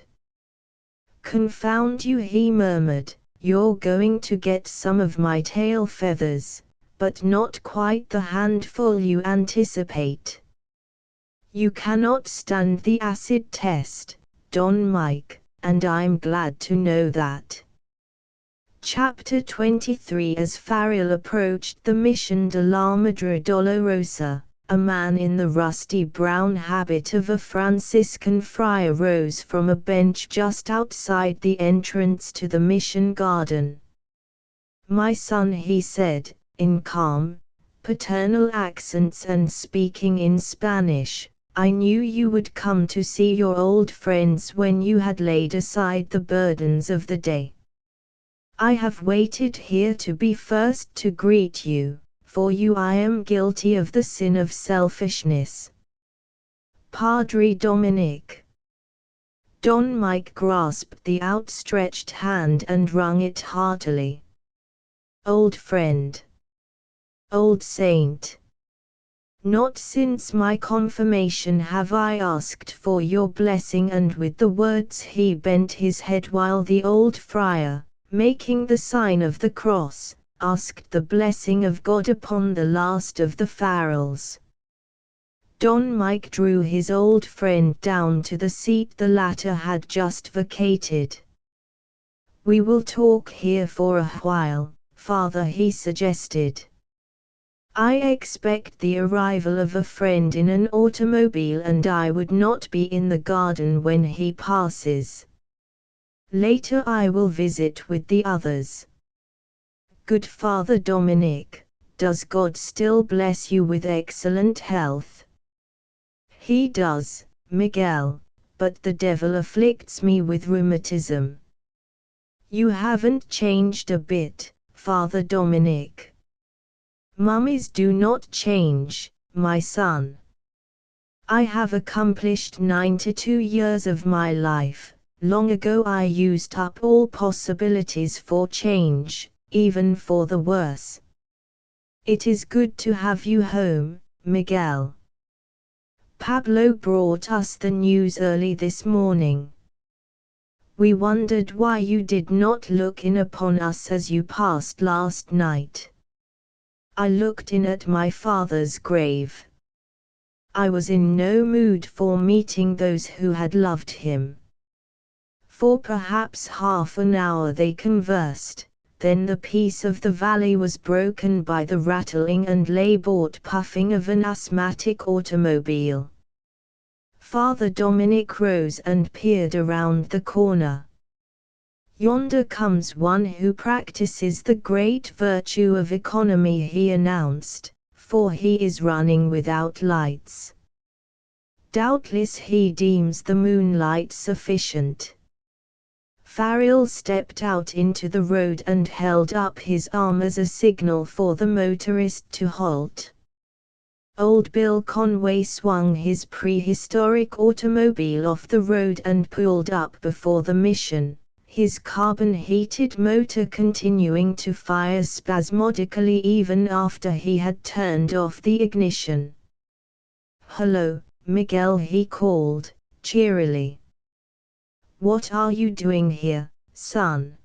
Confound you, he murmured, you're going to get some of my tail feathers, but not quite the handful you anticipate. You cannot stand the acid test, Don Mike, and I'm glad to know that. Chapter 23. As Farrell approached the Mission de la Madre Dolorosa, a man in the rusty brown habit of a Franciscan friar rose from a bench just outside the entrance to the mission garden. My son, he said, in calm, paternal accents and speaking in Spanish, I knew you would come to see your old friends when you had laid aside the burdens of the day. I have waited here to be first to greet you, for you I am guilty of the sin of selfishness. Padre Dominic. Don Mike grasped the outstretched hand and wrung it heartily. Old friend. Old saint. Not since my confirmation have I asked for your blessing, and with the words he bent his head while the old friar, making the sign of the cross, asked the blessing of God upon the last of the Farrells. Don Mike drew his old friend down to the seat the latter had just vacated. We will talk here for a while, Father, he suggested. I expect the arrival of a friend in an automobile and I would not be in the garden when he passes. Later I will visit with the others. Good Father Dominic, does God still bless you with excellent health? He does, Miguel, but the devil afflicts me with rheumatism. You haven't changed a bit, Father Dominic. Mummies do not change, my son. I have accomplished 92 years of my life. Long ago I used up all possibilities for change, even for the worse. It is good to have you home, Miguel. Pablo brought us the news early this morning. We wondered why you did not look in upon us as you passed last night. I looked in at my father's grave. I was in no mood for meeting those who had loved him. For perhaps half an hour they conversed, then the peace of the valley was broken by the rattling and laboured puffing of an asthmatic automobile. Father Dominic rose and peered around the corner. Yonder comes one who practices the great virtue of economy, he announced, for he is running without lights. Doubtless he deems the moonlight sufficient. Farrell stepped out into the road and held up his arm as a signal for the motorist to halt. Old Bill Conway swung his prehistoric automobile off the road and pulled up before the mission, his carbon-heated motor continuing to fire spasmodically even after he had turned off the ignition. "Hello, Miguel," he called, cheerily. "What are you doing here, son?"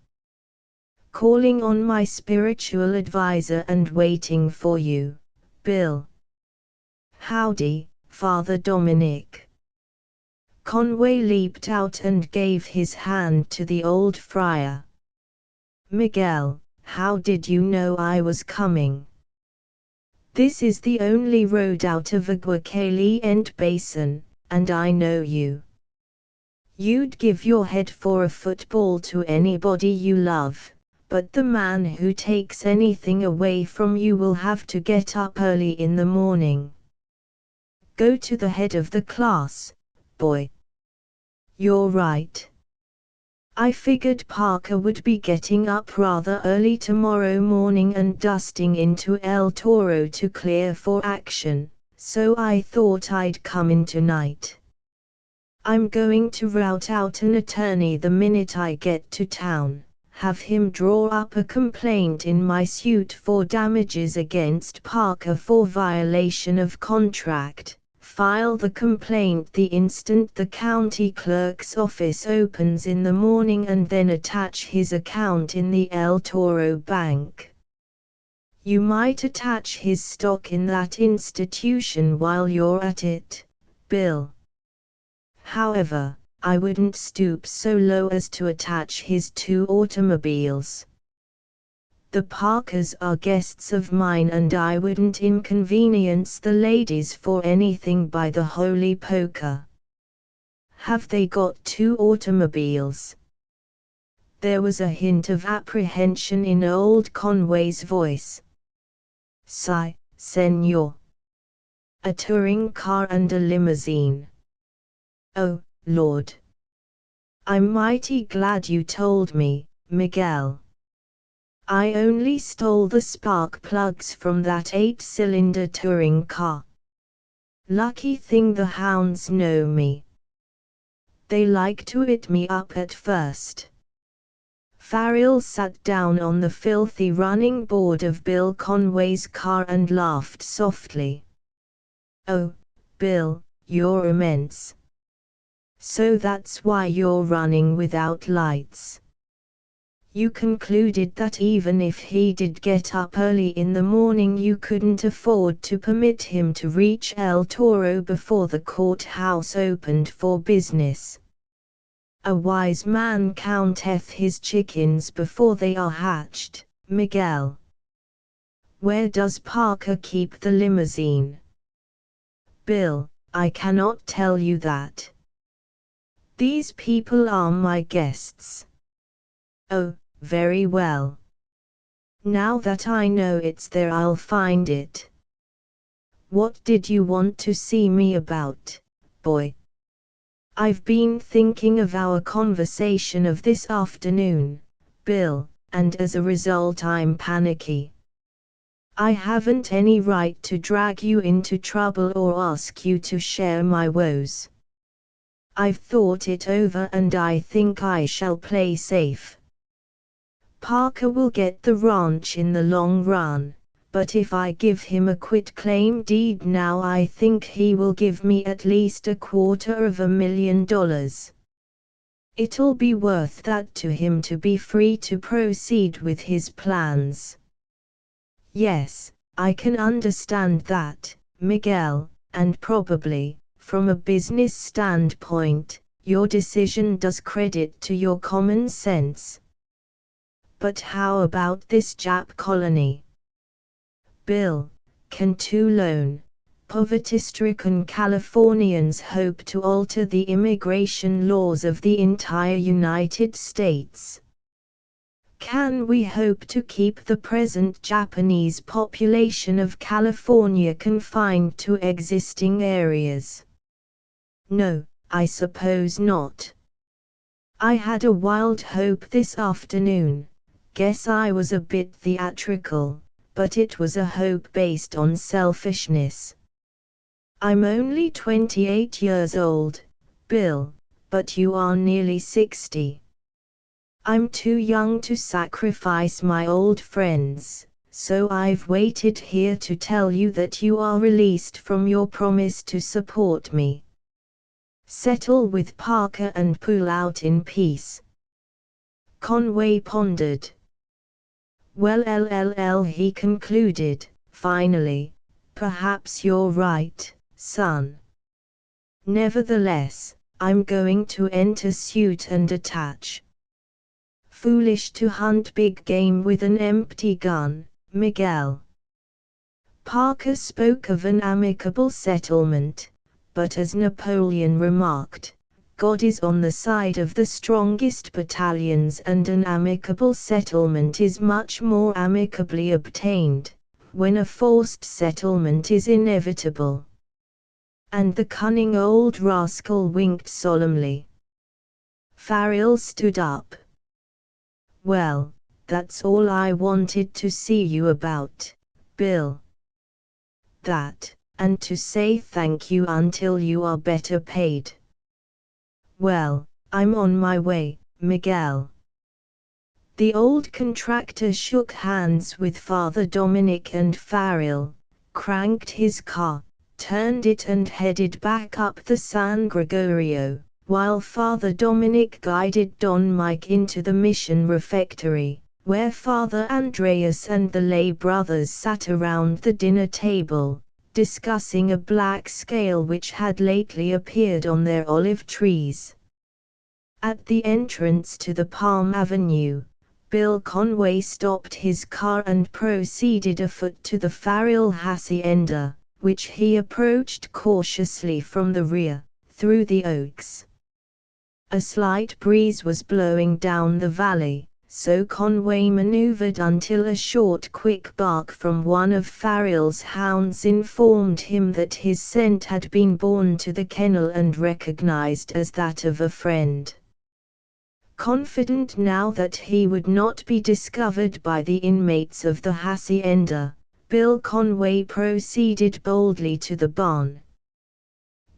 "Calling on my spiritual advisor and waiting for you, Bill." "Howdy, Father Dominic." Conway leaped out and gave his hand to the old friar. "Miguel, how did you know I was coming?" "This is the only road out of Aguacaliente Basin, and I know you. You'd give your head for a football to anybody you love, but the man who takes anything away from you will have to get up early in the morning. Go to the head of the class, boy." "You're right. I figured Parker would be getting up rather early tomorrow morning and dusting into El Toro to clear for action, so I thought I'd come in tonight. I'm going to rout out an attorney the minute I get to town, have him draw up a complaint in my suit for damages against Parker for violation of contract, file the complaint the instant the county clerk's office opens in the morning, and then attach his account in the El Toro Bank. You might attach his stock in that institution while you're at it, Bill. However, I wouldn't stoop so low as to attach his 2 automobiles. The Parkers are guests of mine and I wouldn't inconvenience the ladies for anything by the holy poker." "Have they got 2 automobiles?" There was a hint of apprehension in old Conway's voice. "Si, senor. A touring car and a limousine." "Oh, Lord. I'm mighty glad you told me, Miguel. I only stole the spark plugs from that 8-cylinder touring car. Lucky thing the hounds know me. They like to eat me up at first." Farrell sat down on the filthy running board of Bill Conway's car and laughed softly. "Oh, Bill, you're immense. So that's why you're running without lights. You concluded that even if he did get up early in the morning you couldn't afford to permit him to reach El Toro before the courthouse opened for business. A wise man counteth his chickens before they are hatched, Miguel." Where does Parker keep the limousine? Bill, I cannot tell you that. These people are my guests. Oh, very well. Now that I know it's there, I'll find it. What did you want to see me about, boy? I've been thinking of our conversation of this afternoon, Bill, and as a result I'm panicky. I haven't any right to drag you into trouble or ask you to share my woes. I've thought it over and I think I shall play safe. Parker will get the ranch in the long run, but if I give him a quitclaim deed now I think he will give me at least $250,000. It'll be worth that to him to be free to proceed with his plans. Yes, I can understand that, Miguel, and probably, from a business standpoint, your decision does credit to your common sense. But how about this Jap colony? Bill, can two lone, poverty-stricken Californians hope to alter the immigration laws of the entire United States? Can we hope to keep the present Japanese population of California confined to existing areas? No, I suppose not. I had a wild hope this afternoon. Guess I was a bit theatrical, but it was a hope based on selfishness. I'm only 28 years old, Bill, but you are nearly 60. I'm too young to sacrifice my old friends, so I've waited here to tell you that you are released from your promise to support me. Settle with Parker and pull out in peace. Conway pondered. Well, he concluded, finally, perhaps you're right, son. Nevertheless, I'm going to enter suit and attach. Foolish to hunt big game with an empty gun, Miguel. Parker spoke of an amicable settlement, but as Napoleon remarked, God is on the side of the strongest battalions and an amicable settlement is much more amicably obtained, when a forced settlement is inevitable. And the cunning old rascal winked solemnly. Farrell stood up. Well, that's all I wanted to see you about, Bill. That, and to say thank you until you are better paid. Well, I'm on my way, Miguel. The old contractor shook hands with Father Dominic and Farrell, cranked his car, turned it and headed back up the San Gregorio, while Father Dominic guided Don Mike into the mission refectory, where Father Andreas and the lay brothers sat around the dinner table, discussing a black scale which had lately appeared on their olive trees. At the entrance to the Palm Avenue, Bill Conway stopped his car and proceeded afoot to the Farrell hacienda, which he approached cautiously from the rear, through the oaks. A slight breeze was blowing down the valley, so Conway maneuvered until a short quick bark from one of Farrell's hounds informed him that his scent had been borne to the kennel and recognized as that of a friend. Confident now that he would not be discovered by the inmates of the hacienda, Bill Conway proceeded boldly to the barn.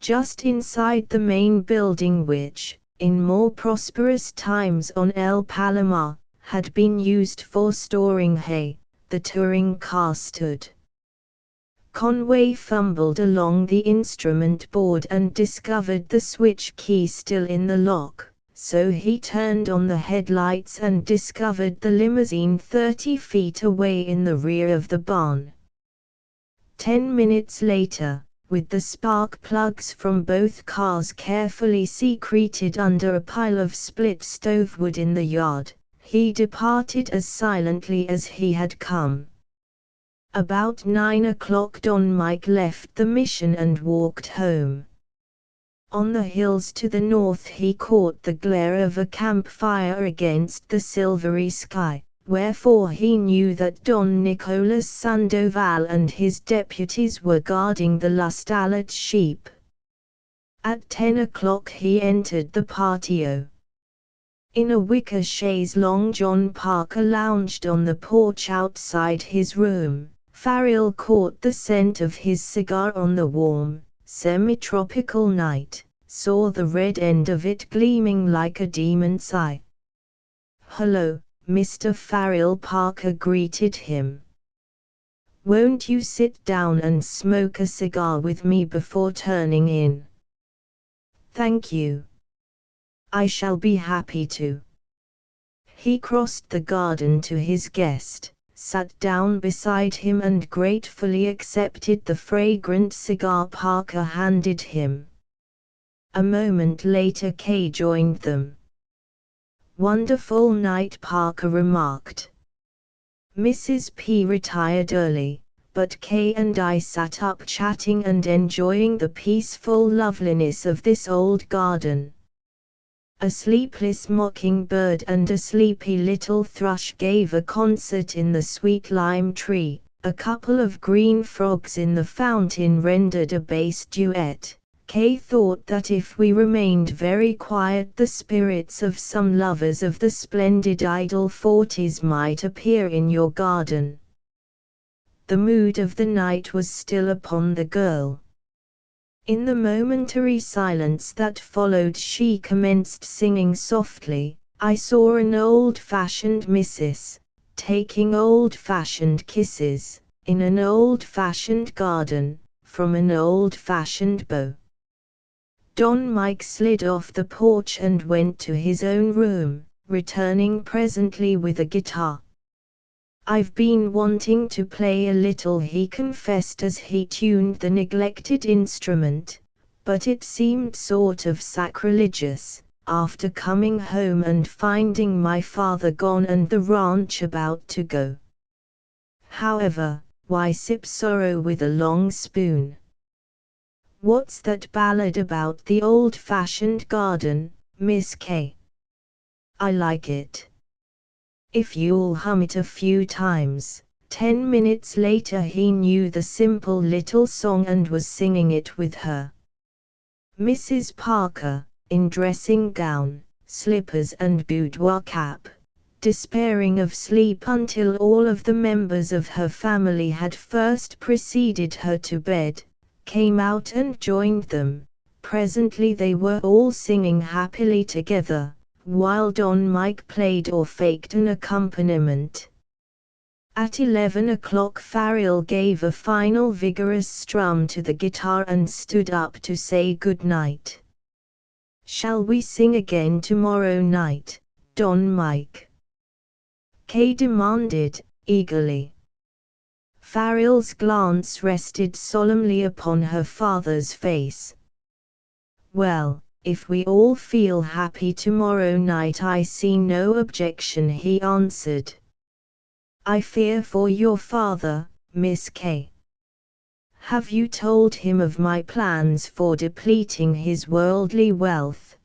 Just inside the main building which, in more prosperous times on El Palomar, had been used for storing hay, the touring car stood. Conway fumbled along the instrument board and discovered the switch key still in the lock, so he turned on the headlights and discovered the limousine 30 feet away in the rear of the barn. 10 minutes later, with the spark plugs from both cars carefully secreted under a pile of split stovewood in the yard, he departed as silently as he had come. About 9 o'clock Don Mike left the mission and walked home. On the hills to the north he caught the glare of a campfire against the silvery sky, wherefore he knew that Don Nicolas Sandoval and his deputies were guarding the Lustalet sheep. At 10 o'clock he entered the patio. In a wicker chaise Long John Parker lounged on the porch outside his room. Farrell caught the scent of his cigar on the warm, semi-tropical night, saw the red end of it gleaming like a demon's eye. "Hello, Mr. Farrell," Parker greeted him. "Won't you sit down and smoke a cigar with me before turning in?" "Thank you. I shall be happy to." He crossed the garden to his guest, sat down beside him and gratefully accepted the fragrant cigar Parker handed him. A moment later Kay joined them. "Wonderful night," Parker remarked. Mrs. P retired early, but Kay and I sat up chatting and enjoying the peaceful loveliness of this old garden. A sleepless mockingbird and a sleepy little thrush gave a concert in the sweet lime tree, a couple of green frogs in the fountain rendered a bass duet. Kay thought that if we remained very quiet the spirits of some lovers of the splendid idle 40s might appear in your garden. The mood of the night was still upon the girl. In the momentary silence that followed she commenced singing softly, "I saw an old-fashioned missus, taking old-fashioned kisses, in an old-fashioned garden, from an old-fashioned beau." Don Mike slid off the porch and went to his own room, returning presently with a guitar. "I've been wanting to play a little," he confessed as he tuned the neglected instrument, "but it seemed sort of sacrilegious, after coming home and finding my father gone and the ranch about to go. However, why sip sorrow with a long spoon? What's that ballad about the old-fashioned garden, Miss Kay? I like it. If you'll hum it a few times." 10 minutes later he knew the simple little song and was singing it with her. Mrs. Parker, in dressing gown, slippers and boudoir cap, despairing of sleep until all of the members of her family had first preceded her to bed, came out and joined them. Presently they were all singing happily together, while Don Mike played or faked an accompaniment. At 11 o'clock Farrell gave a final vigorous strum to the guitar and stood up to say good night. "Shall we sing again tomorrow night, Don Mike?" Kay demanded, eagerly. Farrell's glance rested solemnly upon her father's face. "Well, if we all feel happy tomorrow night I see no objection," he answered. "I fear for your father, Miss Kay. Have you told him of my plans for depleting his worldly wealth?"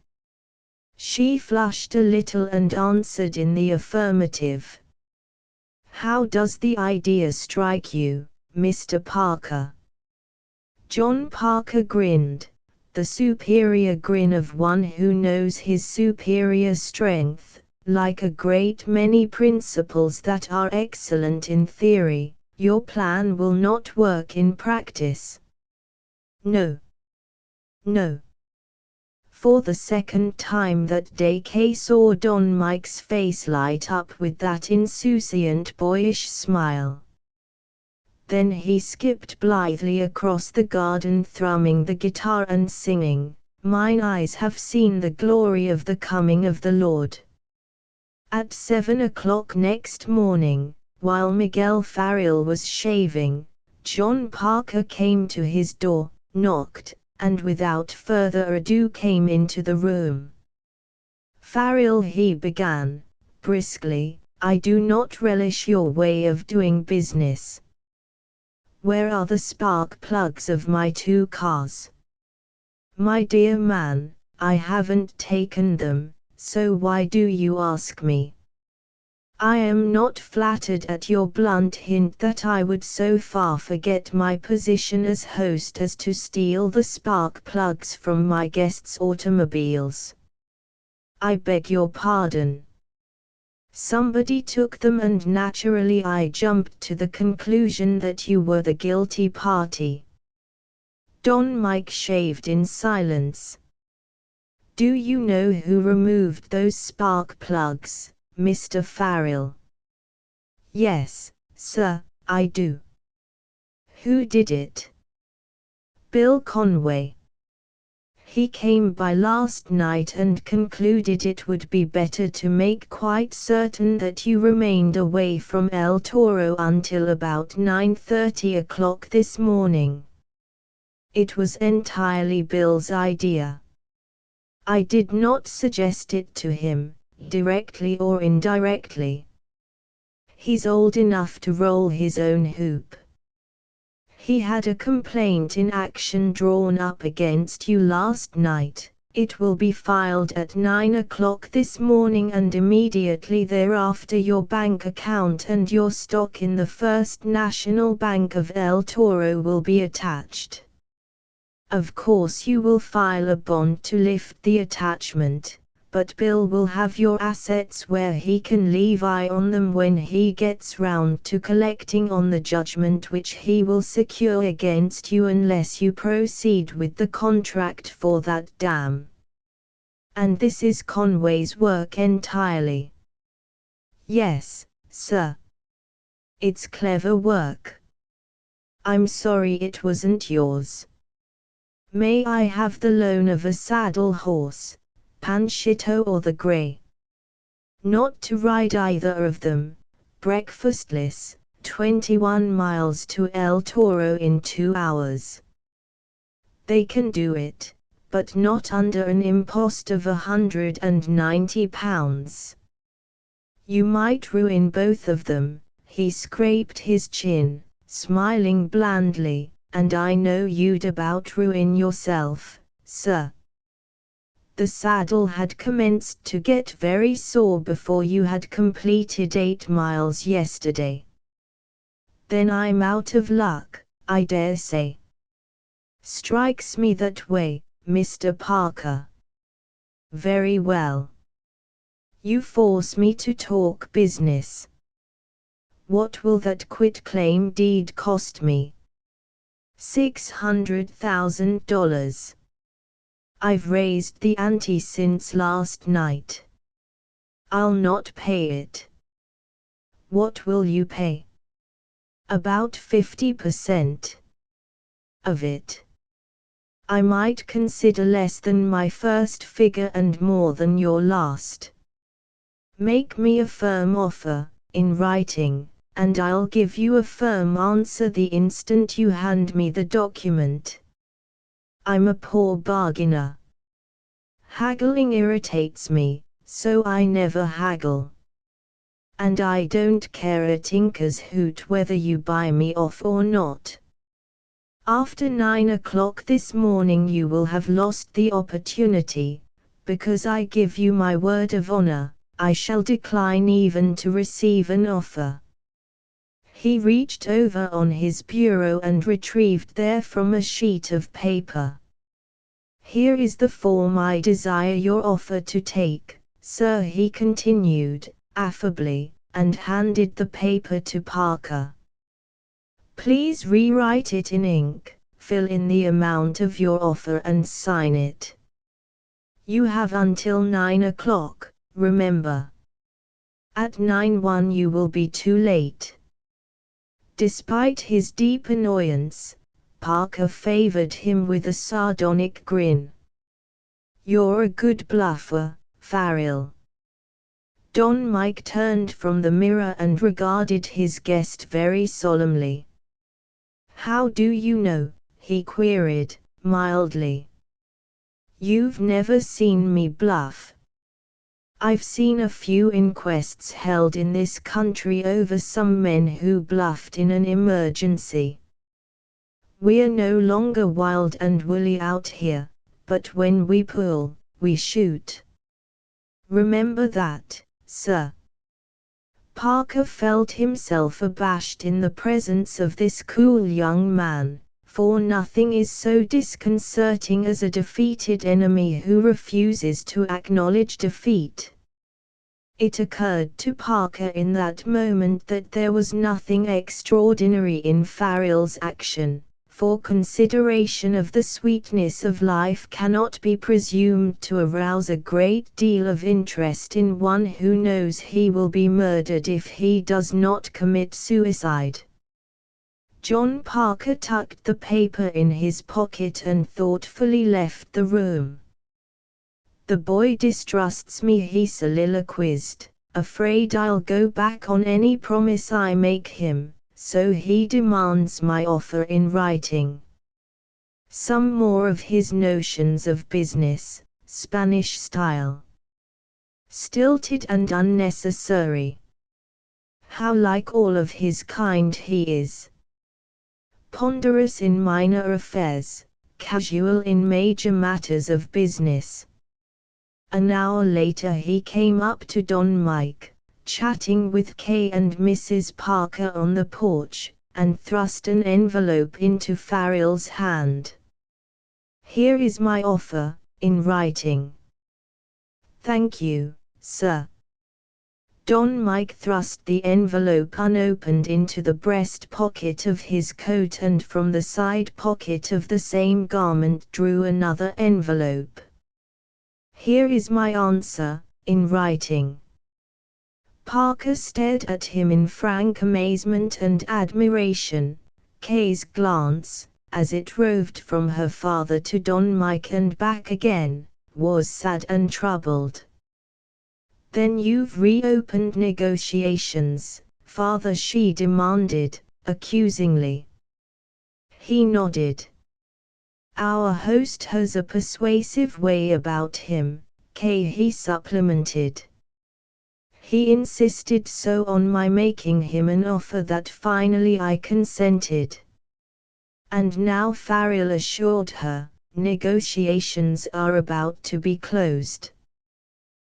She flushed a little and answered in the affirmative. "How does the idea strike you, Mr. Parker?" John Parker grinned, the superior grin of one who knows his superior strength. "Like a great many principles that are excellent in theory, your plan will not work in practice." "No. No." For the second time that day Kay saw Don Mike's face light up with that insouciant boyish smile. Then he skipped blithely across the garden thrumming the guitar and singing, "Mine eyes have seen the glory of the coming of the Lord." At 7 o'clock next morning, while Miguel Farrell was shaving, John Parker came to his door, knocked, and without further ado came into the room. "Farrell," he began, briskly, "I do not relish your way of doing business. Where are the spark plugs of my 2 cars? My dear man, I haven't taken them, so why do you ask me? I am not flattered at your blunt hint that I would so far forget my position as host as to steal the spark plugs from my guests' automobiles. I beg your pardon. Somebody took them and naturally I jumped to the conclusion that you were the guilty party. Don Mike shaved in silence. Do you know who removed those spark plugs, Mr. Farrell? Yes, sir, I do. Who did it? Bill Conway. He came by last night and concluded it would be better to make quite certain that you remained away from El Toro until about 9:30 o'clock this morning. It was entirely Bill's idea. I did not suggest it to him, directly or indirectly. He's old enough to roll his own hoop. He had a complaint in action drawn up against you last night. It will be filed at 9 o'clock this morning and immediately thereafter your bank account and your stock in the First National Bank of El Toro will be attached. Of course you will file a bond to lift the attachment, but Bill will have your assets where he can leave eye on them when he gets round to collecting on the judgment which he will secure against you unless you proceed with the contract for that dam. And this is Conway's work entirely. Yes, sir. It's clever work. I'm sorry it wasn't yours. May I have the loan of a saddle horse, Panchito or the Grey? Not to ride either of them, breakfastless, 21 miles to El Toro in 2 hours. They can do it, but not under an impost of £190. You might ruin both of them. He scraped his chin, smiling blandly. And I know you'd about ruin yourself, sir. The saddle had commenced to get very sore before you had completed 8 miles yesterday. Then I'm out of luck, I dare say. Strikes me that way, Mr. Parker. Very well. You force me to talk business. What will that quitclaim deed cost me? $600,000. I've raised the ante since last night. I'll not pay it. What will you pay? About 50% of it. I might consider less than my first figure and more than your last. Make me a firm offer, in writing, and I'll give you a firm answer the instant you hand me the document. I'm a poor bargainer. Haggling irritates me, so I never haggle. And I don't care a tinker's hoot whether you buy me off or not. After 9 o'clock this morning you will have lost the opportunity, because I give you my word of honor, I shall decline even to receive an offer. He reached over on his bureau and retrieved therefrom a sheet of paper. Here is the form I desire your offer to take, sir, he continued, affably, and handed the paper to Parker. Please rewrite it in ink, fill in the amount of your offer and sign it. You have until 9 o'clock, remember. At 9:01 you will be too late. Despite his deep annoyance, Parker favored him with a sardonic grin. You're a good bluffer, Farrell. Don Mike turned from the mirror and regarded his guest very solemnly. How do you know? He queried, mildly. You've never seen me bluff. I've seen a few inquests held in this country over some men who bluffed in an emergency. We're no longer wild and woolly out here, but when we pull, we shoot. Remember that, sir." Parker felt himself abashed in the presence of this cool young man, for nothing is so disconcerting as a defeated enemy who refuses to acknowledge defeat. It occurred to Parker in that moment that there was nothing extraordinary in Farrell's action, for consideration of the sweetness of life cannot be presumed to arouse a great deal of interest in one who knows he will be murdered if he does not commit suicide. John Parker tucked the paper in his pocket and thoughtfully left the room. "The boy distrusts me," he soliloquized, "afraid I'll go back on any promise I make him, so he demands my offer in writing." Some more of his notions of business, Spanish style. Stilted and unnecessary. How like all of his kind he is. Ponderous in minor affairs, casual in major matters of business. An hour later he came up to Don Mike, chatting with Kay and Mrs. Parker on the porch, and thrust an envelope into Farrell's hand. "Here is my offer, in writing." "Thank you, sir." Don Mike thrust the envelope unopened into the breast pocket of his coat and from the side pocket of the same garment drew another envelope. "Here is my answer, in writing." Parker stared at him in frank amazement and admiration. Kay's glance, as it roved from her father to Don Mike and back again, was sad and troubled. "Then you've reopened negotiations, father?" she demanded, accusingly. He nodded. "Our host has a persuasive way about him, Kay," he supplemented. "He insisted so on my making him an offer that finally I consented." And now Farrell assured her, negotiations are about to be closed.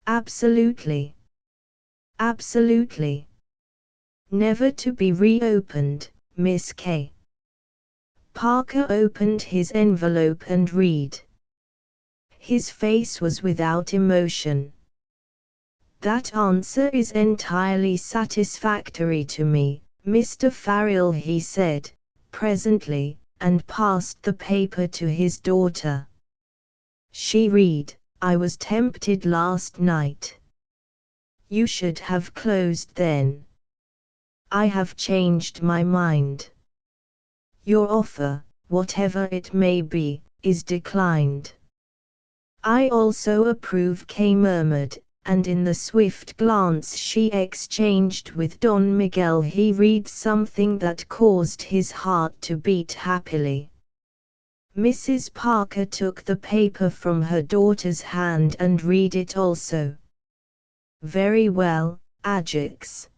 "Absolutely. Absolutely. Never to be reopened, Miss Kay." Parker opened his envelope and read. His face was without emotion. "That answer is entirely satisfactory to me, Mr. Farrell," he said, presently, and passed the paper to his daughter. She read, "I was tempted last night. You should have closed then. I have changed my mind. Your offer, whatever it may be, is declined." "I also approve," Kay murmured, and in the swift glance she exchanged with Don Miguel he read something that caused his heart to beat happily. Mrs. Parker took the paper from her daughter's hand and read it also. "Very well, Ajax.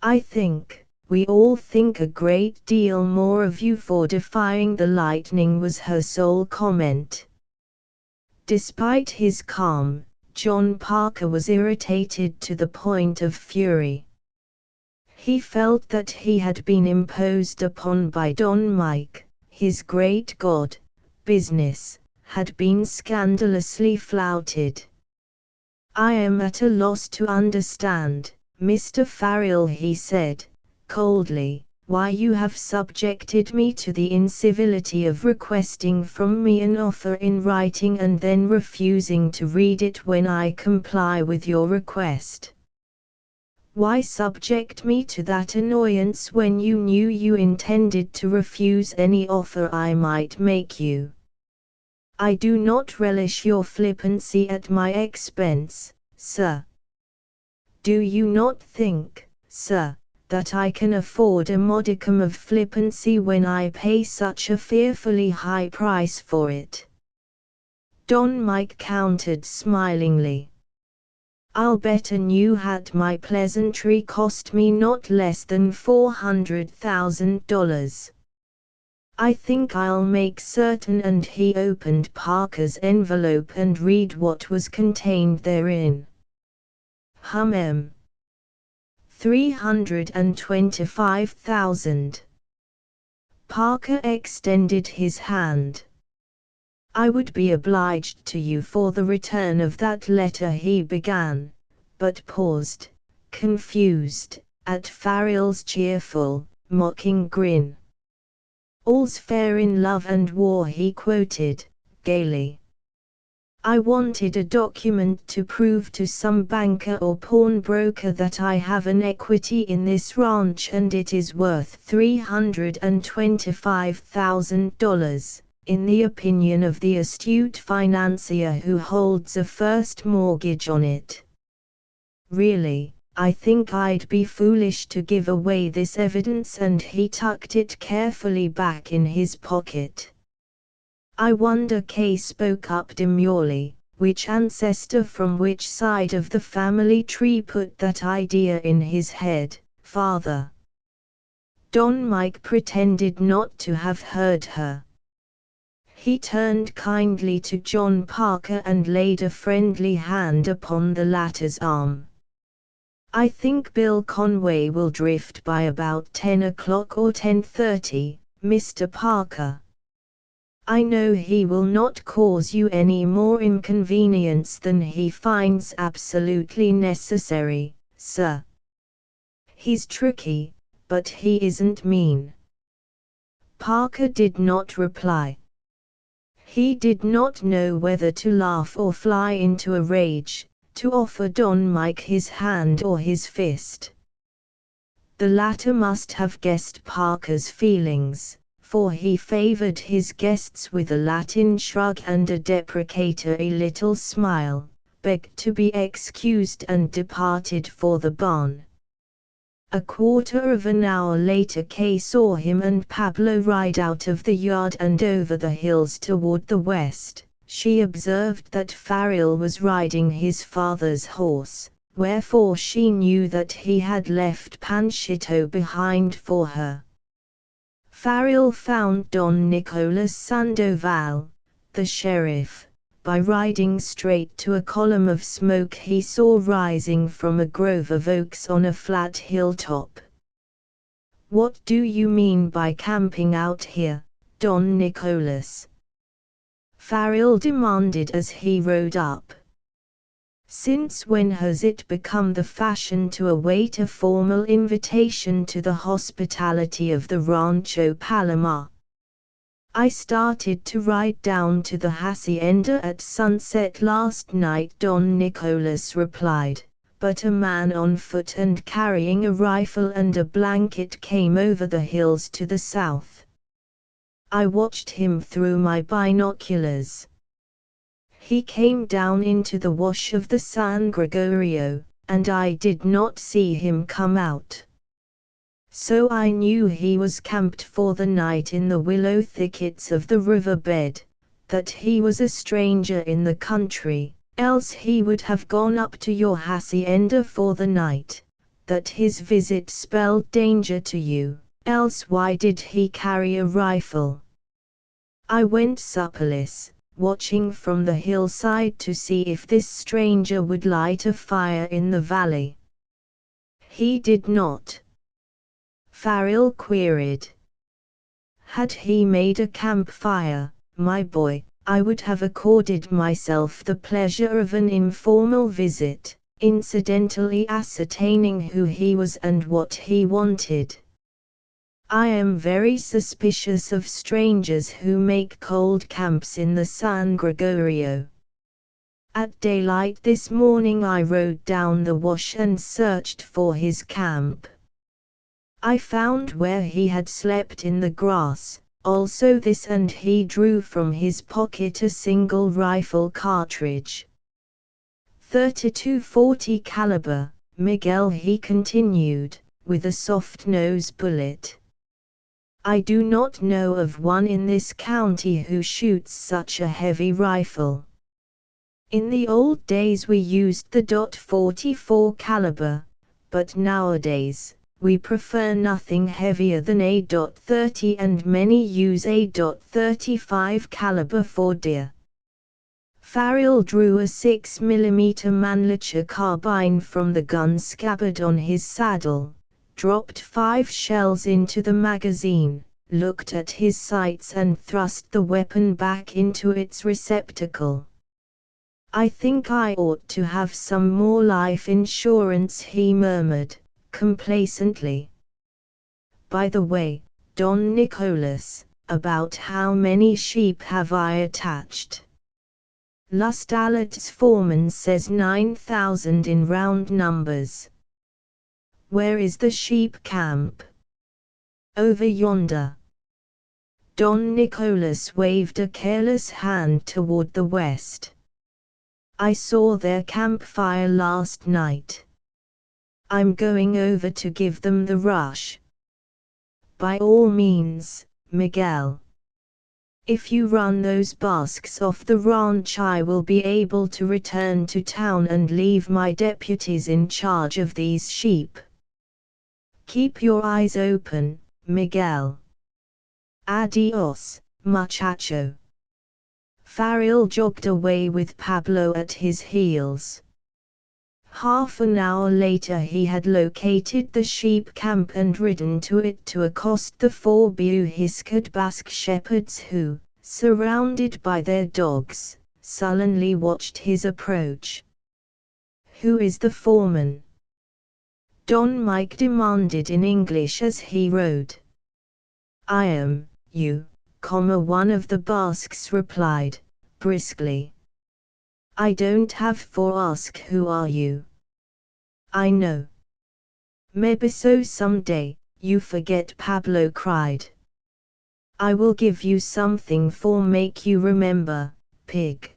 I think, we all think a great deal more of you for defying the lightning," was her sole comment. Despite his calm, John Parker was irritated to the point of fury. He felt that he had been imposed upon by Don Mike. His great god, business, had been scandalously flouted. "I am at a loss to understand, Mr. Farrell," he said, coldly, "why you have subjected me to the incivility of requesting from me an offer in writing and then refusing to read it when I comply with your request. Why subject me to that annoyance when you knew you intended to refuse any offer I might make you? I do not relish your flippancy at my expense, sir. Do you not think, sir, that I can afford a modicum of flippancy when I pay such a fearfully high price for it?" Don Mike countered smilingly. "I'll bet a new hat my pleasantry cost me not less than $400,000. I think I'll make certain, and he opened Parker's envelope and read what was contained therein. 325,000. Parker extended his hand. I would be obliged to you for the return of that letter, he began, but paused, confused, at Farrell's cheerful, mocking grin. All's fair in love and war, he quoted, gaily. I wanted a document to prove to some banker or pawnbroker that I have an equity in this ranch and it is worth $325,000, in the opinion of the astute financier who holds a first mortgage on it. Really, I think I'd be foolish to give away this evidence, and he tucked it carefully back in his pocket. I wonder, Kay spoke up demurely, which ancestor from which side of the family tree put that idea in his head, father? Don Mike pretended not to have heard her. He turned kindly to John Parker and laid a friendly hand upon the latter's arm. I think Bill Conway will drift by about 10 o'clock or 10:30, Mr. Parker. I know he will not cause you any more inconvenience than he finds absolutely necessary, sir. He's tricky, but he isn't mean. Parker did not reply. He did not know whether to laugh or fly into a rage, to offer Don Mike his hand or his fist. The latter must have guessed Parker's feelings, for he favored his guests with a Latin shrug and a deprecatory little smile, begged to be excused and departed for the barn. A quarter of an hour later Kay saw him and Pablo ride out of the yard and over the hills toward the west. She observed that Farrell was riding his father's horse, wherefore she knew that he had left Panchito behind for her. Farrell found Don Nicolas Sandoval, the sheriff, by riding straight to a column of smoke he saw rising from a grove of oaks on a flat hilltop. "What do you mean by camping out here, Don Nicolas?" Farrell demanded as he rode up. "Since when has it become the fashion to await a formal invitation to the hospitality of the Rancho Palomar? I started to ride down to the hacienda at sunset last night," Don Nicolas replied, "but a man on foot and carrying a rifle and a blanket came over the hills to the south. I watched him through my binoculars. He came down into the wash of the San Gregorio, and I did not see him come out. So I knew he was camped for the night in the willow thickets of the river bed, that he was a stranger in the country, else he would have gone up to your hacienda for the night, that his visit spelled danger to you, else why did he carry a rifle? I went supperless, watching from the hillside to see if this stranger would light a fire in the valley." "He did not?" Farrell queried. "Had he made a campfire, my boy, I would have accorded myself the pleasure of an informal visit, incidentally ascertaining who he was and what he wanted. I am very suspicious of strangers who make cold camps in the San Gregorio. At daylight this morning I rode down the wash and searched for his camp. I found where he had slept in the grass, also this," and he drew from his pocket a single rifle cartridge. .32-40 caliber, Miguel, he continued, with a soft nose bullet. "I do not know of one in this county who shoots such a heavy rifle. In the old days we used the .44 caliber, but nowadays, we prefer nothing heavier than .30 and many use .35 caliber for deer. Farrell drew a 6mm Mannlicher carbine from the gun scabbard on his saddle, dropped 5 shells into the magazine, looked at his sights and thrust the weapon back into its receptacle. "I think I ought to have some more life insurance," he murmured, complacently. "By the way, Don Nicholas, about how many sheep have I attached?" Lustalet's foreman says 9,000 in round numbers. "Where is the sheep camp?" "Over yonder." Don Nicholas waved a careless hand toward the west. "I saw their campfire last night. I'm going over to give them the rush." "By all means, Miguel. If you run those Basques off the ranch, I will be able to return to town and leave my deputies in charge of these sheep. Keep your eyes open, Miguel. Adios, muchacho." Farrell jogged away with Pablo at his heels. Half an hour later he had located the sheep camp and ridden to it to accost the 4 bewhiskered Basque shepherds who, surrounded by their dogs, sullenly watched his approach. "Who is the foreman?" Don Mike demanded in English as he rode. "I am, one of the Basques replied, briskly. "I don't have for ask who are you." "I know. Maybe so someday, you forget," Pablo cried. "I will give you something for make you remember, pig."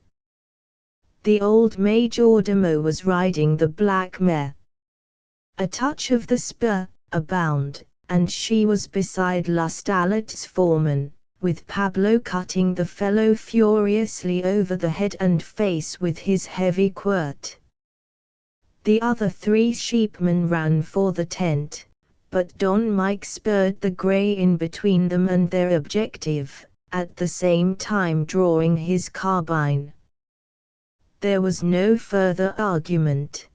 The old majordomo was riding the black mare. A touch of the spur, a bound, and she was beside Lustalet's foreman, with Pablo cutting the fellow furiously over the head and face with his heavy quirt. The other 3 sheepmen ran for the tent, but Don Mike spurred the grey in between them and their objective, at the same time drawing his carbine. There was no further argument.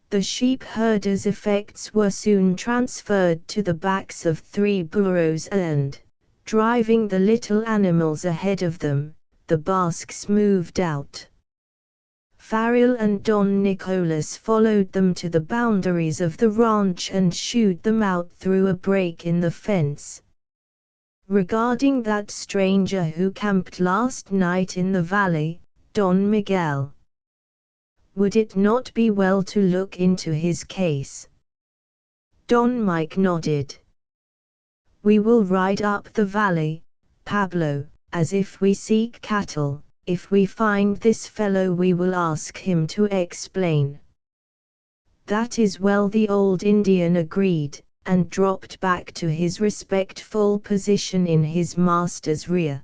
The sheep herders' effects were soon transferred to the backs of 3 burros and, driving the little animals ahead of them, the Basques moved out. Farrell and Don Nicholas followed them to the boundaries of the ranch and shooed them out through a break in the fence. "Regarding that stranger who camped last night in the valley, Don Miguel, would it not be well to look into his case?" Don Mike nodded. "We will ride up the valley, Pablo, as if we seek cattle. If we find this fellow we will ask him to explain." "That is well," the old Indian agreed, and dropped back to his respectful position in his master's rear.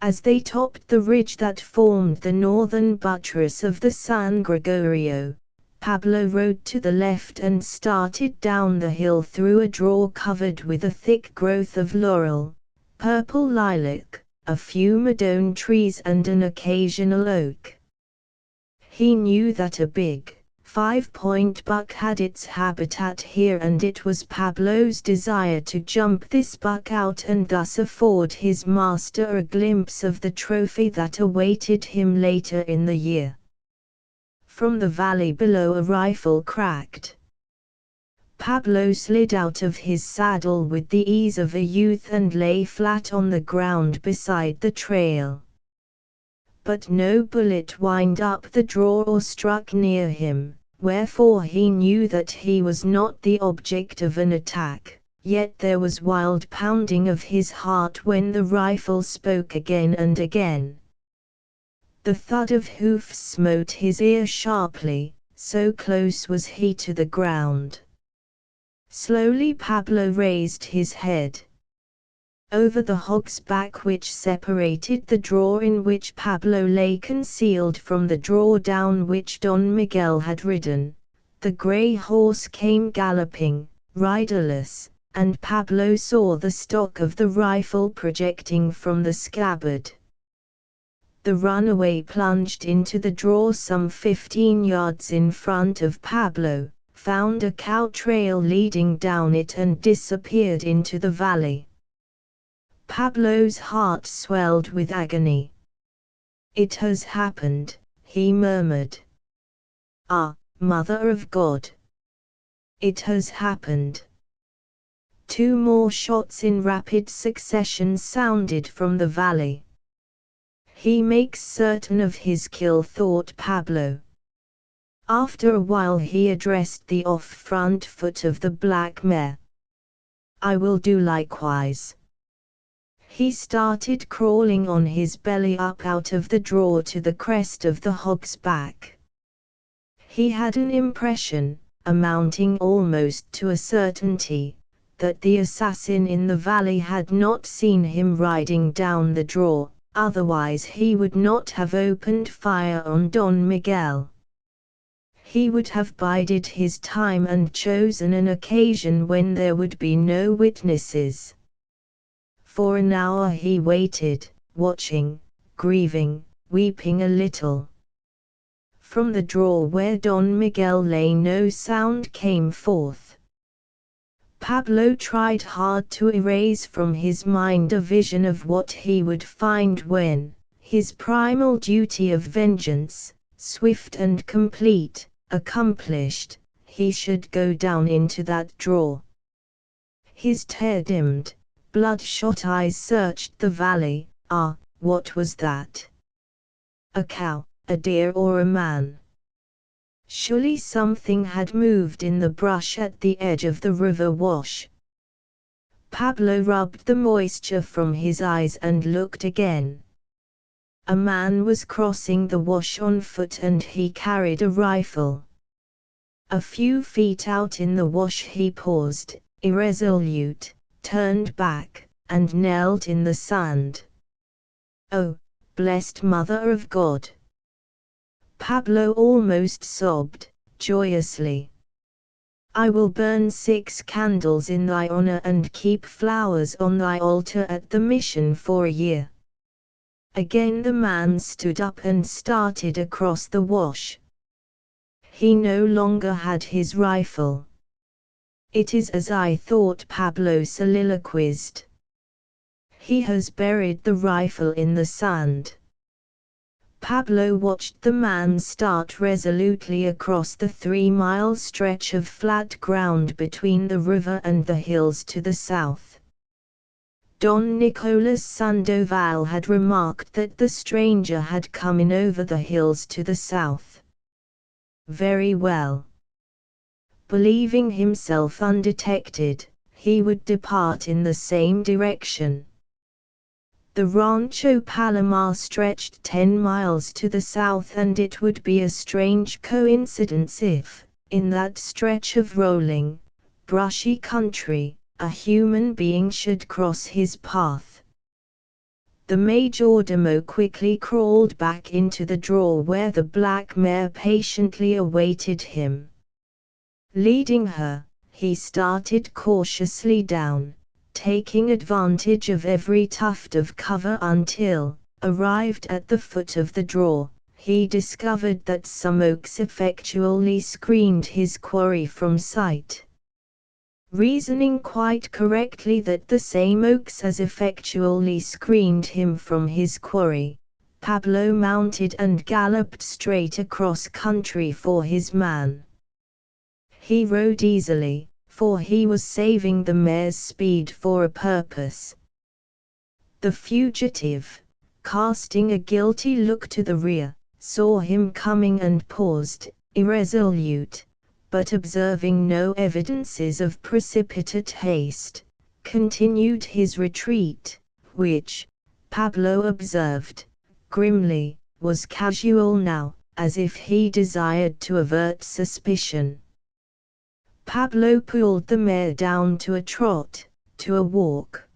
As they topped the ridge that formed the northern buttress of the San Gregorio, Pablo rode to the left and started down the hill through a draw covered with a thick growth of laurel, purple lilac, a few madone trees and an occasional oak. He knew that a big, 5-point buck had its habitat here, and it was Pablo's desire to jump this buck out and thus afford his master a glimpse of the trophy that awaited him later in the year. From the valley below a rifle cracked. Pablo slid out of his saddle with the ease of a youth and lay flat on the ground beside the trail. But no bullet whined up the draw or struck near him, wherefore he knew that he was not the object of an attack, yet there was wild pounding of his heart when the rifle spoke again and again. The thud of hoofs smote his ear sharply, so close was he to the ground. Slowly Pablo raised his head. Over the hog's back which separated the draw in which Pablo lay concealed from the draw down which Don Miguel had ridden, The grey horse came galloping, riderless, and Pablo saw the stock of the rifle projecting from the scabbard. The runaway plunged into the draw some 15 yards in front of Pablo, found a cow trail leading down it and disappeared into the valley. Pablo's heart swelled with agony. "It has happened," he murmured. "Ah, Mother of God! It has happened." 2 more shots in rapid succession sounded from the valley. "He makes certain of his kill," thought Pablo. After a while he addressed the off-front foot of the black mare. "I will do likewise." He started crawling on his belly up out of the draw to the crest of the hog's back. He had an impression, amounting almost to a certainty, that the assassin in the valley had not seen him riding down the draw, otherwise he would not have opened fire on Don Miguel. He would have bided his time and chosen an occasion when there would be no witnesses. For an hour he waited, watching, grieving, weeping a little. From the draw where Don Miguel lay no sound came forth. Pablo tried hard to erase from his mind a vision of what he would find when, his primal duty of vengeance, swift and complete, accomplished, he should go down into that draw. His tear-dimmed, bloodshot eyes searched the valley. Ah, what was that? A cow, a deer or a man? Surely something had moved in the brush at the edge of the river wash. Pablo rubbed the moisture from his eyes and looked again. A man was crossing the wash on foot and he carried a rifle. A few feet out in the wash he paused, irresolute, turned back, and knelt in the sand. "Oh, blessed Mother of God!" Pablo almost sobbed, joyously. "I will burn 6 candles in thy honor and keep flowers on thy altar at the mission for a year." Again the man stood up and started across the wash. He no longer had his rifle. "It is as I thought," Pablo soliloquized. "He has buried the rifle in the sand." Pablo watched the man start resolutely across the 3-mile stretch of flat ground between the river and the hills to the south. Don Nicolas Sandoval had remarked that the stranger had come in over the hills to the south. Very well. Believing himself undetected, he would depart in the same direction. The Rancho Palomar stretched 10 miles to the south, and it would be a strange coincidence if, in that stretch of rolling, brushy country, a human being should cross his path. The majordomo quickly crawled back into the draw where the black mare patiently awaited him. Leading her, he started cautiously down, taking advantage of every tuft of cover until, arrived at the foot of the draw, he discovered that some oaks effectually screened his quarry from sight. Reasoning quite correctly that the same oaks as effectually screened him from his quarry, Pablo mounted and galloped straight across country for his man. He rode easily, for he was saving the mare's speed for a purpose. The fugitive, casting a guilty look to the rear, saw him coming and paused, irresolute, but observing no evidences of precipitate haste, continued his retreat, which, Pablo observed, grimly, was casual now, as if he desired to avert suspicion. Pablo pulled the mare down to a trot, to a walk.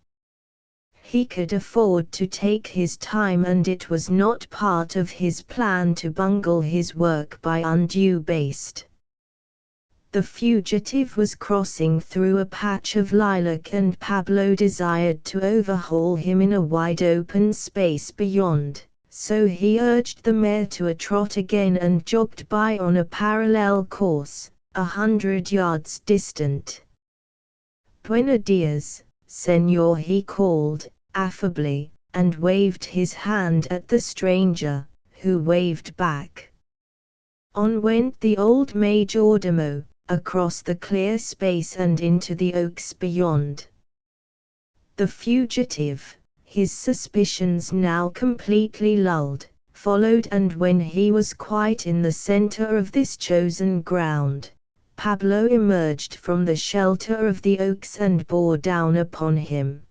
He could afford to take his time, and it was not part of his plan to bungle his work by undue haste. The fugitive was crossing through a patch of lilac and Pablo desired to overhaul him in a wide open space beyond, so he urged the mare to a trot again and jogged by on a parallel course, 100 yards distant. "Buenos dias, señor," he called, affably, and waved his hand at the stranger, who waved back. On went the old majordomo, across the clear space and into the oaks beyond. The fugitive, his suspicions now completely lulled, followed, and when he was quite in the center of this chosen ground, Pablo emerged from the shelter of the oaks and bore down upon him.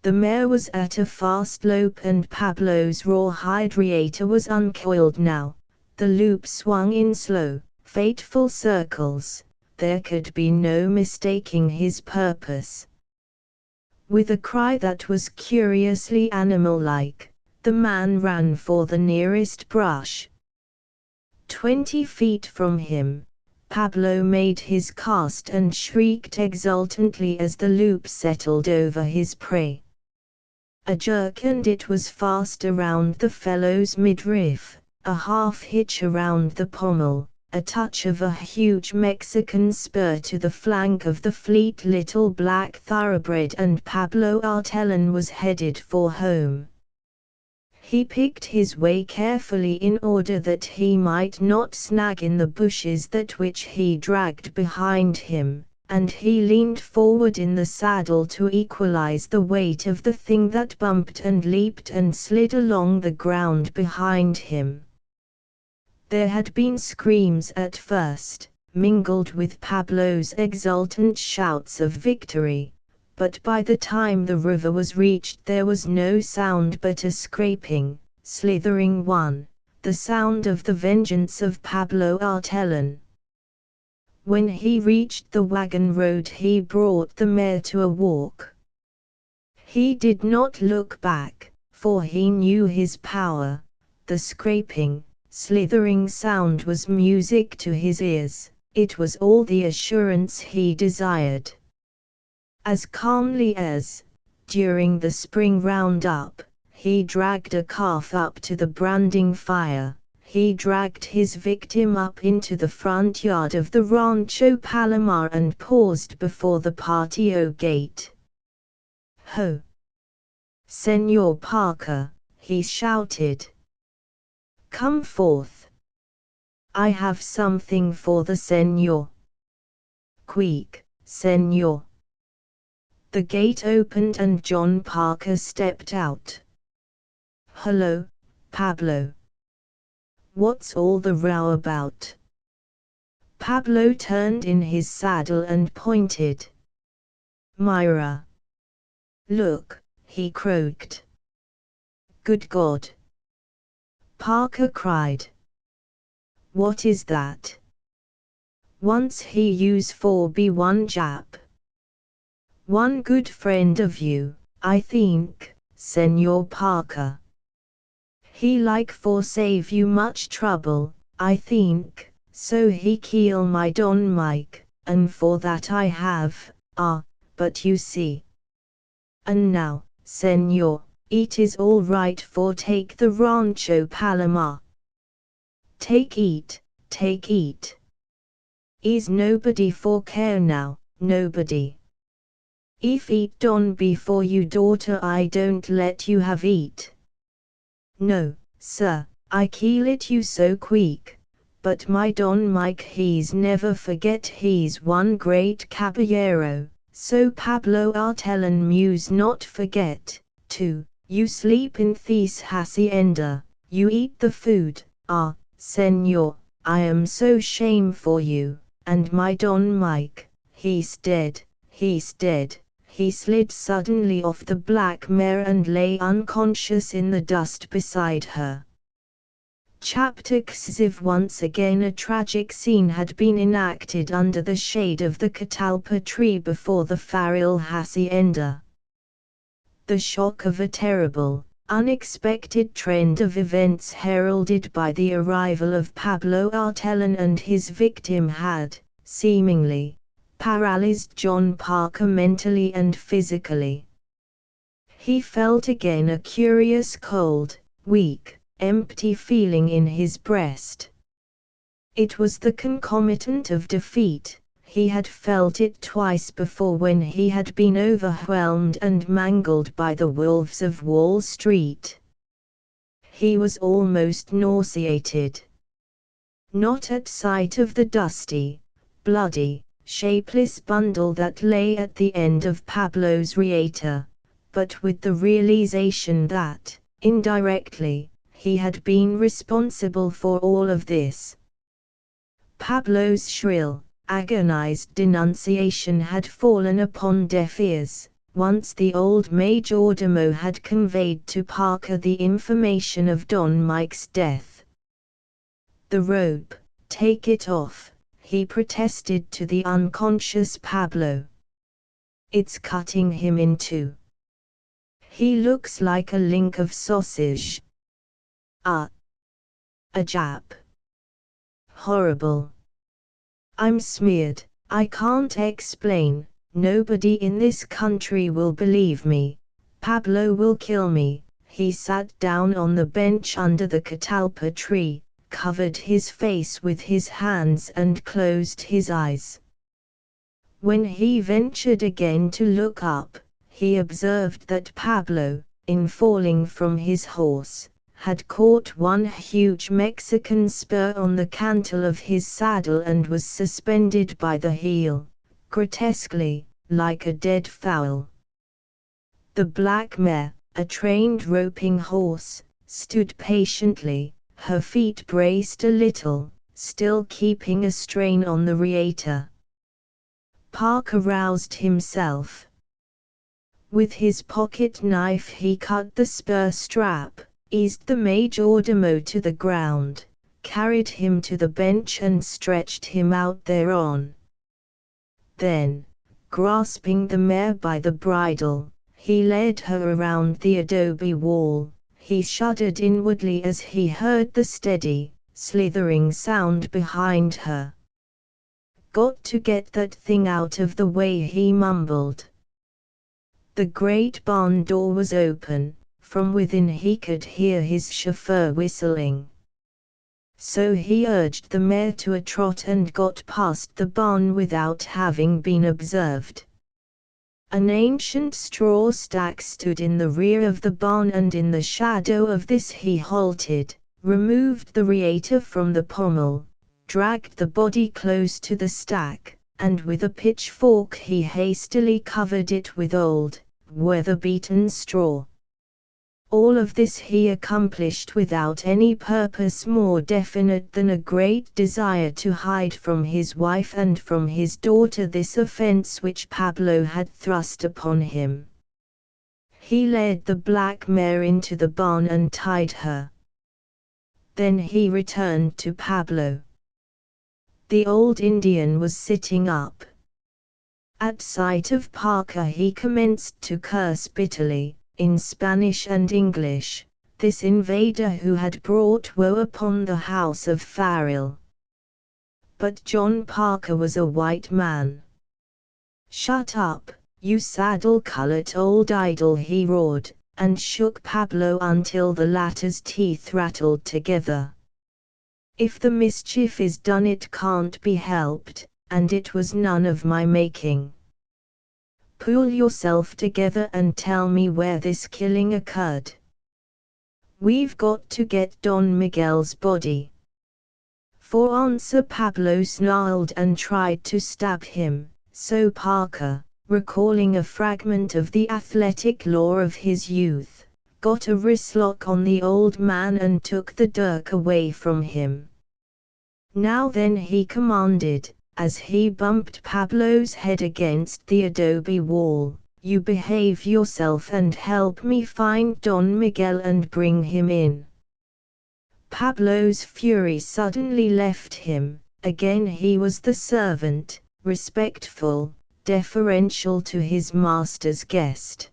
The mare was at a fast lope and Pablo's rawhide reator was uncoiled now. The loop swung in slow, fateful circles. There could be no mistaking his purpose. With a cry that was curiously animal-like, the man ran for the nearest brush. 20 feet from him, Pablo made his cast and shrieked exultantly as the loop settled over his prey. A jerk and it was fast around the fellow's midriff, a half-hitch around the pommel, a touch of a huge Mexican spur to the flank of the fleet little black thoroughbred, and Pablo Artellán was headed for home. He picked his way carefully in order that he might not snag in the bushes that which he dragged behind him, and he leaned forward in the saddle to equalize the weight of the thing that bumped and leaped and slid along the ground behind him. There had been screams at first, mingled with Pablo's exultant shouts of victory, but by the time the river was reached there was no sound but a scraping, slithering one, the sound of the vengeance of Pablo Artellán. When he reached the wagon road he brought the mare to a walk. He did not look back, for he knew his power. The scraping, slithering sound was music to his ears, it was all the assurance he desired. As calmly as, during the spring roundup, he dragged a calf up to the branding fire, he dragged his victim up into the front yard of the Rancho Palomar and paused before the patio gate. "Ho! Señor Parker," he shouted. "Come forth. I have something for the señor. Quick, señor." The gate opened and John Parker stepped out. "Hello, Pablo. What's all the row about?" Pablo turned in his saddle and pointed. "Myra. Look," he croaked. "Good God!" Parker cried. "What is that?" "Once he use 4B1 Jap. One good friend of you, I think, Señor Parker. He like for save you much trouble, I think, so he kill my Don Mike, and for that I have, but you see. And now, Señor, it is all right for take the Rancho Palomar. Take it. Is nobody for care now, nobody. If eat don before you daughter I don't let you have eat. No, sir, I kill it you so quick, but my Don Mike he's never forget he's one great caballero, so Pablo Artellán muse not forget, too, you sleep in this hacienda, you eat the food, señor, I am so shame for you, and my Don Mike, he's dead. He slid suddenly off the black mare and lay unconscious in the dust beside her. Chapter XV. Once again a tragic scene had been enacted under the shade of the catalpa tree before the Farrell hacienda. The shock of a terrible, unexpected trend of events heralded by the arrival of Pablo Artellán and his victim had, seemingly, paralyzed John Parker mentally and physically. He felt again a curious cold, weak, empty feeling in his breast. It was the concomitant of defeat. He had felt it twice before when he had been overwhelmed and mangled by the wolves of Wall Street. He was almost nauseated. Not at sight of the dusty, bloody, shapeless bundle that lay at the end of Pablo's reator, but with the realization that, indirectly, he had been responsible for all of this. Pablo's shrill, agonized denunciation had fallen upon deaf ears, once the old majordomo had conveyed to Parker the information of Don Mike's death. "The rope, take it off," he protested to the unconscious Pablo. "It's cutting him in two. He looks like a link of sausage. A Jap. Horrible. I'm smeared, I can't explain, nobody in this country will believe me, Pablo will kill me." He sat down on the bench under the catalpa tree, covered his face with his hands and closed his eyes. When he ventured again to look up, he observed that Pablo, in falling from his horse, had caught one huge Mexican spur on the cantle of his saddle and was suspended by the heel, grotesquely, like a dead fowl. The black mare, a trained roping horse, stood patiently, her feet braced a little, still keeping a strain on the reator. Parker roused himself. With his pocket knife he cut the spur strap, eased the majordomo to the ground, carried him to the bench and stretched him out thereon. Then, grasping the mare by the bridle, he led her around the adobe wall. He shuddered inwardly as he heard the steady, slithering sound behind her. "Got to get that thing out of the way," he mumbled. The great barn door was open. From within he could hear his chauffeur whistling. So he urged the mare to a trot and got past the barn without having been observed. An ancient straw stack stood in the rear of the barn, and in the shadow of this he halted, removed the reator from the pommel, dragged the body close to the stack, and with a pitchfork he hastily covered it with old, weather-beaten straw. All of this he accomplished without any purpose more definite than a great desire to hide from his wife and from his daughter this offense which Pablo had thrust upon him. He led the black mare into the barn and tied her. Then he returned to Pablo. The old Indian was sitting up. At sight of Parker he commenced to curse bitterly, in Spanish and English, this invader who had brought woe upon the house of Farrell. But John Parker was a white man. "Shut up, you saddle-colored old idol," he roared, and shook Pablo until the latter's teeth rattled together. "If the mischief is done it can't be helped, and it was none of my making. Pull yourself together and tell me where this killing occurred. We've got to get Don Miguel's body." For answer Pablo snarled and tried to stab him, so Parker, recalling a fragment of the athletic lore of his youth, got a wristlock on the old man and took the dirk away from him. "Now then," he commanded, as he bumped Pablo's head against the adobe wall, "you behave yourself and help me find Don Miguel and bring him in." Pablo's fury suddenly left him. Again he was the servant, respectful, deferential to his master's guest.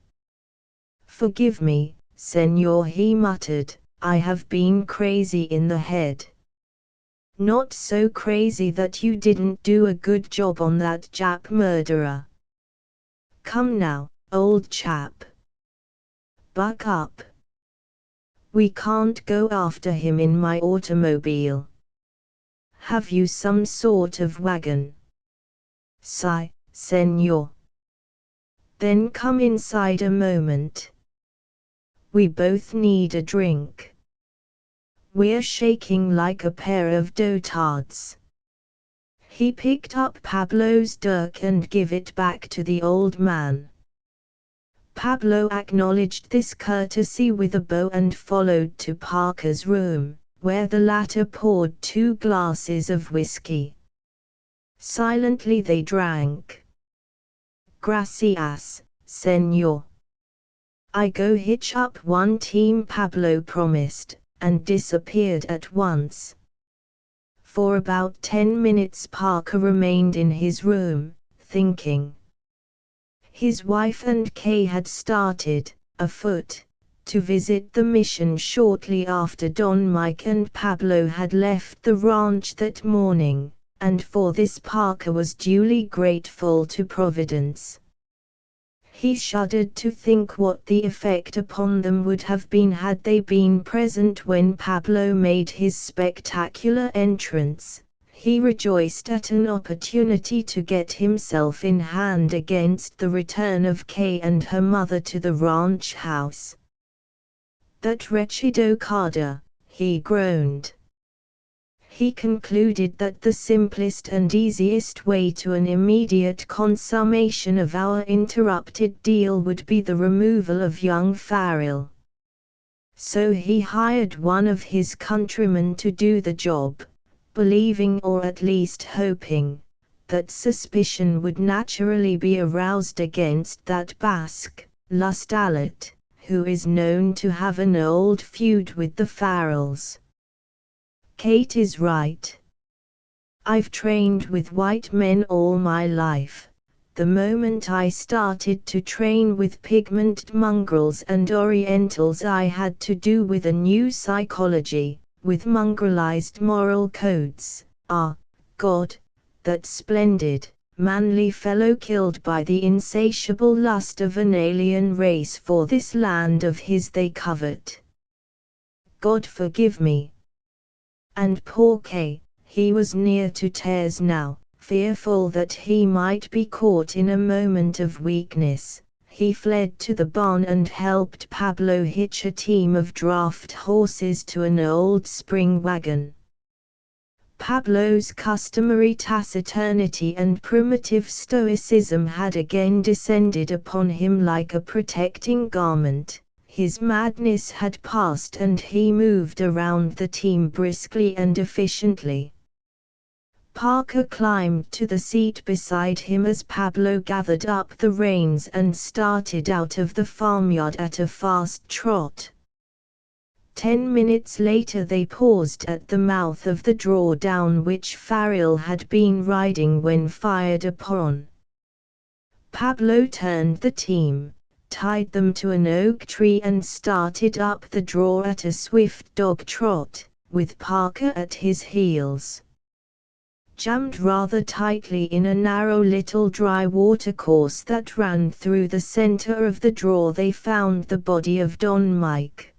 "Forgive me, senor," he muttered, "I have been crazy in the head. Not so crazy that you didn't do a good job on that Jap murderer. Come now, old chap. Buck up. We can't go after him in my automobile. Have you some sort of wagon? Si, senor. Then come inside a moment. We both need a drink. We're shaking like a pair of dotards. He picked up Pablo's dirk and gave it back to the old man. Pablo acknowledged this courtesy with a bow and followed to Parker's room, where the latter poured 2 glasses of whiskey. Silently they drank. Gracias, senor. I go hitch up one team, Pablo promised, and disappeared at once. For about 10 minutes Parker remained in his room, thinking. His wife and Kay had started, afoot, to visit the mission shortly after Don Mike and Pablo had left the ranch that morning, and for this Parker was duly grateful to Providence. He shuddered to think what the effect upon them would have been had they been present when Pablo made his spectacular entrance. He rejoiced at an opportunity to get himself in hand against the return of Kay and her mother to the ranch house. That wretched Okada, he groaned. He concluded that the simplest and easiest way to an immediate consummation of our interrupted deal would be the removal of young Farrell. So he hired one of his countrymen to do the job, believing, or at least hoping, that suspicion would naturally be aroused against that Basque, Lustalet, who is known to have an old feud with the Farrells. Kate is right. I've trained with white men all my life. The moment I started to train with pigmented mongrels and Orientals, I had to do with a new psychology, with mongrelized moral codes. Ah, God, that splendid, manly fellow killed by the insatiable lust of an alien race for this land of his they covet. God forgive me. And poor Kay, he was near to tears now, fearful that he might be caught in a moment of weakness. He fled to the barn and helped Pablo hitch a team of draft horses to an old spring wagon. Pablo's customary taciturnity and primitive stoicism had again descended upon him like a protecting garment. His madness had passed and he moved around the team briskly and efficiently. Parker climbed to the seat beside him as Pablo gathered up the reins and started out of the farmyard at a fast trot. 10 minutes later they paused at the mouth of the draw down which Farrell had been riding when fired upon. Pablo turned the team, tied them to an oak tree and started up the draw at a swift dog trot, with Parker at his heels. Jammed rather tightly in a narrow little dry watercourse that ran through the center of the draw, they found the body of Don Mike.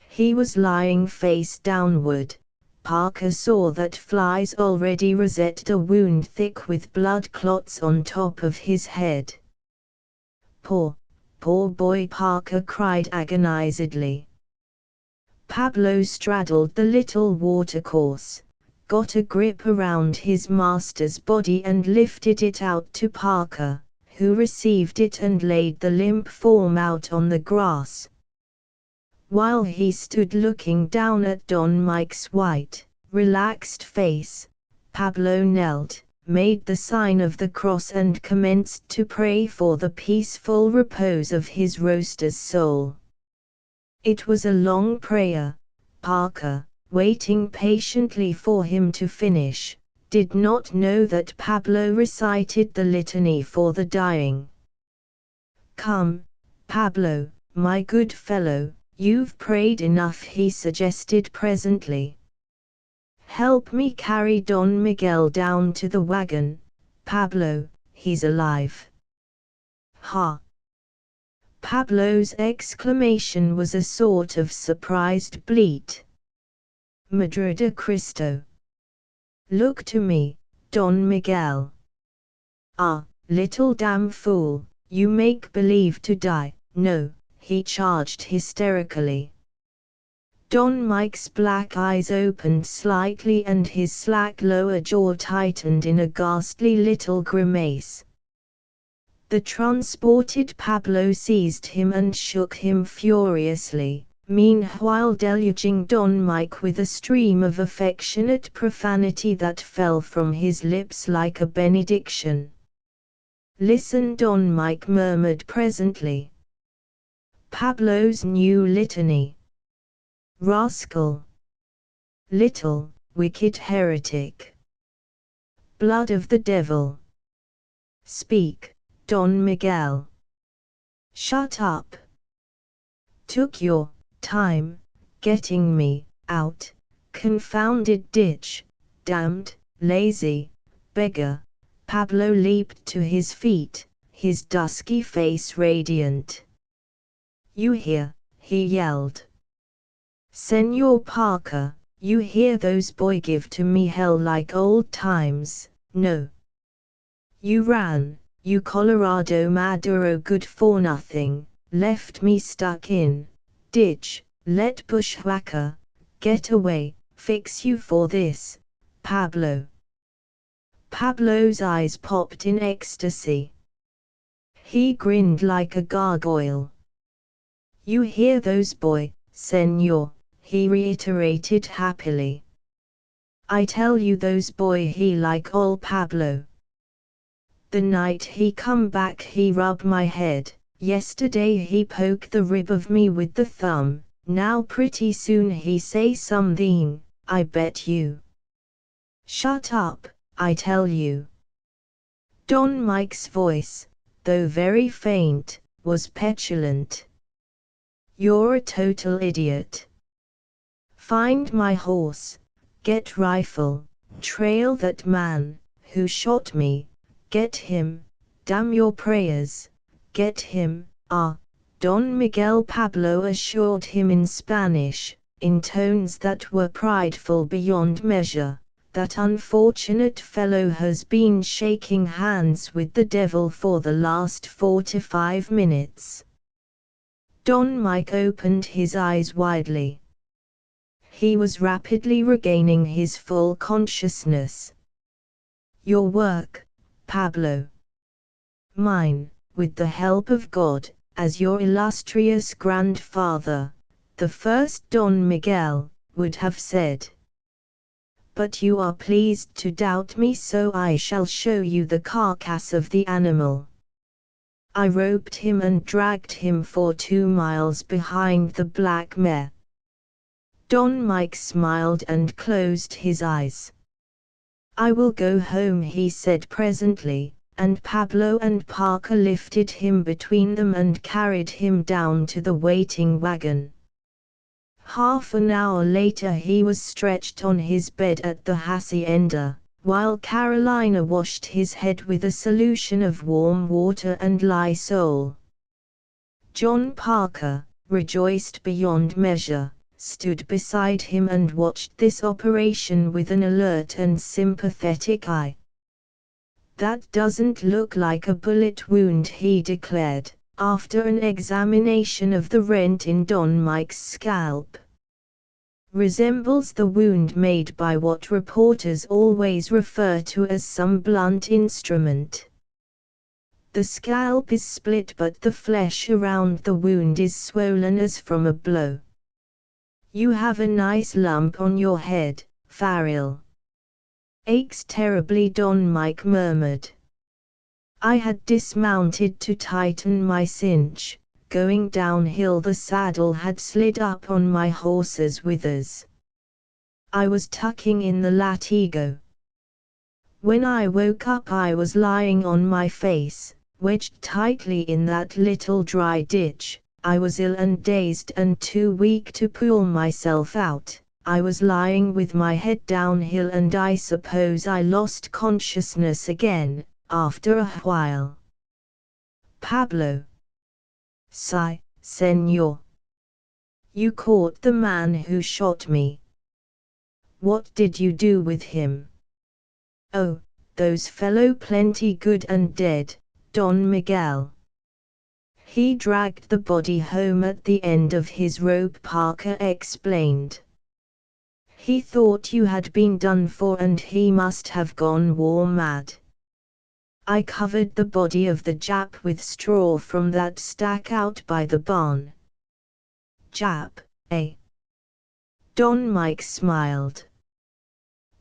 He was lying face downward. Parker saw that flies already rosetted a wound thick with blood clots on top of his head. Poor boy, Parker cried agonizedly. Pablo straddled the little watercourse, got a grip around his master's body and lifted it out to Parker, who received it and laid the limp form out on the grass. While he stood looking down at Don Mike's white, relaxed face, Pablo knelt, made the sign of the cross and commenced to pray for the peaceful repose of his roaster's soul. It was a long prayer. Parker, waiting patiently for him to finish, did not know that Pablo recited the litany for the dying. "Come, Pablo, my good fellow, you've prayed enough," he suggested presently. Help me carry Don Miguel down to the wagon, Pablo, he's alive. Ha! Pablo's exclamation was a sort of surprised bleat. Madre de Cristo! Look to me, Don Miguel. Ah, little damn fool, you make believe to die. No, he charged hysterically. Don Mike's black eyes opened slightly and his slack lower jaw tightened in a ghastly little grimace. The transported Pablo seized him and shook him furiously, meanwhile deluging Don Mike with a stream of affectionate profanity that fell from his lips like a benediction. Listen, Don Mike murmured presently. Pablo's new litany. Rascal! Little, wicked heretic! Blood of the devil! Speak, Don Miguel! Shut up! Took your time getting me out, confounded ditch, damned, lazy, beggar! Pablo leaped to his feet, his dusky face radiant. You hear, he yelled. Señor Parker, you hear those boy give to me hell like old times, no. You ran, you Colorado Maduro good for nothing, left me stuck in, ditch, let bushwhacker, get away, fix you for this, Pablo. Pablo's eyes popped in ecstasy. He grinned like a gargoyle. You hear those boy, señor, he reiterated happily. I tell you those boy he like ol' Pablo. The night he come back he rub my head, yesterday he poke the rib of me with the thumb, now pretty soon he say something, I bet you. Shut up, I tell you. Don Mike's voice, though very faint, was petulant. You're a total idiot. Find my horse, get rifle, trail that man, who shot me, get him, damn your prayers, get him, ah, Don Miguel Pablo assured him in Spanish, in tones that were prideful beyond measure. That unfortunate fellow has been shaking hands with the devil for the last 45 minutes. Don Mike opened his eyes widely. He was rapidly regaining his full consciousness. Your work, Pablo. Mine, with the help of God, as your illustrious grandfather, the first Don Miguel, would have said. But you are pleased to doubt me, so I shall show you the carcass of the animal. I roped him and dragged him for 2 miles behind the black mare. Don Mike smiled and closed his eyes. I will go home, he said presently, and Pablo and Parker lifted him between them and carried him down to the waiting wagon. Half an hour later he was stretched on his bed at the hacienda, while Carolina washed his head with a solution of warm water and Lysol. John Parker, rejoiced beyond measure, stood beside him and watched this operation with an alert and sympathetic eye. That doesn't look like a bullet wound, he declared, after an examination of the rent in Don Mike's scalp. Resembles the wound made by what reporters always refer to as some blunt instrument. The scalp is split, but the flesh around the wound is swollen as from a blow. You have a nice lump on your head, Farrell. Aches terribly, Don Mike murmured. I had dismounted to tighten my cinch. Going downhill the saddle had slid up on my horse's withers. I was tucking in the latigo. When I woke up I was lying on my face, wedged tightly in that little dry ditch. I was ill and dazed and too weak to pull myself out, I was lying with my head downhill and I suppose I lost consciousness again, after a while. Pablo. Si, senor. You caught the man who shot me. What did you do with him? Oh, those fellow plenty good and dead, Don Miguel. He dragged the body home at the end of his rope, Parker explained. He thought you had been done for and he must have gone war mad. I covered the body of the Jap with straw from that stack out by the barn. Jap, eh? Don Mike smiled.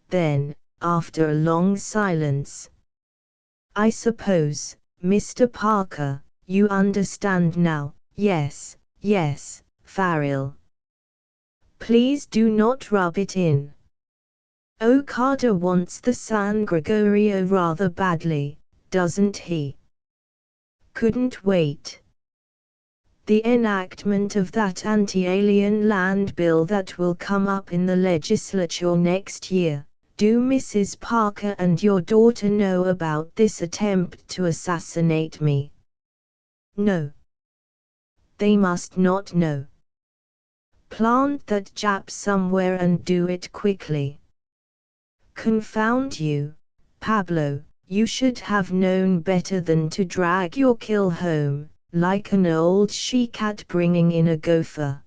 Then, after a long silence, I suppose, Mr. Parker, you understand now. Yes, yes, Farrell. Please do not rub it in. Okada wants the San Gregorio rather badly, doesn't he? Couldn't wait. The enactment of that anti-alien land bill that will come up in the legislature next year. Do Mrs. Parker and your daughter know about this attempt to assassinate me? No. They must not know. Plant that Jap somewhere and do it quickly. Confound you, Pablo, you should have known better than to drag your kill home, like an old she-cat bringing in a gopher.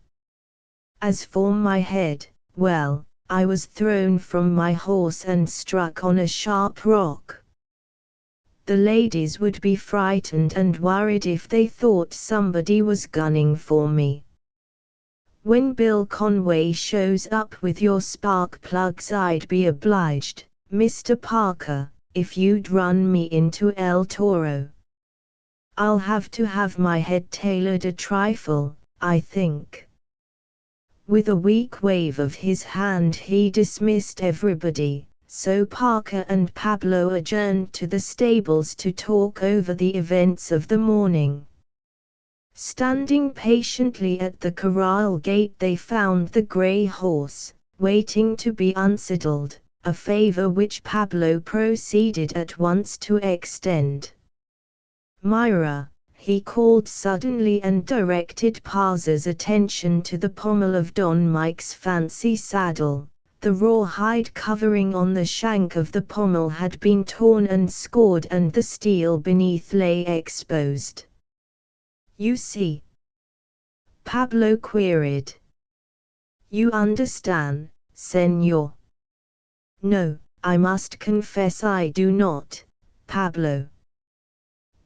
As for my head, well, I was thrown from my horse and struck on a sharp rock. The ladies would be frightened and worried if they thought somebody was gunning for me. When Bill Conway shows up with your spark plugs, I'd be obliged, Mr. Parker, if you'd run me into El Toro. I'll have to have my head tailored a trifle, I think. With a weak wave of his hand he dismissed everybody, so Parker and Pablo adjourned to the stables to talk over the events of the morning. Standing patiently at the corral gate they found the gray horse, waiting to be unsaddled, a favor which Pablo proceeded at once to extend. Myra, he called suddenly and directed Paza's attention to the pommel of Don Mike's fancy saddle. The rawhide covering on the shank of the pommel had been torn and scored and the steel beneath lay exposed. You see? Pablo queried. You understand, senor? No, I must confess I do not, Pablo.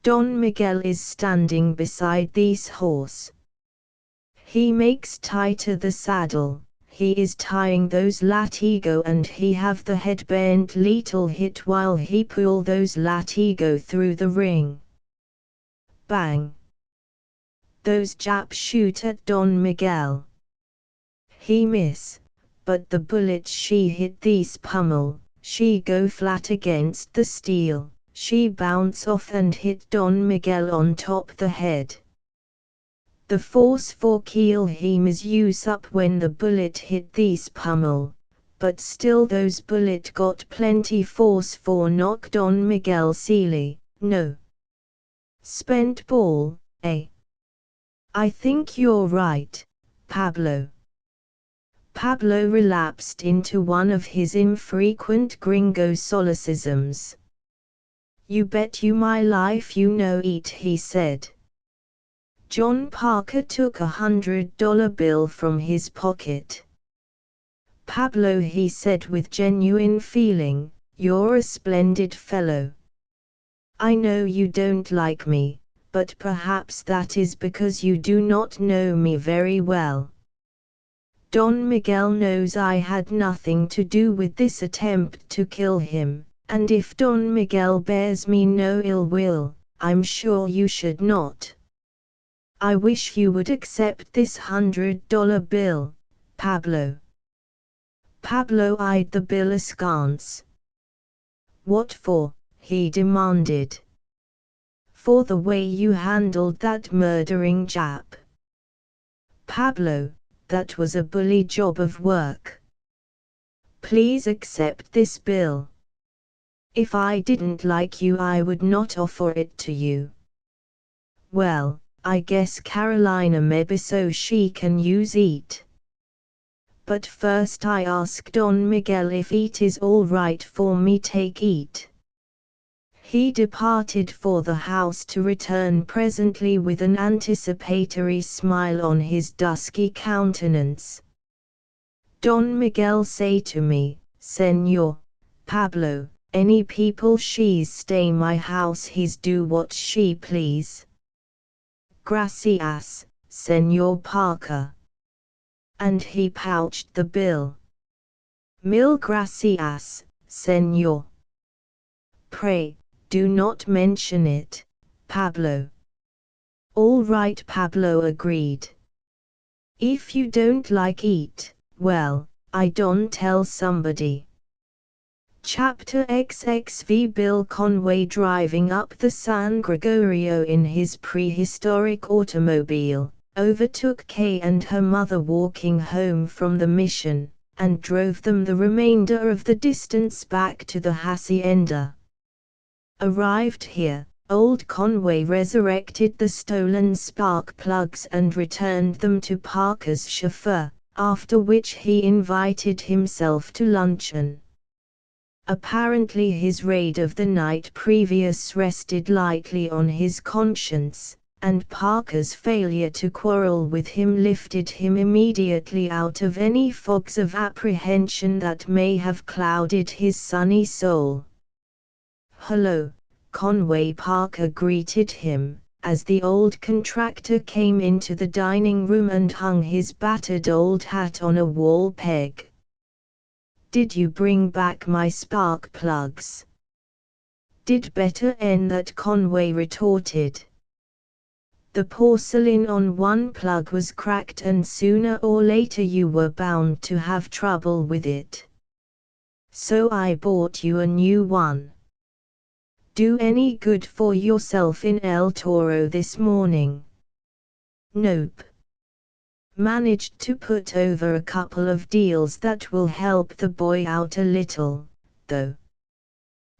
Don Miguel is standing beside this horse. He makes tighter the saddle, he is tying those latigo and he have the head bent little hit while he pull those latigo through the ring. Bang! Those Japs shoot at Don Miguel. He miss, but the bullet she hit this pummel, she go flat against the steel. She bounce off and hit Don Miguel on top the head. The force for kill him is use up when the bullet hit this pummel, but still those bullet got plenty force for knock Don Miguel silly, no. Spent ball, eh? I think you're right, Pablo. Pablo relapsed into one of his infrequent gringo solecisms. You bet you my life you know it, he said. John Parker took $100 bill from his pocket. Pablo, he said with genuine feeling, you're a splendid fellow. I know you don't like me, but perhaps that is because you do not know me very well. Don Miguel knows I had nothing to do with this attempt to kill him. And if Don Miguel bears me no ill will, I'm sure you should not. I wish you would accept this $100 bill, Pablo. Pablo eyed the bill askance. What for? He demanded. For the way you handled that murdering Jap. Pablo, that was a bully job of work. Please accept this bill. If I didn't like you, I would not offer it to you. Well, I guess Carolina maybe so she can use it. But first I ask Don Miguel if it is all right for me take it. He departed for the house to return presently with an anticipatory smile on his dusky countenance. Don Miguel say to me, Señor Pablo, any people she's stay my house he's do what she please. Gracias, Señor Parker. And he pouched the bill. Mil gracias, Señor. Pray, do not mention it, Pablo. All right, Pablo agreed. If you don't like it, well, I don't tell somebody. Chapter XXV Bill Conway driving up the San Gregorio in his prehistoric automobile, overtook Kay and her mother walking home from the mission, and drove them the remainder of the distance back to the hacienda. Arrived here, old Conway resurrected the stolen spark plugs and returned them to Parker's chauffeur, after which he invited himself to luncheon. Apparently his raid of the night previous rested lightly on his conscience, and Parker's failure to quarrel with him lifted him immediately out of any fogs of apprehension that may have clouded his sunny soul. "Hello, Conway," Parker greeted him, as the old contractor came into the dining room and hung his battered old hat on a wall peg. "Did you bring back my spark plugs?" "Did better n that," Conway retorted. "The porcelain on one plug was cracked and sooner or later you were bound to have trouble with it. So I bought you a new one. Do any good for yourself in El Toro this morning?" "Nope. Managed to put over a couple of deals that will help the boy out a little, though.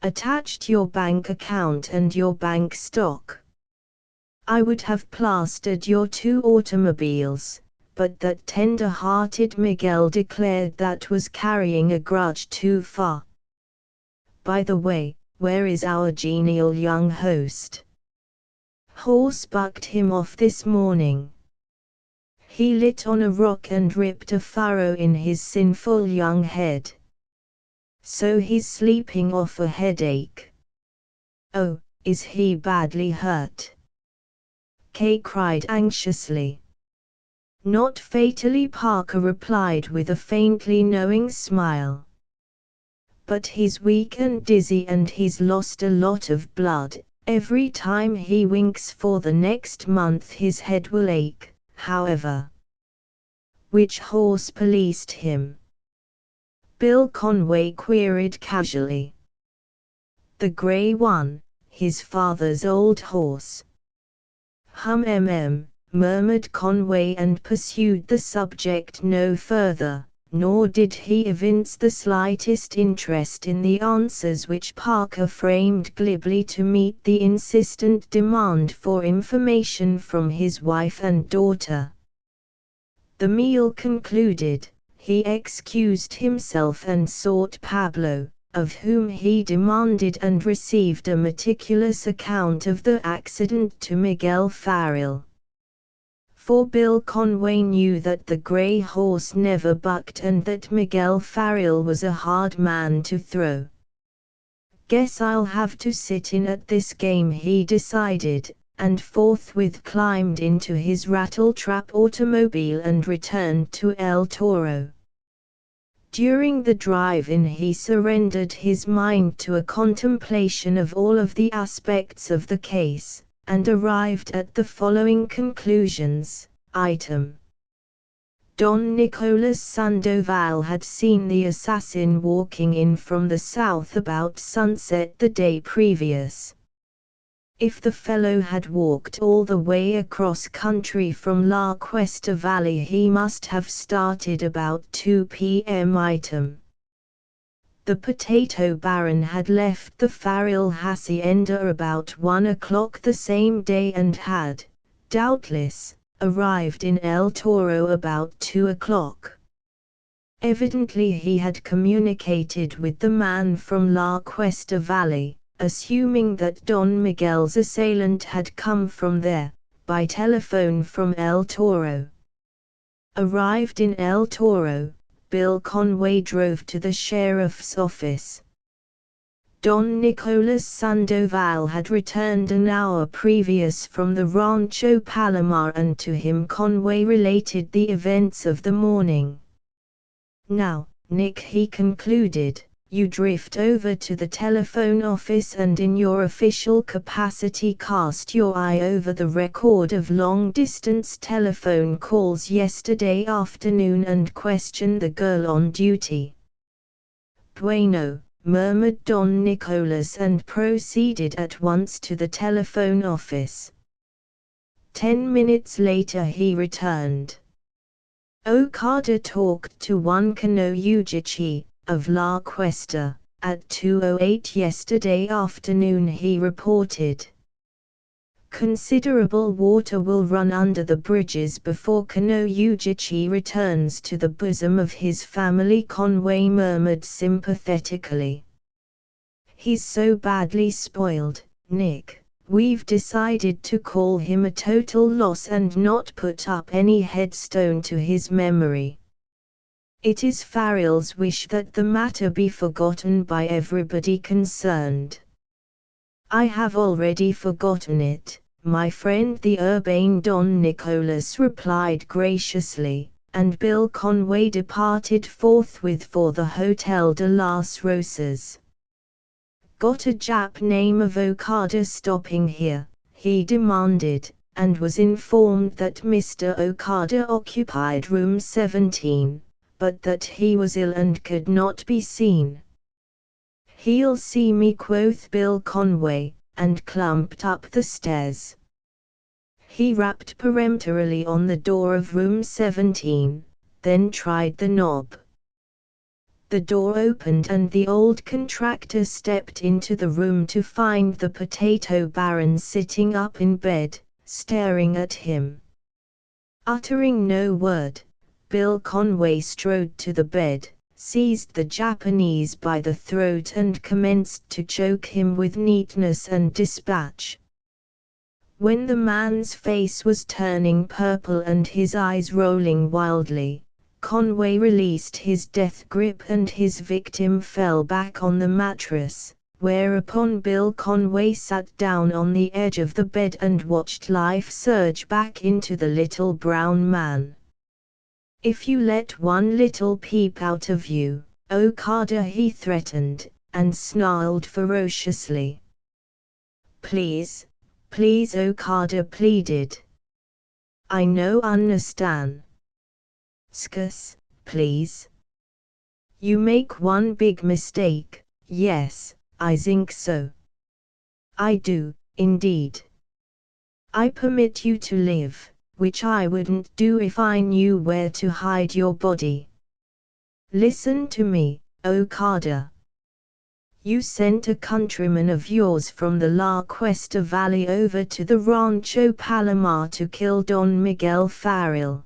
Attached your bank account and your bank stock. I would have plastered your 2 automobiles, but that tender-hearted Miguel declared that was carrying a grudge too far. By the way, where is our genial young host? Horse bucked him off this morning. He lit on a rock and ripped a furrow in his sinful young head. So he's sleeping off a headache. Oh, is he badly hurt?" Kay cried anxiously. "Not fatally," Parker replied with a faintly knowing smile. "But he's weak and dizzy and he's lost a lot of blood. Every time he winks for the next month his head will ache, however." "Which horse policed him?" Bill Conway queried casually. "The gray one, his father's old horse." Murmured Conway and pursued the subject no further, nor did he evince the slightest interest in the answers which Parker framed glibly to meet the insistent demand for information from his wife and daughter. The meal concluded, he excused himself and sought Pablo, of whom he demanded and received a meticulous account of the accident to Miguel Farrell. For Bill Conway knew that the gray horse never bucked and that Miguel Farrell was a hard man to throw. "Guess I'll have to sit in at this game," he decided, and forthwith climbed into his rattletrap automobile and returned to El Toro. During the drive-in he surrendered his mind to a contemplation of all of the aspects of the case, and arrived at the following conclusions. Item. Don Nicolas Sandoval had seen the assassin walking in from the south about sunset the day previous. If the fellow had walked all the way across country from La Cuesta Valley, he must have started about 2 p.m. Item. The potato baron had left the Farrell hacienda about 1 o'clock the same day and had, doubtless, arrived in El Toro about 2 o'clock. Evidently he had communicated with the man from La Cuesta Valley, assuming that Don Miguel's assailant had come from there, by telephone from El Toro. Arrived in El Toro, Bill Conway drove to the sheriff's office. Don Nicolas Sandoval had returned an hour previous from the Rancho Palomar, and to him Conway related the events of the morning. "Now, Nick," he concluded, "you drift over to the telephone office and in your official capacity cast your eye over the record of long-distance telephone calls yesterday afternoon and question the girl on duty." "Bueno," murmured Don Nicolas, and proceeded at once to the telephone office. 10 minutes later he returned. Okada talked to one Kano Ujichi, of La Cuesta, at 2:08 yesterday afternoon, he reported. "Considerable water will run under the bridges before Kano Ujichi returns to the bosom of his family," Conway murmured sympathetically. "He's so badly spoiled, Nick. We've decided to call him a total loss and not put up any headstone to his memory. It is Farrell's wish that the matter be forgotten by everybody concerned." "I have already forgotten it, my friend the urbane Don Nicolas replied graciously, and Bill Conway departed forthwith for the Hotel de las Rosas. "Got a Jap name of Okada stopping here?" he demanded, and was informed that Mr. Okada occupied room 17, but that he was ill and could not be seen. "He'll see me," quoth Bill Conway, and clumped up the stairs. He rapped peremptorily on the door of room 17, then tried the knob. The door opened and the old contractor stepped into the room to find the potato baron sitting up in bed, staring at him. Uttering no word, Bill Conway strode to the bed, seized the Japanese by the throat and commenced to choke him with neatness and dispatch. When the man's face was turning purple and his eyes rolling wildly, Conway released his death grip and his victim fell back on the mattress, whereupon Bill Conway sat down on the edge of the bed and watched life surge back into the little brown man. "If you let one little peep out of you, Okada," he threatened, and snarled ferociously. "Please, please," Okada pleaded. "I no understand. Skus, please. You make one big mistake." "Yes, I think so. I do, indeed. I permit you to live, which I wouldn't do if I knew where to hide your body. Listen to me, Okada. You sent a countryman of yours from the La Cuesta Valley over to the Rancho Palomar to kill Don Miguel Farrell.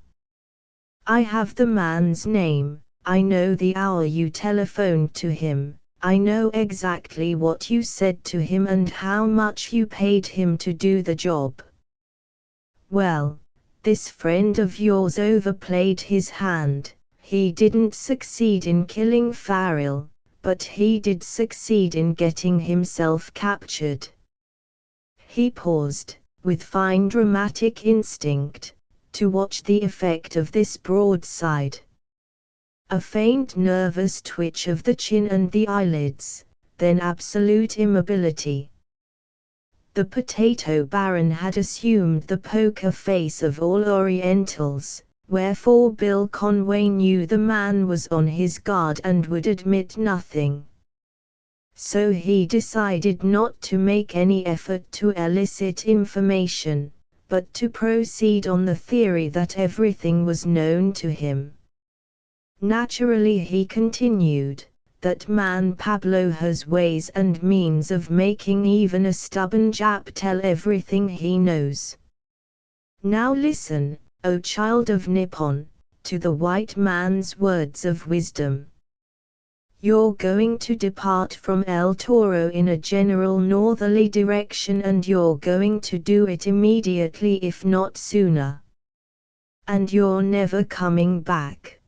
I have the man's name, I know the hour you telephoned to him, I know exactly what you said to him and how much you paid him to do the job. Well, this friend of yours overplayed his hand. He didn't succeed in killing Farrell, but he did succeed in getting himself captured." He paused, with fine dramatic instinct, to watch the effect of this broadside. A faint nervous twitch of the chin and the eyelids, then absolute immobility. The potato baron had assumed the poker face of all Orientals, wherefore Bill Conway knew the man was on his guard and would admit nothing. So he decided not to make any effort to elicit information, but to proceed on the theory that everything was known to him. "Naturally," he continued, that man Pablo has ways and means of making even a stubborn Jap tell everything he knows. Now listen, O child of Nippon, to the white man's words of wisdom. You're going to depart from El Toro in a general northerly direction, and you're going to do it immediately if not sooner. And you're never coming back.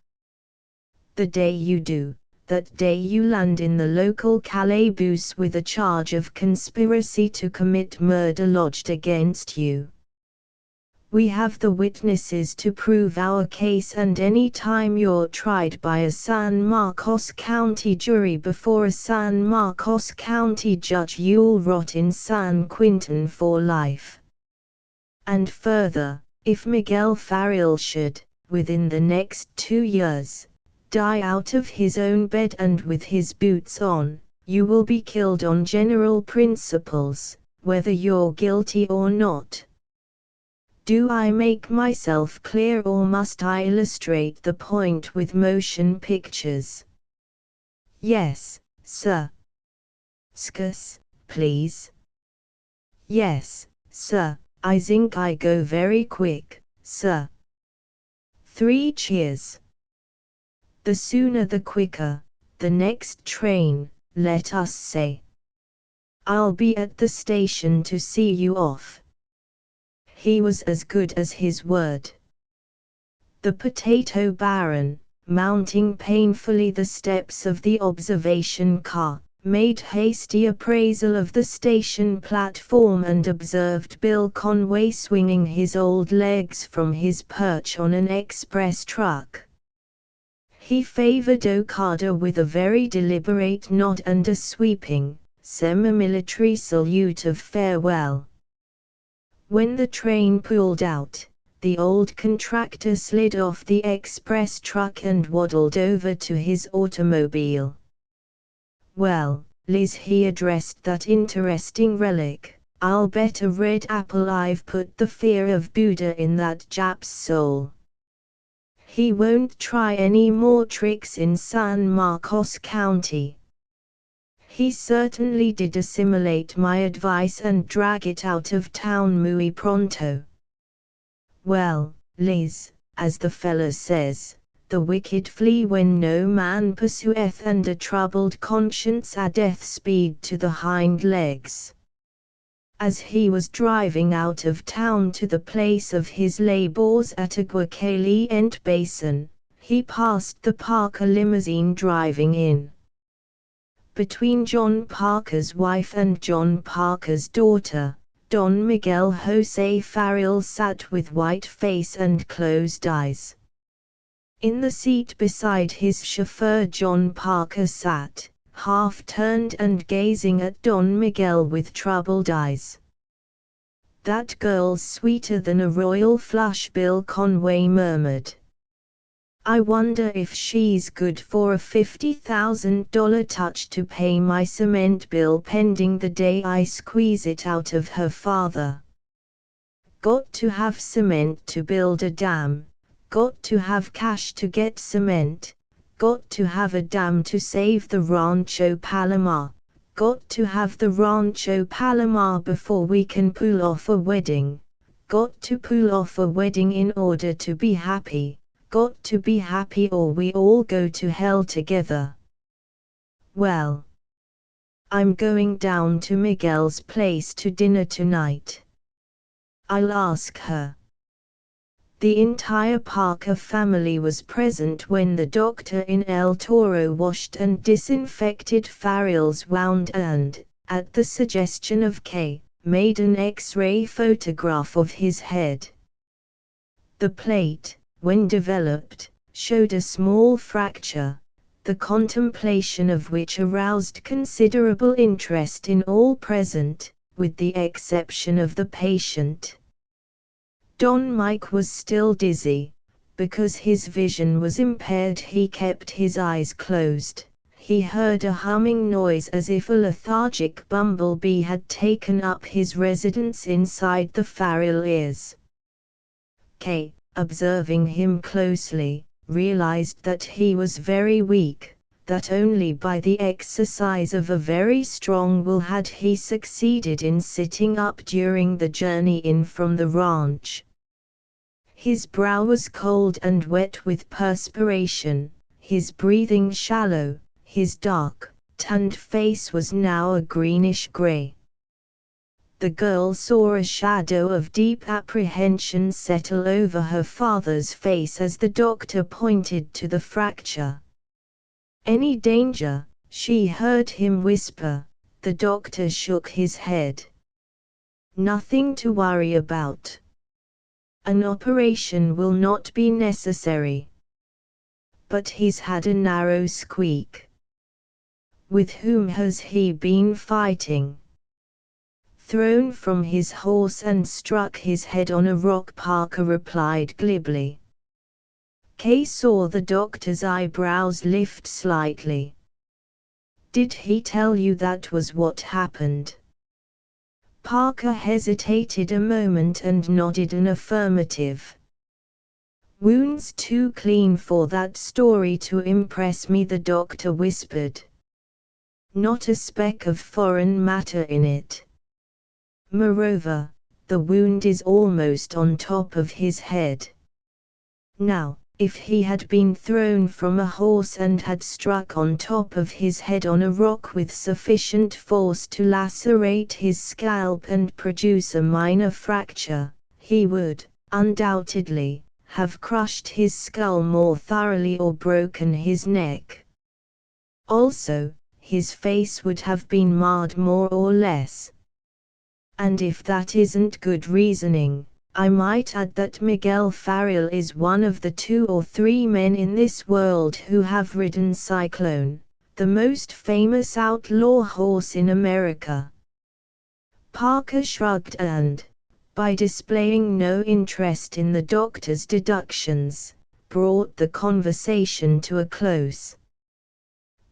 The day you do, that day you land in the local calaboose with a charge of conspiracy to commit murder lodged against you. We have the witnesses to prove our case, and any time you're tried by a San Marcos County jury before a San Marcos County judge, you'll rot in San Quintin for life. And further, if Miguel Farrell should, within the next 2 years, die out of his own bed and with his boots on, you will be killed on general principles, whether you're guilty or not. Do I make myself clear, or must I illustrate the point with motion pictures? Yes, sir. Skus, please. Yes, sir, I think I go very quick, sir. 3 cheers. The sooner the quicker, the next train, let us say. I'll be at the station to see you off. He was as good as his word. The potato baron, mounting painfully the steps of the observation car, made hasty appraisal of the station platform and observed Bill Conway swinging his old legs from his perch on an express truck. He favored Okada with a very deliberate nod and a sweeping, semi-military salute of farewell. When the train pulled out, the old contractor slid off the express truck and waddled over to his automobile. Well, Liz, he addressed that interesting relic, I'll bet a red apple I've put the fear of Buddha in that Jap's soul. He won't try any more tricks in San Marcos County. He certainly did assimilate my advice and drag it out of town muy pronto. Well, Liz, as the fella says, the wicked flee when no man pursueth, and a troubled conscience addeth speed to the hind legs. As he was driving out of town to the place of his labors at Aguacaliente Basin, he passed the Parker limousine driving in. Between John Parker's wife and John Parker's daughter, Don Miguel Jose Farrell sat with white face and closed eyes. In the seat beside his chauffeur John Parker sat, half-turned and gazing at Don Miguel with troubled eyes. "That girl's sweeter than a royal flush," Bill Conway murmured. "I wonder if she's good for a $50,000 touch to pay my cement bill pending the day I squeeze it out of her father. Got to have cement to build a dam, got to have cash to get cement, got to have a dam to save the Rancho Palomar, got to have the Rancho Palomar before we can pull off a wedding, got to pull off a wedding in order to be happy, got to be happy or we all go to hell together. Well, I'm going down to Miguel's place to dinner tonight. I'll ask her." The entire Parker family was present when the doctor in El Toro washed and disinfected Farrell's wound and, at the suggestion of Kay, made an X-ray photograph of his head. The plate, when developed, showed a small fracture, the contemplation of which aroused considerable interest in all present, with the exception of the patient. Don Mike was still dizzy. Because his vision was impaired, he kept his eyes closed. He heard a humming noise as if a lethargic bumblebee had taken up his residence inside the Farrell ears. Kay, observing him closely, realized that he was very weak, that only by the exercise of a very strong will had he succeeded in sitting up during the journey in from the ranch. His brow was cold and wet with perspiration, his breathing shallow, his dark, tanned face was now a greenish gray. The girl saw a shadow of deep apprehension settle over her father's face as the doctor pointed to the fracture. "Any danger?" she heard him whisper. The doctor shook his head. "Nothing to worry about. An operation will not be necessary. But he's had a narrow squeak." "With whom has he been fighting?" "Thrown from his horse and struck his head on a rock," Parker replied glibly. Kay saw the doctor's eyebrows lift slightly. "Did he tell you that was what happened?" Parker hesitated a moment and nodded an affirmative. "Wounds too clean for that story to impress me," the doctor whispered. "Not a speck of foreign matter in it. Moreover, the wound is almost on top of his head. Now, if he had been thrown from a horse and had struck on top of his head on a rock with sufficient force to lacerate his scalp and produce a minor fracture, he would, undoubtedly, have crushed his skull more thoroughly or broken his neck. Also, his face would have been marred more or less. And if that isn't good reasoning, I might add that Miguel Farrell is one of the 2 or 3 men in this world who have ridden Cyclone, the most famous outlaw horse in America." Parker shrugged and, by displaying no interest in the doctor's deductions, brought the conversation to a close.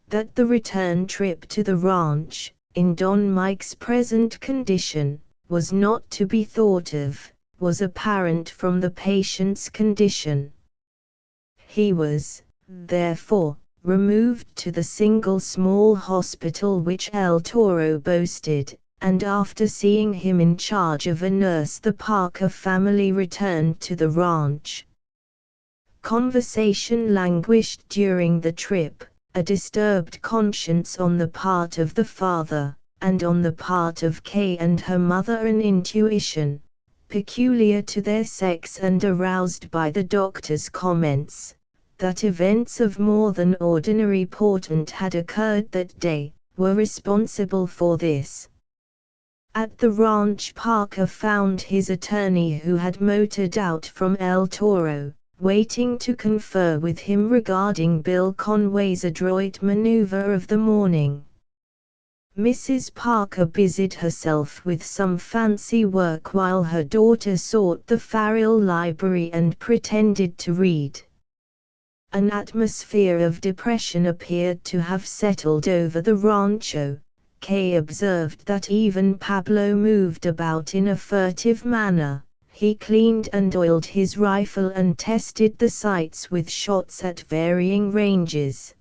That the return trip to the ranch, in Don Mike's present condition, was not to be thought of, was apparent from the patient's condition. He was, therefore, removed to the single small hospital which El Toro boasted, and after seeing him in charge of a nurse the Parker family returned to the ranch. Conversation languished during the trip, a disturbed conscience on the part of the father, and on the part of Kay and her mother an intuition, peculiar to their sex and aroused by the doctor's comments, that events of more than ordinary portent had occurred that day, were responsible for this. At the ranch Parker found his attorney who had motored out from El Toro, waiting to confer with him regarding Bill Conway's adroit maneuver of the morning. Mrs. Parker busied herself with some fancy work while her daughter sought the Farrell library and pretended to read. An atmosphere of depression appeared to have settled over the rancho. Kay observed that even Pablo moved about in a furtive manner. He cleaned and oiled his rifle and tested the sights with shots at varying ranges.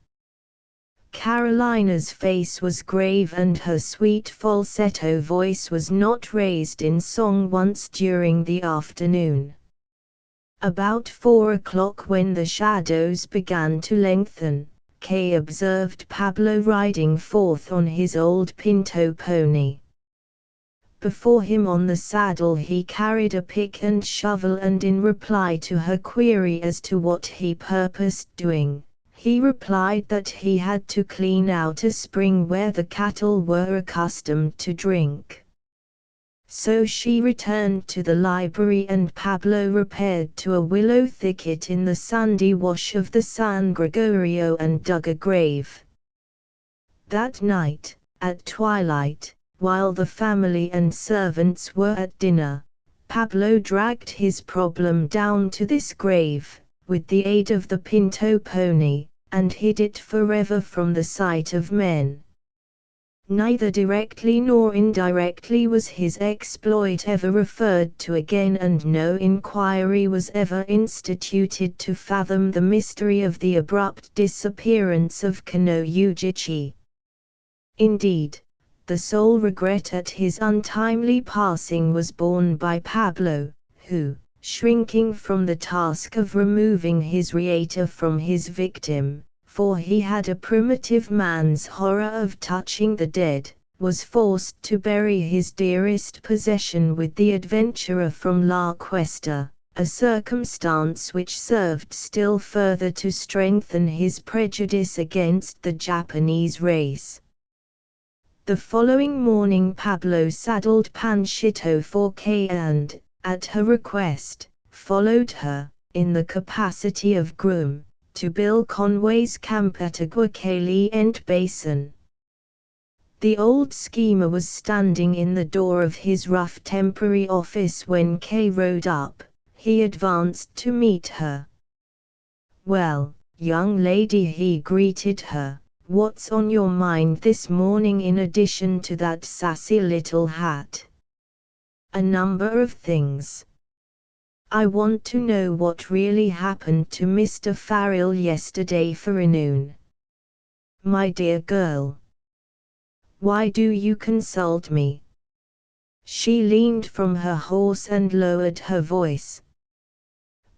Carolina's face was grave and her sweet falsetto voice was not raised in song once during the afternoon. About 4 o'clock, when the shadows began to lengthen, Kay observed Pablo riding forth on his old pinto pony. Before him on the saddle he carried a pick and shovel, and in reply to her query as to what he purposed doing, he replied that he had to clean out a spring where the cattle were accustomed to drink. So she returned to the library and Pablo repaired to a willow thicket in the sandy wash of the San Gregorio and dug a grave. That night, at twilight, while the family and servants were at dinner, Pablo dragged his problem down to this grave, with the aid of the pinto pony, and hid it forever from the sight of men. Neither directly nor indirectly was his exploit ever referred to again, and no inquiry was ever instituted to fathom the mystery of the abrupt disappearance of Kano Ujichi. Indeed, the sole regret at his untimely passing was borne by Pablo, who, shrinking from the task of removing his reator from his victim, for he had a primitive man's horror of touching the dead, was forced to bury his dearest possession with the adventurer from La Cuesta, a circumstance which served still further to strengthen his prejudice against the Japanese race. The following morning Pablo saddled Panchito for Kyne and, at her request, followed her, in the capacity of groom, to Bill Conway's camp at Aguacaliente Basin. The old schemer was standing in the door of his rough temporary office when Kay rode up. He advanced to meet her. "Well, young lady," he greeted her, "what's on your mind this morning in addition to that sassy little hat?" "A number of things. I want to know what really happened to Mr. Farrell yesterday forenoon." "My dear girl, why do you consult me?" She leaned from her horse and lowered her voice.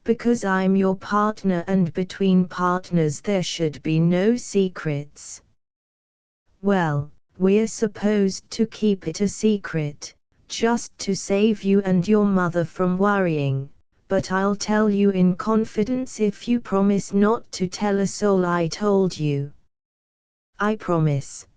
"Because I'm your partner, and between partners there should be no secrets." "Well, we're supposed to keep it a secret, just to save you and your mother from worrying. But I'll tell you in confidence if you promise not to tell a soul I told you." "I promise."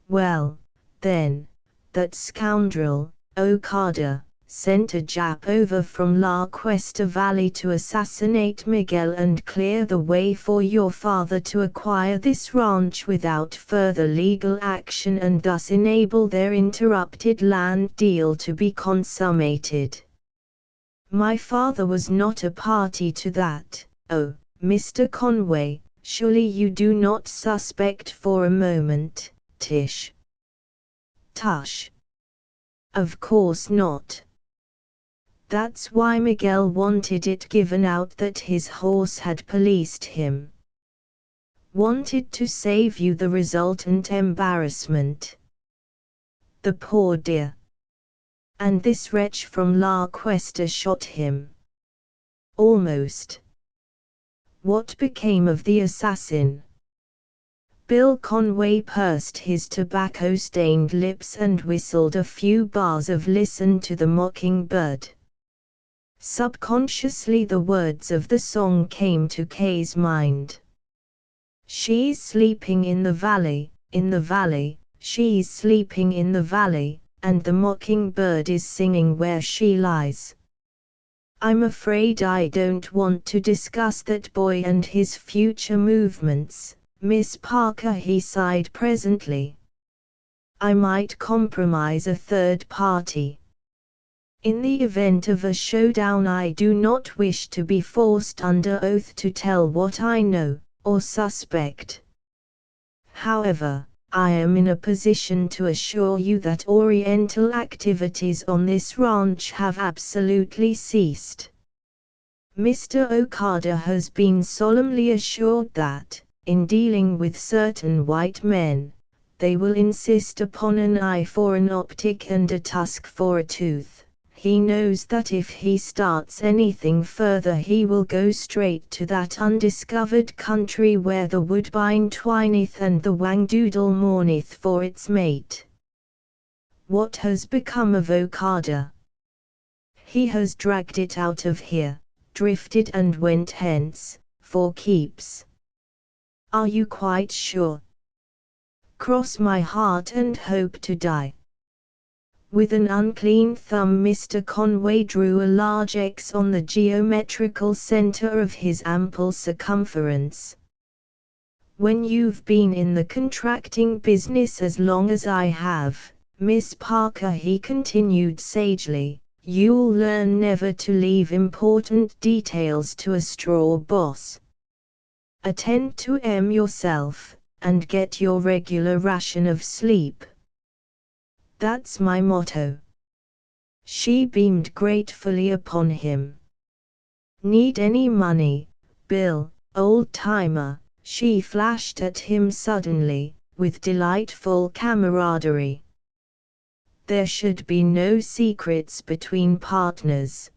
"Well, then, that scoundrel, Okada, sent a Jap over from La Cuesta Valley to assassinate Miguel and clear the way for your father to acquire this ranch without further legal action, and thus enable their interrupted land deal to be consummated. My father was not a party to that. Oh, Mr. Conway, surely you do not suspect for a moment, Tish?" "Tush. Of course not. That's why Miguel wanted it given out that his horse had policed him. Wanted to save you the resultant embarrassment. The poor dear. And this wretch from La Cuesta shot him. Almost. What became of the assassin?" Bill Conway pursed his tobacco-stained lips and whistled a few bars of "Listen to the Mockingbird." Subconsciously the words of the song came to Kay's mind. "She's sleeping in the valley, she's sleeping in the valley, and the mockingbird is singing where she lies." "I'm afraid I don't want to discuss that boy and his future movements, Miss Parker," he sighed presently. "I might compromise a third party. In the event of a showdown, I do not wish to be forced under oath to tell what I know, or suspect. However, I am in a position to assure you that Oriental activities on this ranch have absolutely ceased. Mr. Okada has been solemnly assured that, in dealing with certain white men, they will insist upon an eye for an optic and a tusk for a tooth. He knows that if he starts anything further he will go straight to that undiscovered country where the woodbine twineth and the wangdoodle mourneth for its mate." "What has become of Okada?" "He has dragged it out of here, drifted and went hence, for keeps." "Are you quite sure?" "Cross my heart and hope to die." With an unclean thumb Mr. Conway drew a large X on the geometrical center of his ample circumference. "When you've been in the contracting business as long as I have, Miss Parker," he continued sagely, "you'll learn never to leave important details to a straw boss. Attend to yourself, and get your regular ration of sleep. That's my motto." She beamed gratefully upon him. "Need any money, Bill, old-timer?" she flashed at him suddenly, with delightful camaraderie. There should be no secrets between partners.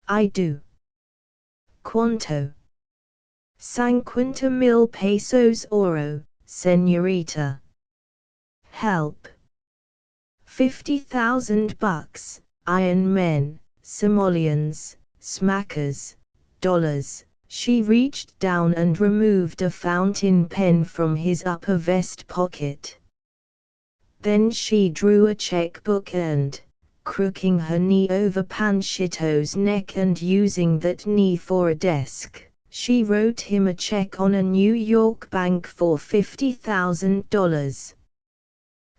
"I do." "Cuánto?" "50,000 oro, señorita." "Help." $50,000, iron men, simoleons, smackers, dollars. She reached down and removed a fountain pen from his upper vest pocket. Then she drew a checkbook and, crooking her knee over Panchito's neck and using that knee for a desk, she wrote him a check on a New York bank for $50,000.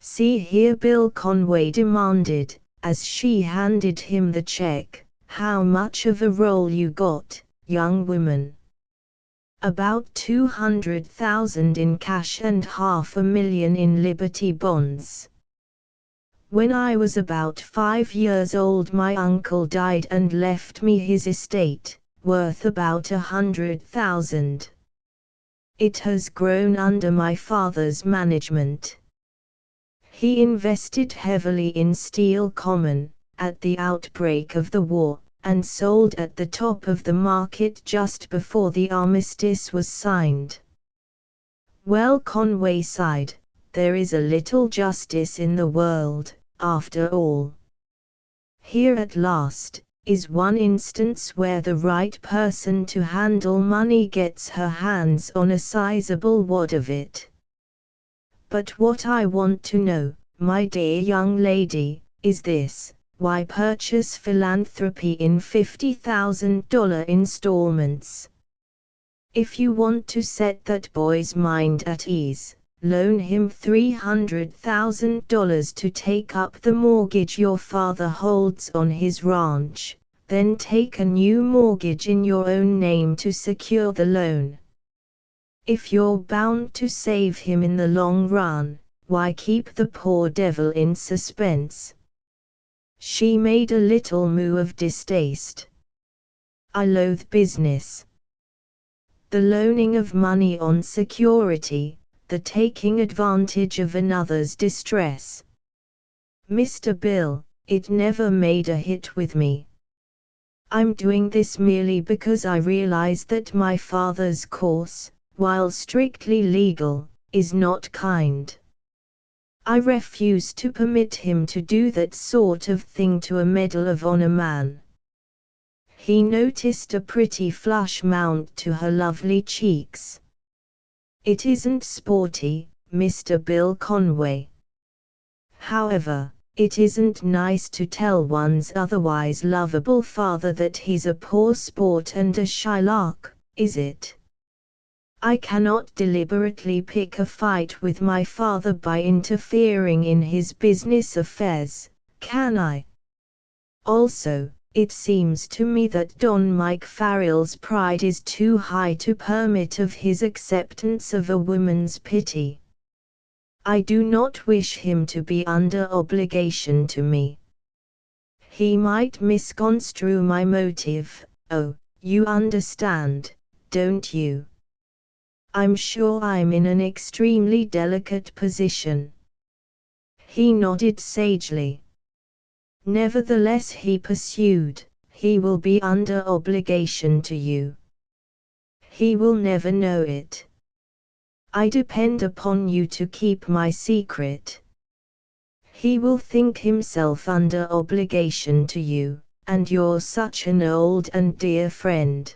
"See here," Bill Conway demanded, as she handed him the check, "how much of a roll you got, young woman?" "About 200,000 in cash and $500,000 in Liberty bonds. When I was about 5 years old my uncle died and left me his estate, worth about 100,000. It has grown under my father's management. He invested heavily in Steel Common, at the outbreak of the war, and sold at the top of the market just before the armistice was signed." "Well," Conway sighed, "there is a little justice in the world, after all. Here at last is one instance where the right person to handle money gets her hands on a sizable wad of it. But what I want to know, my dear young lady, is this: why purchase philanthropy in $50,000 installments? If you want to set that boy's mind at ease, loan him $300,000 to take up the mortgage your father holds on his ranch, then take a new mortgage in your own name to secure the loan. If you're bound to save him in the long run, why keep the poor devil in suspense?" She made a little moue of distaste. "I loathe business. The loaning of money on security, the taking advantage of another's distress. Mr. Bill, it never made a hit with me. I'm doing this merely because I realize that my father's course, while strictly legal, is not kind. I refuse to permit him to do that sort of thing to a Medal of Honor man." He noticed a pretty flush mount to her lovely cheeks. "It isn't sporty, Mr. Bill Conway. However, it isn't nice to tell one's otherwise lovable father that he's a poor sport and a Shylock, is it? I cannot deliberately pick a fight with my father by interfering in his business affairs, can I? Also, it seems to me that Don Mike Farrell's pride is too high to permit of his acceptance of a woman's pity. I do not wish him to be under obligation to me. He might misconstrue my motive, oh, you understand, don't you? I'm sure I'm in an extremely delicate position." He nodded sagely. "Nevertheless," he pursued, "he will be under obligation to you. He will never know it. I depend upon you to keep my secret. He will think himself under obligation to you, and you're such an old and dear friend.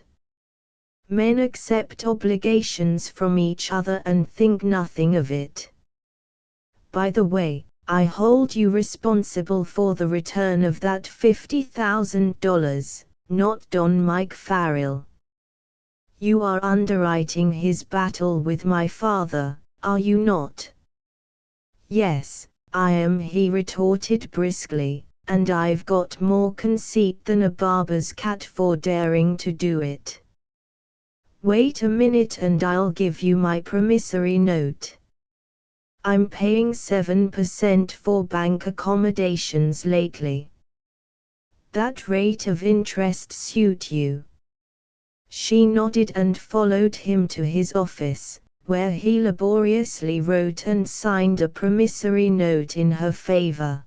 Men accept obligations from each other and think nothing of it. By the way, I hold you responsible for the return of that $50,000, not Don Mike Farrell. You are underwriting his battle with my father, are you not?" "Yes, I am," he retorted briskly, "and I've got more conceit than a barber's cat for daring to do it. Wait a minute and I'll give you my promissory note. I'm paying 7% for bank accommodations lately. That rate of interest suit you?" She nodded and followed him to his office, where he laboriously wrote and signed a promissory note in her favor.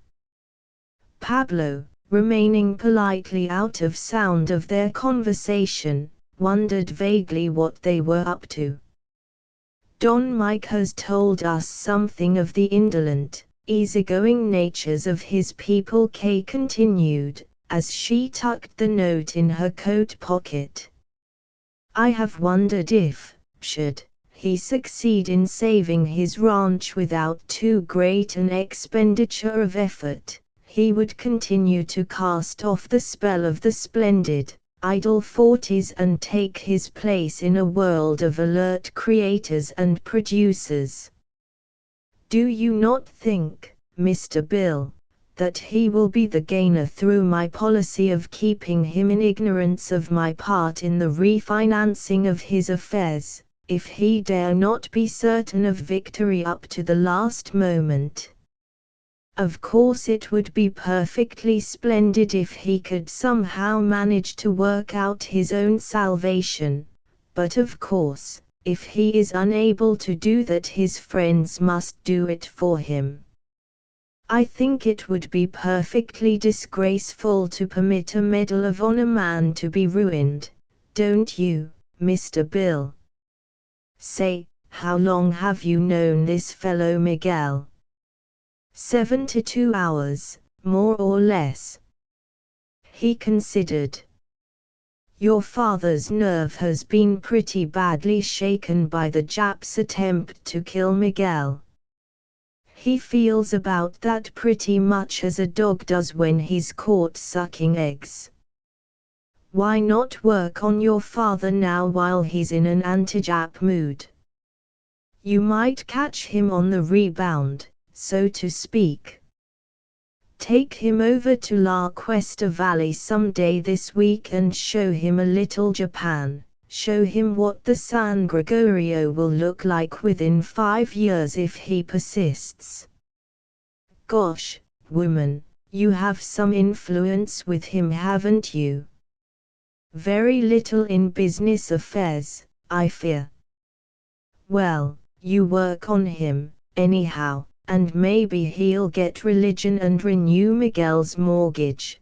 Pablo, remaining politely out of sound of their conversation, wondered vaguely what they were up to. "Don Mike has told us something of the indolent, easygoing natures of his people," Kay continued, as she tucked the note in her coat pocket. "I have wondered if, should he succeed in saving his ranch without too great an expenditure of effort, he would continue to cast off the spell of the splendid, idle 40s and take his place in a world of alert creators and producers. Do you not think, Mr. Bill, that he will be the gainer through my policy of keeping him in ignorance of my part in the refinancing of his affairs, if he dare not be certain of victory up to the last moment? Of course it would be perfectly splendid if he could somehow manage to work out his own salvation, but of course, if he is unable to do that, his friends must do it for him. I think it would be perfectly disgraceful to permit a Medal of Honor man to be ruined, don't you, Mr. Bill? Say, how long have you known this fellow Miguel?" 72 hours, more or less. He considered. "Your father's nerve has been pretty badly shaken by the Japs' attempt to kill Miguel. He feels about that pretty much as a dog does when he's caught sucking eggs. Why not work on your father now while he's in an anti-Jap mood? You might catch him on the rebound, so to speak. Take him over to La Cuesta Valley someday this week and show him a little Japan. Show him what the San Gregorio will look like within 5 years if he persists. Gosh, woman, you have some influence with him, haven't you?" "Very little in business affairs, I fear." "Well, you work on him, anyhow, and maybe he'll get religion and renew Miguel's mortgage.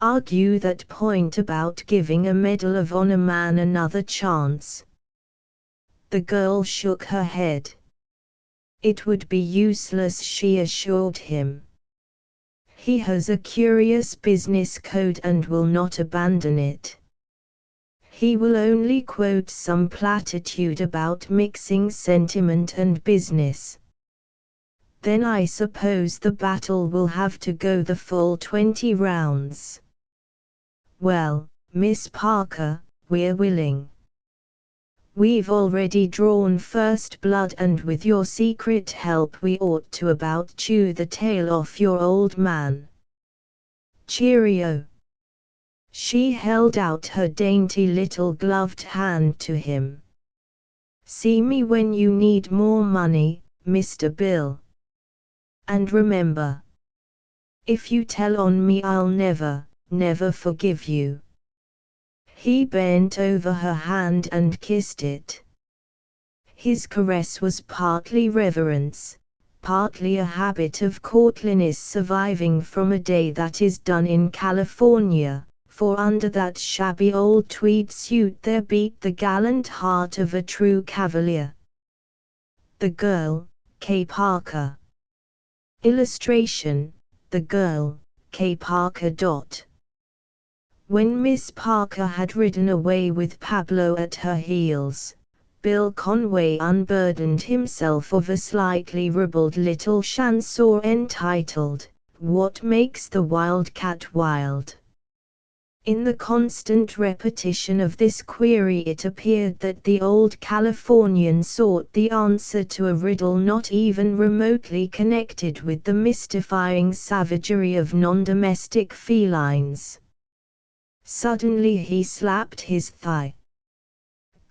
Argue that point about giving a Medal of Honor man another chance." The girl shook her head. It would be useless, she assured him. He has a curious business code and will not abandon it. He will only quote some platitude about mixing sentiment and business. Then I suppose the battle will have to go the full 20 rounds. Well, Miss Parker, we're willing. We've already drawn first blood, and with your secret help we ought to about chew the tail off your old man. Cheerio. She held out her dainty little gloved hand to him. See me when you need more money, Mr. Bill. And remember, if you tell on me I'll never forgive you." He bent over her hand and kissed it. His caress was partly reverence, partly a habit of courtliness surviving from a day that is done in California, for under that shabby old tweed suit there beat the gallant heart of a true cavalier. The girl, Kay Parker. Illustration, the girl, Kay Parker. When Miss Parker had ridden away with Pablo at her heels, Bill Conway unburdened himself of a slightly ribald little chanson entitled, "What Makes the Wildcat Wild?" In the constant repetition of this query it appeared that the old Californian sought the answer to a riddle not even remotely connected with the mystifying savagery of non-domestic felines. Suddenly he slapped his thigh.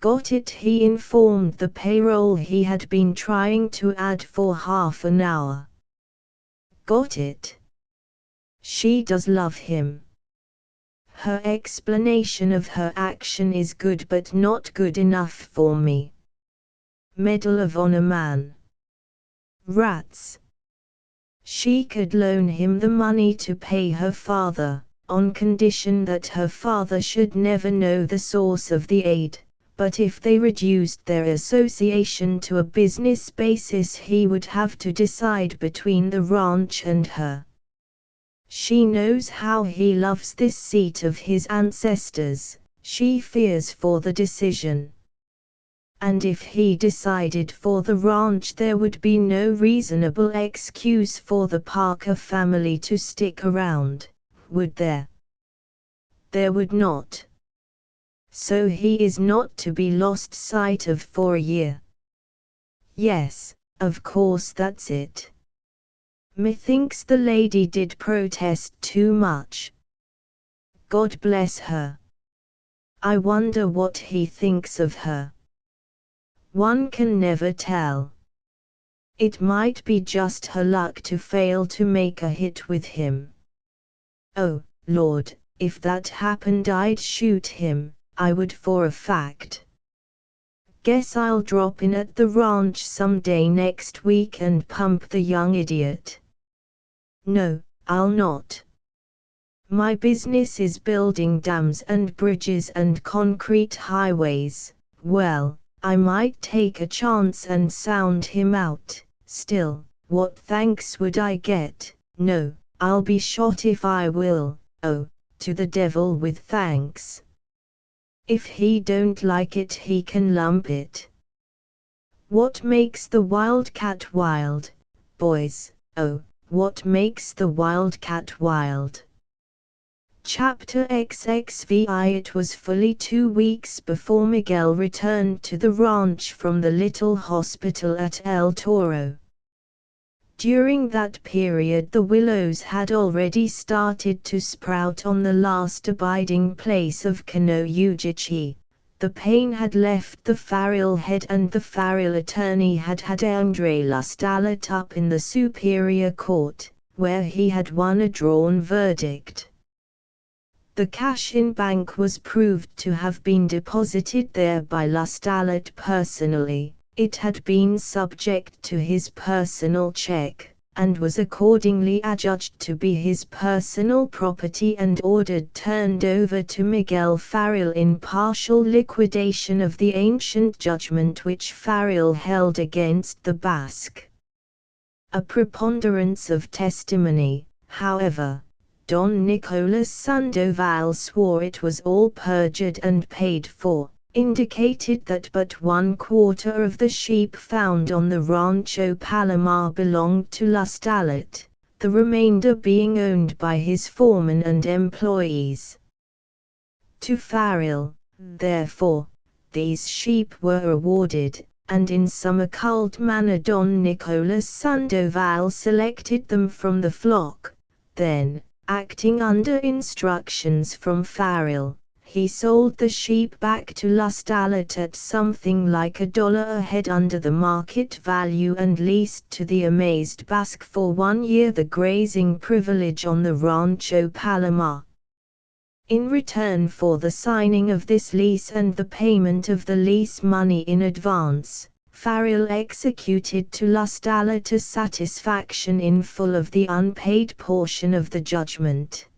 Got it, he informed the payroll. He had been trying to add for half an hour. Got it. She does love him. Her explanation of her action is good but not good enough for me. Medal of Honor man. Rats. She could loan him the money to pay her father, on condition that her father should never know the source of the aid, but if they reduced their association to a business basis he would have to decide between the ranch and her. She knows how he loves this seat of his ancestors, she fears for the decision. And if he decided for the ranch there would be no reasonable excuse for the Parker family to stick around, would there? There would not. So he is not to be lost sight of for a year. Yes, of course that's it. Methinks the lady did protest too much. God bless her. I wonder what he thinks of her. One can never tell. It might be just her luck to fail to make a hit with him. Oh, Lord, if that happened I'd shoot him, I would for a fact. Guess I'll drop in at the ranch someday next week and pump the young idiot. No, I'll not. My business is building dams and bridges and concrete highways. Well, I might take a chance and sound him out. Still, what thanks would I get? No, I'll be shot if I will. Oh, to the devil with thanks. If he don't like it he can lump it. What makes the wildcat wild, boys? Oh, what makes the wildcat wild? Chapter XXVI. It was fully 2 weeks before Miguel returned to the ranch from the little hospital at El Toro. During that period the willows had already started to sprout on the last abiding place of Kyne. The pain had left the Farrell head and the Farrell attorney had had Andre Lustalat up in the Superior Court, where he had won a drawn verdict. The cash in bank was proved to have been deposited there by Lustalat personally. It had been subject to his personal check, and was accordingly adjudged to be his personal property and ordered turned over to Miguel Farrell in partial liquidation of the ancient judgment which Farrell held against the Basque. A preponderance of testimony, however, Don Nicolas Sandoval swore it was all perjured and paid for, indicated that but 1/4 of the sheep found on the Rancho Palomar belonged to Lustalat, the remainder being owned by his foreman and employees. To Farrell, therefore, these sheep were awarded, and in some occult manner Don Nicolas Sandoval selected them from the flock. Then, acting under instructions from Farrell, he sold the sheep back to Lustalat at something like $1 a head under the market value and leased to the amazed Basque for 1 year the grazing privilege on the Rancho Palomar. In return for the signing of this lease and the payment of the lease money in advance, Farrell executed to Lustalat a satisfaction in full of the unpaid portion of the judgment.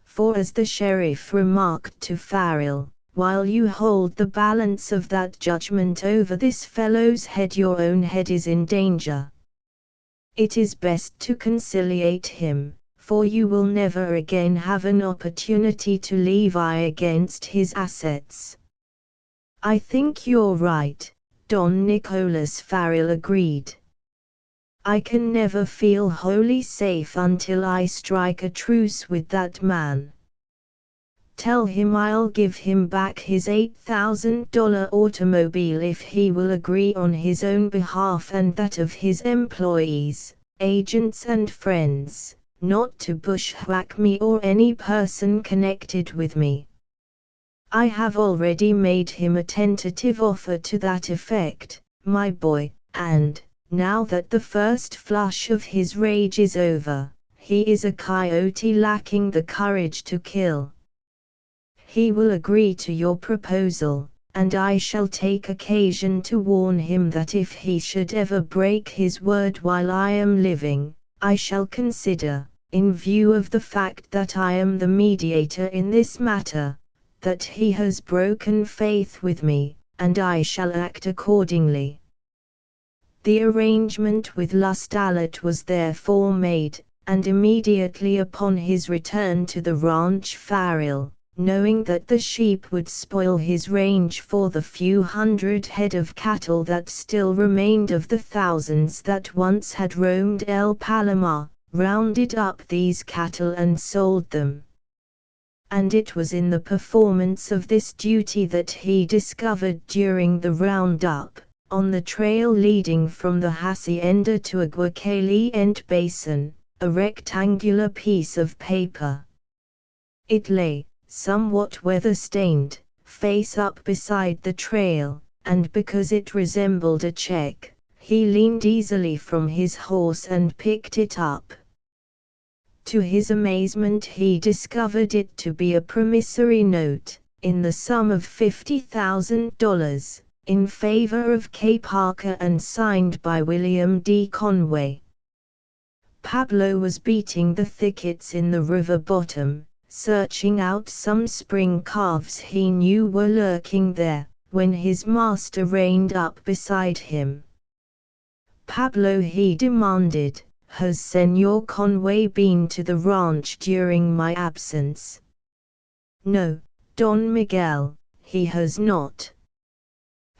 For as the sheriff remarked to Farrell, while you hold the balance of that judgment over this fellow's head your own head is in danger. It is best to conciliate him, for you will never again have an opportunity to levy against his assets. I think you're right, Don Nicolas Farrell agreed. I can never feel wholly safe until I strike a truce with that man. Tell him I'll give him back his $8,000 automobile if he will agree on his own behalf and that of his employees, agents and friends, not to bushwhack me or any person connected with me. I have already made him a tentative offer to that effect, my boy, and, now that the first flush of his rage is over, he is a coyote lacking the courage to kill. He will agree to your proposal, and I shall take occasion to warn him that if he should ever break his word while I am living, I shall consider, in view of the fact that I am the mediator in this matter, that he has broken faith with me, and I shall act accordingly. The arrangement with Lustalet was therefore made, and immediately upon his return to the ranch Farrell, knowing that the sheep would spoil his range for the few hundred head of cattle that still remained of the thousands that once had roamed El Palomar, rounded up these cattle and sold them. And it was in the performance of this duty that he discovered during the roundup, on the trail leading from the hacienda to a Guacalient basin, a rectangular piece of paper. It lay, somewhat weather-stained, face up beside the trail, and because it resembled a check, he leaned easily from his horse and picked it up. To his amazement he discovered it to be a promissory note, in the sum of $50,000, in favor of K. Parker and signed by William D. Conway. Pablo was beating the thickets in the river bottom, searching out some spring calves he knew were lurking there, when his master reined up beside him. "Pablo," he demanded, "has Señor Conway been to the ranch during my absence?" "No, Don Miguel, he has not."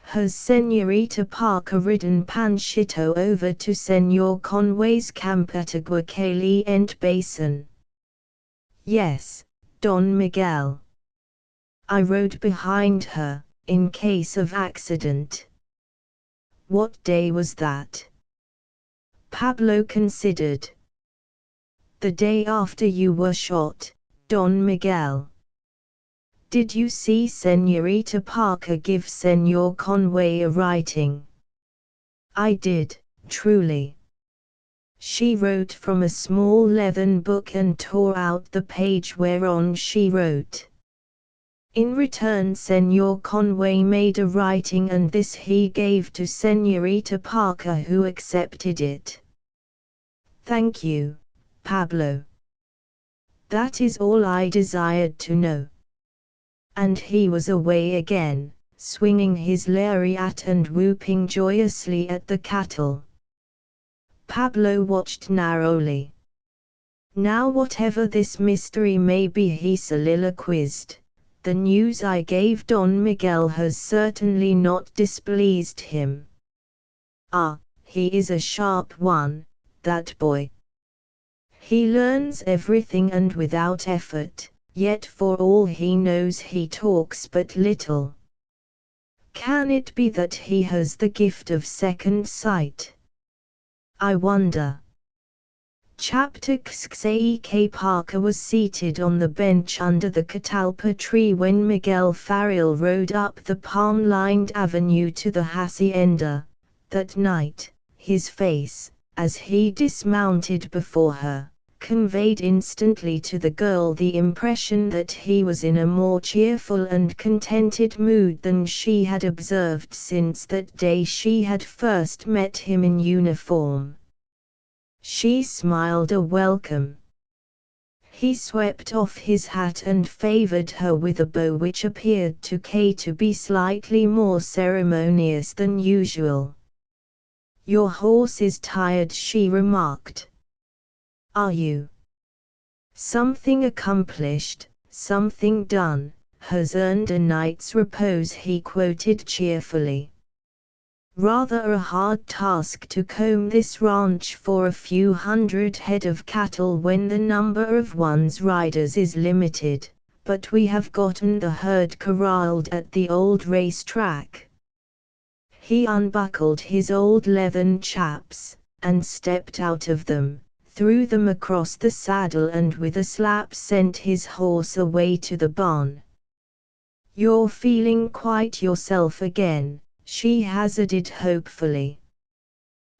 "Has Señorita Parker ridden Panchito over to Señor Conway's camp at Guacalient Basin?" "Yes, Don Miguel. I rode behind her, in case of accident." "What day was that?" Pablo considered. "The day after you were shot, Don Miguel." "Did you see Señorita Parker give Señor Conway a writing?" "I did, truly." She wrote from a small leathern book and tore out the page whereon she wrote. In return Señor Conway made a writing, and this he gave to Señorita Parker, who accepted it. "Thank you, Pablo. That is all I desired to know." And he was away again, swinging his lariat and whooping joyously at the cattle. Pablo watched narrowly. "Now whatever this mystery may be," he soliloquized, "the news I gave Don Miguel has certainly not displeased him. Ah, he is a sharp one, that boy. He learns everything and without effort. Yet for all he knows he talks but little. Can it be that he has the gift of second sight? I wonder." Chapter XXVIII. K. Parker was seated on the bench under the catalpa tree when Miguel Farrell rode up the palm-lined avenue to the hacienda. That night, his face, as he dismounted before her, conveyed instantly to the girl the impression that he was in a more cheerful and contented mood than she had observed since that day she had first met him in uniform. She smiled a welcome. He swept off his hat and favored her with a bow which appeared to Kay to be slightly more ceremonious than usual. "Your horse is tired," she remarked. "Are you?" "Something accomplished, something done, has earned a night's repose," he quoted cheerfully. "Rather a hard task to comb this ranch for a few hundred head of cattle when the number of one's riders is limited, but we have gotten the herd corralled at the old racetrack." He unbuckled his old leathern chaps, and stepped out of them, threw them across the saddle, and with a slap sent his horse away to the barn. You're feeling quite yourself again, she hazarded hopefully.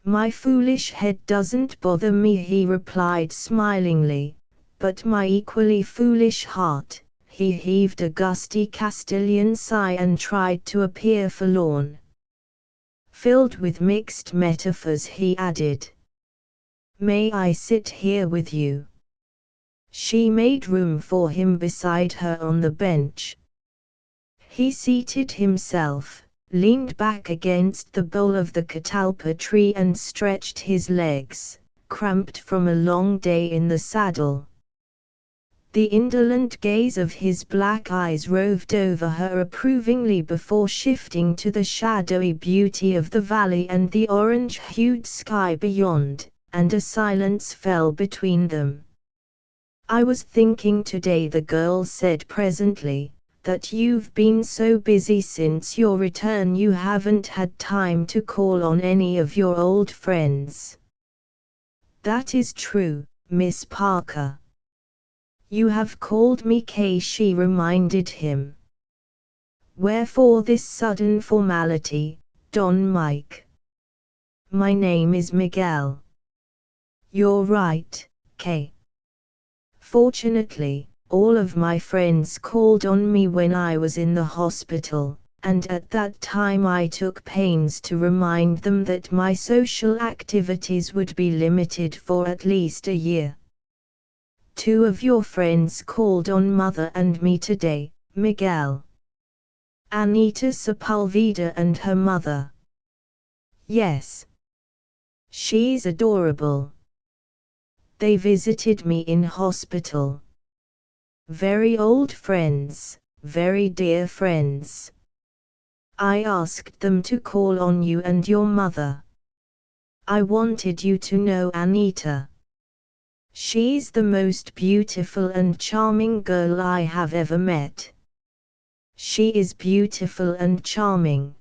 My foolish head doesn't bother me, he replied smilingly, but my equally foolish heart. He heaved a gusty Castilian sigh and tried to appear forlorn. Filled with mixed metaphors, he added, "May I sit here with you?" She made room for him beside her on the bench. He seated himself, leaned back against the bole of the catalpa tree and stretched his legs, cramped from a long day in the saddle. The indolent gaze of his black eyes roved over her approvingly before shifting to the shadowy beauty of the valley and the orange-hued sky beyond, and a silence fell between them. "I was thinking today," the girl said presently, "that you've been so busy since your return you haven't had time to call on any of your old friends." "That is true, Miss Parker." "You have called me Kay," she reminded him. "Wherefore this sudden formality, Don Mike?" "My name is Miguel." "You're right, Kay. Fortunately, all of my friends called on me when I was in the hospital, and at that time I took pains to remind them that my social activities would be limited for at least a year. Two of your friends called on Mother and me today, Miguel. Anita Sepulveda and her mother." "Yes. She's adorable. They visited me in hospital. Very old friends, very dear friends. I asked them to call on you and your mother. I wanted you to know Anita. She's the most beautiful and charming girl I have ever met. She is beautiful and charming.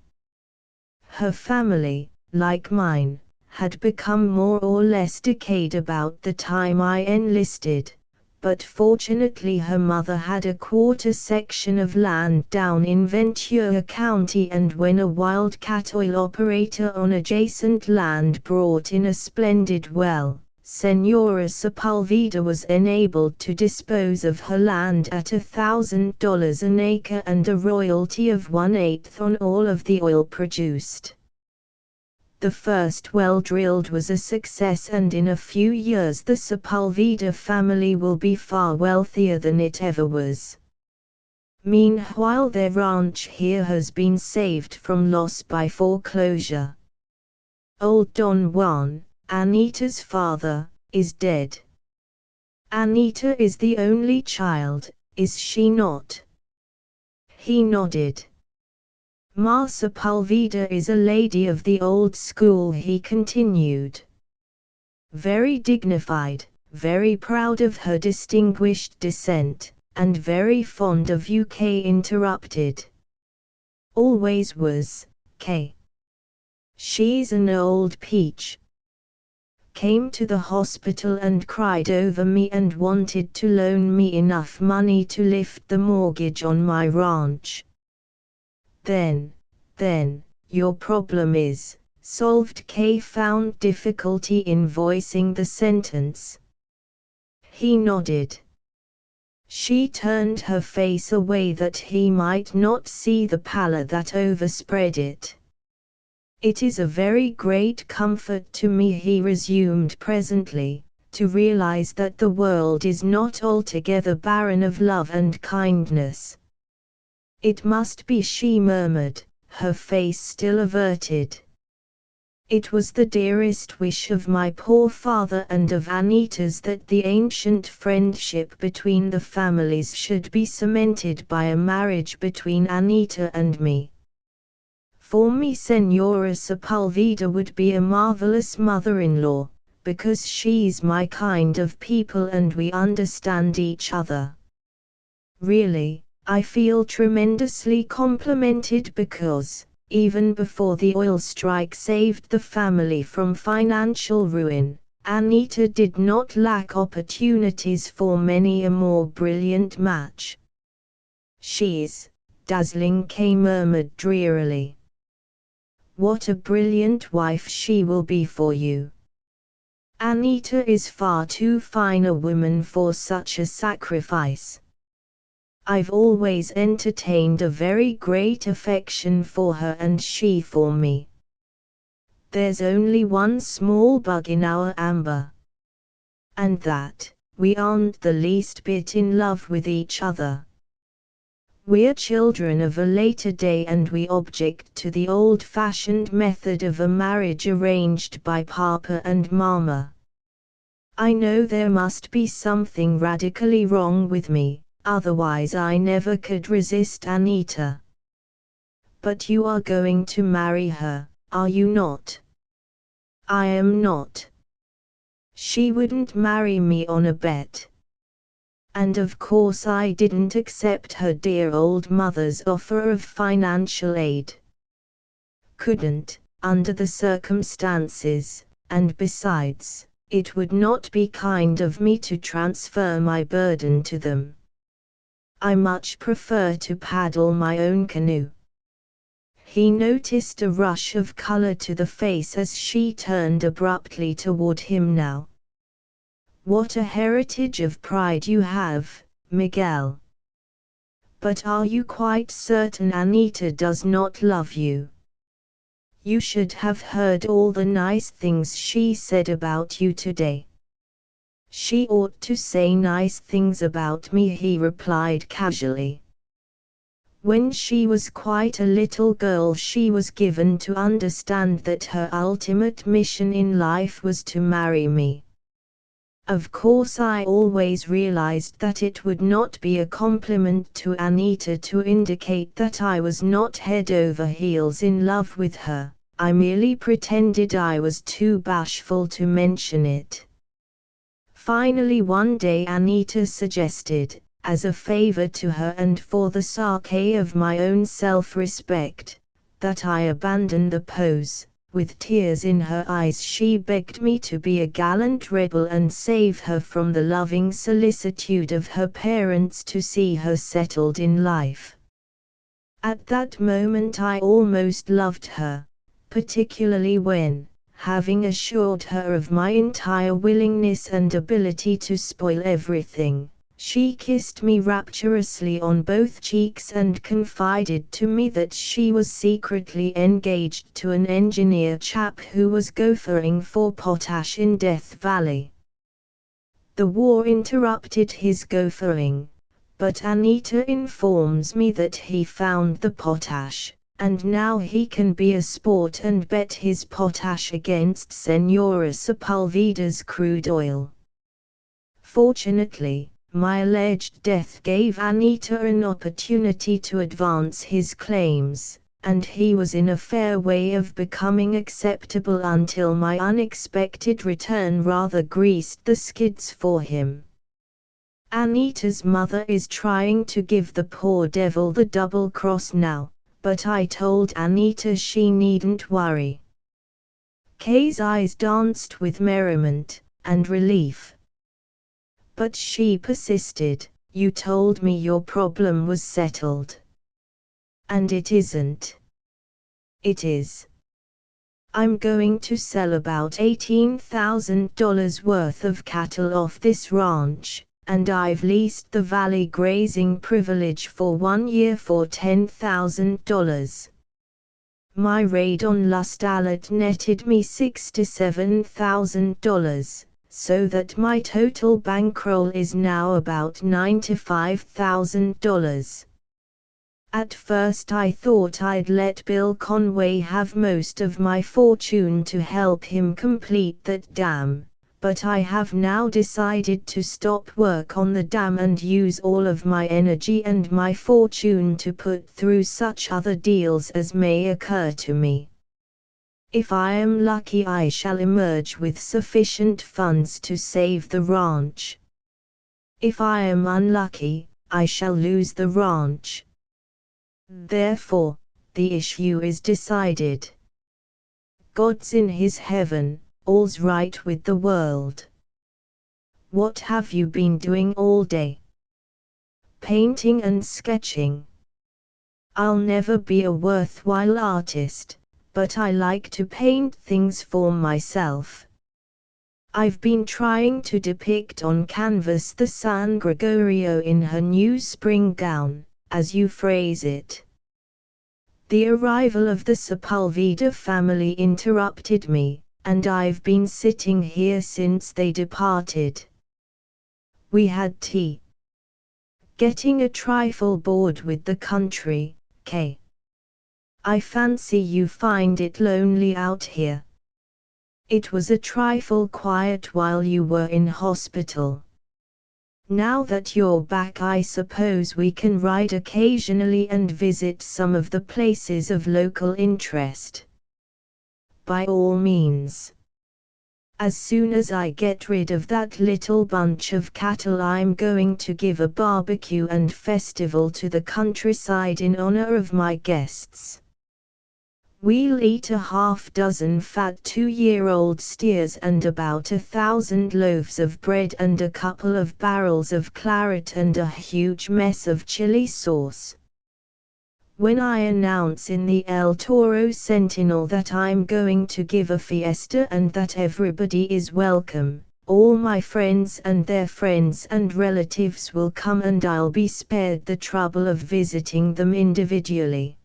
Her family, like mine, had become more or less decayed about the time I enlisted, but fortunately her mother had a quarter section of land down in Ventura County, and when a wildcat oil operator on adjacent land brought in a splendid well, Senora Sepulveda was enabled to dispose of her land at $1,000 an acre and a royalty of 1/8 on all of the oil produced. The first well drilled was a success, and in a few years the Sepulveda family will be far wealthier than it ever was. Meanwhile their ranch here has been saved from loss by foreclosure. Old Don Juan, Anita's father, is dead. Anita is the only child, is she not?" He nodded. "Ma Sepulveda is a lady of the old school," he continued. "Very dignified, very proud of her distinguished descent, and very fond of you." Kay interrupted. "Always was, Kay. She's an old peach. Came to the hospital and cried over me and wanted to loan me enough money to lift the mortgage on my ranch. Then, your problem is solved." Kay found difficulty in voicing the sentence. He nodded. She turned her face away that he might not see the pallor that overspread it. "It is a very great comfort to me," he resumed presently, "to realize that the world is not altogether barren of love and kindness." "It must be," she murmured, her face still averted. "It was the dearest wish of my poor father and of Anita's that the ancient friendship between the families should be cemented by a marriage between Anita and me. For me Senora Sepulveda would be a marvelous mother-in-law, because she's my kind of people and we understand each other. Really, I feel tremendously complimented because, even before the oil strike saved the family from financial ruin, Anita did not lack opportunities for many a more brilliant match. She's dazzling," Kay murmured drearily. "What a brilliant wife she will be for you. Anita is far too fine a woman for such a sacrifice. I've always entertained a very great affection for her and she for me. There's only one small bug in our amber. And that, we aren't the least bit in love with each other. We're children of a later day and we object to the old-fashioned method of a marriage arranged by Papa and Mama. I know there must be something radically wrong with me, otherwise I never could resist Anita. But you are going to marry her, are you not?" "I am not. She wouldn't marry me on a bet. And of course I didn't accept her dear old mother's offer of financial aid. Couldn't, under the circumstances, and besides, it would not be kind of me to transfer my burden to them. I much prefer to paddle my own canoe." He noticed a rush of color to the face as she turned abruptly toward him now. "What a heritage of pride you have, Miguel. But are you quite certain Anita does not love you? You should have heard all the nice things she said about you today." "She ought to say nice things about me," he replied casually. "When she was quite a little girl she was given to understand that her ultimate mission in life was to marry me. Of course I always realized that it would not be a compliment to Anita to indicate that I was not head over heels in love with her. I merely pretended I was too bashful to mention it. Finally one day Anita suggested, as a favor to her and for the sake of my own self-respect, that I abandon the pose. With tears in her eyes she begged me to be a gallant rebel and save her from the loving solicitude of her parents to see her settled in life. At that moment I almost loved her, particularly when, having assured her of my entire willingness and ability to spoil everything, she kissed me rapturously on both cheeks and confided to me that she was secretly engaged to an engineer chap who was gophering for potash in Death Valley. The war interrupted his gophering, but Anita informs me that he found the potash, and now he can be a sport and bet his potash against Senora Sepulveda's crude oil. Fortunately, my alleged death gave Anita an opportunity to advance his claims, and he was in a fair way of becoming acceptable until my unexpected return rather greased the skids for him. Anita's mother is trying to give the poor devil the double cross now, but I told Anita she needn't worry." Kay's eyes danced with merriment and relief. "But she persisted, you told me your problem was settled." "And it isn't." "It is. I'm going to sell about $18,000 worth of cattle off this ranch, and I've leased the valley grazing privilege for 1 year for $10,000. My raid on Lust Alert netted me $67,000. So that my total bankroll is now about $95,000. At first I thought I'd let Bill Conway have most of my fortune to help him complete that dam, but I have now decided to stop work on the dam and use all of my energy and my fortune to put through such other deals as may occur to me. If I am lucky I shall emerge with sufficient funds to save the ranch. If I am unlucky, I shall lose the ranch. Therefore, the issue is decided. God's in his heaven, all's right with the world." "What have you been doing all day?" "Painting and sketching." I'll never be a worthwhile artist, but I like to paint things for myself. I've been trying to depict on canvas the San Gregorio in her new spring gown, as you phrase it. The arrival of the Sepulveda family interrupted me, and I've been sitting here since they departed. We had tea. Getting a trifle bored with the country, Kay. I fancy you find it lonely out here. It was a trifle quiet while you were in hospital. Now that you're back, I suppose we can ride occasionally and visit some of the places of local interest. By all means. As soon as I get rid of that little bunch of cattle, I'm going to give a barbecue and festival to the countryside in honor of my guests. We'll eat a half-dozen fat 2-year-old steers and about 1,000 loaves of bread and a couple of barrels of claret and a huge mess of chili sauce. When I announce in the El Toro Sentinel that I'm going to give a fiesta and that everybody is welcome, all my friends and their friends and relatives will come, and I'll be spared the trouble of visiting them individually.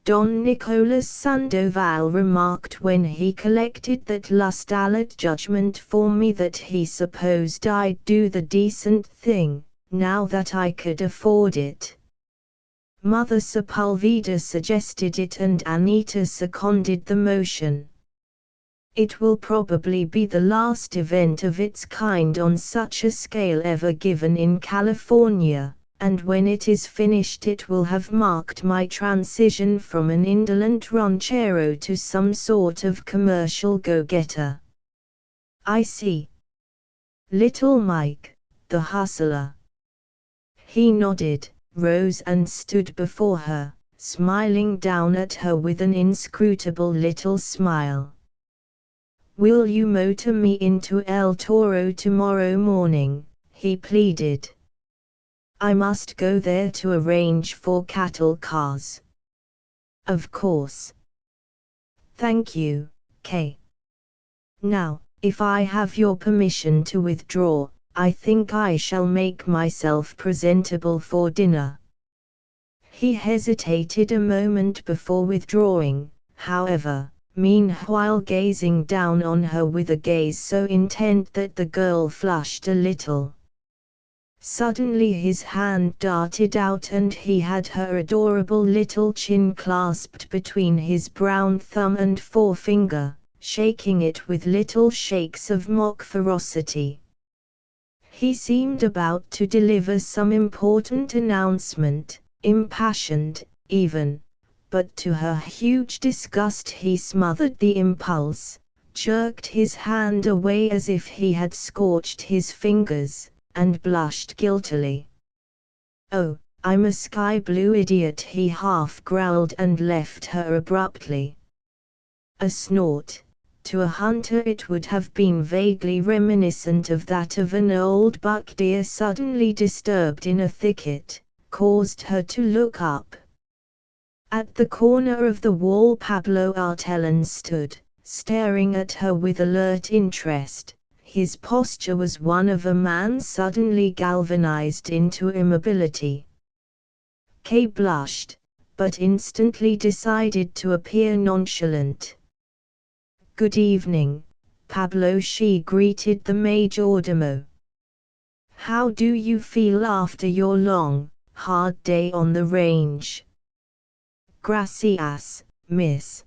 Don Nicolas Sandoval remarked when he collected that lust alert judgment for me that he supposed I'd do the decent thing, now that I could afford it. Mother Sepulveda suggested it and Anita seconded the motion. It will probably be the last event of its kind on such a scale ever given in California, and when it is finished it will have marked my transition from an indolent ranchero to some sort of commercial go-getter. I see. Little Mike, the hustler. He nodded, rose and stood before her, smiling down at her with an inscrutable little smile. Will you motor me into El Toro tomorrow morning? He pleaded. I must go there to arrange for cattle cars. Of course. Thank you, Kay. Now, if I have your permission to withdraw, I think I shall make myself presentable for dinner. He hesitated a moment before withdrawing, however, meanwhile gazing down on her with a gaze so intent that the girl flushed a little. Suddenly his hand darted out and he had her adorable little chin clasped between his brown thumb and forefinger, shaking it with little shakes of mock ferocity. He seemed about to deliver some important announcement, impassioned, even, but to her huge disgust he smothered the impulse, jerked his hand away as if he had scorched his fingers, and blushed guiltily. Oh, I'm a sky-blue idiot, he half growled and left her abruptly. A snort. To a hunter it would have been vaguely reminiscent of that of an old buck deer suddenly disturbed in a thicket, caused her to look up. At the corner of the wall Pablo Artellán stood, staring at her with alert interest. His posture was one of a man suddenly galvanized into immobility. Kay blushed, but instantly decided to appear nonchalant. Good evening, Pablo, she greeted the majordomo. How do you feel after your long, hard day on the range? Gracias, miss.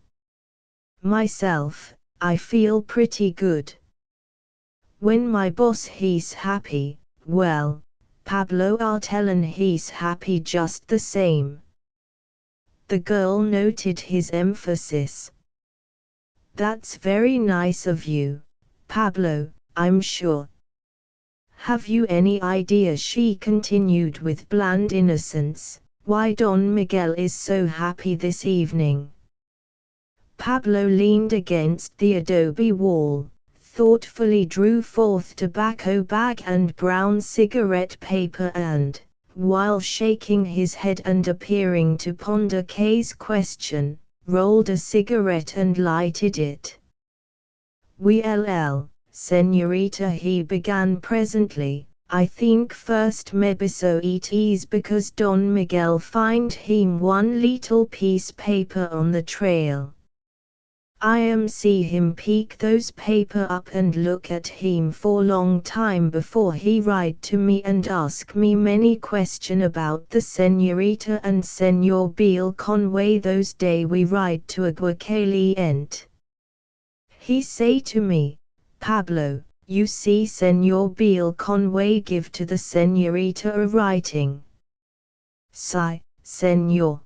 Myself, I feel pretty good. When my boss he's happy, well, Pablo Artellán he's happy just the same. The girl noted his emphasis. That's very nice of you, Pablo, I'm sure. Have you any idea, she continued with bland innocence, why Don Miguel is so happy this evening? Pablo leaned against the adobe wall, thoughtfully drew forth tobacco bag and brown cigarette paper and, while shaking his head and appearing to ponder Kay's question, rolled a cigarette and lighted it. "Well, señorita," he began presently, "I think first maybe it is because Don Miguel find him one little piece paper on the trail. I see him pick those paper up and look at him for long time before he write to me and ask me many question about the señorita and Señor Bill Conway those day we ride to Aguacaliente. He say to me, 'Pablo, you see Señor Bill Conway give to the señorita a writing.' Si, señor.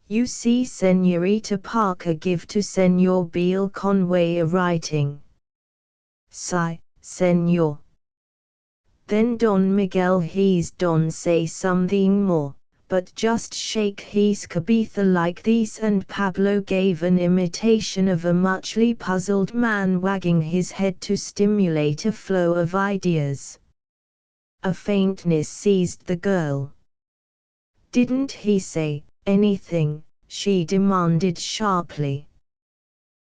You see Señorita Parker give to Señor Bill Conway a writing." "Si, señor." Then Don Miguel he's don't say something more, but just shake his cabeza like this, and Pablo gave an imitation of a muchly puzzled man wagging his head to stimulate a flow of ideas. A faintness seized the girl. "Didn't he say anything?" she demanded sharply.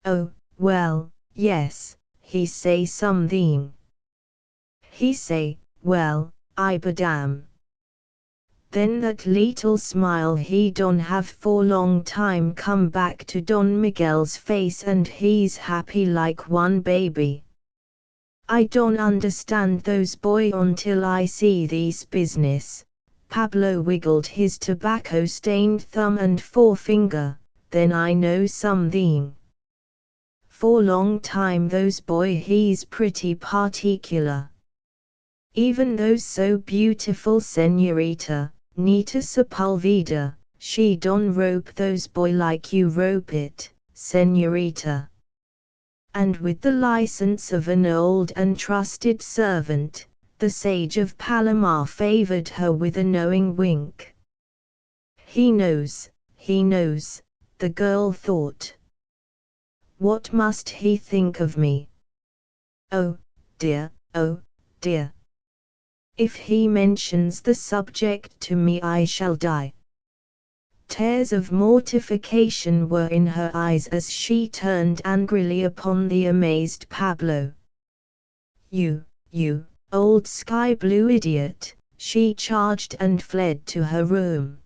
"Oh, well, yes, he say something. He say, well, I badam." Then that little smile he don't have for long time come back to Don Miguel's face, and he's happy like one baby. "I don't understand those boy until I see this business." Pablo wiggled his tobacco-stained thumb and forefinger, "then I know something. For long time those boy he's pretty particular. Even those so beautiful señorita, Nita Sepulveda, she don't rope those boy like you rope it, señorita." And with the license of an old and trusted servant, the sage of Palomar favored her with a knowing wink. He knows, the girl thought. What must he think of me? Oh dear. If he mentions the subject to me I shall die. Tears of mortification were in her eyes as she turned angrily upon the amazed Pablo. You, old sky blue idiot," she charged and fled to her room.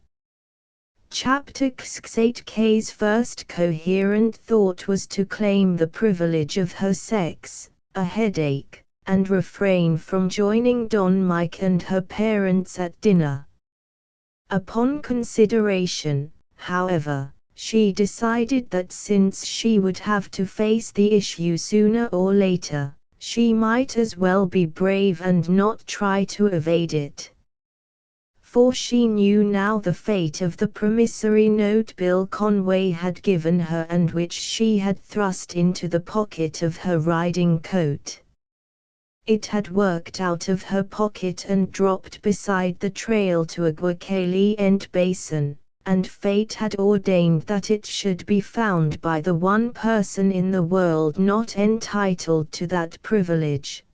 Chapter 8. First coherent thought was to claim the privilege of her sex, a headache, and refrain from joining Don Mike and her parents at dinner. Upon consideration, however, she decided that since she would have to face the issue sooner or later, she might as well be brave and not try to evade it. For she knew now the fate of the promissory note Bill Conway had given her and which she had thrust into the pocket of her riding coat. It had worked out of her pocket and dropped beside the trail to Aguacaliente Basin, and fate had ordained that it should be found by the one person in the world not entitled to that privilege.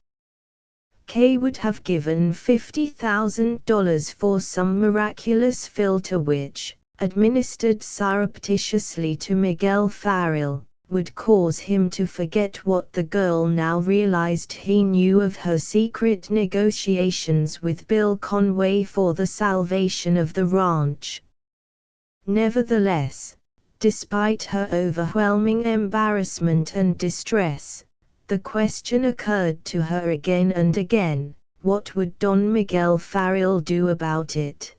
Kay would have given $50,000 for some miraculous filter which, administered surreptitiously to Miguel Farrell, would cause him to forget what the girl now realized he knew of her secret negotiations with Bill Conway for the salvation of the ranch. Nevertheless, despite her overwhelming embarrassment and distress, the question occurred to her again and again, what would Don Miguel Farrell do about it?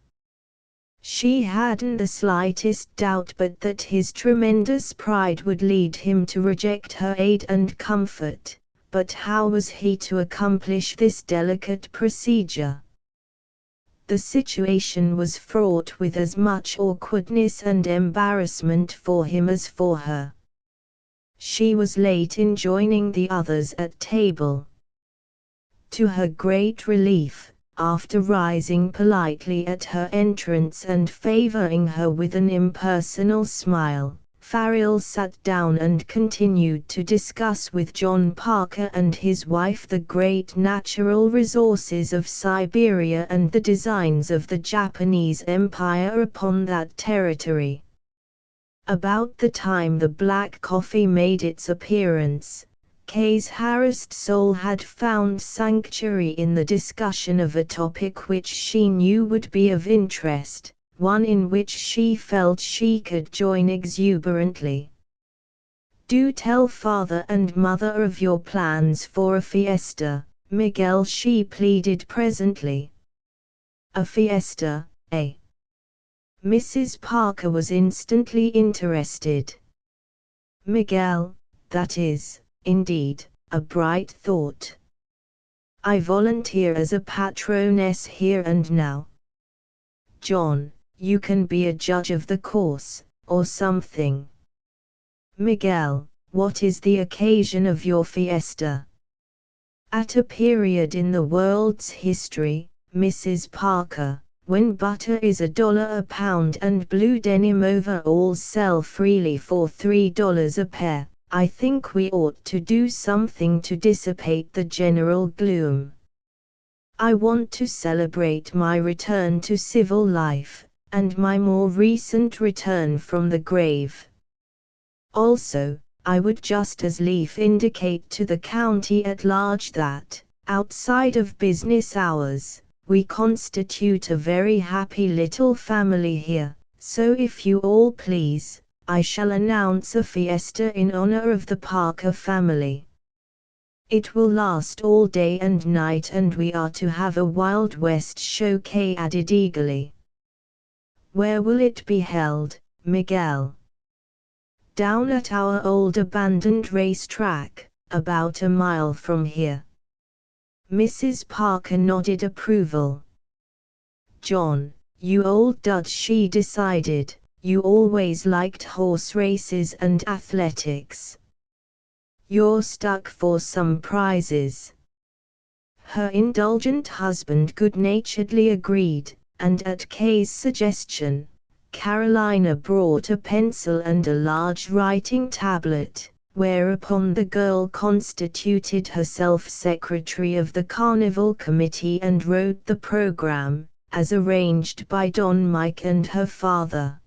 She hadn't the slightest doubt but that his tremendous pride would lead him to reject her aid and comfort, but how was he to accomplish this delicate procedure? The situation was fraught with as much awkwardness and embarrassment for him as for her. She was late in joining the others at table. To her great relief, after rising politely at her entrance and favoring her with an impersonal smile, Farrell sat down and continued to discuss with John Parker and his wife the great natural resources of Siberia and the designs of the Japanese Empire upon that territory. About the time the black coffee made its appearance, Kay's harassed soul had found sanctuary in the discussion of a topic which she knew would be of interest, one in which she felt she could join exuberantly. "Do tell father and mother of your plans for a fiesta, Miguel," she pleaded presently. "A fiesta, eh?" Mrs. Parker was instantly interested. "Miguel, that is, indeed, a bright thought. I volunteer as a patroness here and now. John, you can be a judge of the course, or something. Miguel, what is the occasion of your fiesta?" "At a period in the world's history, Mrs. Parker, when butter is $1 a pound and blue denim overalls sell freely for $3 a pair, I think we ought to do something to dissipate the general gloom. I want to celebrate my return to civil life, and my more recent return from the grave. Also, I would just as lief indicate to the county at large that, outside of business hours, we constitute a very happy little family here, so if you all please, I shall announce a fiesta in honor of the Parker family. It will last all day and night and we are to have a Wild West show," Kay added eagerly. "Where will it be held, Miguel?" "Down at our old abandoned racetrack, about a mile from here." Mrs. Parker nodded approval. "John, you old dud," she decided, "you always liked horse races and athletics. You're stuck for some prizes." Her indulgent husband good-naturedly agreed, and at Kay's suggestion, Carolina brought a pencil and a large writing tablet, whereupon the girl constituted herself secretary of the carnival committee and wrote the program, as arranged by Don Mike and her father.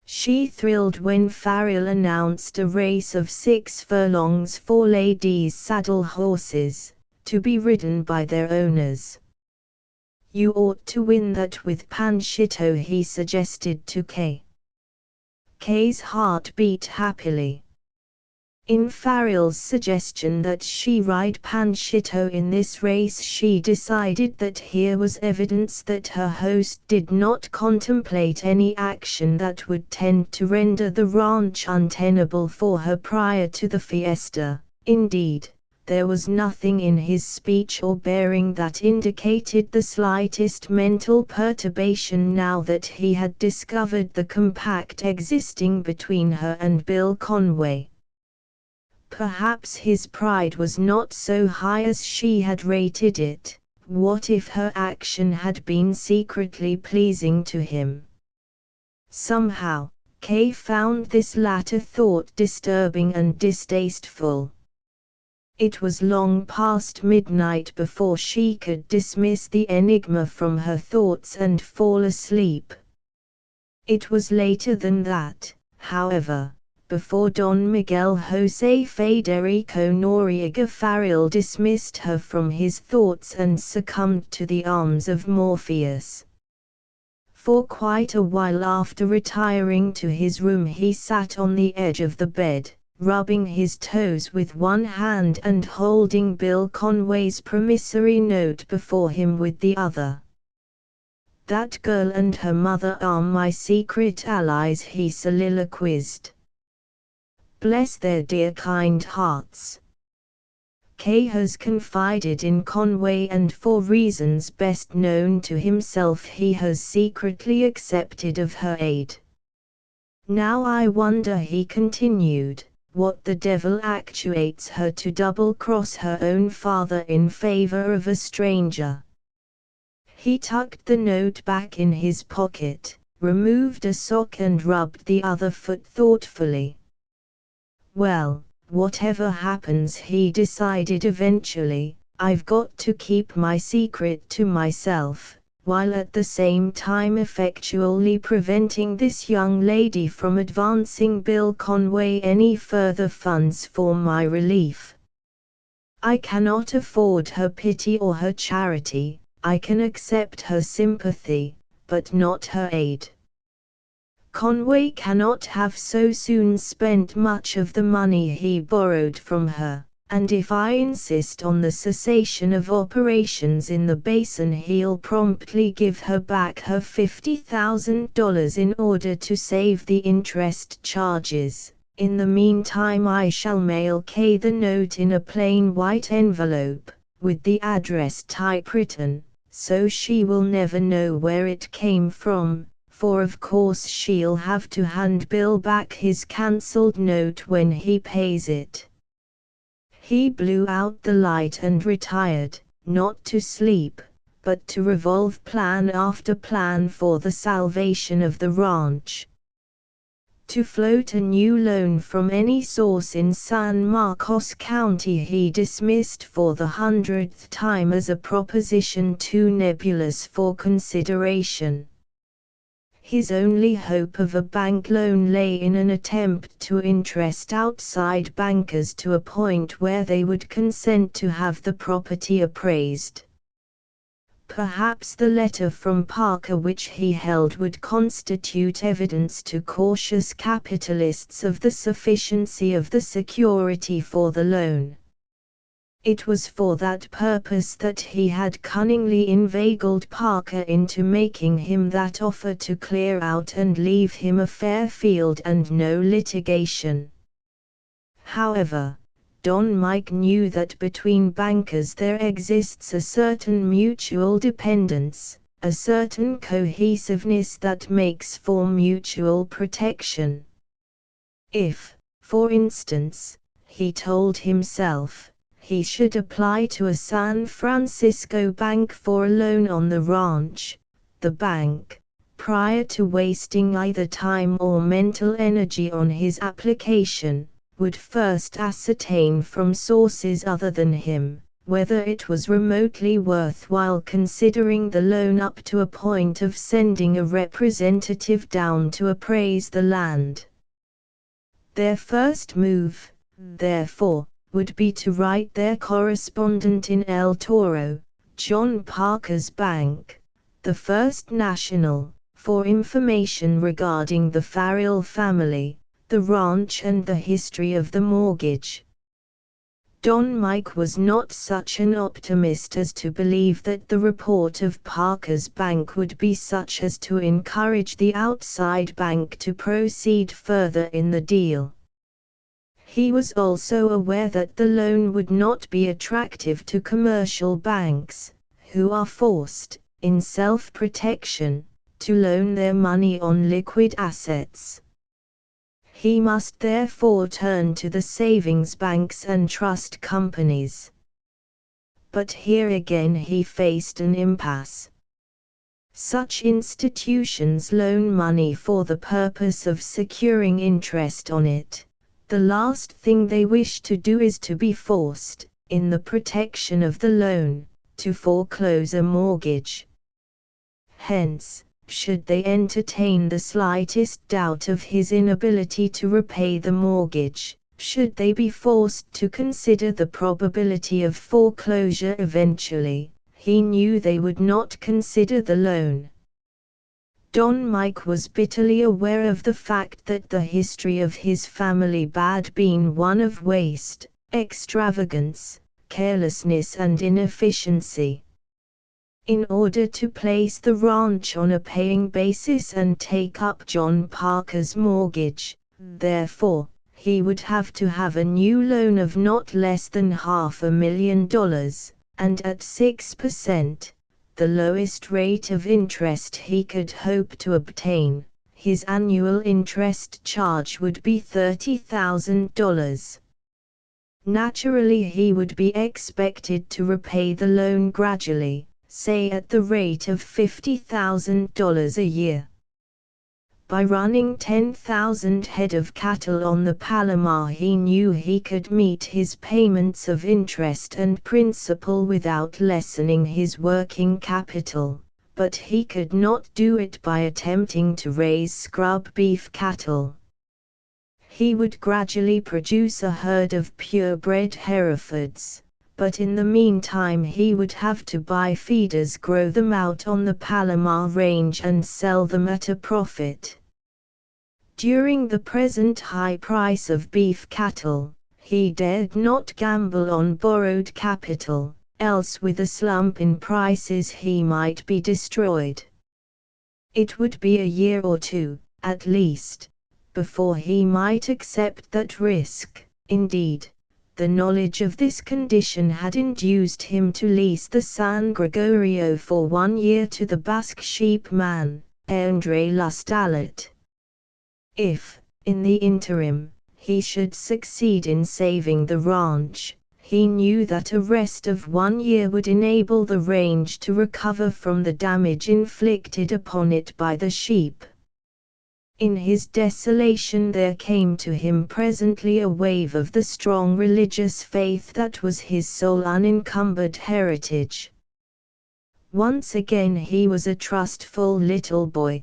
She thrilled when Farrell announced a race of 6 furlongs for ladies' saddle horses, to be ridden by their owners. "You ought to win that with Panchito," he suggested to Kay. Kay's heart beat happily. In Farrell's suggestion that she ride Panchito in this race, she decided that here was evidence that her host did not contemplate any action that would tend to render the ranch untenable for her prior to the fiesta. Indeed, there was nothing in his speech or bearing that indicated the slightest mental perturbation now that he had discovered the compact existing between her and Bill Conway. Perhaps his pride was not so high as she had rated it. What if her action had been secretly pleasing to him? Somehow, Kay found this latter thought disturbing and distasteful. It was long past midnight before she could dismiss the enigma from her thoughts and fall asleep. It was later than that, however, before Don Miguel José Federico Noriega Farrell dismissed her from his thoughts and succumbed to the arms of Morpheus. For quite a while after retiring to his room he sat on the edge of the bed, rubbing his toes with one hand and holding Bill Conway's promissory note before him with the other. "That girl and her mother are my secret allies," he soliloquized. "Bless their dear kind hearts." Kay has confided in Conway and for reasons best known to himself he has secretly accepted of her aid. "Now I wonder," he continued, "what the devil actuates her to double-cross her own father in favor of a stranger." He tucked the note back in his pocket, removed a sock and rubbed the other foot thoughtfully. Well, whatever happens, he decided eventually, I've got to keep my secret to myself, while at the same time effectually preventing this young lady from advancing Bill Conway any further funds for my relief. I cannot afford her pity or her charity. I can accept her sympathy, but not her aid. Conway cannot have so soon spent much of the money he borrowed from her, and if I insist on the cessation of operations in the basin, he'll promptly give her back her $50,000 in order to save the interest charges. In the meantime, I shall mail Kay the note in a plain white envelope, with the address typewritten, so she will never know where it came from, for of course she'll have to hand Bill back his cancelled note when he pays it. He blew out the light and retired, not to sleep, but to revolve plan after plan for the salvation of the ranch. To float a new loan from any source in San Marcos County he dismissed for the 100th time as a proposition too nebulous for consideration. His only hope of a bank loan lay in an attempt to interest outside bankers to a point where they would consent to have the property appraised. Perhaps the letter from Parker which he held would constitute evidence to cautious capitalists of the sufficiency of the security for the loan. It was for that purpose that he had cunningly inveigled Parker into making him that offer to clear out and leave him a fair field and no litigation. However, Don Mike knew that between bankers there exists a certain mutual dependence, a certain cohesiveness that makes for mutual protection. If, for instance, he told himself, he should apply to a San Francisco bank for a loan on the ranch, the bank, prior to wasting either time or mental energy on his application, would first ascertain from sources other than him, whether it was remotely worthwhile considering the loan up to a point of sending a representative down to appraise the land. Their first move, therefore, would be to write their correspondent in El Toro, John Parker's bank, the First National, for information regarding the Farrell family, the ranch and the history of the mortgage. Don Mike was not such an optimist as to believe that the report of Parker's bank would be such as to encourage the outside bank to proceed further in the deal. He was also aware that the loan would not be attractive to commercial banks, who are forced, in self-protection, to loan their money on liquid assets. He must therefore turn to the savings banks and trust companies. But here again he faced an impasse. Such institutions loan money for the purpose of securing interest on it. The last thing they wish to do is to be forced, in the protection of the loan, to foreclose a mortgage. Hence, should they entertain the slightest doubt of his inability to repay the mortgage, should they be forced to consider the probability of foreclosure eventually, he knew they would not consider the loan. Don Mike was bitterly aware of the fact that the history of his family had been one of waste, extravagance, carelessness and inefficiency. In order to place the ranch on a paying basis and take up John Parker's mortgage, therefore, he would have to have a new loan of not less than $500,000, and at 6%, the lowest rate of interest he could hope to obtain, his annual interest charge would be $30,000. Naturally he would be expected to repay the loan gradually, say at the rate of $50,000 a year. By running 10,000 head of cattle on the Palomar, he knew he could meet his payments of interest and principal without lessening his working capital, but he could not do it by attempting to raise scrub beef cattle. He would gradually produce a herd of purebred Herefords, but in the meantime he would have to buy feeders, grow them out on the Palomar range and sell them at a profit. During the present high price of beef cattle, he dared not gamble on borrowed capital, else with a slump in prices he might be destroyed. It would be a year or two, at least, before he might accept that risk. Indeed, the knowledge of this condition had induced him to lease the San Gregorio for 1 year to the Basque sheep man, André Lustalet. If, in the interim, he should succeed in saving the ranch, he knew that a rest of 1 year would enable the range to recover from the damage inflicted upon it by the sheep. In his desolation there came to him presently a wave of the strong religious faith that was his sole unencumbered heritage. Once again he was a trustful little boy.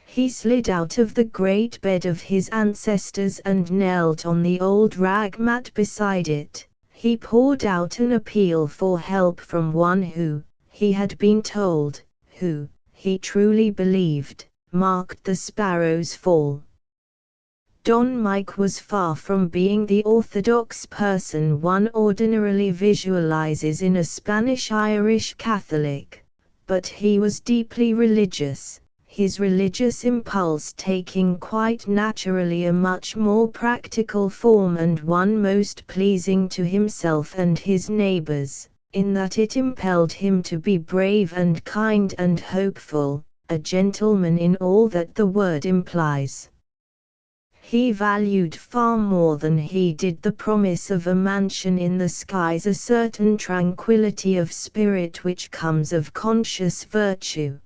He slid out of the great bed of his ancestors and knelt on the old rag mat beside it. He poured out an appeal for help from one who, he had been told, who, he truly believed, marked the sparrow's fall. Don Mike was far from being the orthodox person one ordinarily visualizes in a Spanish-Irish Catholic, but he was deeply religious, his religious impulse taking quite naturally a much more practical form and one most pleasing to himself and his neighbors, in that it impelled him to be brave and kind and hopeful, a gentleman in all that the word implies. He valued far more than he did the promise of a mansion in the skies a certain tranquility of spirit which comes of conscious virtue.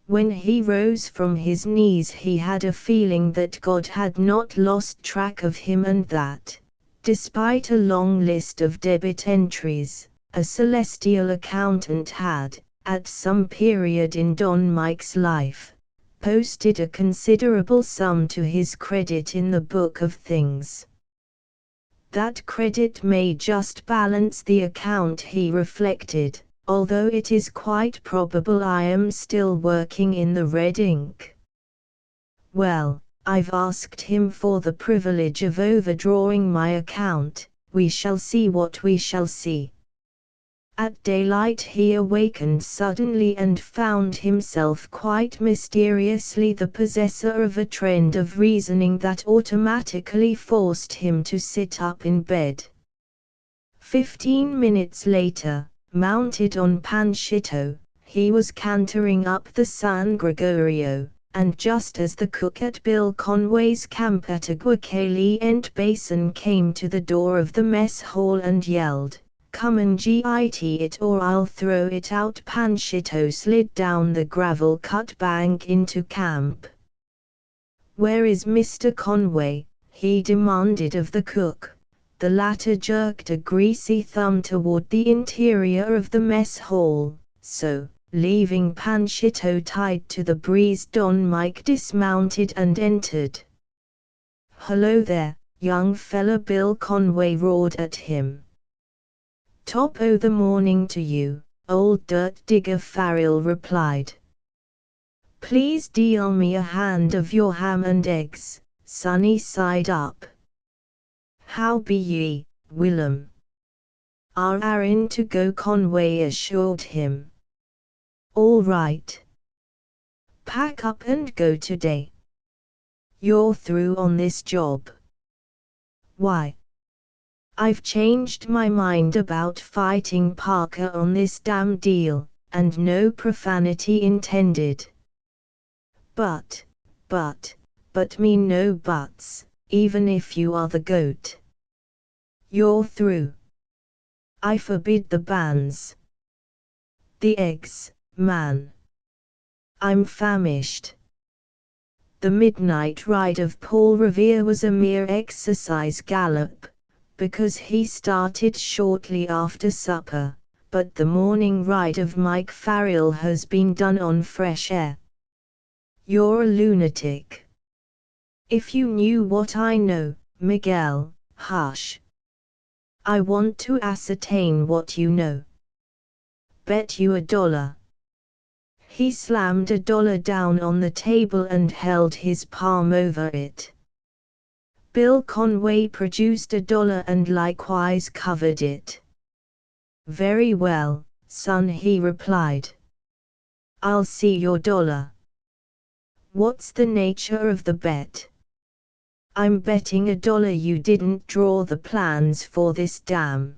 When he rose from his knees he had a feeling that God had not lost track of him and that, despite a long list of debit entries, a celestial accountant had, at some period in Don Mike's life, posted a considerable sum to his credit in the book of things. That credit may just balance the account, he reflected, although it is quite probable I am still working in the red ink. Well, I've asked him for the privilege of overdrawing my account, we shall see what we shall see. At daylight he awakened suddenly and found himself quite mysteriously the possessor of a trend of reasoning that automatically forced him to sit up in bed. 15 minutes later, mounted on Panchito, he was cantering up the San Gregorio, and just as the cook at Bill Conway's camp at Aguacaliente Basin came to the door of the mess hall and yelled, "Come and get it or I'll throw it out," Panchito slid down the gravel-cut bank into camp. "Where is Mr. Conway?" he demanded of the cook. The latter jerked a greasy thumb toward the interior of the mess hall, so, leaving Panchito tied to the breeze, Don Mike dismounted and entered. "Hello there, young fella," Bill Conway roared at him. "Top o' the morning to you," old dirt digger Farrell replied. "Please deal me a hand of your ham and eggs, sunny side up." "How be ye, Willem?" "Are in to go," Conway assured him. "All right. Pack up and go today. You're through on this job." "Why?" "I've changed my mind about fighting Parker on this damn deal, and no profanity intended. But me no buts, even if you are the goat. You're through. I forbid the bans. The eggs, man. I'm famished." The midnight ride of Paul Revere was a mere exercise gallop, because he started shortly after supper, but the morning ride of Mike Farrell has been done on fresh air. You're a lunatic. If you knew what I know, Miguel, hush. I want to ascertain what you know. Bet you $1. He slammed $1 down on the table and held his palm over it. Bill Conway produced $1 and likewise covered it. Very well, son, he replied. I'll see your $1. What's the nature of the bet? I'm betting $1 you didn't draw the plans for this dam.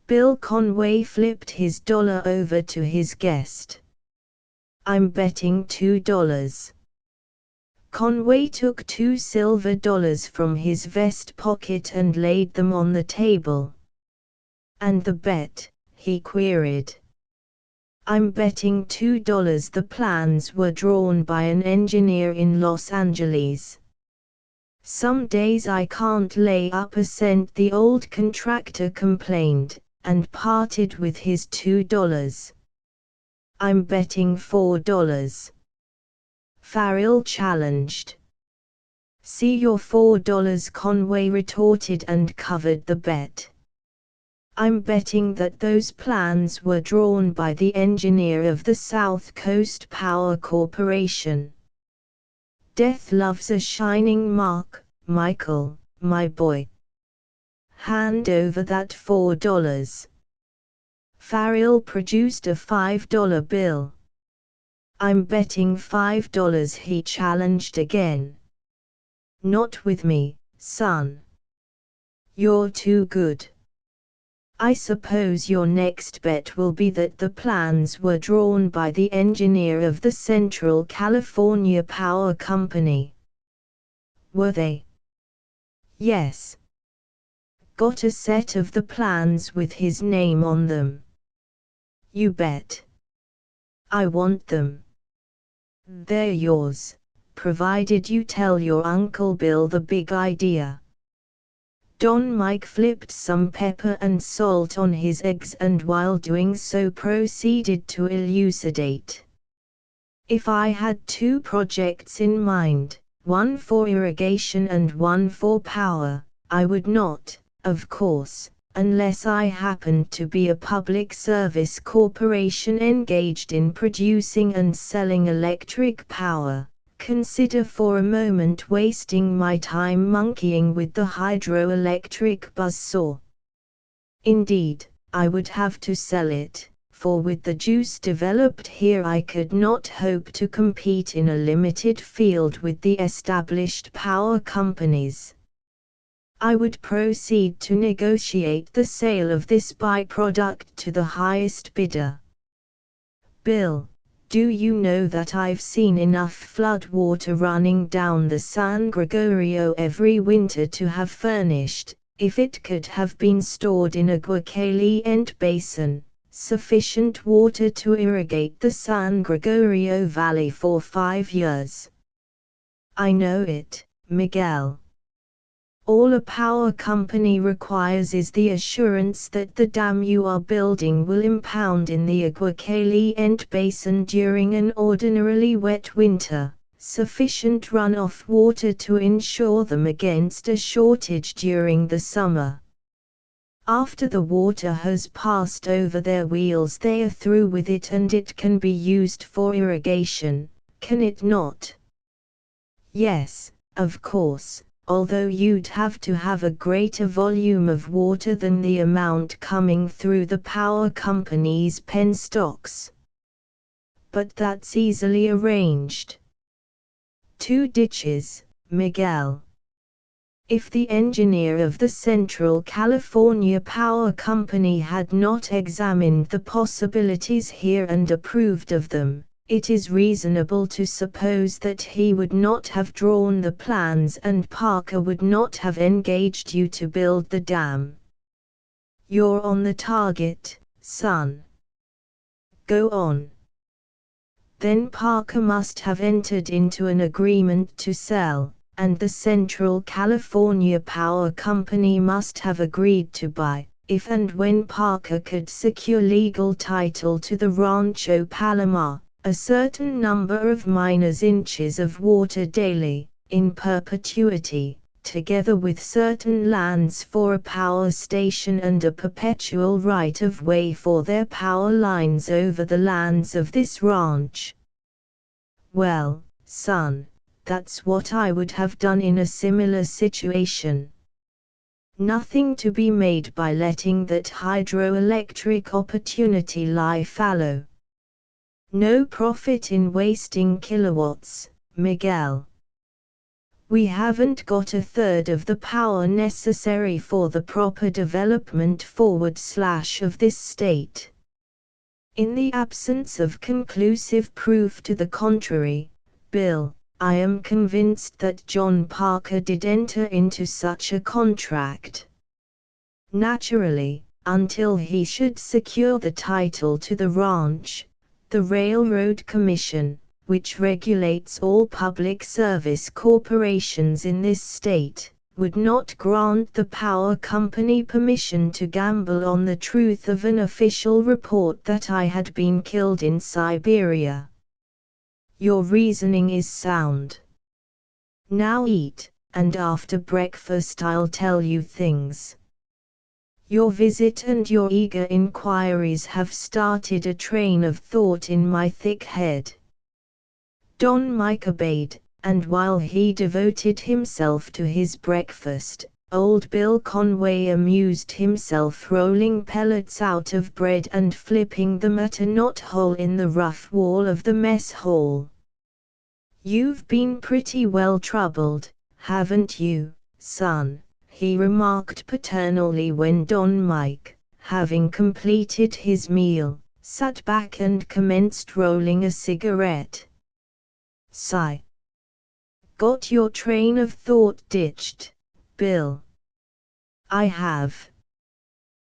Bill Conway flipped his $1 over to his guest. I'm betting $2. Conway took $2 silver from his vest pocket and laid them on the table. And the bet? He queried. I'm betting $2 the plans were drawn by an engineer in Los Angeles. Some days I can't lay up a cent, the old contractor complained, and parted with his $2. I'm betting $4. Farrell challenged. See your $4, Conway retorted and covered the bet. I'm betting that those plans were drawn by the engineer of the South Coast Power Corporation. Death loves a shining mark, Michael, my boy. Hand over that $4. Farrell produced a $5 bill. I'm betting $5, he challenged again. Not with me, son. You're too good. I suppose your next bet will be that the plans were drawn by the engineer of the Central California Power Company. Were they? Yes. Got a set of the plans with his name on them. You bet. I want them. They're yours, provided you tell your Uncle Bill the big idea. Don Mike flipped some pepper and salt on his eggs and while doing so proceeded to elucidate. If I had 2 projects in mind, one for irrigation and one for power, I would not, of course, unless I happened to be a public service corporation engaged in producing and selling electric power, consider for a moment wasting my time monkeying with the hydroelectric buzzsaw. Indeed, I would have to sell it, for with the juice developed here I could not hope to compete in a limited field with the established power companies. I would proceed to negotiate the sale of this byproduct to the highest bidder. Bill, do you know that I've seen enough flood water running down the San Gregorio every winter to have furnished, if it could have been stored in a Guacalient basin, sufficient water to irrigate the San Gregorio Valley for 5 years? I know it, Miguel. All a power company requires is the assurance that the dam you are building will impound in the Aguacalient basin during an ordinarily wet winter, sufficient runoff water to ensure them against a shortage during the summer. After the water has passed over their wheels they are through with it and it can be used for irrigation, can it not? Yes, of course. Although you'd have to have a greater volume of water than the amount coming through the power company's penstocks. But that's easily arranged. 2 ditches, Miguel. If the engineer of the Central California Power Company had not examined the possibilities here and approved of them, it is reasonable to suppose that he would not have drawn the plans and Parker would not have engaged you to build the dam. You're on the target, son. Go on. Then Parker must have entered into an agreement to sell, and the Central California Power Company must have agreed to buy, if and when Parker could secure legal title to the Rancho Palomar, a certain number of miners' inches of water daily, in perpetuity, together with certain lands for a power station and a perpetual right-of-way for their power lines over the lands of this ranch. Well, son, that's what I would have done in a similar situation. Nothing to be made by letting that hydroelectric opportunity lie fallow. No profit in wasting kilowatts, Miguel. We haven't got a third of the power necessary for the proper development of this state. In the absence of conclusive proof to the contrary, Bill, I am convinced that John Parker did enter into such a contract. Naturally, until he should secure the title to the ranch, the Railroad Commission, which regulates all public service corporations in this state, would not grant the power company permission to gamble on the truth of an official report that I had been killed in Siberia. Your reasoning is sound. Now eat, and after breakfast I'll tell you things. Your visit and your eager inquiries have started a train of thought in my thick head. Don Mike obeyed, and while he devoted himself to his breakfast, old Bill Conway amused himself rolling pellets out of bread and flipping them at a knothole in the rough wall of the mess hall. You've been pretty well troubled, haven't you, son? He remarked paternally when Don Mike, having completed his meal, sat back and commenced rolling a cigarette. Sigh. Got your train of thought ditched, Bill? I have.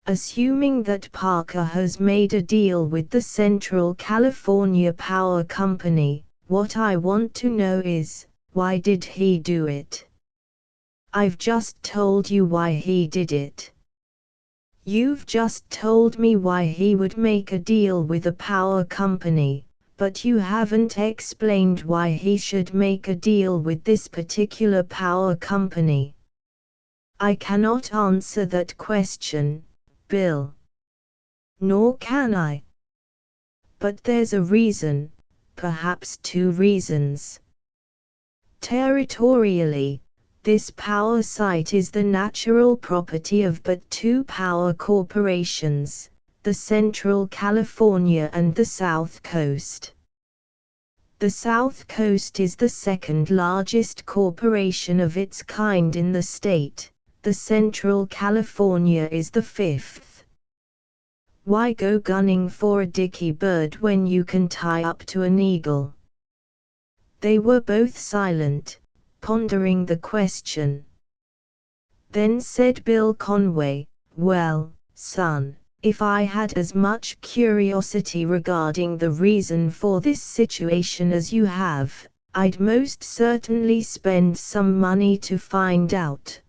Assuming that Parker has made a deal with the Central California Power Company, what I want to know is, why did he do it? I've just told you why he did it. You've just told me why he would make a deal with a power company, but you haven't explained why he should make a deal with this particular power company. I cannot answer that question, Bill. Nor can I. But there's a reason, perhaps two reasons. Territorially, this power site is the natural property of but two power corporations, the Central California and the South Coast. The South Coast is the second largest corporation of its kind in the state, the Central California is the fifth. Why go gunning for a dicky bird when you can tie up to an eagle? They were both silent, pondering the question. Then said Bill Conway, well, son, if I had as much curiosity regarding the reason for this situation as you have, I'd most certainly spend some money to find out.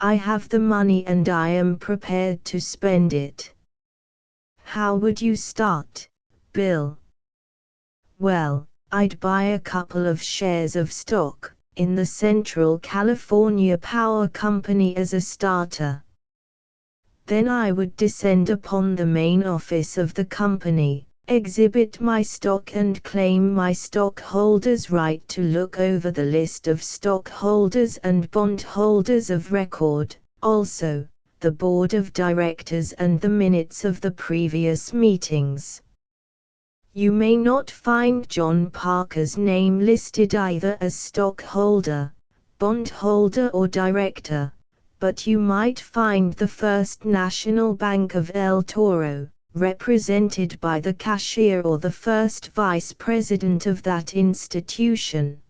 I have the money and I am prepared to spend it. How would you start, Bill? Well, I'd buy a couple of shares of stock in the Central California Power Company as a starter. Then I would descend upon the main office of the company, exhibit my stock and claim my stockholders' right to look over the list of stockholders and bondholders of record, also, the board of directors and the minutes of the previous meetings. You may not find John Parker's name listed either as stockholder, bondholder or director, but you might find the First National Bank of El Toro, represented by the cashier or the first vice president of that institution.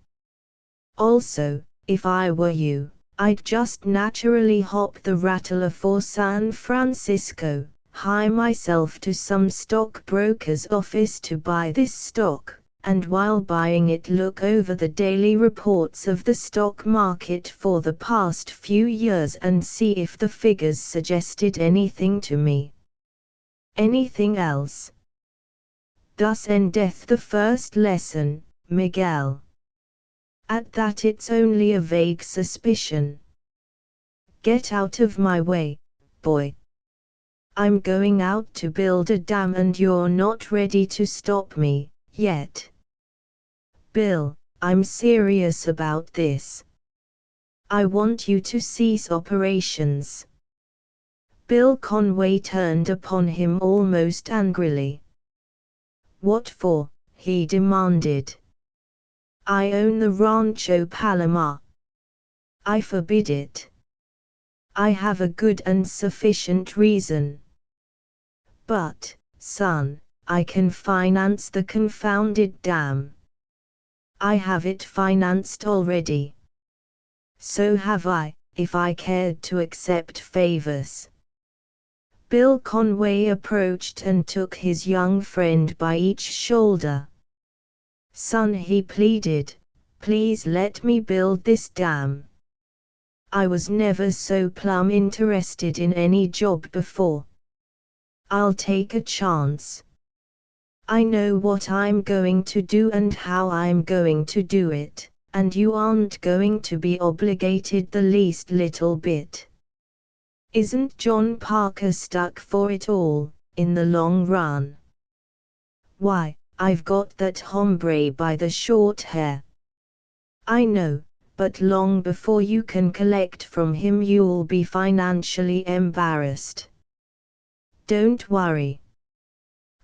Also, if I were you, I'd just naturally hop the rattler for San Francisco, hire myself to some stockbroker's office to buy this stock, and while buying it look over the daily reports of the stock market for the past few years and see if the figures suggested anything to me. Anything else? Thus endeth the first lesson, Miguel. At that it's only a vague suspicion. Get out of my way, boy. I'm going out to build a dam and you're not ready to stop me, yet. Bill, I'm serious about this. I want you to cease operations. Bill Conway turned upon him almost angrily. What for? He demanded. I own the Rancho Palomar. I forbid it. I have a good and sufficient reason. But, son, I can finance the confounded dam. I have it financed already. So have I, if I cared to accept favors. Bill Conway approached and took his young friend by each shoulder. Son, he pleaded, please let me build this dam. I was never so plumb interested in any job before. I'll take a chance. I know what I'm going to do and how I'm going to do it, and you aren't going to be obligated the least little bit. Isn't John Parker stuck for it all, in the long run? Why, I've got that hombre by the short hair. I know, but long before you can collect from him you'll be financially embarrassed. Don't worry.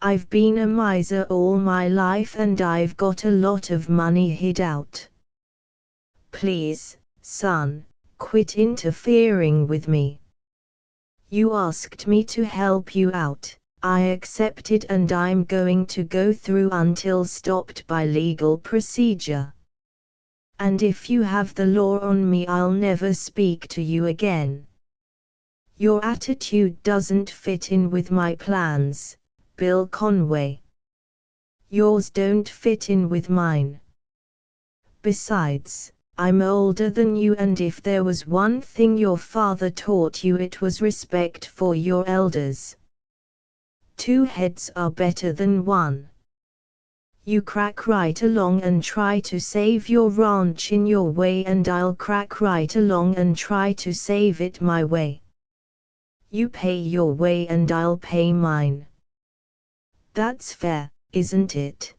I've been a miser all my life and I've got a lot of money hid out. Please, son, quit interfering with me. You asked me to help you out, I accepted and I'm going to go through until stopped by legal procedure. And if you have the law on me I'll never speak to you again. Your attitude doesn't fit in with my plans, Bill Conway. Yours don't fit in with mine. Besides, I'm older than you and if there was one thing your father taught you it was respect for your elders. 2 heads are better than 1. You crack right along and try to save your ranch in your way and I'll crack right along and try to save it my way. You pay your way and I'll pay mine. That's fair, isn't it?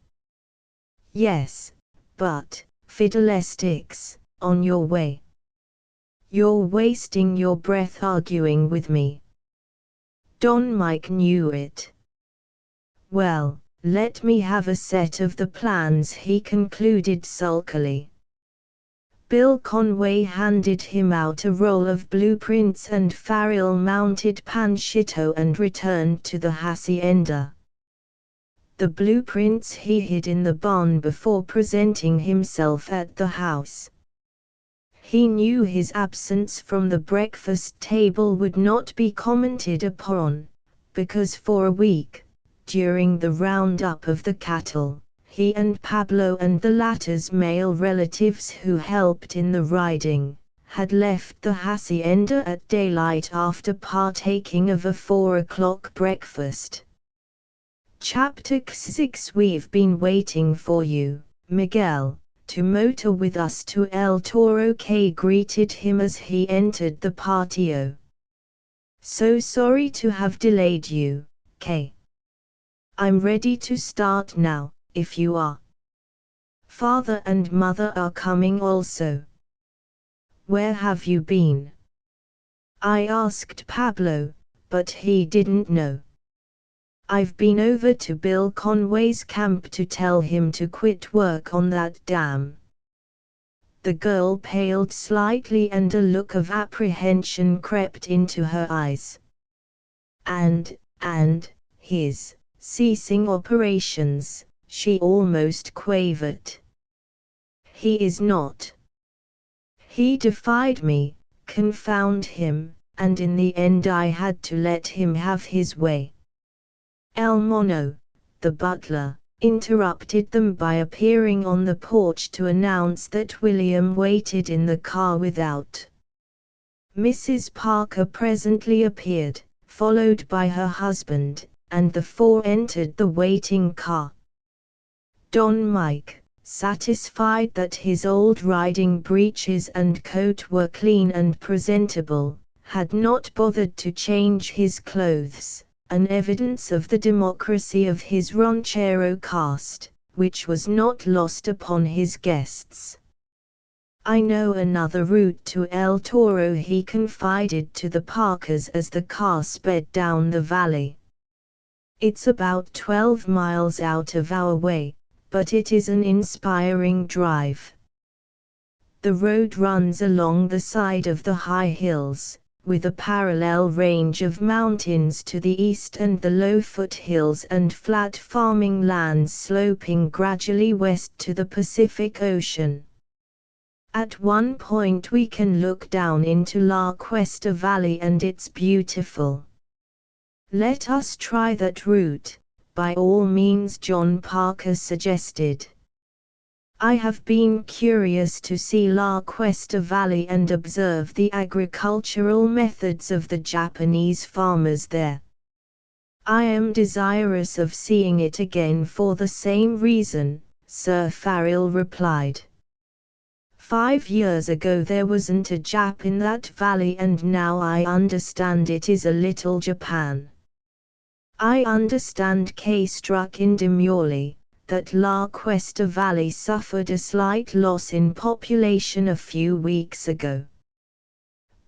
Yes, but, fiddlesticks, on your way. You're wasting your breath arguing with me. Don Mike knew it. Well, let me have a set of the plans, he concluded sulkily. Bill Conway handed him out a roll of blueprints and Farrell-mounted panchito and returned to the hacienda. The blueprints he hid in the barn before presenting himself at the house. He knew his absence from the breakfast table would not be commented upon, because for a week, during the roundup of the cattle, he and Pablo and the latter's male relatives who helped in the riding, had left the hacienda at daylight after partaking of a 4 o'clock breakfast. Chapter 6. We've been waiting for you, Miguel, to motor with us to El Toro. Kay greeted him as he entered the patio. So sorry to have delayed you, Kay. I'm ready to start now, if you are. Father and Mother are coming also. Where have you been? I asked Pablo, but he didn't know. I've been over to Bill Conway's camp to tell him to quit work on that dam. The girl paled slightly and a look of apprehension crept into her eyes. And his ceasing operations, she almost quavered. He is not. He defied me, confound him, and in the end I had to let him have his way. El Mono, the butler, interrupted them by appearing on the porch to announce that William waited in the car without. Mrs. Parker presently appeared, followed by her husband, and the four entered the waiting car. Don Mike, satisfied that his old riding breeches and coat were clean and presentable, had not bothered to change his clothes, an evidence of the democracy of his ranchero caste, which was not lost upon his guests. "I know another route to El Toro," he confided to the Parkers as the car sped down the valley. "It's about 12 miles out of our way, but it is an inspiring drive. The road runs along the side of the high hills, with a parallel range of mountains to the east and the low foothills and flat farming lands sloping gradually west to the Pacific Ocean. At one point we can look down into La Cuesta Valley and it's beautiful. Let us try that route, by all means," John Parker suggested. "I have been curious to see La Cuesta Valley and observe the agricultural methods of the Japanese farmers there. I am desirous of seeing it again for the same reason," Sir Farrell replied. "5 years ago there wasn't a Jap in that valley, and now I understand it is a little Japan. I understand," Kay struck in demurely, "that La Cuesta Valley suffered a slight loss in population a few weeks ago."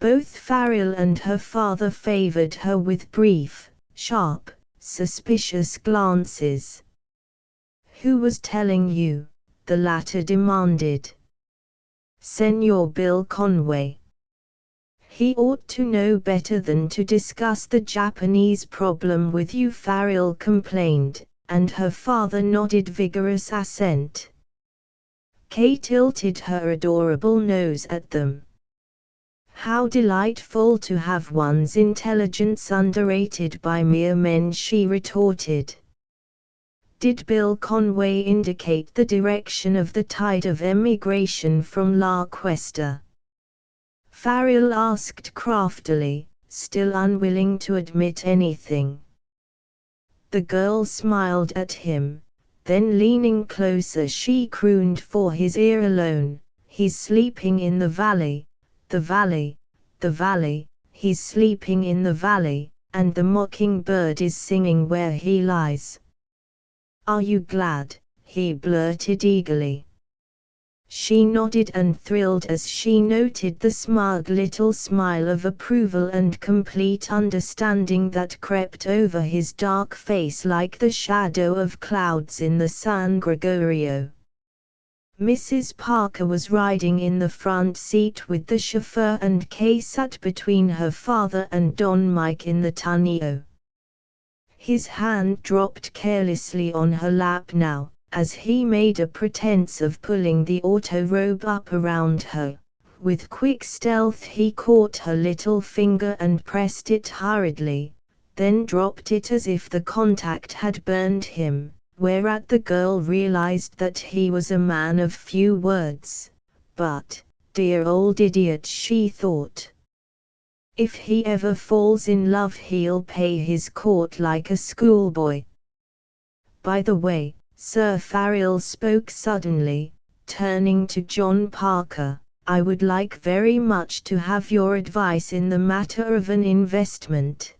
Both Farrell and her father favored her with brief, sharp, suspicious glances. "Who was telling you?" the latter demanded. "Senor Bill Conway. He ought to know better than to discuss the Japanese problem with you," Farrell complained, and her father nodded vigorous assent. Kay tilted her adorable nose at them. "How delightful to have one's intelligence underrated by mere men," she retorted. "Did Bill Conway indicate the direction of the tide of emigration from La Cuesta?" Farrell asked craftily, still unwilling to admit anything. The girl smiled at him, then leaning closer she crooned for his ear alone, "He's sleeping in the valley, the valley, the valley, he's sleeping in the valley, and the mockingbird is singing where he lies." "Are you glad?" he blurted eagerly. She nodded and thrilled as she noted the smug little smile of approval and complete understanding that crept over his dark face like the shadow of clouds in the San Gregorio. Mrs. Parker was riding in the front seat with the chauffeur, and Kay sat between her father and Don Mike in the tonneau. His hand dropped carelessly on her lap now, as he made a pretense of pulling the auto robe up around her. With quick stealth he caught her little finger and pressed it hurriedly, then dropped it as if the contact had burned him, whereat the girl realized that he was a man of few words. But, dear old idiot, she thought. If he ever falls in love he'll pay his court like a schoolboy. "By the way," Sir Farrell spoke suddenly, turning to John Parker, "I would like very much to have your advice in the matter of an investment.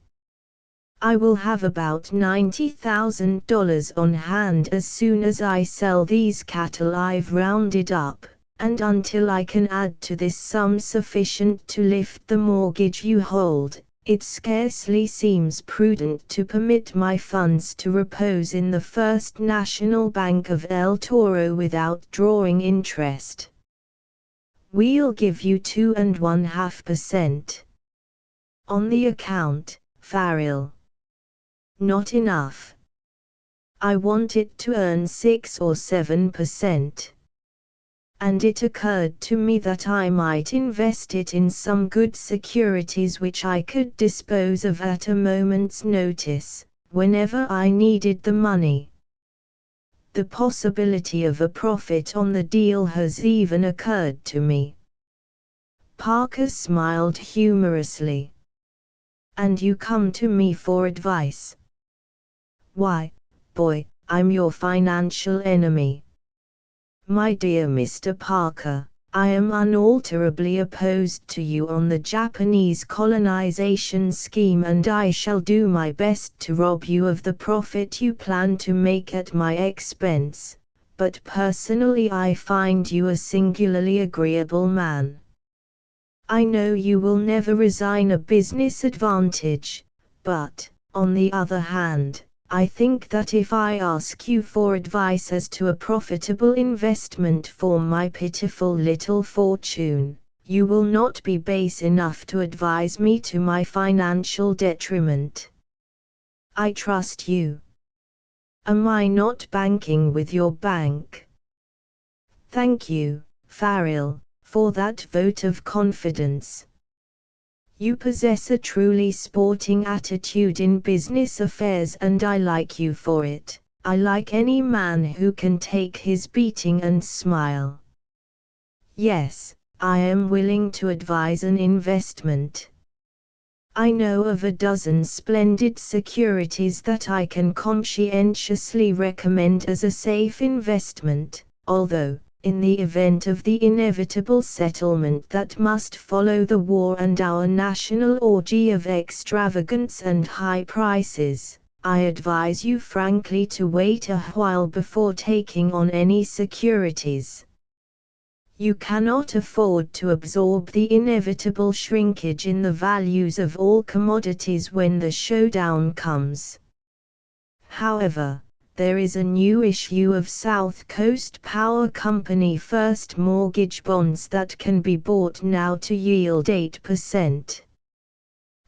I will have about $90,000 on hand as soon as I sell these cattle I've rounded up, and until I can add to this sum sufficient to lift the mortgage you hold, it scarcely seems prudent to permit my funds to repose in the First National Bank of El Toro without drawing interest. We'll give you 2.5%. On the account, Farrell." "Not enough. I want it to earn 6 or 7%. and it occurred to me that I might invest it in some good securities which I could dispose of at a moment's notice, whenever I needed the money. The possibility of a profit on the deal has even occurred to me." Parker smiled humorously. "And you come to me for advice?" "Why, boy, I'm your financial enemy." "My dear Mr. Parker, I am unalterably opposed to you on the Japanese colonization scheme, and I shall do my best to rob you of the profit you plan to make at my expense, but personally I find you a singularly agreeable man. I know you will never resign a business advantage, but, on the other hand, I think that if I ask you for advice as to a profitable investment for my pitiful little fortune, you will not be base enough to advise me to my financial detriment. I trust you. Am I not banking with your bank?" "Thank you, Farrell, for that vote of confidence. You possess a truly sporting attitude in business affairs, and I like you for it. I like any man who can take his beating and smile. Yes, I am willing to advise an investment. I know of a dozen splendid securities that I can conscientiously recommend as a safe investment, although, in the event of the inevitable settlement that must follow the war and our national orgy of extravagance and high prices, I advise you frankly to wait a while before taking on any securities. You cannot afford to absorb the inevitable shrinkage in the values of all commodities when the showdown comes. However, there is a new issue of South Coast Power Company first mortgage bonds that can be bought now to yield 8%.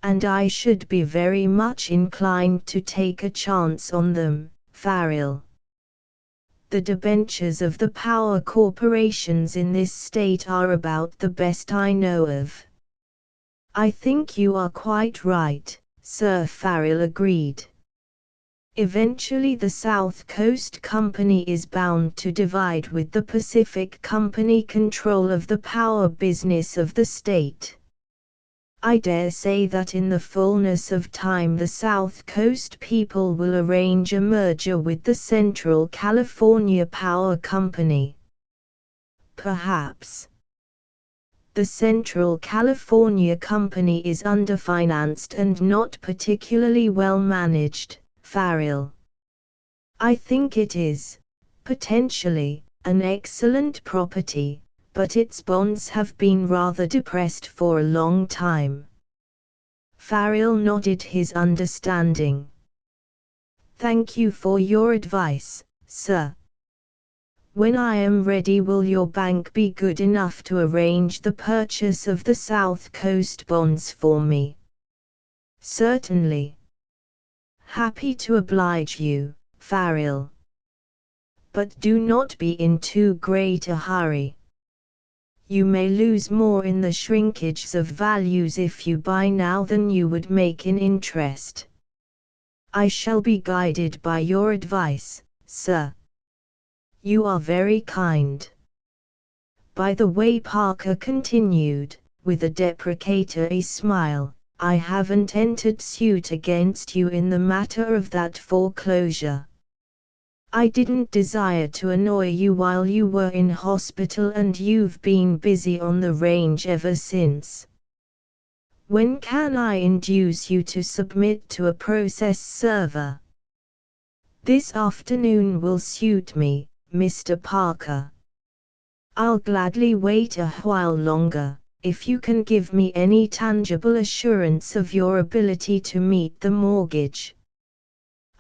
And I should be very much inclined to take a chance on them, Farrell. The debentures of the power corporations in this state are about the best I know of." "I think you are quite right," Sir Farrell agreed. "Eventually the South Coast Company is bound to divide with the Pacific Company control of the power business of the state. I dare say that in the fullness of time the South Coast people will arrange a merger with the Central California Power Company." "Perhaps. The Central California Company is underfinanced and not particularly well managed, Farrell. I think it is, potentially, an excellent property, but its bonds have been rather depressed for a long time." Farrell nodded his understanding. "Thank you for your advice, sir. When I am ready, will your bank be good enough to arrange the purchase of the South Coast bonds for me?" "Certainly. Happy to oblige you, Farrell. But do not be in too great a hurry. You may lose more in the shrinkage of values if you buy now than you would make in interest. I shall be guided by your advice, sir." "You are very kind. By the way," Parker continued, with a deprecatory smile, "I haven't entered suit against you in the matter of that foreclosure. I didn't desire to annoy you while you were in hospital, and you've been busy on the range ever since. When can I induce you to submit to a process server?" "This afternoon will suit me, Mr. Parker. I'll gladly wait a while longer, if you can give me any tangible assurance of your ability to meet the mortgage."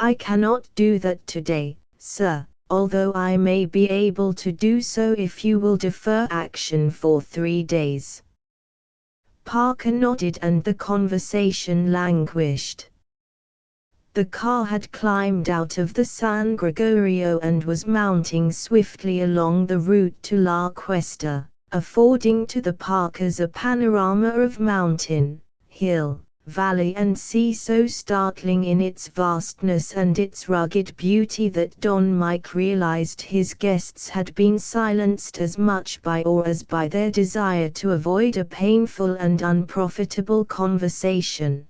"I cannot do that today, sir, although I may be able to do so if you will defer action for 3 days." Parker nodded and the conversation languished. The car had climbed out of the San Gregorio and was mounting swiftly along the route to La Cuesta, affording to the Parkers a panorama of mountain, hill, valley and sea so startling in its vastness and its rugged beauty that Don Mike realized his guests had been silenced as much by awe as by their desire to avoid a painful and unprofitable conversation.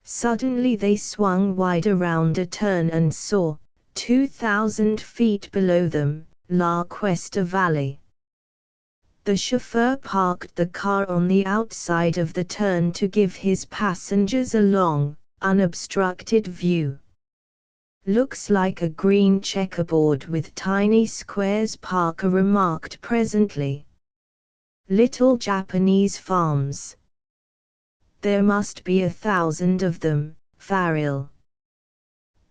Suddenly they swung wide around a turn and saw, 2,000 feet below them, La Cuesta Valley. The chauffeur parked the car on the outside of the turn to give his passengers a long, unobstructed view. "Looks like a green checkerboard with tiny squares," Parker remarked presently. "Little Japanese farms. There must be 1,000 of them, Farrell."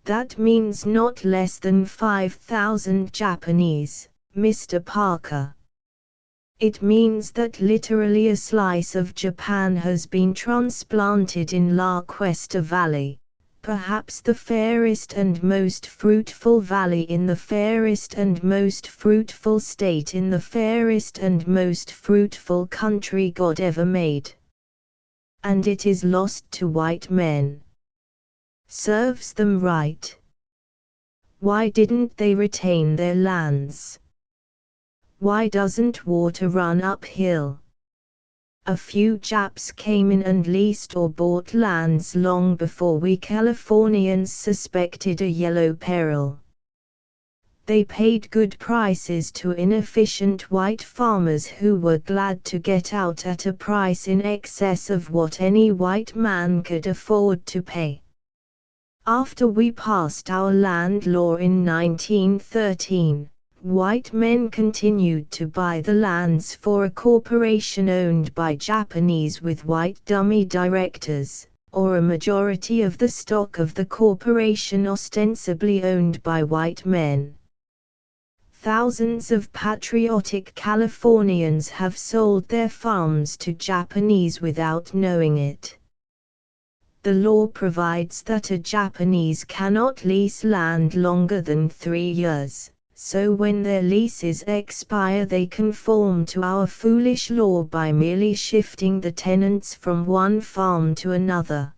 "That means not less than 5,000 Japanese, Mr. Parker. It means that literally a slice of Japan has been transplanted in La Cuesta Valley, perhaps the fairest and most fruitful valley in the fairest and most fruitful state in the fairest and most fruitful country God ever made. And it is lost to white men. Serves them right. Why didn't they retain their lands? Why doesn't water run uphill? A few Japs came in and leased or bought lands long before we Californians suspected a yellow peril. They paid good prices to inefficient white farmers who were glad to get out at a price in excess of what any white man could afford to pay. After we passed our land law in 1913, white men continued to buy the lands for a corporation owned by Japanese with white dummy directors, or a majority of the stock of the corporation ostensibly owned by white men. Thousands of patriotic Californians have sold their farms to Japanese without knowing it. The law provides that a Japanese cannot lease land longer than 3 years, so when their leases expire they conform to our foolish law by merely shifting the tenants from one farm to another.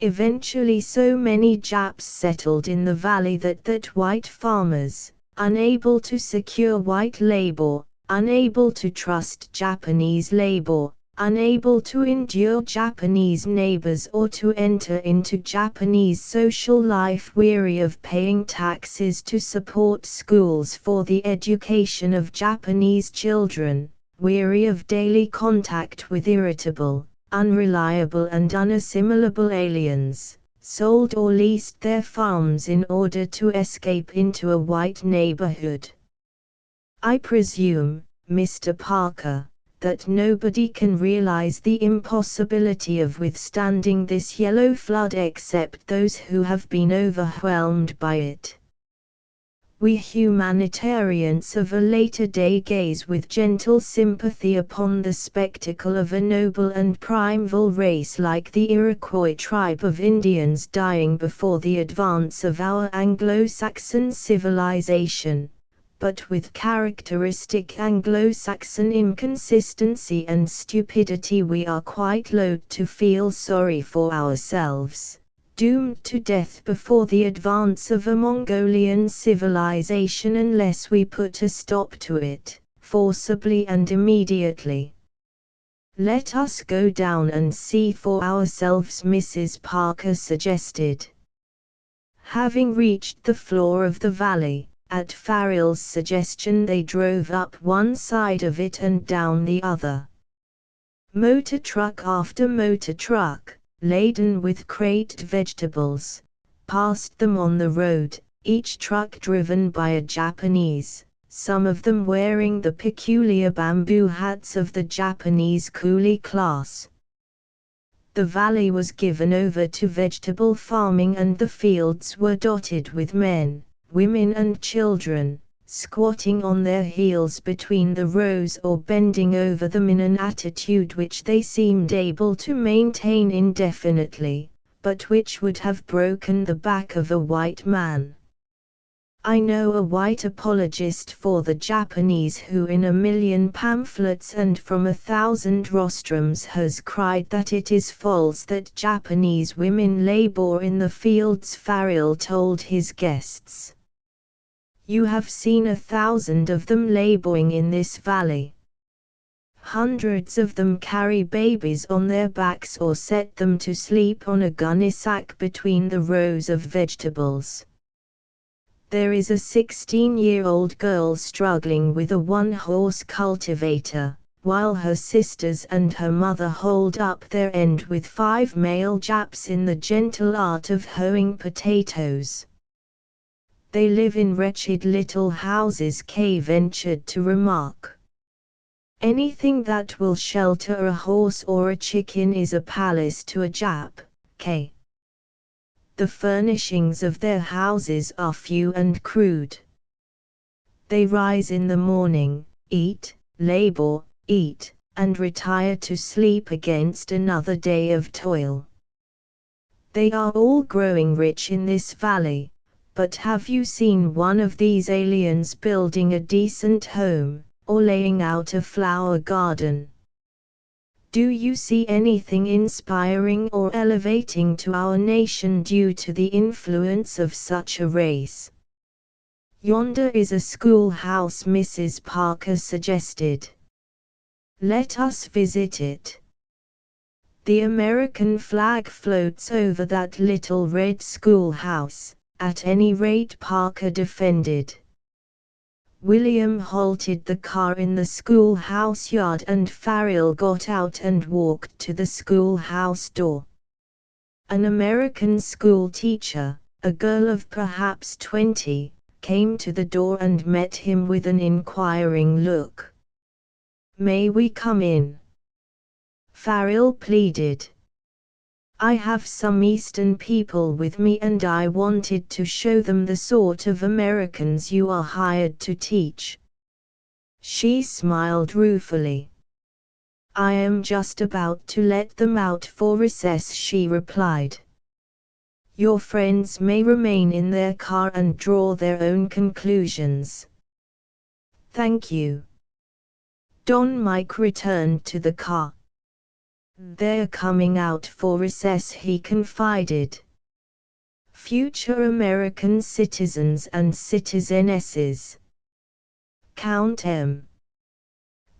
Eventually so many Japs settled in the valley that white farmers, unable to secure white labor, unable to trust Japanese labor, unable to endure Japanese neighbors or to enter into Japanese social life, weary of paying taxes to support schools for the education of Japanese children, weary of daily contact with irritable, unreliable and unassimilable aliens, sold or leased their farms in order to escape into a white neighborhood. I presume, Mr. Parker, that nobody can realize the impossibility of withstanding this yellow flood except those who have been overwhelmed by it. We humanitarians of a later day gaze with gentle sympathy upon the spectacle of a noble and primeval race like the Iroquois tribe of Indians dying before the advance of our Anglo-Saxon civilization, but with characteristic Anglo-Saxon inconsistency and stupidity we are quite loath to feel sorry for ourselves, doomed to death before the advance of a Mongolian civilization unless we put a stop to it, forcibly and immediately. Let us go down and see for ourselves, Mrs. Parker suggested. Having reached the floor of the valley, at Farrell's suggestion they drove up one side of it and down the other. Motor truck after motor truck, laden with crated vegetables, passed them on the road, each truck driven by a Japanese, some of them wearing the peculiar bamboo hats of the Japanese coolie class. The valley was given over to vegetable farming and the fields were dotted with men, women and children, squatting on their heels between the rows or bending over them in an attitude which they seemed able to maintain indefinitely, but which would have broken the back of a white man. I know a white apologist for the Japanese who in 1,000,000 pamphlets and from 1,000 rostrums has cried that it is false that Japanese women labor in the fields. Farrell told his guests. You have seen 1,000 of them laboring in this valley. Hundreds of them carry babies on their backs or set them to sleep on a gunny sack between the rows of vegetables. There is a 16-year-old girl struggling with a one-horse cultivator, while her sisters and her mother hold up their end with 5 male Japs in the gentle art of hoeing potatoes. They live in wretched little houses, Kay ventured to remark. Anything that will shelter a horse or a chicken is a palace to a Jap, Kay. The furnishings of their houses are few and crude. They rise in the morning, eat, labor, eat, and retire to sleep against another day of toil. They are all growing rich in this valley, but have you seen one of these aliens building a decent home, or laying out a flower garden? Do you see anything inspiring or elevating to our nation due to the influence of such a race? Yonder is a schoolhouse, Mrs. Parker suggested. Let us visit it. The American flag floats over that little red schoolhouse, at any rate, Parker defended. William halted the car in the schoolhouse yard and Farrell got out and walked to the schoolhouse door. An American school teacher, a girl of perhaps 20, came to the door and met him with an inquiring look. May we come in? Farrell pleaded. I have some Eastern people with me and I wanted to show them the sort of Americans you are hired to teach. She smiled ruefully. I am just about to let them out for recess, she replied. Your friends may remain in their car and draw their own conclusions. Thank you. Don Mike returned to the car. They're coming out for recess, he confided. Future American citizens and citizenesses. Count 'em.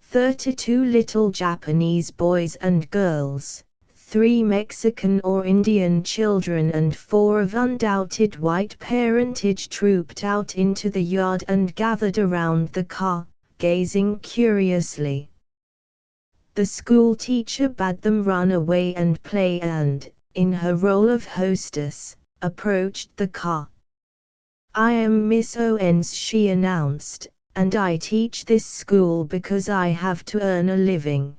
32 little Japanese boys and girls, 3 Mexican or Indian children and 4 of undoubted white parentage trooped out into the yard and gathered around the car, gazing curiously. The school teacher bade them run away and play and, in her role of hostess, approached the car. I am Miss Owens, she announced, and I teach this school because I have to earn a living.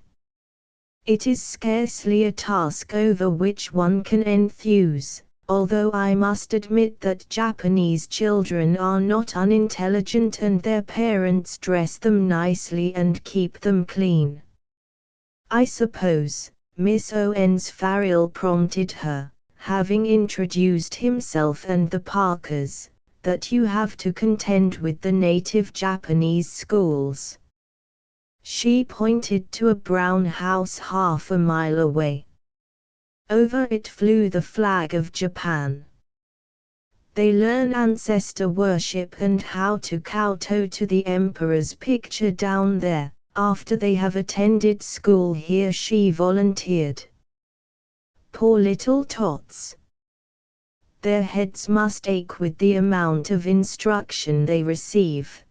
It is scarcely a task over which one can enthuse, although I must admit that Japanese children are not unintelligent and their parents dress them nicely and keep them clean. I suppose, Miss Owens, Farrell prompted her, having introduced himself and the Parkers, that you have to contend with the native Japanese schools. She pointed to a brown house half a mile away. Over it flew the flag of Japan. They learn ancestor worship and how to kowtow to the emperor's picture down there, after they have attended school here, she volunteered. Poor little tots. Their heads must ache with the amount of instruction they receive.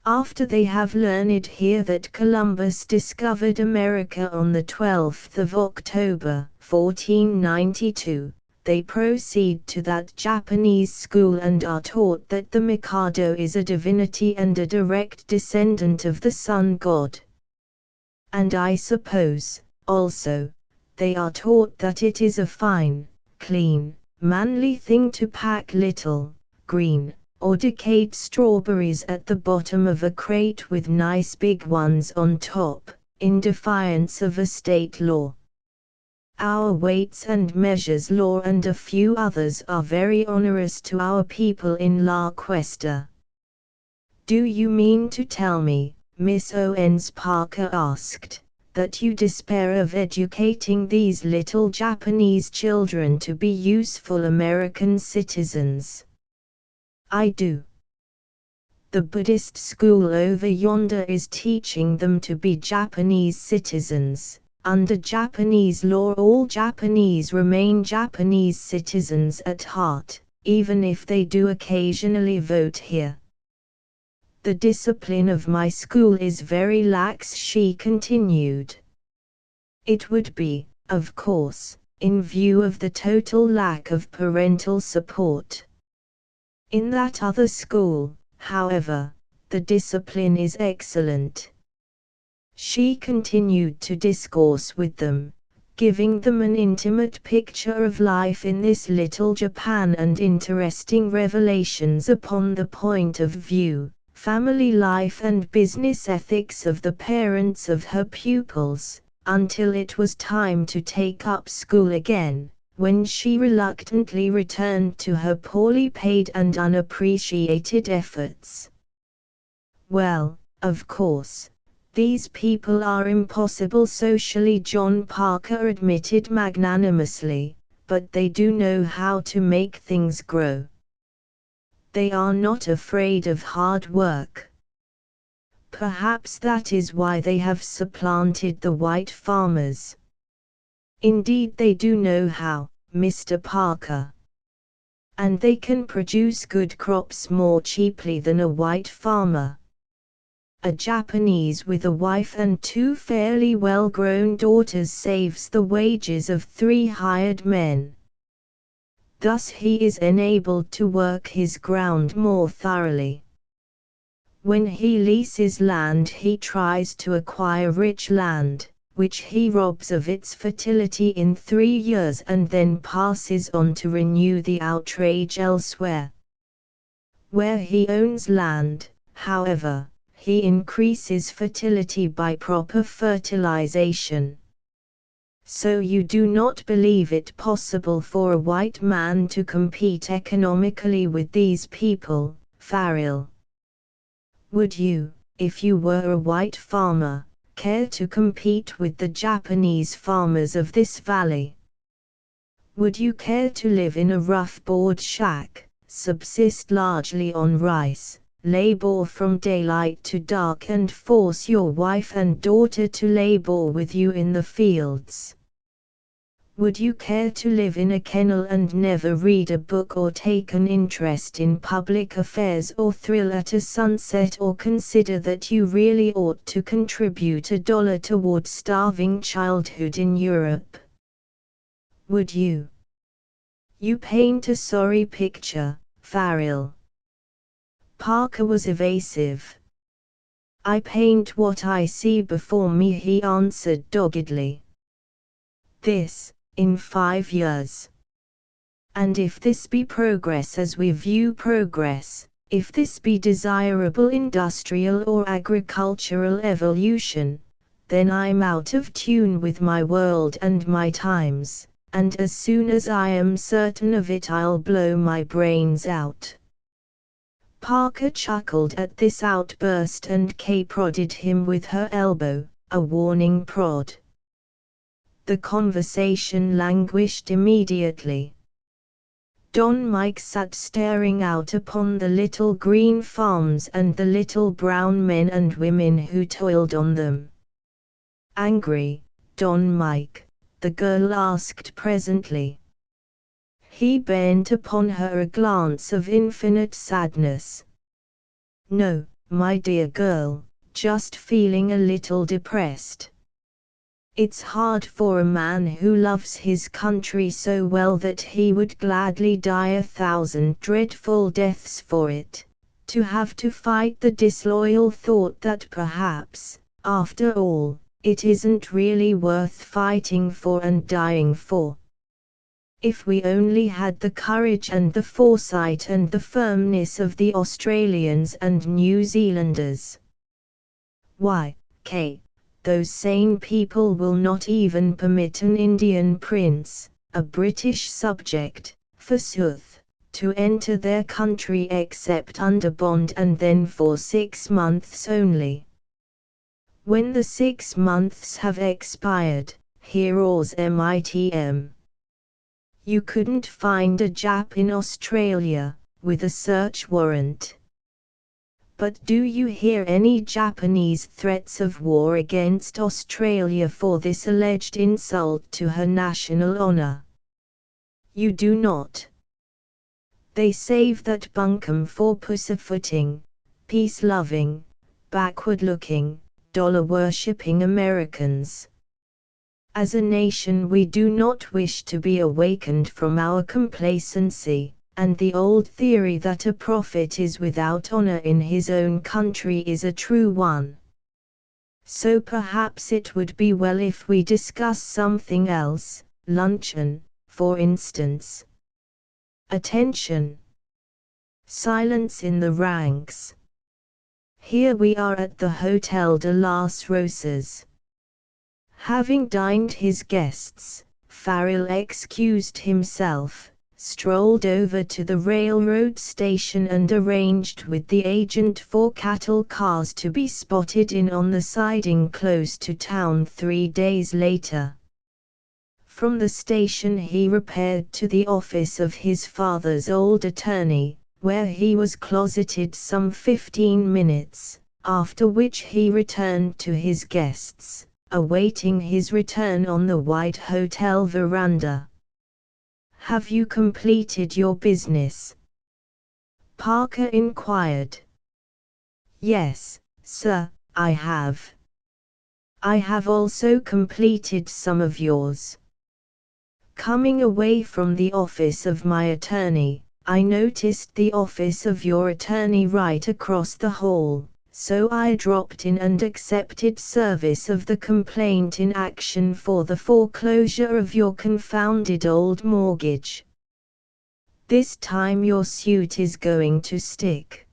After they have learned here that Columbus discovered America on the 12th of October, 1492, they proceed to that Japanese school and are taught that the Mikado is a divinity and a direct descendant of the sun god. And I suppose, also, they are taught that it is a fine, clean, manly thing to pack little, green, or decayed strawberries at the bottom of a crate with nice big ones on top, in defiance of a state law. Our weights and measures law and a few others are very onerous to our people in La Cuesta. Do you mean to tell me, Miss Owens Parker asked, that you despair of educating these little Japanese children to be useful American citizens? I do. The Buddhist school over yonder is teaching them to be Japanese citizens. Under Japanese law, all Japanese remain Japanese citizens at heart, even if they do occasionally vote here. The discipline of my school is very lax, she continued. It would be, of course, in view of the total lack of parental support. In that other school, however, the discipline is excellent. She continued to discourse with them, giving them an intimate picture of life in this little Japan and interesting revelations upon the point of view, family life and business ethics of the parents of her pupils, until it was time to take up school again, when she reluctantly returned to her poorly paid and unappreciated efforts. Well, of course, these people are impossible socially, John Parker admitted magnanimously, but they do know how to make things grow. They are not afraid of hard work. Perhaps that is why they have supplanted the white farmers. Indeed, they do know how, Mr. Parker. And they can produce good crops more cheaply than a white farmer. A Japanese with a wife and 2 fairly well-grown daughters saves the wages of 3 hired men. Thus he is enabled to work his ground more thoroughly. When he leases land, he tries to acquire rich land, which he robs of its fertility in 3 years and then passes on to renew the outrage elsewhere. Where he owns land, however, he increases fertility by proper fertilization. So you do not believe it possible for a white man to compete economically with these people, Farrell? Would you, if you were a white farmer, care to compete with the Japanese farmers of this valley? Would you care to live in a rough board shack, subsist largely on rice, labor from daylight to dark and force your wife and daughter to labor with you in the fields? Would you care to live in a kennel and never read a book or take an interest in public affairs or thrill at a sunset or consider that you really ought to contribute $1 toward starving childhood in Europe? Would you? You paint a sorry picture, Farrell. Parker was evasive. I paint what I see before me, he answered doggedly. This, in 5 years. And if this be progress as we view progress, if this be desirable industrial or agricultural evolution, then I'm out of tune with my world and my times, and as soon as I am certain of it I'll blow my brains out. Parker chuckled at this outburst and Kay prodded him with her elbow, a warning prod. The conversation languished immediately. Don Mike sat staring out upon the little green farms and the little brown men and women who toiled on them. Angry, Don Mike? The girl asked presently. He bent upon her a glance of infinite sadness. No, my dear girl, just feeling a little depressed. It's hard for a man who loves his country so well that he would gladly die 1,000 dreadful deaths for it, to have to fight the disloyal thought that perhaps, after all, it isn't really worth fighting for and dying for. If we only had the courage and the foresight and the firmness of the Australians and New Zealanders. Why, Kay, those sane people will not even permit an Indian prince, a British subject, forsooth, to enter their country except under bond, and then for 6 months only. When the 6 months have expired, heroes mitm. You couldn't find a Jap in Australia, with a search warrant. But do you hear any Japanese threats of war against Australia for this alleged insult to her national honor? You do not. They save that bunkum for pussyfooting, peace-loving, backward-looking, dollar-worshipping Americans. As a nation we do not wish to be awakened from our complacency, and the old theory that a prophet is without honor in his own country is a true one. So perhaps it would be well if we discuss something else, luncheon, for instance. Attention! Silence in the ranks. Here we are at the Hotel de las Rosas. Having dined his guests, Farrell excused himself, strolled over to the railroad station and arranged with the agent for cattle cars to be spotted in on the siding close to town 3 days later. From the station he repaired to the office of his father's old attorney, where he was closeted some 15 minutes, after which he returned to his guests, awaiting his return on the white hotel veranda. "Have you completed your business?" Parker inquired. "Yes, sir, I have. I have also completed some of yours." Coming away from the office of my attorney, I noticed the office of your attorney right across the hall, so I dropped in and accepted service of the complaint in action for the foreclosure of your confounded old mortgage. This time your suit is going to stick.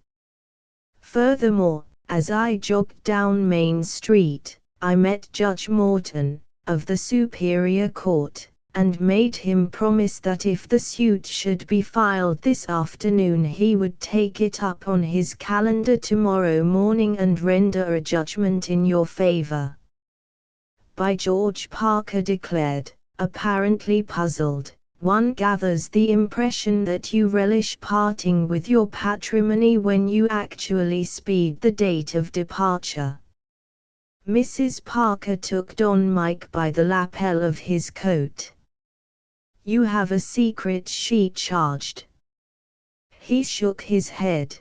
Furthermore, as I jogged down Main Street, I met Judge Morton, of the Superior Court, and made him promise that if the suit should be filed this afternoon he would take it up on his calendar tomorrow morning and render a judgment in your favor. "By George," Parker declared, apparently puzzled, "one gathers the impression that you relish parting with your patrimony when you actually speed the date of departure." Mrs. Parker took Don Mike by the lapel of his coat. "You have a secret," she charged. He shook his head.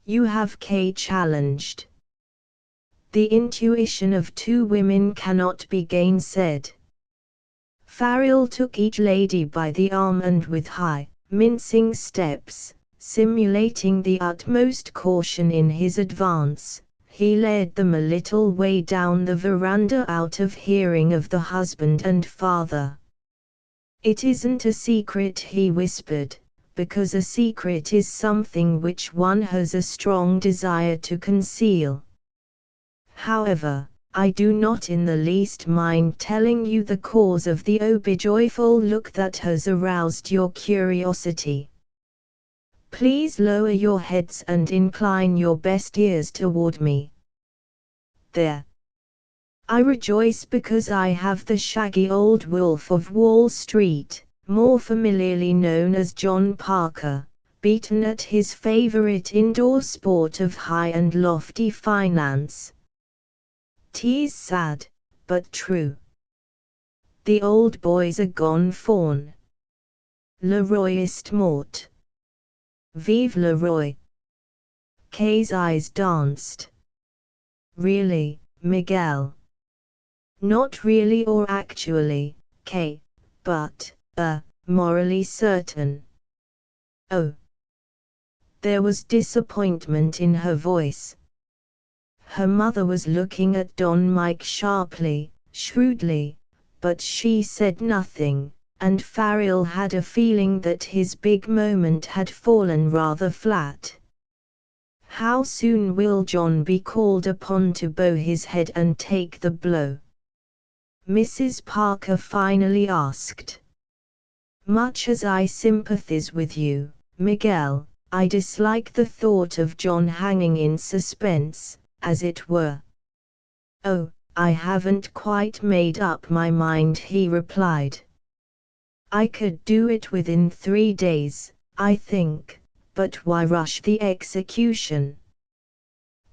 "You have," Kay challenged. The intuition of two women cannot be gainsaid. Farrell took each lady by the arm and with high, mincing steps, simulating the utmost caution in his advance, he led them a little way down the veranda out of hearing of the husband and father. "It isn't a secret," he whispered, "because a secret is something which one has a strong desire to conceal. However, I do not in the least mind telling you the cause of the joyful look that has aroused your curiosity. Please lower your heads and incline your best ears toward me. There. I rejoice because I have the shaggy old wolf of Wall Street, more familiarly known as John Parker, beaten at his favorite indoor sport of high and lofty finance. 'Tis sad, but true. The old boy's a gone fawn. Le roi est mort. Vive le roi." Kay's eyes danced. "Really, Miguel?" "Not really or actually, Kay, but, morally certain." "Oh." There was disappointment in her voice. Her mother was looking at Don Mike sharply, shrewdly, but she said nothing, and Farrell had a feeling that his big moment had fallen rather flat. How soon will John be called upon to bow his head and take the blow? Mrs. Parker finally asked. Much as I sympathize with you, Miguel, I dislike the thought of John hanging in suspense, as it were. Oh, I haven't quite made up my mind, he replied. I could do it within 3 days, I think, but why rush the execution?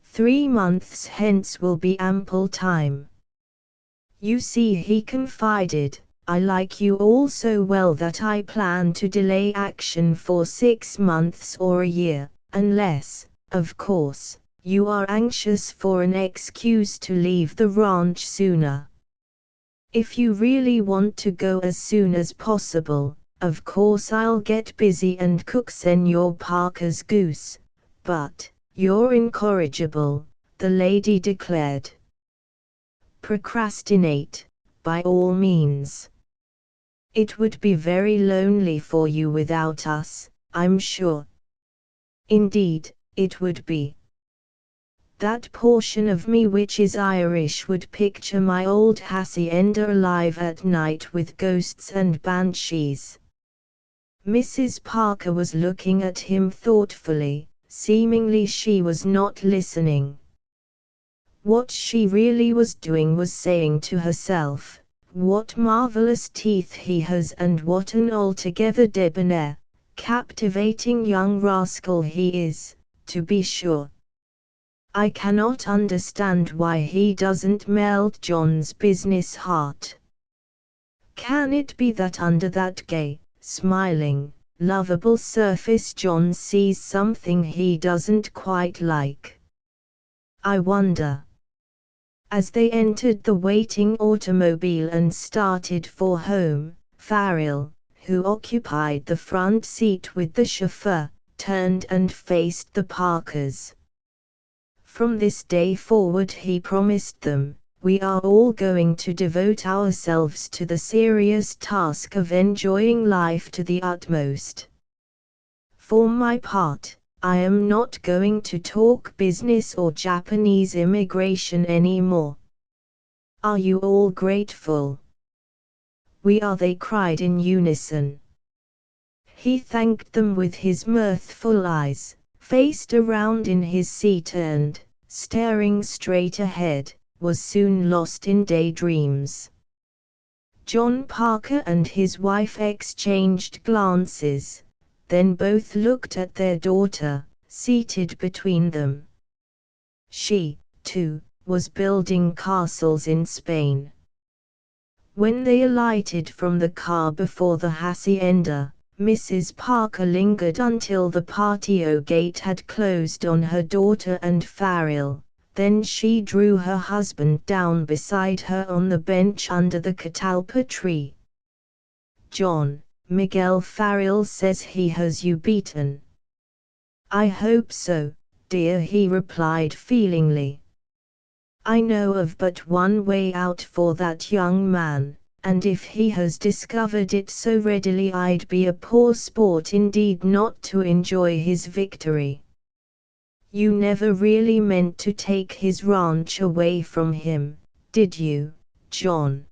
3 months hence will be ample time. You see, he confided, I like you all so well that I plan to delay action for 6 months or a year, unless, of course, you are anxious for an excuse to leave the ranch sooner. If you really want to go as soon as possible, of course I'll get busy and cook Senor Parker's goose, but you're incorrigible, the lady declared. Procrastinate, by all means. It would be very lonely for you without us, I'm sure. Indeed, it would be. That portion of me which is Irish would picture my old hacienda alive at night with ghosts and banshees. Mrs. Parker was looking at him thoughtfully, seemingly she was not listening. What she really was doing was saying to herself, what marvelous teeth he has, and what an altogether debonair, captivating young rascal he is, to be sure. I cannot understand why he doesn't melt John's business heart. Can it be that under that gay, smiling, lovable surface John sees something he doesn't quite like? I wonder. As they entered the waiting automobile and started for home, Farrell, who occupied the front seat with the chauffeur, turned and faced the Parkers. From this day forward, he promised them, we are all going to devote ourselves to the serious task of enjoying life to the utmost. For my part, I am not going to talk business or Japanese immigration anymore. Are you all grateful? We are, they cried in unison. He thanked them with his mirthful eyes, faced around in his seat and, staring straight ahead, was soon lost in daydreams. John Parker and his wife exchanged glances, then both looked at their daughter, seated between them. She, too, was building castles in Spain. When they alighted from the car before the hacienda, Mrs. Parker lingered until the patio gate had closed on her daughter and Farrell, then she drew her husband down beside her on the bench under the catalpa tree. John, Miguel Farrell says he has you beaten. I hope so, dear, he replied feelingly. I know of but one way out for that young man, and if he has discovered it so readily, I'd be a poor sport indeed not to enjoy his victory. You never really meant to take his ranch away from him, did you, John?